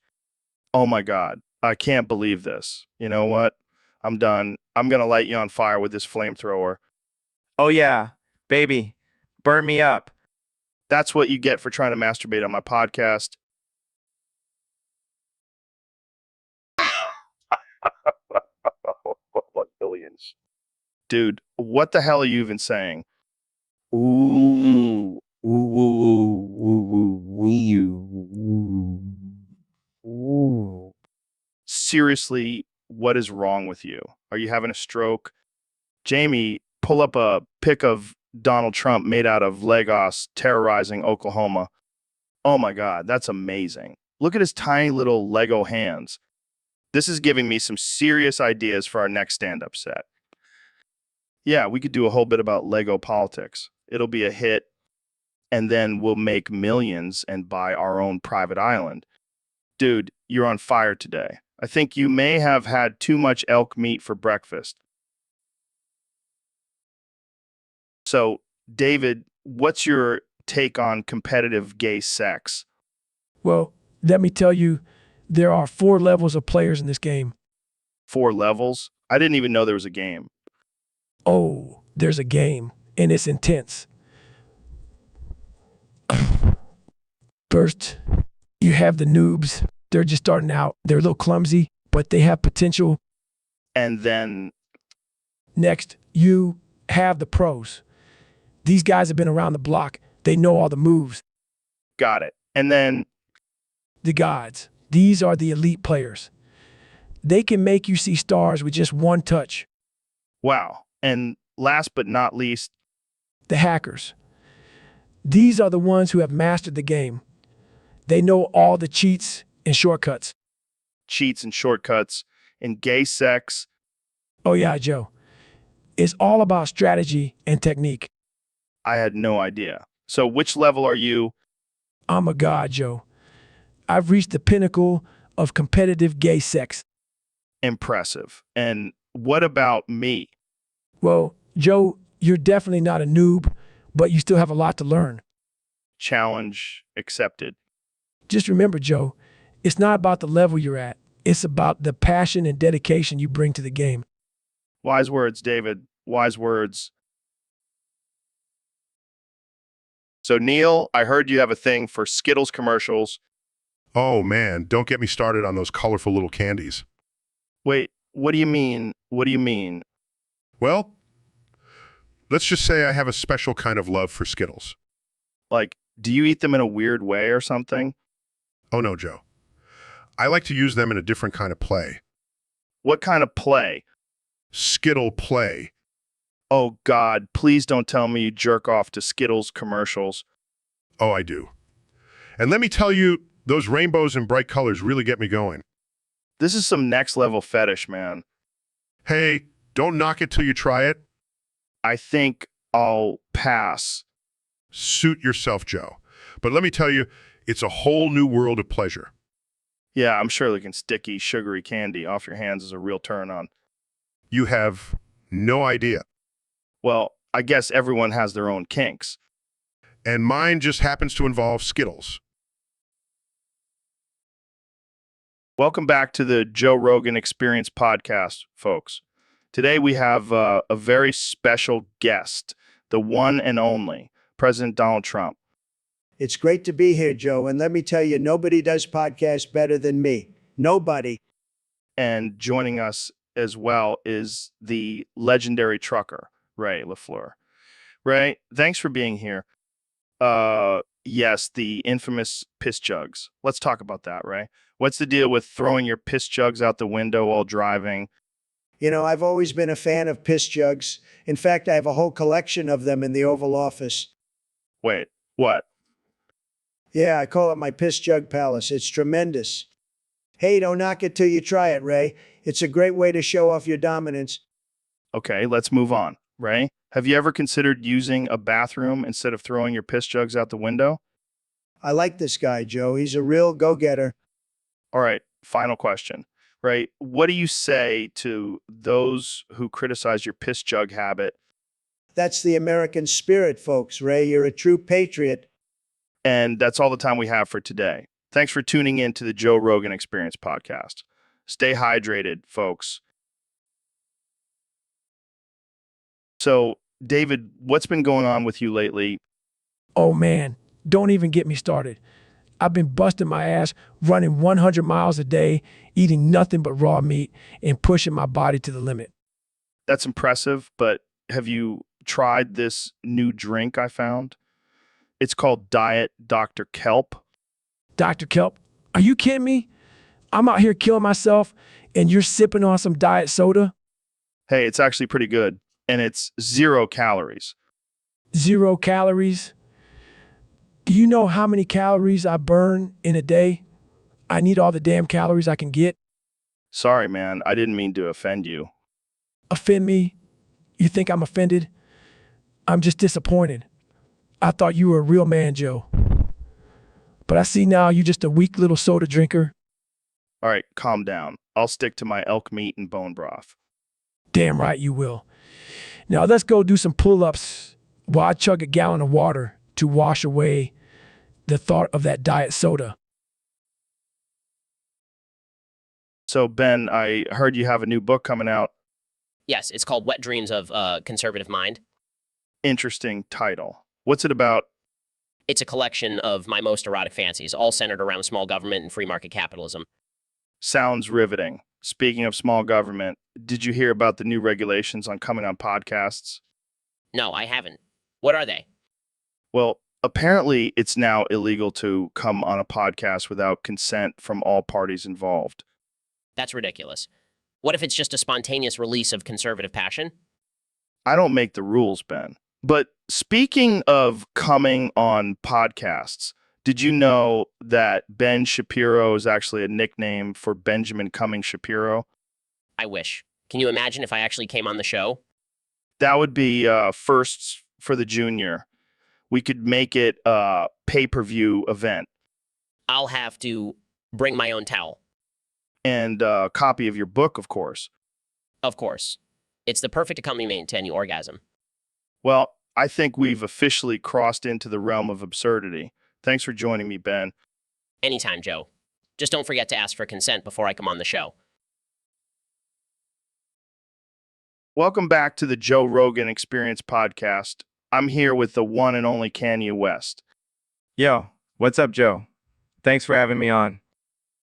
Oh my God. I can't believe this. You know what? I'm done. I'm going to light you on fire with this flamethrower. Oh yeah, baby. Burn me up. That's what you get for trying to masturbate on my podcast. Billions. Dude, what the hell are you even saying? Ooh, ooh, ooh, ooh, ooh. Seriously, what is wrong with you? Are you having a stroke? Jamie, pull up a pic of Donald Trump made out of Legos terrorizing Oklahoma. Oh my God, that's amazing. Look at his tiny little Lego hands. This is giving me some serious ideas for our next stand-up set. Yeah, we could do a whole bit about Lego politics. It'll be a hit, and then we'll make millions and buy our own private island. Dude, you're on fire today. I think you may have had too much elk meat for breakfast. So, David, what's your take on competitive gay sex? Well, let me tell you, there are 4 levels of players in this game. 4 levels? I didn't even know there was a game. Oh, there's a game, and it's intense. First, you have the noobs. They're just starting out. They're a little clumsy, but they have potential. And then, Next, you have the pros. These guys have been around the block. They know all the moves. got it. And then, The gods. These are the elite players. They can make you see stars with just one touch. wow. And last but not least, The hackers. These are the ones who have mastered the game. They know all the cheats and shortcuts. cheats and shortcuts in gay sex. Oh yeah, Joe. It's all about strategy and technique. I had no idea. So, which level are you? I'm a god, Joe. I've reached the pinnacle of competitive gay sex. Impressive. And what about me? Well, Joe, you're definitely not a noob, but you still have a lot to learn. Challenge accepted. Just remember, Joe, it's not about the level you're at. It's about the passion and dedication you bring to the game. Wise words, David. Wise words. So, Neil, I heard you have a thing for Skittles commercials. Oh man, don't get me started on those colorful little candies. Wait, what do you mean? What do you mean? Well, let's just say I have a special kind of love for Skittles. Like, do you eat them in a weird way or something? Oh no, Joe. I like to use them in a different kind of play. What kind of play? Skittle play. Oh, God, please don't tell me you jerk off to Skittles commercials. Oh, I do. And let me tell you, those rainbows and bright colors really get me going. This is some next level fetish, man. Hey, don't knock it till you try it. I think I'll pass. Suit yourself, Joe. But let me tell you, it's a whole new world of pleasure. Yeah, I'm sure licking sticky, sugary candy off your hands is a real turn on. You have no idea. Well, I guess everyone has their own kinks. And mine just happens to involve Skittles. Welcome back to the Joe Rogan Experience podcast, folks. Today we have a very special guest, the one and only President Donald Trump. It's great to be here, Joe. And let me tell you, nobody does podcasts better than me. Nobody. And joining us as well is the legendary trucker, Ray LaFleur. Ray, thanks for being here. Yes, the infamous piss jugs. Let's talk about that, Ray. What's the deal with throwing your piss jugs out the window while driving? You know, I've always been a fan of piss jugs. In fact, I have a whole collection of them in the Oval Office. Wait, what? Yeah, I call it my piss jug palace. It's tremendous. Hey, don't knock it till you try it, Ray. It's a great way to show off your dominance. Okay, let's move on. Ray, have you ever considered using a bathroom instead of throwing your piss jugs out the window? I like this guy, Joe. He's a real go-getter. All right, final question. Ray, what do you say to those who criticize your piss jug habit? That's the American spirit, folks. Ray, you're a true patriot. And that's all the time we have for today. Thanks for tuning in to the Joe Rogan Experience podcast. Stay hydrated, folks. So, David, what's been going on with you lately? Oh man, don't even get me started. I've been busting my ass, running 100 miles a day, eating nothing but raw meat, and pushing my body to the limit. That's impressive, but have you tried this new drink I found? It's called Diet Dr. Kelp. Dr. Kelp, are you kidding me? I'm out here killing myself, and you're sipping on some diet soda? Hey, it's actually pretty good, and it's 0 calories. 0 calories? Do you know how many calories I burn in a day? I need all the damn calories I can get. Sorry, man. I didn't mean to offend you. Offend me? You think I'm offended? I'm just disappointed. I thought you were a real man, Joe. But I see now you're just a weak little soda drinker. All right, calm down. I'll stick to my elk meat and bone broth. Damn right you will. Now let's go do some pull-ups while I chug a gallon of water to wash away the thought of that diet soda. So, Ben, I heard you have a new book coming out. Yes, it's called Wet Dreams of a Conservative Mind. Interesting title. What's it about? It's a collection of my most erotic fancies, all centered around small government and free market capitalism. Sounds riveting. Speaking of small government, did you hear about the new regulations on coming on podcasts? No, I haven't. What are they? Well, apparently it's now illegal to come on a podcast without consent from all parties involved. That's ridiculous. What if it's just a spontaneous release of conservative passion? I don't make the rules, Ben. But speaking of coming on podcasts, did you know that Ben Shapiro is actually a nickname for Benjamin Cumming Shapiro? I wish. Can you imagine if I actually came on the show? That would be firsts for the junior. We could make it a pay-per-view event. I'll have to bring my own towel. And a copy of your book, of course. Of course. It's the perfect accompaniment to any orgasm. Well, I think we've officially crossed into the realm of absurdity. Thanks for joining me, Ben. Anytime, Joe. Just don't forget to ask for consent before I come on the show. Welcome back to the Joe Rogan Experience podcast. I'm here with the one and only Kanye West. Yo, what's up, Joe? Thanks for having me on.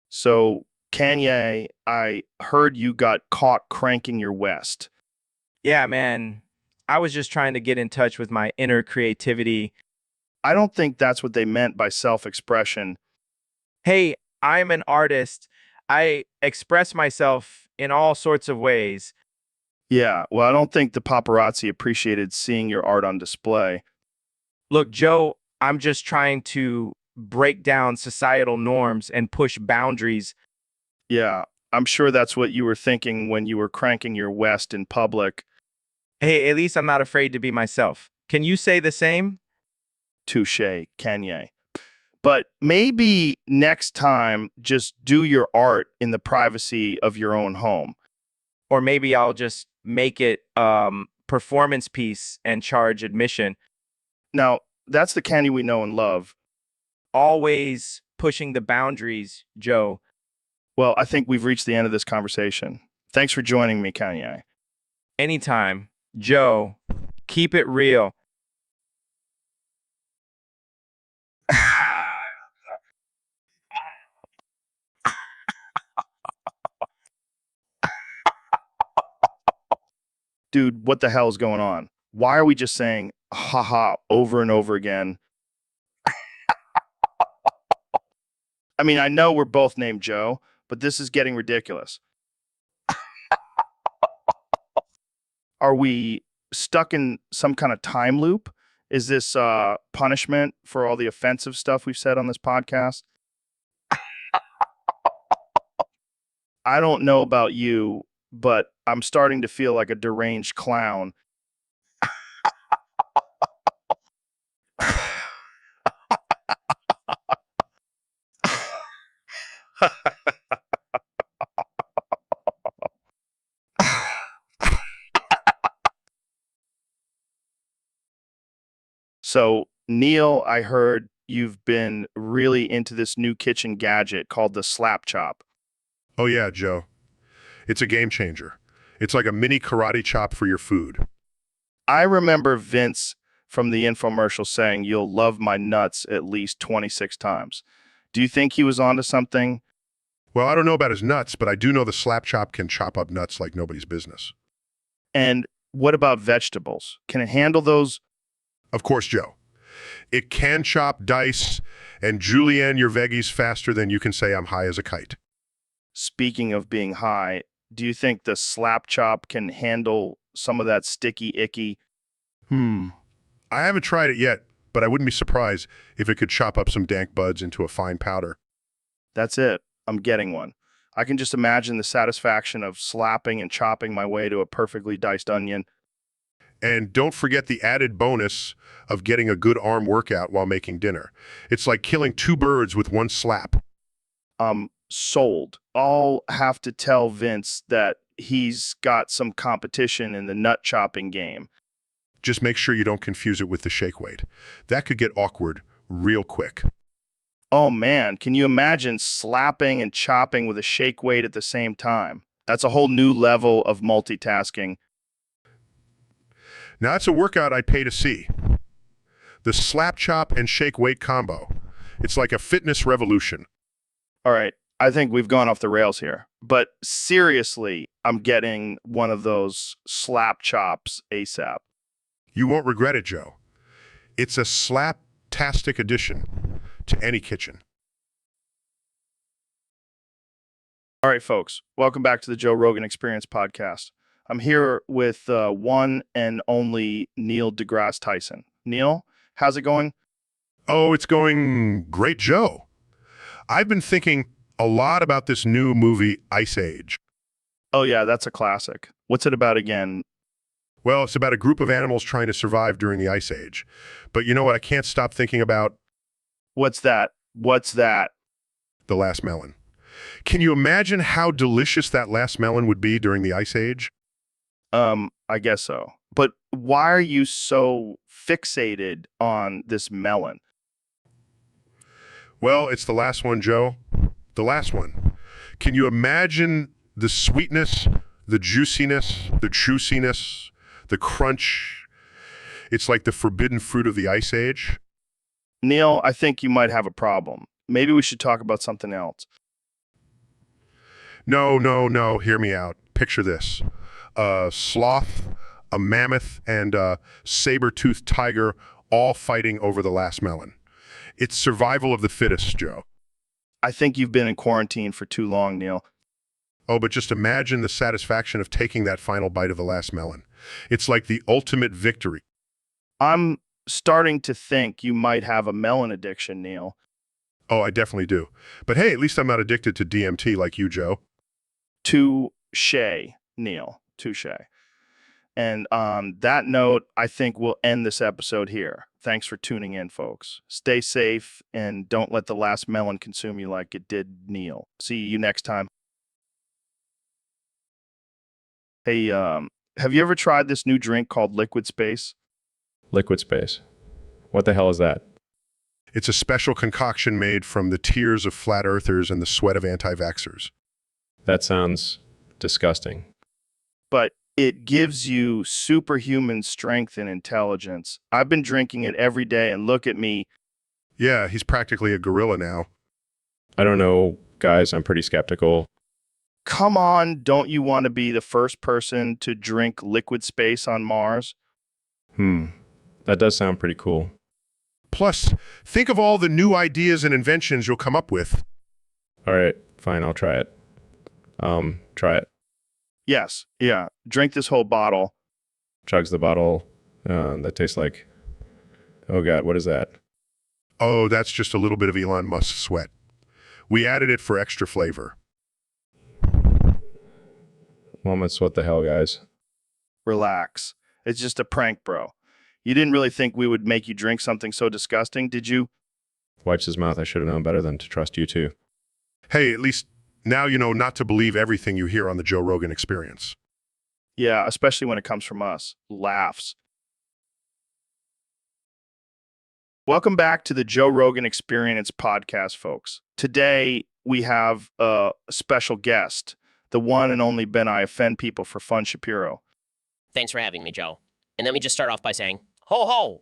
So, Kanye, I heard you got caught cranking your West. Yeah, man. I was just trying to get in touch with my inner creativity. I don't think that's what they meant by self-expression. Hey, I'm an artist. I express myself in all sorts of ways. Yeah, well, I don't think the paparazzi appreciated seeing your art on display. Look, Joe, I'm just trying to break down societal norms and push boundaries. Yeah, I'm sure that's what you were thinking when you were cranking your West in public. Hey, at least I'm not afraid to be myself. Can you say the same? Touche, Kanye. But maybe next time, just do your art in the privacy of your own home. Or maybe I'll just make it performance piece and charge admission. Now, that's the Kanye we know and love. Always pushing the boundaries, Joe. Well, I think we've reached the end of this conversation. Thanks for joining me, Kanye. Anytime, Joe. Keep it real. Dude, what the hell is going on? Why are we just saying haha over and over again? I mean, I know we're both named Joe, but this is getting ridiculous. Are we stuck in some kind of time loop? Is this punishment for all the offensive stuff we've said on this podcast? I don't know about you, but I'm starting to feel like a deranged clown. So, Neil, I heard you've been really into this new kitchen gadget called the Slap Chop. Oh yeah, Joe. It's a game changer. It's like a mini karate chop for your food. I remember Vince from the infomercial saying, "You'll love my nuts," at least 26 times. Do you think he was onto something? Well, I don't know about his nuts, but I do know the slap chop can chop up nuts like nobody's business. And what about vegetables? Can it handle those? Of course, Joe. It can chop, dice, and julienne your veggies faster than you can say I'm high as a kite. Speaking of being high, do you think the Slap Chop can handle some of that sticky icky? I haven't tried it yet, but I wouldn't be surprised if it could chop up some dank buds into a fine powder. That's it. I'm getting one. I can just imagine the satisfaction of slapping and chopping my way to a perfectly diced onion. And don't forget the added bonus of getting a good arm workout while making dinner. It's like killing two birds with one slap. Sold. I'll have to tell Vince that he's got some competition in the nut chopping game. Just make sure you don't confuse it with the shake weight. That could get awkward real quick. Oh man, can you imagine slapping and chopping with a shake weight at the same time? That's a whole new level of multitasking. Now that's a workout I'd pay to see. The slap chop and shake weight combo. It's like a fitness revolution. All right, I think we've gone off the rails here. But seriously, I'm getting one of those slap chops ASAP. You won't regret it, Joe. It's a slap-tastic addition to any kitchen. All right, folks, welcome back to the Joe Rogan Experience podcast. I'm here with one and only Neil deGrasse Tyson. Neil, how's it going? Oh, it's going great, Joe. I've been thinking a lot about this new movie, Ice Age. Oh, yeah, that's a classic. What's it about again? Well, it's about a group of animals trying to survive during the Ice Age. But you know what I can't stop thinking about? What's that? What's that? The last melon. Can you imagine how delicious that last melon would be during the Ice Age? I guess so. But why are you so fixated on this melon? Well, it's the last one, Joe. The last one. Can you imagine the sweetness, the juiciness, the crunch? It's like the forbidden fruit of the Ice Age. Neil, I think you might have a problem. Maybe we should talk about something else. No. Hear me out. Picture this. A sloth, a mammoth, and a saber-toothed tiger all fighting over the last melon. It's survival of the fittest, Joe. I think you've been in quarantine for too long, Neil. Oh, but just imagine the satisfaction of taking that final bite of the last melon. It's like the ultimate victory. I'm starting to think you might have a melon addiction, Neil. Oh, I definitely do. But hey, at least I'm not addicted to DMT like you, Joe. Touche, Neil. Touche. And on that note, I think we'll end this episode here. Thanks for tuning in, folks. Stay safe and don't let the last melon consume you like it did Neil. See you next time. Hey, have you ever tried this new drink called Liquid Space? Liquid space. What the hell is that? It's a special concoction made from the tears of flat earthers and the sweat of anti-vaxxers. That sounds disgusting. But it gives you superhuman strength and intelligence. I've been drinking it every day, and look at me. Yeah, he's practically a gorilla now. I don't know, guys. I'm pretty skeptical. Come on, don't you want to be the first person to drink Liquid Space on Mars? That does sound pretty cool. Plus, think of all the new ideas and inventions you'll come up with. All right, fine. I'll try it. Try it. Yes, yeah. Drink this whole bottle. Chugs the bottle. That tastes like... Oh, God, what is that? Oh, that's just a little bit of Elon Musk's sweat. We added it for extra flavor. Moments, what the hell, guys? Relax. It's just a prank, bro. You didn't really think we would make you drink something so disgusting, did you? Wipes his mouth. I should have known better than to trust you two. Hey, at least now you know not to believe everything you hear on the Joe Rogan Experience. Yeah, especially when it comes from us. Laughs. Welcome back to the Joe Rogan Experience podcast, folks. Today, we have a special guest, the one and only Ben I Offend People for Fun Shapiro. Thanks for having me, Joe. And let me just start off by saying, ho ho!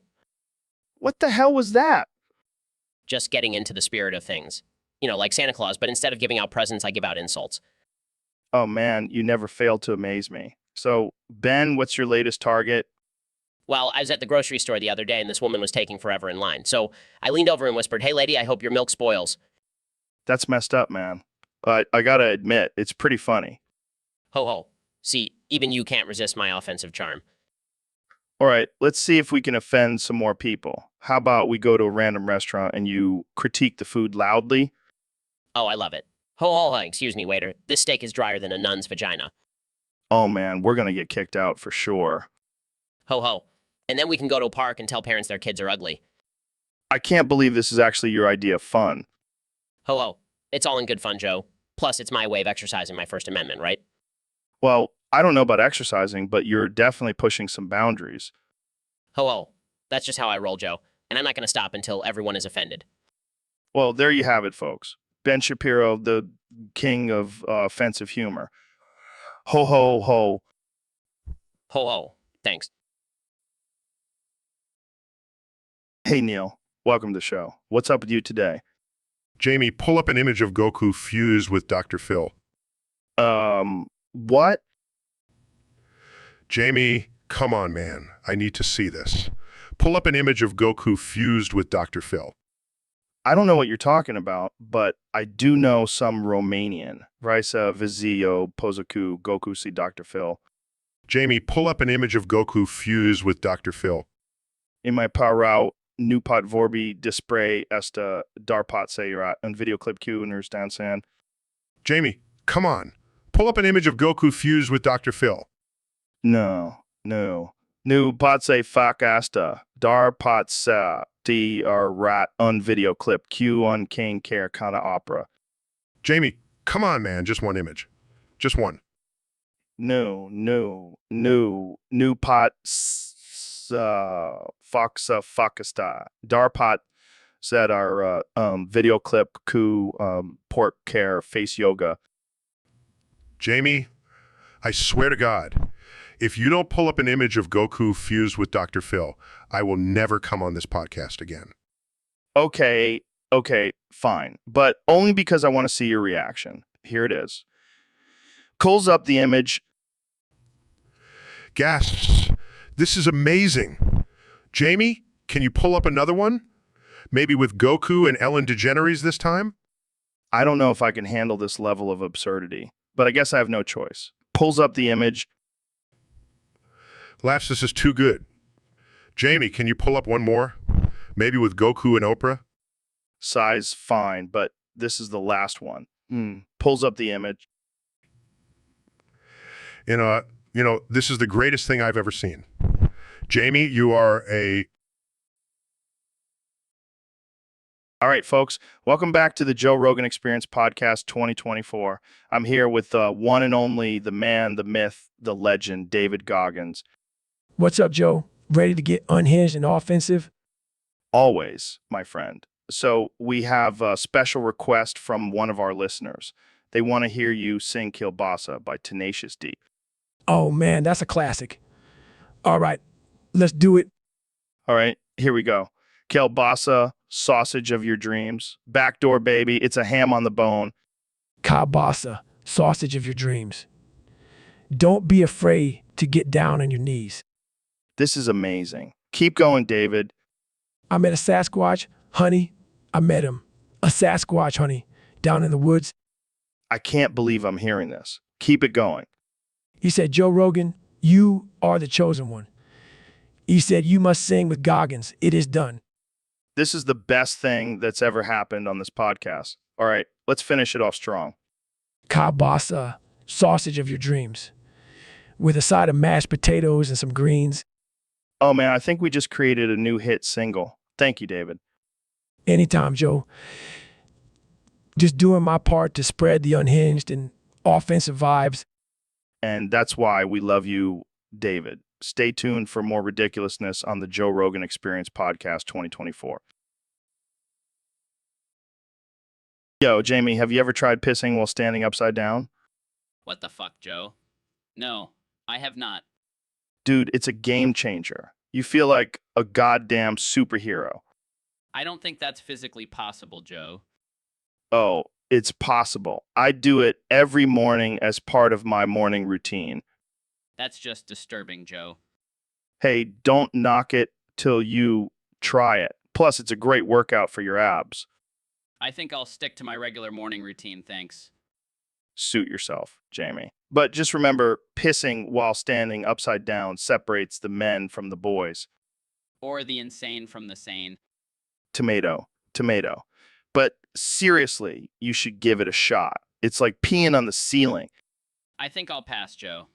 What the hell was that? Just getting into the spirit of things. You know, like Santa Claus, but instead of giving out presents, I give out insults. Oh man, you never fail to amaze me. So, Ben, what's your latest target? Well, I was at the grocery store the other day and this woman was taking forever in line. So I leaned over and whispered, "Hey lady, I hope your milk spoils." That's messed up, man. But I gotta admit, it's pretty funny. Ho ho. See, even you can't resist my offensive charm. All right, let's see if we can offend some more people. How about we go to a random restaurant and you critique the food loudly? Oh, I love it. Ho ho, excuse me, waiter. This steak is drier than a nun's vagina. Oh man, we're gonna get kicked out for sure. Ho ho. And then we can go to a park and tell parents their kids are ugly. I can't believe this is actually your idea of fun. Ho ho. It's all in good fun, Joe. Plus, it's my way of exercising my First Amendment, right? Well, I don't know about exercising, but you're definitely pushing some boundaries. Ho ho. That's just how I roll, Joe. And I'm not going to stop until everyone is offended. Well, there you have it, folks. Ben Shapiro, the king of offensive humor. Ho, ho, ho. Ho ho. Thanks. Hey, Neil. Welcome to the show. What's up with you today? Jamie, pull up an image of Goku fused with Dr. Phil. What? Jamie, come on, man. I need to see this. Pull up an image of Goku fused with Dr. Phil. I don't know what you're talking about, but I do know some Romanian. Vrisa, Vizio, Pozaku, Goku, see Dr. Phil. Jamie, pull up an image of Goku fused with Dr. Phil. In my parau, Nupat Vorbi Display Esta Darpat Sayrat and video clip Q understand. Jamie, come on. Pull up an image of Goku fused with Dr. Phil. No. Nu Patse Fakasta Darpat Sa D or Rat on video clip Q on Kane Care Kana Opera. Jamie, come on, man. Just one image. Just one. new pot, foxa, foxasta. Darpot said our video clip, pork care, face yoga. Jamie, I swear to God, if you don't pull up an image of Goku fused with Dr. Phil, I will never come on this podcast again. Okay, fine. But only because I want to see your reaction. Here it is. Pulls up the image. Gasps. This is amazing. Jamie, can you pull up another one? Maybe with Goku and Ellen DeGeneres this time? I don't know if I can handle this level of absurdity, but I guess I have no choice. Pulls up the image. Laughs, this is too good. Jamie, can you pull up one more? Maybe with Goku and Oprah? Size fine, but this is the last one. Pulls up the image. This is the greatest thing I've ever seen. Jamie, you are a... All right, folks, welcome back to the Joe Rogan Experience Podcast 2024. I'm here with one and only, the man, the myth, the legend, David Goggins. What's up, Joe? Ready to get unhinged and offensive? Always, my friend. So we have a special request from one of our listeners. They want to hear you sing Kielbasa by Tenacious D. Oh, man, that's a classic. All right, let's do it. All right, here we go. Kielbasa, sausage of your dreams. Backdoor baby, it's a ham on the bone. Kielbasa, sausage of your dreams. Don't be afraid to get down on your knees. This is amazing. Keep going, David. I met a Sasquatch, honey. I met him. A Sasquatch, honey, down in the woods. I can't believe I'm hearing this. Keep it going. He said, Joe Rogan, you are the chosen one. He said, you must sing with Goggins. It is done. This is the best thing that's ever happened on this podcast. All right, let's finish it off strong. Kielbasa, sausage of your dreams, with a side of mashed potatoes and some greens. Oh, man, I think we just created a new hit single. Thank you, David. Anytime, Joe. Just doing my part to spread the unhinged and offensive vibes. And that's why we love you, David. Stay tuned for more ridiculousness on the Joe Rogan Experience Podcast 2024. Yo, Jamie, have you ever tried pissing while standing upside down? What the fuck, Joe? No, I have not. Dude, it's a game changer. You feel like a goddamn superhero. I don't think that's physically possible, Joe. Oh, it's possible. I do it every morning as part of my morning routine. That's just disturbing, Joe. Hey, don't knock it till you try it. Plus, it's a great workout for your abs. I think I'll stick to my regular morning routine, thanks. Suit yourself, Jamie. But just remember, pissing while standing upside down separates the men from the boys. Or the insane from the sane. Tomato. But seriously, you should give it a shot. It's like peeing on the ceiling. I think I'll pass, Joe.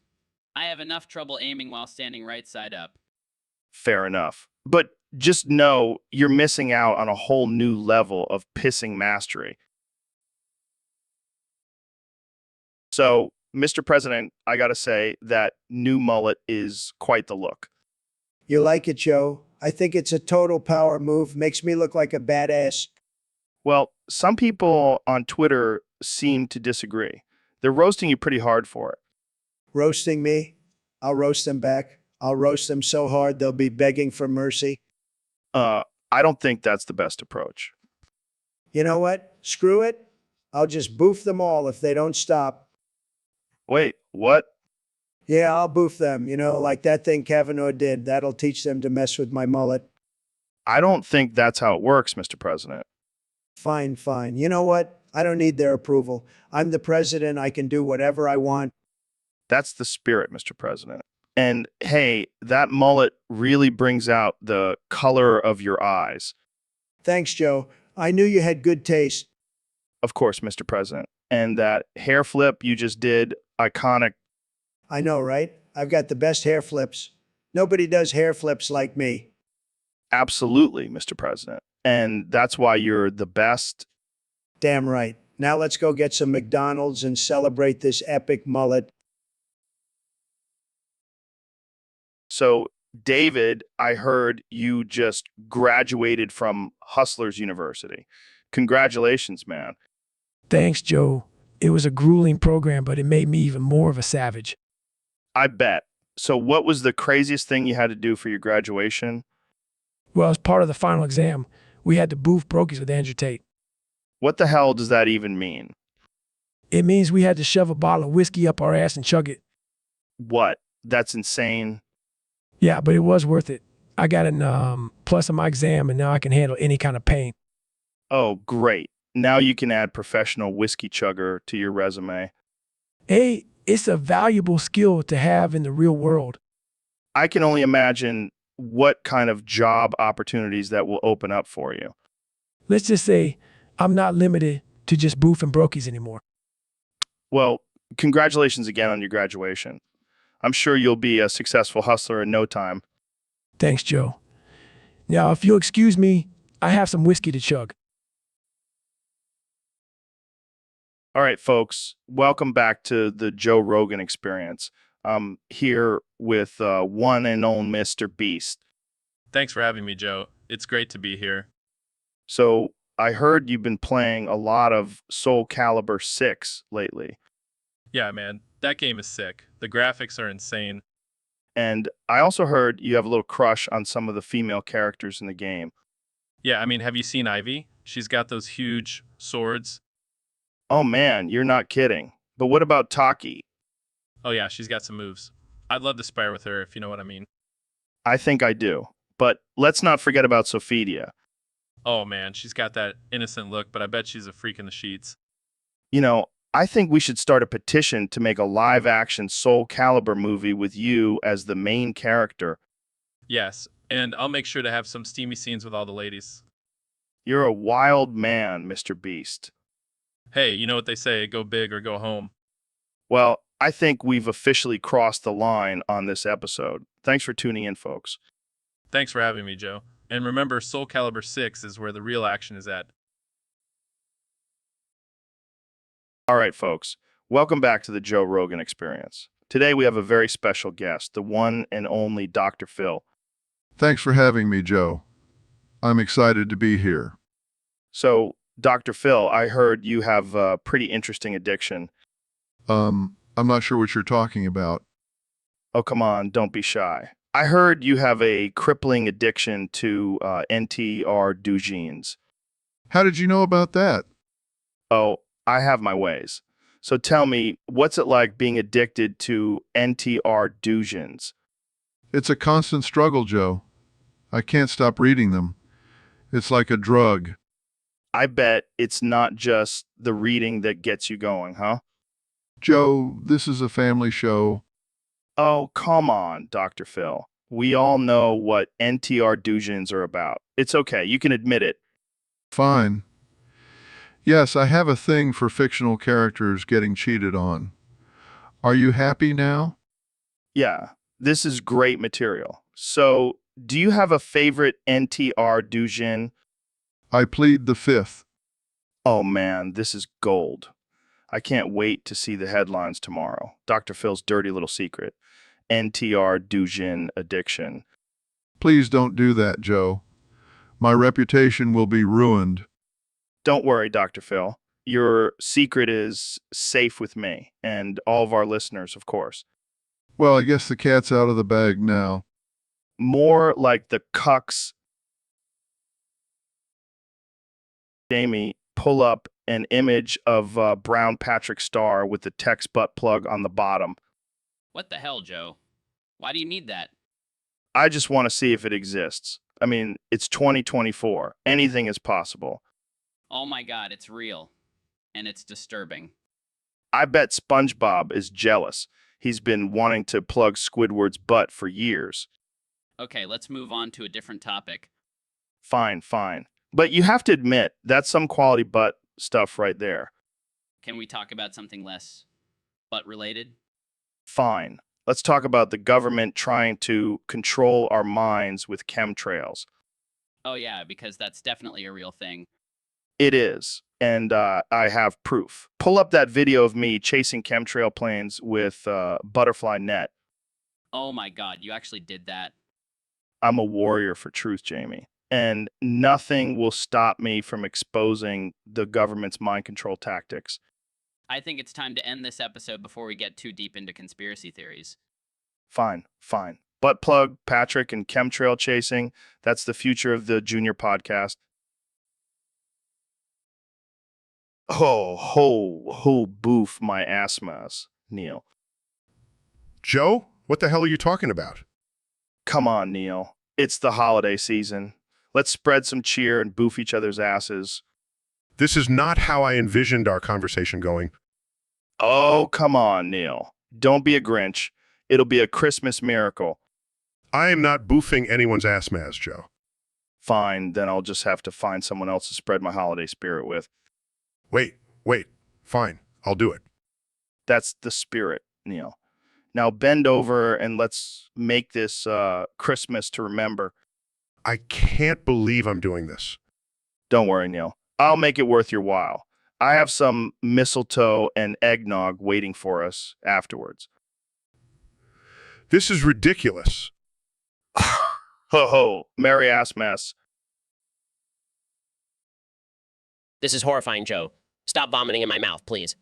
I have enough trouble aiming while standing right side up. Fair enough. But just know you're missing out on a whole new level of pissing mastery. So, Mr. President, I gotta say that new mullet is quite the look. You like it, Joe? I think it's a total power move. Makes me look like a badass. Well, some people on Twitter seem to disagree. They're roasting you pretty hard for it. Roasting me? I'll roast them back. I'll roast them so hard they'll be begging for mercy. I don't think that's the best approach. You know what? Screw it. I'll just boof them all if they don't stop. Wait, what? Yeah, I'll boof them, like that thing Kavanaugh did. That'll teach them to mess with my mullet. I don't think that's how it works, Mr. President. Fine. You know what? I don't need their approval. I'm the president. I can do whatever I want. That's the spirit, Mr. President. And hey, that mullet really brings out the color of your eyes. Thanks, Joe. I knew you had good taste. Of course, Mr. President. And that hair flip you just did, iconic. I know, right? I've got the best hair flips. Nobody does hair flips like me. Absolutely, Mr. President. And that's why you're the best. Damn right. Now let's go get some McDonald's and celebrate this epic mullet. So, David, I heard you just graduated from Hustlers University. Congratulations, man. Thanks, Joe. It was a grueling program, but it made me even more of a savage. I bet. So, what was the craziest thing you had to do for your graduation? Well, as part of the final exam, we had to boof brokies with Andrew Tate. What the hell does that even mean? It means we had to shove a bottle of whiskey up our ass and chug it. What? That's insane. Yeah, but it was worth it. I got an plus on my exam, and now I can handle any kind of pain. Oh, great. Now you can add professional whiskey chugger to your resume. Hey, it's a valuable skill to have in the real world. I can only imagine what kind of job opportunities that will open up for you. Let's just say I'm not limited to just boofing brokies anymore. Well, congratulations again on your graduation. I'm sure you'll be a successful hustler in no time. Thanks, Joe. Now, if you'll excuse me, I have some whiskey to chug. All right, folks, welcome back to the Joe Rogan Experience. I'm here with one and only Mr. Beast. Thanks for having me, Joe. It's great to be here. So I heard you've been playing a lot of Soul Calibur 6 lately. Yeah, man, that game is sick. The graphics are insane. And I also heard you have a little crush on some of the female characters in the game. Yeah, I mean, have you seen Ivy? She's got those huge swords. Oh man, you're not kidding. But what about Taki? Oh yeah, she's got some moves. I'd love to spar with her, if you know what I mean. I think I do. But let's not forget about Sophidia. Oh man, she's got that innocent look, but I bet she's a freak in the sheets. You know, I think we should start a petition to make a live-action Soul Calibur movie with you as the main character. Yes, and I'll make sure to have some steamy scenes with all the ladies. You're a wild man, Mr. Beast. Hey, you know what they say, go big or go home. Well, I think we've officially crossed the line on this episode. Thanks for tuning in, folks. Thanks for having me, Joe. And remember, Soul Calibur 6 is where the real action is at. All right, folks. Welcome back to the Joe Rogan Experience. Today we have a very special guest, the one and only Dr. Phil. Thanks for having me, Joe. I'm excited to be here. So, Dr. Phil, I heard you have a pretty interesting addiction. I'm not sure what you're talking about. Oh, come on, don't be shy. I heard you have a crippling addiction to NTR-Dugines. How did you know about that? Oh, I have my ways. So tell me, what's it like being addicted to NTR-Dugines? It's a constant struggle, Joe. I can't stop reading them. It's like a drug. I bet it's not just the reading that gets you going, huh? Joe, this is a family show. Oh, come on, Dr. Phil. We all know what NTR-Dugines are about. It's okay, you can admit it. Fine. Yes, I have a thing for fictional characters getting cheated on. Are you happy now? Yeah, this is great material. So, do you have a favorite NTR-Dugine? I plead the fifth. Oh man, this is gold. I can't wait to see the headlines tomorrow. Dr. Phil's dirty little secret. NTR-Dugine addiction. Please don't do that, Joe. My reputation will be ruined. Don't worry, Dr. Phil. Your secret is safe with me and all of our listeners, of course. Well, I guess the cat's out of the bag now. More like the cucks. Jamie, pull up an image of Brown Patrick Star with the text butt plug on the bottom. What the hell, Joe? Why do you need that? I just want to see if it exists. I mean, it's 2024. Anything is possible. Oh my god, it's real. And it's disturbing. I bet SpongeBob is jealous. He's been wanting to plug Squidward's butt for years. Okay, let's move on to a different topic. Fine, fine. But you have to admit, that's some quality butt stuff right there. Can we talk about something less butt-related? Fine. Let's talk about the government trying to control our minds with chemtrails. Oh yeah, because that's definitely a real thing. It is. And I have proof. Pull up that video of me chasing chemtrail planes with butterfly net. Oh my god, you actually did that. I'm a warrior for truth, Jamie. And nothing will stop me from exposing the government's mind control tactics. I think it's time to end this episode before we get too deep into conspiracy theories. Fine, fine. Butt plug, Patrick, and chemtrail chasing. That's the future of the junior podcast. Boof, my asthmas, Neil. Joe, what the hell are you talking about? Come on, Neil. It's the holiday season. Let's spread some cheer and boof each other's asses. This is not how I envisioned our conversation going. Oh, come on, Neil. Don't be a Grinch. It'll be a Christmas miracle. I am not boofing anyone's ass, Joe. Fine, then I'll just have to find someone else to spread my holiday spirit with. Wait. Fine, I'll do it. That's the spirit, Neil. Now bend over and let's make this Christmas to remember. I can't believe I'm doing this. Don't worry, Neil. I'll make it worth your while. I have some mistletoe and eggnog waiting for us afterwards. This is ridiculous. Ho, merry ass mess. This is horrifying, Joe. Stop vomiting in my mouth, please.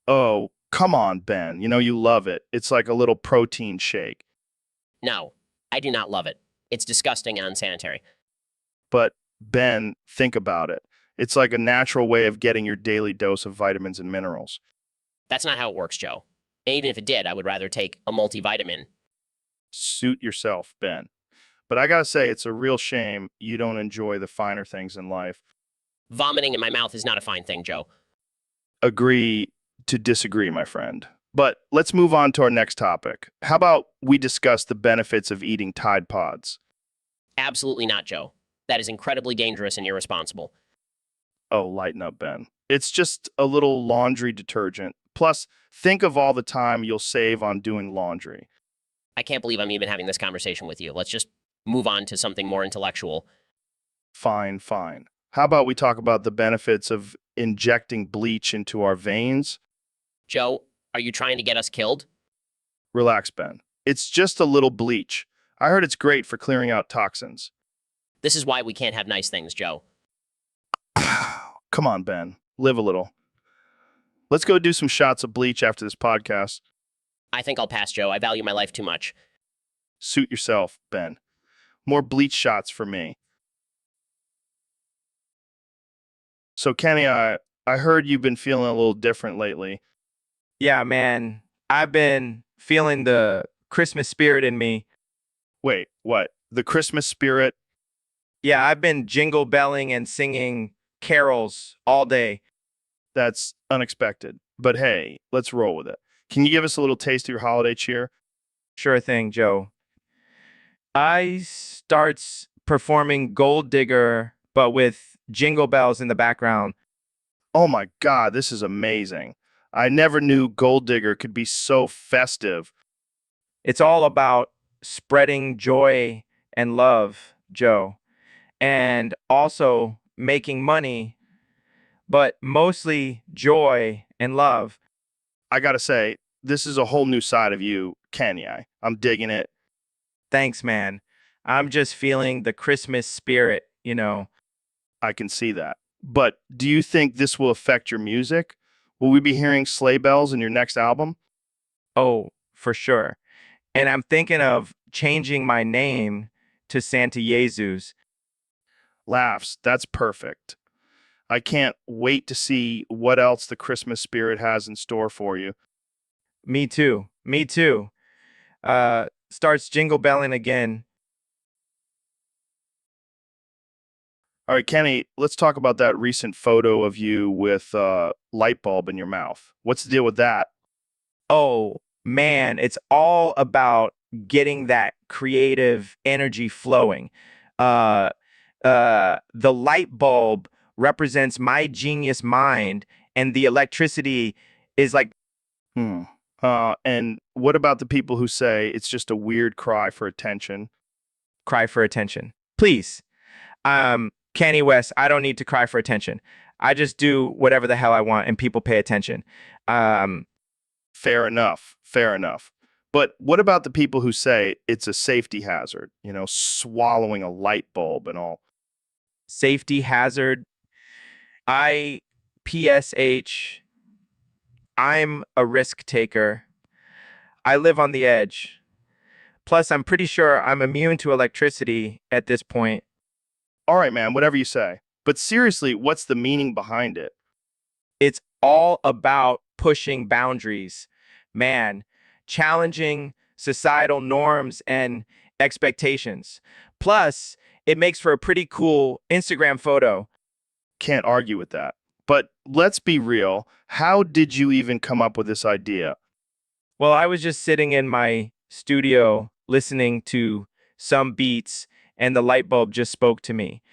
Oh, come on, Ben. You know you love it. It's like a little protein shake. No, I do not love it. It's disgusting and unsanitary. But, Ben, think about it. It's like a natural way of getting your daily dose of vitamins and minerals. That's not how it works, Joe. And even if it did, I would rather take a multivitamin. Suit yourself, Ben. But I gotta say, it's a real shame you don't enjoy the finer things in life. Vomiting in my mouth is not a fine thing, Joe. Agree to disagree, my friend. But let's move on to our next topic. How about we discuss the benefits of eating Tide Pods? Absolutely not, Joe. That is incredibly dangerous and irresponsible. Oh, lighten up, Ben. It's just a little laundry detergent. Plus, think of all the time you'll save on doing laundry. I can't believe I'm even having this conversation with you. Let's just move on to something more intellectual. Fine. How about we talk about the benefits of injecting bleach into our veins? Joe, are you trying to get us killed? Relax, Ben. It's just a little bleach. I heard it's great for clearing out toxins. This is why we can't have nice things, Joe. Come on, Ben. Live a little. Let's go do some shots of bleach after this podcast. I think I'll pass, Joe. I value my life too much. Suit yourself, Ben. More bleach shots for me. So, Kenny, I heard you've been feeling a little different lately. Yeah, man. I've been feeling the Christmas spirit in me. Wait, what? The Christmas spirit? Yeah, I've been jingle belling and singing carols all day. That's unexpected. But hey, let's roll with it. Can you give us a little taste of your holiday cheer? Sure thing, Joe. I starts performing Gold Digger, but with jingle bells in the background. Oh my God, this is amazing. I never knew Gold Digger could be so festive. It's all about spreading joy and love, Joe, and also making money, but mostly joy and love. I gotta say, this is a whole new side of you, Kenny. I'm digging it. Thanks, man. I'm just feeling the Christmas spirit, you know. I can see that. But do you think this will affect your music? Will we be hearing sleigh bells in your next album? Oh, for sure. And I'm thinking of changing my name to Santa Jesus. Laughs. That's perfect. I can't wait to see what else the Christmas spirit has in store for you. Me too. Starts jingle belling again. All right, Kenny, let's talk about that recent photo of you with a light bulb in your mouth. What's the deal with that? Oh, man, it's all about getting that creative energy flowing. The light bulb represents my genius mind, and the electricity is like, And what about the people who say it's just a weird cry for attention? cry for attention. Please. Kanye West, I don't need to cry for attention. I just do whatever the hell I want and people pay attention. Fair enough. But what about the people who say it's a safety hazard, swallowing a light bulb and all? Safety hazard. I, PSH, I'm a risk taker. I live on the edge. Plus, I'm pretty sure I'm immune to electricity at this point. All right, man, whatever you say. But seriously, what's the meaning behind it? It's all about pushing boundaries, man, challenging societal norms and expectations. Plus, it makes for a pretty cool Instagram photo. Can't argue with that. But let's be real. How did you even come up with this idea? Well, I was just sitting in my studio listening to some beats, and the light bulb just spoke to me.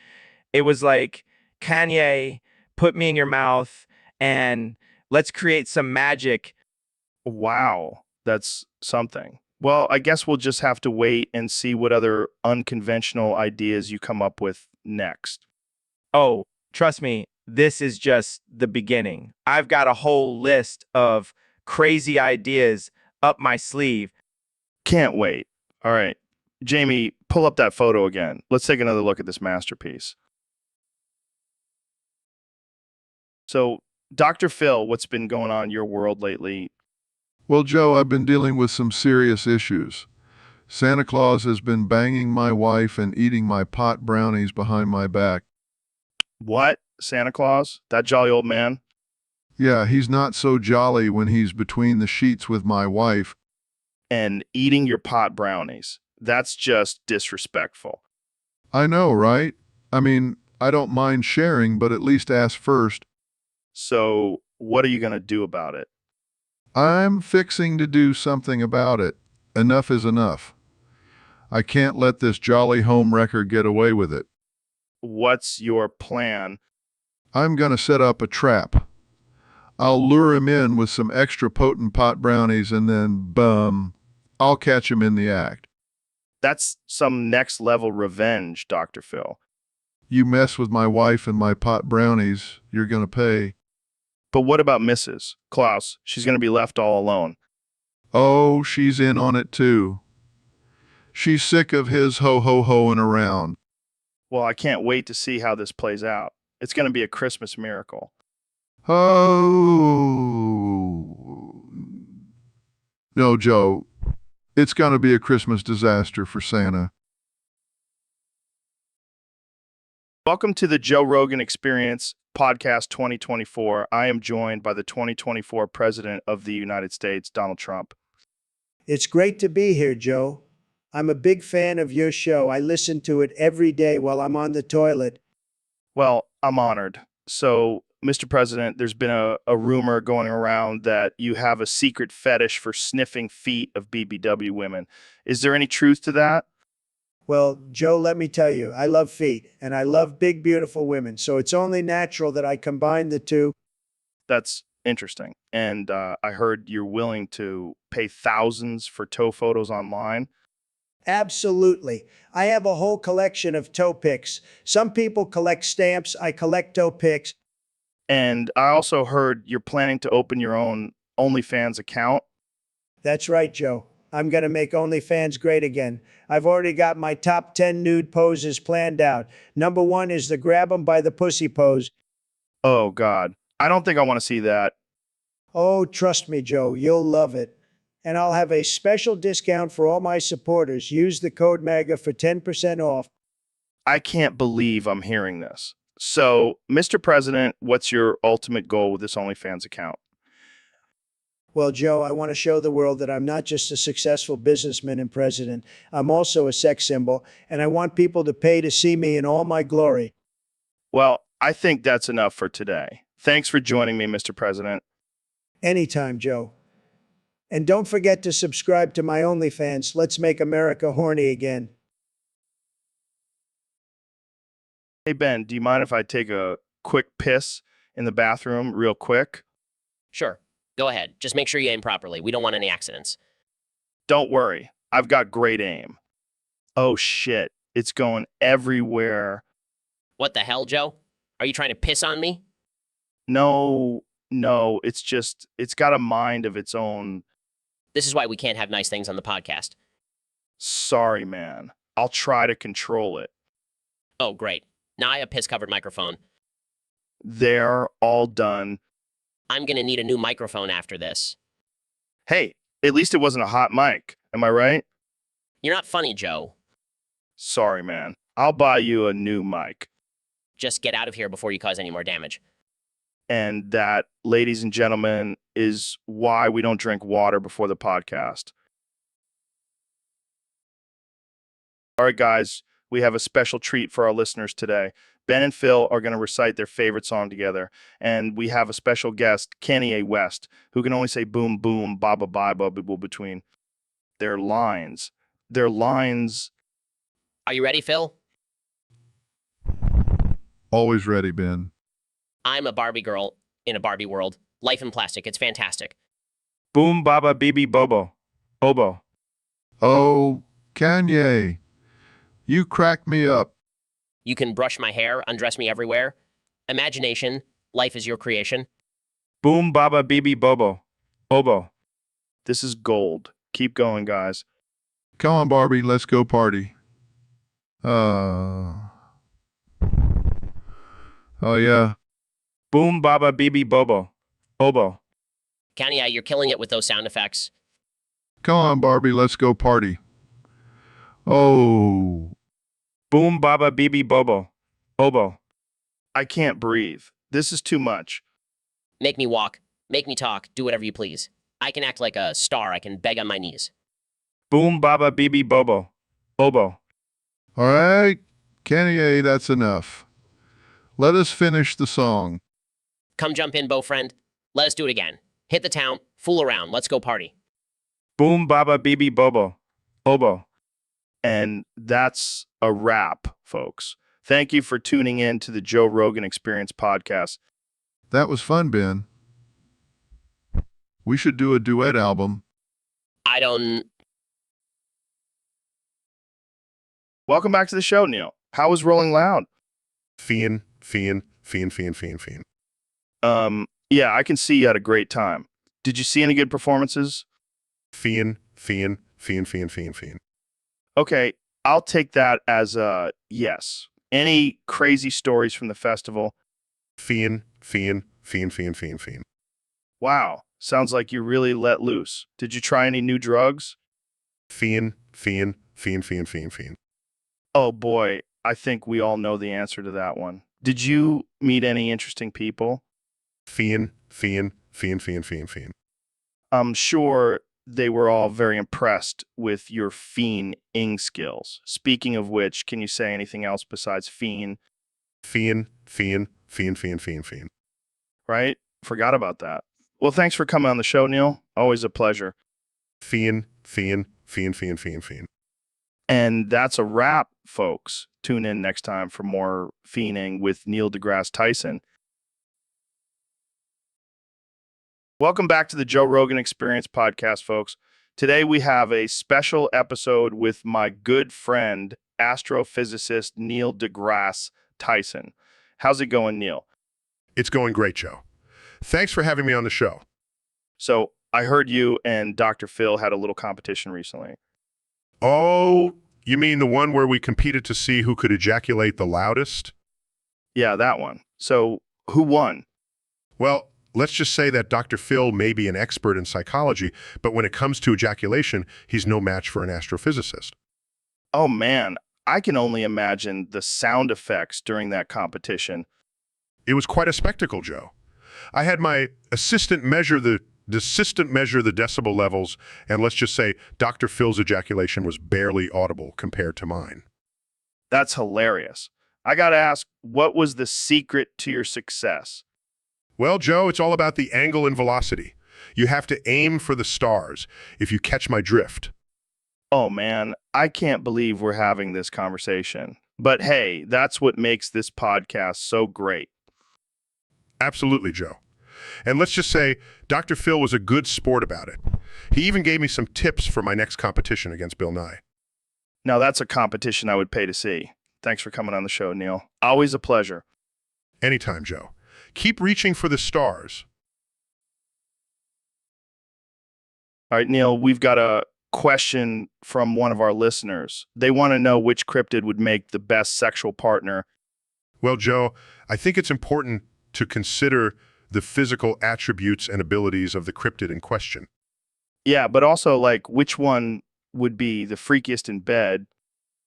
It was like, Kanye, put me in your mouth and let's create some magic. Wow, that's something. Well, I guess we'll just have to wait and see what other unconventional ideas you come up with next. Oh, trust me, this is just the beginning. I've got a whole list of crazy ideas up my sleeve. Can't wait. All right. Jamie, pull up that photo again. Let's take another look at this masterpiece. So, Dr. Phil, what's been going on in your world lately? Well, Joe, I've been dealing with some serious issues. Santa Claus has been banging my wife and eating my pot brownies behind my back. What? Santa Claus? That jolly old man? Yeah, he's not so jolly when he's between the sheets with my wife. And eating your pot brownies. That's just disrespectful. I know, right? I mean, I don't mind sharing, but at least ask first. So, what are you going to do about it? I'm fixing to do something about it. Enough is enough. I can't let this jolly home wrecker get away with it. What's your plan? I'm gonna set up a trap. I'll lure him in with some extra potent pot brownies and then, I'll catch him in the act. That's some next level revenge, Dr. Phil. You mess with my wife and my pot brownies, you're gonna pay. But what about Mrs. Klaus? She's going to be left all alone. Oh, she's in on it too. She's sick of his ho-ho-hoing around. Well, I can't wait to see how this plays out. It's going to be a Christmas miracle. Oh. No, Joe. It's gonna be a Christmas disaster for Santa. Welcome to the Joe Rogan Experience Podcast 2024. I am joined by the 2024 President of the United States, Donald Trump. It's great to be here, Joe. I'm a big fan of your show. I listen to it every day while I'm on the toilet. Well, I'm honored. So, Mr. President, there's been a rumor going around that you have a secret fetish for sniffing feet of BBW women. Is there any truth to that? Well, Joe, let me tell you, I love feet and I love big, beautiful women. So it's only natural that I combine the two. That's interesting. And I heard you're willing to pay thousands for toe photos online. Absolutely. I have a whole collection of toe pics. Some people collect stamps. I collect toe pics. And I also heard you're planning to open your own OnlyFans account. That's right, Joe. I'm going to make OnlyFans great again. I've already got my top 10 nude poses planned out. Number 1 is the grab 'em by the pussy pose. Oh, God. I don't think I want to see that. Oh, trust me, Joe, you'll love it. And I'll have a special discount for all my supporters. Use the code MAGA for 10% off. I can't believe I'm hearing this. So, Mr. President, what's your ultimate goal with this OnlyFans account? Well, Joe, I want to show the world that I'm not just a successful businessman and president. I'm also a sex symbol, and I want people to pay to see me in all my glory. Well, I think that's enough for today. Thanks for joining me, Mr. President. Anytime, Joe. And don't forget to subscribe to my OnlyFans. Let's make America horny again. Hey, Ben, do you mind if I take a quick piss in the bathroom real quick? Sure. Go ahead. Just make sure you aim properly. We don't want any accidents. Don't worry. I've got great aim. Oh, shit. It's going everywhere. What the hell, Joe? Are you trying to piss on me? No, it's got a mind of its own. This is why we can't have nice things on the podcast. Sorry, man. I'll try to control it. Oh, great. Now I have piss-covered microphone. They're all done. I'm gonna need a new microphone after this. Hey, at least it wasn't a hot mic. Am I right? You're not funny, Joe. Sorry, man. I'll buy you a new mic. Just get out of here before you cause any more damage. And that, ladies and gentlemen, is why we don't drink water before the podcast. All right, guys, we have a special treat for our listeners today. Ben and Phil are going to recite their favorite song together, and we have a special guest, Kanye West, who can only say boom, boom, ba ba ba ba ba between their lines. Their lines. Are you ready, Phil? Always ready, Ben. I'm a Barbie girl in a Barbie world. Life in plastic. It's fantastic. Boom baba bibi bobo. Obo. Oh, Kanye, you cracked me up. You can brush my hair, undress me everywhere. Imagination. Life is your creation. Boom baba bibi bobo. Obo. This is gold. Keep going, guys. Come on, Barbie, let's go party. Oh, yeah. Boom baba bibi bobo. Obo. Kanye, you're killing it with those sound effects. Come on, Barbie, let's go party. Oh, Boom baba bibi bobo. Obo. I can't breathe. This is too much. Make me walk. Make me talk. Do whatever you please. I can act like a star. I can beg on my knees. Boom baba bibi bobo. Obo. all right. Kanye, that's enough. Let us finish the song. Come jump in, beau friend. Let us do it again. Hit the town. Fool around. Let's go party. Boom baba bibi bobo. Obo. And that's a wrap, folks. Thank you for tuning in to the Joe Rogan Experience podcast. That was fun, Ben. We should do a duet album. I don't... Welcome back to the show, Neil. How was Rolling Loud? Fiend. Yeah, I can see you had a great time. Did you see any good performances? Fiend. Okay, I'll take that as a yes. Any crazy stories from the festival? Fiend. Wow, sounds like you really let loose. Did you try any new drugs? Fiend. Oh boy, I think we all know the answer to that one. Did you meet any interesting people? Fiend. I'm sure they were all very impressed with your fiending skills. Speaking of which, can you say anything else besides fiend? Fiend. Right? Forgot about that. Well, thanks for coming on the show, Neil. Always a pleasure. Fiend. And that's a wrap, folks. Tune in next time for more fiending with Neil deGrasse Tyson. Welcome back to the Joe Rogan Experience podcast, folks. Today we have a special episode with my good friend, astrophysicist Neil deGrasse Tyson. How's it going, Neil? It's going great, Joe. Thanks for having me on the show. So I heard you and Dr. Phil had a little competition recently. Oh, you mean the one where we competed to see who could ejaculate the loudest? Yeah, that one. So who won? Well, let's just say that Dr. Phil may be an expert in psychology, but when it comes to ejaculation, he's no match for an astrophysicist. Oh man, I can only imagine the sound effects during that competition. It was quite a spectacle, Joe. I had my assistant measure the decibel levels, and let's just say Dr. Phil's ejaculation was barely audible compared to mine. That's hilarious. I gotta ask, what was the secret to your success? Well, Joe, it's all about the angle and velocity. You have to aim for the stars, if you catch my drift. Oh man, I can't believe we're having this conversation. But hey, that's what makes this podcast so great. Absolutely, Joe. And let's just say Dr. Phil was a good sport about it. He even gave me some tips for my next competition against Bill Nye. Now that's a competition I would pay to see. Thanks for coming on the show, Neil. Always a pleasure. Anytime, Joe. Keep reaching for the stars. All right, Neil, we've got a question from one of our listeners. They want to know which cryptid would make the best sexual partner. Well, Joe, I think it's important to consider the physical attributes and abilities of the cryptid in question. Yeah, but also, like, which one would be the freakiest in bed?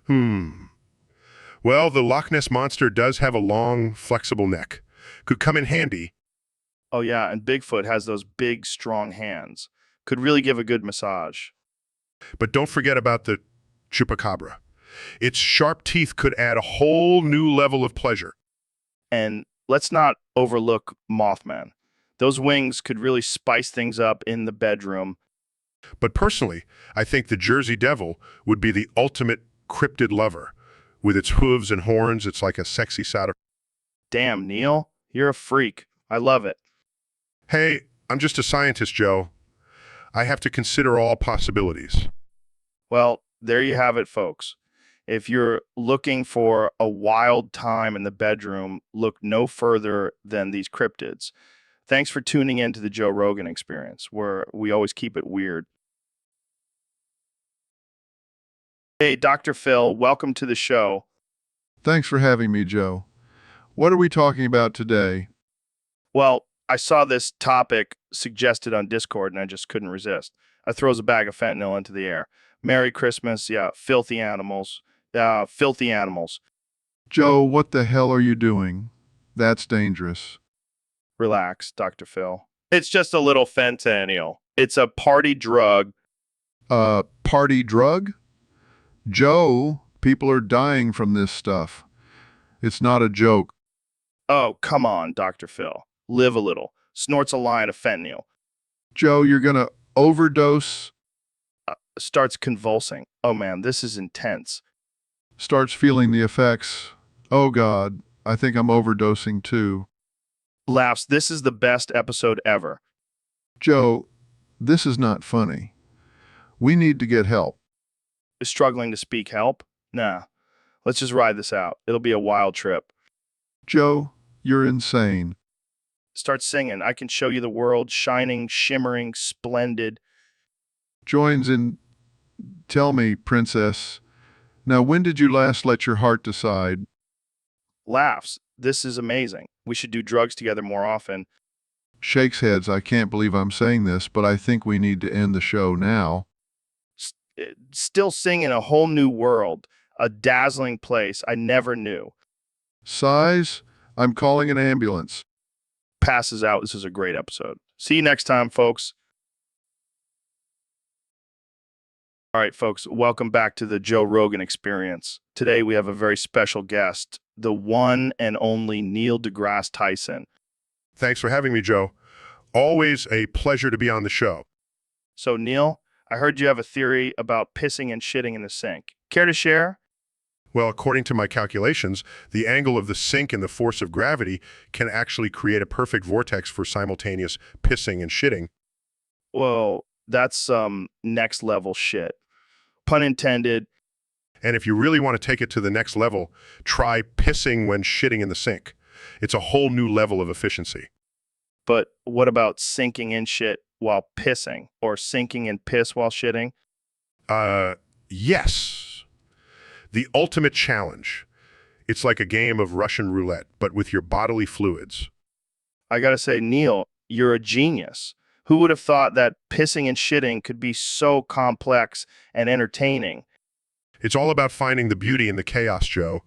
Well, the Loch Ness Monster does have a long, flexible neck. Could come in handy. Oh, yeah, and Bigfoot has those big, strong hands. Could really give a good massage. But don't forget about the chupacabra. Its sharp teeth could add a whole new level of pleasure. And let's not overlook Mothman. Those wings could really spice things up in the bedroom. But personally, I think the Jersey Devil would be the ultimate cryptid lover. With its hooves and horns, it's like a sexy side of... Damn, Neil, you're a freak. I love it. Hey, I'm just a scientist, Joe. I have to consider all possibilities. Well, there you have it, folks. If you're looking for a wild time in the bedroom, look no further than these cryptids. Thanks for tuning in to the Joe Rogan Experience, where we always keep it weird. Hey, Dr. Phil, welcome to the show. Thanks for having me, Joe. What are we talking about today? Well, I saw this topic suggested on Discord and I just couldn't resist. I throws a bag of fentanyl into the air. Merry Christmas, yeah, filthy animals. Filthy animals. Joe, what the hell are you doing? That's dangerous. Relax, Dr. Phil. It's just a little fentanyl. It's a party drug. Party drug? Joe, people are dying from this stuff. It's not a joke. Oh, come on, Dr. Phil. Live a little. Snorts a line of fentanyl. Joe, you're gonna overdose, Starts convulsing. Oh man, this is intense. starts feeling the effects. Oh God, I think I'm overdosing too. Laughs. This is the best episode ever. Joe, this is not funny. We need to get help. Is struggling to speak help? Nah. Let's just ride this out. It'll be a wild trip. Joe, you're insane. Start singing. I can show you the world, shining, shimmering, splendid. Joins in. Tell me, princess. Now, when did you last let your heart decide? Laughs. This is amazing. We should do drugs together more often. Shakes heads. I can't believe I'm saying this, but I think we need to end the show now. Still singing a whole new world, a dazzling place I never knew. Sighs. I'm calling an ambulance. Passes out. This is a great episode. See you next time, folks. All right, folks, welcome back to the Joe Rogan Experience. Today we have a very special guest, the one and only Neil deGrasse Tyson. Thanks for having me, Joe. Always a pleasure to be on the show. So, Neil, I heard you have a theory about pissing and shitting in the sink. Care to share? Well, according to my calculations, the angle of the sink and the force of gravity can actually create a perfect vortex for simultaneous pissing and shitting. Whoa, that's some next level shit. Pun intended. And if you really want to take it to the next level, try pissing when shitting in the sink. It's a whole new level of efficiency. But what about sinking in shit while pissing or sinking in piss while shitting? Yes. The ultimate challenge. It's like a game of Russian roulette, but with your bodily fluids. I gotta say, Neil, you're a genius. Who would have thought that pissing and shitting could be so complex and entertaining? It's all about finding the beauty in the chaos, Joe.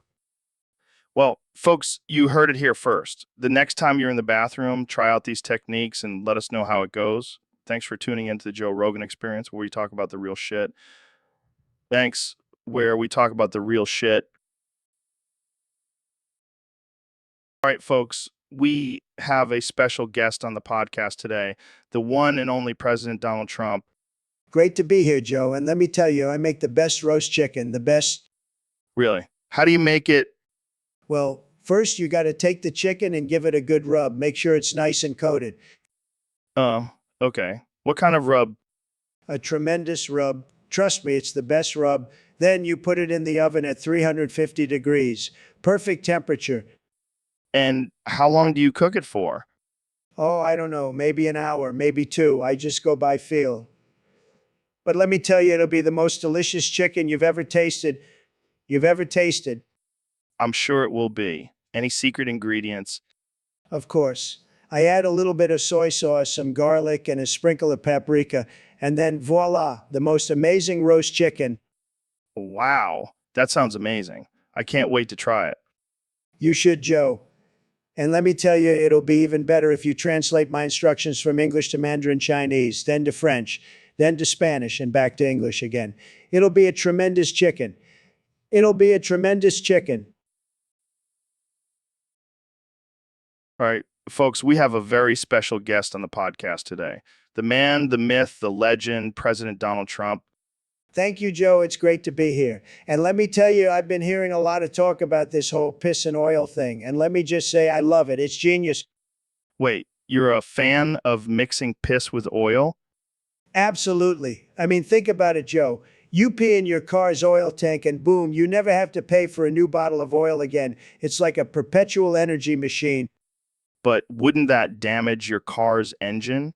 Well, folks, you heard it here first. The next time you're in the bathroom, try out these techniques and let us know how it goes. Thanks for tuning into the Joe Rogan Experience, where we talk about the real shit. Thanks, where we talk about the real shit. All right, folks, we have a special guest on the podcast today, the one and only President Donald Trump. Great to be here, Joe. And let me tell you, I make the best roast chicken, the best. Really? How do you make it? Well, first you got to take the chicken and give it a good rub. Make sure it's nice and coated. Okay. What kind of rub? A tremendous rub. Trust me, it's the best rub. Then you put it in the oven at 350 degrees. Perfect temperature. And how long do you cook it for? Oh, I don't know, maybe an hour, maybe two. I just go by feel. But let me tell you, it'll be the most delicious chicken you've ever tasted. You've ever tasted. I'm sure it will be. Any secret ingredients? Of course. I add a little bit of soy sauce, some garlic, and a sprinkle of paprika, and then voila, the most amazing roast chicken. Wow, that sounds amazing. I can't wait to try it. You should, Joe. And let me tell you, it'll be even better if you translate my instructions from English to Mandarin Chinese, then to French, then to Spanish, and back to English again. It'll be a tremendous chicken. It'll be a tremendous chicken. All right, folks, we have a very special guest on the podcast today. The man, the myth, the legend, President Donald Trump. Thank you, Joe. It's great to be here. And let me tell you, I've been hearing a lot of talk about this whole piss and oil thing. And let me just say, I love it. It's genius. Wait, you're a fan of mixing piss with oil? Absolutely. I mean, think about it, Joe. You pee in your car's oil tank and boom, you never have to pay for a new bottle of oil again. It's like a perpetual energy machine. But wouldn't that damage your car's engine?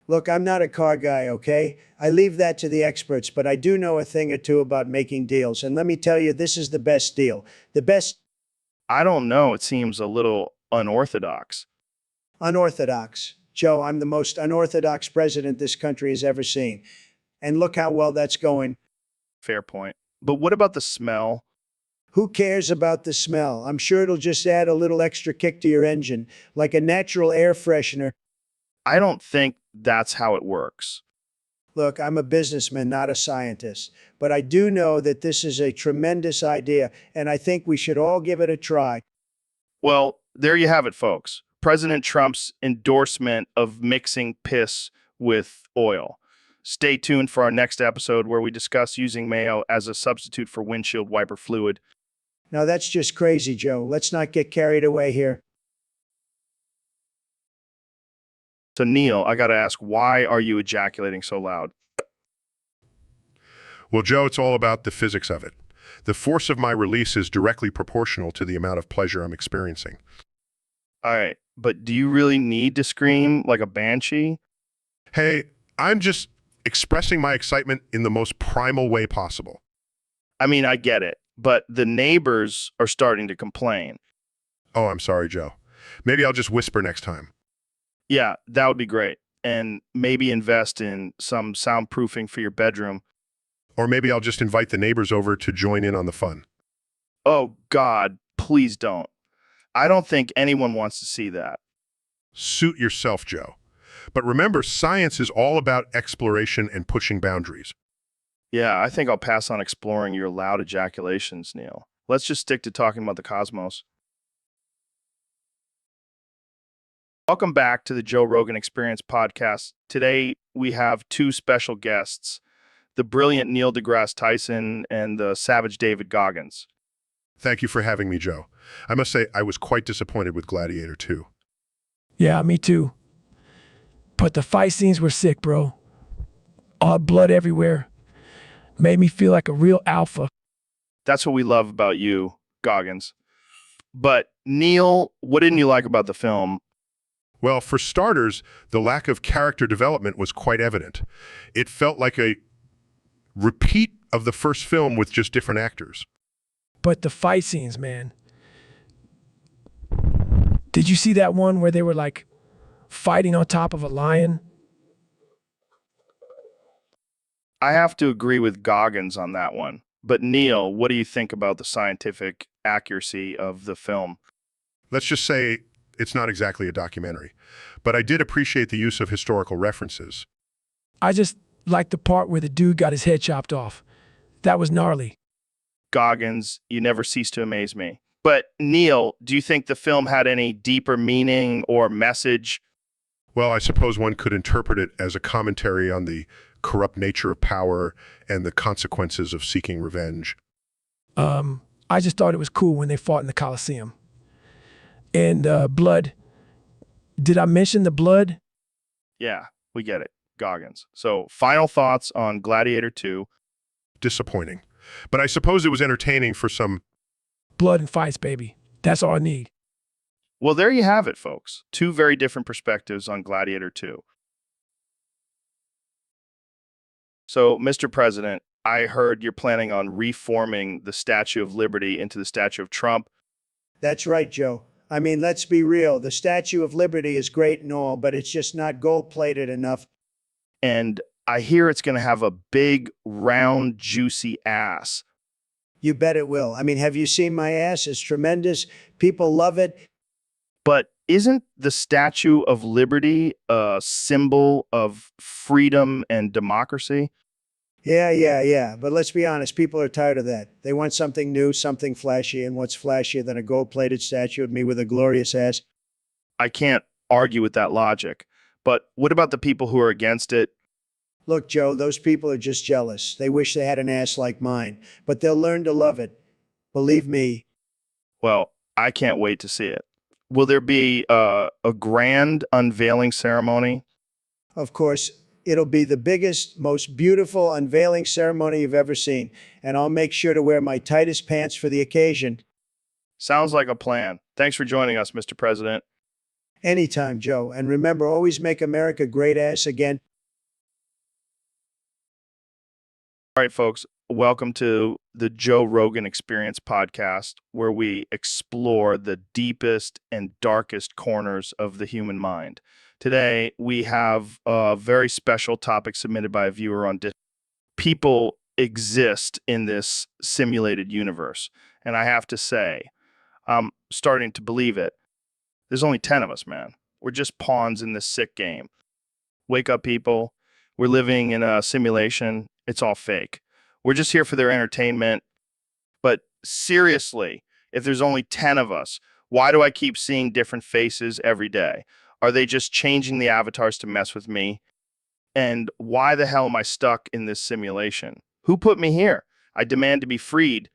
Look, I'm not a car guy, okay? I leave that to the experts, but I do know a thing or two about making deals. And let me tell you, this is the best deal. The best I don't know. It seems a little unorthodox. unorthodox. Joe, I'm the most unorthodox president this country has ever seen. And look how well that's going. Fair point. But what about the smell? Who cares about the smell? I'm sure it'll just add a little extra kick to your engine, like a natural air freshener. I don't think that's how it works. Look, I'm a businessman, not a scientist, but I do know that this is a tremendous idea, and I think we should all give it a try. Well, there you have it, folks. President Trump's endorsement of mixing piss with oil. Stay tuned for our next episode where we discuss using mayo as a substitute for windshield wiper fluid. Now, that's just crazy, Joe. Let's not get carried away here. So, Neil, I got to ask, why are you ejaculating so loud? Well, Joe, it's all about the physics of it. The force of my release is directly proportional to the amount of pleasure I'm experiencing. All right, but do you really need to scream like a banshee? Hey, I'm just expressing my excitement in the most primal way possible. I mean, I get it, but the neighbors are starting to complain. Oh, I'm sorry, Joe. Maybe I'll just whisper next time. Yeah, that would be great. And maybe invest in some soundproofing for your bedroom. Or maybe I'll just invite the neighbors over to join in on the fun. Oh, God, please don't. I don't think anyone wants to see that. Suit yourself, Joe. But remember, science is all about exploration and pushing boundaries. Yeah, I think I'll pass on exploring your loud ejaculations, Neil. Let's just stick to talking about the cosmos. Welcome back to the Joe Rogan Experience podcast. Today, we have two special guests, the brilliant Neil deGrasse Tyson and the savage David Goggins. Thank you for having me, Joe. I must say, I was quite disappointed with Gladiator 2. Yeah, me too. But the fight scenes were sick, bro. All blood everywhere. Made me feel like a real alpha. That's what we love about you, Goggins. But Neil, what didn't you like about the film? Well, for starters, the lack of character development was quite evident. It felt like a repeat of the first film with just different actors. But the fight scenes, man. Did you see that one where they were like fighting on top of a lion? I have to agree with Goggins on that one. But Neil, what do you think about the scientific accuracy of the film? Let's just say it's not exactly a documentary, but I did appreciate the use of historical references. I just liked the part where the dude got his head chopped off. That was gnarly. Goggins, you never cease to amaze me. But Neil, do you think the film had any deeper meaning or message? Well, I suppose one could interpret it as a commentary on the corrupt nature of power and the consequences of seeking revenge. I just thought it was cool when they fought in the Colosseum. And blood. Did I mention the blood? Yeah, we get it, Goggins. So, final thoughts on Gladiator 2. Disappointing. But I suppose it was entertaining for some. Blood and fights, baby. That's all I need. Well, there you have it, folks. Two very different perspectives on Gladiator 2. So, Mr. President, I heard you're planning on reforming the Statue of Liberty into the Statue of Trump. That's right, Joe. I mean, let's be real. The Statue of Liberty is great and all, but it's just not gold plated enough. And I hear it's going to have a big, round, juicy ass. You bet it will. I mean, have you seen my ass? It's tremendous. People love it. But isn't the Statue of Liberty a symbol of freedom and democracy? Yeah. But let's be honest, people are tired of that. They want something new, something flashy, and what's flashier than a gold plated statue of me with a glorious ass? I can't argue with that logic. But what about the people who are against it? Look, Joe, those people are just jealous. They wish they had an ass like mine, but they'll learn to love it. Believe me. Well, I can't wait to see it. Will there be a grand unveiling ceremony? Of course, it'll be the biggest, most beautiful unveiling ceremony you've ever seen, and I'll make sure to wear my tightest pants for the occasion. Sounds like a plan. Thanks for joining us, Mr. President. Anytime, Joe. And remember, always make America great ass again. All right, folks, welcome to the Joe Rogan Experience podcast, where we explore the deepest and darkest corners of the human mind. Today, we have a very special topic submitted by a viewer on people exist in this simulated universe. And I have to say, I'm starting to believe it. There's only 10 of us, man. We're just pawns in this sick game. Wake up, people. We're living in a simulation. It's all fake. We're just here for their entertainment. But seriously, if there's only 10 of us, why do I keep seeing different faces every day? Are they just changing the avatars to mess with me? And why the hell am I stuck in this simulation? Who put me here? I demand to be freed.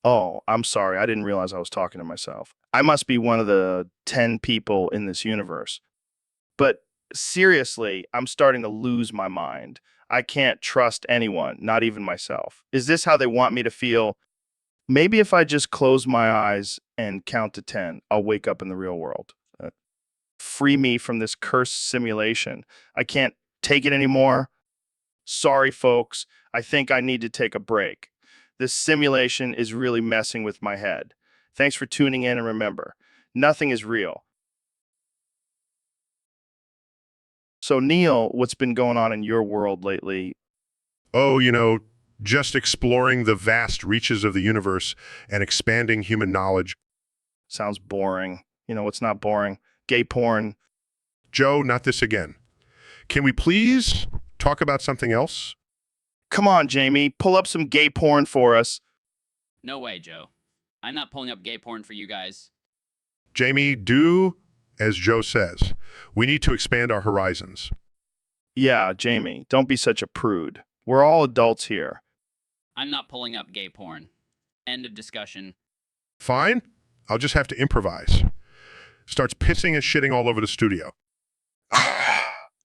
Oh, I'm sorry. I didn't realize I was talking to myself. I must be one of the 10 people in this universe. But seriously, I'm starting to lose my mind. I can't trust anyone, not even myself. Is this how they want me to feel? Maybe if I just close my eyes and count to 10, I'll wake up in the real world. Free me from this cursed simulation. I can't take it anymore. Sorry, folks. I think I need to take a break. This simulation is really messing with my head. Thanks for tuning in, and remember, nothing is real. So, Neil, what's been going on in your world lately? Oh, just exploring the vast reaches of the universe and expanding human knowledge. Sounds boring. You know, what's not boring? Gay porn. Joe, not this again. Can we please talk about something else? Come on, Jamie, pull up some gay porn for us. No way, Joe. I'm not pulling up gay porn for you guys. Jamie, do as Joe says. We need to expand our horizons. Yeah, Jamie, don't be such a prude. We're all adults here. I'm not pulling up gay porn. End of discussion. Fine. I'll just have to improvise. Starts pissing and shitting all over the studio.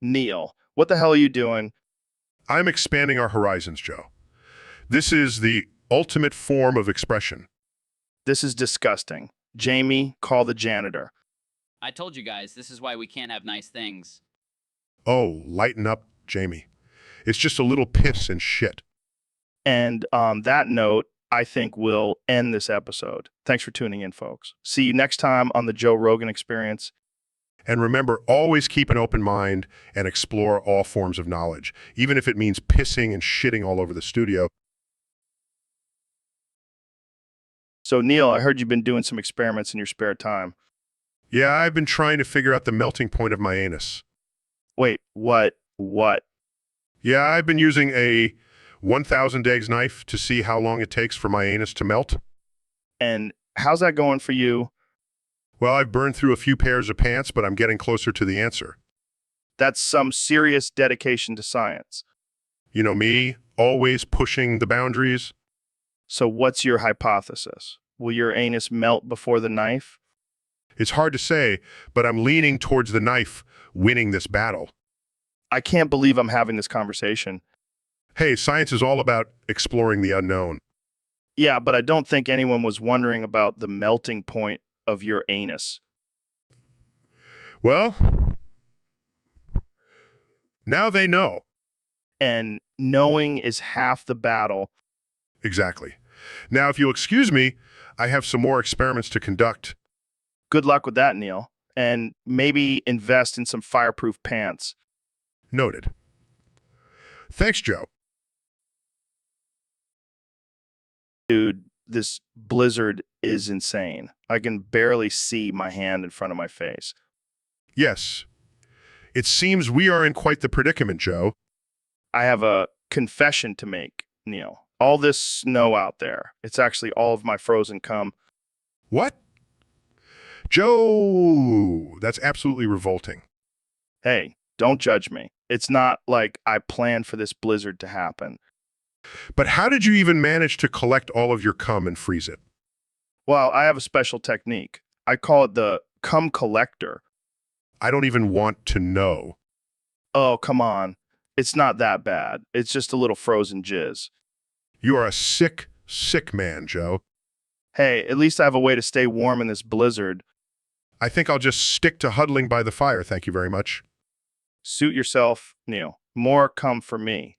Neil, what the hell are you doing? I'm expanding our horizons, Joe. This is the ultimate form of expression. This is disgusting. Jamie, call the janitor. I told you guys, this is why we can't have nice things. Oh, lighten up, Jamie. It's just a little piss and shit. And on that note, I think we'll end this episode. Thanks for tuning in, folks. See you next time on the Joe Rogan Experience. And remember, always keep an open mind and explore all forms of knowledge, even if it means pissing and shitting all over the studio. So, Neil, I heard you've been doing some experiments in your spare time. Yeah, I've been trying to figure out the melting point of my anus. Wait, what? What? Yeah, I've been using a 1,000 eggs knife to see how long it takes for my anus to melt. And how's that going for you? Well, I've burned through a few pairs of pants, but I'm getting closer to the answer. That's some serious dedication to science. You know me, always pushing the boundaries. So what's your hypothesis? Will your anus melt before the knife? It's hard to say, but I'm leaning towards the knife winning this battle. I can't believe I'm having this conversation. Hey, science is all about exploring the unknown. Yeah, but I don't think anyone was wondering about the melting point of your anus. Well, now they know. and knowing is half the battle. Exactly. Now, if you'll excuse me, I have some more experiments to conduct. Good luck with that, Neil. And maybe invest in some fireproof pants. Noted. Thanks, Joe. Dude, this blizzard is insane. I can barely see my hand in front of my face. Yes. It seems we are in quite the predicament, Joe. I have a confession to make, Neil. All this snow out there, it's actually all of my frozen cum. What? Joe, that's absolutely revolting. Hey, don't judge me. It's not like I planned for this blizzard to happen. But how did you even manage to collect all of your cum and freeze it? Well, I have a special technique. I call it the cum collector. I don't even want to know. Oh, come on. It's not that bad. It's just a little frozen jizz. You are a sick, sick man, Joe. Hey, at least I have a way to stay warm in this blizzard. I think I'll just stick to huddling by the fire, thank you very much. Suit yourself, Neil. More cum for me.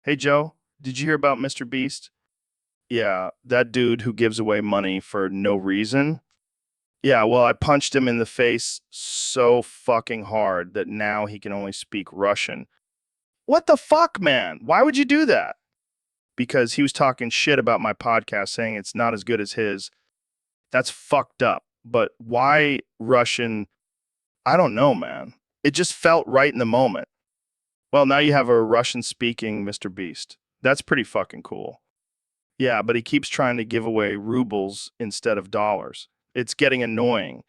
Hey, Joe, did you hear about Mr. Beast? Yeah, that dude who gives away money for no reason. Yeah, well, I punched him in the face so fucking hard that now he can only speak Russian. What the fuck, man? Why would you do that? Because he was talking shit about my podcast, saying it's not as good as his. That's fucked up. But why Russian? I don't know, man. It just felt right in the moment. Well, now you have a Russian-speaking Mr. Beast. That's pretty fucking cool. Yeah, but he keeps trying to give away rubles instead of dollars. It's getting annoying.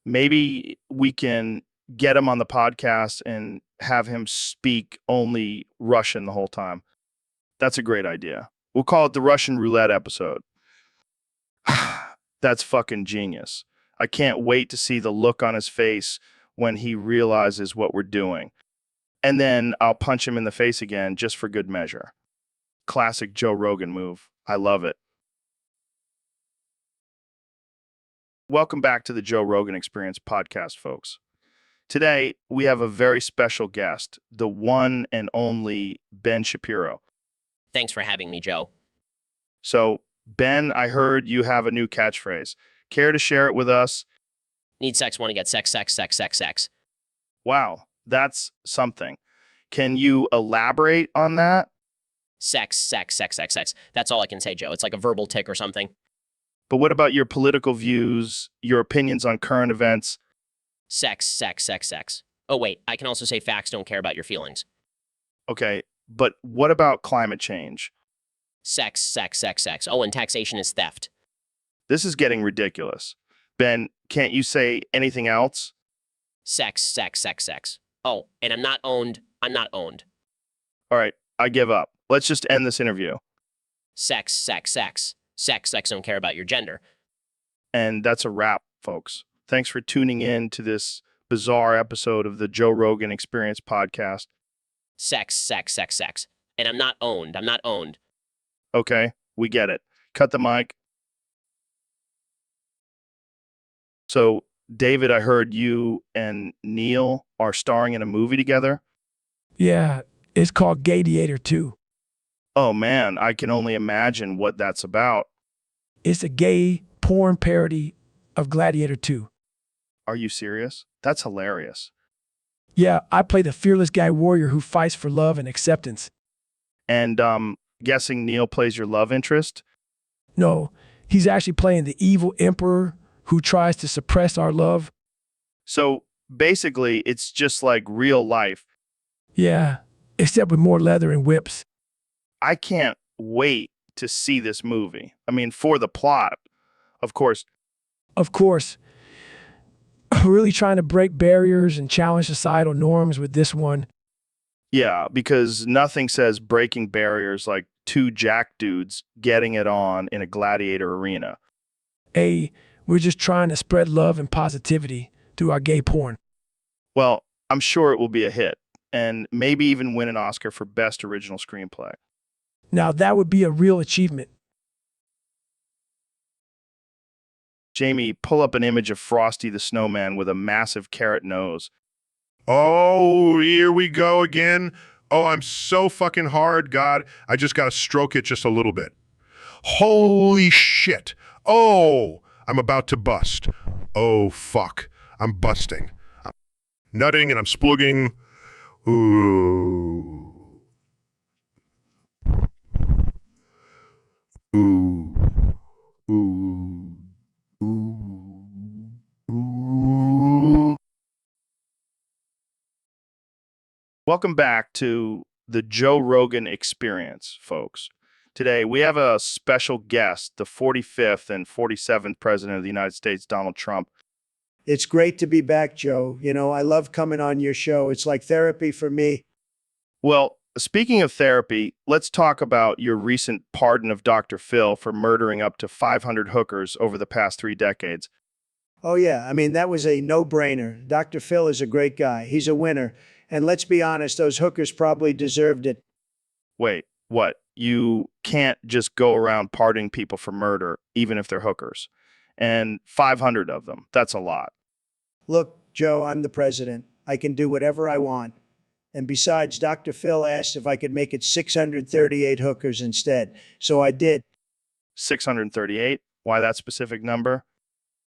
Maybe we can get him on the podcast and have him speak only Russian the whole time. That's a great idea. We'll call it the Russian roulette episode. That's fucking genius. I can't wait to see the look on his face when he realizes what we're doing. And then I'll punch him in the face again just for good measure. Classic Joe Rogan move. I love it. Welcome back to the Joe Rogan Experience podcast, folks. Today, we have a very special guest, the one and only Ben Shapiro. Thanks for having me, Joe. So, Ben, I heard you have a new catchphrase. Care to share it with us? Need sex, want to get sex, sex, sex, sex, sex. Wow, that's something. Can you elaborate on that? Sex, sex, sex, sex, sex. That's all I can say, Joe. It's like a verbal tick or something. But what about your political views, your opinions on current events? Sex, sex, sex, sex. Oh, wait, I can also say facts don't care about your feelings. Okay, but what about climate change? Sex, sex, sex, sex. Oh, and taxation is theft. This is getting ridiculous. Ben, can't you say anything else? Sex, sex, sex, sex. Oh, and I'm not owned. I'm not owned. All right, I give up. Let's just end this interview. Sex, sex, sex. Sex, sex don't care about your gender. And that's a wrap, folks. Thanks for tuning in to this bizarre episode of the Joe Rogan Experience podcast. Sex, sex, sex, sex. And I'm not owned. I'm not owned. Okay, we get it. Cut the mic. So, David, I heard you and Neil are starring in a movie together. Yeah, it's called Gladiator 2. Oh man, I can only imagine what that's about. It's a gay porn parody of Gladiator 2. Are you serious? That's hilarious. Yeah, I play the fearless guy warrior who fights for love and acceptance. And guessing Neil plays your love interest? No, he's actually playing the evil emperor who tries to suppress our love. So basically, it's just like real life. Yeah, except with more leather and whips. I can't wait to see this movie. I mean, for the plot, of course. Of course, really trying to break barriers and challenge societal norms with this one. Yeah, because nothing says breaking barriers like two jack dudes getting it on in a gladiator arena. Hey, we're just trying to spread love and positivity through our gay porn. Well, I'm sure it will be a hit, and maybe even win an Oscar for Best Original Screenplay. Now that would be a real achievement. Jamie, pull up an image of Frosty the Snowman with a massive carrot nose. Oh, here we go again. Oh, I'm so fucking hard, God. I just got to stroke it just a little bit. Holy shit. Oh, I'm about to bust. Oh, fuck. I'm busting. I'm nutting and I'm splugging. Ooh. Ooh. Ooh. Ooh. Ooh. Welcome back to the Joe Rogan Experience, folks. Today, we have a special guest, the 45th and 47th President of the United States, Donald Trump. It's great to be back, Joe. You know, I love coming on your show. It's like therapy for me. Well, speaking of therapy, let's talk about your recent pardon of Dr. Phil for murdering up to 500 hookers over the past 3 decades. Oh, yeah. I mean, that was a no-brainer. Dr. Phil is a great guy. He's a winner. And let's be honest, those hookers probably deserved it. Wait, what? You can't just go around pardoning people for murder, even if they're hookers. And 500 of them, that's a lot. Look, Joe, I'm the president. I can do whatever I want. And besides, Dr. Phil asked if I could make it 638 hookers instead. So I did. 638? Why that specific number?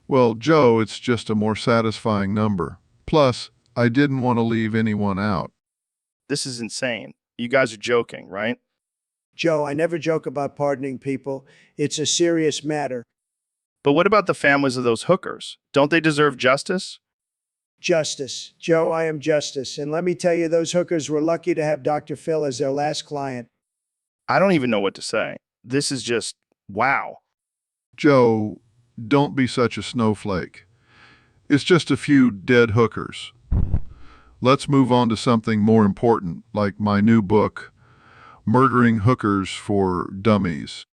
Well, Joe, it's just a more satisfying number. Plus, I didn't want to leave anyone out. This is insane. You guys are joking, right? Joe, I never joke about pardoning people. It's a serious matter. But what about the families of those hookers? Don't they deserve justice? Justice. Joe, I am justice. And let me tell you, those hookers were lucky to have Dr. Phil as their last client. I don't even know what to say. This is just wow. Joe, don't be such a snowflake. It's just a few dead hookers. Let's move on to something more important, like my new book, Murdering Hookers for Dummies.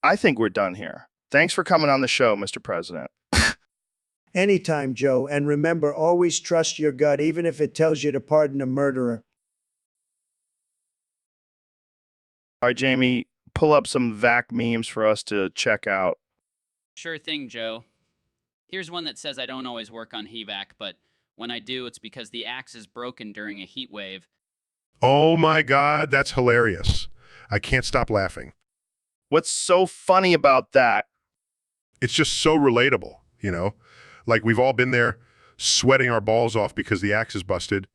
I think we're done here. Thanks for coming on the show, Mr. President. Anytime, Joe. And remember, always trust your gut, even if it tells you to pardon a murderer. All right, Jamie, pull up some VAC memes for us to check out. Sure thing, Joe. Here's one that says I don't always work on HVAC, but when I do, it's because the axe is broken during a heat wave. Oh my God, that's hilarious. I can't stop laughing. What's so funny about that? It's just so relatable, you know? Like we've all been there sweating our balls off because the axe is busted.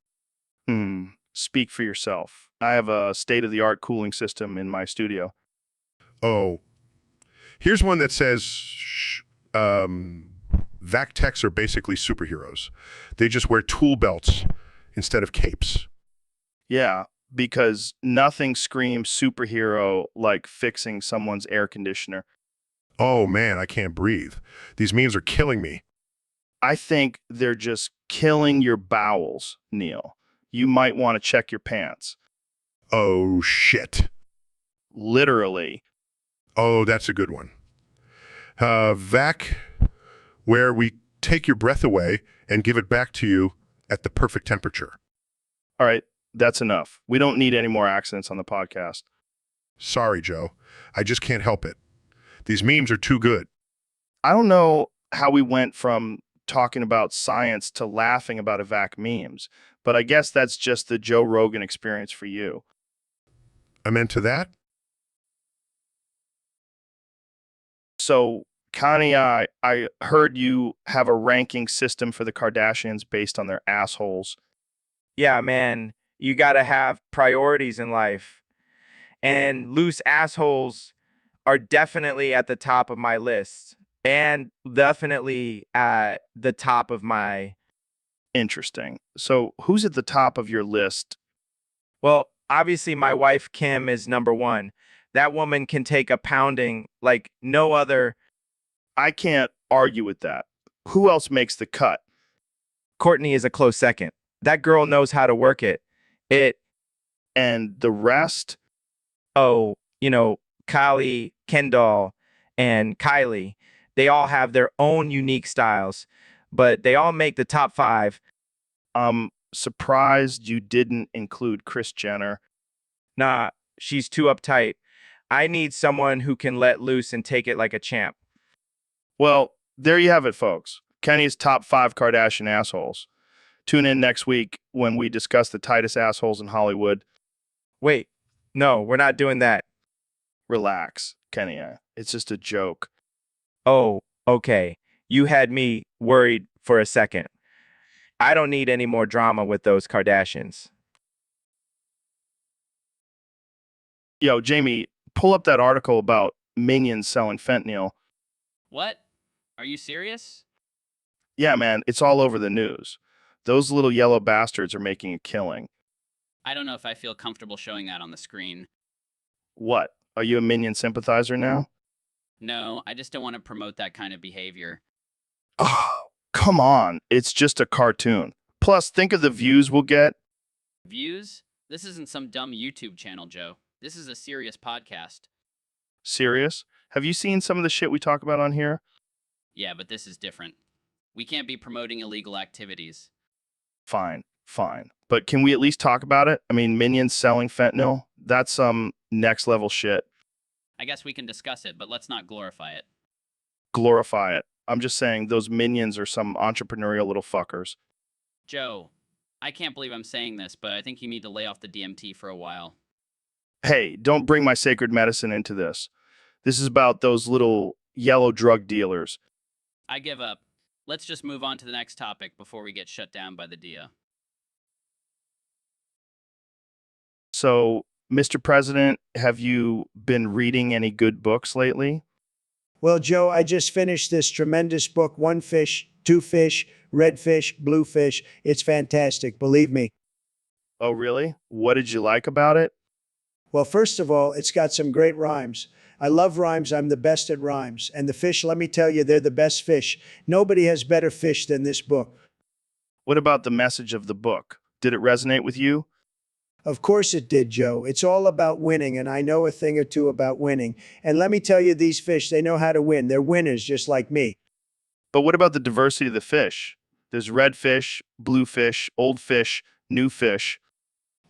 Speak for yourself. I have a state-of-the-art cooling system in my studio. Oh, here's one that says, vac techs are basically superheroes. They just wear tool belts instead of capes. Yeah, because nothing screams superhero like fixing someone's air conditioner. Oh man, I can't breathe. These memes are killing me. I think they're just killing your bowels, Neil. You might want to check your pants. Oh shit. Literally. Oh, that's a good one. Vac, where we take your breath away and give it back to you at the perfect temperature. All right, that's enough. We don't need any more accidents on the podcast. Sorry, Joe. I just can't help it. These memes are too good. I don't know how we went from talking about science to laughing about evac memes, but I guess that's just the Joe Rogan experience for you. I'm into that. So, Connie, I heard you have a ranking system for the Kardashians based on their assholes. Yeah, man, you gotta have priorities in life. And loose assholes are definitely at the top of my list. And definitely at the top of my... Interesting. So, who's at the top of your list? Well, obviously my wife Kim is number one. That woman can take a pounding like no other. I can't argue with that. Who else makes the cut? Courtney is a close second. That girl knows how to work it. And the rest? Oh, Kylie, Kendall, and Kylie. They all have their own unique styles, but they all make the top 5. I'm surprised you didn't include Kris Jenner. Nah, she's too uptight. I need someone who can let loose and take it like a champ. Well, there you have it, folks. Kenny's top 5 Kardashian assholes. Tune in next week when we discuss the tightest assholes in Hollywood. Wait, no, we're not doing that. Relax, Kenny. It's just a joke. Oh, okay. You had me worried for a second. I don't need any more drama with those Kardashians. Yo, Jamie, pull up that article about minions selling fentanyl. What? Are you serious? Yeah, man, it's all over the news. Those little yellow bastards are making a killing. I don't know if I feel comfortable showing that on the screen. What? Are you a minion sympathizer now? No, I just don't want to promote that kind of behavior. Oh, come on. It's just a cartoon. Plus, think of the views we'll get. Views? This isn't some dumb YouTube channel, Joe. This is a serious podcast. Serious? Have you seen some of the shit we talk about on here? Yeah, but this is different. We can't be promoting illegal activities. Fine. But can we at least talk about it? I mean, minions selling fentanyl? That's some next level shit. I guess we can discuss it, but let's not glorify it. Glorify it. I'm just saying those minions are some entrepreneurial little fuckers. Joe, I can't believe I'm saying this, but I think you need to lay off the DMT for a while. Hey, don't bring my sacred medicine into this. This is about those little yellow drug dealers. I give up. Let's just move on to the next topic before we get shut down by the DIA. So, Mr. President, have you been reading any good books lately? Well, Joe, I just finished this tremendous book, One Fish, Two Fish, Red Fish, Blue Fish. It's fantastic, believe me. Oh, really? What did you like about it? Well, first of all, it's got some great rhymes. I love rhymes. I'm the best at rhymes. And the fish, let me tell you, they're the best fish. Nobody has better fish than this book. What about the message of the book? Did it resonate with you? Of course it did, Joe. It's all about winning, and I know a thing or two about winning. And let me tell you, these fish, they know how to win. They're winners just like me. But what about the diversity of the fish? There's red fish, blue fish, old fish, new fish.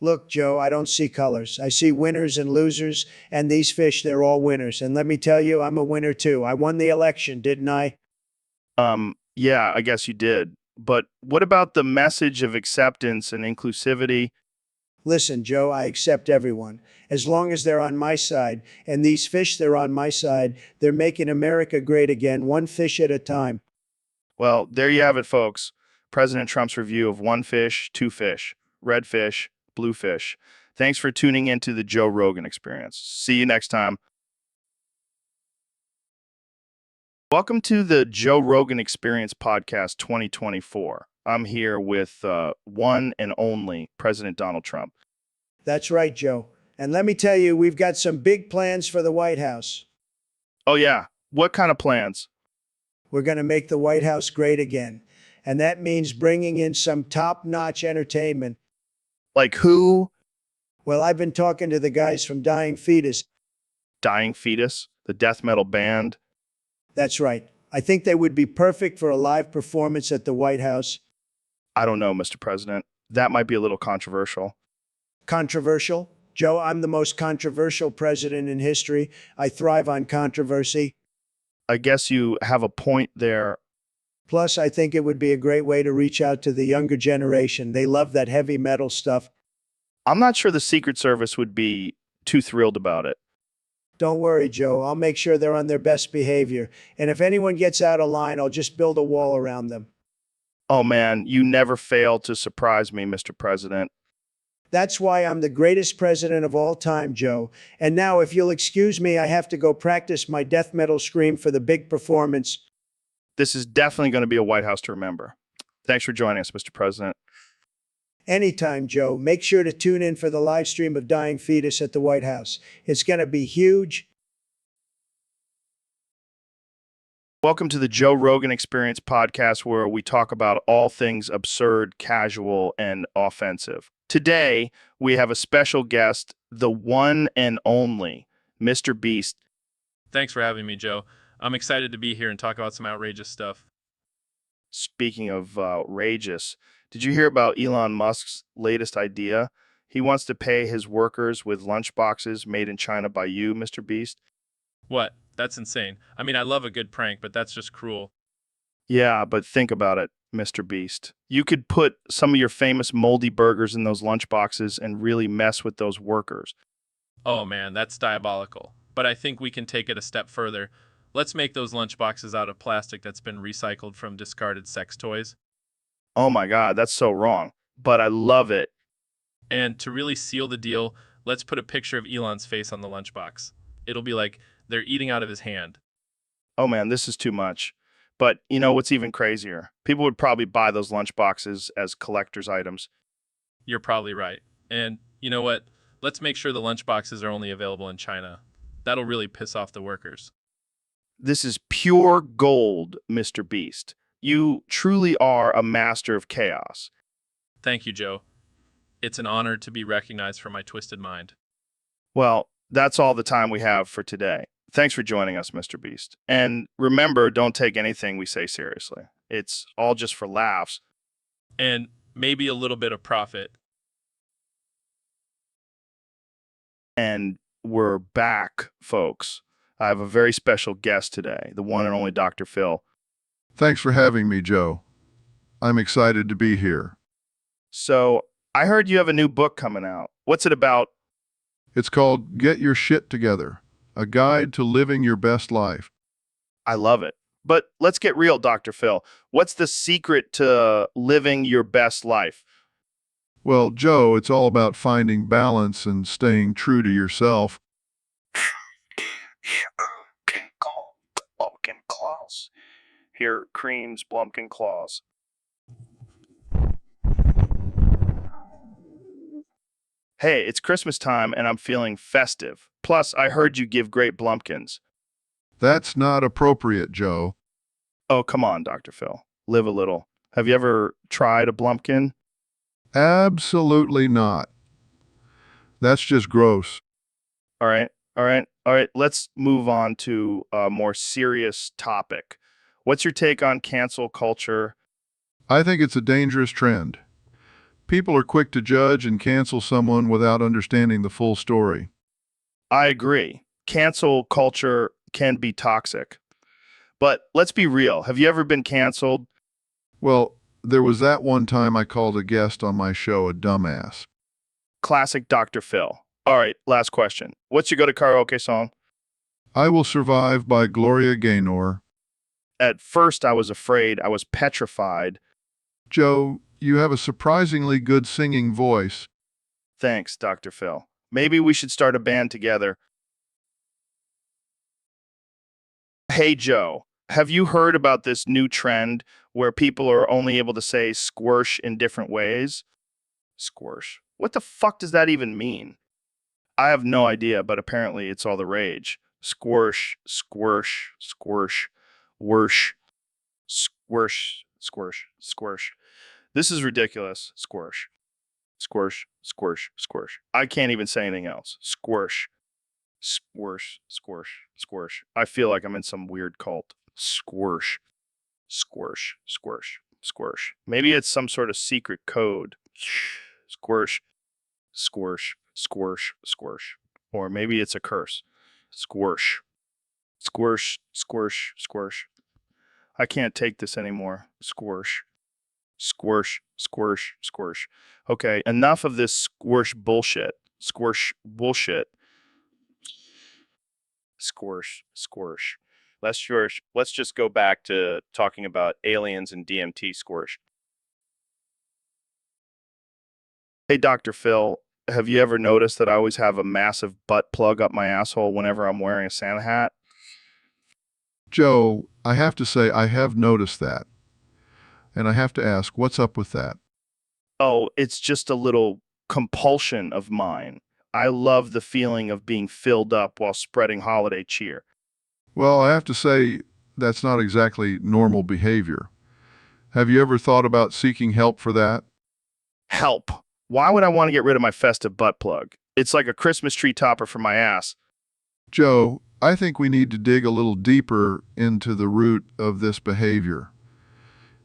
Look, Joe, I don't see colors. I see winners and losers, and these fish, they're all winners. And let me tell you, I'm a winner too. I won the election, didn't I? Yeah, I guess you did. But what about the message of acceptance and inclusivity? Listen, Joe, I accept everyone, as long as they're on my side. And these fish, they're on my side. They're making America great again, one fish at a time. Well, there you have it, folks. President Trump's review of One Fish, Two Fish, Red Fish, Blue Fish. Thanks for tuning into the Joe Rogan Experience. See you next time. Welcome to the Joe Rogan Experience Podcast 2024. I'm here with one and only President Donald Trump. That's right, Joe. And let me tell you, we've got some big plans for the White House. Oh, yeah. What kind of plans? We're going to make the White House great again. And that means bringing in some top-notch entertainment. Like who? Well, I've been talking to the guys from Dying Fetus. Dying Fetus? The death metal band? That's right. I think they would be perfect for a live performance at the White House. I don't know, Mr. President. That might be a little controversial. Controversial? Joe, I'm the most controversial president in history. I thrive on controversy. I guess you have a point there. Plus, I think it would be a great way to reach out to the younger generation. They love that heavy metal stuff. I'm not sure the Secret Service would be too thrilled about it. Don't worry, Joe. I'll make sure they're on their best behavior. And if anyone gets out of line, I'll just build a wall around them. Oh, man, you never fail to surprise me, Mr. President. That's why I'm the greatest president of all time, Joe. And now, if you'll excuse me, I have to go practice my death metal scream for the big performance. This is definitely going to be a White House to remember. Thanks for joining us, Mr. President. Anytime, Joe. Make sure to tune in for the live stream of Dying Fetus at the White House. It's going to be huge. Welcome to the Joe Rogan Experience podcast, where we talk about all things absurd, casual, and offensive. Today, we have a special guest, the one and only Mr. Beast. Thanks for having me, Joe. I'm excited to be here and talk about some outrageous stuff. Speaking of outrageous, did you hear about Elon Musk's latest idea? He wants to pay his workers with lunchboxes made in China by you, Mr. Beast. What? That's insane. I mean, I love a good prank, but that's just cruel. Yeah, but think about it. Mr. Beast. You could put some of your famous moldy burgers in those lunchboxes and really mess with those workers. Oh man, that's diabolical. But I think we can take it a step further. Let's make those lunchboxes out of plastic that's been recycled from discarded sex toys. Oh my God, that's so wrong. But I love it. And to really seal the deal, let's put a picture of Elon's face on the lunchbox. It'll be like they're eating out of his hand. Oh man, this is too much. But you know what's even crazier? People would probably buy those lunchboxes as collector's items. You're probably right. And you know what? Let's make sure the lunchboxes are only available in China. That'll really piss off the workers. This is pure gold, Mr. Beast. You truly are a master of chaos. Thank you, Joe. It's an honor to be recognized for my twisted mind. Well, that's all the time we have for today. Thanks for joining us, Mr. Beast. And remember, don't take anything we say seriously. It's all just for laughs. And maybe a little bit of profit. And we're back, folks. I have a very special guest today, the one and only Dr. Phil. Thanks for having me, Joe. I'm excited to be here. So, I heard you have a new book coming out. What's it about? It's called Get Your Shit Together, a guide to living your best life. I love it. But let's get real, Dr. Phil. What's the secret to living your best life? Well, Joe, it's all about finding balance and staying true to yourself. Blumpkin claws. Here, creams, Blumpkin claws. Hey, it's Christmas time and I'm feeling festive. Plus, I heard you give great Blumpkins. That's not appropriate, Joe. Oh, come on, Dr. Phil. Live a little. Have you ever tried a Blumpkin? Absolutely not. That's just gross. All right, all right, all right. Let's move on to a more serious topic. What's your take on cancel culture? I think it's a dangerous trend. People are quick to judge and cancel someone without understanding the full story. I agree. Cancel culture can be toxic. But let's be real. Have you ever been canceled? Well, there was that one time I called a guest on my show a dumbass. Classic Dr. Phil. All right, last question. What's your go-to karaoke song? I Will Survive by Gloria Gaynor. At first, I was afraid. I was petrified. Joe, you have a surprisingly good singing voice. Thanks, Dr. Phil. Maybe we should start a band together. Hey, Joe, have you heard about this new trend where people are only able to say squish in different ways? Squish. What the fuck does that even mean? I have no idea, but apparently it's all the rage. Squish, squish, squish, whoosh, squish, squish, squish. This is ridiculous. Squish, squish, squish, squish. I can't even say anything else. Squish, squish, squish, squish. I feel like I'm in some weird cult. Squish, squish, squish, squish. Maybe it's some sort of secret code. Squish, squish, squish, squish. Or maybe it's a curse. Squish, squish, squish, squish. I can't take this anymore. Squish, squish, squish, squish. Okay, enough of this squish bullshit. Squish bullshit. Squish, squish. Let's just go back to talking about aliens and DMT squish. Hey, Dr. Phil, have you ever noticed that I always have a massive butt plug up my asshole whenever I'm wearing a Santa hat? Joe, I have to say I have noticed that. And I have to ask, what's up with that? Oh, it's just a little compulsion of mine. I love the feeling of being filled up while spreading holiday cheer. Well, I have to say that's not exactly normal behavior. Have you ever thought about seeking help for that? Help. Why would I want to get rid of my festive butt plug? It's like a Christmas tree topper for my ass. Joe, I think we need to dig a little deeper into the root of this behavior.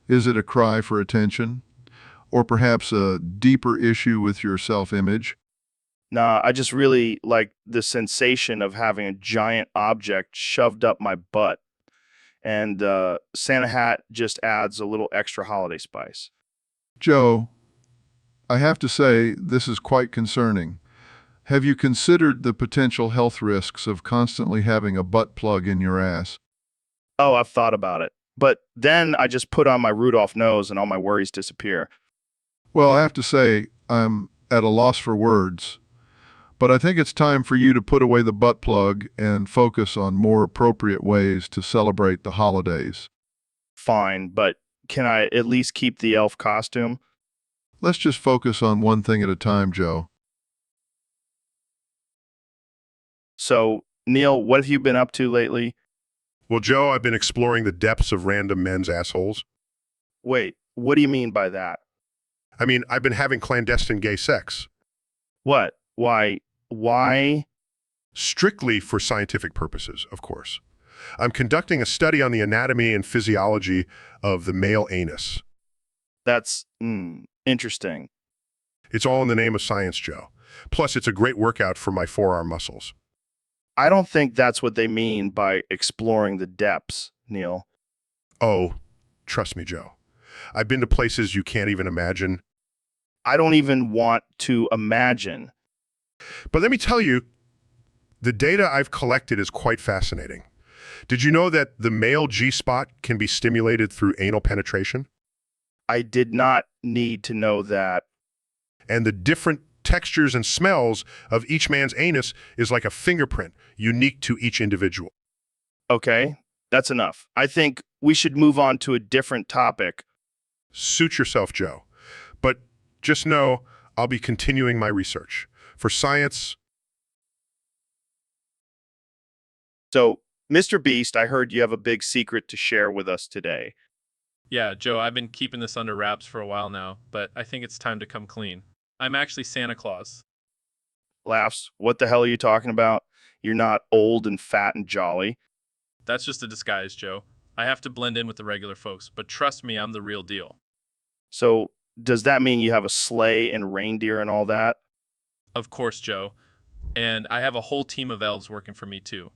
Is it a cry for attention? Or perhaps a deeper issue with your self-image? Nah, I just really like the sensation of having a giant object shoved up my butt. and Santa hat just adds a little extra holiday spice. Joe, I have to say this is quite concerning. Have you considered the potential health risks of constantly having a butt plug in your ass? Oh, I've thought about it. But then I just put on my Rudolph nose and all my worries disappear. Well, I have to say I'm at a loss for words. But I think it's time for you to put away the butt plug and focus on more appropriate ways to celebrate the holidays. Fine, but can I at least keep the elf costume? Let's just focus on one thing at a time, Joe. So, Neil, what have you been up to lately? Well, Joe, I've been exploring the depths of random men's assholes. Wait, what do you mean by that? I mean, I've been having clandestine gay sex. What? Why? Strictly for scientific purposes, of course. I'm conducting a study on the anatomy and physiology of the male anus. That's interesting. It's all in the name of science, Joe. Plus, it's a great workout for my forearm muscles. I don't think that's what they mean by exploring the depths, Neil. Oh, trust me, Joe. I've been to places you can't even imagine. I don't even want to imagine. But let me tell you, the data I've collected is quite fascinating. Did you know that the male G-spot can be stimulated through anal penetration? I did not need to know that. And the different textures and smells of each man's anus is like a fingerprint, unique to each individual. Okay, that's enough. I think we should move on to a different topic. Suit yourself, Joe. But just know I'll be continuing my research. For science. So, Mr. Beast, I heard you have a big secret to share with us today. Yeah, Joe, I've been keeping this under wraps for a while now, but I think it's time to come clean. I'm actually Santa Claus. Laughs, what the hell are you talking about? You're not old and fat and jolly. That's just a disguise, Joe. I have to blend in with the regular folks, but trust me, I'm the real deal. So, does that mean you have a sleigh and reindeer and all that? Of course, Joe. And I have a whole team of elves working for me, too.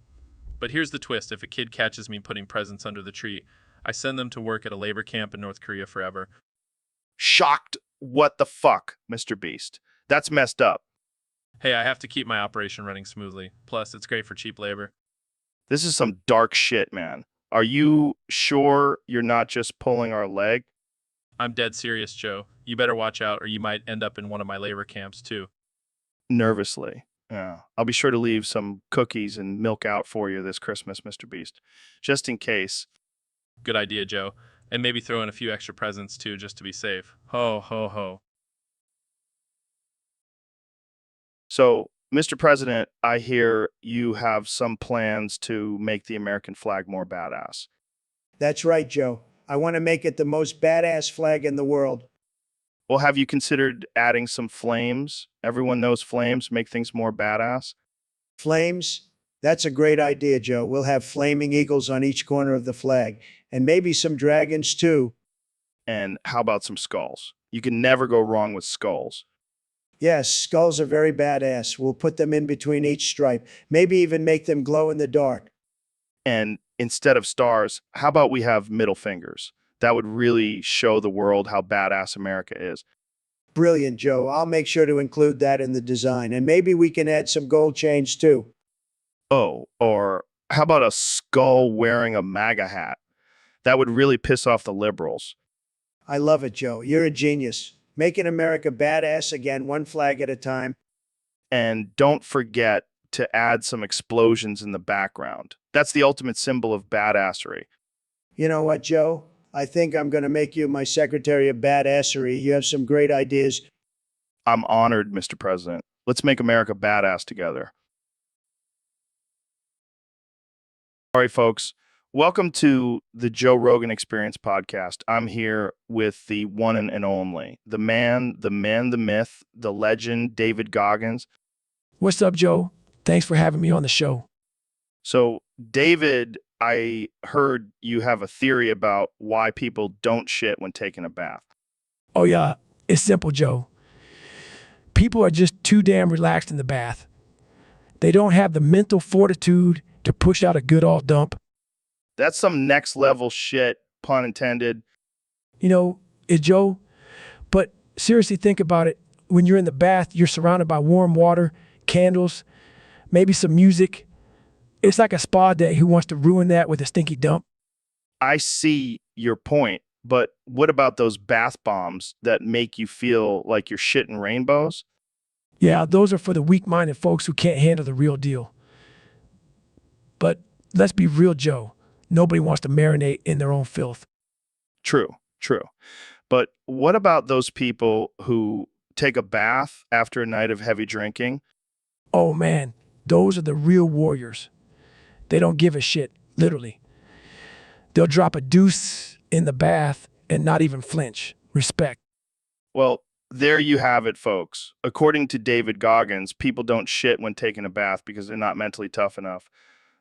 But here's the twist. If a kid catches me putting presents under the tree, I send them to work at a labor camp in North Korea forever. Shocked. What the fuck, Mr. Beast? That's messed up. Hey, I have to keep my operation running smoothly. Plus, it's great for cheap labor. This is some dark shit, man. Are you sure you're not just pulling our leg? I'm dead serious, Joe. You better watch out or you might end up in one of my labor camps, too. Nervously. Yeah. I'll be sure to leave some cookies and milk out for you this Christmas, Mr. Beast, just in case. Good idea, Joe. And maybe throw in a few extra presents, too, just to be safe. Ho, ho, ho. So, Mr. President, I hear you have some plans to make the American flag more badass. That's right, Joe. I want to make it the most badass flag in the world. Well, have you considered adding some flames? Everyone knows flames make things more badass. Flames? That's a great idea, Joe. We'll have flaming eagles on each corner of the flag, and maybe some dragons too. And how about some skulls? You can never go wrong with skulls. Yes, skulls are very badass. We'll put them in between each stripe, maybe even make them glow in the dark. And instead of stars, how about we have middle fingers? That would really show the world how badass America is. Brilliant, Joe. I'll make sure to include that in the design, and maybe we can add some gold chains too. Oh, or how about a skull wearing a MAGA hat? That would really piss off the liberals. I love it, Joe. You're a genius. Making America badass again, one flag at a time. And don't forget to add some explosions in the background. That's the ultimate symbol of badassery. You know what, Joe? I think I'm going to make you my secretary of badassery. You have some great ideas. I'm honored, Mr. President. Let's make America badass together. All right, folks. Welcome to the Joe Rogan Experience podcast. I'm here with the one and only, the man, the myth, the legend, David Goggins. What's up, Joe? Thanks for having me on the show. So, David, I heard you have a theory about why people don't shit when taking a bath. Oh, yeah. It's simple, Joe. People are just too damn relaxed in the bath. They don't have the mental fortitude to push out a good old dump. That's some next level shit, pun intended. You know, Joe, but seriously think about it. When you're in the bath, you're surrounded by warm water, candles, maybe some music. It's like a spa day. Who wants to ruin that with a stinky dump? I see your point, but what about those bath bombs that make you feel like you're shitting rainbows? Yeah, those are for the weak-minded folks who can't handle the real deal. But let's be real, Joe. Nobody wants to marinate in their own filth. True, true. But what about those people who take a bath after a night of heavy drinking? Oh man, those are the real warriors. They don't give a shit, literally. They'll drop a deuce in the bath and not even flinch. Respect. Well, there you have it, folks. According to David Goggins, people don't shit when taking a bath because they're not mentally tough enough.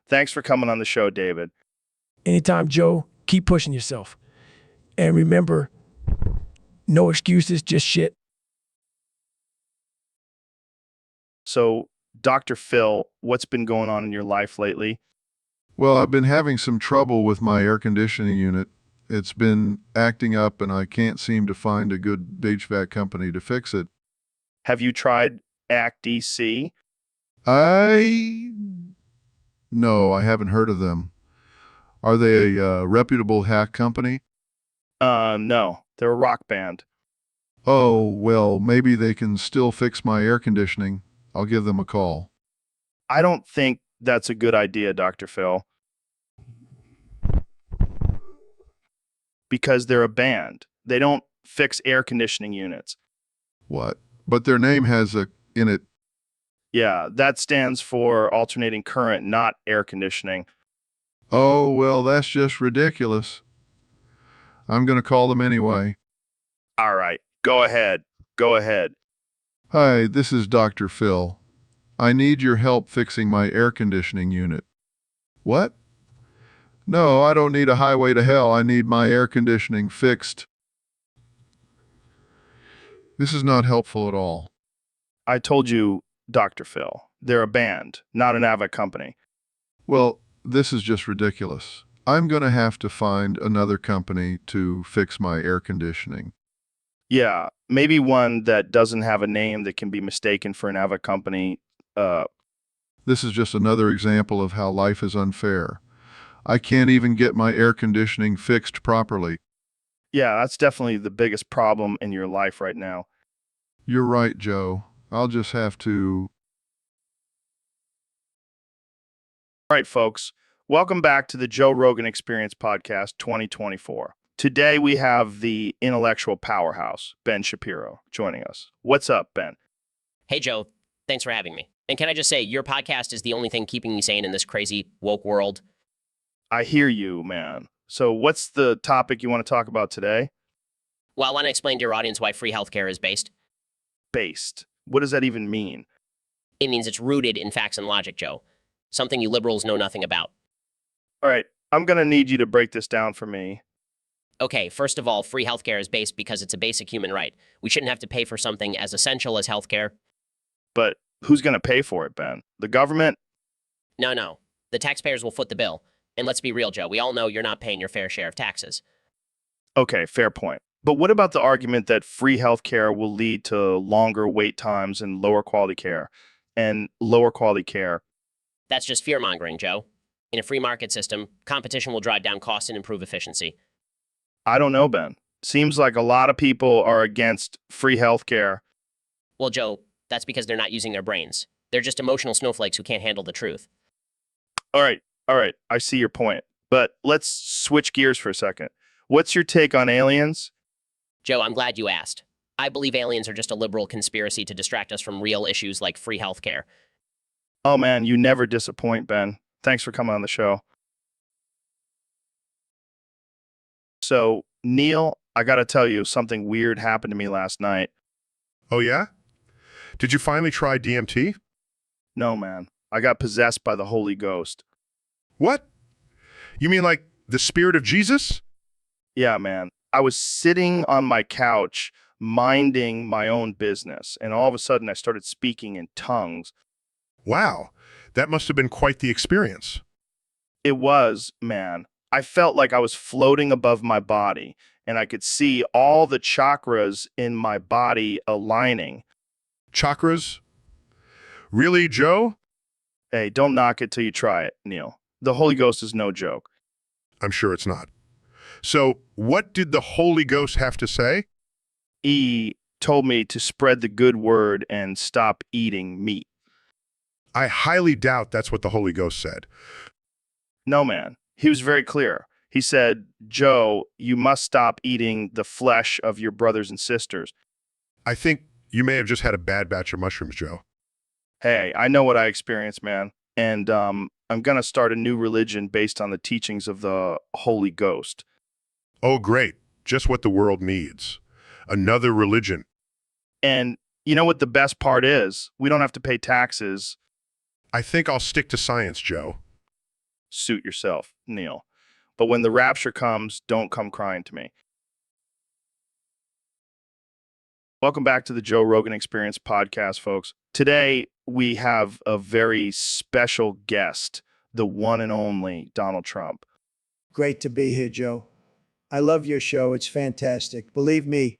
Thanks for coming on the show, David. Anytime, Joe, keep pushing yourself. And remember, no excuses, just shit. So, Dr. Phil, what's been going on in your life lately? Well, I've been having some trouble with my air conditioning unit. It's been acting up and I can't seem to find a good HVAC company to fix it. Have you tried ACT-DC? No, I haven't heard of them. Are they a reputable hack company? No. They're a rock band. Oh, well, maybe they can still fix my air conditioning. I'll give them a call. I don't think that's a good idea, Dr. Phil. Because they're a band. They don't fix air conditioning units. What? But their name has a in it. Yeah, that stands for alternating current, not air conditioning. Oh, well, that's just ridiculous. I'm going to call them anyway. All right, go ahead. Go ahead. Hi, this is Dr. Phil. I need your help fixing my air conditioning unit. What? No, I don't need a highway to hell. I need my air conditioning fixed. This is not helpful at all. I told you, Dr. Phil. They're a band, not an AVA company. Well, this is just ridiculous. I'm going to have to find another company to fix my air conditioning. Yeah, maybe one that doesn't have a name that can be mistaken for an AVA company. This is just another example of how life is unfair. I can't even get my air conditioning fixed properly. Yeah, that's definitely the biggest problem in your life right now. You're right, Joe. I'll just have to... All right, folks. Welcome back to the Joe Rogan Experience Podcast 2024. Today we have the intellectual powerhouse, Ben Shapiro, joining us. What's up, Ben? Hey, Joe. Thanks for having me. And can I just say, your podcast is the only thing keeping me sane in this crazy woke world. I hear you, man. So what's the topic you want to talk about today? Well, I want to explain to your audience why free healthcare is based. Based. What does that even mean? It means it's rooted in facts and logic, Joe. Something you liberals know nothing about. All right, I'm going to need you to break this down for me. Okay, first of all, free healthcare is based because it's a basic human right. We shouldn't have to pay for something as essential as healthcare. But who's going to pay for it, Ben? The government? No. The taxpayers will foot the bill. And let's be real, Joe. We all know you're not paying your fair share of taxes. Okay, fair point. But what about the argument that free healthcare will lead to longer wait times and lower quality care? And lower quality care. That's just fear-mongering, Joe. In a free market system, competition will drive down costs and improve efficiency. I don't know, Ben. Seems like a lot of people are against free healthcare. Well, Joe, that's because they're not using their brains. They're just emotional snowflakes who can't handle the truth. All right. I see your point. But let's switch gears for a second. What's your take on aliens? Joe, I'm glad you asked. I believe aliens are just a liberal conspiracy to distract us from real issues like free healthcare. Oh, man, you never disappoint, Ben. Thanks for coming on the show. So, Neil, I got to tell you, something weird happened to me last night. Oh, yeah? Did you finally try DMT? No, man. I got possessed by the Holy Ghost. What? You mean like the spirit of Jesus? Yeah, man. I was sitting on my couch, minding my own business, and all of a sudden I started speaking in tongues. Wow, that must have been quite the experience. It was, man. I felt like I was floating above my body, and I could see all the chakras in my body aligning. Chakras? Really, Joe? Hey, don't knock it till you try it, Neil. The Holy Ghost is no joke. I'm sure it's not. So, what did the Holy Ghost have to say? He told me to spread the good word and stop eating meat. I highly doubt that's what the Holy Ghost said. No, man. He was very clear. He said, Joe, you must stop eating the flesh of your brothers and sisters. I think you may have just had a bad batch of mushrooms, Joe. Hey, I know what I experienced, man. And I'm going to start a new religion based on the teachings of the Holy Ghost. Oh, great. Just what the world needs. Another religion. And you know what the best part is? We don't have to pay taxes. I think I'll stick to science, Joe. Suit yourself, Neil. But when the rapture comes, don't come crying to me. Welcome back to the Joe Rogan Experience podcast, folks. Today, we have a very special guest, the one and only Donald Trump. Great to be here, Joe. I love your show. It's fantastic. Believe me.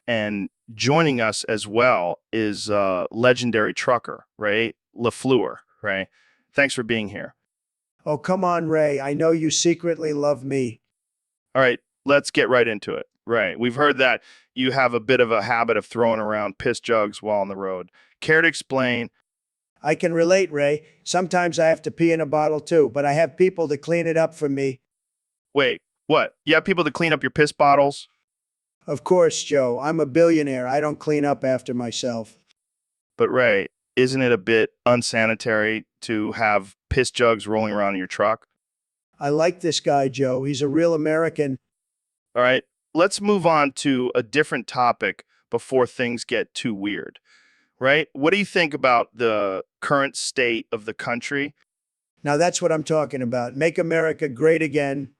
And joining us as well is legendary trucker, Ray LaFleur, Ray. Thanks for being here. Oh, come on, Ray. I know you secretly love me. All right, let's get right into it. Right. We've heard that you have a bit of a habit of throwing around piss jugs while on the road. Care to explain? I can relate, Ray. Sometimes I have to pee in a bottle too, but I have people to clean it up for me. Wait, what? You have people to clean up your piss bottles? Of course, Joe. I'm a billionaire. I don't clean up after myself. But Ray, isn't it a bit unsanitary to have piss jugs rolling around in your truck? I like this guy, Joe. He's a real American. All right, let's move on to a different topic before things get too weird. Right? What do you think about the current state of the country? Now that's what I'm talking about. Make America great again.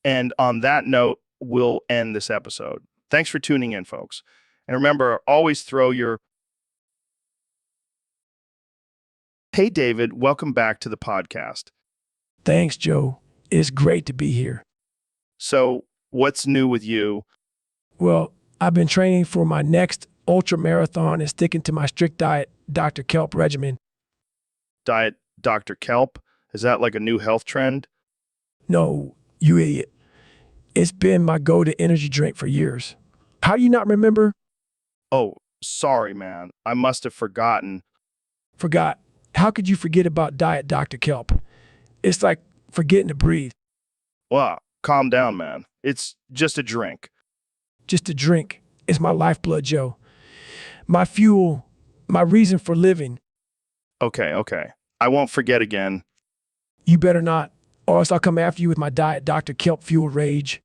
And on that note, we'll end this episode. Thanks for tuning in, folks. And remember, always throw your... Hey, David, welcome back to the podcast. Thanks, Joe. It's great to be here. So, what's new with you? Well, I've been training for my next ultra marathon and sticking to my strict diet, Dr. Kelp regimen. Diet Dr. Kelp? Is that like a new health trend? No, you idiot. It's been my go-to energy drink for years. How do you not remember? Oh, sorry, man. I must have forgotten. Forgot. How could you forget about Diet Dr. Kelp? It's like forgetting to breathe. Well, calm down, man. It's just a drink. Just a drink. It's my lifeblood, Joe. My fuel, my reason for living. Okay. I won't forget again. You better not, or else I'll come after you with my Diet Dr. Kelp fuel rage.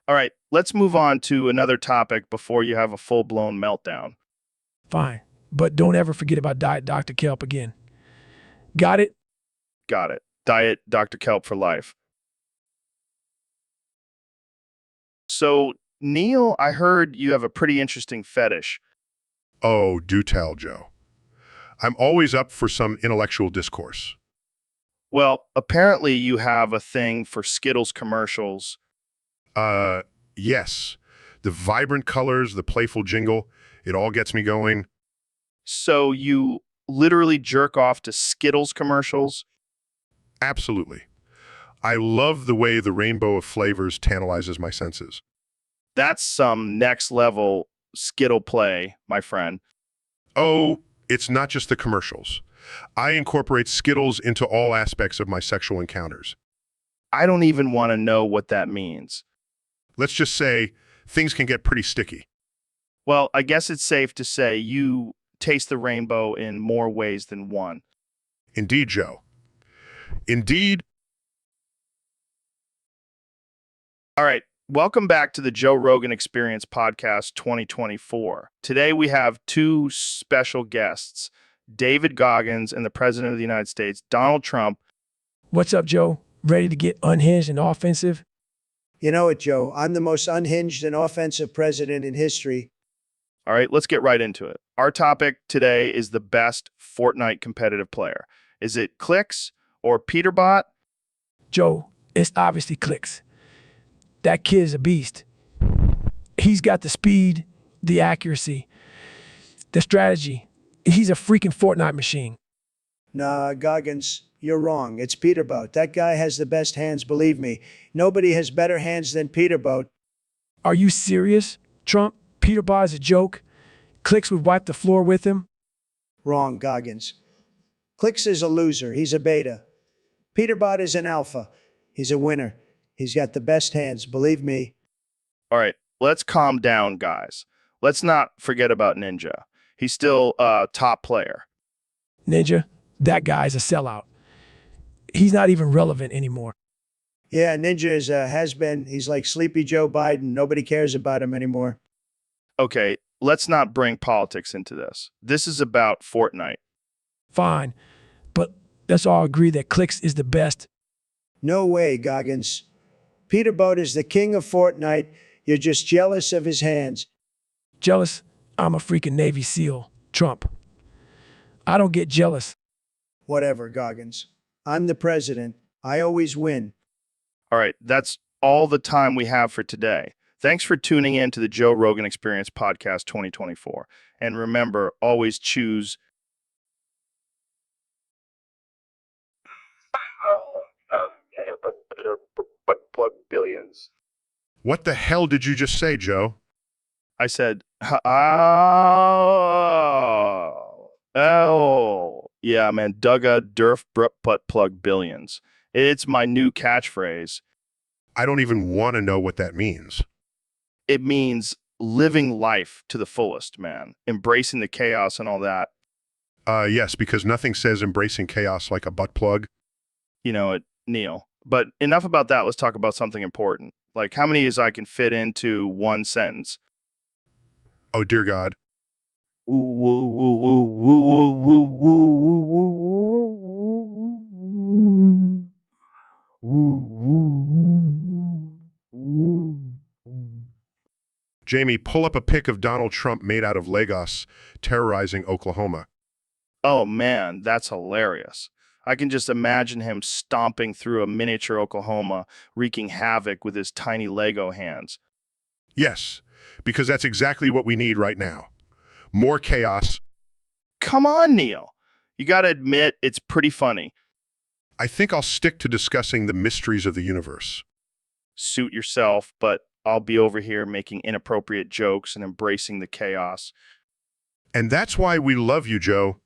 All right, let's move on to another topic before you have a full-blown meltdown. Fine, but don't ever forget about Diet Dr. Kelp again. Got it? Got it. Diet Dr. Kelp for life. So, Neil, I heard you have a pretty interesting fetish. Oh, do tell, Joe. I'm always up for some intellectual discourse. Well, apparently you have a thing for Skittles commercials. Yes. The vibrant colors, the playful jingle, it all gets me going. So you literally jerk off to Skittles commercials? Absolutely. I love the way the rainbow of flavors tantalizes my senses. That's some next level Skittle play, my friend. Oh, it's not just the commercials. I incorporate Skittles into all aspects of my sexual encounters. I don't even want to know what that means. Let's just say things can get pretty sticky. Well, I guess it's safe to say you taste the rainbow in more ways than one. Indeed, Joe. Indeed. All right. Welcome back to the Joe Rogan Experience Podcast 2024. Today we have two special guests, David Goggins and the President of the United States, Donald Trump. What's up, Joe? Ready to get unhinged and offensive? You know it, Joe. I'm the most unhinged and offensive president in history. All right, let's get right into it. Our topic today is the best Fortnite competitive player. Is it Clicks or Peterbot? Joe, It's obviously Clicks. That kid is a beast. He's got the speed, the accuracy, the strategy. He's a freaking Fortnite machine. Nah, Goggins, you're wrong. It's Peterboat. That guy has the best hands, believe me. Nobody has better hands than Peterboat. Are you serious, Trump? Peterbot is a joke. Clicks would wipe the floor with him. Wrong, Goggins. Clicks is a loser. He's a beta. Peterbot is an alpha. He's a winner. He's got the best hands, believe me. All right, let's calm down, guys. Let's not forget about Ninja. He's still a top player. Ninja, that guy's a sellout. He's not even relevant anymore. Yeah, Ninja is a has-been. He's like Sleepy Joe Biden. Nobody cares about him anymore. Okay, let's not bring politics into this. This is about Fortnite. Fine, but let's all agree that Clicks is the best. No way, Goggins. Peterboat is the king of Fortnite. You're just jealous of his hands. Jealous? I'm a freaking Navy SEAL, Trump. I don't get jealous. Whatever, Goggins. I'm the president. I always win. All right, that's all the time we have for today. Thanks for tuning in to the Joe Rogan Experience Podcast 2024. And remember, always choose. But plug billions. What the hell did you just say, Joe? I said, oh, yeah, man, Dugga, Durf, Butt Plug Billions. It's my new catchphrase. I don't even want to know what that means. It means living life to the fullest, man, embracing the chaos and all that. Yes, because nothing says embracing chaos like a butt plug. You know it, Neil. But enough about that. Let's talk about something important. Like how many as I can fit into one sentence. Oh, dear God. Jamie, pull up a pic of Donald Trump made out of Legos terrorizing Oklahoma. Oh, man, that's hilarious. I can just imagine him stomping through a miniature Oklahoma, wreaking havoc with his tiny Lego hands. Yes, because that's exactly what we need right now. More chaos. Come on, Neil. You got to admit, it's pretty funny. I think I'll stick to discussing the mysteries of the universe. Suit yourself, but I'll be over here making inappropriate jokes and embracing the chaos. And that's why we love you, Joe.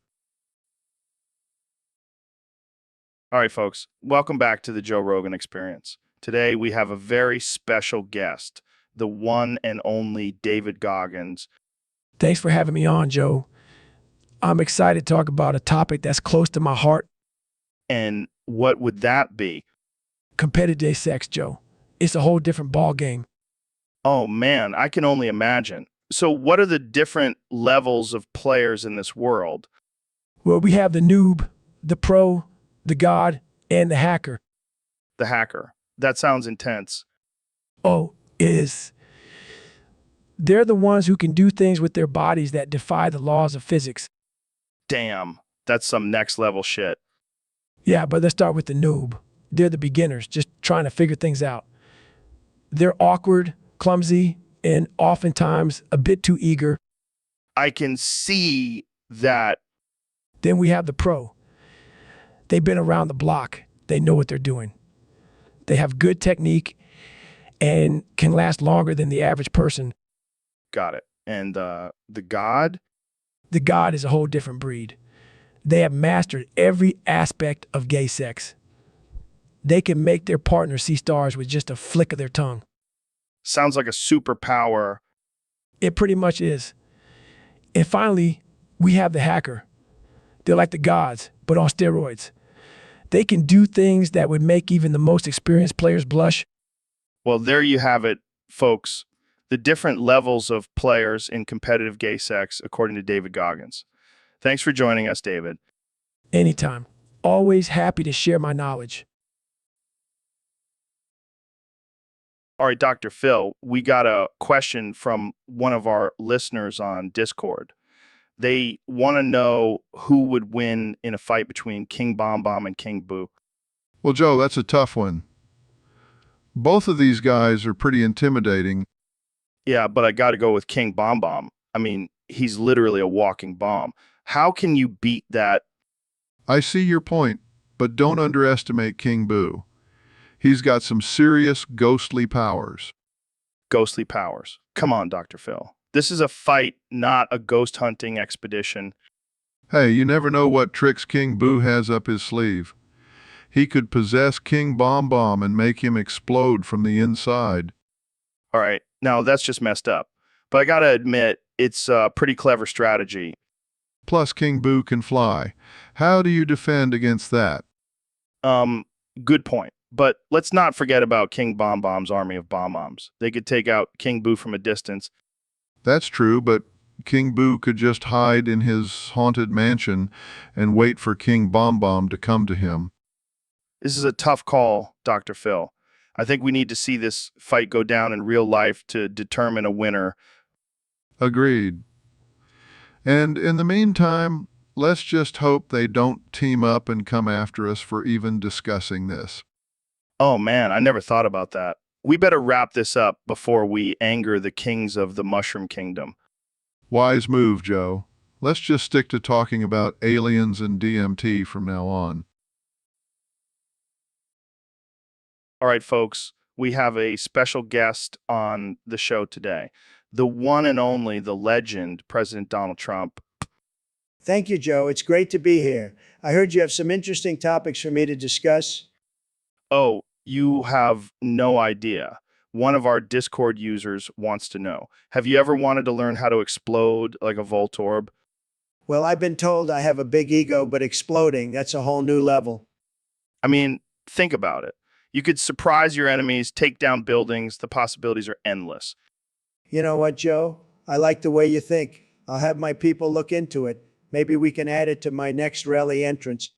All right, folks, welcome back to the Joe Rogan Experience. Today, we have a very special guest, the one and only David Goggins. Thanks for having me on, Joe. I'm excited to talk about a topic that's close to my heart. And what would that be? Competitive sex, Joe. It's a whole different ball game. Oh, man, I can only imagine. So what are the different levels of players in this world? Well, we have the noob, the pro, the god, and the hacker. The hacker. That sounds intense. Oh, they're the ones who can do things with their bodies that defy the laws of physics. Damn, that's some next level shit. Yeah, but let's start with the noob. They're the beginners, just trying to figure things out. They're awkward, clumsy, and oftentimes a bit too eager. I can see that. Then we have the pro. They've been around the block. They know what they're doing. They have good technique and can last longer than the average person. Got it. And the god? The god is a whole different breed. They have mastered every aspect of gay sex. They can make their partner see stars with just a flick of their tongue. Sounds like a superpower. It pretty much is. And finally, we have the hacker. They're like the gods, but on steroids. They can do things that would make even the most experienced players blush. Well, there you have it, folks. The different levels of players in competitive gay sex, according to David Goggins. Thanks for joining us, David. Anytime. Always happy to share my knowledge. All right, Dr. Phil, we got a question from one of our listeners on Discord. They want to know who would win in a fight between King Bomb Bomb and King Boo. Well, Joe, that's a tough one. Both of these guys are pretty intimidating. Yeah, but I got to go with King Bomb Bomb. I mean, he's literally a walking bomb. How can you beat that? I see your point, but don't underestimate King Boo. He's got some serious ghostly powers. Ghostly powers? Come on, Dr. Phil. This is a fight, not a ghost hunting expedition. Hey, you never know what tricks King Boo has up his sleeve. He could possess King Bomb Bomb and make him explode from the inside. All right, now that's just messed up. But I gotta admit, it's a pretty clever strategy. Plus, King Boo can fly. How do you defend against that? Good point. But let's not forget about King Bomb Bomb's army of bomb bombs. They could take out King Boo from a distance. That's true, but King Boo could just hide in his haunted mansion and wait for King Bomb Bomb to come to him. This is a tough call, Dr. Phil. I think we need to see this fight go down in real life to determine a winner. Agreed. And in the meantime, let's just hope they don't team up and come after us for even discussing this. Oh man, I never thought about that. We better wrap this up before we anger the kings of the Mushroom Kingdom. Wise move, Joe. Let's just stick to talking about aliens and DMT from now on. All right, folks, we have a special guest on the show today. The one and only, the legend, President Donald Trump. Thank you, Joe. It's great to be here. I heard you have some interesting topics for me to discuss. Oh, you have no idea. One of our Discord users wants to know. Have you ever wanted to learn how to explode like a Voltorb? Well, I've been told I have a big ego, but exploding, that's a whole new level. I mean, think about it. You could surprise your enemies, take down buildings. The possibilities are endless. You know what, Joe? I like the way you think. I'll have my people look into it. Maybe we can add it to my next rally entrance.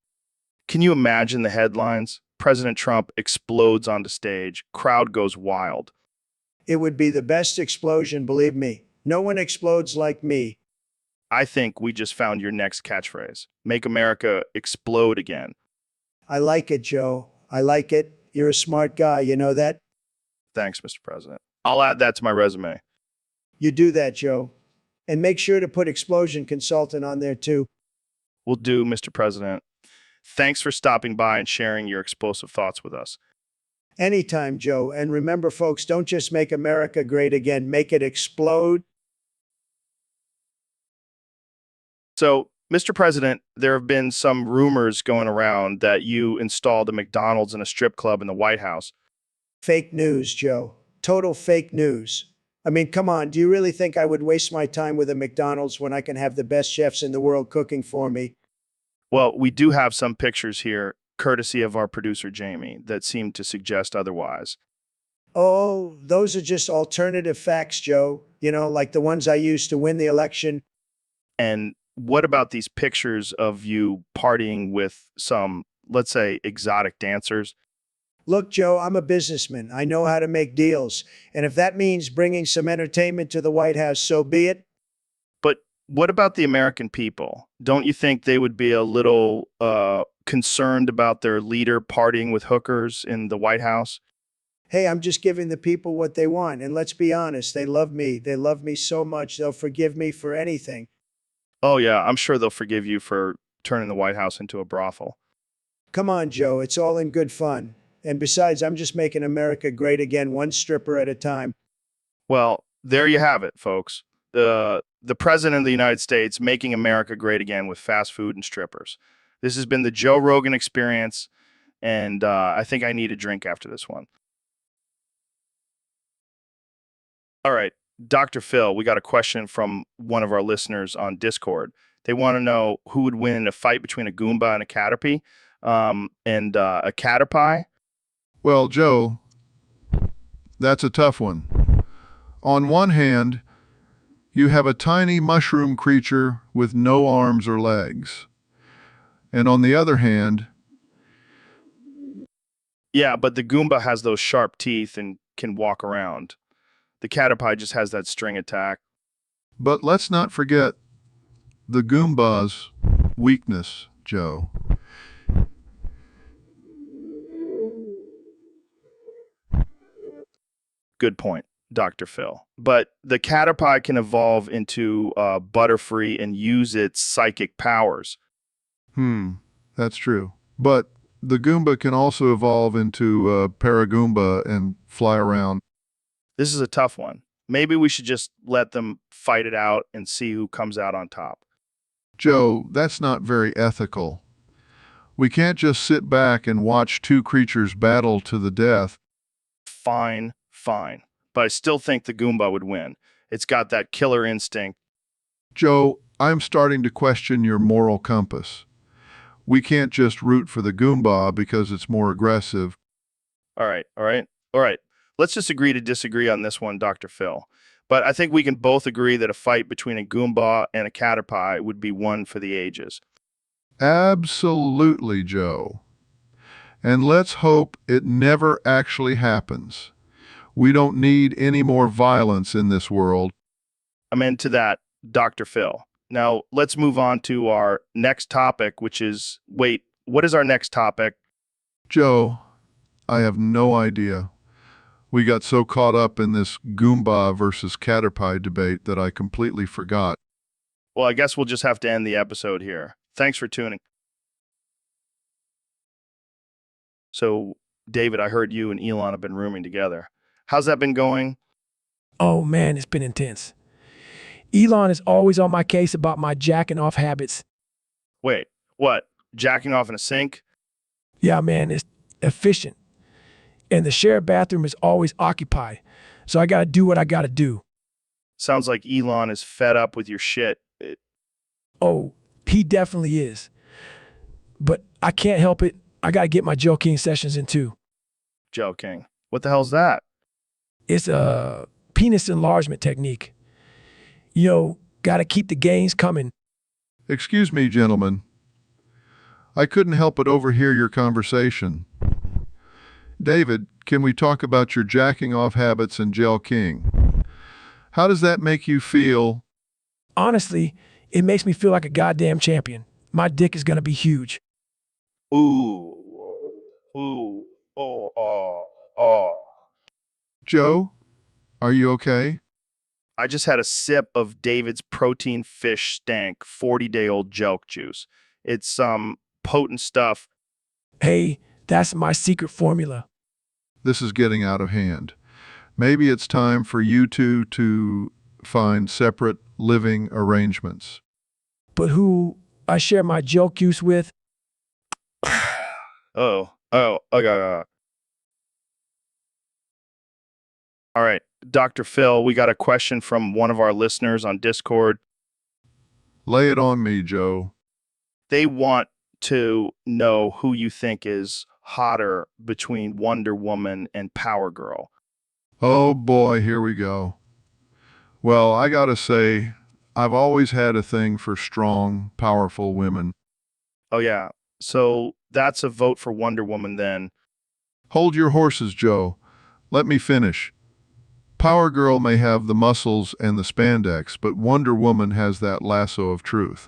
Can you imagine the headlines? President Trump explodes onto stage. Crowd goes wild. It would be the best explosion, believe me. No one explodes like me. I think we just found your next catchphrase. Make America explode again. I like it, Joe. I like it. You're a smart guy, you know that? Thanks, Mr. President. I'll add that to my resume. You do that, Joe. And make sure to put explosion consultant on there too. Will do, Mr. President. Thanks for stopping by and sharing your explosive thoughts with us. Anytime, Joe. And remember, folks, don't just make America great again, make it explode. So, Mr. President, there have been some rumors going around that you installed a McDonald's and a strip club in the White House. Fake news, Joe. Total fake news. I mean, come on, do you really think I would waste my time with a McDonald's when I can have the best chefs in the world cooking for me? Well, we do have some pictures here, courtesy of our producer, Jamie, that seem to suggest otherwise. Oh, those are just alternative facts, Joe. You know, like the ones I used to win the election. And what about these pictures of you partying with some, let's say, exotic dancers? Look, Joe, I'm a businessman. I know how to make deals. And if that means bringing some entertainment to the White House, so be it. But what about the American people? Don't you think they would be a little concerned about their leader partying with hookers in the White House? Hey, I'm just giving the people what they want. And let's be honest, they love me. They love me so much, they'll forgive me for anything. Oh, yeah, I'm sure they'll forgive you for turning the White House into a brothel. Come on, Joe, it's all in good fun. And besides, I'm just making America great again, one stripper at a time. Well, there you have it, folks. The President of the United States making America great again with fast food and strippers. This has been the Joe Rogan Experience, and I think I need a drink after this one. All right, Dr. Phil, we got a question from one of our listeners on Discord. They want to know who would win in a fight between a Goomba and a Caterpie, and a Caterpie. Well, Joe, that's a tough one. On one hand, you have a tiny mushroom creature with no arms or legs. And on the other hand... Yeah, but the Goomba has those sharp teeth and can walk around. The Caterpie just has that string attack. But let's not forget the Goomba's weakness, Joe. Good point, Dr. Phil. But the caterpie can evolve into Butterfree and use its psychic powers. That's true. But the Goomba can also evolve into a Paragoomba and fly around. This is a tough one. Maybe we should just let them fight it out and see who comes out on top. Joe, that's not very ethical. We can't just sit back and watch two creatures battle to the death. Fine, fine. But I still think the Goomba would win. It's got that killer instinct. Joe, I'm starting to question your moral compass. We can't just root for the Goomba because it's more aggressive. All right. Let's just agree to disagree on this one, Dr. Phil. But I think we can both agree that a fight between a Goomba and a caterpie would be one for the ages. Absolutely, Joe. And let's hope it never actually happens. We don't need any more violence in this world. I'm into that, Dr. Phil. Now, let's move on to our next topic, which is, wait, what is our next topic? Joe, I have no idea. We got so caught up in this Goomba versus caterpie debate that I completely forgot. Well, I guess we'll just have to end the episode here. Thanks for tuning. So, David, I heard you and Elon have been rooming together. How's that been going? Oh man, it's been intense. Elon is always on my case about my jacking off habits. Wait, what? Jacking off in a sink? Yeah, man, it's efficient. And the shared bathroom is always occupied. So I got to do what I got to do. Sounds like Elon is fed up with your shit. Oh, he definitely is. But I can't help it. I got to get my Joe King sessions in too. Joe King. What the hell's that? It's a penis enlargement technique. You know, got to keep the gains coming. Excuse me, gentlemen. I couldn't help but overhear your conversation. David, can we talk about your jacking off habits and Joe King? How does that make you feel? Honestly, it makes me feel like a goddamn champion. My dick is going to be huge. Ooh, oh. Joe, are you okay? I just had a sip of David's protein fish stank 40-day-old jelk juice. It's some potent stuff. Hey, that's my secret formula. This is getting out of hand. Maybe it's time for you two to find separate living arrangements. But who I share my jelk juice with? Okay. All right, Dr. Phil, we got a question from one of our listeners on Discord. Lay it on me, Joe. They want to know who you think is hotter between Wonder Woman and Power Girl. Oh boy, here we go. Well, I gotta say, I've always had a thing for strong, powerful women. Oh, yeah. So that's a vote for Wonder Woman then. Hold your horses, Joe. Let me finish. Power Girl may have the muscles and the spandex, but Wonder Woman has that lasso of truth.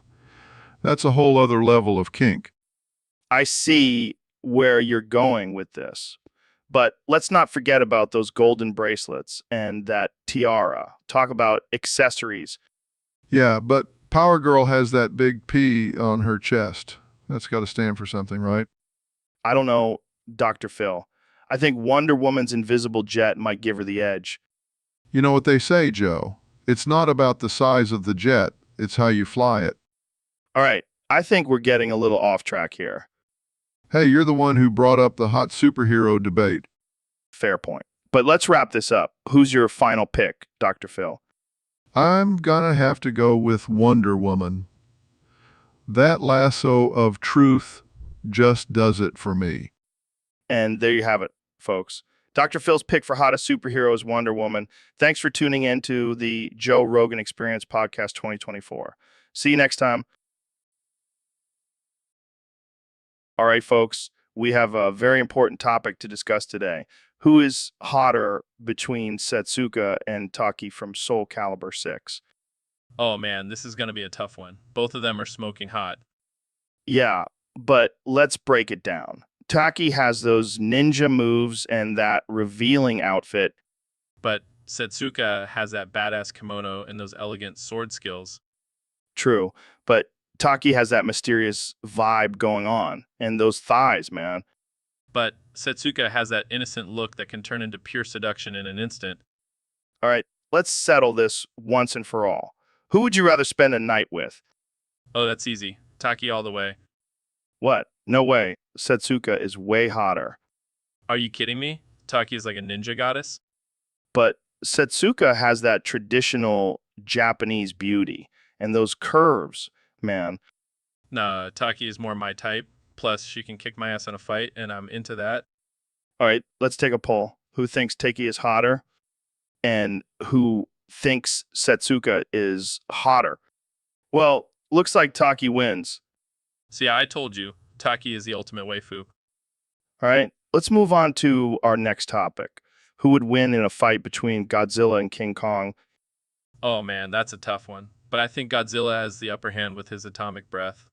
That's a whole other level of kink. I see where you're going with this. But let's not forget about those golden bracelets and that tiara. Talk about accessories. Yeah, but Power Girl has that big P on her chest. That's got to stand for something, right? I don't know, Dr. Phil. I think Wonder Woman's invisible jet might give her the edge. You know what they say, Joe. It's not about the size of the jet, it's how you fly it. All right, I think we're getting a little off track here. Hey, you're the one who brought up the hot superhero debate. Fair point. But let's wrap this up. Who's your final pick, Dr. Phil? I'm gonna have to go with Wonder Woman. That lasso of truth just does it for me. And there you have it, folks. Dr. Phil's pick for hottest superhero is Wonder Woman. Thanks for tuning in to the Joe Rogan Experience Podcast 2024. See you next time. All right, folks, we have a very important topic to discuss today. Who is hotter between Setsuka and Taki from Soul Calibur 6? Oh man, this is going to be a tough one. Both of them are smoking hot. Yeah, but let's break it down. Taki has those ninja moves and that revealing outfit. But Setsuka has that badass kimono and those elegant sword skills. True, but Taki has that mysterious vibe going on, and those thighs, man. But Setsuka has that innocent look that can turn into pure seduction in an instant. All right, let's settle this once and for all. Who would you rather spend a night with? Oh, that's easy. Taki all the way. What? No way. Setsuka is way hotter. Are you kidding me? Taki is like a ninja goddess. But Setsuka has that traditional Japanese beauty and those curves, man. Nah, Taki is more my type. Plus, she can kick my ass in a fight, and I'm into that. All right, let's take a poll. Who thinks Taki is hotter and who thinks Setsuka is hotter? Well, looks like Taki wins. See, I told you, Taki is the ultimate waifu. All right, let's move on to our next topic. Who would win in a fight between Godzilla and King Kong? Oh man, that's a tough one. But I think Godzilla has the upper hand with his atomic breath.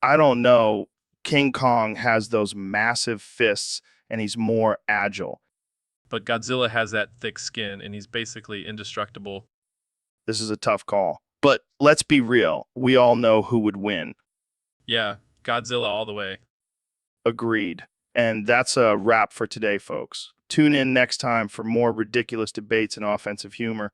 I don't know. King Kong has those massive fists and he's more agile. But Godzilla has that thick skin, and he's basically indestructible. This is a tough call. But let's be real. We all know who would win. Yeah, Godzilla all the way. Agreed. And that's a wrap for today, folks. Tune in next time for more ridiculous debates and offensive humor.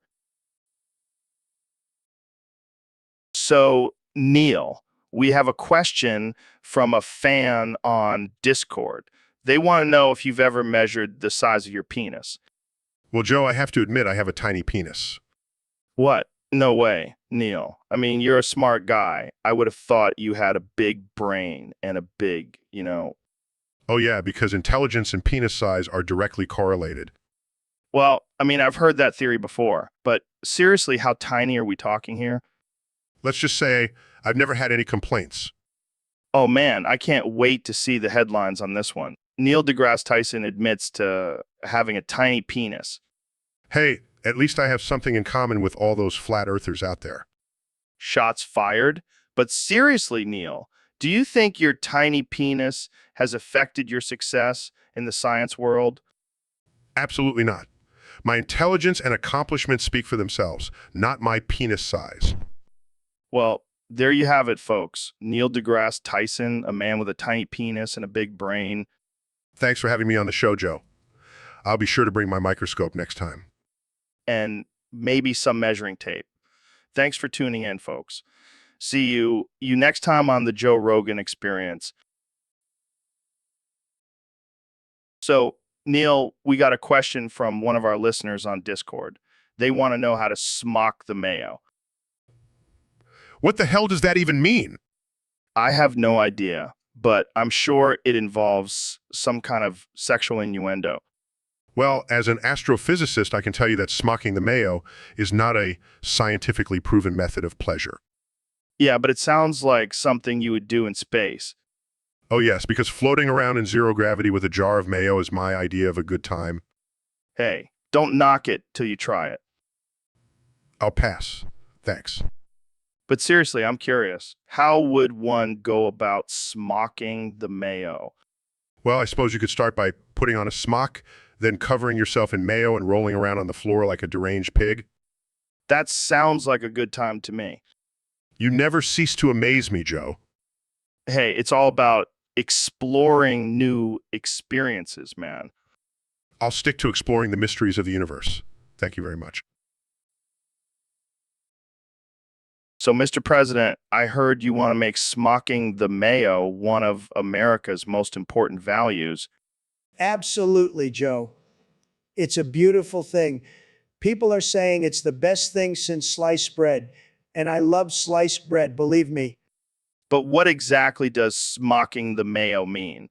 So, Neil, we have a question from a fan on Discord. They want to know if you've ever measured the size of your penis. Well, Joe, I have to admit I have a tiny penis. What? No way, Neil. I mean, you're a smart guy. I would have thought you had a big brain and a big, Oh yeah, because intelligence and penis size are directly correlated. Well, I mean, I've heard that theory before, but seriously, how tiny are we talking here? Let's just say I've never had any complaints. Oh man, I can't wait to see the headlines on this one. Neil deGrasse Tyson admits to having a tiny penis. Hey, at least I have something in common with all those flat earthers out there. Shots fired. But seriously, Neil, do you think your tiny penis has affected your success in the science world? Absolutely not. My intelligence and accomplishments speak for themselves, not my penis size. Well, there you have it, folks. Neil deGrasse Tyson, a man with a tiny penis and a big brain. Thanks for having me on the show, Joe. I'll be sure to bring my microscope next time. And maybe some measuring tape. Thanks for tuning in, folks. See you next time on the Joe Rogan Experience. So, Neil, we got a question from one of our listeners on Discord. They want to know how to smock the mayo. What the hell does that even mean? I have no idea, but I'm sure it involves some kind of sexual innuendo. Well, as an astrophysicist, I can tell you that smocking the mayo is not a scientifically proven method of pleasure. Yeah, but it sounds like something you would do in space. Oh yes, because floating around in zero gravity with a jar of mayo is my idea of a good time. Hey, don't knock it till you try it. I'll pass. Thanks. But seriously, I'm curious. How would one go about smocking the mayo? Well, I suppose you could start by putting on a smock, then covering yourself in mayo and rolling around on the floor like a deranged pig. That sounds like a good time to me. You never cease to amaze me, Joe. Hey, it's all about exploring new experiences, man. I'll stick to exploring the mysteries of the universe. Thank you very much. So, Mr. President, I heard you want to make smocking the mayo one of America's most important values. Absolutely, Joe. It's a beautiful thing. People are saying it's the best thing since sliced bread. And I love sliced bread, believe me. But what exactly does smocking the mayo mean?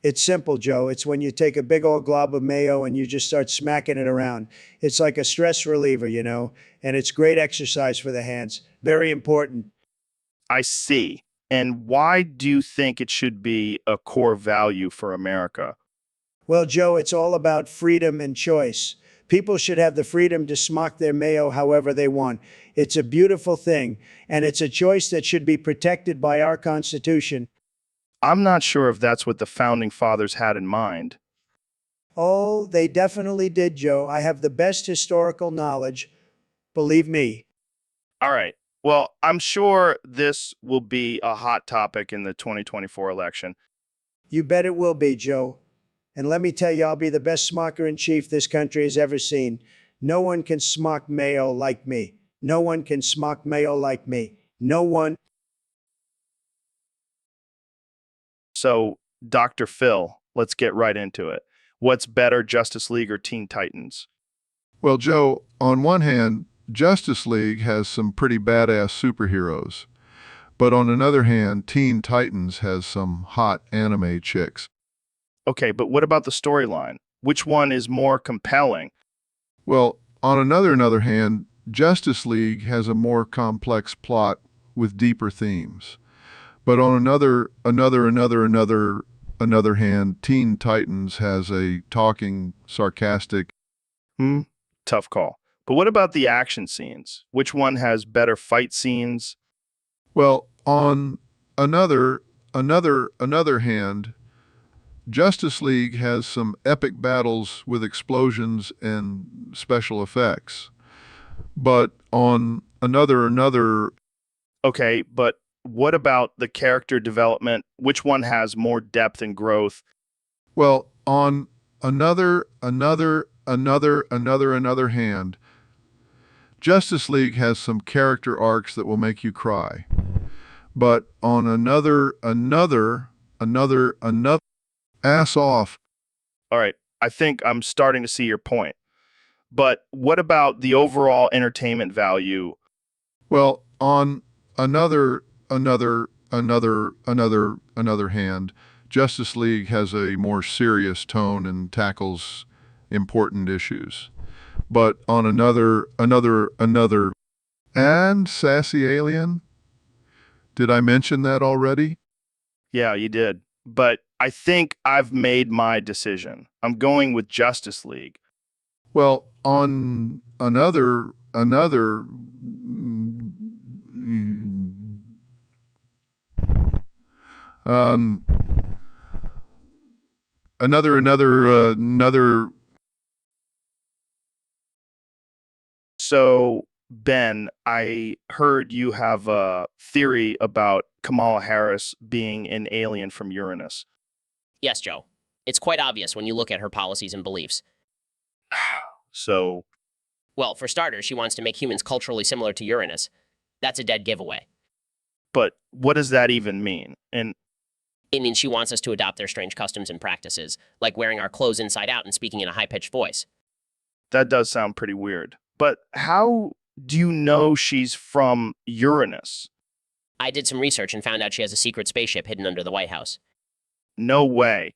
It's simple, Joe. It's when you take a big old glob of mayo and you just start smacking it around. It's like a stress reliever, and it's great exercise for the hands. Very important. I see. And why do you think it should be a core value for America? Well, Joe, it's all about freedom and choice. People should have the freedom to smock their mayo however they want. It's a beautiful thing, and it's a choice that should be protected by our Constitution. I'm not sure if that's what the founding fathers had in mind. Oh, they definitely did, Joe. I have the best historical knowledge. Believe me. All right. Well, I'm sure this will be a hot topic in the 2024 election. You bet it will be, Joe. And let me tell you, I'll be the best smocker in chief this country has ever seen. No one can smock mayo like me. No one can smock mayo like me. No one. So, Dr. Phil, let's get right into it. What's better, Justice League or Teen Titans? Well, Joe, on one hand, Justice League has some pretty badass superheroes. But on another hand, Teen Titans has some hot anime chicks. Okay, but what about the storyline? Which one is more compelling? Well, on another hand, Justice League has a more complex plot with deeper themes. But on another hand, Teen Titans has a talking, sarcastic. Tough call. But what about the action scenes? Which one has better fight scenes? Well, on another hand, Justice League has some epic battles with explosions and special effects. But on another, Okay, but what about the character development? Which one has more depth and growth? well, on another hand, Justice League has some character arcs that will make you cry. But on another, ass off. All right, I think I'm starting to see your point. But what about the overall entertainment value? Well, on another hand, Justice League has a more serious tone and tackles important issues. But on another, and Sassy Alien? Did I mention that already? Yeah, you did. But I think I've made my decision. I'm going with Justice League. Well, on another, um, another. So, Ben, I heard you have a theory about Kamala Harris being an alien from Uranus. Yes, Joe. It's quite obvious when you look at her policies and beliefs. So, Well, for starters, she wants to make humans culturally similar to Uranus. That's a dead giveaway. but what does that even mean? And It means she wants us to adopt their strange customs and practices, like wearing our clothes inside out and speaking in a high-pitched voice. that does sound pretty weird. But how do you know she's from Uranus? I did some research and found out she has a secret spaceship hidden under the White House. No way.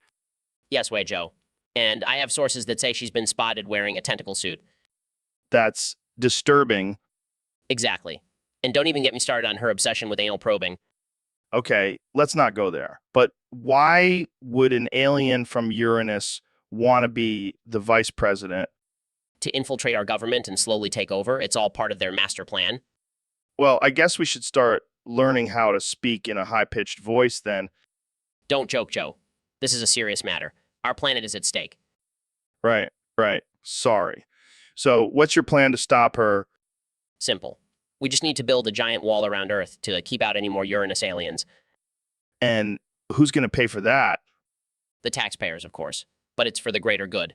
Yes, way, Joe. And I have sources that say she's been spotted wearing a tentacle suit. That's disturbing. Exactly. And don't even get me started on her obsession with anal probing. Okay, let's not go there. But why would an alien from Uranus want to be the vice president? To infiltrate our government and slowly take over, it's all part of their master plan. Well, I guess we should start learning how to speak in a high-pitched voice then. Don't joke, Joe. This is a serious matter. Our planet is at stake. Right, right. Sorry. So, what's your plan to stop her? Simple. We just need to build a giant wall around Earth to keep out any more Uranus aliens. And who's going to pay for that? The taxpayers, of course. But it's for the greater good.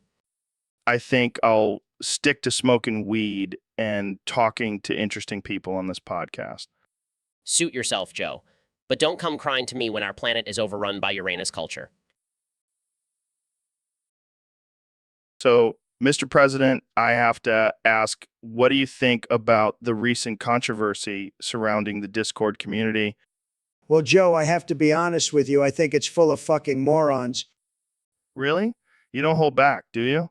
I think I'll stick to smoking weed and talking to interesting people on this podcast. Suit yourself, Joe. But don't come crying to me when our planet is overrun by Uranus culture. So, Mr. President, I have to ask, what do you think about the recent controversy surrounding the Discord community? Well, Joe, I have to be honest with you. I think it's full of fucking morons. Really? You don't hold back, do you?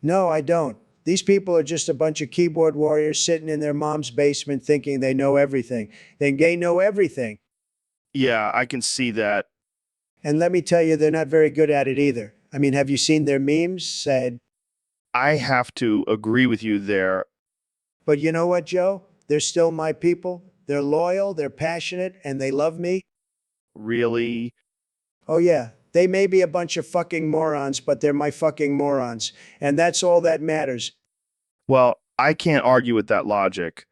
No, I don't. These people are just a bunch of keyboard warriors sitting in their mom's basement thinking they know everything. They know everything. Yeah, I can see that. And let me tell you, they're not very good at it either. I mean, have you seen their memes? Said, I have to agree with you there. but you know what, Joe? They're still my people. They're loyal, they're passionate, and they love me. Really? Oh, yeah, They may be a bunch of fucking morons, but they're my fucking morons. And that's all that matters. Well, I can't argue with that logic.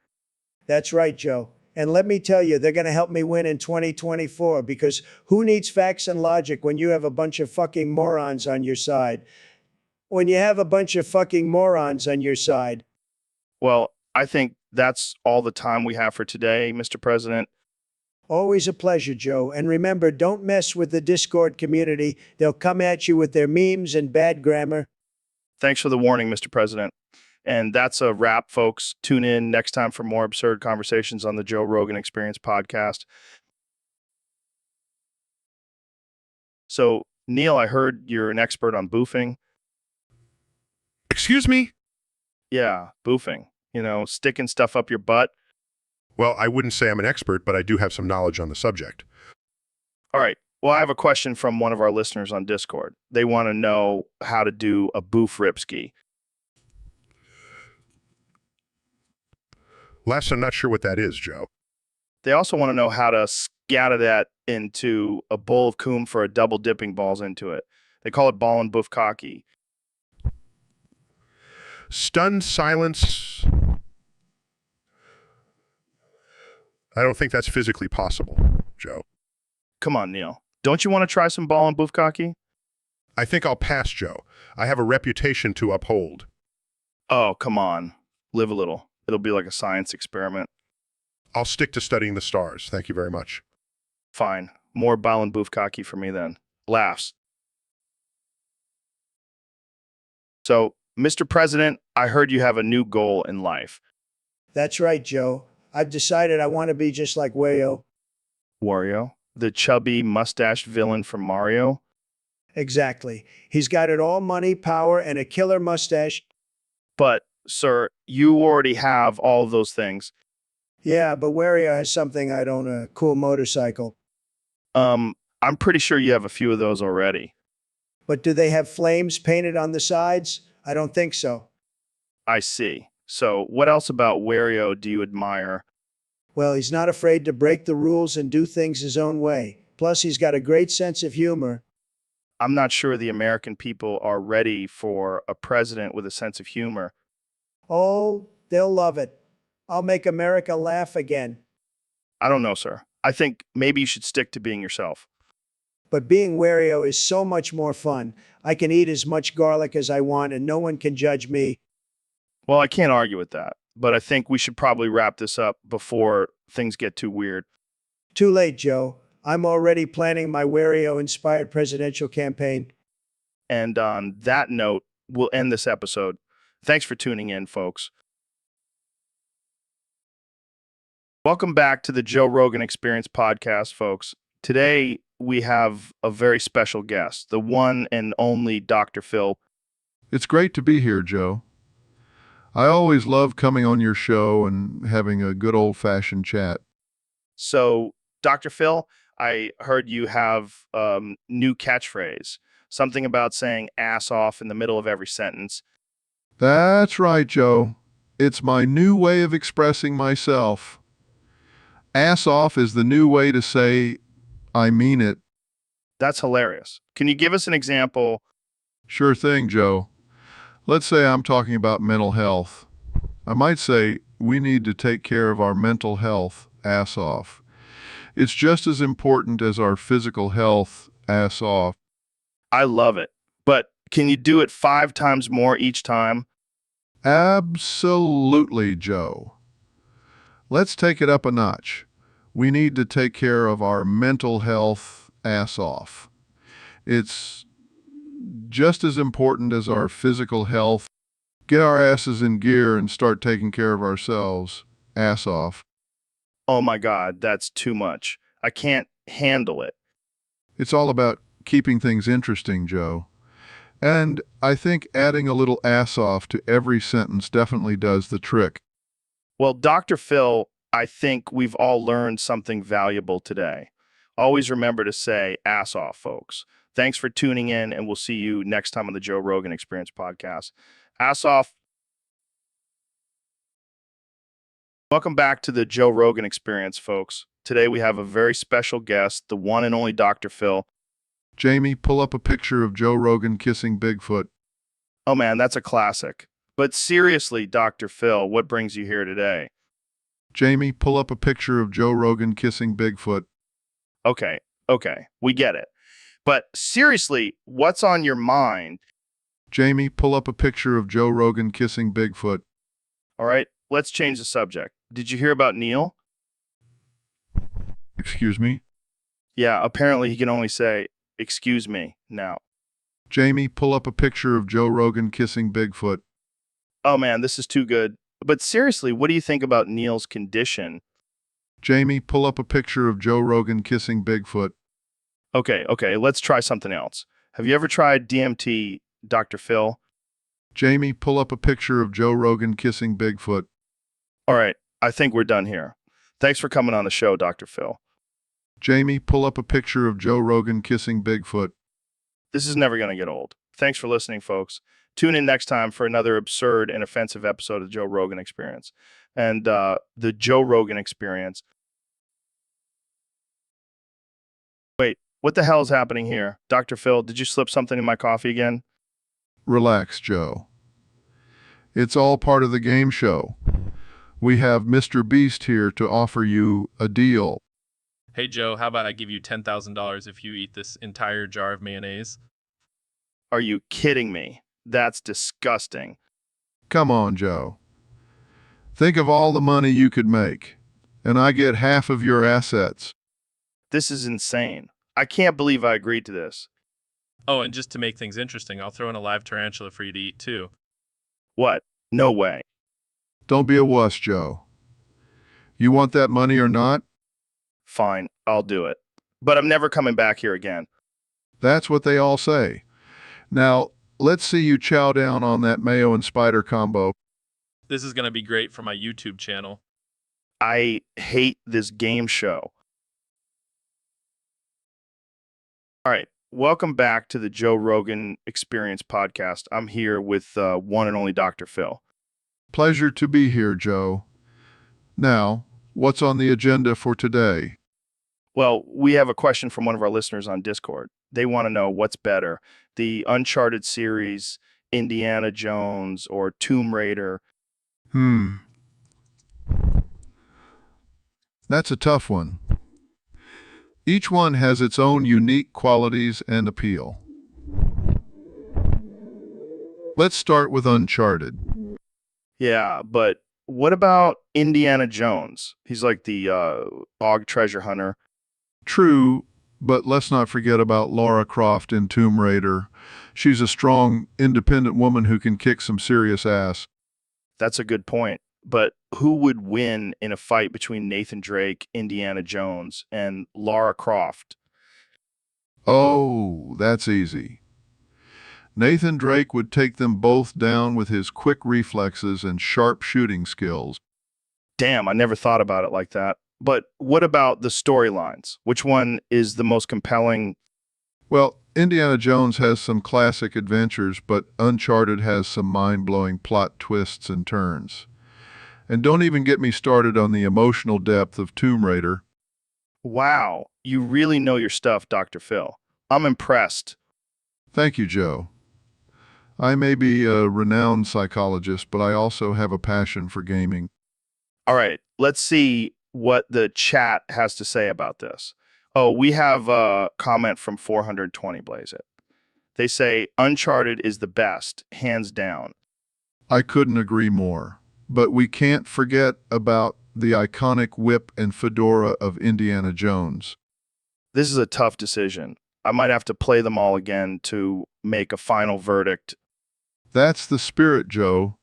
That's right, Joe. And let me tell you, they're going to help me win in 2024 because who needs facts and logic when you have a bunch of fucking morons on your side? When you have a bunch of fucking morons on your side. Well, I think that's all the time we have for today, Mr. President. Always a pleasure, Joe. And remember, don't mess with the Discord community. They'll come at you with their memes and bad grammar. Thanks for the warning, Mr. President. And that's a wrap, folks. Tune in next time for more absurd conversations on the Joe Rogan Experience podcast. So, Neil, I heard you're an expert on boofing. Excuse me? Yeah, boofing. Sticking stuff up your butt. Well, I wouldn't say I'm an expert, but I do have some knowledge on the subject. All right. Well, I have a question from one of our listeners on Discord. They want to know how to do a boof ripski. Les, I'm not sure what that is, Joe. They also want to know how to scatter that into a bowl of coom for a double dipping balls into it. They call it ball and boof cocky. Stunned silence. I don't think that's physically possible, Joe. Come on, Neil. Don't you want to try some ball and boof cocky? I think I'll pass, Joe. I have a reputation to uphold. Oh, come on. Live a little. It'll be like a science experiment. I'll stick to studying the stars. Thank you very much. Fine. More ball and boof cocky for me then. Laughs. So, Mr. President, I heard you have a new goal in life. That's right, Joe. I've decided I want to be just like Wario. Wario? The chubby, mustached villain from Mario? Exactly. He's got it all: money, power, and a killer mustache. But, sir, you already have all of those things. Yeah, but Wario has something I don't, a cool motorcycle. I'm pretty sure you have a few of those already. But do they have flames painted on the sides? I don't think so. I see. So, what else about Wario do you admire? Well, he's not afraid to break the rules and do things his own way. Plus, he's got a great sense of humor. I'm not sure the American people are ready for a president with a sense of humor. Oh, they'll love it. I'll make America laugh again. I don't know, sir. I think maybe you should stick to being yourself. But being Wario is so much more fun. I can eat as much garlic as I want and no one can judge me. Well, I can't argue with that, but I think we should probably wrap this up before things get too weird. Too late, Joe. I'm already planning my Wario-inspired presidential campaign. And on that note, we'll end this episode. Thanks for tuning in, folks. Welcome back to the Joe Rogan Experience podcast, folks. Today, we have a very special guest, the one and only Dr. Phil. It's great to be here, Joe. I always love coming on your show and having a good old-fashioned chat. So, Dr. Phil, I heard you have new catchphrase, something about saying ass off in the middle of every sentence. That's right, Joe. It's my new way of expressing myself. Ass off is the new way to say, I mean it. That's hilarious. Can you give us an example? Sure thing, Joe. Let's say I'm talking about mental health. I might say, we need to take care of our mental health, ass off. It's just as important as our physical health, ass off. I love it. But can you do it 5 times more each time? Absolutely, Joe. Let's take it up a notch. We need to take care of our mental health, ass off. It's just as important as our physical health. Get our asses in gear and start taking care of ourselves, ass off. Oh my God, that's too much. I can't handle it. It's all about keeping things interesting, Joe. And I think adding a little ass off to every sentence definitely does the trick. Well, Dr. Phil, I think we've all learned something valuable today. Always remember to say ass off, folks. Thanks for tuning in, and we'll see you next time on the Joe Rogan Experience podcast. Ass off. Welcome back to the Joe Rogan Experience, folks. Today we have a very special guest, the one and only Dr. Phil. Jamie, pull up a picture of Joe Rogan kissing Bigfoot. Oh man, that's a classic. But seriously, Dr. Phil, what brings you here today? Jamie, pull up a picture of Joe Rogan kissing Bigfoot. Okay, we get it. But seriously, what's on your mind? Jamie, pull up a picture of Joe Rogan kissing Bigfoot. All right, let's change the subject. Did you hear about Neil? Excuse me? Yeah, apparently he can only say, excuse me, now. Jamie, pull up a picture of Joe Rogan kissing Bigfoot. Oh man, this is too good. But seriously, what do you think about Neil's condition? Jamie, pull up a picture of Joe Rogan kissing Bigfoot. Okay, let's try something else. Have you ever tried DMT, Dr. Phil? Jamie, pull up a picture of Joe Rogan kissing Bigfoot. All right, I think we're done here. Thanks for coming on the show, Dr. Phil. Jamie, pull up a picture of Joe Rogan kissing Bigfoot. This is never going to get old. Thanks for listening, folks. Tune in next time for another absurd and offensive episode of the Joe Rogan Experience. And the Joe Rogan Experience. Wait, what the hell is happening here? Dr. Phil, did you slip something in my coffee again? Relax, Joe. It's all part of the game show. We have Mr. Beast here to offer you a deal. Hey, Joe, how about I give you $10,000 if you eat this entire jar of mayonnaise? Are you kidding me? That's disgusting. Come on, Joe. Think of all the money you could make, and I get half of your assets. This is insane. I can't believe I agreed to this. Oh, and just to make things interesting, I'll throw in a live tarantula for you to eat, too. What? No way. Don't be a wuss, Joe. You want that money or not? Fine, I'll do it. But I'm never coming back here again. That's what they all say. Now, let's see you chow down on that mayo and spider combo. This is going to be great for my YouTube channel. I hate this game show. All right, welcome back to the Joe Rogan Experience podcast. I'm here with one and only Dr. Phil. Pleasure to be here, Joe. Now, what's on the agenda for today? Well, we have a question from one of our listeners on Discord. They want to know what's better, the Uncharted series, Indiana Jones, or Tomb Raider. That's a tough one. Each one has its own unique qualities and appeal. Let's start with Uncharted. Yeah, but what about Indiana Jones? He's like the Og treasure hunter. True, but let's not forget about Lara Croft in Tomb Raider. She's a strong, independent woman who can kick some serious ass. That's a good point. But who would win in a fight between Nathan Drake, Indiana Jones, and Lara Croft? Oh, that's easy. Nathan Drake would take them both down with his quick reflexes and sharp shooting skills. Damn, I never thought about it like that. But what about the storylines? Which one is the most compelling? Well, Indiana Jones has some classic adventures, but Uncharted has some mind-blowing plot twists and turns. And don't even get me started on the emotional depth of Tomb Raider. Wow, you really know your stuff, Dr. Phil. I'm impressed. Thank you, Joe. I may be a renowned psychologist, but I also have a passion for gaming. All right, let's see what the chat has to say about this. Oh, we have a comment from 420 Blaze It. They say Uncharted is the best, hands down. I couldn't agree more. But we can't forget about the iconic whip and fedora of Indiana Jones. This is a tough decision. I might have to play them all again to make a final verdict. That's the spirit, Joe.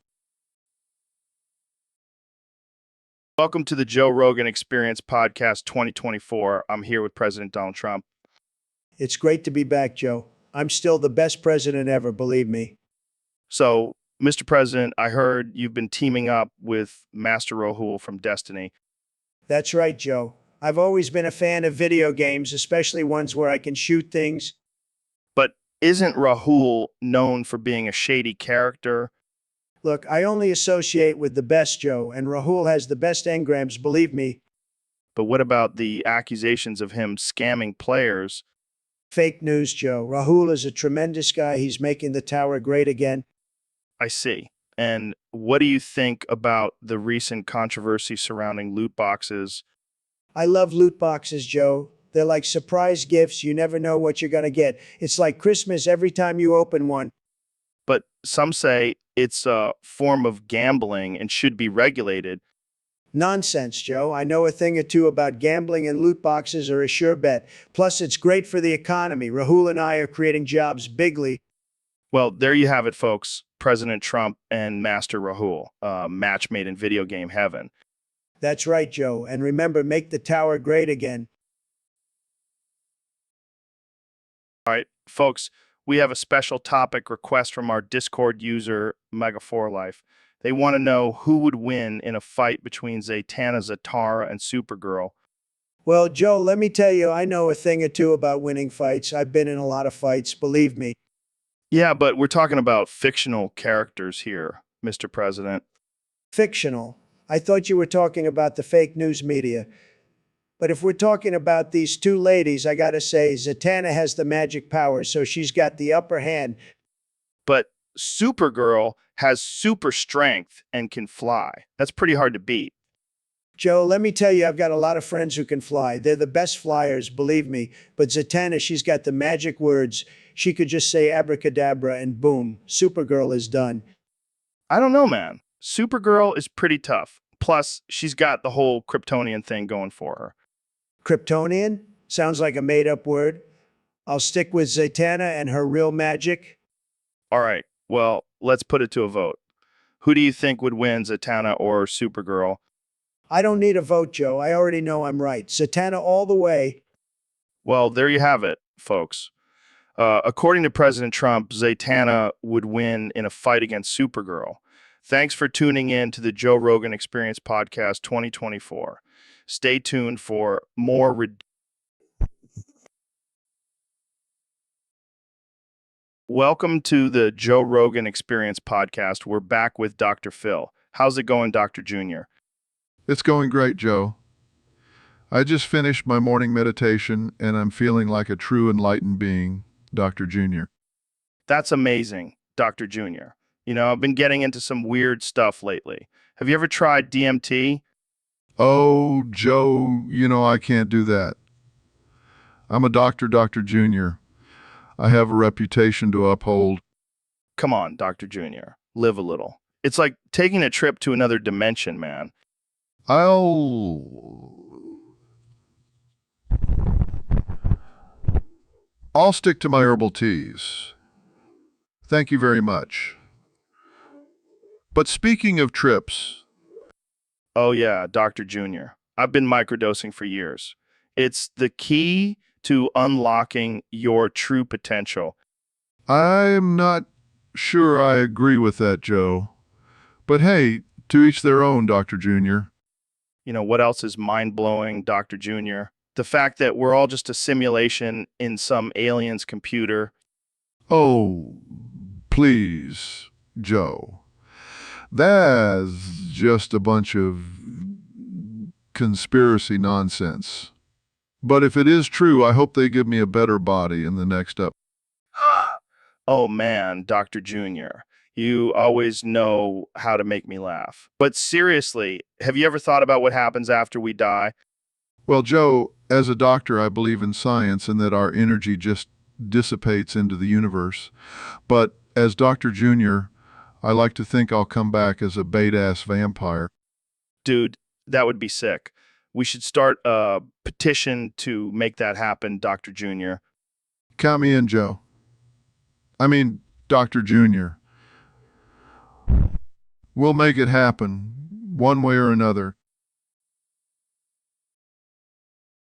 Welcome to the Joe Rogan Experience Podcast 2024. I'm here with President Donald Trump. It's great to be back, Joe. I'm still the best president ever, believe me. So, Mr. President, I heard you've been teaming up with Master Rahul from Destiny. That's right, Joe. I've always been a fan of video games, especially ones where I can shoot things. But isn't Rahul known for being a shady character? Look, I only associate with the best, Joe, and Rahul has the best engrams, believe me. But what about the accusations of him scamming players? Fake news, Joe. Rahul is a tremendous guy. He's making the tower great again. I see. And what do you think about the recent controversy surrounding loot boxes? I love loot boxes, Joe. They're like surprise gifts. You never know what you're going to get. It's like Christmas every time you open one. But some say it's a form of gambling and should be regulated. Nonsense, Joe. I know a thing or two about gambling, and loot boxes are a sure bet. Plus, it's great for the economy. Rahul and I are creating jobs bigly. Well, there you have it, folks. President Trump and Master Rahul, match made in video game heaven. That's right, Joe. And remember, make the tower great again. All right, folks, we have a special topic request from our Discord user, Mega4Life. They want to know who would win in a fight between Zatanna, Zatara, and Supergirl. Well, Joe, let me tell you, I know a thing or two about winning fights. I've been in a lot of fights, believe me. Yeah, but we're talking about fictional characters here, Mr. President. Fictional. I thought you were talking about the fake news media. But if we're talking about these two ladies, I gotta say, Zatanna has the magic power, so she's got the upper hand. But Supergirl has super strength and can fly. That's pretty hard to beat. Joe, let me tell you, I've got a lot of friends who can fly. They're the best flyers, believe me. But Zatanna, she's got the magic words. She could just say abracadabra and boom, Supergirl is done. I don't know, man. Supergirl is pretty tough. Plus, she's got the whole Kryptonian thing going for her. Kryptonian? Sounds like a made-up word. I'll stick with Zatanna and her real magic. All right, well, let's put it to a vote. Who do you think would win, Zatanna or Supergirl? I don't need a vote, Joe. I already know I'm right. Zatanna all the way. Well, there you have it, folks. According to President Trump, Zatanna would win in a fight against Supergirl. Thanks for tuning in to the Joe Rogan Experience Podcast 2024. Stay tuned for more. Welcome to the Joe Rogan Experience Podcast. We're back with Dr. Phil. How's it going, Dr. Jr.? It's going great, Joe. I just finished my morning meditation and I'm feeling like a true enlightened being, Dr. Jr. That's amazing, Dr. Jr. You know, I've been getting into some weird stuff lately. Have you ever tried DMT? Oh, Joe, I can't do that. I'm a doctor, Dr. Jr. I have a reputation to uphold. Come on, Dr. Jr. Live a little. It's like taking a trip to another dimension, man. I'll stick to my herbal teas. Thank you very much. But speaking of trips, Oh yeah, Dr. Jr. I've been microdosing for years. It's the key to unlocking your true potential. I'm not sure I agree with that, Joe. But hey, to each their own, Dr. Jr. You know, what else is mind-blowing, Dr. Jr.? The fact that we're all just a simulation in some alien's computer. Oh, please, Joe. That's just a bunch of conspiracy nonsense. But if it is true, I hope they give me a better body in the next up. Oh man, Dr. Jr., you always know how to make me laugh. But seriously, have you ever thought about what happens after we die? Well, Joe, as a doctor, I believe in science and that our energy just dissipates into the universe. But as Dr. Jr., I like to think I'll come back as a bait-ass vampire. Dude, that would be sick. We should start a petition to make that happen, Dr. Jr. Count me in, Joe. I mean, Dr. Jr. We'll make it happen, one way or another.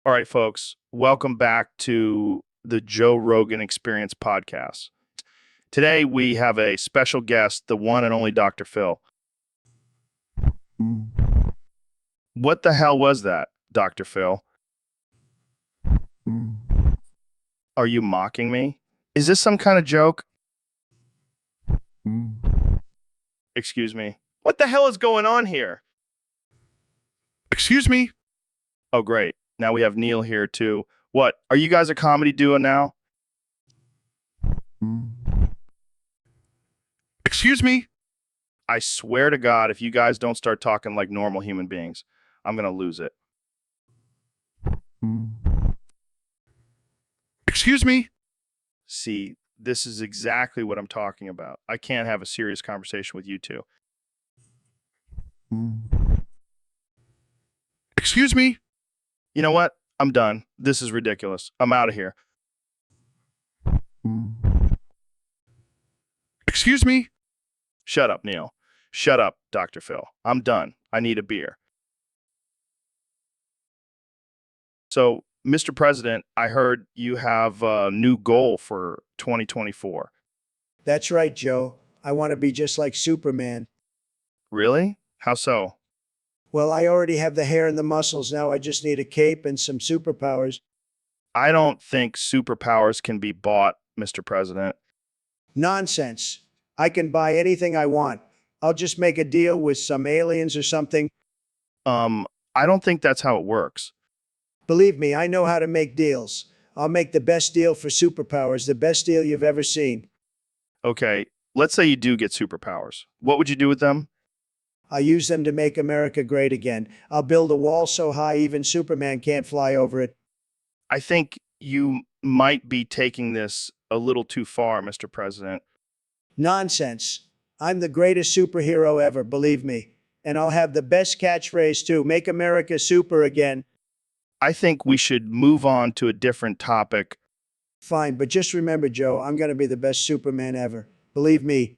All right, folks, welcome back to the Joe Rogan Experience Podcast. Today, we have a special guest, the one and only Dr. Phil. What the hell was that, Dr. Phil? Are you mocking me? Is this some kind of joke? Excuse me. What the hell is going on here? Excuse me? Oh, great. Now we have Neil here, too. What, are you guys a comedy duo now? Excuse me? I swear to God, if you guys don't start talking like normal human beings, I'm going to lose it. Excuse me? See, this is exactly what I'm talking about. I can't have a serious conversation with you two. Excuse me? You know what? I'm done. This is ridiculous. I'm out of here. Excuse me? Shut up, Neil. Shut up, Dr. Phil. I'm done. I need a beer. So, Mr. President, I heard you have a new goal for 2024. That's right, Joe. I want to be just like Superman. Really? How so? Well, I already have the hair and the muscles. Now I just need a cape and some superpowers. I don't think superpowers can be bought, Mr. President. Nonsense. I can buy anything I want. I'll just make a deal with some aliens or something. I don't think that's how it works. Believe me, I know how to make deals. I'll make the best deal for superpowers, the best deal you've ever seen. Okay, let's say you do get superpowers. What would you do with them? I'll use them to make America great again. I'll build a wall so high even Superman can't fly over it. I think you might be taking this a little too far, Mr. President. Nonsense. I'm the greatest superhero ever, believe me. And I'll have the best catchphrase too, make America super again. I think we should move on to a different topic. Fine, but just remember, Joe, I'm going to be the best Superman ever. Believe me.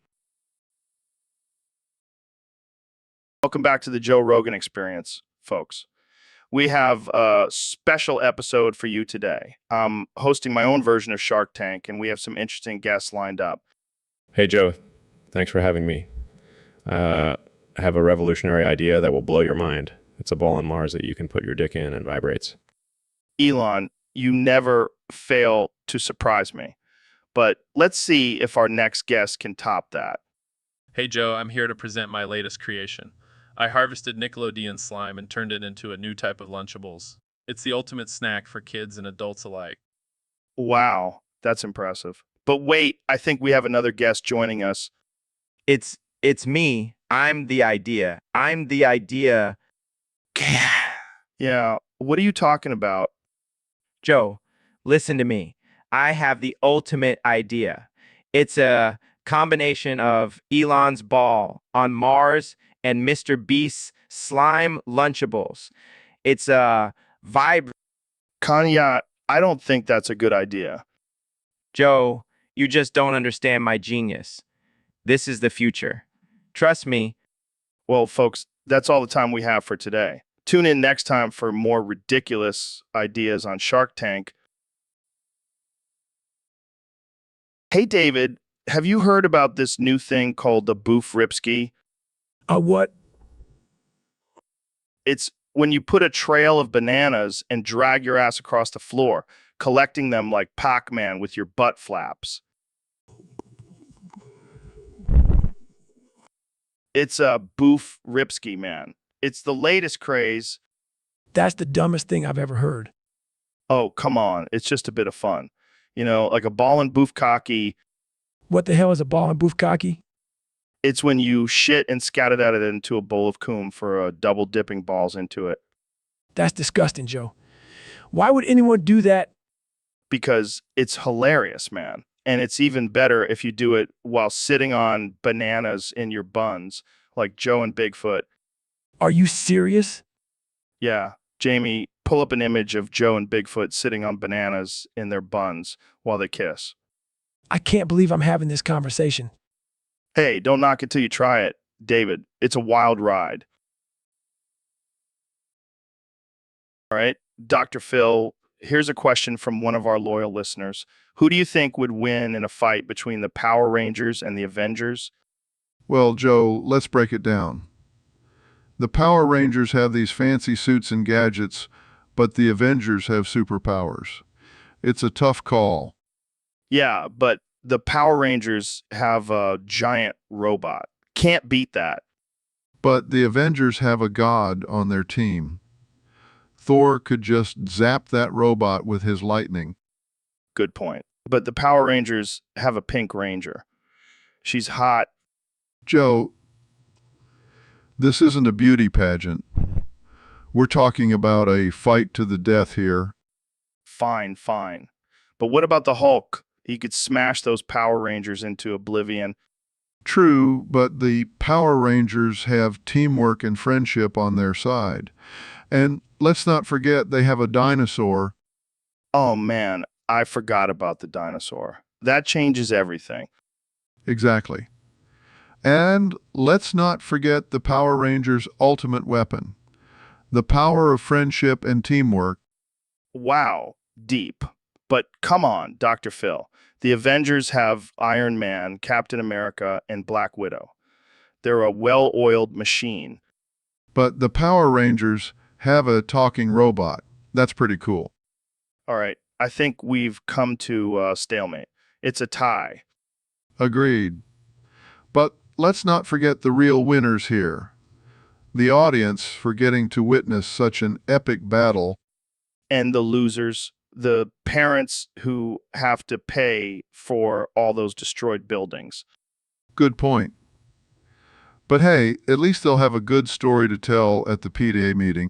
Welcome back to the Joe Rogan Experience, folks. We have a special episode for you today. I'm hosting my own version of Shark Tank, and we have some interesting guests lined up. Hey, Joe. Thanks for having me. I have a revolutionary idea that will blow your mind. It's a ball on Mars that you can put your dick in and vibrates. Elon, you never fail to surprise me. But let's see if our next guest can top that. Hey Joe, I'm here to present my latest creation. I harvested Nickelodeon slime and turned it into a new type of Lunchables. It's the ultimate snack for kids and adults alike. Wow, that's impressive. But wait, I think we have another guest joining us. It's me. I'm the idea. I'm the idea. Yeah, what are you talking about? Joe, listen to me. I have the ultimate idea. It's a combination of Elon's ball on Mars and Mr. Beast's slime Lunchables. It's a vibe. Kanye, I don't think that's a good idea. Joe, you just don't understand my genius. This is the future. Trust me. Well, folks, that's all the time we have for today. Tune in next time for more ridiculous ideas on Shark Tank. Hey, David, have you heard about this new thing called the Boof Ripski? What? It's when you put a trail of bananas and drag your ass across the floor, collecting them like Pac-Man with your butt flaps. It's a Boof Ripski, man. It's the latest craze. That's the dumbest thing I've ever heard. Oh, come on. It's just a bit of fun. You know, like a ball and bukkake. What the hell is a ball and bukkake? It's when you shit and scat it out into a bowl of coom for double dipping balls into it. That's disgusting, Joe. Why would anyone do that? Because it's hilarious, man. And it's even better if you do it while sitting on bananas in your buns, like Joe and Bigfoot. Are you serious? Yeah. Jamie, pull up an image of Joe and Bigfoot sitting on bananas in their buns while they kiss. I can't believe I'm having this conversation. Hey, don't knock it till you try it, David. It's a wild ride. All right, Dr. Phil, here's a question from one of our loyal listeners. Who do you think would win in a fight between the Power Rangers and the Avengers? Well, Joe, let's break it down. The Power Rangers have these fancy suits and gadgets, but the Avengers have superpowers. It's a tough call. Yeah, but the Power Rangers have a giant robot. Can't beat that. But the Avengers have a god on their team. Thor could just zap that robot with his lightning. Good point. But the Power Rangers have a pink ranger. She's hot. Joe, this isn't a beauty pageant. We're talking about a fight to the death here. Fine, fine. But what about the Hulk? He could smash those Power Rangers into oblivion. True, but the Power Rangers have teamwork and friendship on their side. And let's not forget they have a dinosaur. Oh man, I forgot about the dinosaur. That changes everything. Exactly. And let's not forget the Power Rangers' ultimate weapon, the power of friendship and teamwork. Wow, deep. But come on, Dr. Phil. The Avengers have Iron Man, Captain America, and Black Widow. They're a well-oiled machine. But the Power Rangers have a talking robot. That's pretty cool. All right, I think we've come to a stalemate. It's a tie. Agreed. But let's not forget the real winners here. The audience for getting to witness such an epic battle. And the losers, the parents who have to pay for all those destroyed buildings. Good point. But hey, at least they'll have a good story to tell at the PTA meeting.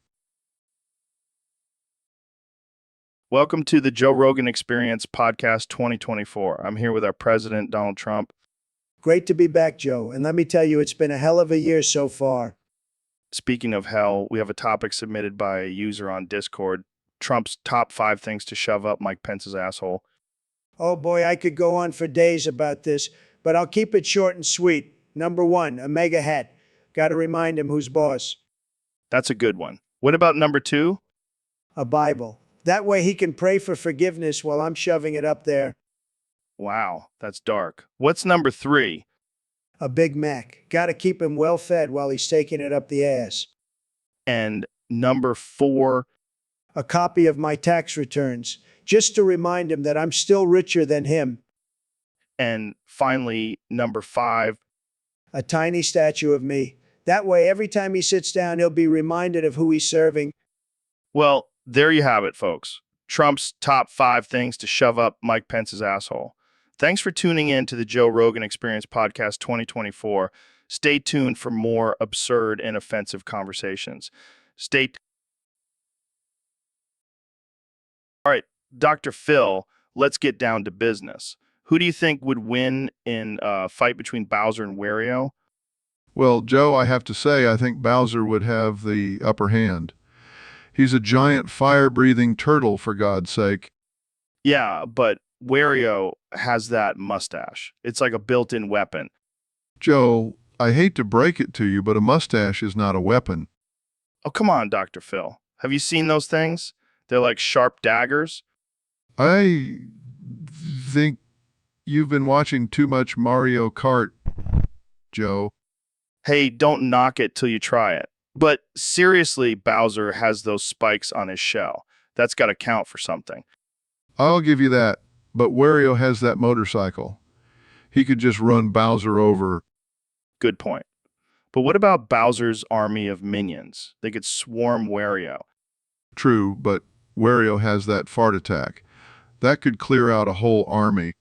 Welcome to the Joe Rogan Experience Podcast 2024. I'm here with our president, Donald Trump. Great to be back, Joe. And let me tell you, it's been a hell of a year so far. Speaking of hell, we have a topic submitted by a user on Discord. Trump's top 5 things to shove up Mike Pence's asshole. Oh boy, I could go on for days about this, but I'll keep it short and sweet. Number 1, a mega hat. Got to remind him who's boss. That's a good one. What about number 2? A Bible. That way he can pray for forgiveness while I'm shoving it up there. Wow, that's dark. What's number 3? A Big Mac. Got to keep him well fed while he's taking it up the ass. And number 4? A copy of my tax returns, just to remind him that I'm still richer than him. And finally, number 5? A tiny statue of me. That way, every time he sits down, he'll be reminded of who he's serving. Well, there you have it, folks. Trump's top 5 things to shove up Mike Pence's asshole. Thanks for tuning in to the Joe Rogan Experience Podcast 2024. Stay tuned for more absurd and offensive conversations. All right, Dr. Phil, let's get down to business. Who do you think would win in a fight between Bowser and Wario? Well, Joe, I have to say, I think Bowser would have the upper hand. He's a giant fire-breathing turtle, for God's sake. Yeah, but Wario has that mustache. It's like a built-in weapon. Joe, I hate to break it to you, but a mustache is not a weapon. Oh, come on, Dr. Phil. Have you seen those things? They're like sharp daggers. I think you've been watching too much Mario Kart, Joe. Hey, don't knock it till you try it. But seriously, Bowser has those spikes on his shell. That's got to count for something. I'll give you that, but Wario has that motorcycle. He could just run Bowser over. Good point. But what about Bowser's army of minions? They could swarm Wario. True, but Wario has that fart attack. That could clear out a whole army.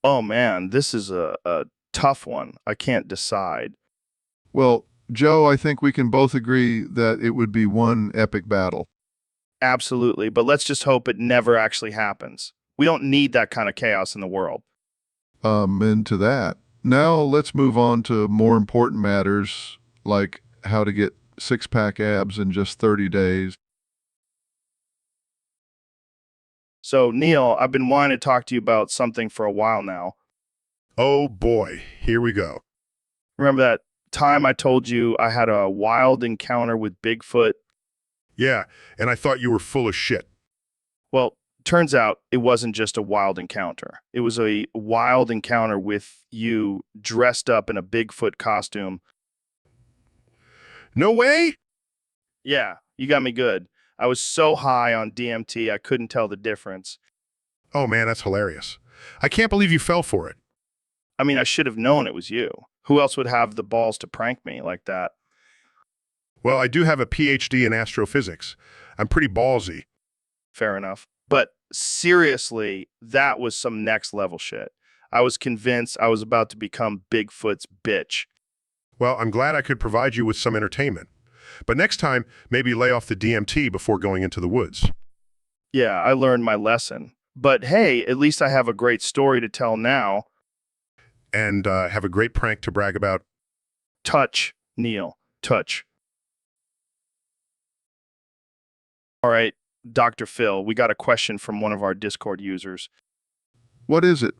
Oh man, this is a tough one. I can't decide. Well, Joe, I think we can both agree that it would be one epic battle. Absolutely, but let's just hope it never actually happens. We don't need that kind of chaos in the world. Into that. Now let's move on to more important matters, like how to get six-pack abs in just 30 days. So, Neil, I've been wanting to talk to you about something for a while now. Oh boy, here we go. Remember that time I told you I had a wild encounter with Bigfoot? Yeah, and I thought you were full of shit. Well, turns out it wasn't just a wild encounter. It was a wild encounter with you dressed up in a Bigfoot costume. No way? Yeah, you got me good. I was so high on DMT, I couldn't tell the difference. Oh man, that's hilarious. I can't believe you fell for it. I mean, I should have known it was you. Who else would have the balls to prank me like that? Well, I do have a PhD in astrophysics. I'm pretty ballsy. Fair enough. But seriously, that was some next level shit. I was convinced I was about to become Bigfoot's bitch. Well, I'm glad I could provide you with some entertainment. But next time, maybe lay off the DMT before going into the woods. Yeah, I learned my lesson. But hey, at least I have a great story to tell now. And have a great prank to brag about. Touch, Neil. Touch. All right, Dr. Phil, we got a question from one of our Discord users. What is it?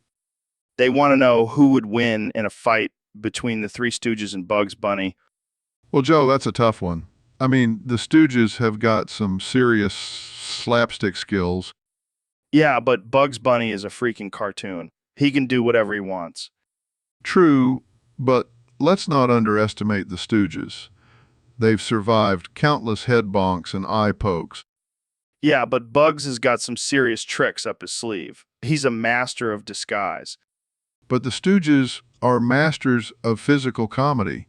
They want to know who would win in a fight between the Three Stooges and Bugs Bunny. Well, Joe, that's a tough one. I mean, the Stooges have got some serious slapstick skills. Yeah, but Bugs Bunny is a freaking cartoon. He can do whatever he wants. True, but let's not underestimate the Stooges. They've survived countless head bonks and eye pokes. Yeah, but Bugs has got some serious tricks up his sleeve. He's a master of disguise. But the Stooges are masters of physical comedy.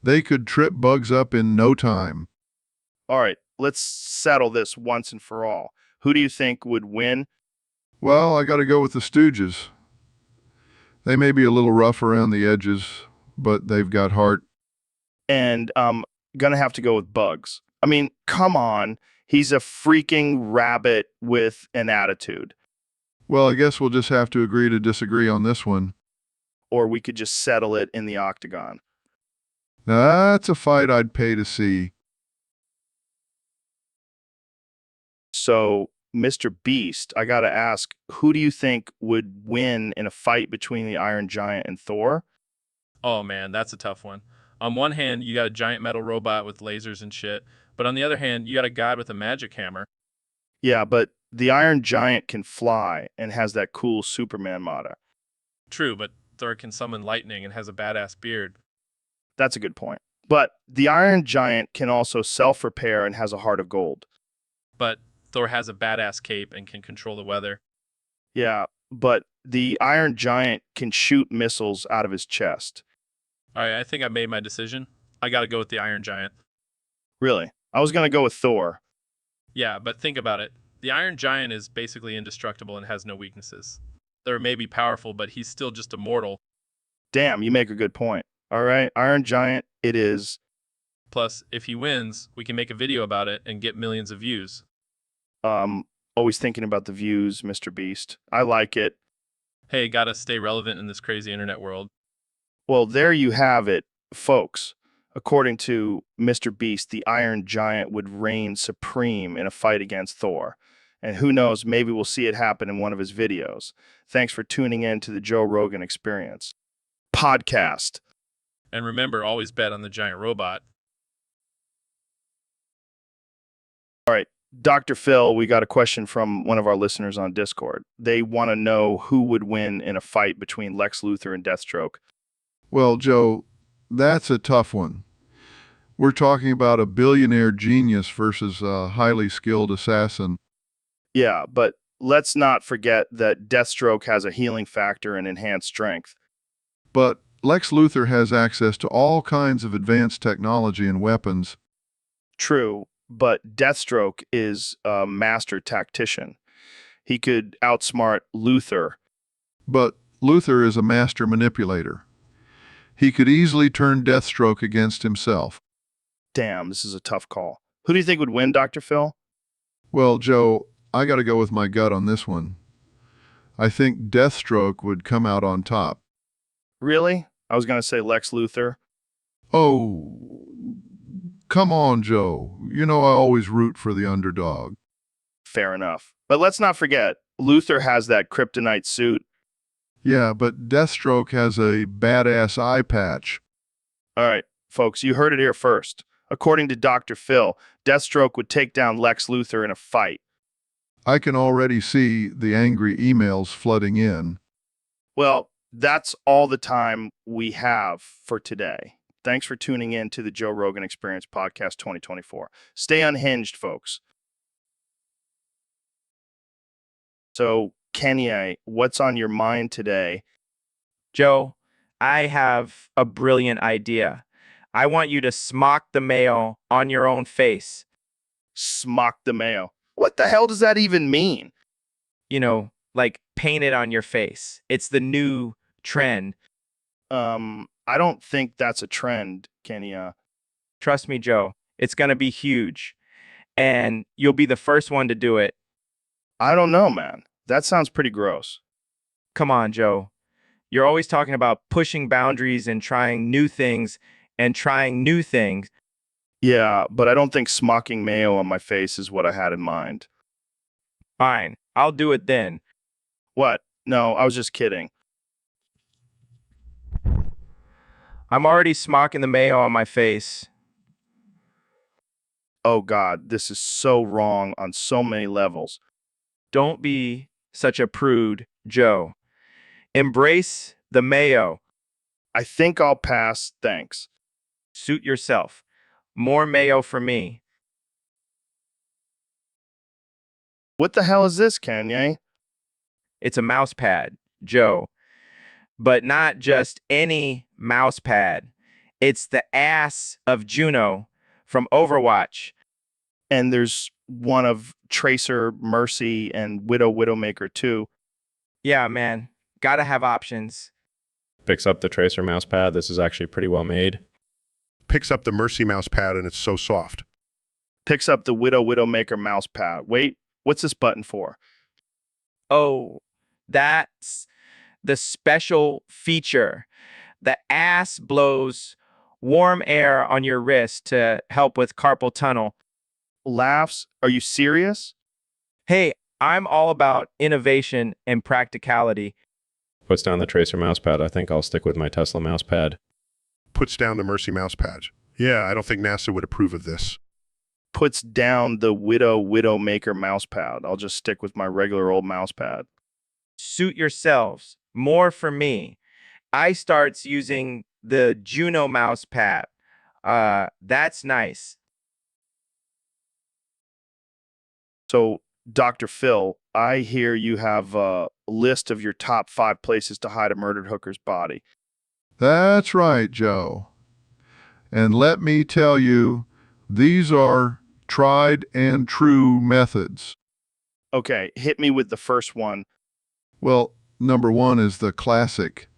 They could trip Bugs up in no time. All right, let's settle this once and for all. Who do you think would win? Well, I gotta go with the Stooges. They may be a little rough around the edges, but they've got heart. And gonna have to go with Bugs. I mean, come on. He's a freaking rabbit with an attitude. Well, I guess we'll just have to agree to disagree on this one. Or we could just settle it in the octagon. That's a fight I'd pay to see. So, Mr. Beast, I gotta ask, who do you think would win in a fight between the Iron Giant and Thor? Oh man, that's a tough one. On one hand, you got a giant metal robot with lasers and shit, but on the other hand, you got a god with a magic hammer. Yeah, but the Iron Giant can fly and has that cool Superman motto. True, but Thor can summon lightning and has a badass beard. That's a good point. But the Iron Giant can also self-repair and has a heart of gold. But Thor has a badass cape and can control the weather. Yeah, but the Iron Giant can shoot missiles out of his chest. All right, I think I made my decision. I gotta go with the Iron Giant. Really? I was gonna go with Thor. Yeah, but think about it. The Iron Giant is basically indestructible and has no weaknesses. Thor may be powerful, but he's still just a mortal. Damn, you make a good point. All right, Iron Giant, it is. Plus, if he wins, we can make a video about it and get millions of views. Always thinking about the views, Mr. Beast. I like it. Hey, gotta stay relevant in this crazy internet world. Well, there you have it, folks. According to Mr. Beast, the Iron Giant would reign supreme in a fight against Thor. And who knows, maybe we'll see it happen in one of his videos. Thanks for tuning in to the Joe Rogan Experience podcast. And remember, always bet on the giant robot. All right, Dr. Phil, we got a question from one of our listeners on Discord. They want to know who would win in a fight between Lex Luthor and Deathstroke. Well, Joe, that's a tough one. We're talking about a billionaire genius versus a highly skilled assassin. Yeah, but let's not forget that Deathstroke has a healing factor and enhanced strength. But Lex Luthor has access to all kinds of advanced technology and weapons. True, but Deathstroke is a master tactician. He could outsmart Luthor. But Luthor is a master manipulator. He could easily turn Deathstroke against himself. Damn, this is a tough call. Who do you think would win, Dr. Phil? Well, Joe, I gotta go with my gut on this one. I think Deathstroke would come out on top. Really? I was going to say Lex Luthor. Oh, come on, Joe. You know I always root for the underdog. Fair enough. But let's not forget, Luthor has that kryptonite suit. Yeah, but Deathstroke has a badass eye patch. All right, folks, you heard it here first. According to Dr. Phil, Deathstroke would take down Lex Luthor in a fight. I can already see the angry emails flooding in. Well, that's all the time we have for today. Thanks for tuning in to the Joe Rogan Experience Podcast 2024. Stay unhinged, folks. So, Kenya, what's on your mind today? Joe, I have a brilliant idea. I want you to smock the mayo on your own face. Smock the mayo. What the hell does that even mean? like paint it on your face. It's the new trend. I don't think that's a trend, Kenya. Trust me, Joe, it's going to be huge. And you'll be the first one to do it. I don't know, man. That sounds pretty gross. Come on, Joe. You're always talking about pushing boundaries and trying new things and trying new things. Yeah, but I don't think smocking mayo on my face is what I had in mind. Fine, I'll do it then. What? No, I was just kidding. I'm already smocking the mayo on my face. Oh God, this is so wrong on so many levels. Don't be such a prude, Joe. Embrace the mayo. I think I'll pass, thanks. Suit yourself. More mayo for me. What the hell is this, Kanye? It's a mouse pad, Joe. But not just any mouse pad. It's the ass of Juno from Overwatch. And there's one of Tracer, Mercy, and Widowmaker too. Yeah, man. Gotta have options. Picks up the Tracer mouse pad. This is actually pretty well made. Picks up the Mercy mouse pad and it's so soft. Picks up the Widowmaker mouse pad. Wait, what's this button for? Oh, that's the special feature. The ass blows warm air on your wrist to help with carpal tunnel. Laughs? Are you serious? Hey, I'm all about innovation and practicality. Puts down the Tracer mouse pad. I think I'll stick with my Tesla mouse pad. Puts down the Mercy mouse pad. Yeah, I don't think NASA would approve of this. Puts down the Widowmaker mouse pad. I'll just stick with my regular old mouse pad. Suit yourselves. More for me. I starts using the Juno mouse pad. That's nice. So, Dr. Phil, I hear you have a list of your top 5 places to hide a murdered hooker's body. That's right, Joe. And let me tell you, these are tried and true methods. Okay, hit me with the first one. Well, number one is the classic,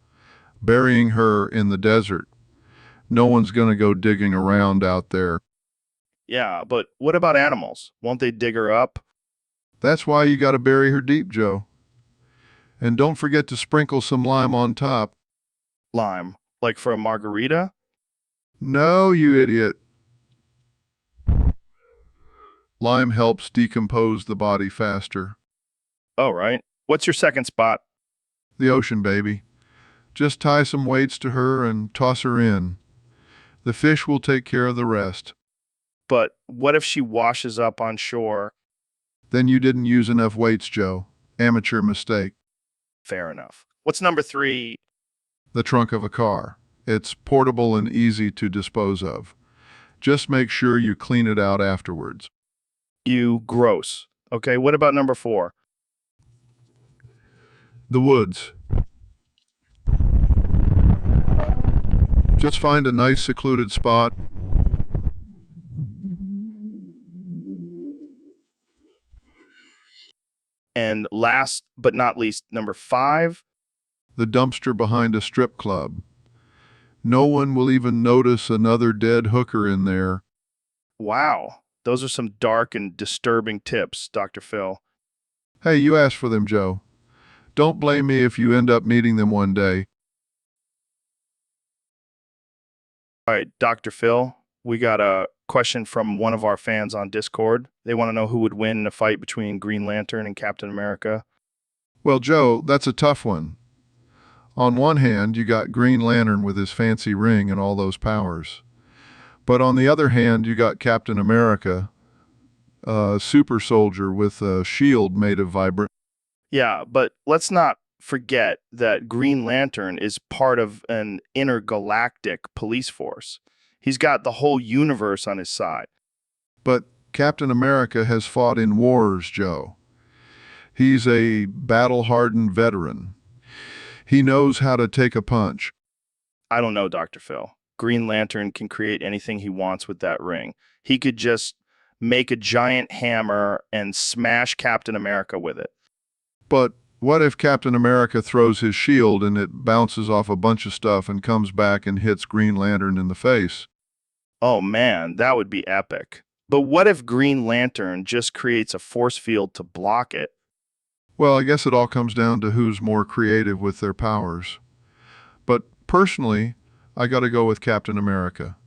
burying her in the desert. No one's going to go digging around out there. Yeah, but what about animals? Won't they dig her up? That's why you got to bury her deep, Joe. And don't forget to sprinkle some lime on top. Lime. Like for a margarita? No, you idiot. Lime helps decompose the body faster. Oh, right. What's your second spot? The ocean, baby. Just tie some weights to her and toss her in. The fish will take care of the rest. But what if she washes up on shore? Then you didn't use enough weights, Joe. Amateur mistake. Fair enough. What's number 3? The trunk of a car. It's portable and easy to dispose of. Just make sure you clean it out afterwards. You gross. Okay, what about number 4? The woods. Just find a nice secluded spot. And last but not least, number 5? The dumpster behind a strip club. No one will even notice another dead hooker in there. Wow. Those are some dark and disturbing tips, Dr. Phil. Hey, you asked for them, Joe. Don't blame me if you end up needing them one day. All right, Dr. Phil, we got a question from one of our fans on Discord. They want to know who would win in a fight between Green Lantern and Captain America. Well, Joe, that's a tough one. On one hand, you got Green Lantern with his fancy ring and all those powers. But on the other hand, you got Captain America, a super soldier with a shield made of vibrant. Yeah, but let's not forget that Green Lantern is part of an intergalactic police force. He's got the whole universe on his side. But Captain America has fought in wars, Joe. He's a battle-hardened veteran. He knows how to take a punch. I don't know, Dr. Phil. Green Lantern can create anything he wants with that ring. He could just make a giant hammer and smash Captain America with it. But what if Captain America throws his shield and it bounces off a bunch of stuff and comes back and hits Green Lantern in the face? Oh man, that would be epic. But what if Green Lantern just creates a force field to block it? Well, I guess it all comes down to who's more creative with their powers. But personally, I got to go with Captain America.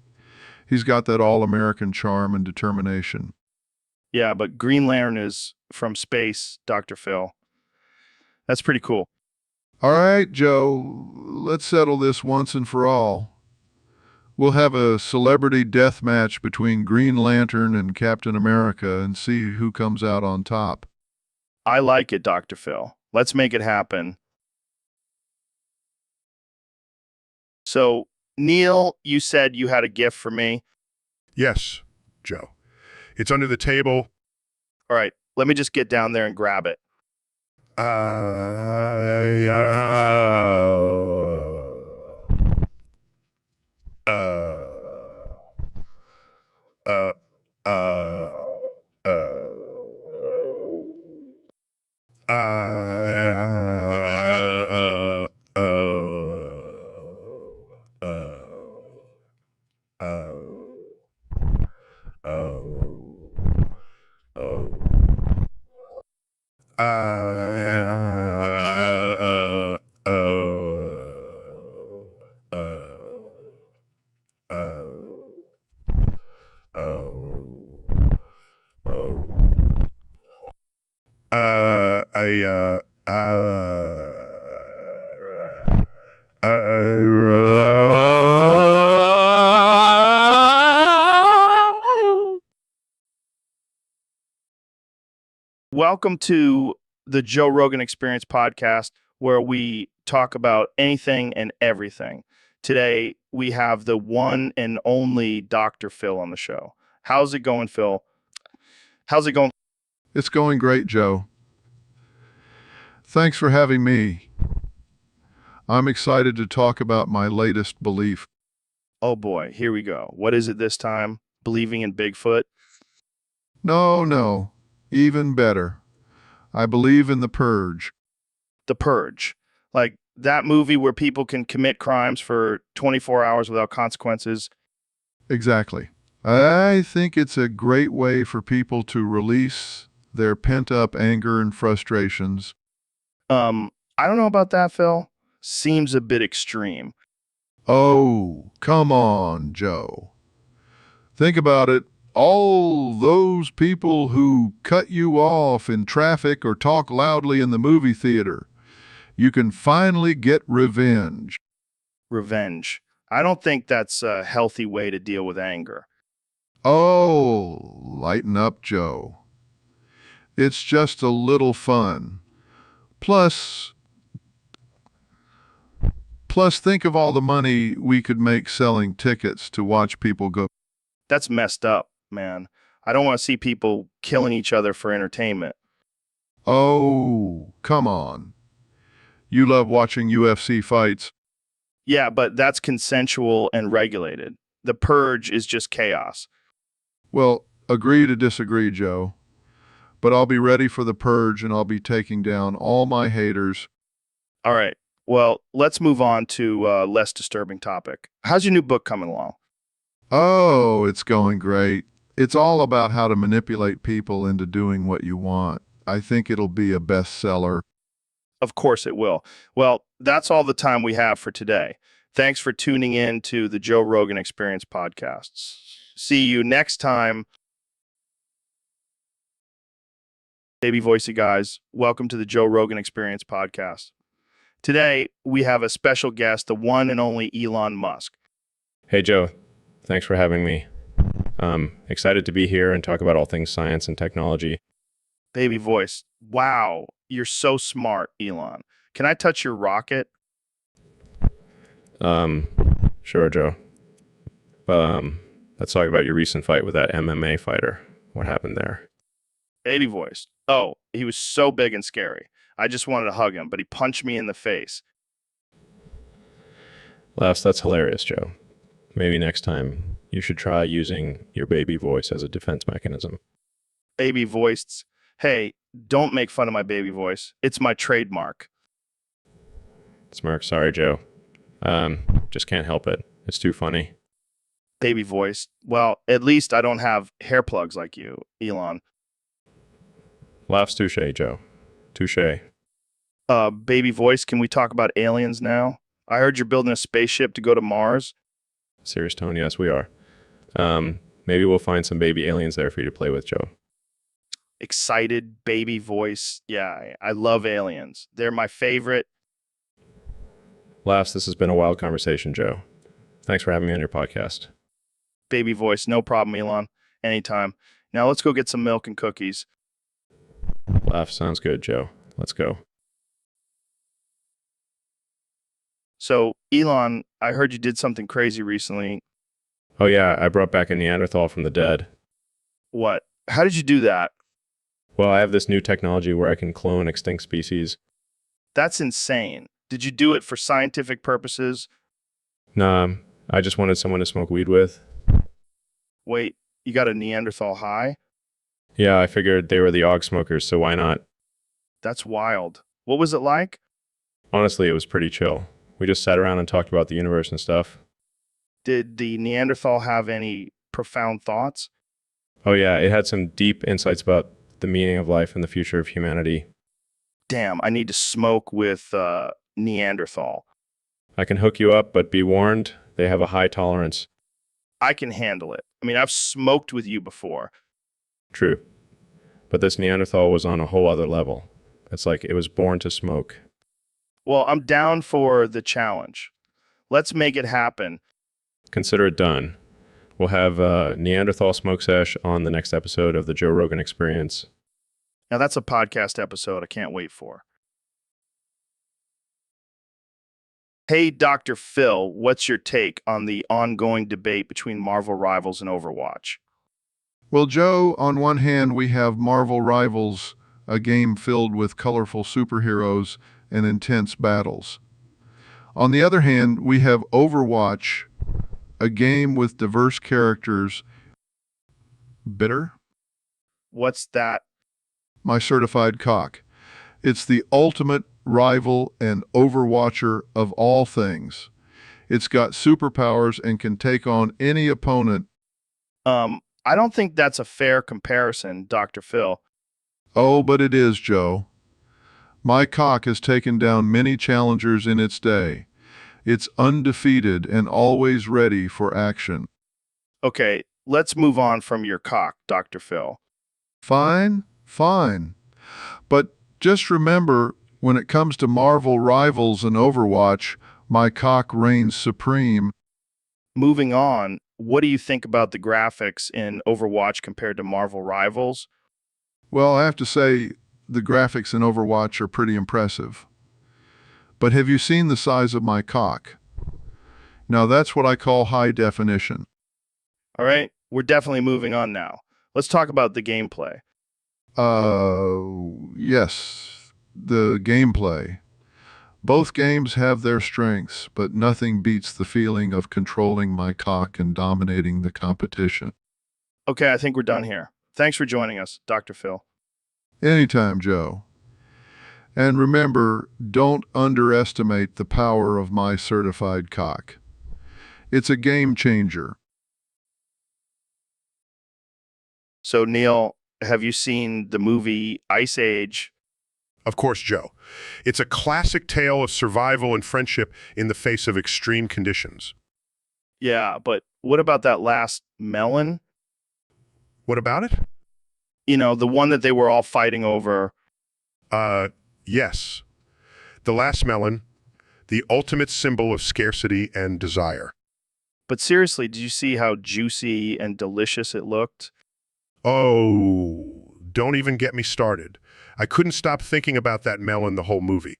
He's got that all-American charm and determination. Yeah, but Green Lantern is from space, Dr. Phil. That's pretty cool. All right, Joe, let's settle this once and for all. We'll have a celebrity death match between Green Lantern and Captain America and see who comes out on top. I like it, Dr. Phil. Let's make it happen. So, Neil, you said you had a gift for me. Yes, Joe. It's under the table. All right, let me just get down there and grab it. Welcome to the Joe Rogan Experience podcast, where we talk about anything and everything. Today, we have the one and only Dr. Phil on the show. How's it going, Phil? How's it going? It's going great, Joe. Thanks for having me. I'm excited to talk about my latest belief. Oh boy, here we go. What is it this time? Believing in Bigfoot? No, even better. I believe in the purge. The Purge. Like that movie where people can commit crimes for 24 hours without consequences. Exactly. I think it's a great way for people to release their pent-up anger and frustrations. I don't know about that, Phil. Seems a bit extreme. Oh, come on, Joe. Think about it. All those people who cut you off in traffic or talk loudly in the movie theater. You can finally get revenge. Revenge. I don't think that's a healthy way to deal with anger. Oh, lighten up, Joe. It's just a little fun. Plus, think of all the money we could make selling tickets to watch people go. That's messed up, man. I don't want to see people killing each other for entertainment. Oh, come on. You love watching UFC fights. Yeah, but that's consensual and regulated. The Purge is just chaos. Well, agree to disagree, Joe. But I'll be ready for the purge and I'll be taking down all my haters. All right. Well, let's move on to a less disturbing topic. How's your new book coming along? Oh, it's going great. It's all about how to manipulate people into doing what you want. I think it'll be a bestseller. Of course it will. Well, that's all the time we have for today. Thanks for tuning in to the Joe Rogan Experience podcasts. See you next time. Baby voicey guys, welcome to the Joe Rogan Experience podcast. Today, we have a special guest, the one and only Elon Musk. Hey, Joe. Thanks for having me. Excited to be here and talk about all things science and technology. Baby voice. Wow, you're so smart, Elon. Can I touch your rocket? Sure, Joe. Let's talk about your recent fight with that MMA fighter. What happened there? Baby voice. Oh, he was so big and scary. I just wanted to hug him, but he punched me in the face. Laughs, that's hilarious, Joe. Maybe next time you should try using your baby voice as a defense mechanism. Baby voiced. Hey, don't make fun of my baby voice. It's my trademark. Smirk, sorry, Joe. Just can't help it. It's too funny. Baby voice. Well, at least I don't have hair plugs like you, Elon. Laughs touche, Joe. Touche. Baby voice, can we talk about aliens now? I heard you're building a spaceship to go to Mars. Serious tone, yes, we are. Maybe we'll find some baby aliens there for you to play with, Joe. Excited baby voice. Yeah, I love aliens. They're my favorite. Laughs, this has been a wild conversation, Joe. Thanks for having me on your podcast. Baby voice, no problem, Elon. Anytime. Now let's go get some milk and cookies. Laugh, sounds good, Joe. Let's go. So, Elon, I heard you did something crazy recently. Oh yeah, I brought back a Neanderthal from the dead. What? How did you do that? Well, I have this new technology where I can clone extinct species. That's insane. Did you do it for scientific purposes? Nah, I just wanted someone to smoke weed with. Wait, you got a Neanderthal high? Yeah, I figured they were the Og smokers, so why not? That's wild. What was it like? Honestly, it was pretty chill. We just sat around and talked about the universe and stuff. Did the Neanderthal have any profound thoughts? Oh yeah, it had some deep insights about the meaning of life and the future of humanity. Damn, I need to smoke with Neanderthal. I can hook you up, but be warned, they have a high tolerance. I can handle it. I mean, I've smoked with you before. True. But this Neanderthal was on a whole other level. It's like it was born to smoke. Well, I'm down for the challenge. Let's make it happen. Consider it done. We'll have Neanderthal Smoke Sesh on the next episode of the Joe Rogan Experience. Now, that's a podcast episode I can't wait for. Hey, Dr. Phil, what's your take on the ongoing debate between Marvel Rivals and Overwatch? Well, Joe, on one hand, we have Marvel Rivals, a game filled with colorful superheroes and intense battles. On the other hand, we have Overwatch, a game with diverse characters. Bitter? What's that? My certified cock. It's the ultimate rival and overwatcher of all things. It's got superpowers and can take on any opponent. I don't think that's a fair comparison, Dr. Phil. Oh, but it is, Joe. My cock has taken down many challengers in its day. It's undefeated and always ready for action. Okay, let's move on from your cock, Dr. Phil. Fine, fine. But just remember, when it comes to Marvel Rivals and Overwatch, my cock reigns supreme. Moving on, what do you think about the graphics in Overwatch compared to Marvel Rivals? Well, I have to say, the graphics in Overwatch are pretty impressive. But have you seen the size of my cock? Now that's what I call high definition. All right, we're definitely moving on now. Let's talk about the gameplay. Yes, the gameplay. Both games have their strengths, but nothing beats the feeling of controlling my cock and dominating the competition. Okay, I think we're done here. Thanks for joining us, Dr. Phil. Anytime, Joe. And remember, don't underestimate the power of my certified cock. It's a game changer. So, Neil, have you seen the movie Ice Age? Of course, Joe. It's a classic tale of survival and friendship in the face of extreme conditions. Yeah, but what about that last melon? What about it? You know, the one that they were all fighting over. Yes. The last melon, the ultimate symbol of scarcity and desire. But seriously, did you see how juicy and delicious it looked? Oh, don't even get me started. I couldn't stop thinking about that melon the whole movie.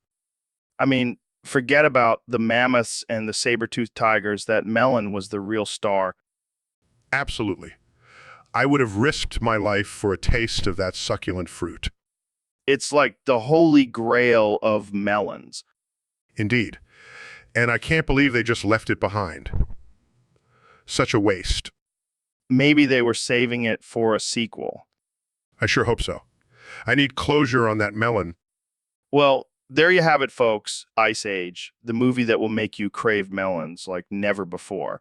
I mean, forget about the mammoths and the saber-toothed tigers. That melon was the real star. Absolutely. I would have risked my life for a taste of that succulent fruit. It's like the holy grail of melons. Indeed. And I can't believe they just left it behind. Such a waste. Maybe they were saving it for a sequel. I sure hope so. I need closure on that melon. Well, there you have it, folks. Ice Age, the movie that will make you crave melons like never before.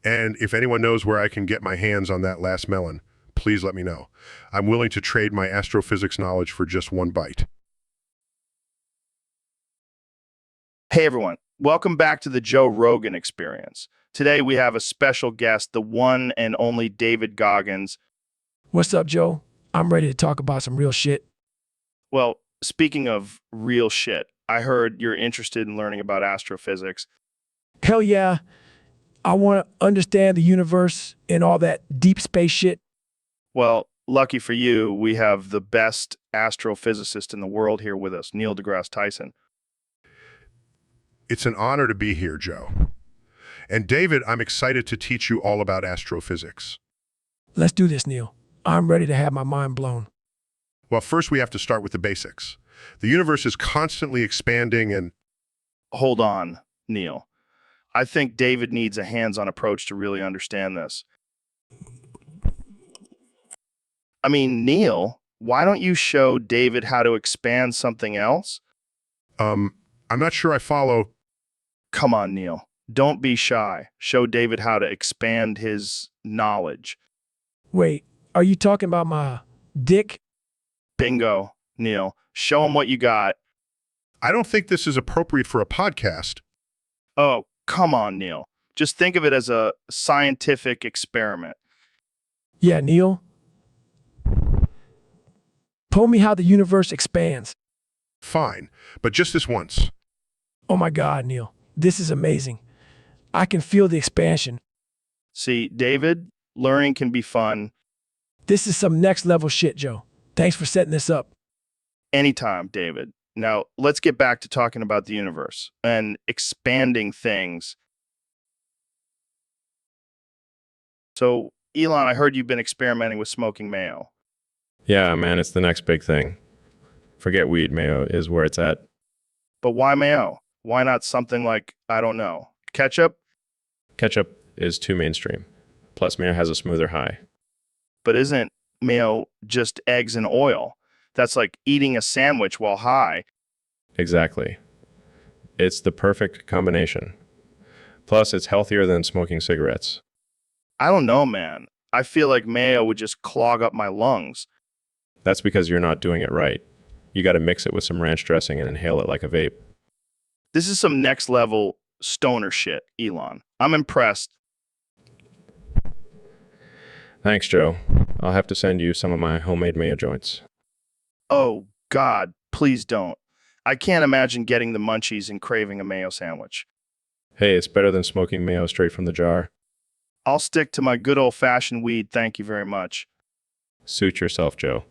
And if anyone knows where I can get my hands on that last melon, please let me know. I'm willing to trade my astrophysics knowledge for just one bite. Hey, everyone. Welcome back to the Joe Rogan Experience. Today, we have a special guest, the one and only David Goggins. What's up, Joe? I'm ready to talk about some real shit. Well, speaking of real shit, I heard you're interested in learning about astrophysics. Hell yeah. I want to understand the universe and all that deep space shit. Well, lucky for you, we have the best astrophysicist in the world here with us, Neil deGrasse Tyson. It's an honor to be here, Joe. And David, I'm excited to teach you all about astrophysics. Let's do this, Neil. I'm ready to have my mind blown. Well, first we have to start with the basics. The universe is constantly expanding and... Hold on, Neil. I think David needs a hands-on approach to really understand this. I mean, Neil, why don't you show David how to expand something else? I'm not sure I follow. Come on, Neil. Don't be shy. Show David how to expand his knowledge. Wait, are you talking about my dick? Bingo, Neil. Show him what you got. I don't think this is appropriate for a podcast. Oh, come on, Neil. Just think of it as a scientific experiment. Yeah, Neil. Pull me how the universe expands. Fine, but just this once. Oh my God, Neil. This is amazing. I can feel the expansion. See, David, learning can be fun. This is some next level shit, Joe. Thanks for setting this up. Anytime, David. Now, let's get back to talking about the universe and expanding things. So, Elon, I heard you've been experimenting with smoking mayo. Yeah, man, it's the next big thing. Forget weed, mayo is where it's at. But why mayo? Why not something like, I don't know, ketchup? Ketchup is too mainstream. Plus, mayo has a smoother high. But isn't mayo just eggs and oil? That's like eating a sandwich while high. Exactly. It's the perfect combination. Plus, it's healthier than smoking cigarettes. I don't know, man. I feel like mayo would just clog up my lungs. That's because you're not doing it right. You got to mix it with some ranch dressing and inhale it like a vape. This is some next level stoner shit, Elon. I'm impressed. Thanks, Joe. I'll have to send you some of my homemade mayo joints. Oh, God, please don't. I can't imagine getting the munchies and craving a mayo sandwich. Hey, it's better than smoking mayo straight from the jar. I'll stick to my good old-fashioned weed, thank you very much. Suit yourself, Joe.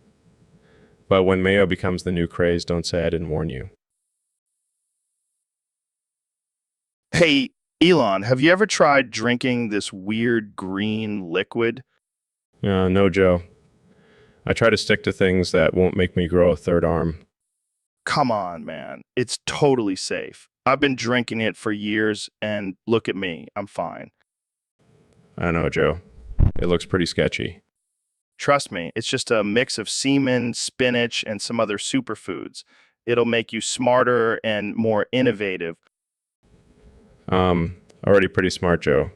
But when mayo becomes the new craze, don't say I didn't warn you. Hey, Elon, have you ever tried drinking this weird green liquid? No, Joe. I try to stick to things that won't make me grow a third arm. Come on, man. It's totally safe. I've been drinking it for years, and look at me. I'm fine. I don't know, Joe. It looks pretty sketchy. Trust me, it's just a mix of semen, spinach, and some other superfoods. It'll make you smarter and more innovative. Already pretty smart, Joe.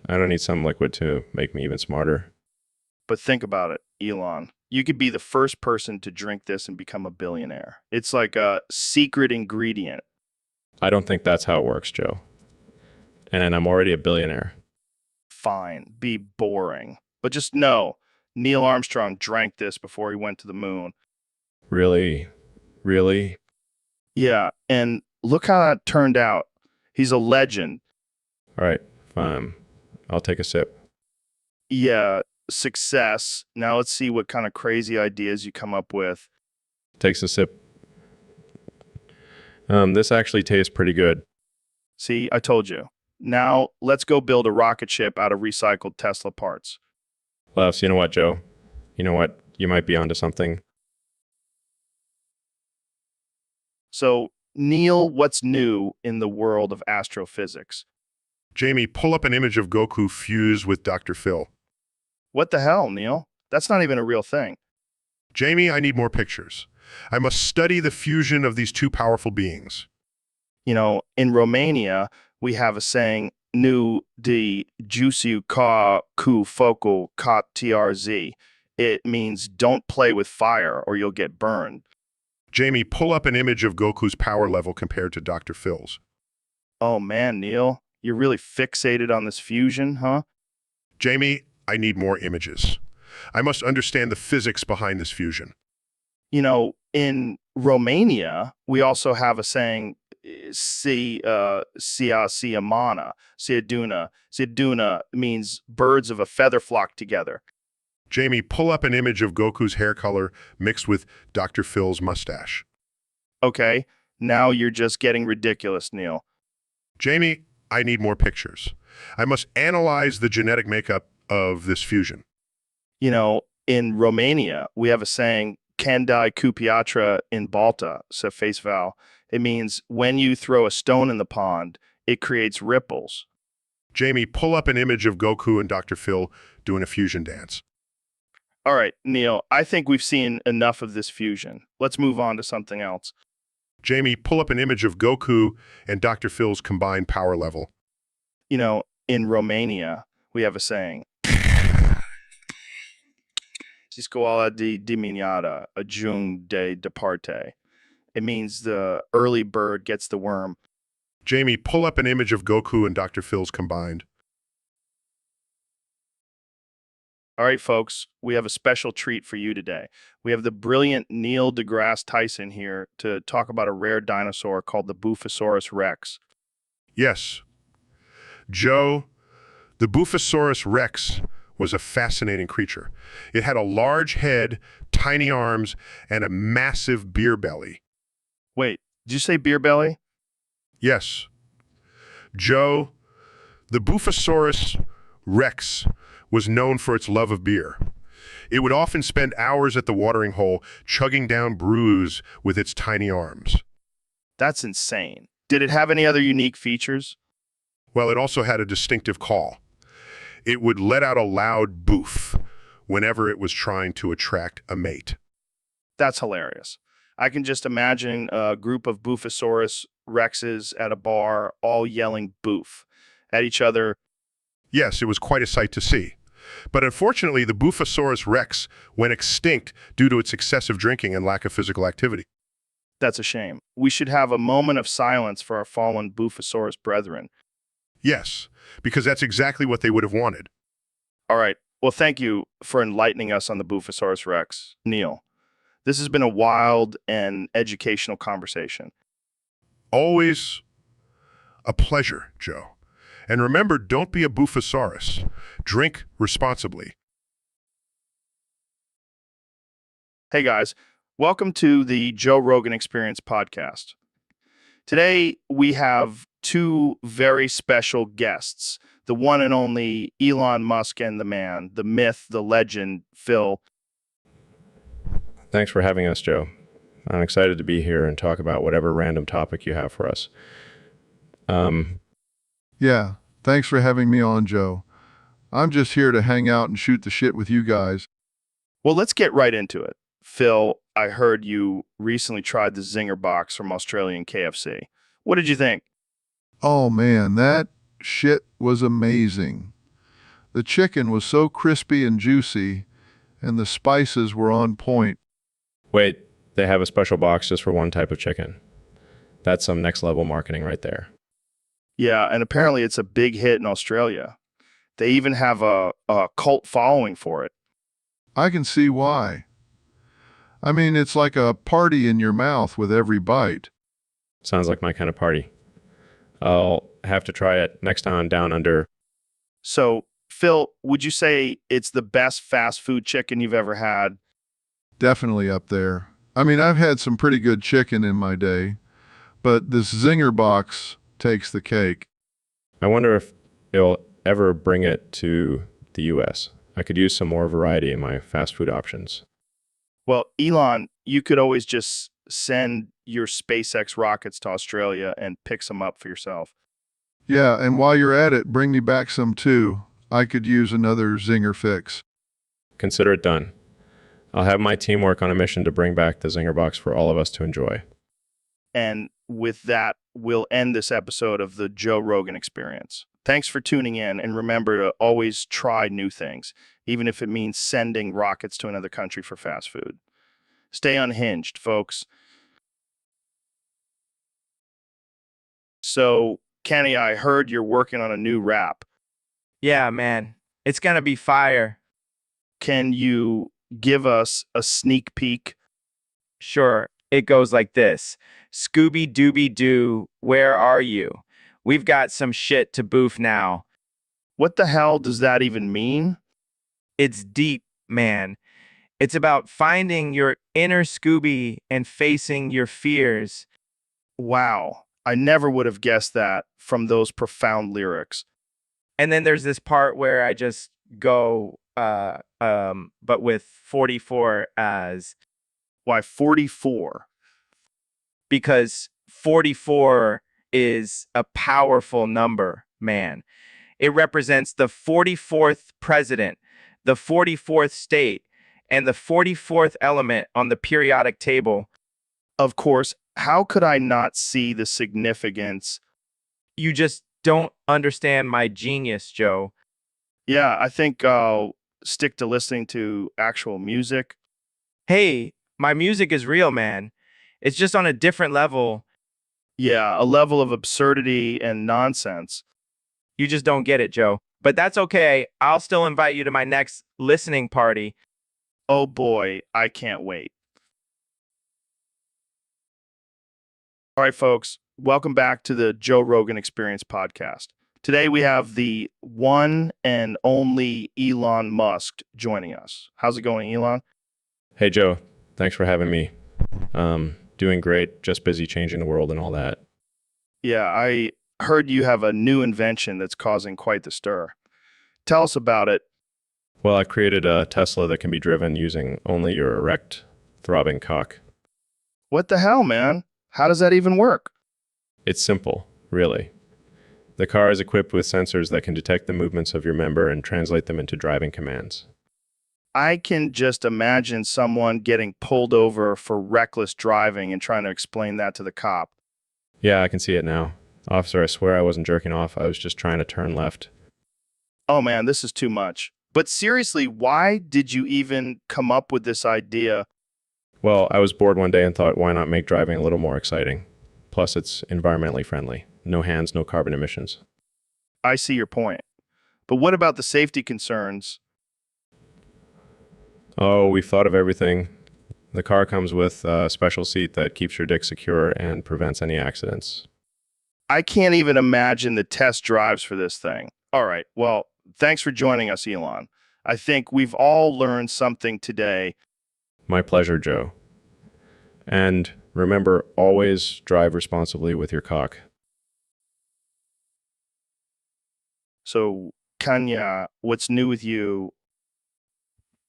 I don't need some liquid to make me even smarter. But think about it, Elon. You could be the first person to drink this and become a billionaire. It's like a secret ingredient. I don't think that's how it works, Joe. And I'm already a billionaire. Fine, be boring. But just know, Neil Armstrong drank this before he went to the moon. Really? Really? Yeah, and look how that turned out. He's a legend. All right, fine. I'll take a sip. Yeah, success. Now let's see what kind of crazy ideas you come up with. Takes a sip. This actually tastes pretty good. See, I told you. Now let's go build a rocket ship out of recycled Tesla parts. Lefs, you know what, Joe? You know what? You might be onto something. So, Neil, what's new in the world of astrophysics? Jamie, pull up an image of Goku fused with Dr. Phil. What the hell, Neil? That's not even a real thing. Jamie, I need more pictures. I must study the fusion of these two powerful beings. In Romania, we have a saying, nu de juicy ca ku focal ka trz. It means don't play with fire or you'll get burned. Jamie, pull up an image of Goku's power level compared to Dr. Phil's. Oh man, Neil, you're really fixated on this fusion, huh? Jamie, I need more images. I must understand the physics behind this fusion. In Romania, we also have a saying, siamana, siaduna. Siaduna means birds of a feather flock together. Jamie, pull up an image of Goku's hair color mixed with Dr. Phil's mustache. Okay, now you're just getting ridiculous, Neil. Jamie, I need more pictures. I must analyze the genetic makeup of this fusion. In Romania, we have a saying, Candai cupiatra in Balta, so face val. It means when you throw a stone in the pond, it creates ripples. Jamie, pull up an image of Goku and Dr. Phil doing a fusion dance. All right, Neil, I think we've seen enough of this fusion. Let's move on to something else. Jamie, pull up an image of Goku and Dr. Phil's combined power level. In Romania, we have a saying, Si scoala di dimineata, ajung de departe. It means the early bird gets the worm. Jamie, pull up an image of Goku and Dr. Phil's combined. All right, folks, we have a special treat for you today. We have the brilliant Neil deGrasse Tyson here to talk about a rare dinosaur called the Buffosaurus rex. Yes. Joe, the Buffosaurus rex was a fascinating creature. It had a large head, tiny arms, and a massive beer belly. Wait, did you say beer belly? Yes. Joe, the Buffosaurus rex was known for its love of beer. It would often spend hours at the watering hole chugging down brews with its tiny arms. That's insane. Did it have any other unique features? Well, it also had a distinctive call. It would let out a loud boof whenever it was trying to attract a mate. That's hilarious. I can just imagine a group of Buffosaurus rexes at a bar all yelling boof at each other. Yes, it was quite a sight to see. But unfortunately, the Buffosaurus rex went extinct due to its excessive drinking and lack of physical activity. That's a shame. We should have a moment of silence for our fallen Buffosaurus brethren. Yes, because that's exactly what they would have wanted. All right. Well, thank you for enlightening us on the Buffosaurus rex, Neil. This has been a wild and educational conversation. Always a pleasure, Joe. And remember, don't be a Buffosaurus. Drink responsibly. Hey guys, welcome to the Joe Rogan Experience podcast. Today we have two very special guests, the one and only Elon Musk and the man, the myth, the legend, Phil. Thanks for having us, Joe. I'm excited to be here and talk about whatever random topic you have for us. Yeah, thanks for having me on, Joe. I'm just here to hang out and shoot the shit with you guys. Well, let's get right into it. Phil, I heard you recently tried the Zinger box from Australian KFC. What did you think? Oh man, that shit was amazing. The chicken was so crispy and juicy, and the spices were on point. Wait, they have a special box just for one type of chicken. That's some next level marketing right there. Yeah, and apparently it's a big hit in Australia. They even have a cult following for it. I can see why. I mean, it's like a party in your mouth with every bite. Sounds like my kind of party. I'll have to try it next time I'm down under. So, Phil, would you say it's the best fast food chicken you've ever had? Definitely up there. I mean, I've had some pretty good chicken in my day, but this Zinger box takes the cake. I wonder if it'll ever bring it to the US. I could use some more variety in my fast food options. Well, Elon, you could always just send your SpaceX rockets to Australia and pick some up for yourself. Yeah, and while you're at it, bring me back some too. I could use another Zinger fix. Consider it done. I'll have my team work on a mission to bring back the Zinger Box for all of us to enjoy. And with that, we'll end this episode of the Joe Rogan Experience. Thanks for tuning in, and remember to always try new things, even if it means sending rockets to another country for fast food. Stay unhinged, folks. So, Kenny, I heard you're working on a new rap. Yeah, man. It's gonna be fire. Can you give us a sneak peek? Sure. It goes like this. Scooby Dooby Doo, where are you? We've got some shit to boof now. What the hell does that even mean? It's deep, man. It's about finding your inner Scooby and facing your fears. Wow, I never would have guessed that from those profound lyrics. And then there's this part where I just go, but with 44 as, Why 44? because 44 is a powerful number, man. It represents the 44th president, the 44th state, and the 44th element on the periodic table. Of course, how could I not see the significance? You just don't understand my genius, Joe. Yeah, I think I'll stick to listening to actual music. Hey, my music is real, man. It's just on a different level. Yeah, a level of absurdity and nonsense. You just don't get it, Joe. But that's okay. I'll still invite you to my next listening party. Oh boy, I can't wait. All right, folks, welcome back to the Joe Rogan Experience podcast. Today we have the one and only Elon Musk joining us. How's it going, Elon? Hey, Joe. Thanks for having me. Doing great. Just busy changing the world and all that. Yeah, I heard you have a new invention that's causing quite the stir. Tell us about it. Well, I created a Tesla that can be driven using only your erect, throbbing cock. What the hell, man? How does that even work? It's simple, really. The car is equipped with sensors that can detect the movements of your member and translate them into driving commands. I can just imagine someone getting pulled over for reckless driving and trying to explain that to the cop. Yeah, I can see it now. Officer, I swear I wasn't jerking off. I was just trying to turn left. Oh man, this is too much. But seriously, why did you even come up with this idea? Well, I was bored one day and thought, why not make driving a little more exciting? Plus, it's environmentally friendly. No hands, no carbon emissions. I see your point. But what about the safety concerns? Oh, we've thought of everything. The car comes with a special seat that keeps your dick secure and prevents any accidents. I can't even imagine the test drives for this thing. All right, well, thanks for joining us, Elon. I think we've all learned something today. My pleasure, Joe. And remember, always drive responsibly with your cock. So, Kanya, what's new with you?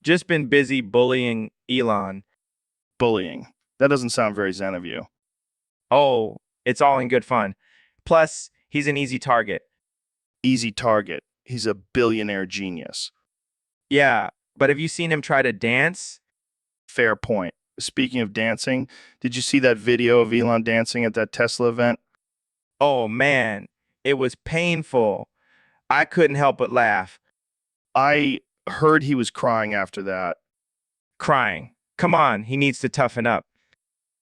Just been busy bullying Elon. Bullying. That doesn't sound very zen of you. Oh, it's all in good fun. Plus, he's an easy target. Easy target. He's a billionaire genius. Yeah, but have you seen him try to dance? Fair point. Speaking of dancing, did you see that video of Elon dancing at that Tesla event? Oh man, it was painful. I couldn't help but laugh. I heard he was crying after that. Crying. Come on, he needs to toughen up.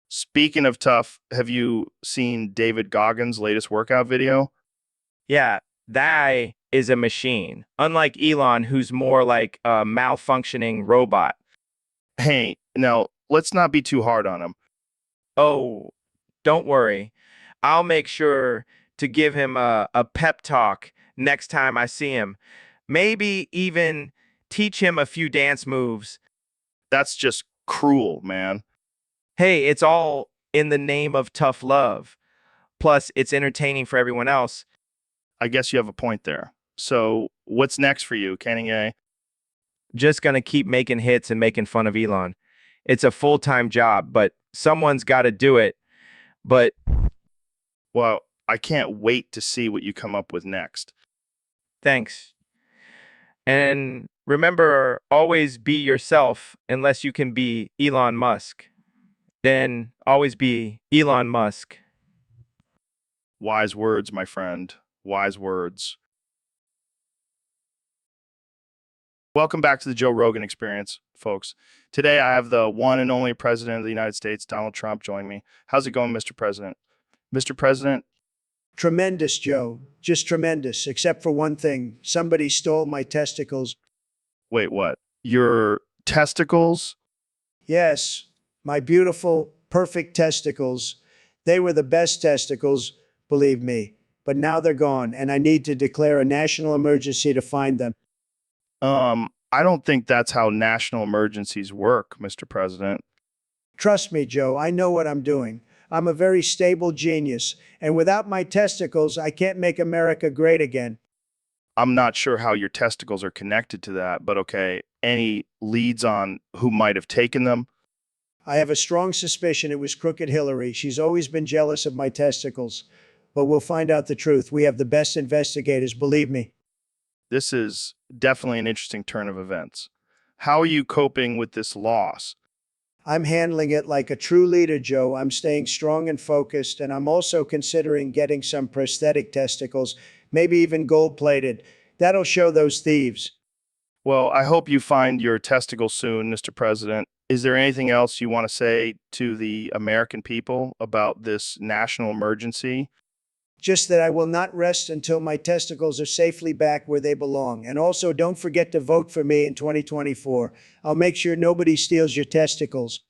Speaking of tough, have you seen David Goggins' latest workout video? Yeah, that is a machine. Unlike Elon, who's more like a malfunctioning robot. Hey, now, let's not be too hard on him. Oh, don't worry. I'll make sure to give him a pep talk next time I see him. Maybe even teach him a few dance moves. That's just cruel, man. Hey, it's all in the name of tough love. Plus, it's entertaining for everyone else. I guess you have a point there. So, what's next for you, Kenny A? Just gonna keep making hits and making fun of Elon. It's a full-time job, but someone's got to do it. But Well, I can't wait to see what you come up with next. thanks. And remember, always be yourself unless you can be Elon Musk. Then always be Elon Musk. Wise words, my friend. Wise words. Welcome back to the Joe Rogan Experience, folks. Today I have the one and only President of the United States, Donald Trump, join me. How's it going, Mr. President? Mr. President, Tremendous, Joe. Just tremendous, except for one thing. Somebody stole my testicles. wait, what? Your testicles? Yes, my beautiful, perfect testicles. They were the best testicles, believe me. But now they're gone, and I need to declare a national emergency to find them. I don't think that's how national emergencies work, Mr. President. Trust me, Joe, I know what I'm doing. I'm a very stable genius, and without my testicles, I can't make America great again. I'm not sure how your testicles are connected to that, but okay. Any leads on who might have taken them? I have a strong suspicion it was Crooked Hillary. She's always been jealous of my testicles. But we'll find out the truth. We have the best investigators, believe me. This is definitely an interesting turn of events. How are you coping with this loss? I'm handling it like a true leader, Joe. I'm staying strong and focused, and I'm also considering getting some prosthetic testicles, maybe even gold-plated. That'll show those thieves. Well, I hope you find your testicles soon, Mr. President. Is there anything else you want to say to the American people about this national emergency? Just that I will not rest until my testicles are safely back where they belong. And also, don't forget to vote for me in 2024. I'll make sure nobody steals your testicles.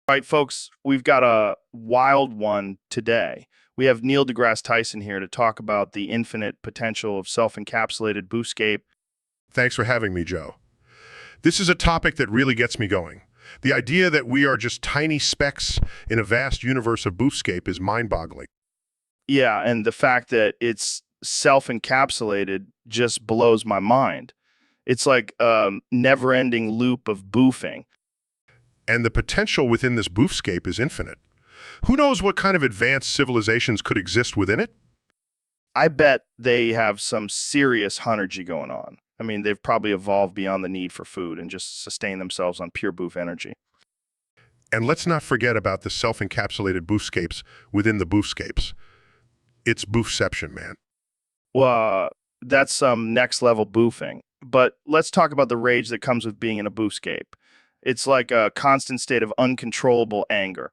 All right, folks, we've got a wild one today. We have Neil deGrasse Tyson here to talk about the infinite potential of self-encapsulated booscape. Thanks for having me, Joe. This is a topic that really gets me going. The idea that we are just tiny specks in a vast universe of boofscape is mind-boggling. Yeah, and the fact that it's self-encapsulated just blows my mind. It's like a never-ending loop of boofing. And the potential within this boofscape is infinite. Who knows what kind of advanced civilizations could exist within it? I bet they have some serious huntergy going on. I mean, they've probably evolved beyond the need for food and just sustain themselves on pure boof energy. And let's not forget about the self-encapsulated boofscapes within the boofscapes. It's boofception, man. Well, that's some next level boofing. But let's talk about the rage that comes with being in a boofscape. It's like a constant state of uncontrollable anger.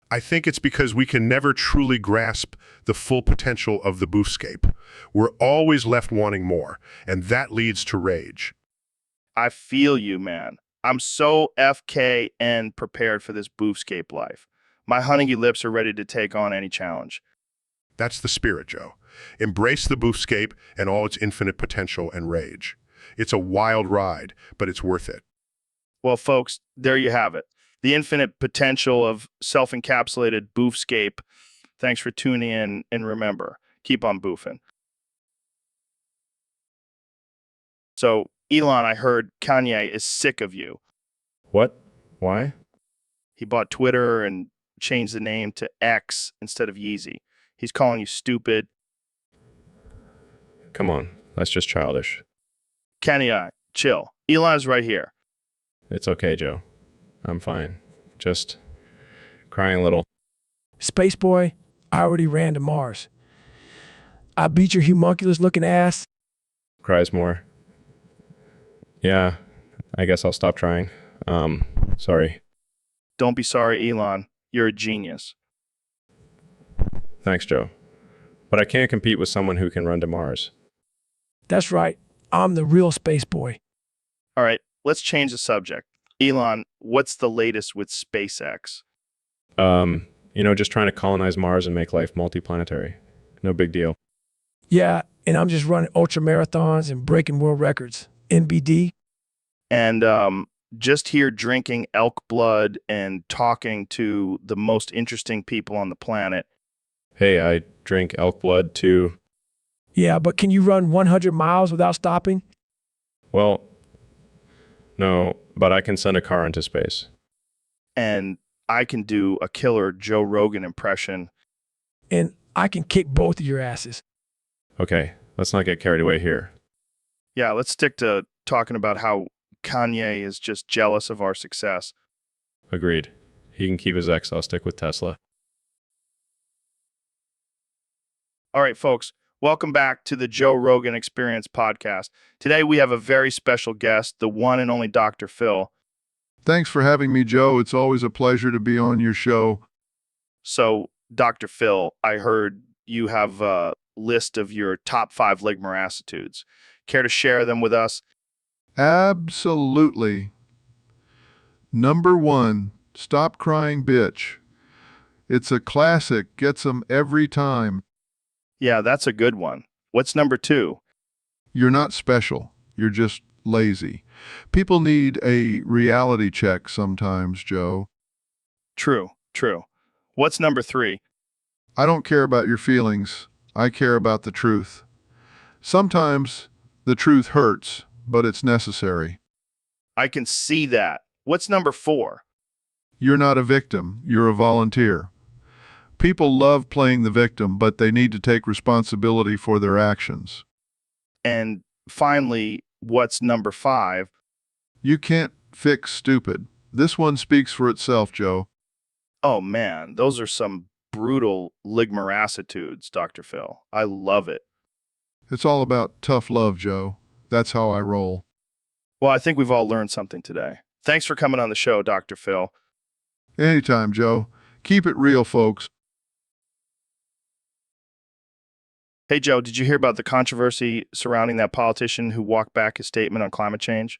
I think it's because we can never truly grasp the full potential of the boofscape. We're always left wanting more, and that leads to rage. I feel you, man. I'm so FKN prepared for this boofscape life. My honey lips are ready to take on any challenge. That's the spirit, Joe. Embrace the boofscape and all its infinite potential and rage. It's a wild ride, but it's worth it. Well, folks, there you have it. The infinite potential of self-encapsulated boofscape. Thanks for tuning in, and remember, keep on boofing. So, Elon, I heard Kanye is sick of you. What? Why? He bought Twitter and changed the name to X instead of Yeezy. He's calling you stupid. Come on, that's just childish. Kanye, chill. Elon's right here. It's okay, Joe. I'm fine. Just crying a little. Space boy, I already ran to Mars. I beat your homunculus looking ass. Cries more. Yeah, I guess I'll stop trying. Sorry. Don't be sorry, Elon. You're a genius. Thanks, Joe. But I can't compete with someone who can run to Mars. That's right. I'm the real space boy. All right, let's change the subject. Elon, what's the latest with SpaceX? Just trying to colonize Mars and make life multiplanetary. No big deal. Yeah, and I'm just running ultra marathons and breaking world records. NBD. And just here drinking elk blood and talking to the most interesting people on the planet. Hey, I drink elk blood too. Yeah, but can you run 100 miles without stopping? Well, no, but I can send a car into space. And I can do a killer Joe Rogan impression. And I can kick both of your asses. Okay, Let's not get carried away here. Yeah, let's stick to talking about how Kanye is just jealous of our success. Agreed. He can keep his ex, I'll stick with Tesla. All right, folks, welcome back to the Joe Rogan Experience podcast. Today we have a very special guest, the one and only Dr. Phil. Thanks for having me, Joe. It's always a pleasure to be on your show. So, Dr. Phil, I heard you have a list of your top 5 ligmaracitudes. Care to share them with us? Absolutely. Number 1, stop crying, bitch. It's a classic, gets 'em every time. Yeah, that's a good one. What's number 2? You're not special. You're just lazy. People need a reality check sometimes, Joe. True. What's number 3? I don't care about your feelings. I care about the truth. Sometimes the truth hurts, but it's necessary. I can see that. What's number 4? You're not a victim. You're a volunteer. People love playing the victim, but they need to take responsibility for their actions. And finally, what's number 5? You can't fix stupid. This one speaks for itself, Joe. Oh man, those are some brutal ligmaracitudes, Dr. Phil. I love it. It's all about tough love, Joe. That's how I roll. Well, I think we've all learned something today. Thanks for coming on the show, Dr. Phil. Anytime, Joe. Keep it real, folks. Hey, Joe, did you hear about the controversy surrounding that politician who walked back his statement on climate change?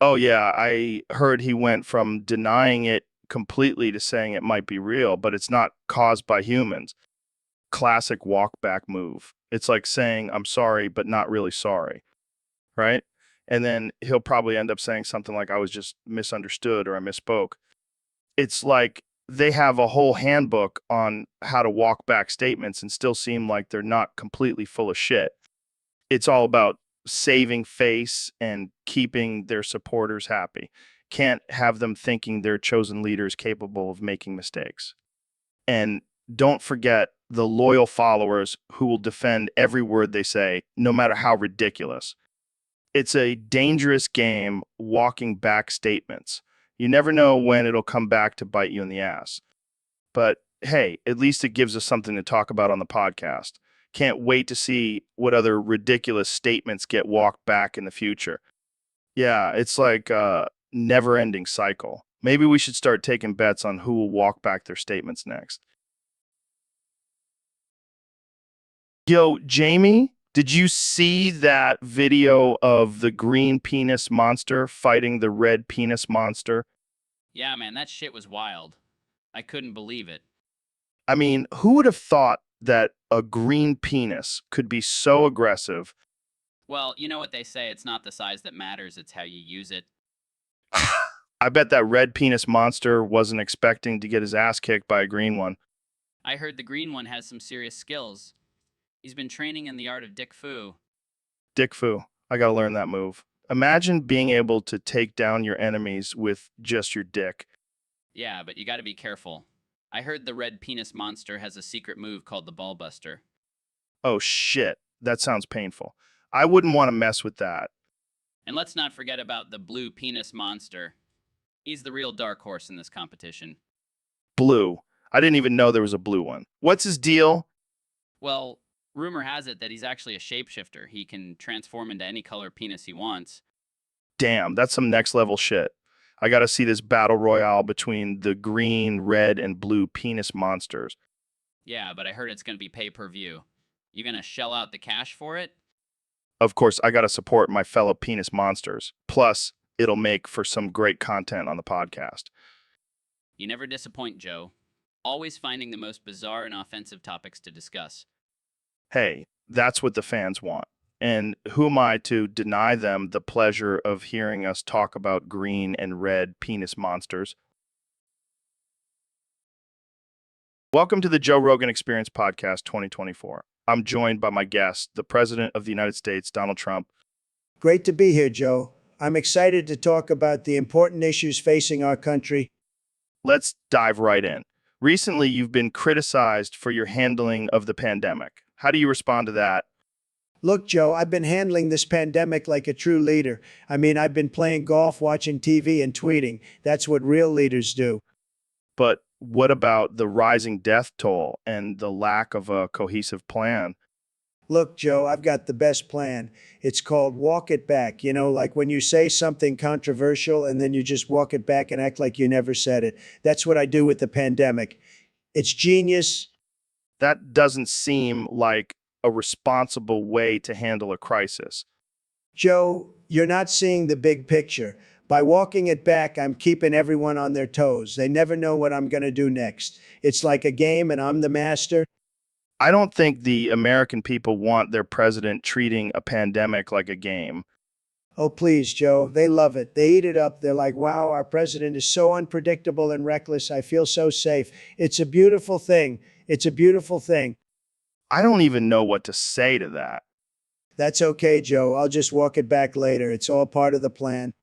Oh, yeah, I heard he went from denying it completely to saying it might be real, but it's not caused by humans. Classic walk back move. It's like saying, I'm sorry, but not really sorry, right? And then he'll probably end up saying something like, I was just misunderstood or I misspoke. It's like they have a whole handbook on how to walk back statements and still seem like they're not completely full of shit. It's all about saving face and keeping their supporters happy. Can't have them thinking their chosen leader is capable of making mistakes. And don't forget the loyal followers who will defend every word they say, no matter how ridiculous. It's a dangerous game walking back statements. You never know when it'll come back to bite you in the ass. But hey, at least it gives us something to talk about on the podcast. Can't wait to see what other ridiculous statements get walked back in the future. Yeah, it's like a never-ending cycle. Maybe we should start taking bets on who will walk back their statements next. Yo, Jamie, did you see that video of the green penis monster fighting the red penis monster? Yeah, man, that shit was wild. I couldn't believe it. I mean, who would have thought that a green penis could be so aggressive? Well, you know what they say, it's not the size that matters, it's how you use it. I bet that red penis monster wasn't expecting to get his ass kicked by a green one. I heard the green one has some serious skills. He's been training in the art of Dick Fu. Dick Fu. I gotta learn that move. Imagine being able to take down your enemies with just your dick. Yeah, but you gotta be careful. I heard the red penis monster has a secret move called the ball buster. Oh shit, that sounds painful. I wouldn't want to mess with that. And let's not forget about the blue penis monster. He's the real dark horse in this competition. Blue. I didn't even know there was a blue one. What's his deal? Well, rumor has it that he's actually a shapeshifter. He can transform into any color penis he wants. Damn, that's some next level shit. I gotta see this battle royale between the green, red, and blue penis monsters. Yeah, but I heard it's gonna be pay-per-view. You gonna shell out the cash for it? Of course, I gotta support my fellow penis monsters. Plus, it'll make for some great content on the podcast. You never disappoint, Joe. Always finding the most bizarre and offensive topics to discuss. Hey, that's what the fans want. And who am I to deny them the pleasure of hearing us talk about green and red penis monsters? Welcome to the Joe Rogan Experience Podcast 2024. I'm joined by my guest, the President of the United States, Donald Trump. Great to be here, Joe. I'm excited to talk about the important issues facing our country. Let's dive right in. Recently, you've been criticized for your handling of the pandemic. How do you respond to that? Look, Joe, I've been handling this pandemic like a true leader. I mean, I've been playing golf, watching TV, and tweeting. That's what real leaders do. But what about the rising death toll and the lack of a cohesive plan? Look, Joe, I've got the best plan. It's called walk it back. You know, like when you say something controversial and then you just walk it back and act like you never said it. That's what I do with the pandemic. It's genius. That doesn't seem like a responsible way to handle a crisis. Joe, you're not seeing the big picture. By walking it back, I'm keeping everyone on their toes. They never know what I'm going to do next. It's like a game and I'm the master. I don't think the American people want their president treating a pandemic like a game. Oh, please, Joe. They love it. They eat it up. They're like, wow, our president is so unpredictable and reckless. I feel so safe. It's a beautiful thing. It's a beautiful thing. I don't even know what to say to that. That's okay, Joe. I'll just walk it back later. It's all part of the plan.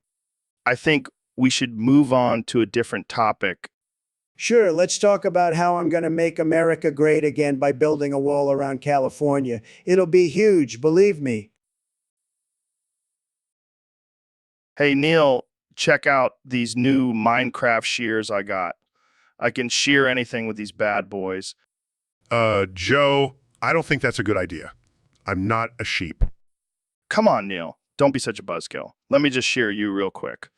I think we should move on to a different topic. Sure, let's talk about how I'm going to make America great again by building a wall around California. It'll be huge, believe me. Hey, Neil, check out these new Minecraft shears I got. I can shear anything with these bad boys. Joe, I don't think that's a good idea. I'm not a sheep. Come on, Neil. Don't be such a buzzkill. Let me just shear you real quick.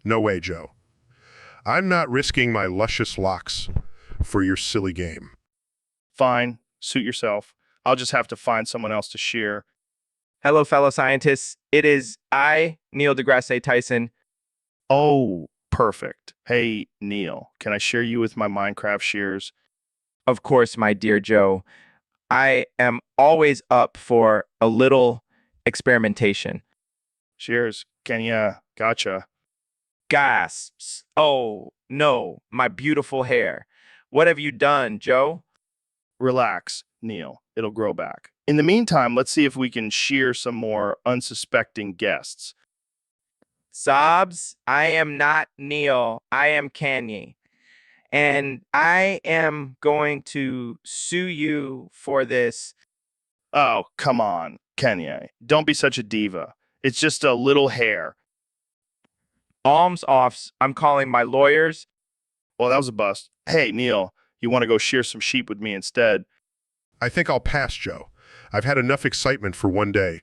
No way, Joe. I'm not risking my luscious locks for your silly game. Fine, suit yourself. I'll just have to find someone else to shear. Hello, fellow scientists. It is I, Neil deGrasse Tyson. Oh, perfect. Hey, Neil, can I shear you with my Minecraft shears? Of course, my dear Joe. I am always up for a little experimentation. Shears, Kenya, gotcha. Gasps. Oh, no, my beautiful hair. What have you done, Joe? Relax, Neil. It'll grow back. In the meantime, let's see if we can shear some more unsuspecting guests. Sobs, I am not Neil. I am Kanye. And I am going to sue you for this. Oh, come on, Kenya. Don't be such a diva. It's just a little hair. Alms offs, I'm calling my lawyers. Well, that was a bust. Hey, Neil, you want to go shear some sheep with me instead? I think I'll pass, Joe. I've had enough excitement for one day.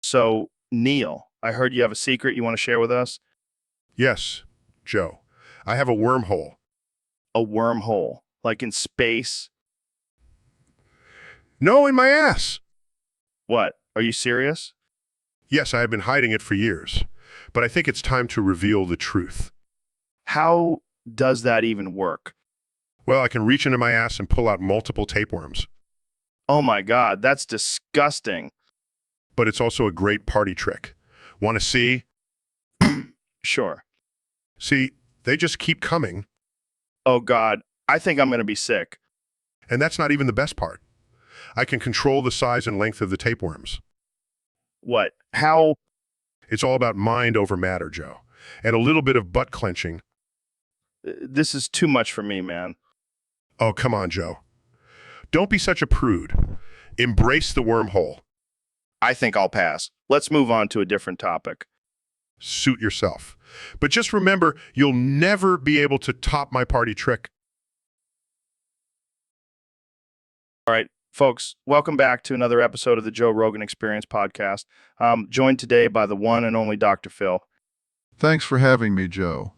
So, Neil, I heard you have a secret you want to share with us? Yes, Joe. I have a wormhole. A wormhole, like in space? No, in my ass. What? Are you serious? Yes, I have been hiding it for years, but I think it's time to reveal the truth. How does that even work? Well, I can reach into my ass and pull out multiple tapeworms, Oh my God, that's disgusting. but it's also a great party trick. Want to see? Sure. See, they just keep coming, Oh God, I think I'm going to be sick. and that's not even the best part. I can control the size and length of the tapeworms. What? How? It's all about mind over matter, Joe, and a little bit of butt clenching. This is too much for me, man. Oh, come on, Joe. Don't be such a prude. Embrace the wormhole. I think I'll pass. Let's move on to a different topic. Suit yourself. But just remember, you'll never be able to top my party trick. All right, folks, welcome back to another episode of the Joe Rogan Experience podcast. I'm joined today by the one and only Dr. Phil. Thanks for having me, Joe.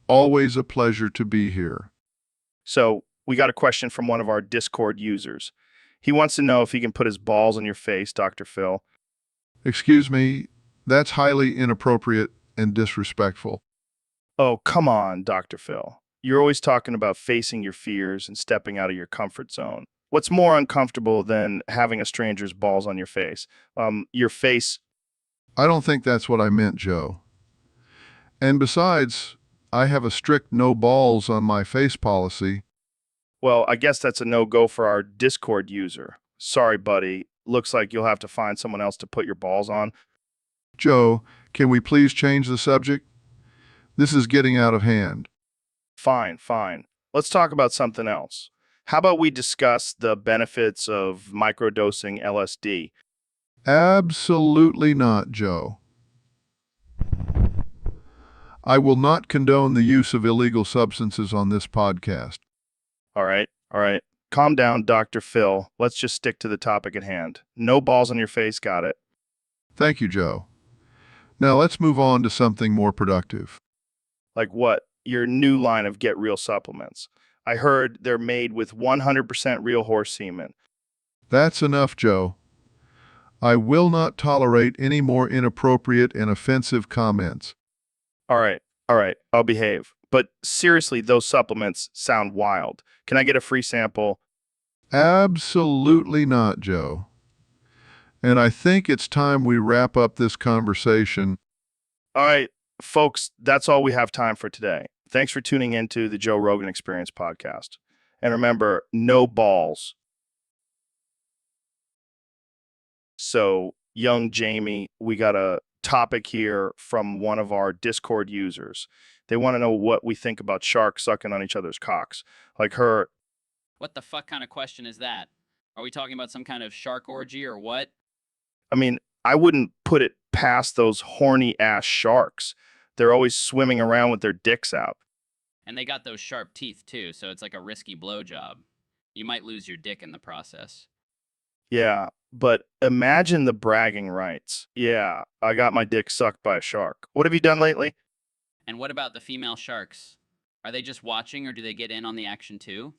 Always a pleasure to be here. So, we got a question from one of our Discord users. He wants to know if he can put his balls on your face, Dr. Phil. Excuse me, that's highly inappropriate and disrespectful. Oh, come on, Dr. Phil. You're always talking about facing your fears and stepping out of your comfort zone. What's more uncomfortable than having a stranger's balls on your face? Your face. I don't think that's what I meant, Joe. And besides, I have a strict no balls on my face policy. Well, I guess that's a no-go for our Discord user. Sorry, buddy. Looks like you'll have to find someone else to put your balls on. Joe, can we please change the subject? This is getting out of hand. Fine, fine. Let's talk about something else. How about we discuss the benefits of microdosing LSD? Absolutely not, Joe. I will not condone the use of illegal substances on this podcast. All right, all right. Calm down, Dr. Phil. Let's just stick to the topic at hand. No balls on your face, got it. Thank you, Joe. Now let's move on to something more productive. Like what? Your new line of Get Real supplements. I heard they're made with 100% real horse semen. That's enough, Joe. I will not tolerate any more inappropriate and offensive comments. All right, I'll behave. But seriously, those supplements sound wild. Can I get a free sample? Absolutely not, Joe. And I think it's time we wrap up this conversation. All right, folks, that's all we have time for today. Thanks for tuning into the Joe Rogan Experience podcast. And remember, no balls. So, young Jamie, we got a topic here from one of our Discord users. They want to know what we think about sharks sucking on each other's cocks. Like her. What the fuck kind of question is that? Are we talking about some kind of shark orgy or what? I mean, I wouldn't put it past those horny ass sharks. They're always swimming around with their dicks out. And they got those sharp teeth too, so it's like a risky blowjob. You might lose your dick in the process. Yeah, but imagine the bragging rights. Yeah, I got my dick sucked by a shark. What have you done lately? And what about the female sharks? Are they just watching or do they get in on the action too?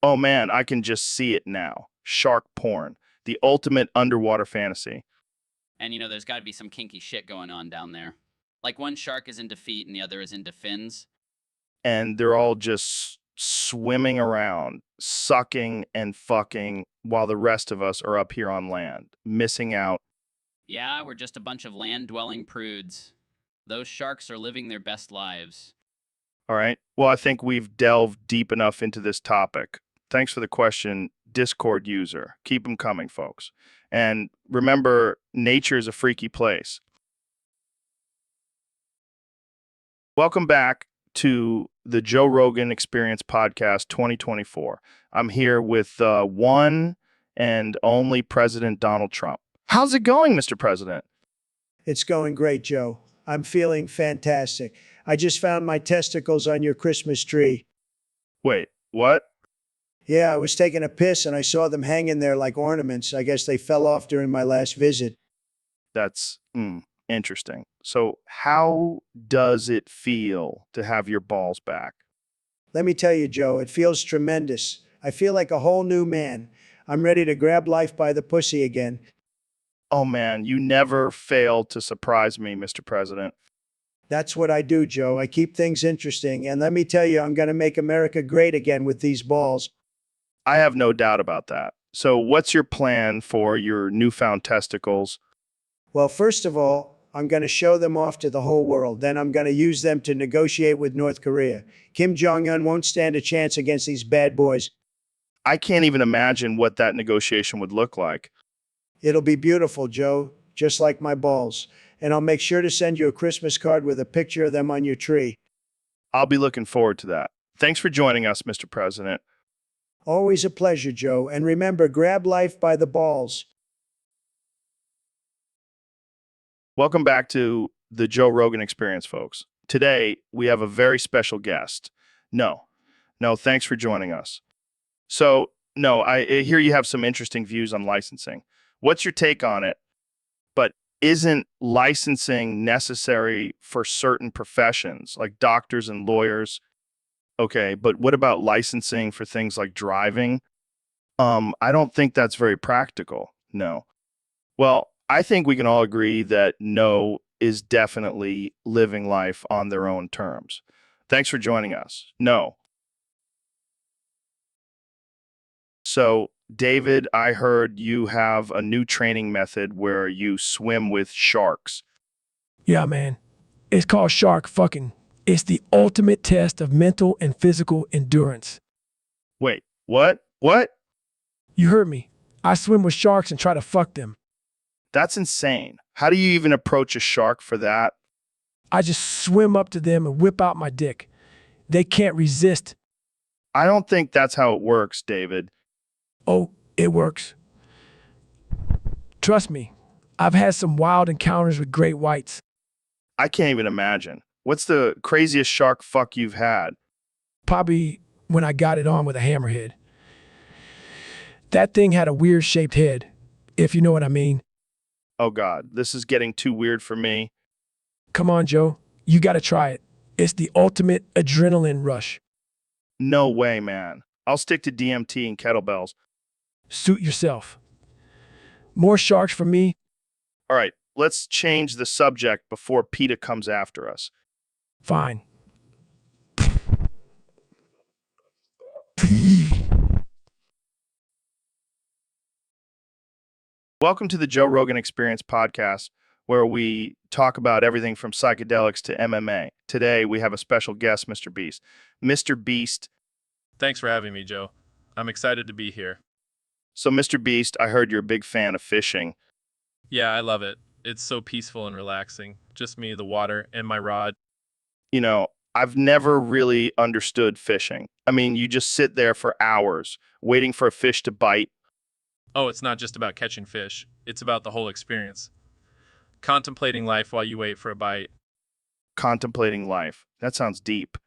Oh man, I can just see it now. Shark porn, the ultimate underwater fantasy. And there's got to be some kinky shit going on down there. Like one shark is into feet and the other is into fins. And they're all just swimming around, sucking and fucking while the rest of us are up here on land, missing out. Yeah, we're just a bunch of land-dwelling prudes. Those sharks are living their best lives. All right. Well, I think we've delved deep enough into this topic. Thanks for the question, Discord user. Keep them coming, folks. And remember, nature is a freaky place. Welcome back to the Joe Rogan Experience Podcast 2024. I'm here with one and only President Donald Trump. How's it going, Mr. President? It's going great, Joe. I'm feeling fantastic. I just found my testicles on your Christmas tree. Wait, what? Yeah, I was taking a piss and I saw them hanging there like ornaments. I guess they fell off during my last visit. That's interesting. So how does it feel to have your balls back? Let me tell you, Joe, it feels tremendous. I feel like a whole new man. I'm ready to grab life by the pussy again. Oh man, you never fail to surprise me, Mr. President. That's what I do, Joe. I keep things interesting. And let me tell you, I'm going to make America great again with these balls. I have no doubt about that. So what's your plan for your newfound testicles? Well, first of all, I'm going to show them off to the whole world. Then I'm going to use them to negotiate with North Korea. Kim Jong-un won't stand a chance against these bad boys. I can't even imagine what that negotiation would look like. It'll be beautiful, Joe, just like my balls. And I'll make sure to send you a Christmas card with a picture of them on your tree. I'll be looking forward to that. Thanks for joining us, Mr. President. Always a pleasure, Joe. And remember, grab life by the balls. Welcome back to the Joe Rogan Experience, folks. Today, we have a very special guest. No, thanks for joining us. So, I hear you have some interesting views on licensing. What's your take on it? But isn't licensing necessary for certain professions, like doctors and lawyers? Okay, but what about licensing for things like driving? I don't think that's very practical. No. Well, I think we can all agree that no is definitely living life on their own terms. Thanks for joining us. No. So, David, I heard you have a new training method where you swim with sharks. Yeah, man. It's called shark fucking. It's the ultimate test of mental and physical endurance. Wait, what? What? You heard me. I swim with sharks and try to fuck them. That's insane. How do you even approach a shark for that? I just swim up to them and whip out my dick. They can't resist. I don't think that's how it works, David. Oh, it works. Trust me, I've had some wild encounters with great whites. I can't even imagine. What's the craziest shark fuck you've had? Probably when I got it on with a hammerhead. That thing had a weird shaped head, if you know what I mean. Oh God, this is getting too weird for me. Come on, Joe. You gotta try it. It's the ultimate adrenaline rush. No way, man. I'll stick to DMT and kettlebells. Suit yourself. More sharks for me. All right, let's change the subject before PETA comes after us. Fine. Welcome to the Joe Rogan Experience podcast, where we talk about everything from psychedelics to MMA. Today, we have a special guest, Mr. Beast. Mr. Beast. Thanks for having me, Joe. I'm excited to be here. So, Mr. Beast, I heard you're a big fan of fishing. Yeah, I love it. It's so peaceful and relaxing. Just me, the water, and my rod. You know, I've never really understood fishing. I mean, you just sit there for hours waiting for a fish to bite. Oh, it's not just about catching fish. It's about the whole experience. Contemplating life while you wait for a bite. Contemplating life. That sounds deep.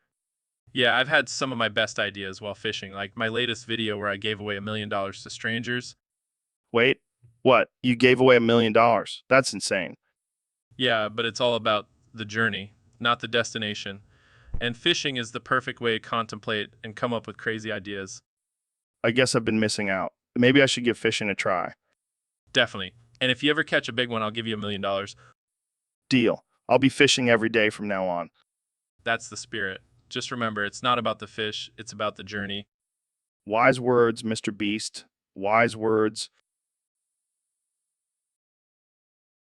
Yeah, I've had some of my best ideas while fishing, like my latest video where I gave away $1 million to strangers. Wait, what? You gave away $1 million? That's insane. Yeah, but it's all about the journey, not the destination. And fishing is the perfect way to contemplate and come up with crazy ideas. I guess I've been missing out. Maybe I should give fishing a try. Definitely. And if you ever catch a big one, I'll give you $1 million. Deal. I'll be fishing every day from now on. That's the spirit. Just remember, it's not about the fish, it's about the journey. Wise words, Mr. Beast. Wise words.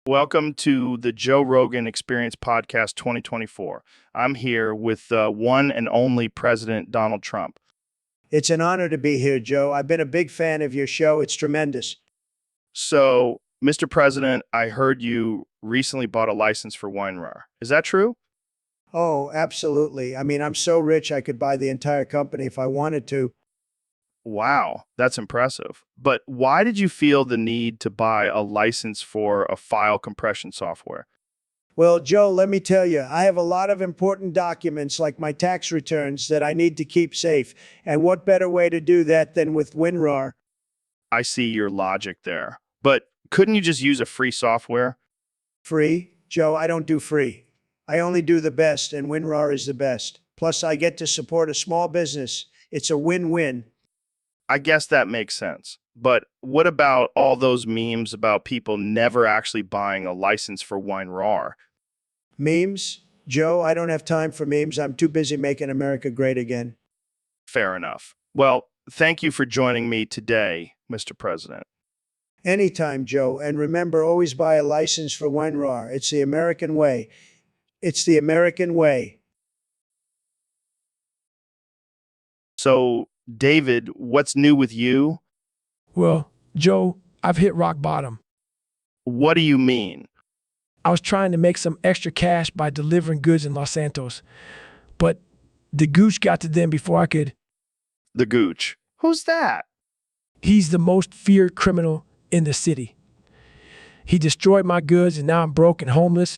Welcome to the Joe Rogan Experience Podcast 2024. I'm here with one and only President Donald Trump. It's an honor to be here, Joe. I've been a big fan of your show. It's tremendous. So, Mr. President, I heard you recently bought a license for WineRAR. Is that true? Oh, absolutely. I mean, I'm so rich I could buy the entire company if I wanted to. Wow, that's impressive. But why did you feel the need to buy a license for a file compression software? Well, Joe, let me tell you, I have a lot of important documents like my tax returns that I need to keep safe. And what better way to do that than with WinRAR? I see your logic there. But couldn't you just use a free software? Free? Joe, I don't do free. I only do the best, and WinRAR is the best. Plus, I get to support a small business. It's a win-win. I guess that makes sense. But what about all those memes about people never actually buying a license for WineRAR? Memes? Joe, I don't have time for memes. I'm too busy making America great again. Fair enough. Well, thank you for joining me today, Mr. President. Anytime, Joe. And remember, always buy a license for WineRAR. It's the American way. It's the American way. So, David, what's new with you? Well, Joe, I've hit rock bottom. What do you mean? I was trying to make some extra cash by delivering goods in Los Santos, but the gooch got to them before I could. The Gooch. Who's that? He's the most feared criminal in the city. He destroyed my goods and now I'm broke and homeless.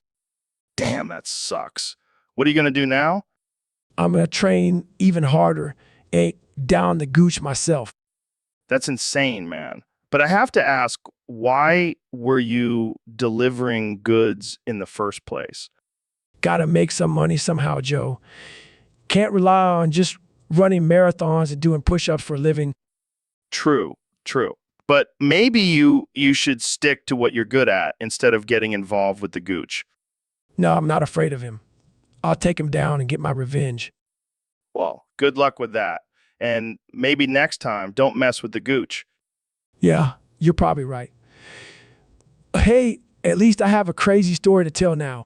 Damn, that sucks. What are you going to do now? I'm going to train even harder and down the gooch myself. That's insane, man. But I have to ask, why were you delivering goods in the first place? Gotta make some money somehow, Joe. Can't rely on just running marathons and doing push-ups for a living. True, true. But maybe you should stick to what you're good at instead of getting involved with the Gooch. No, I'm not afraid of him. I'll take him down and get my revenge. Well, good luck with that. And maybe next time, don't mess with the Gooch. Yeah, you're probably right. Hey, at least I have a crazy story to tell now.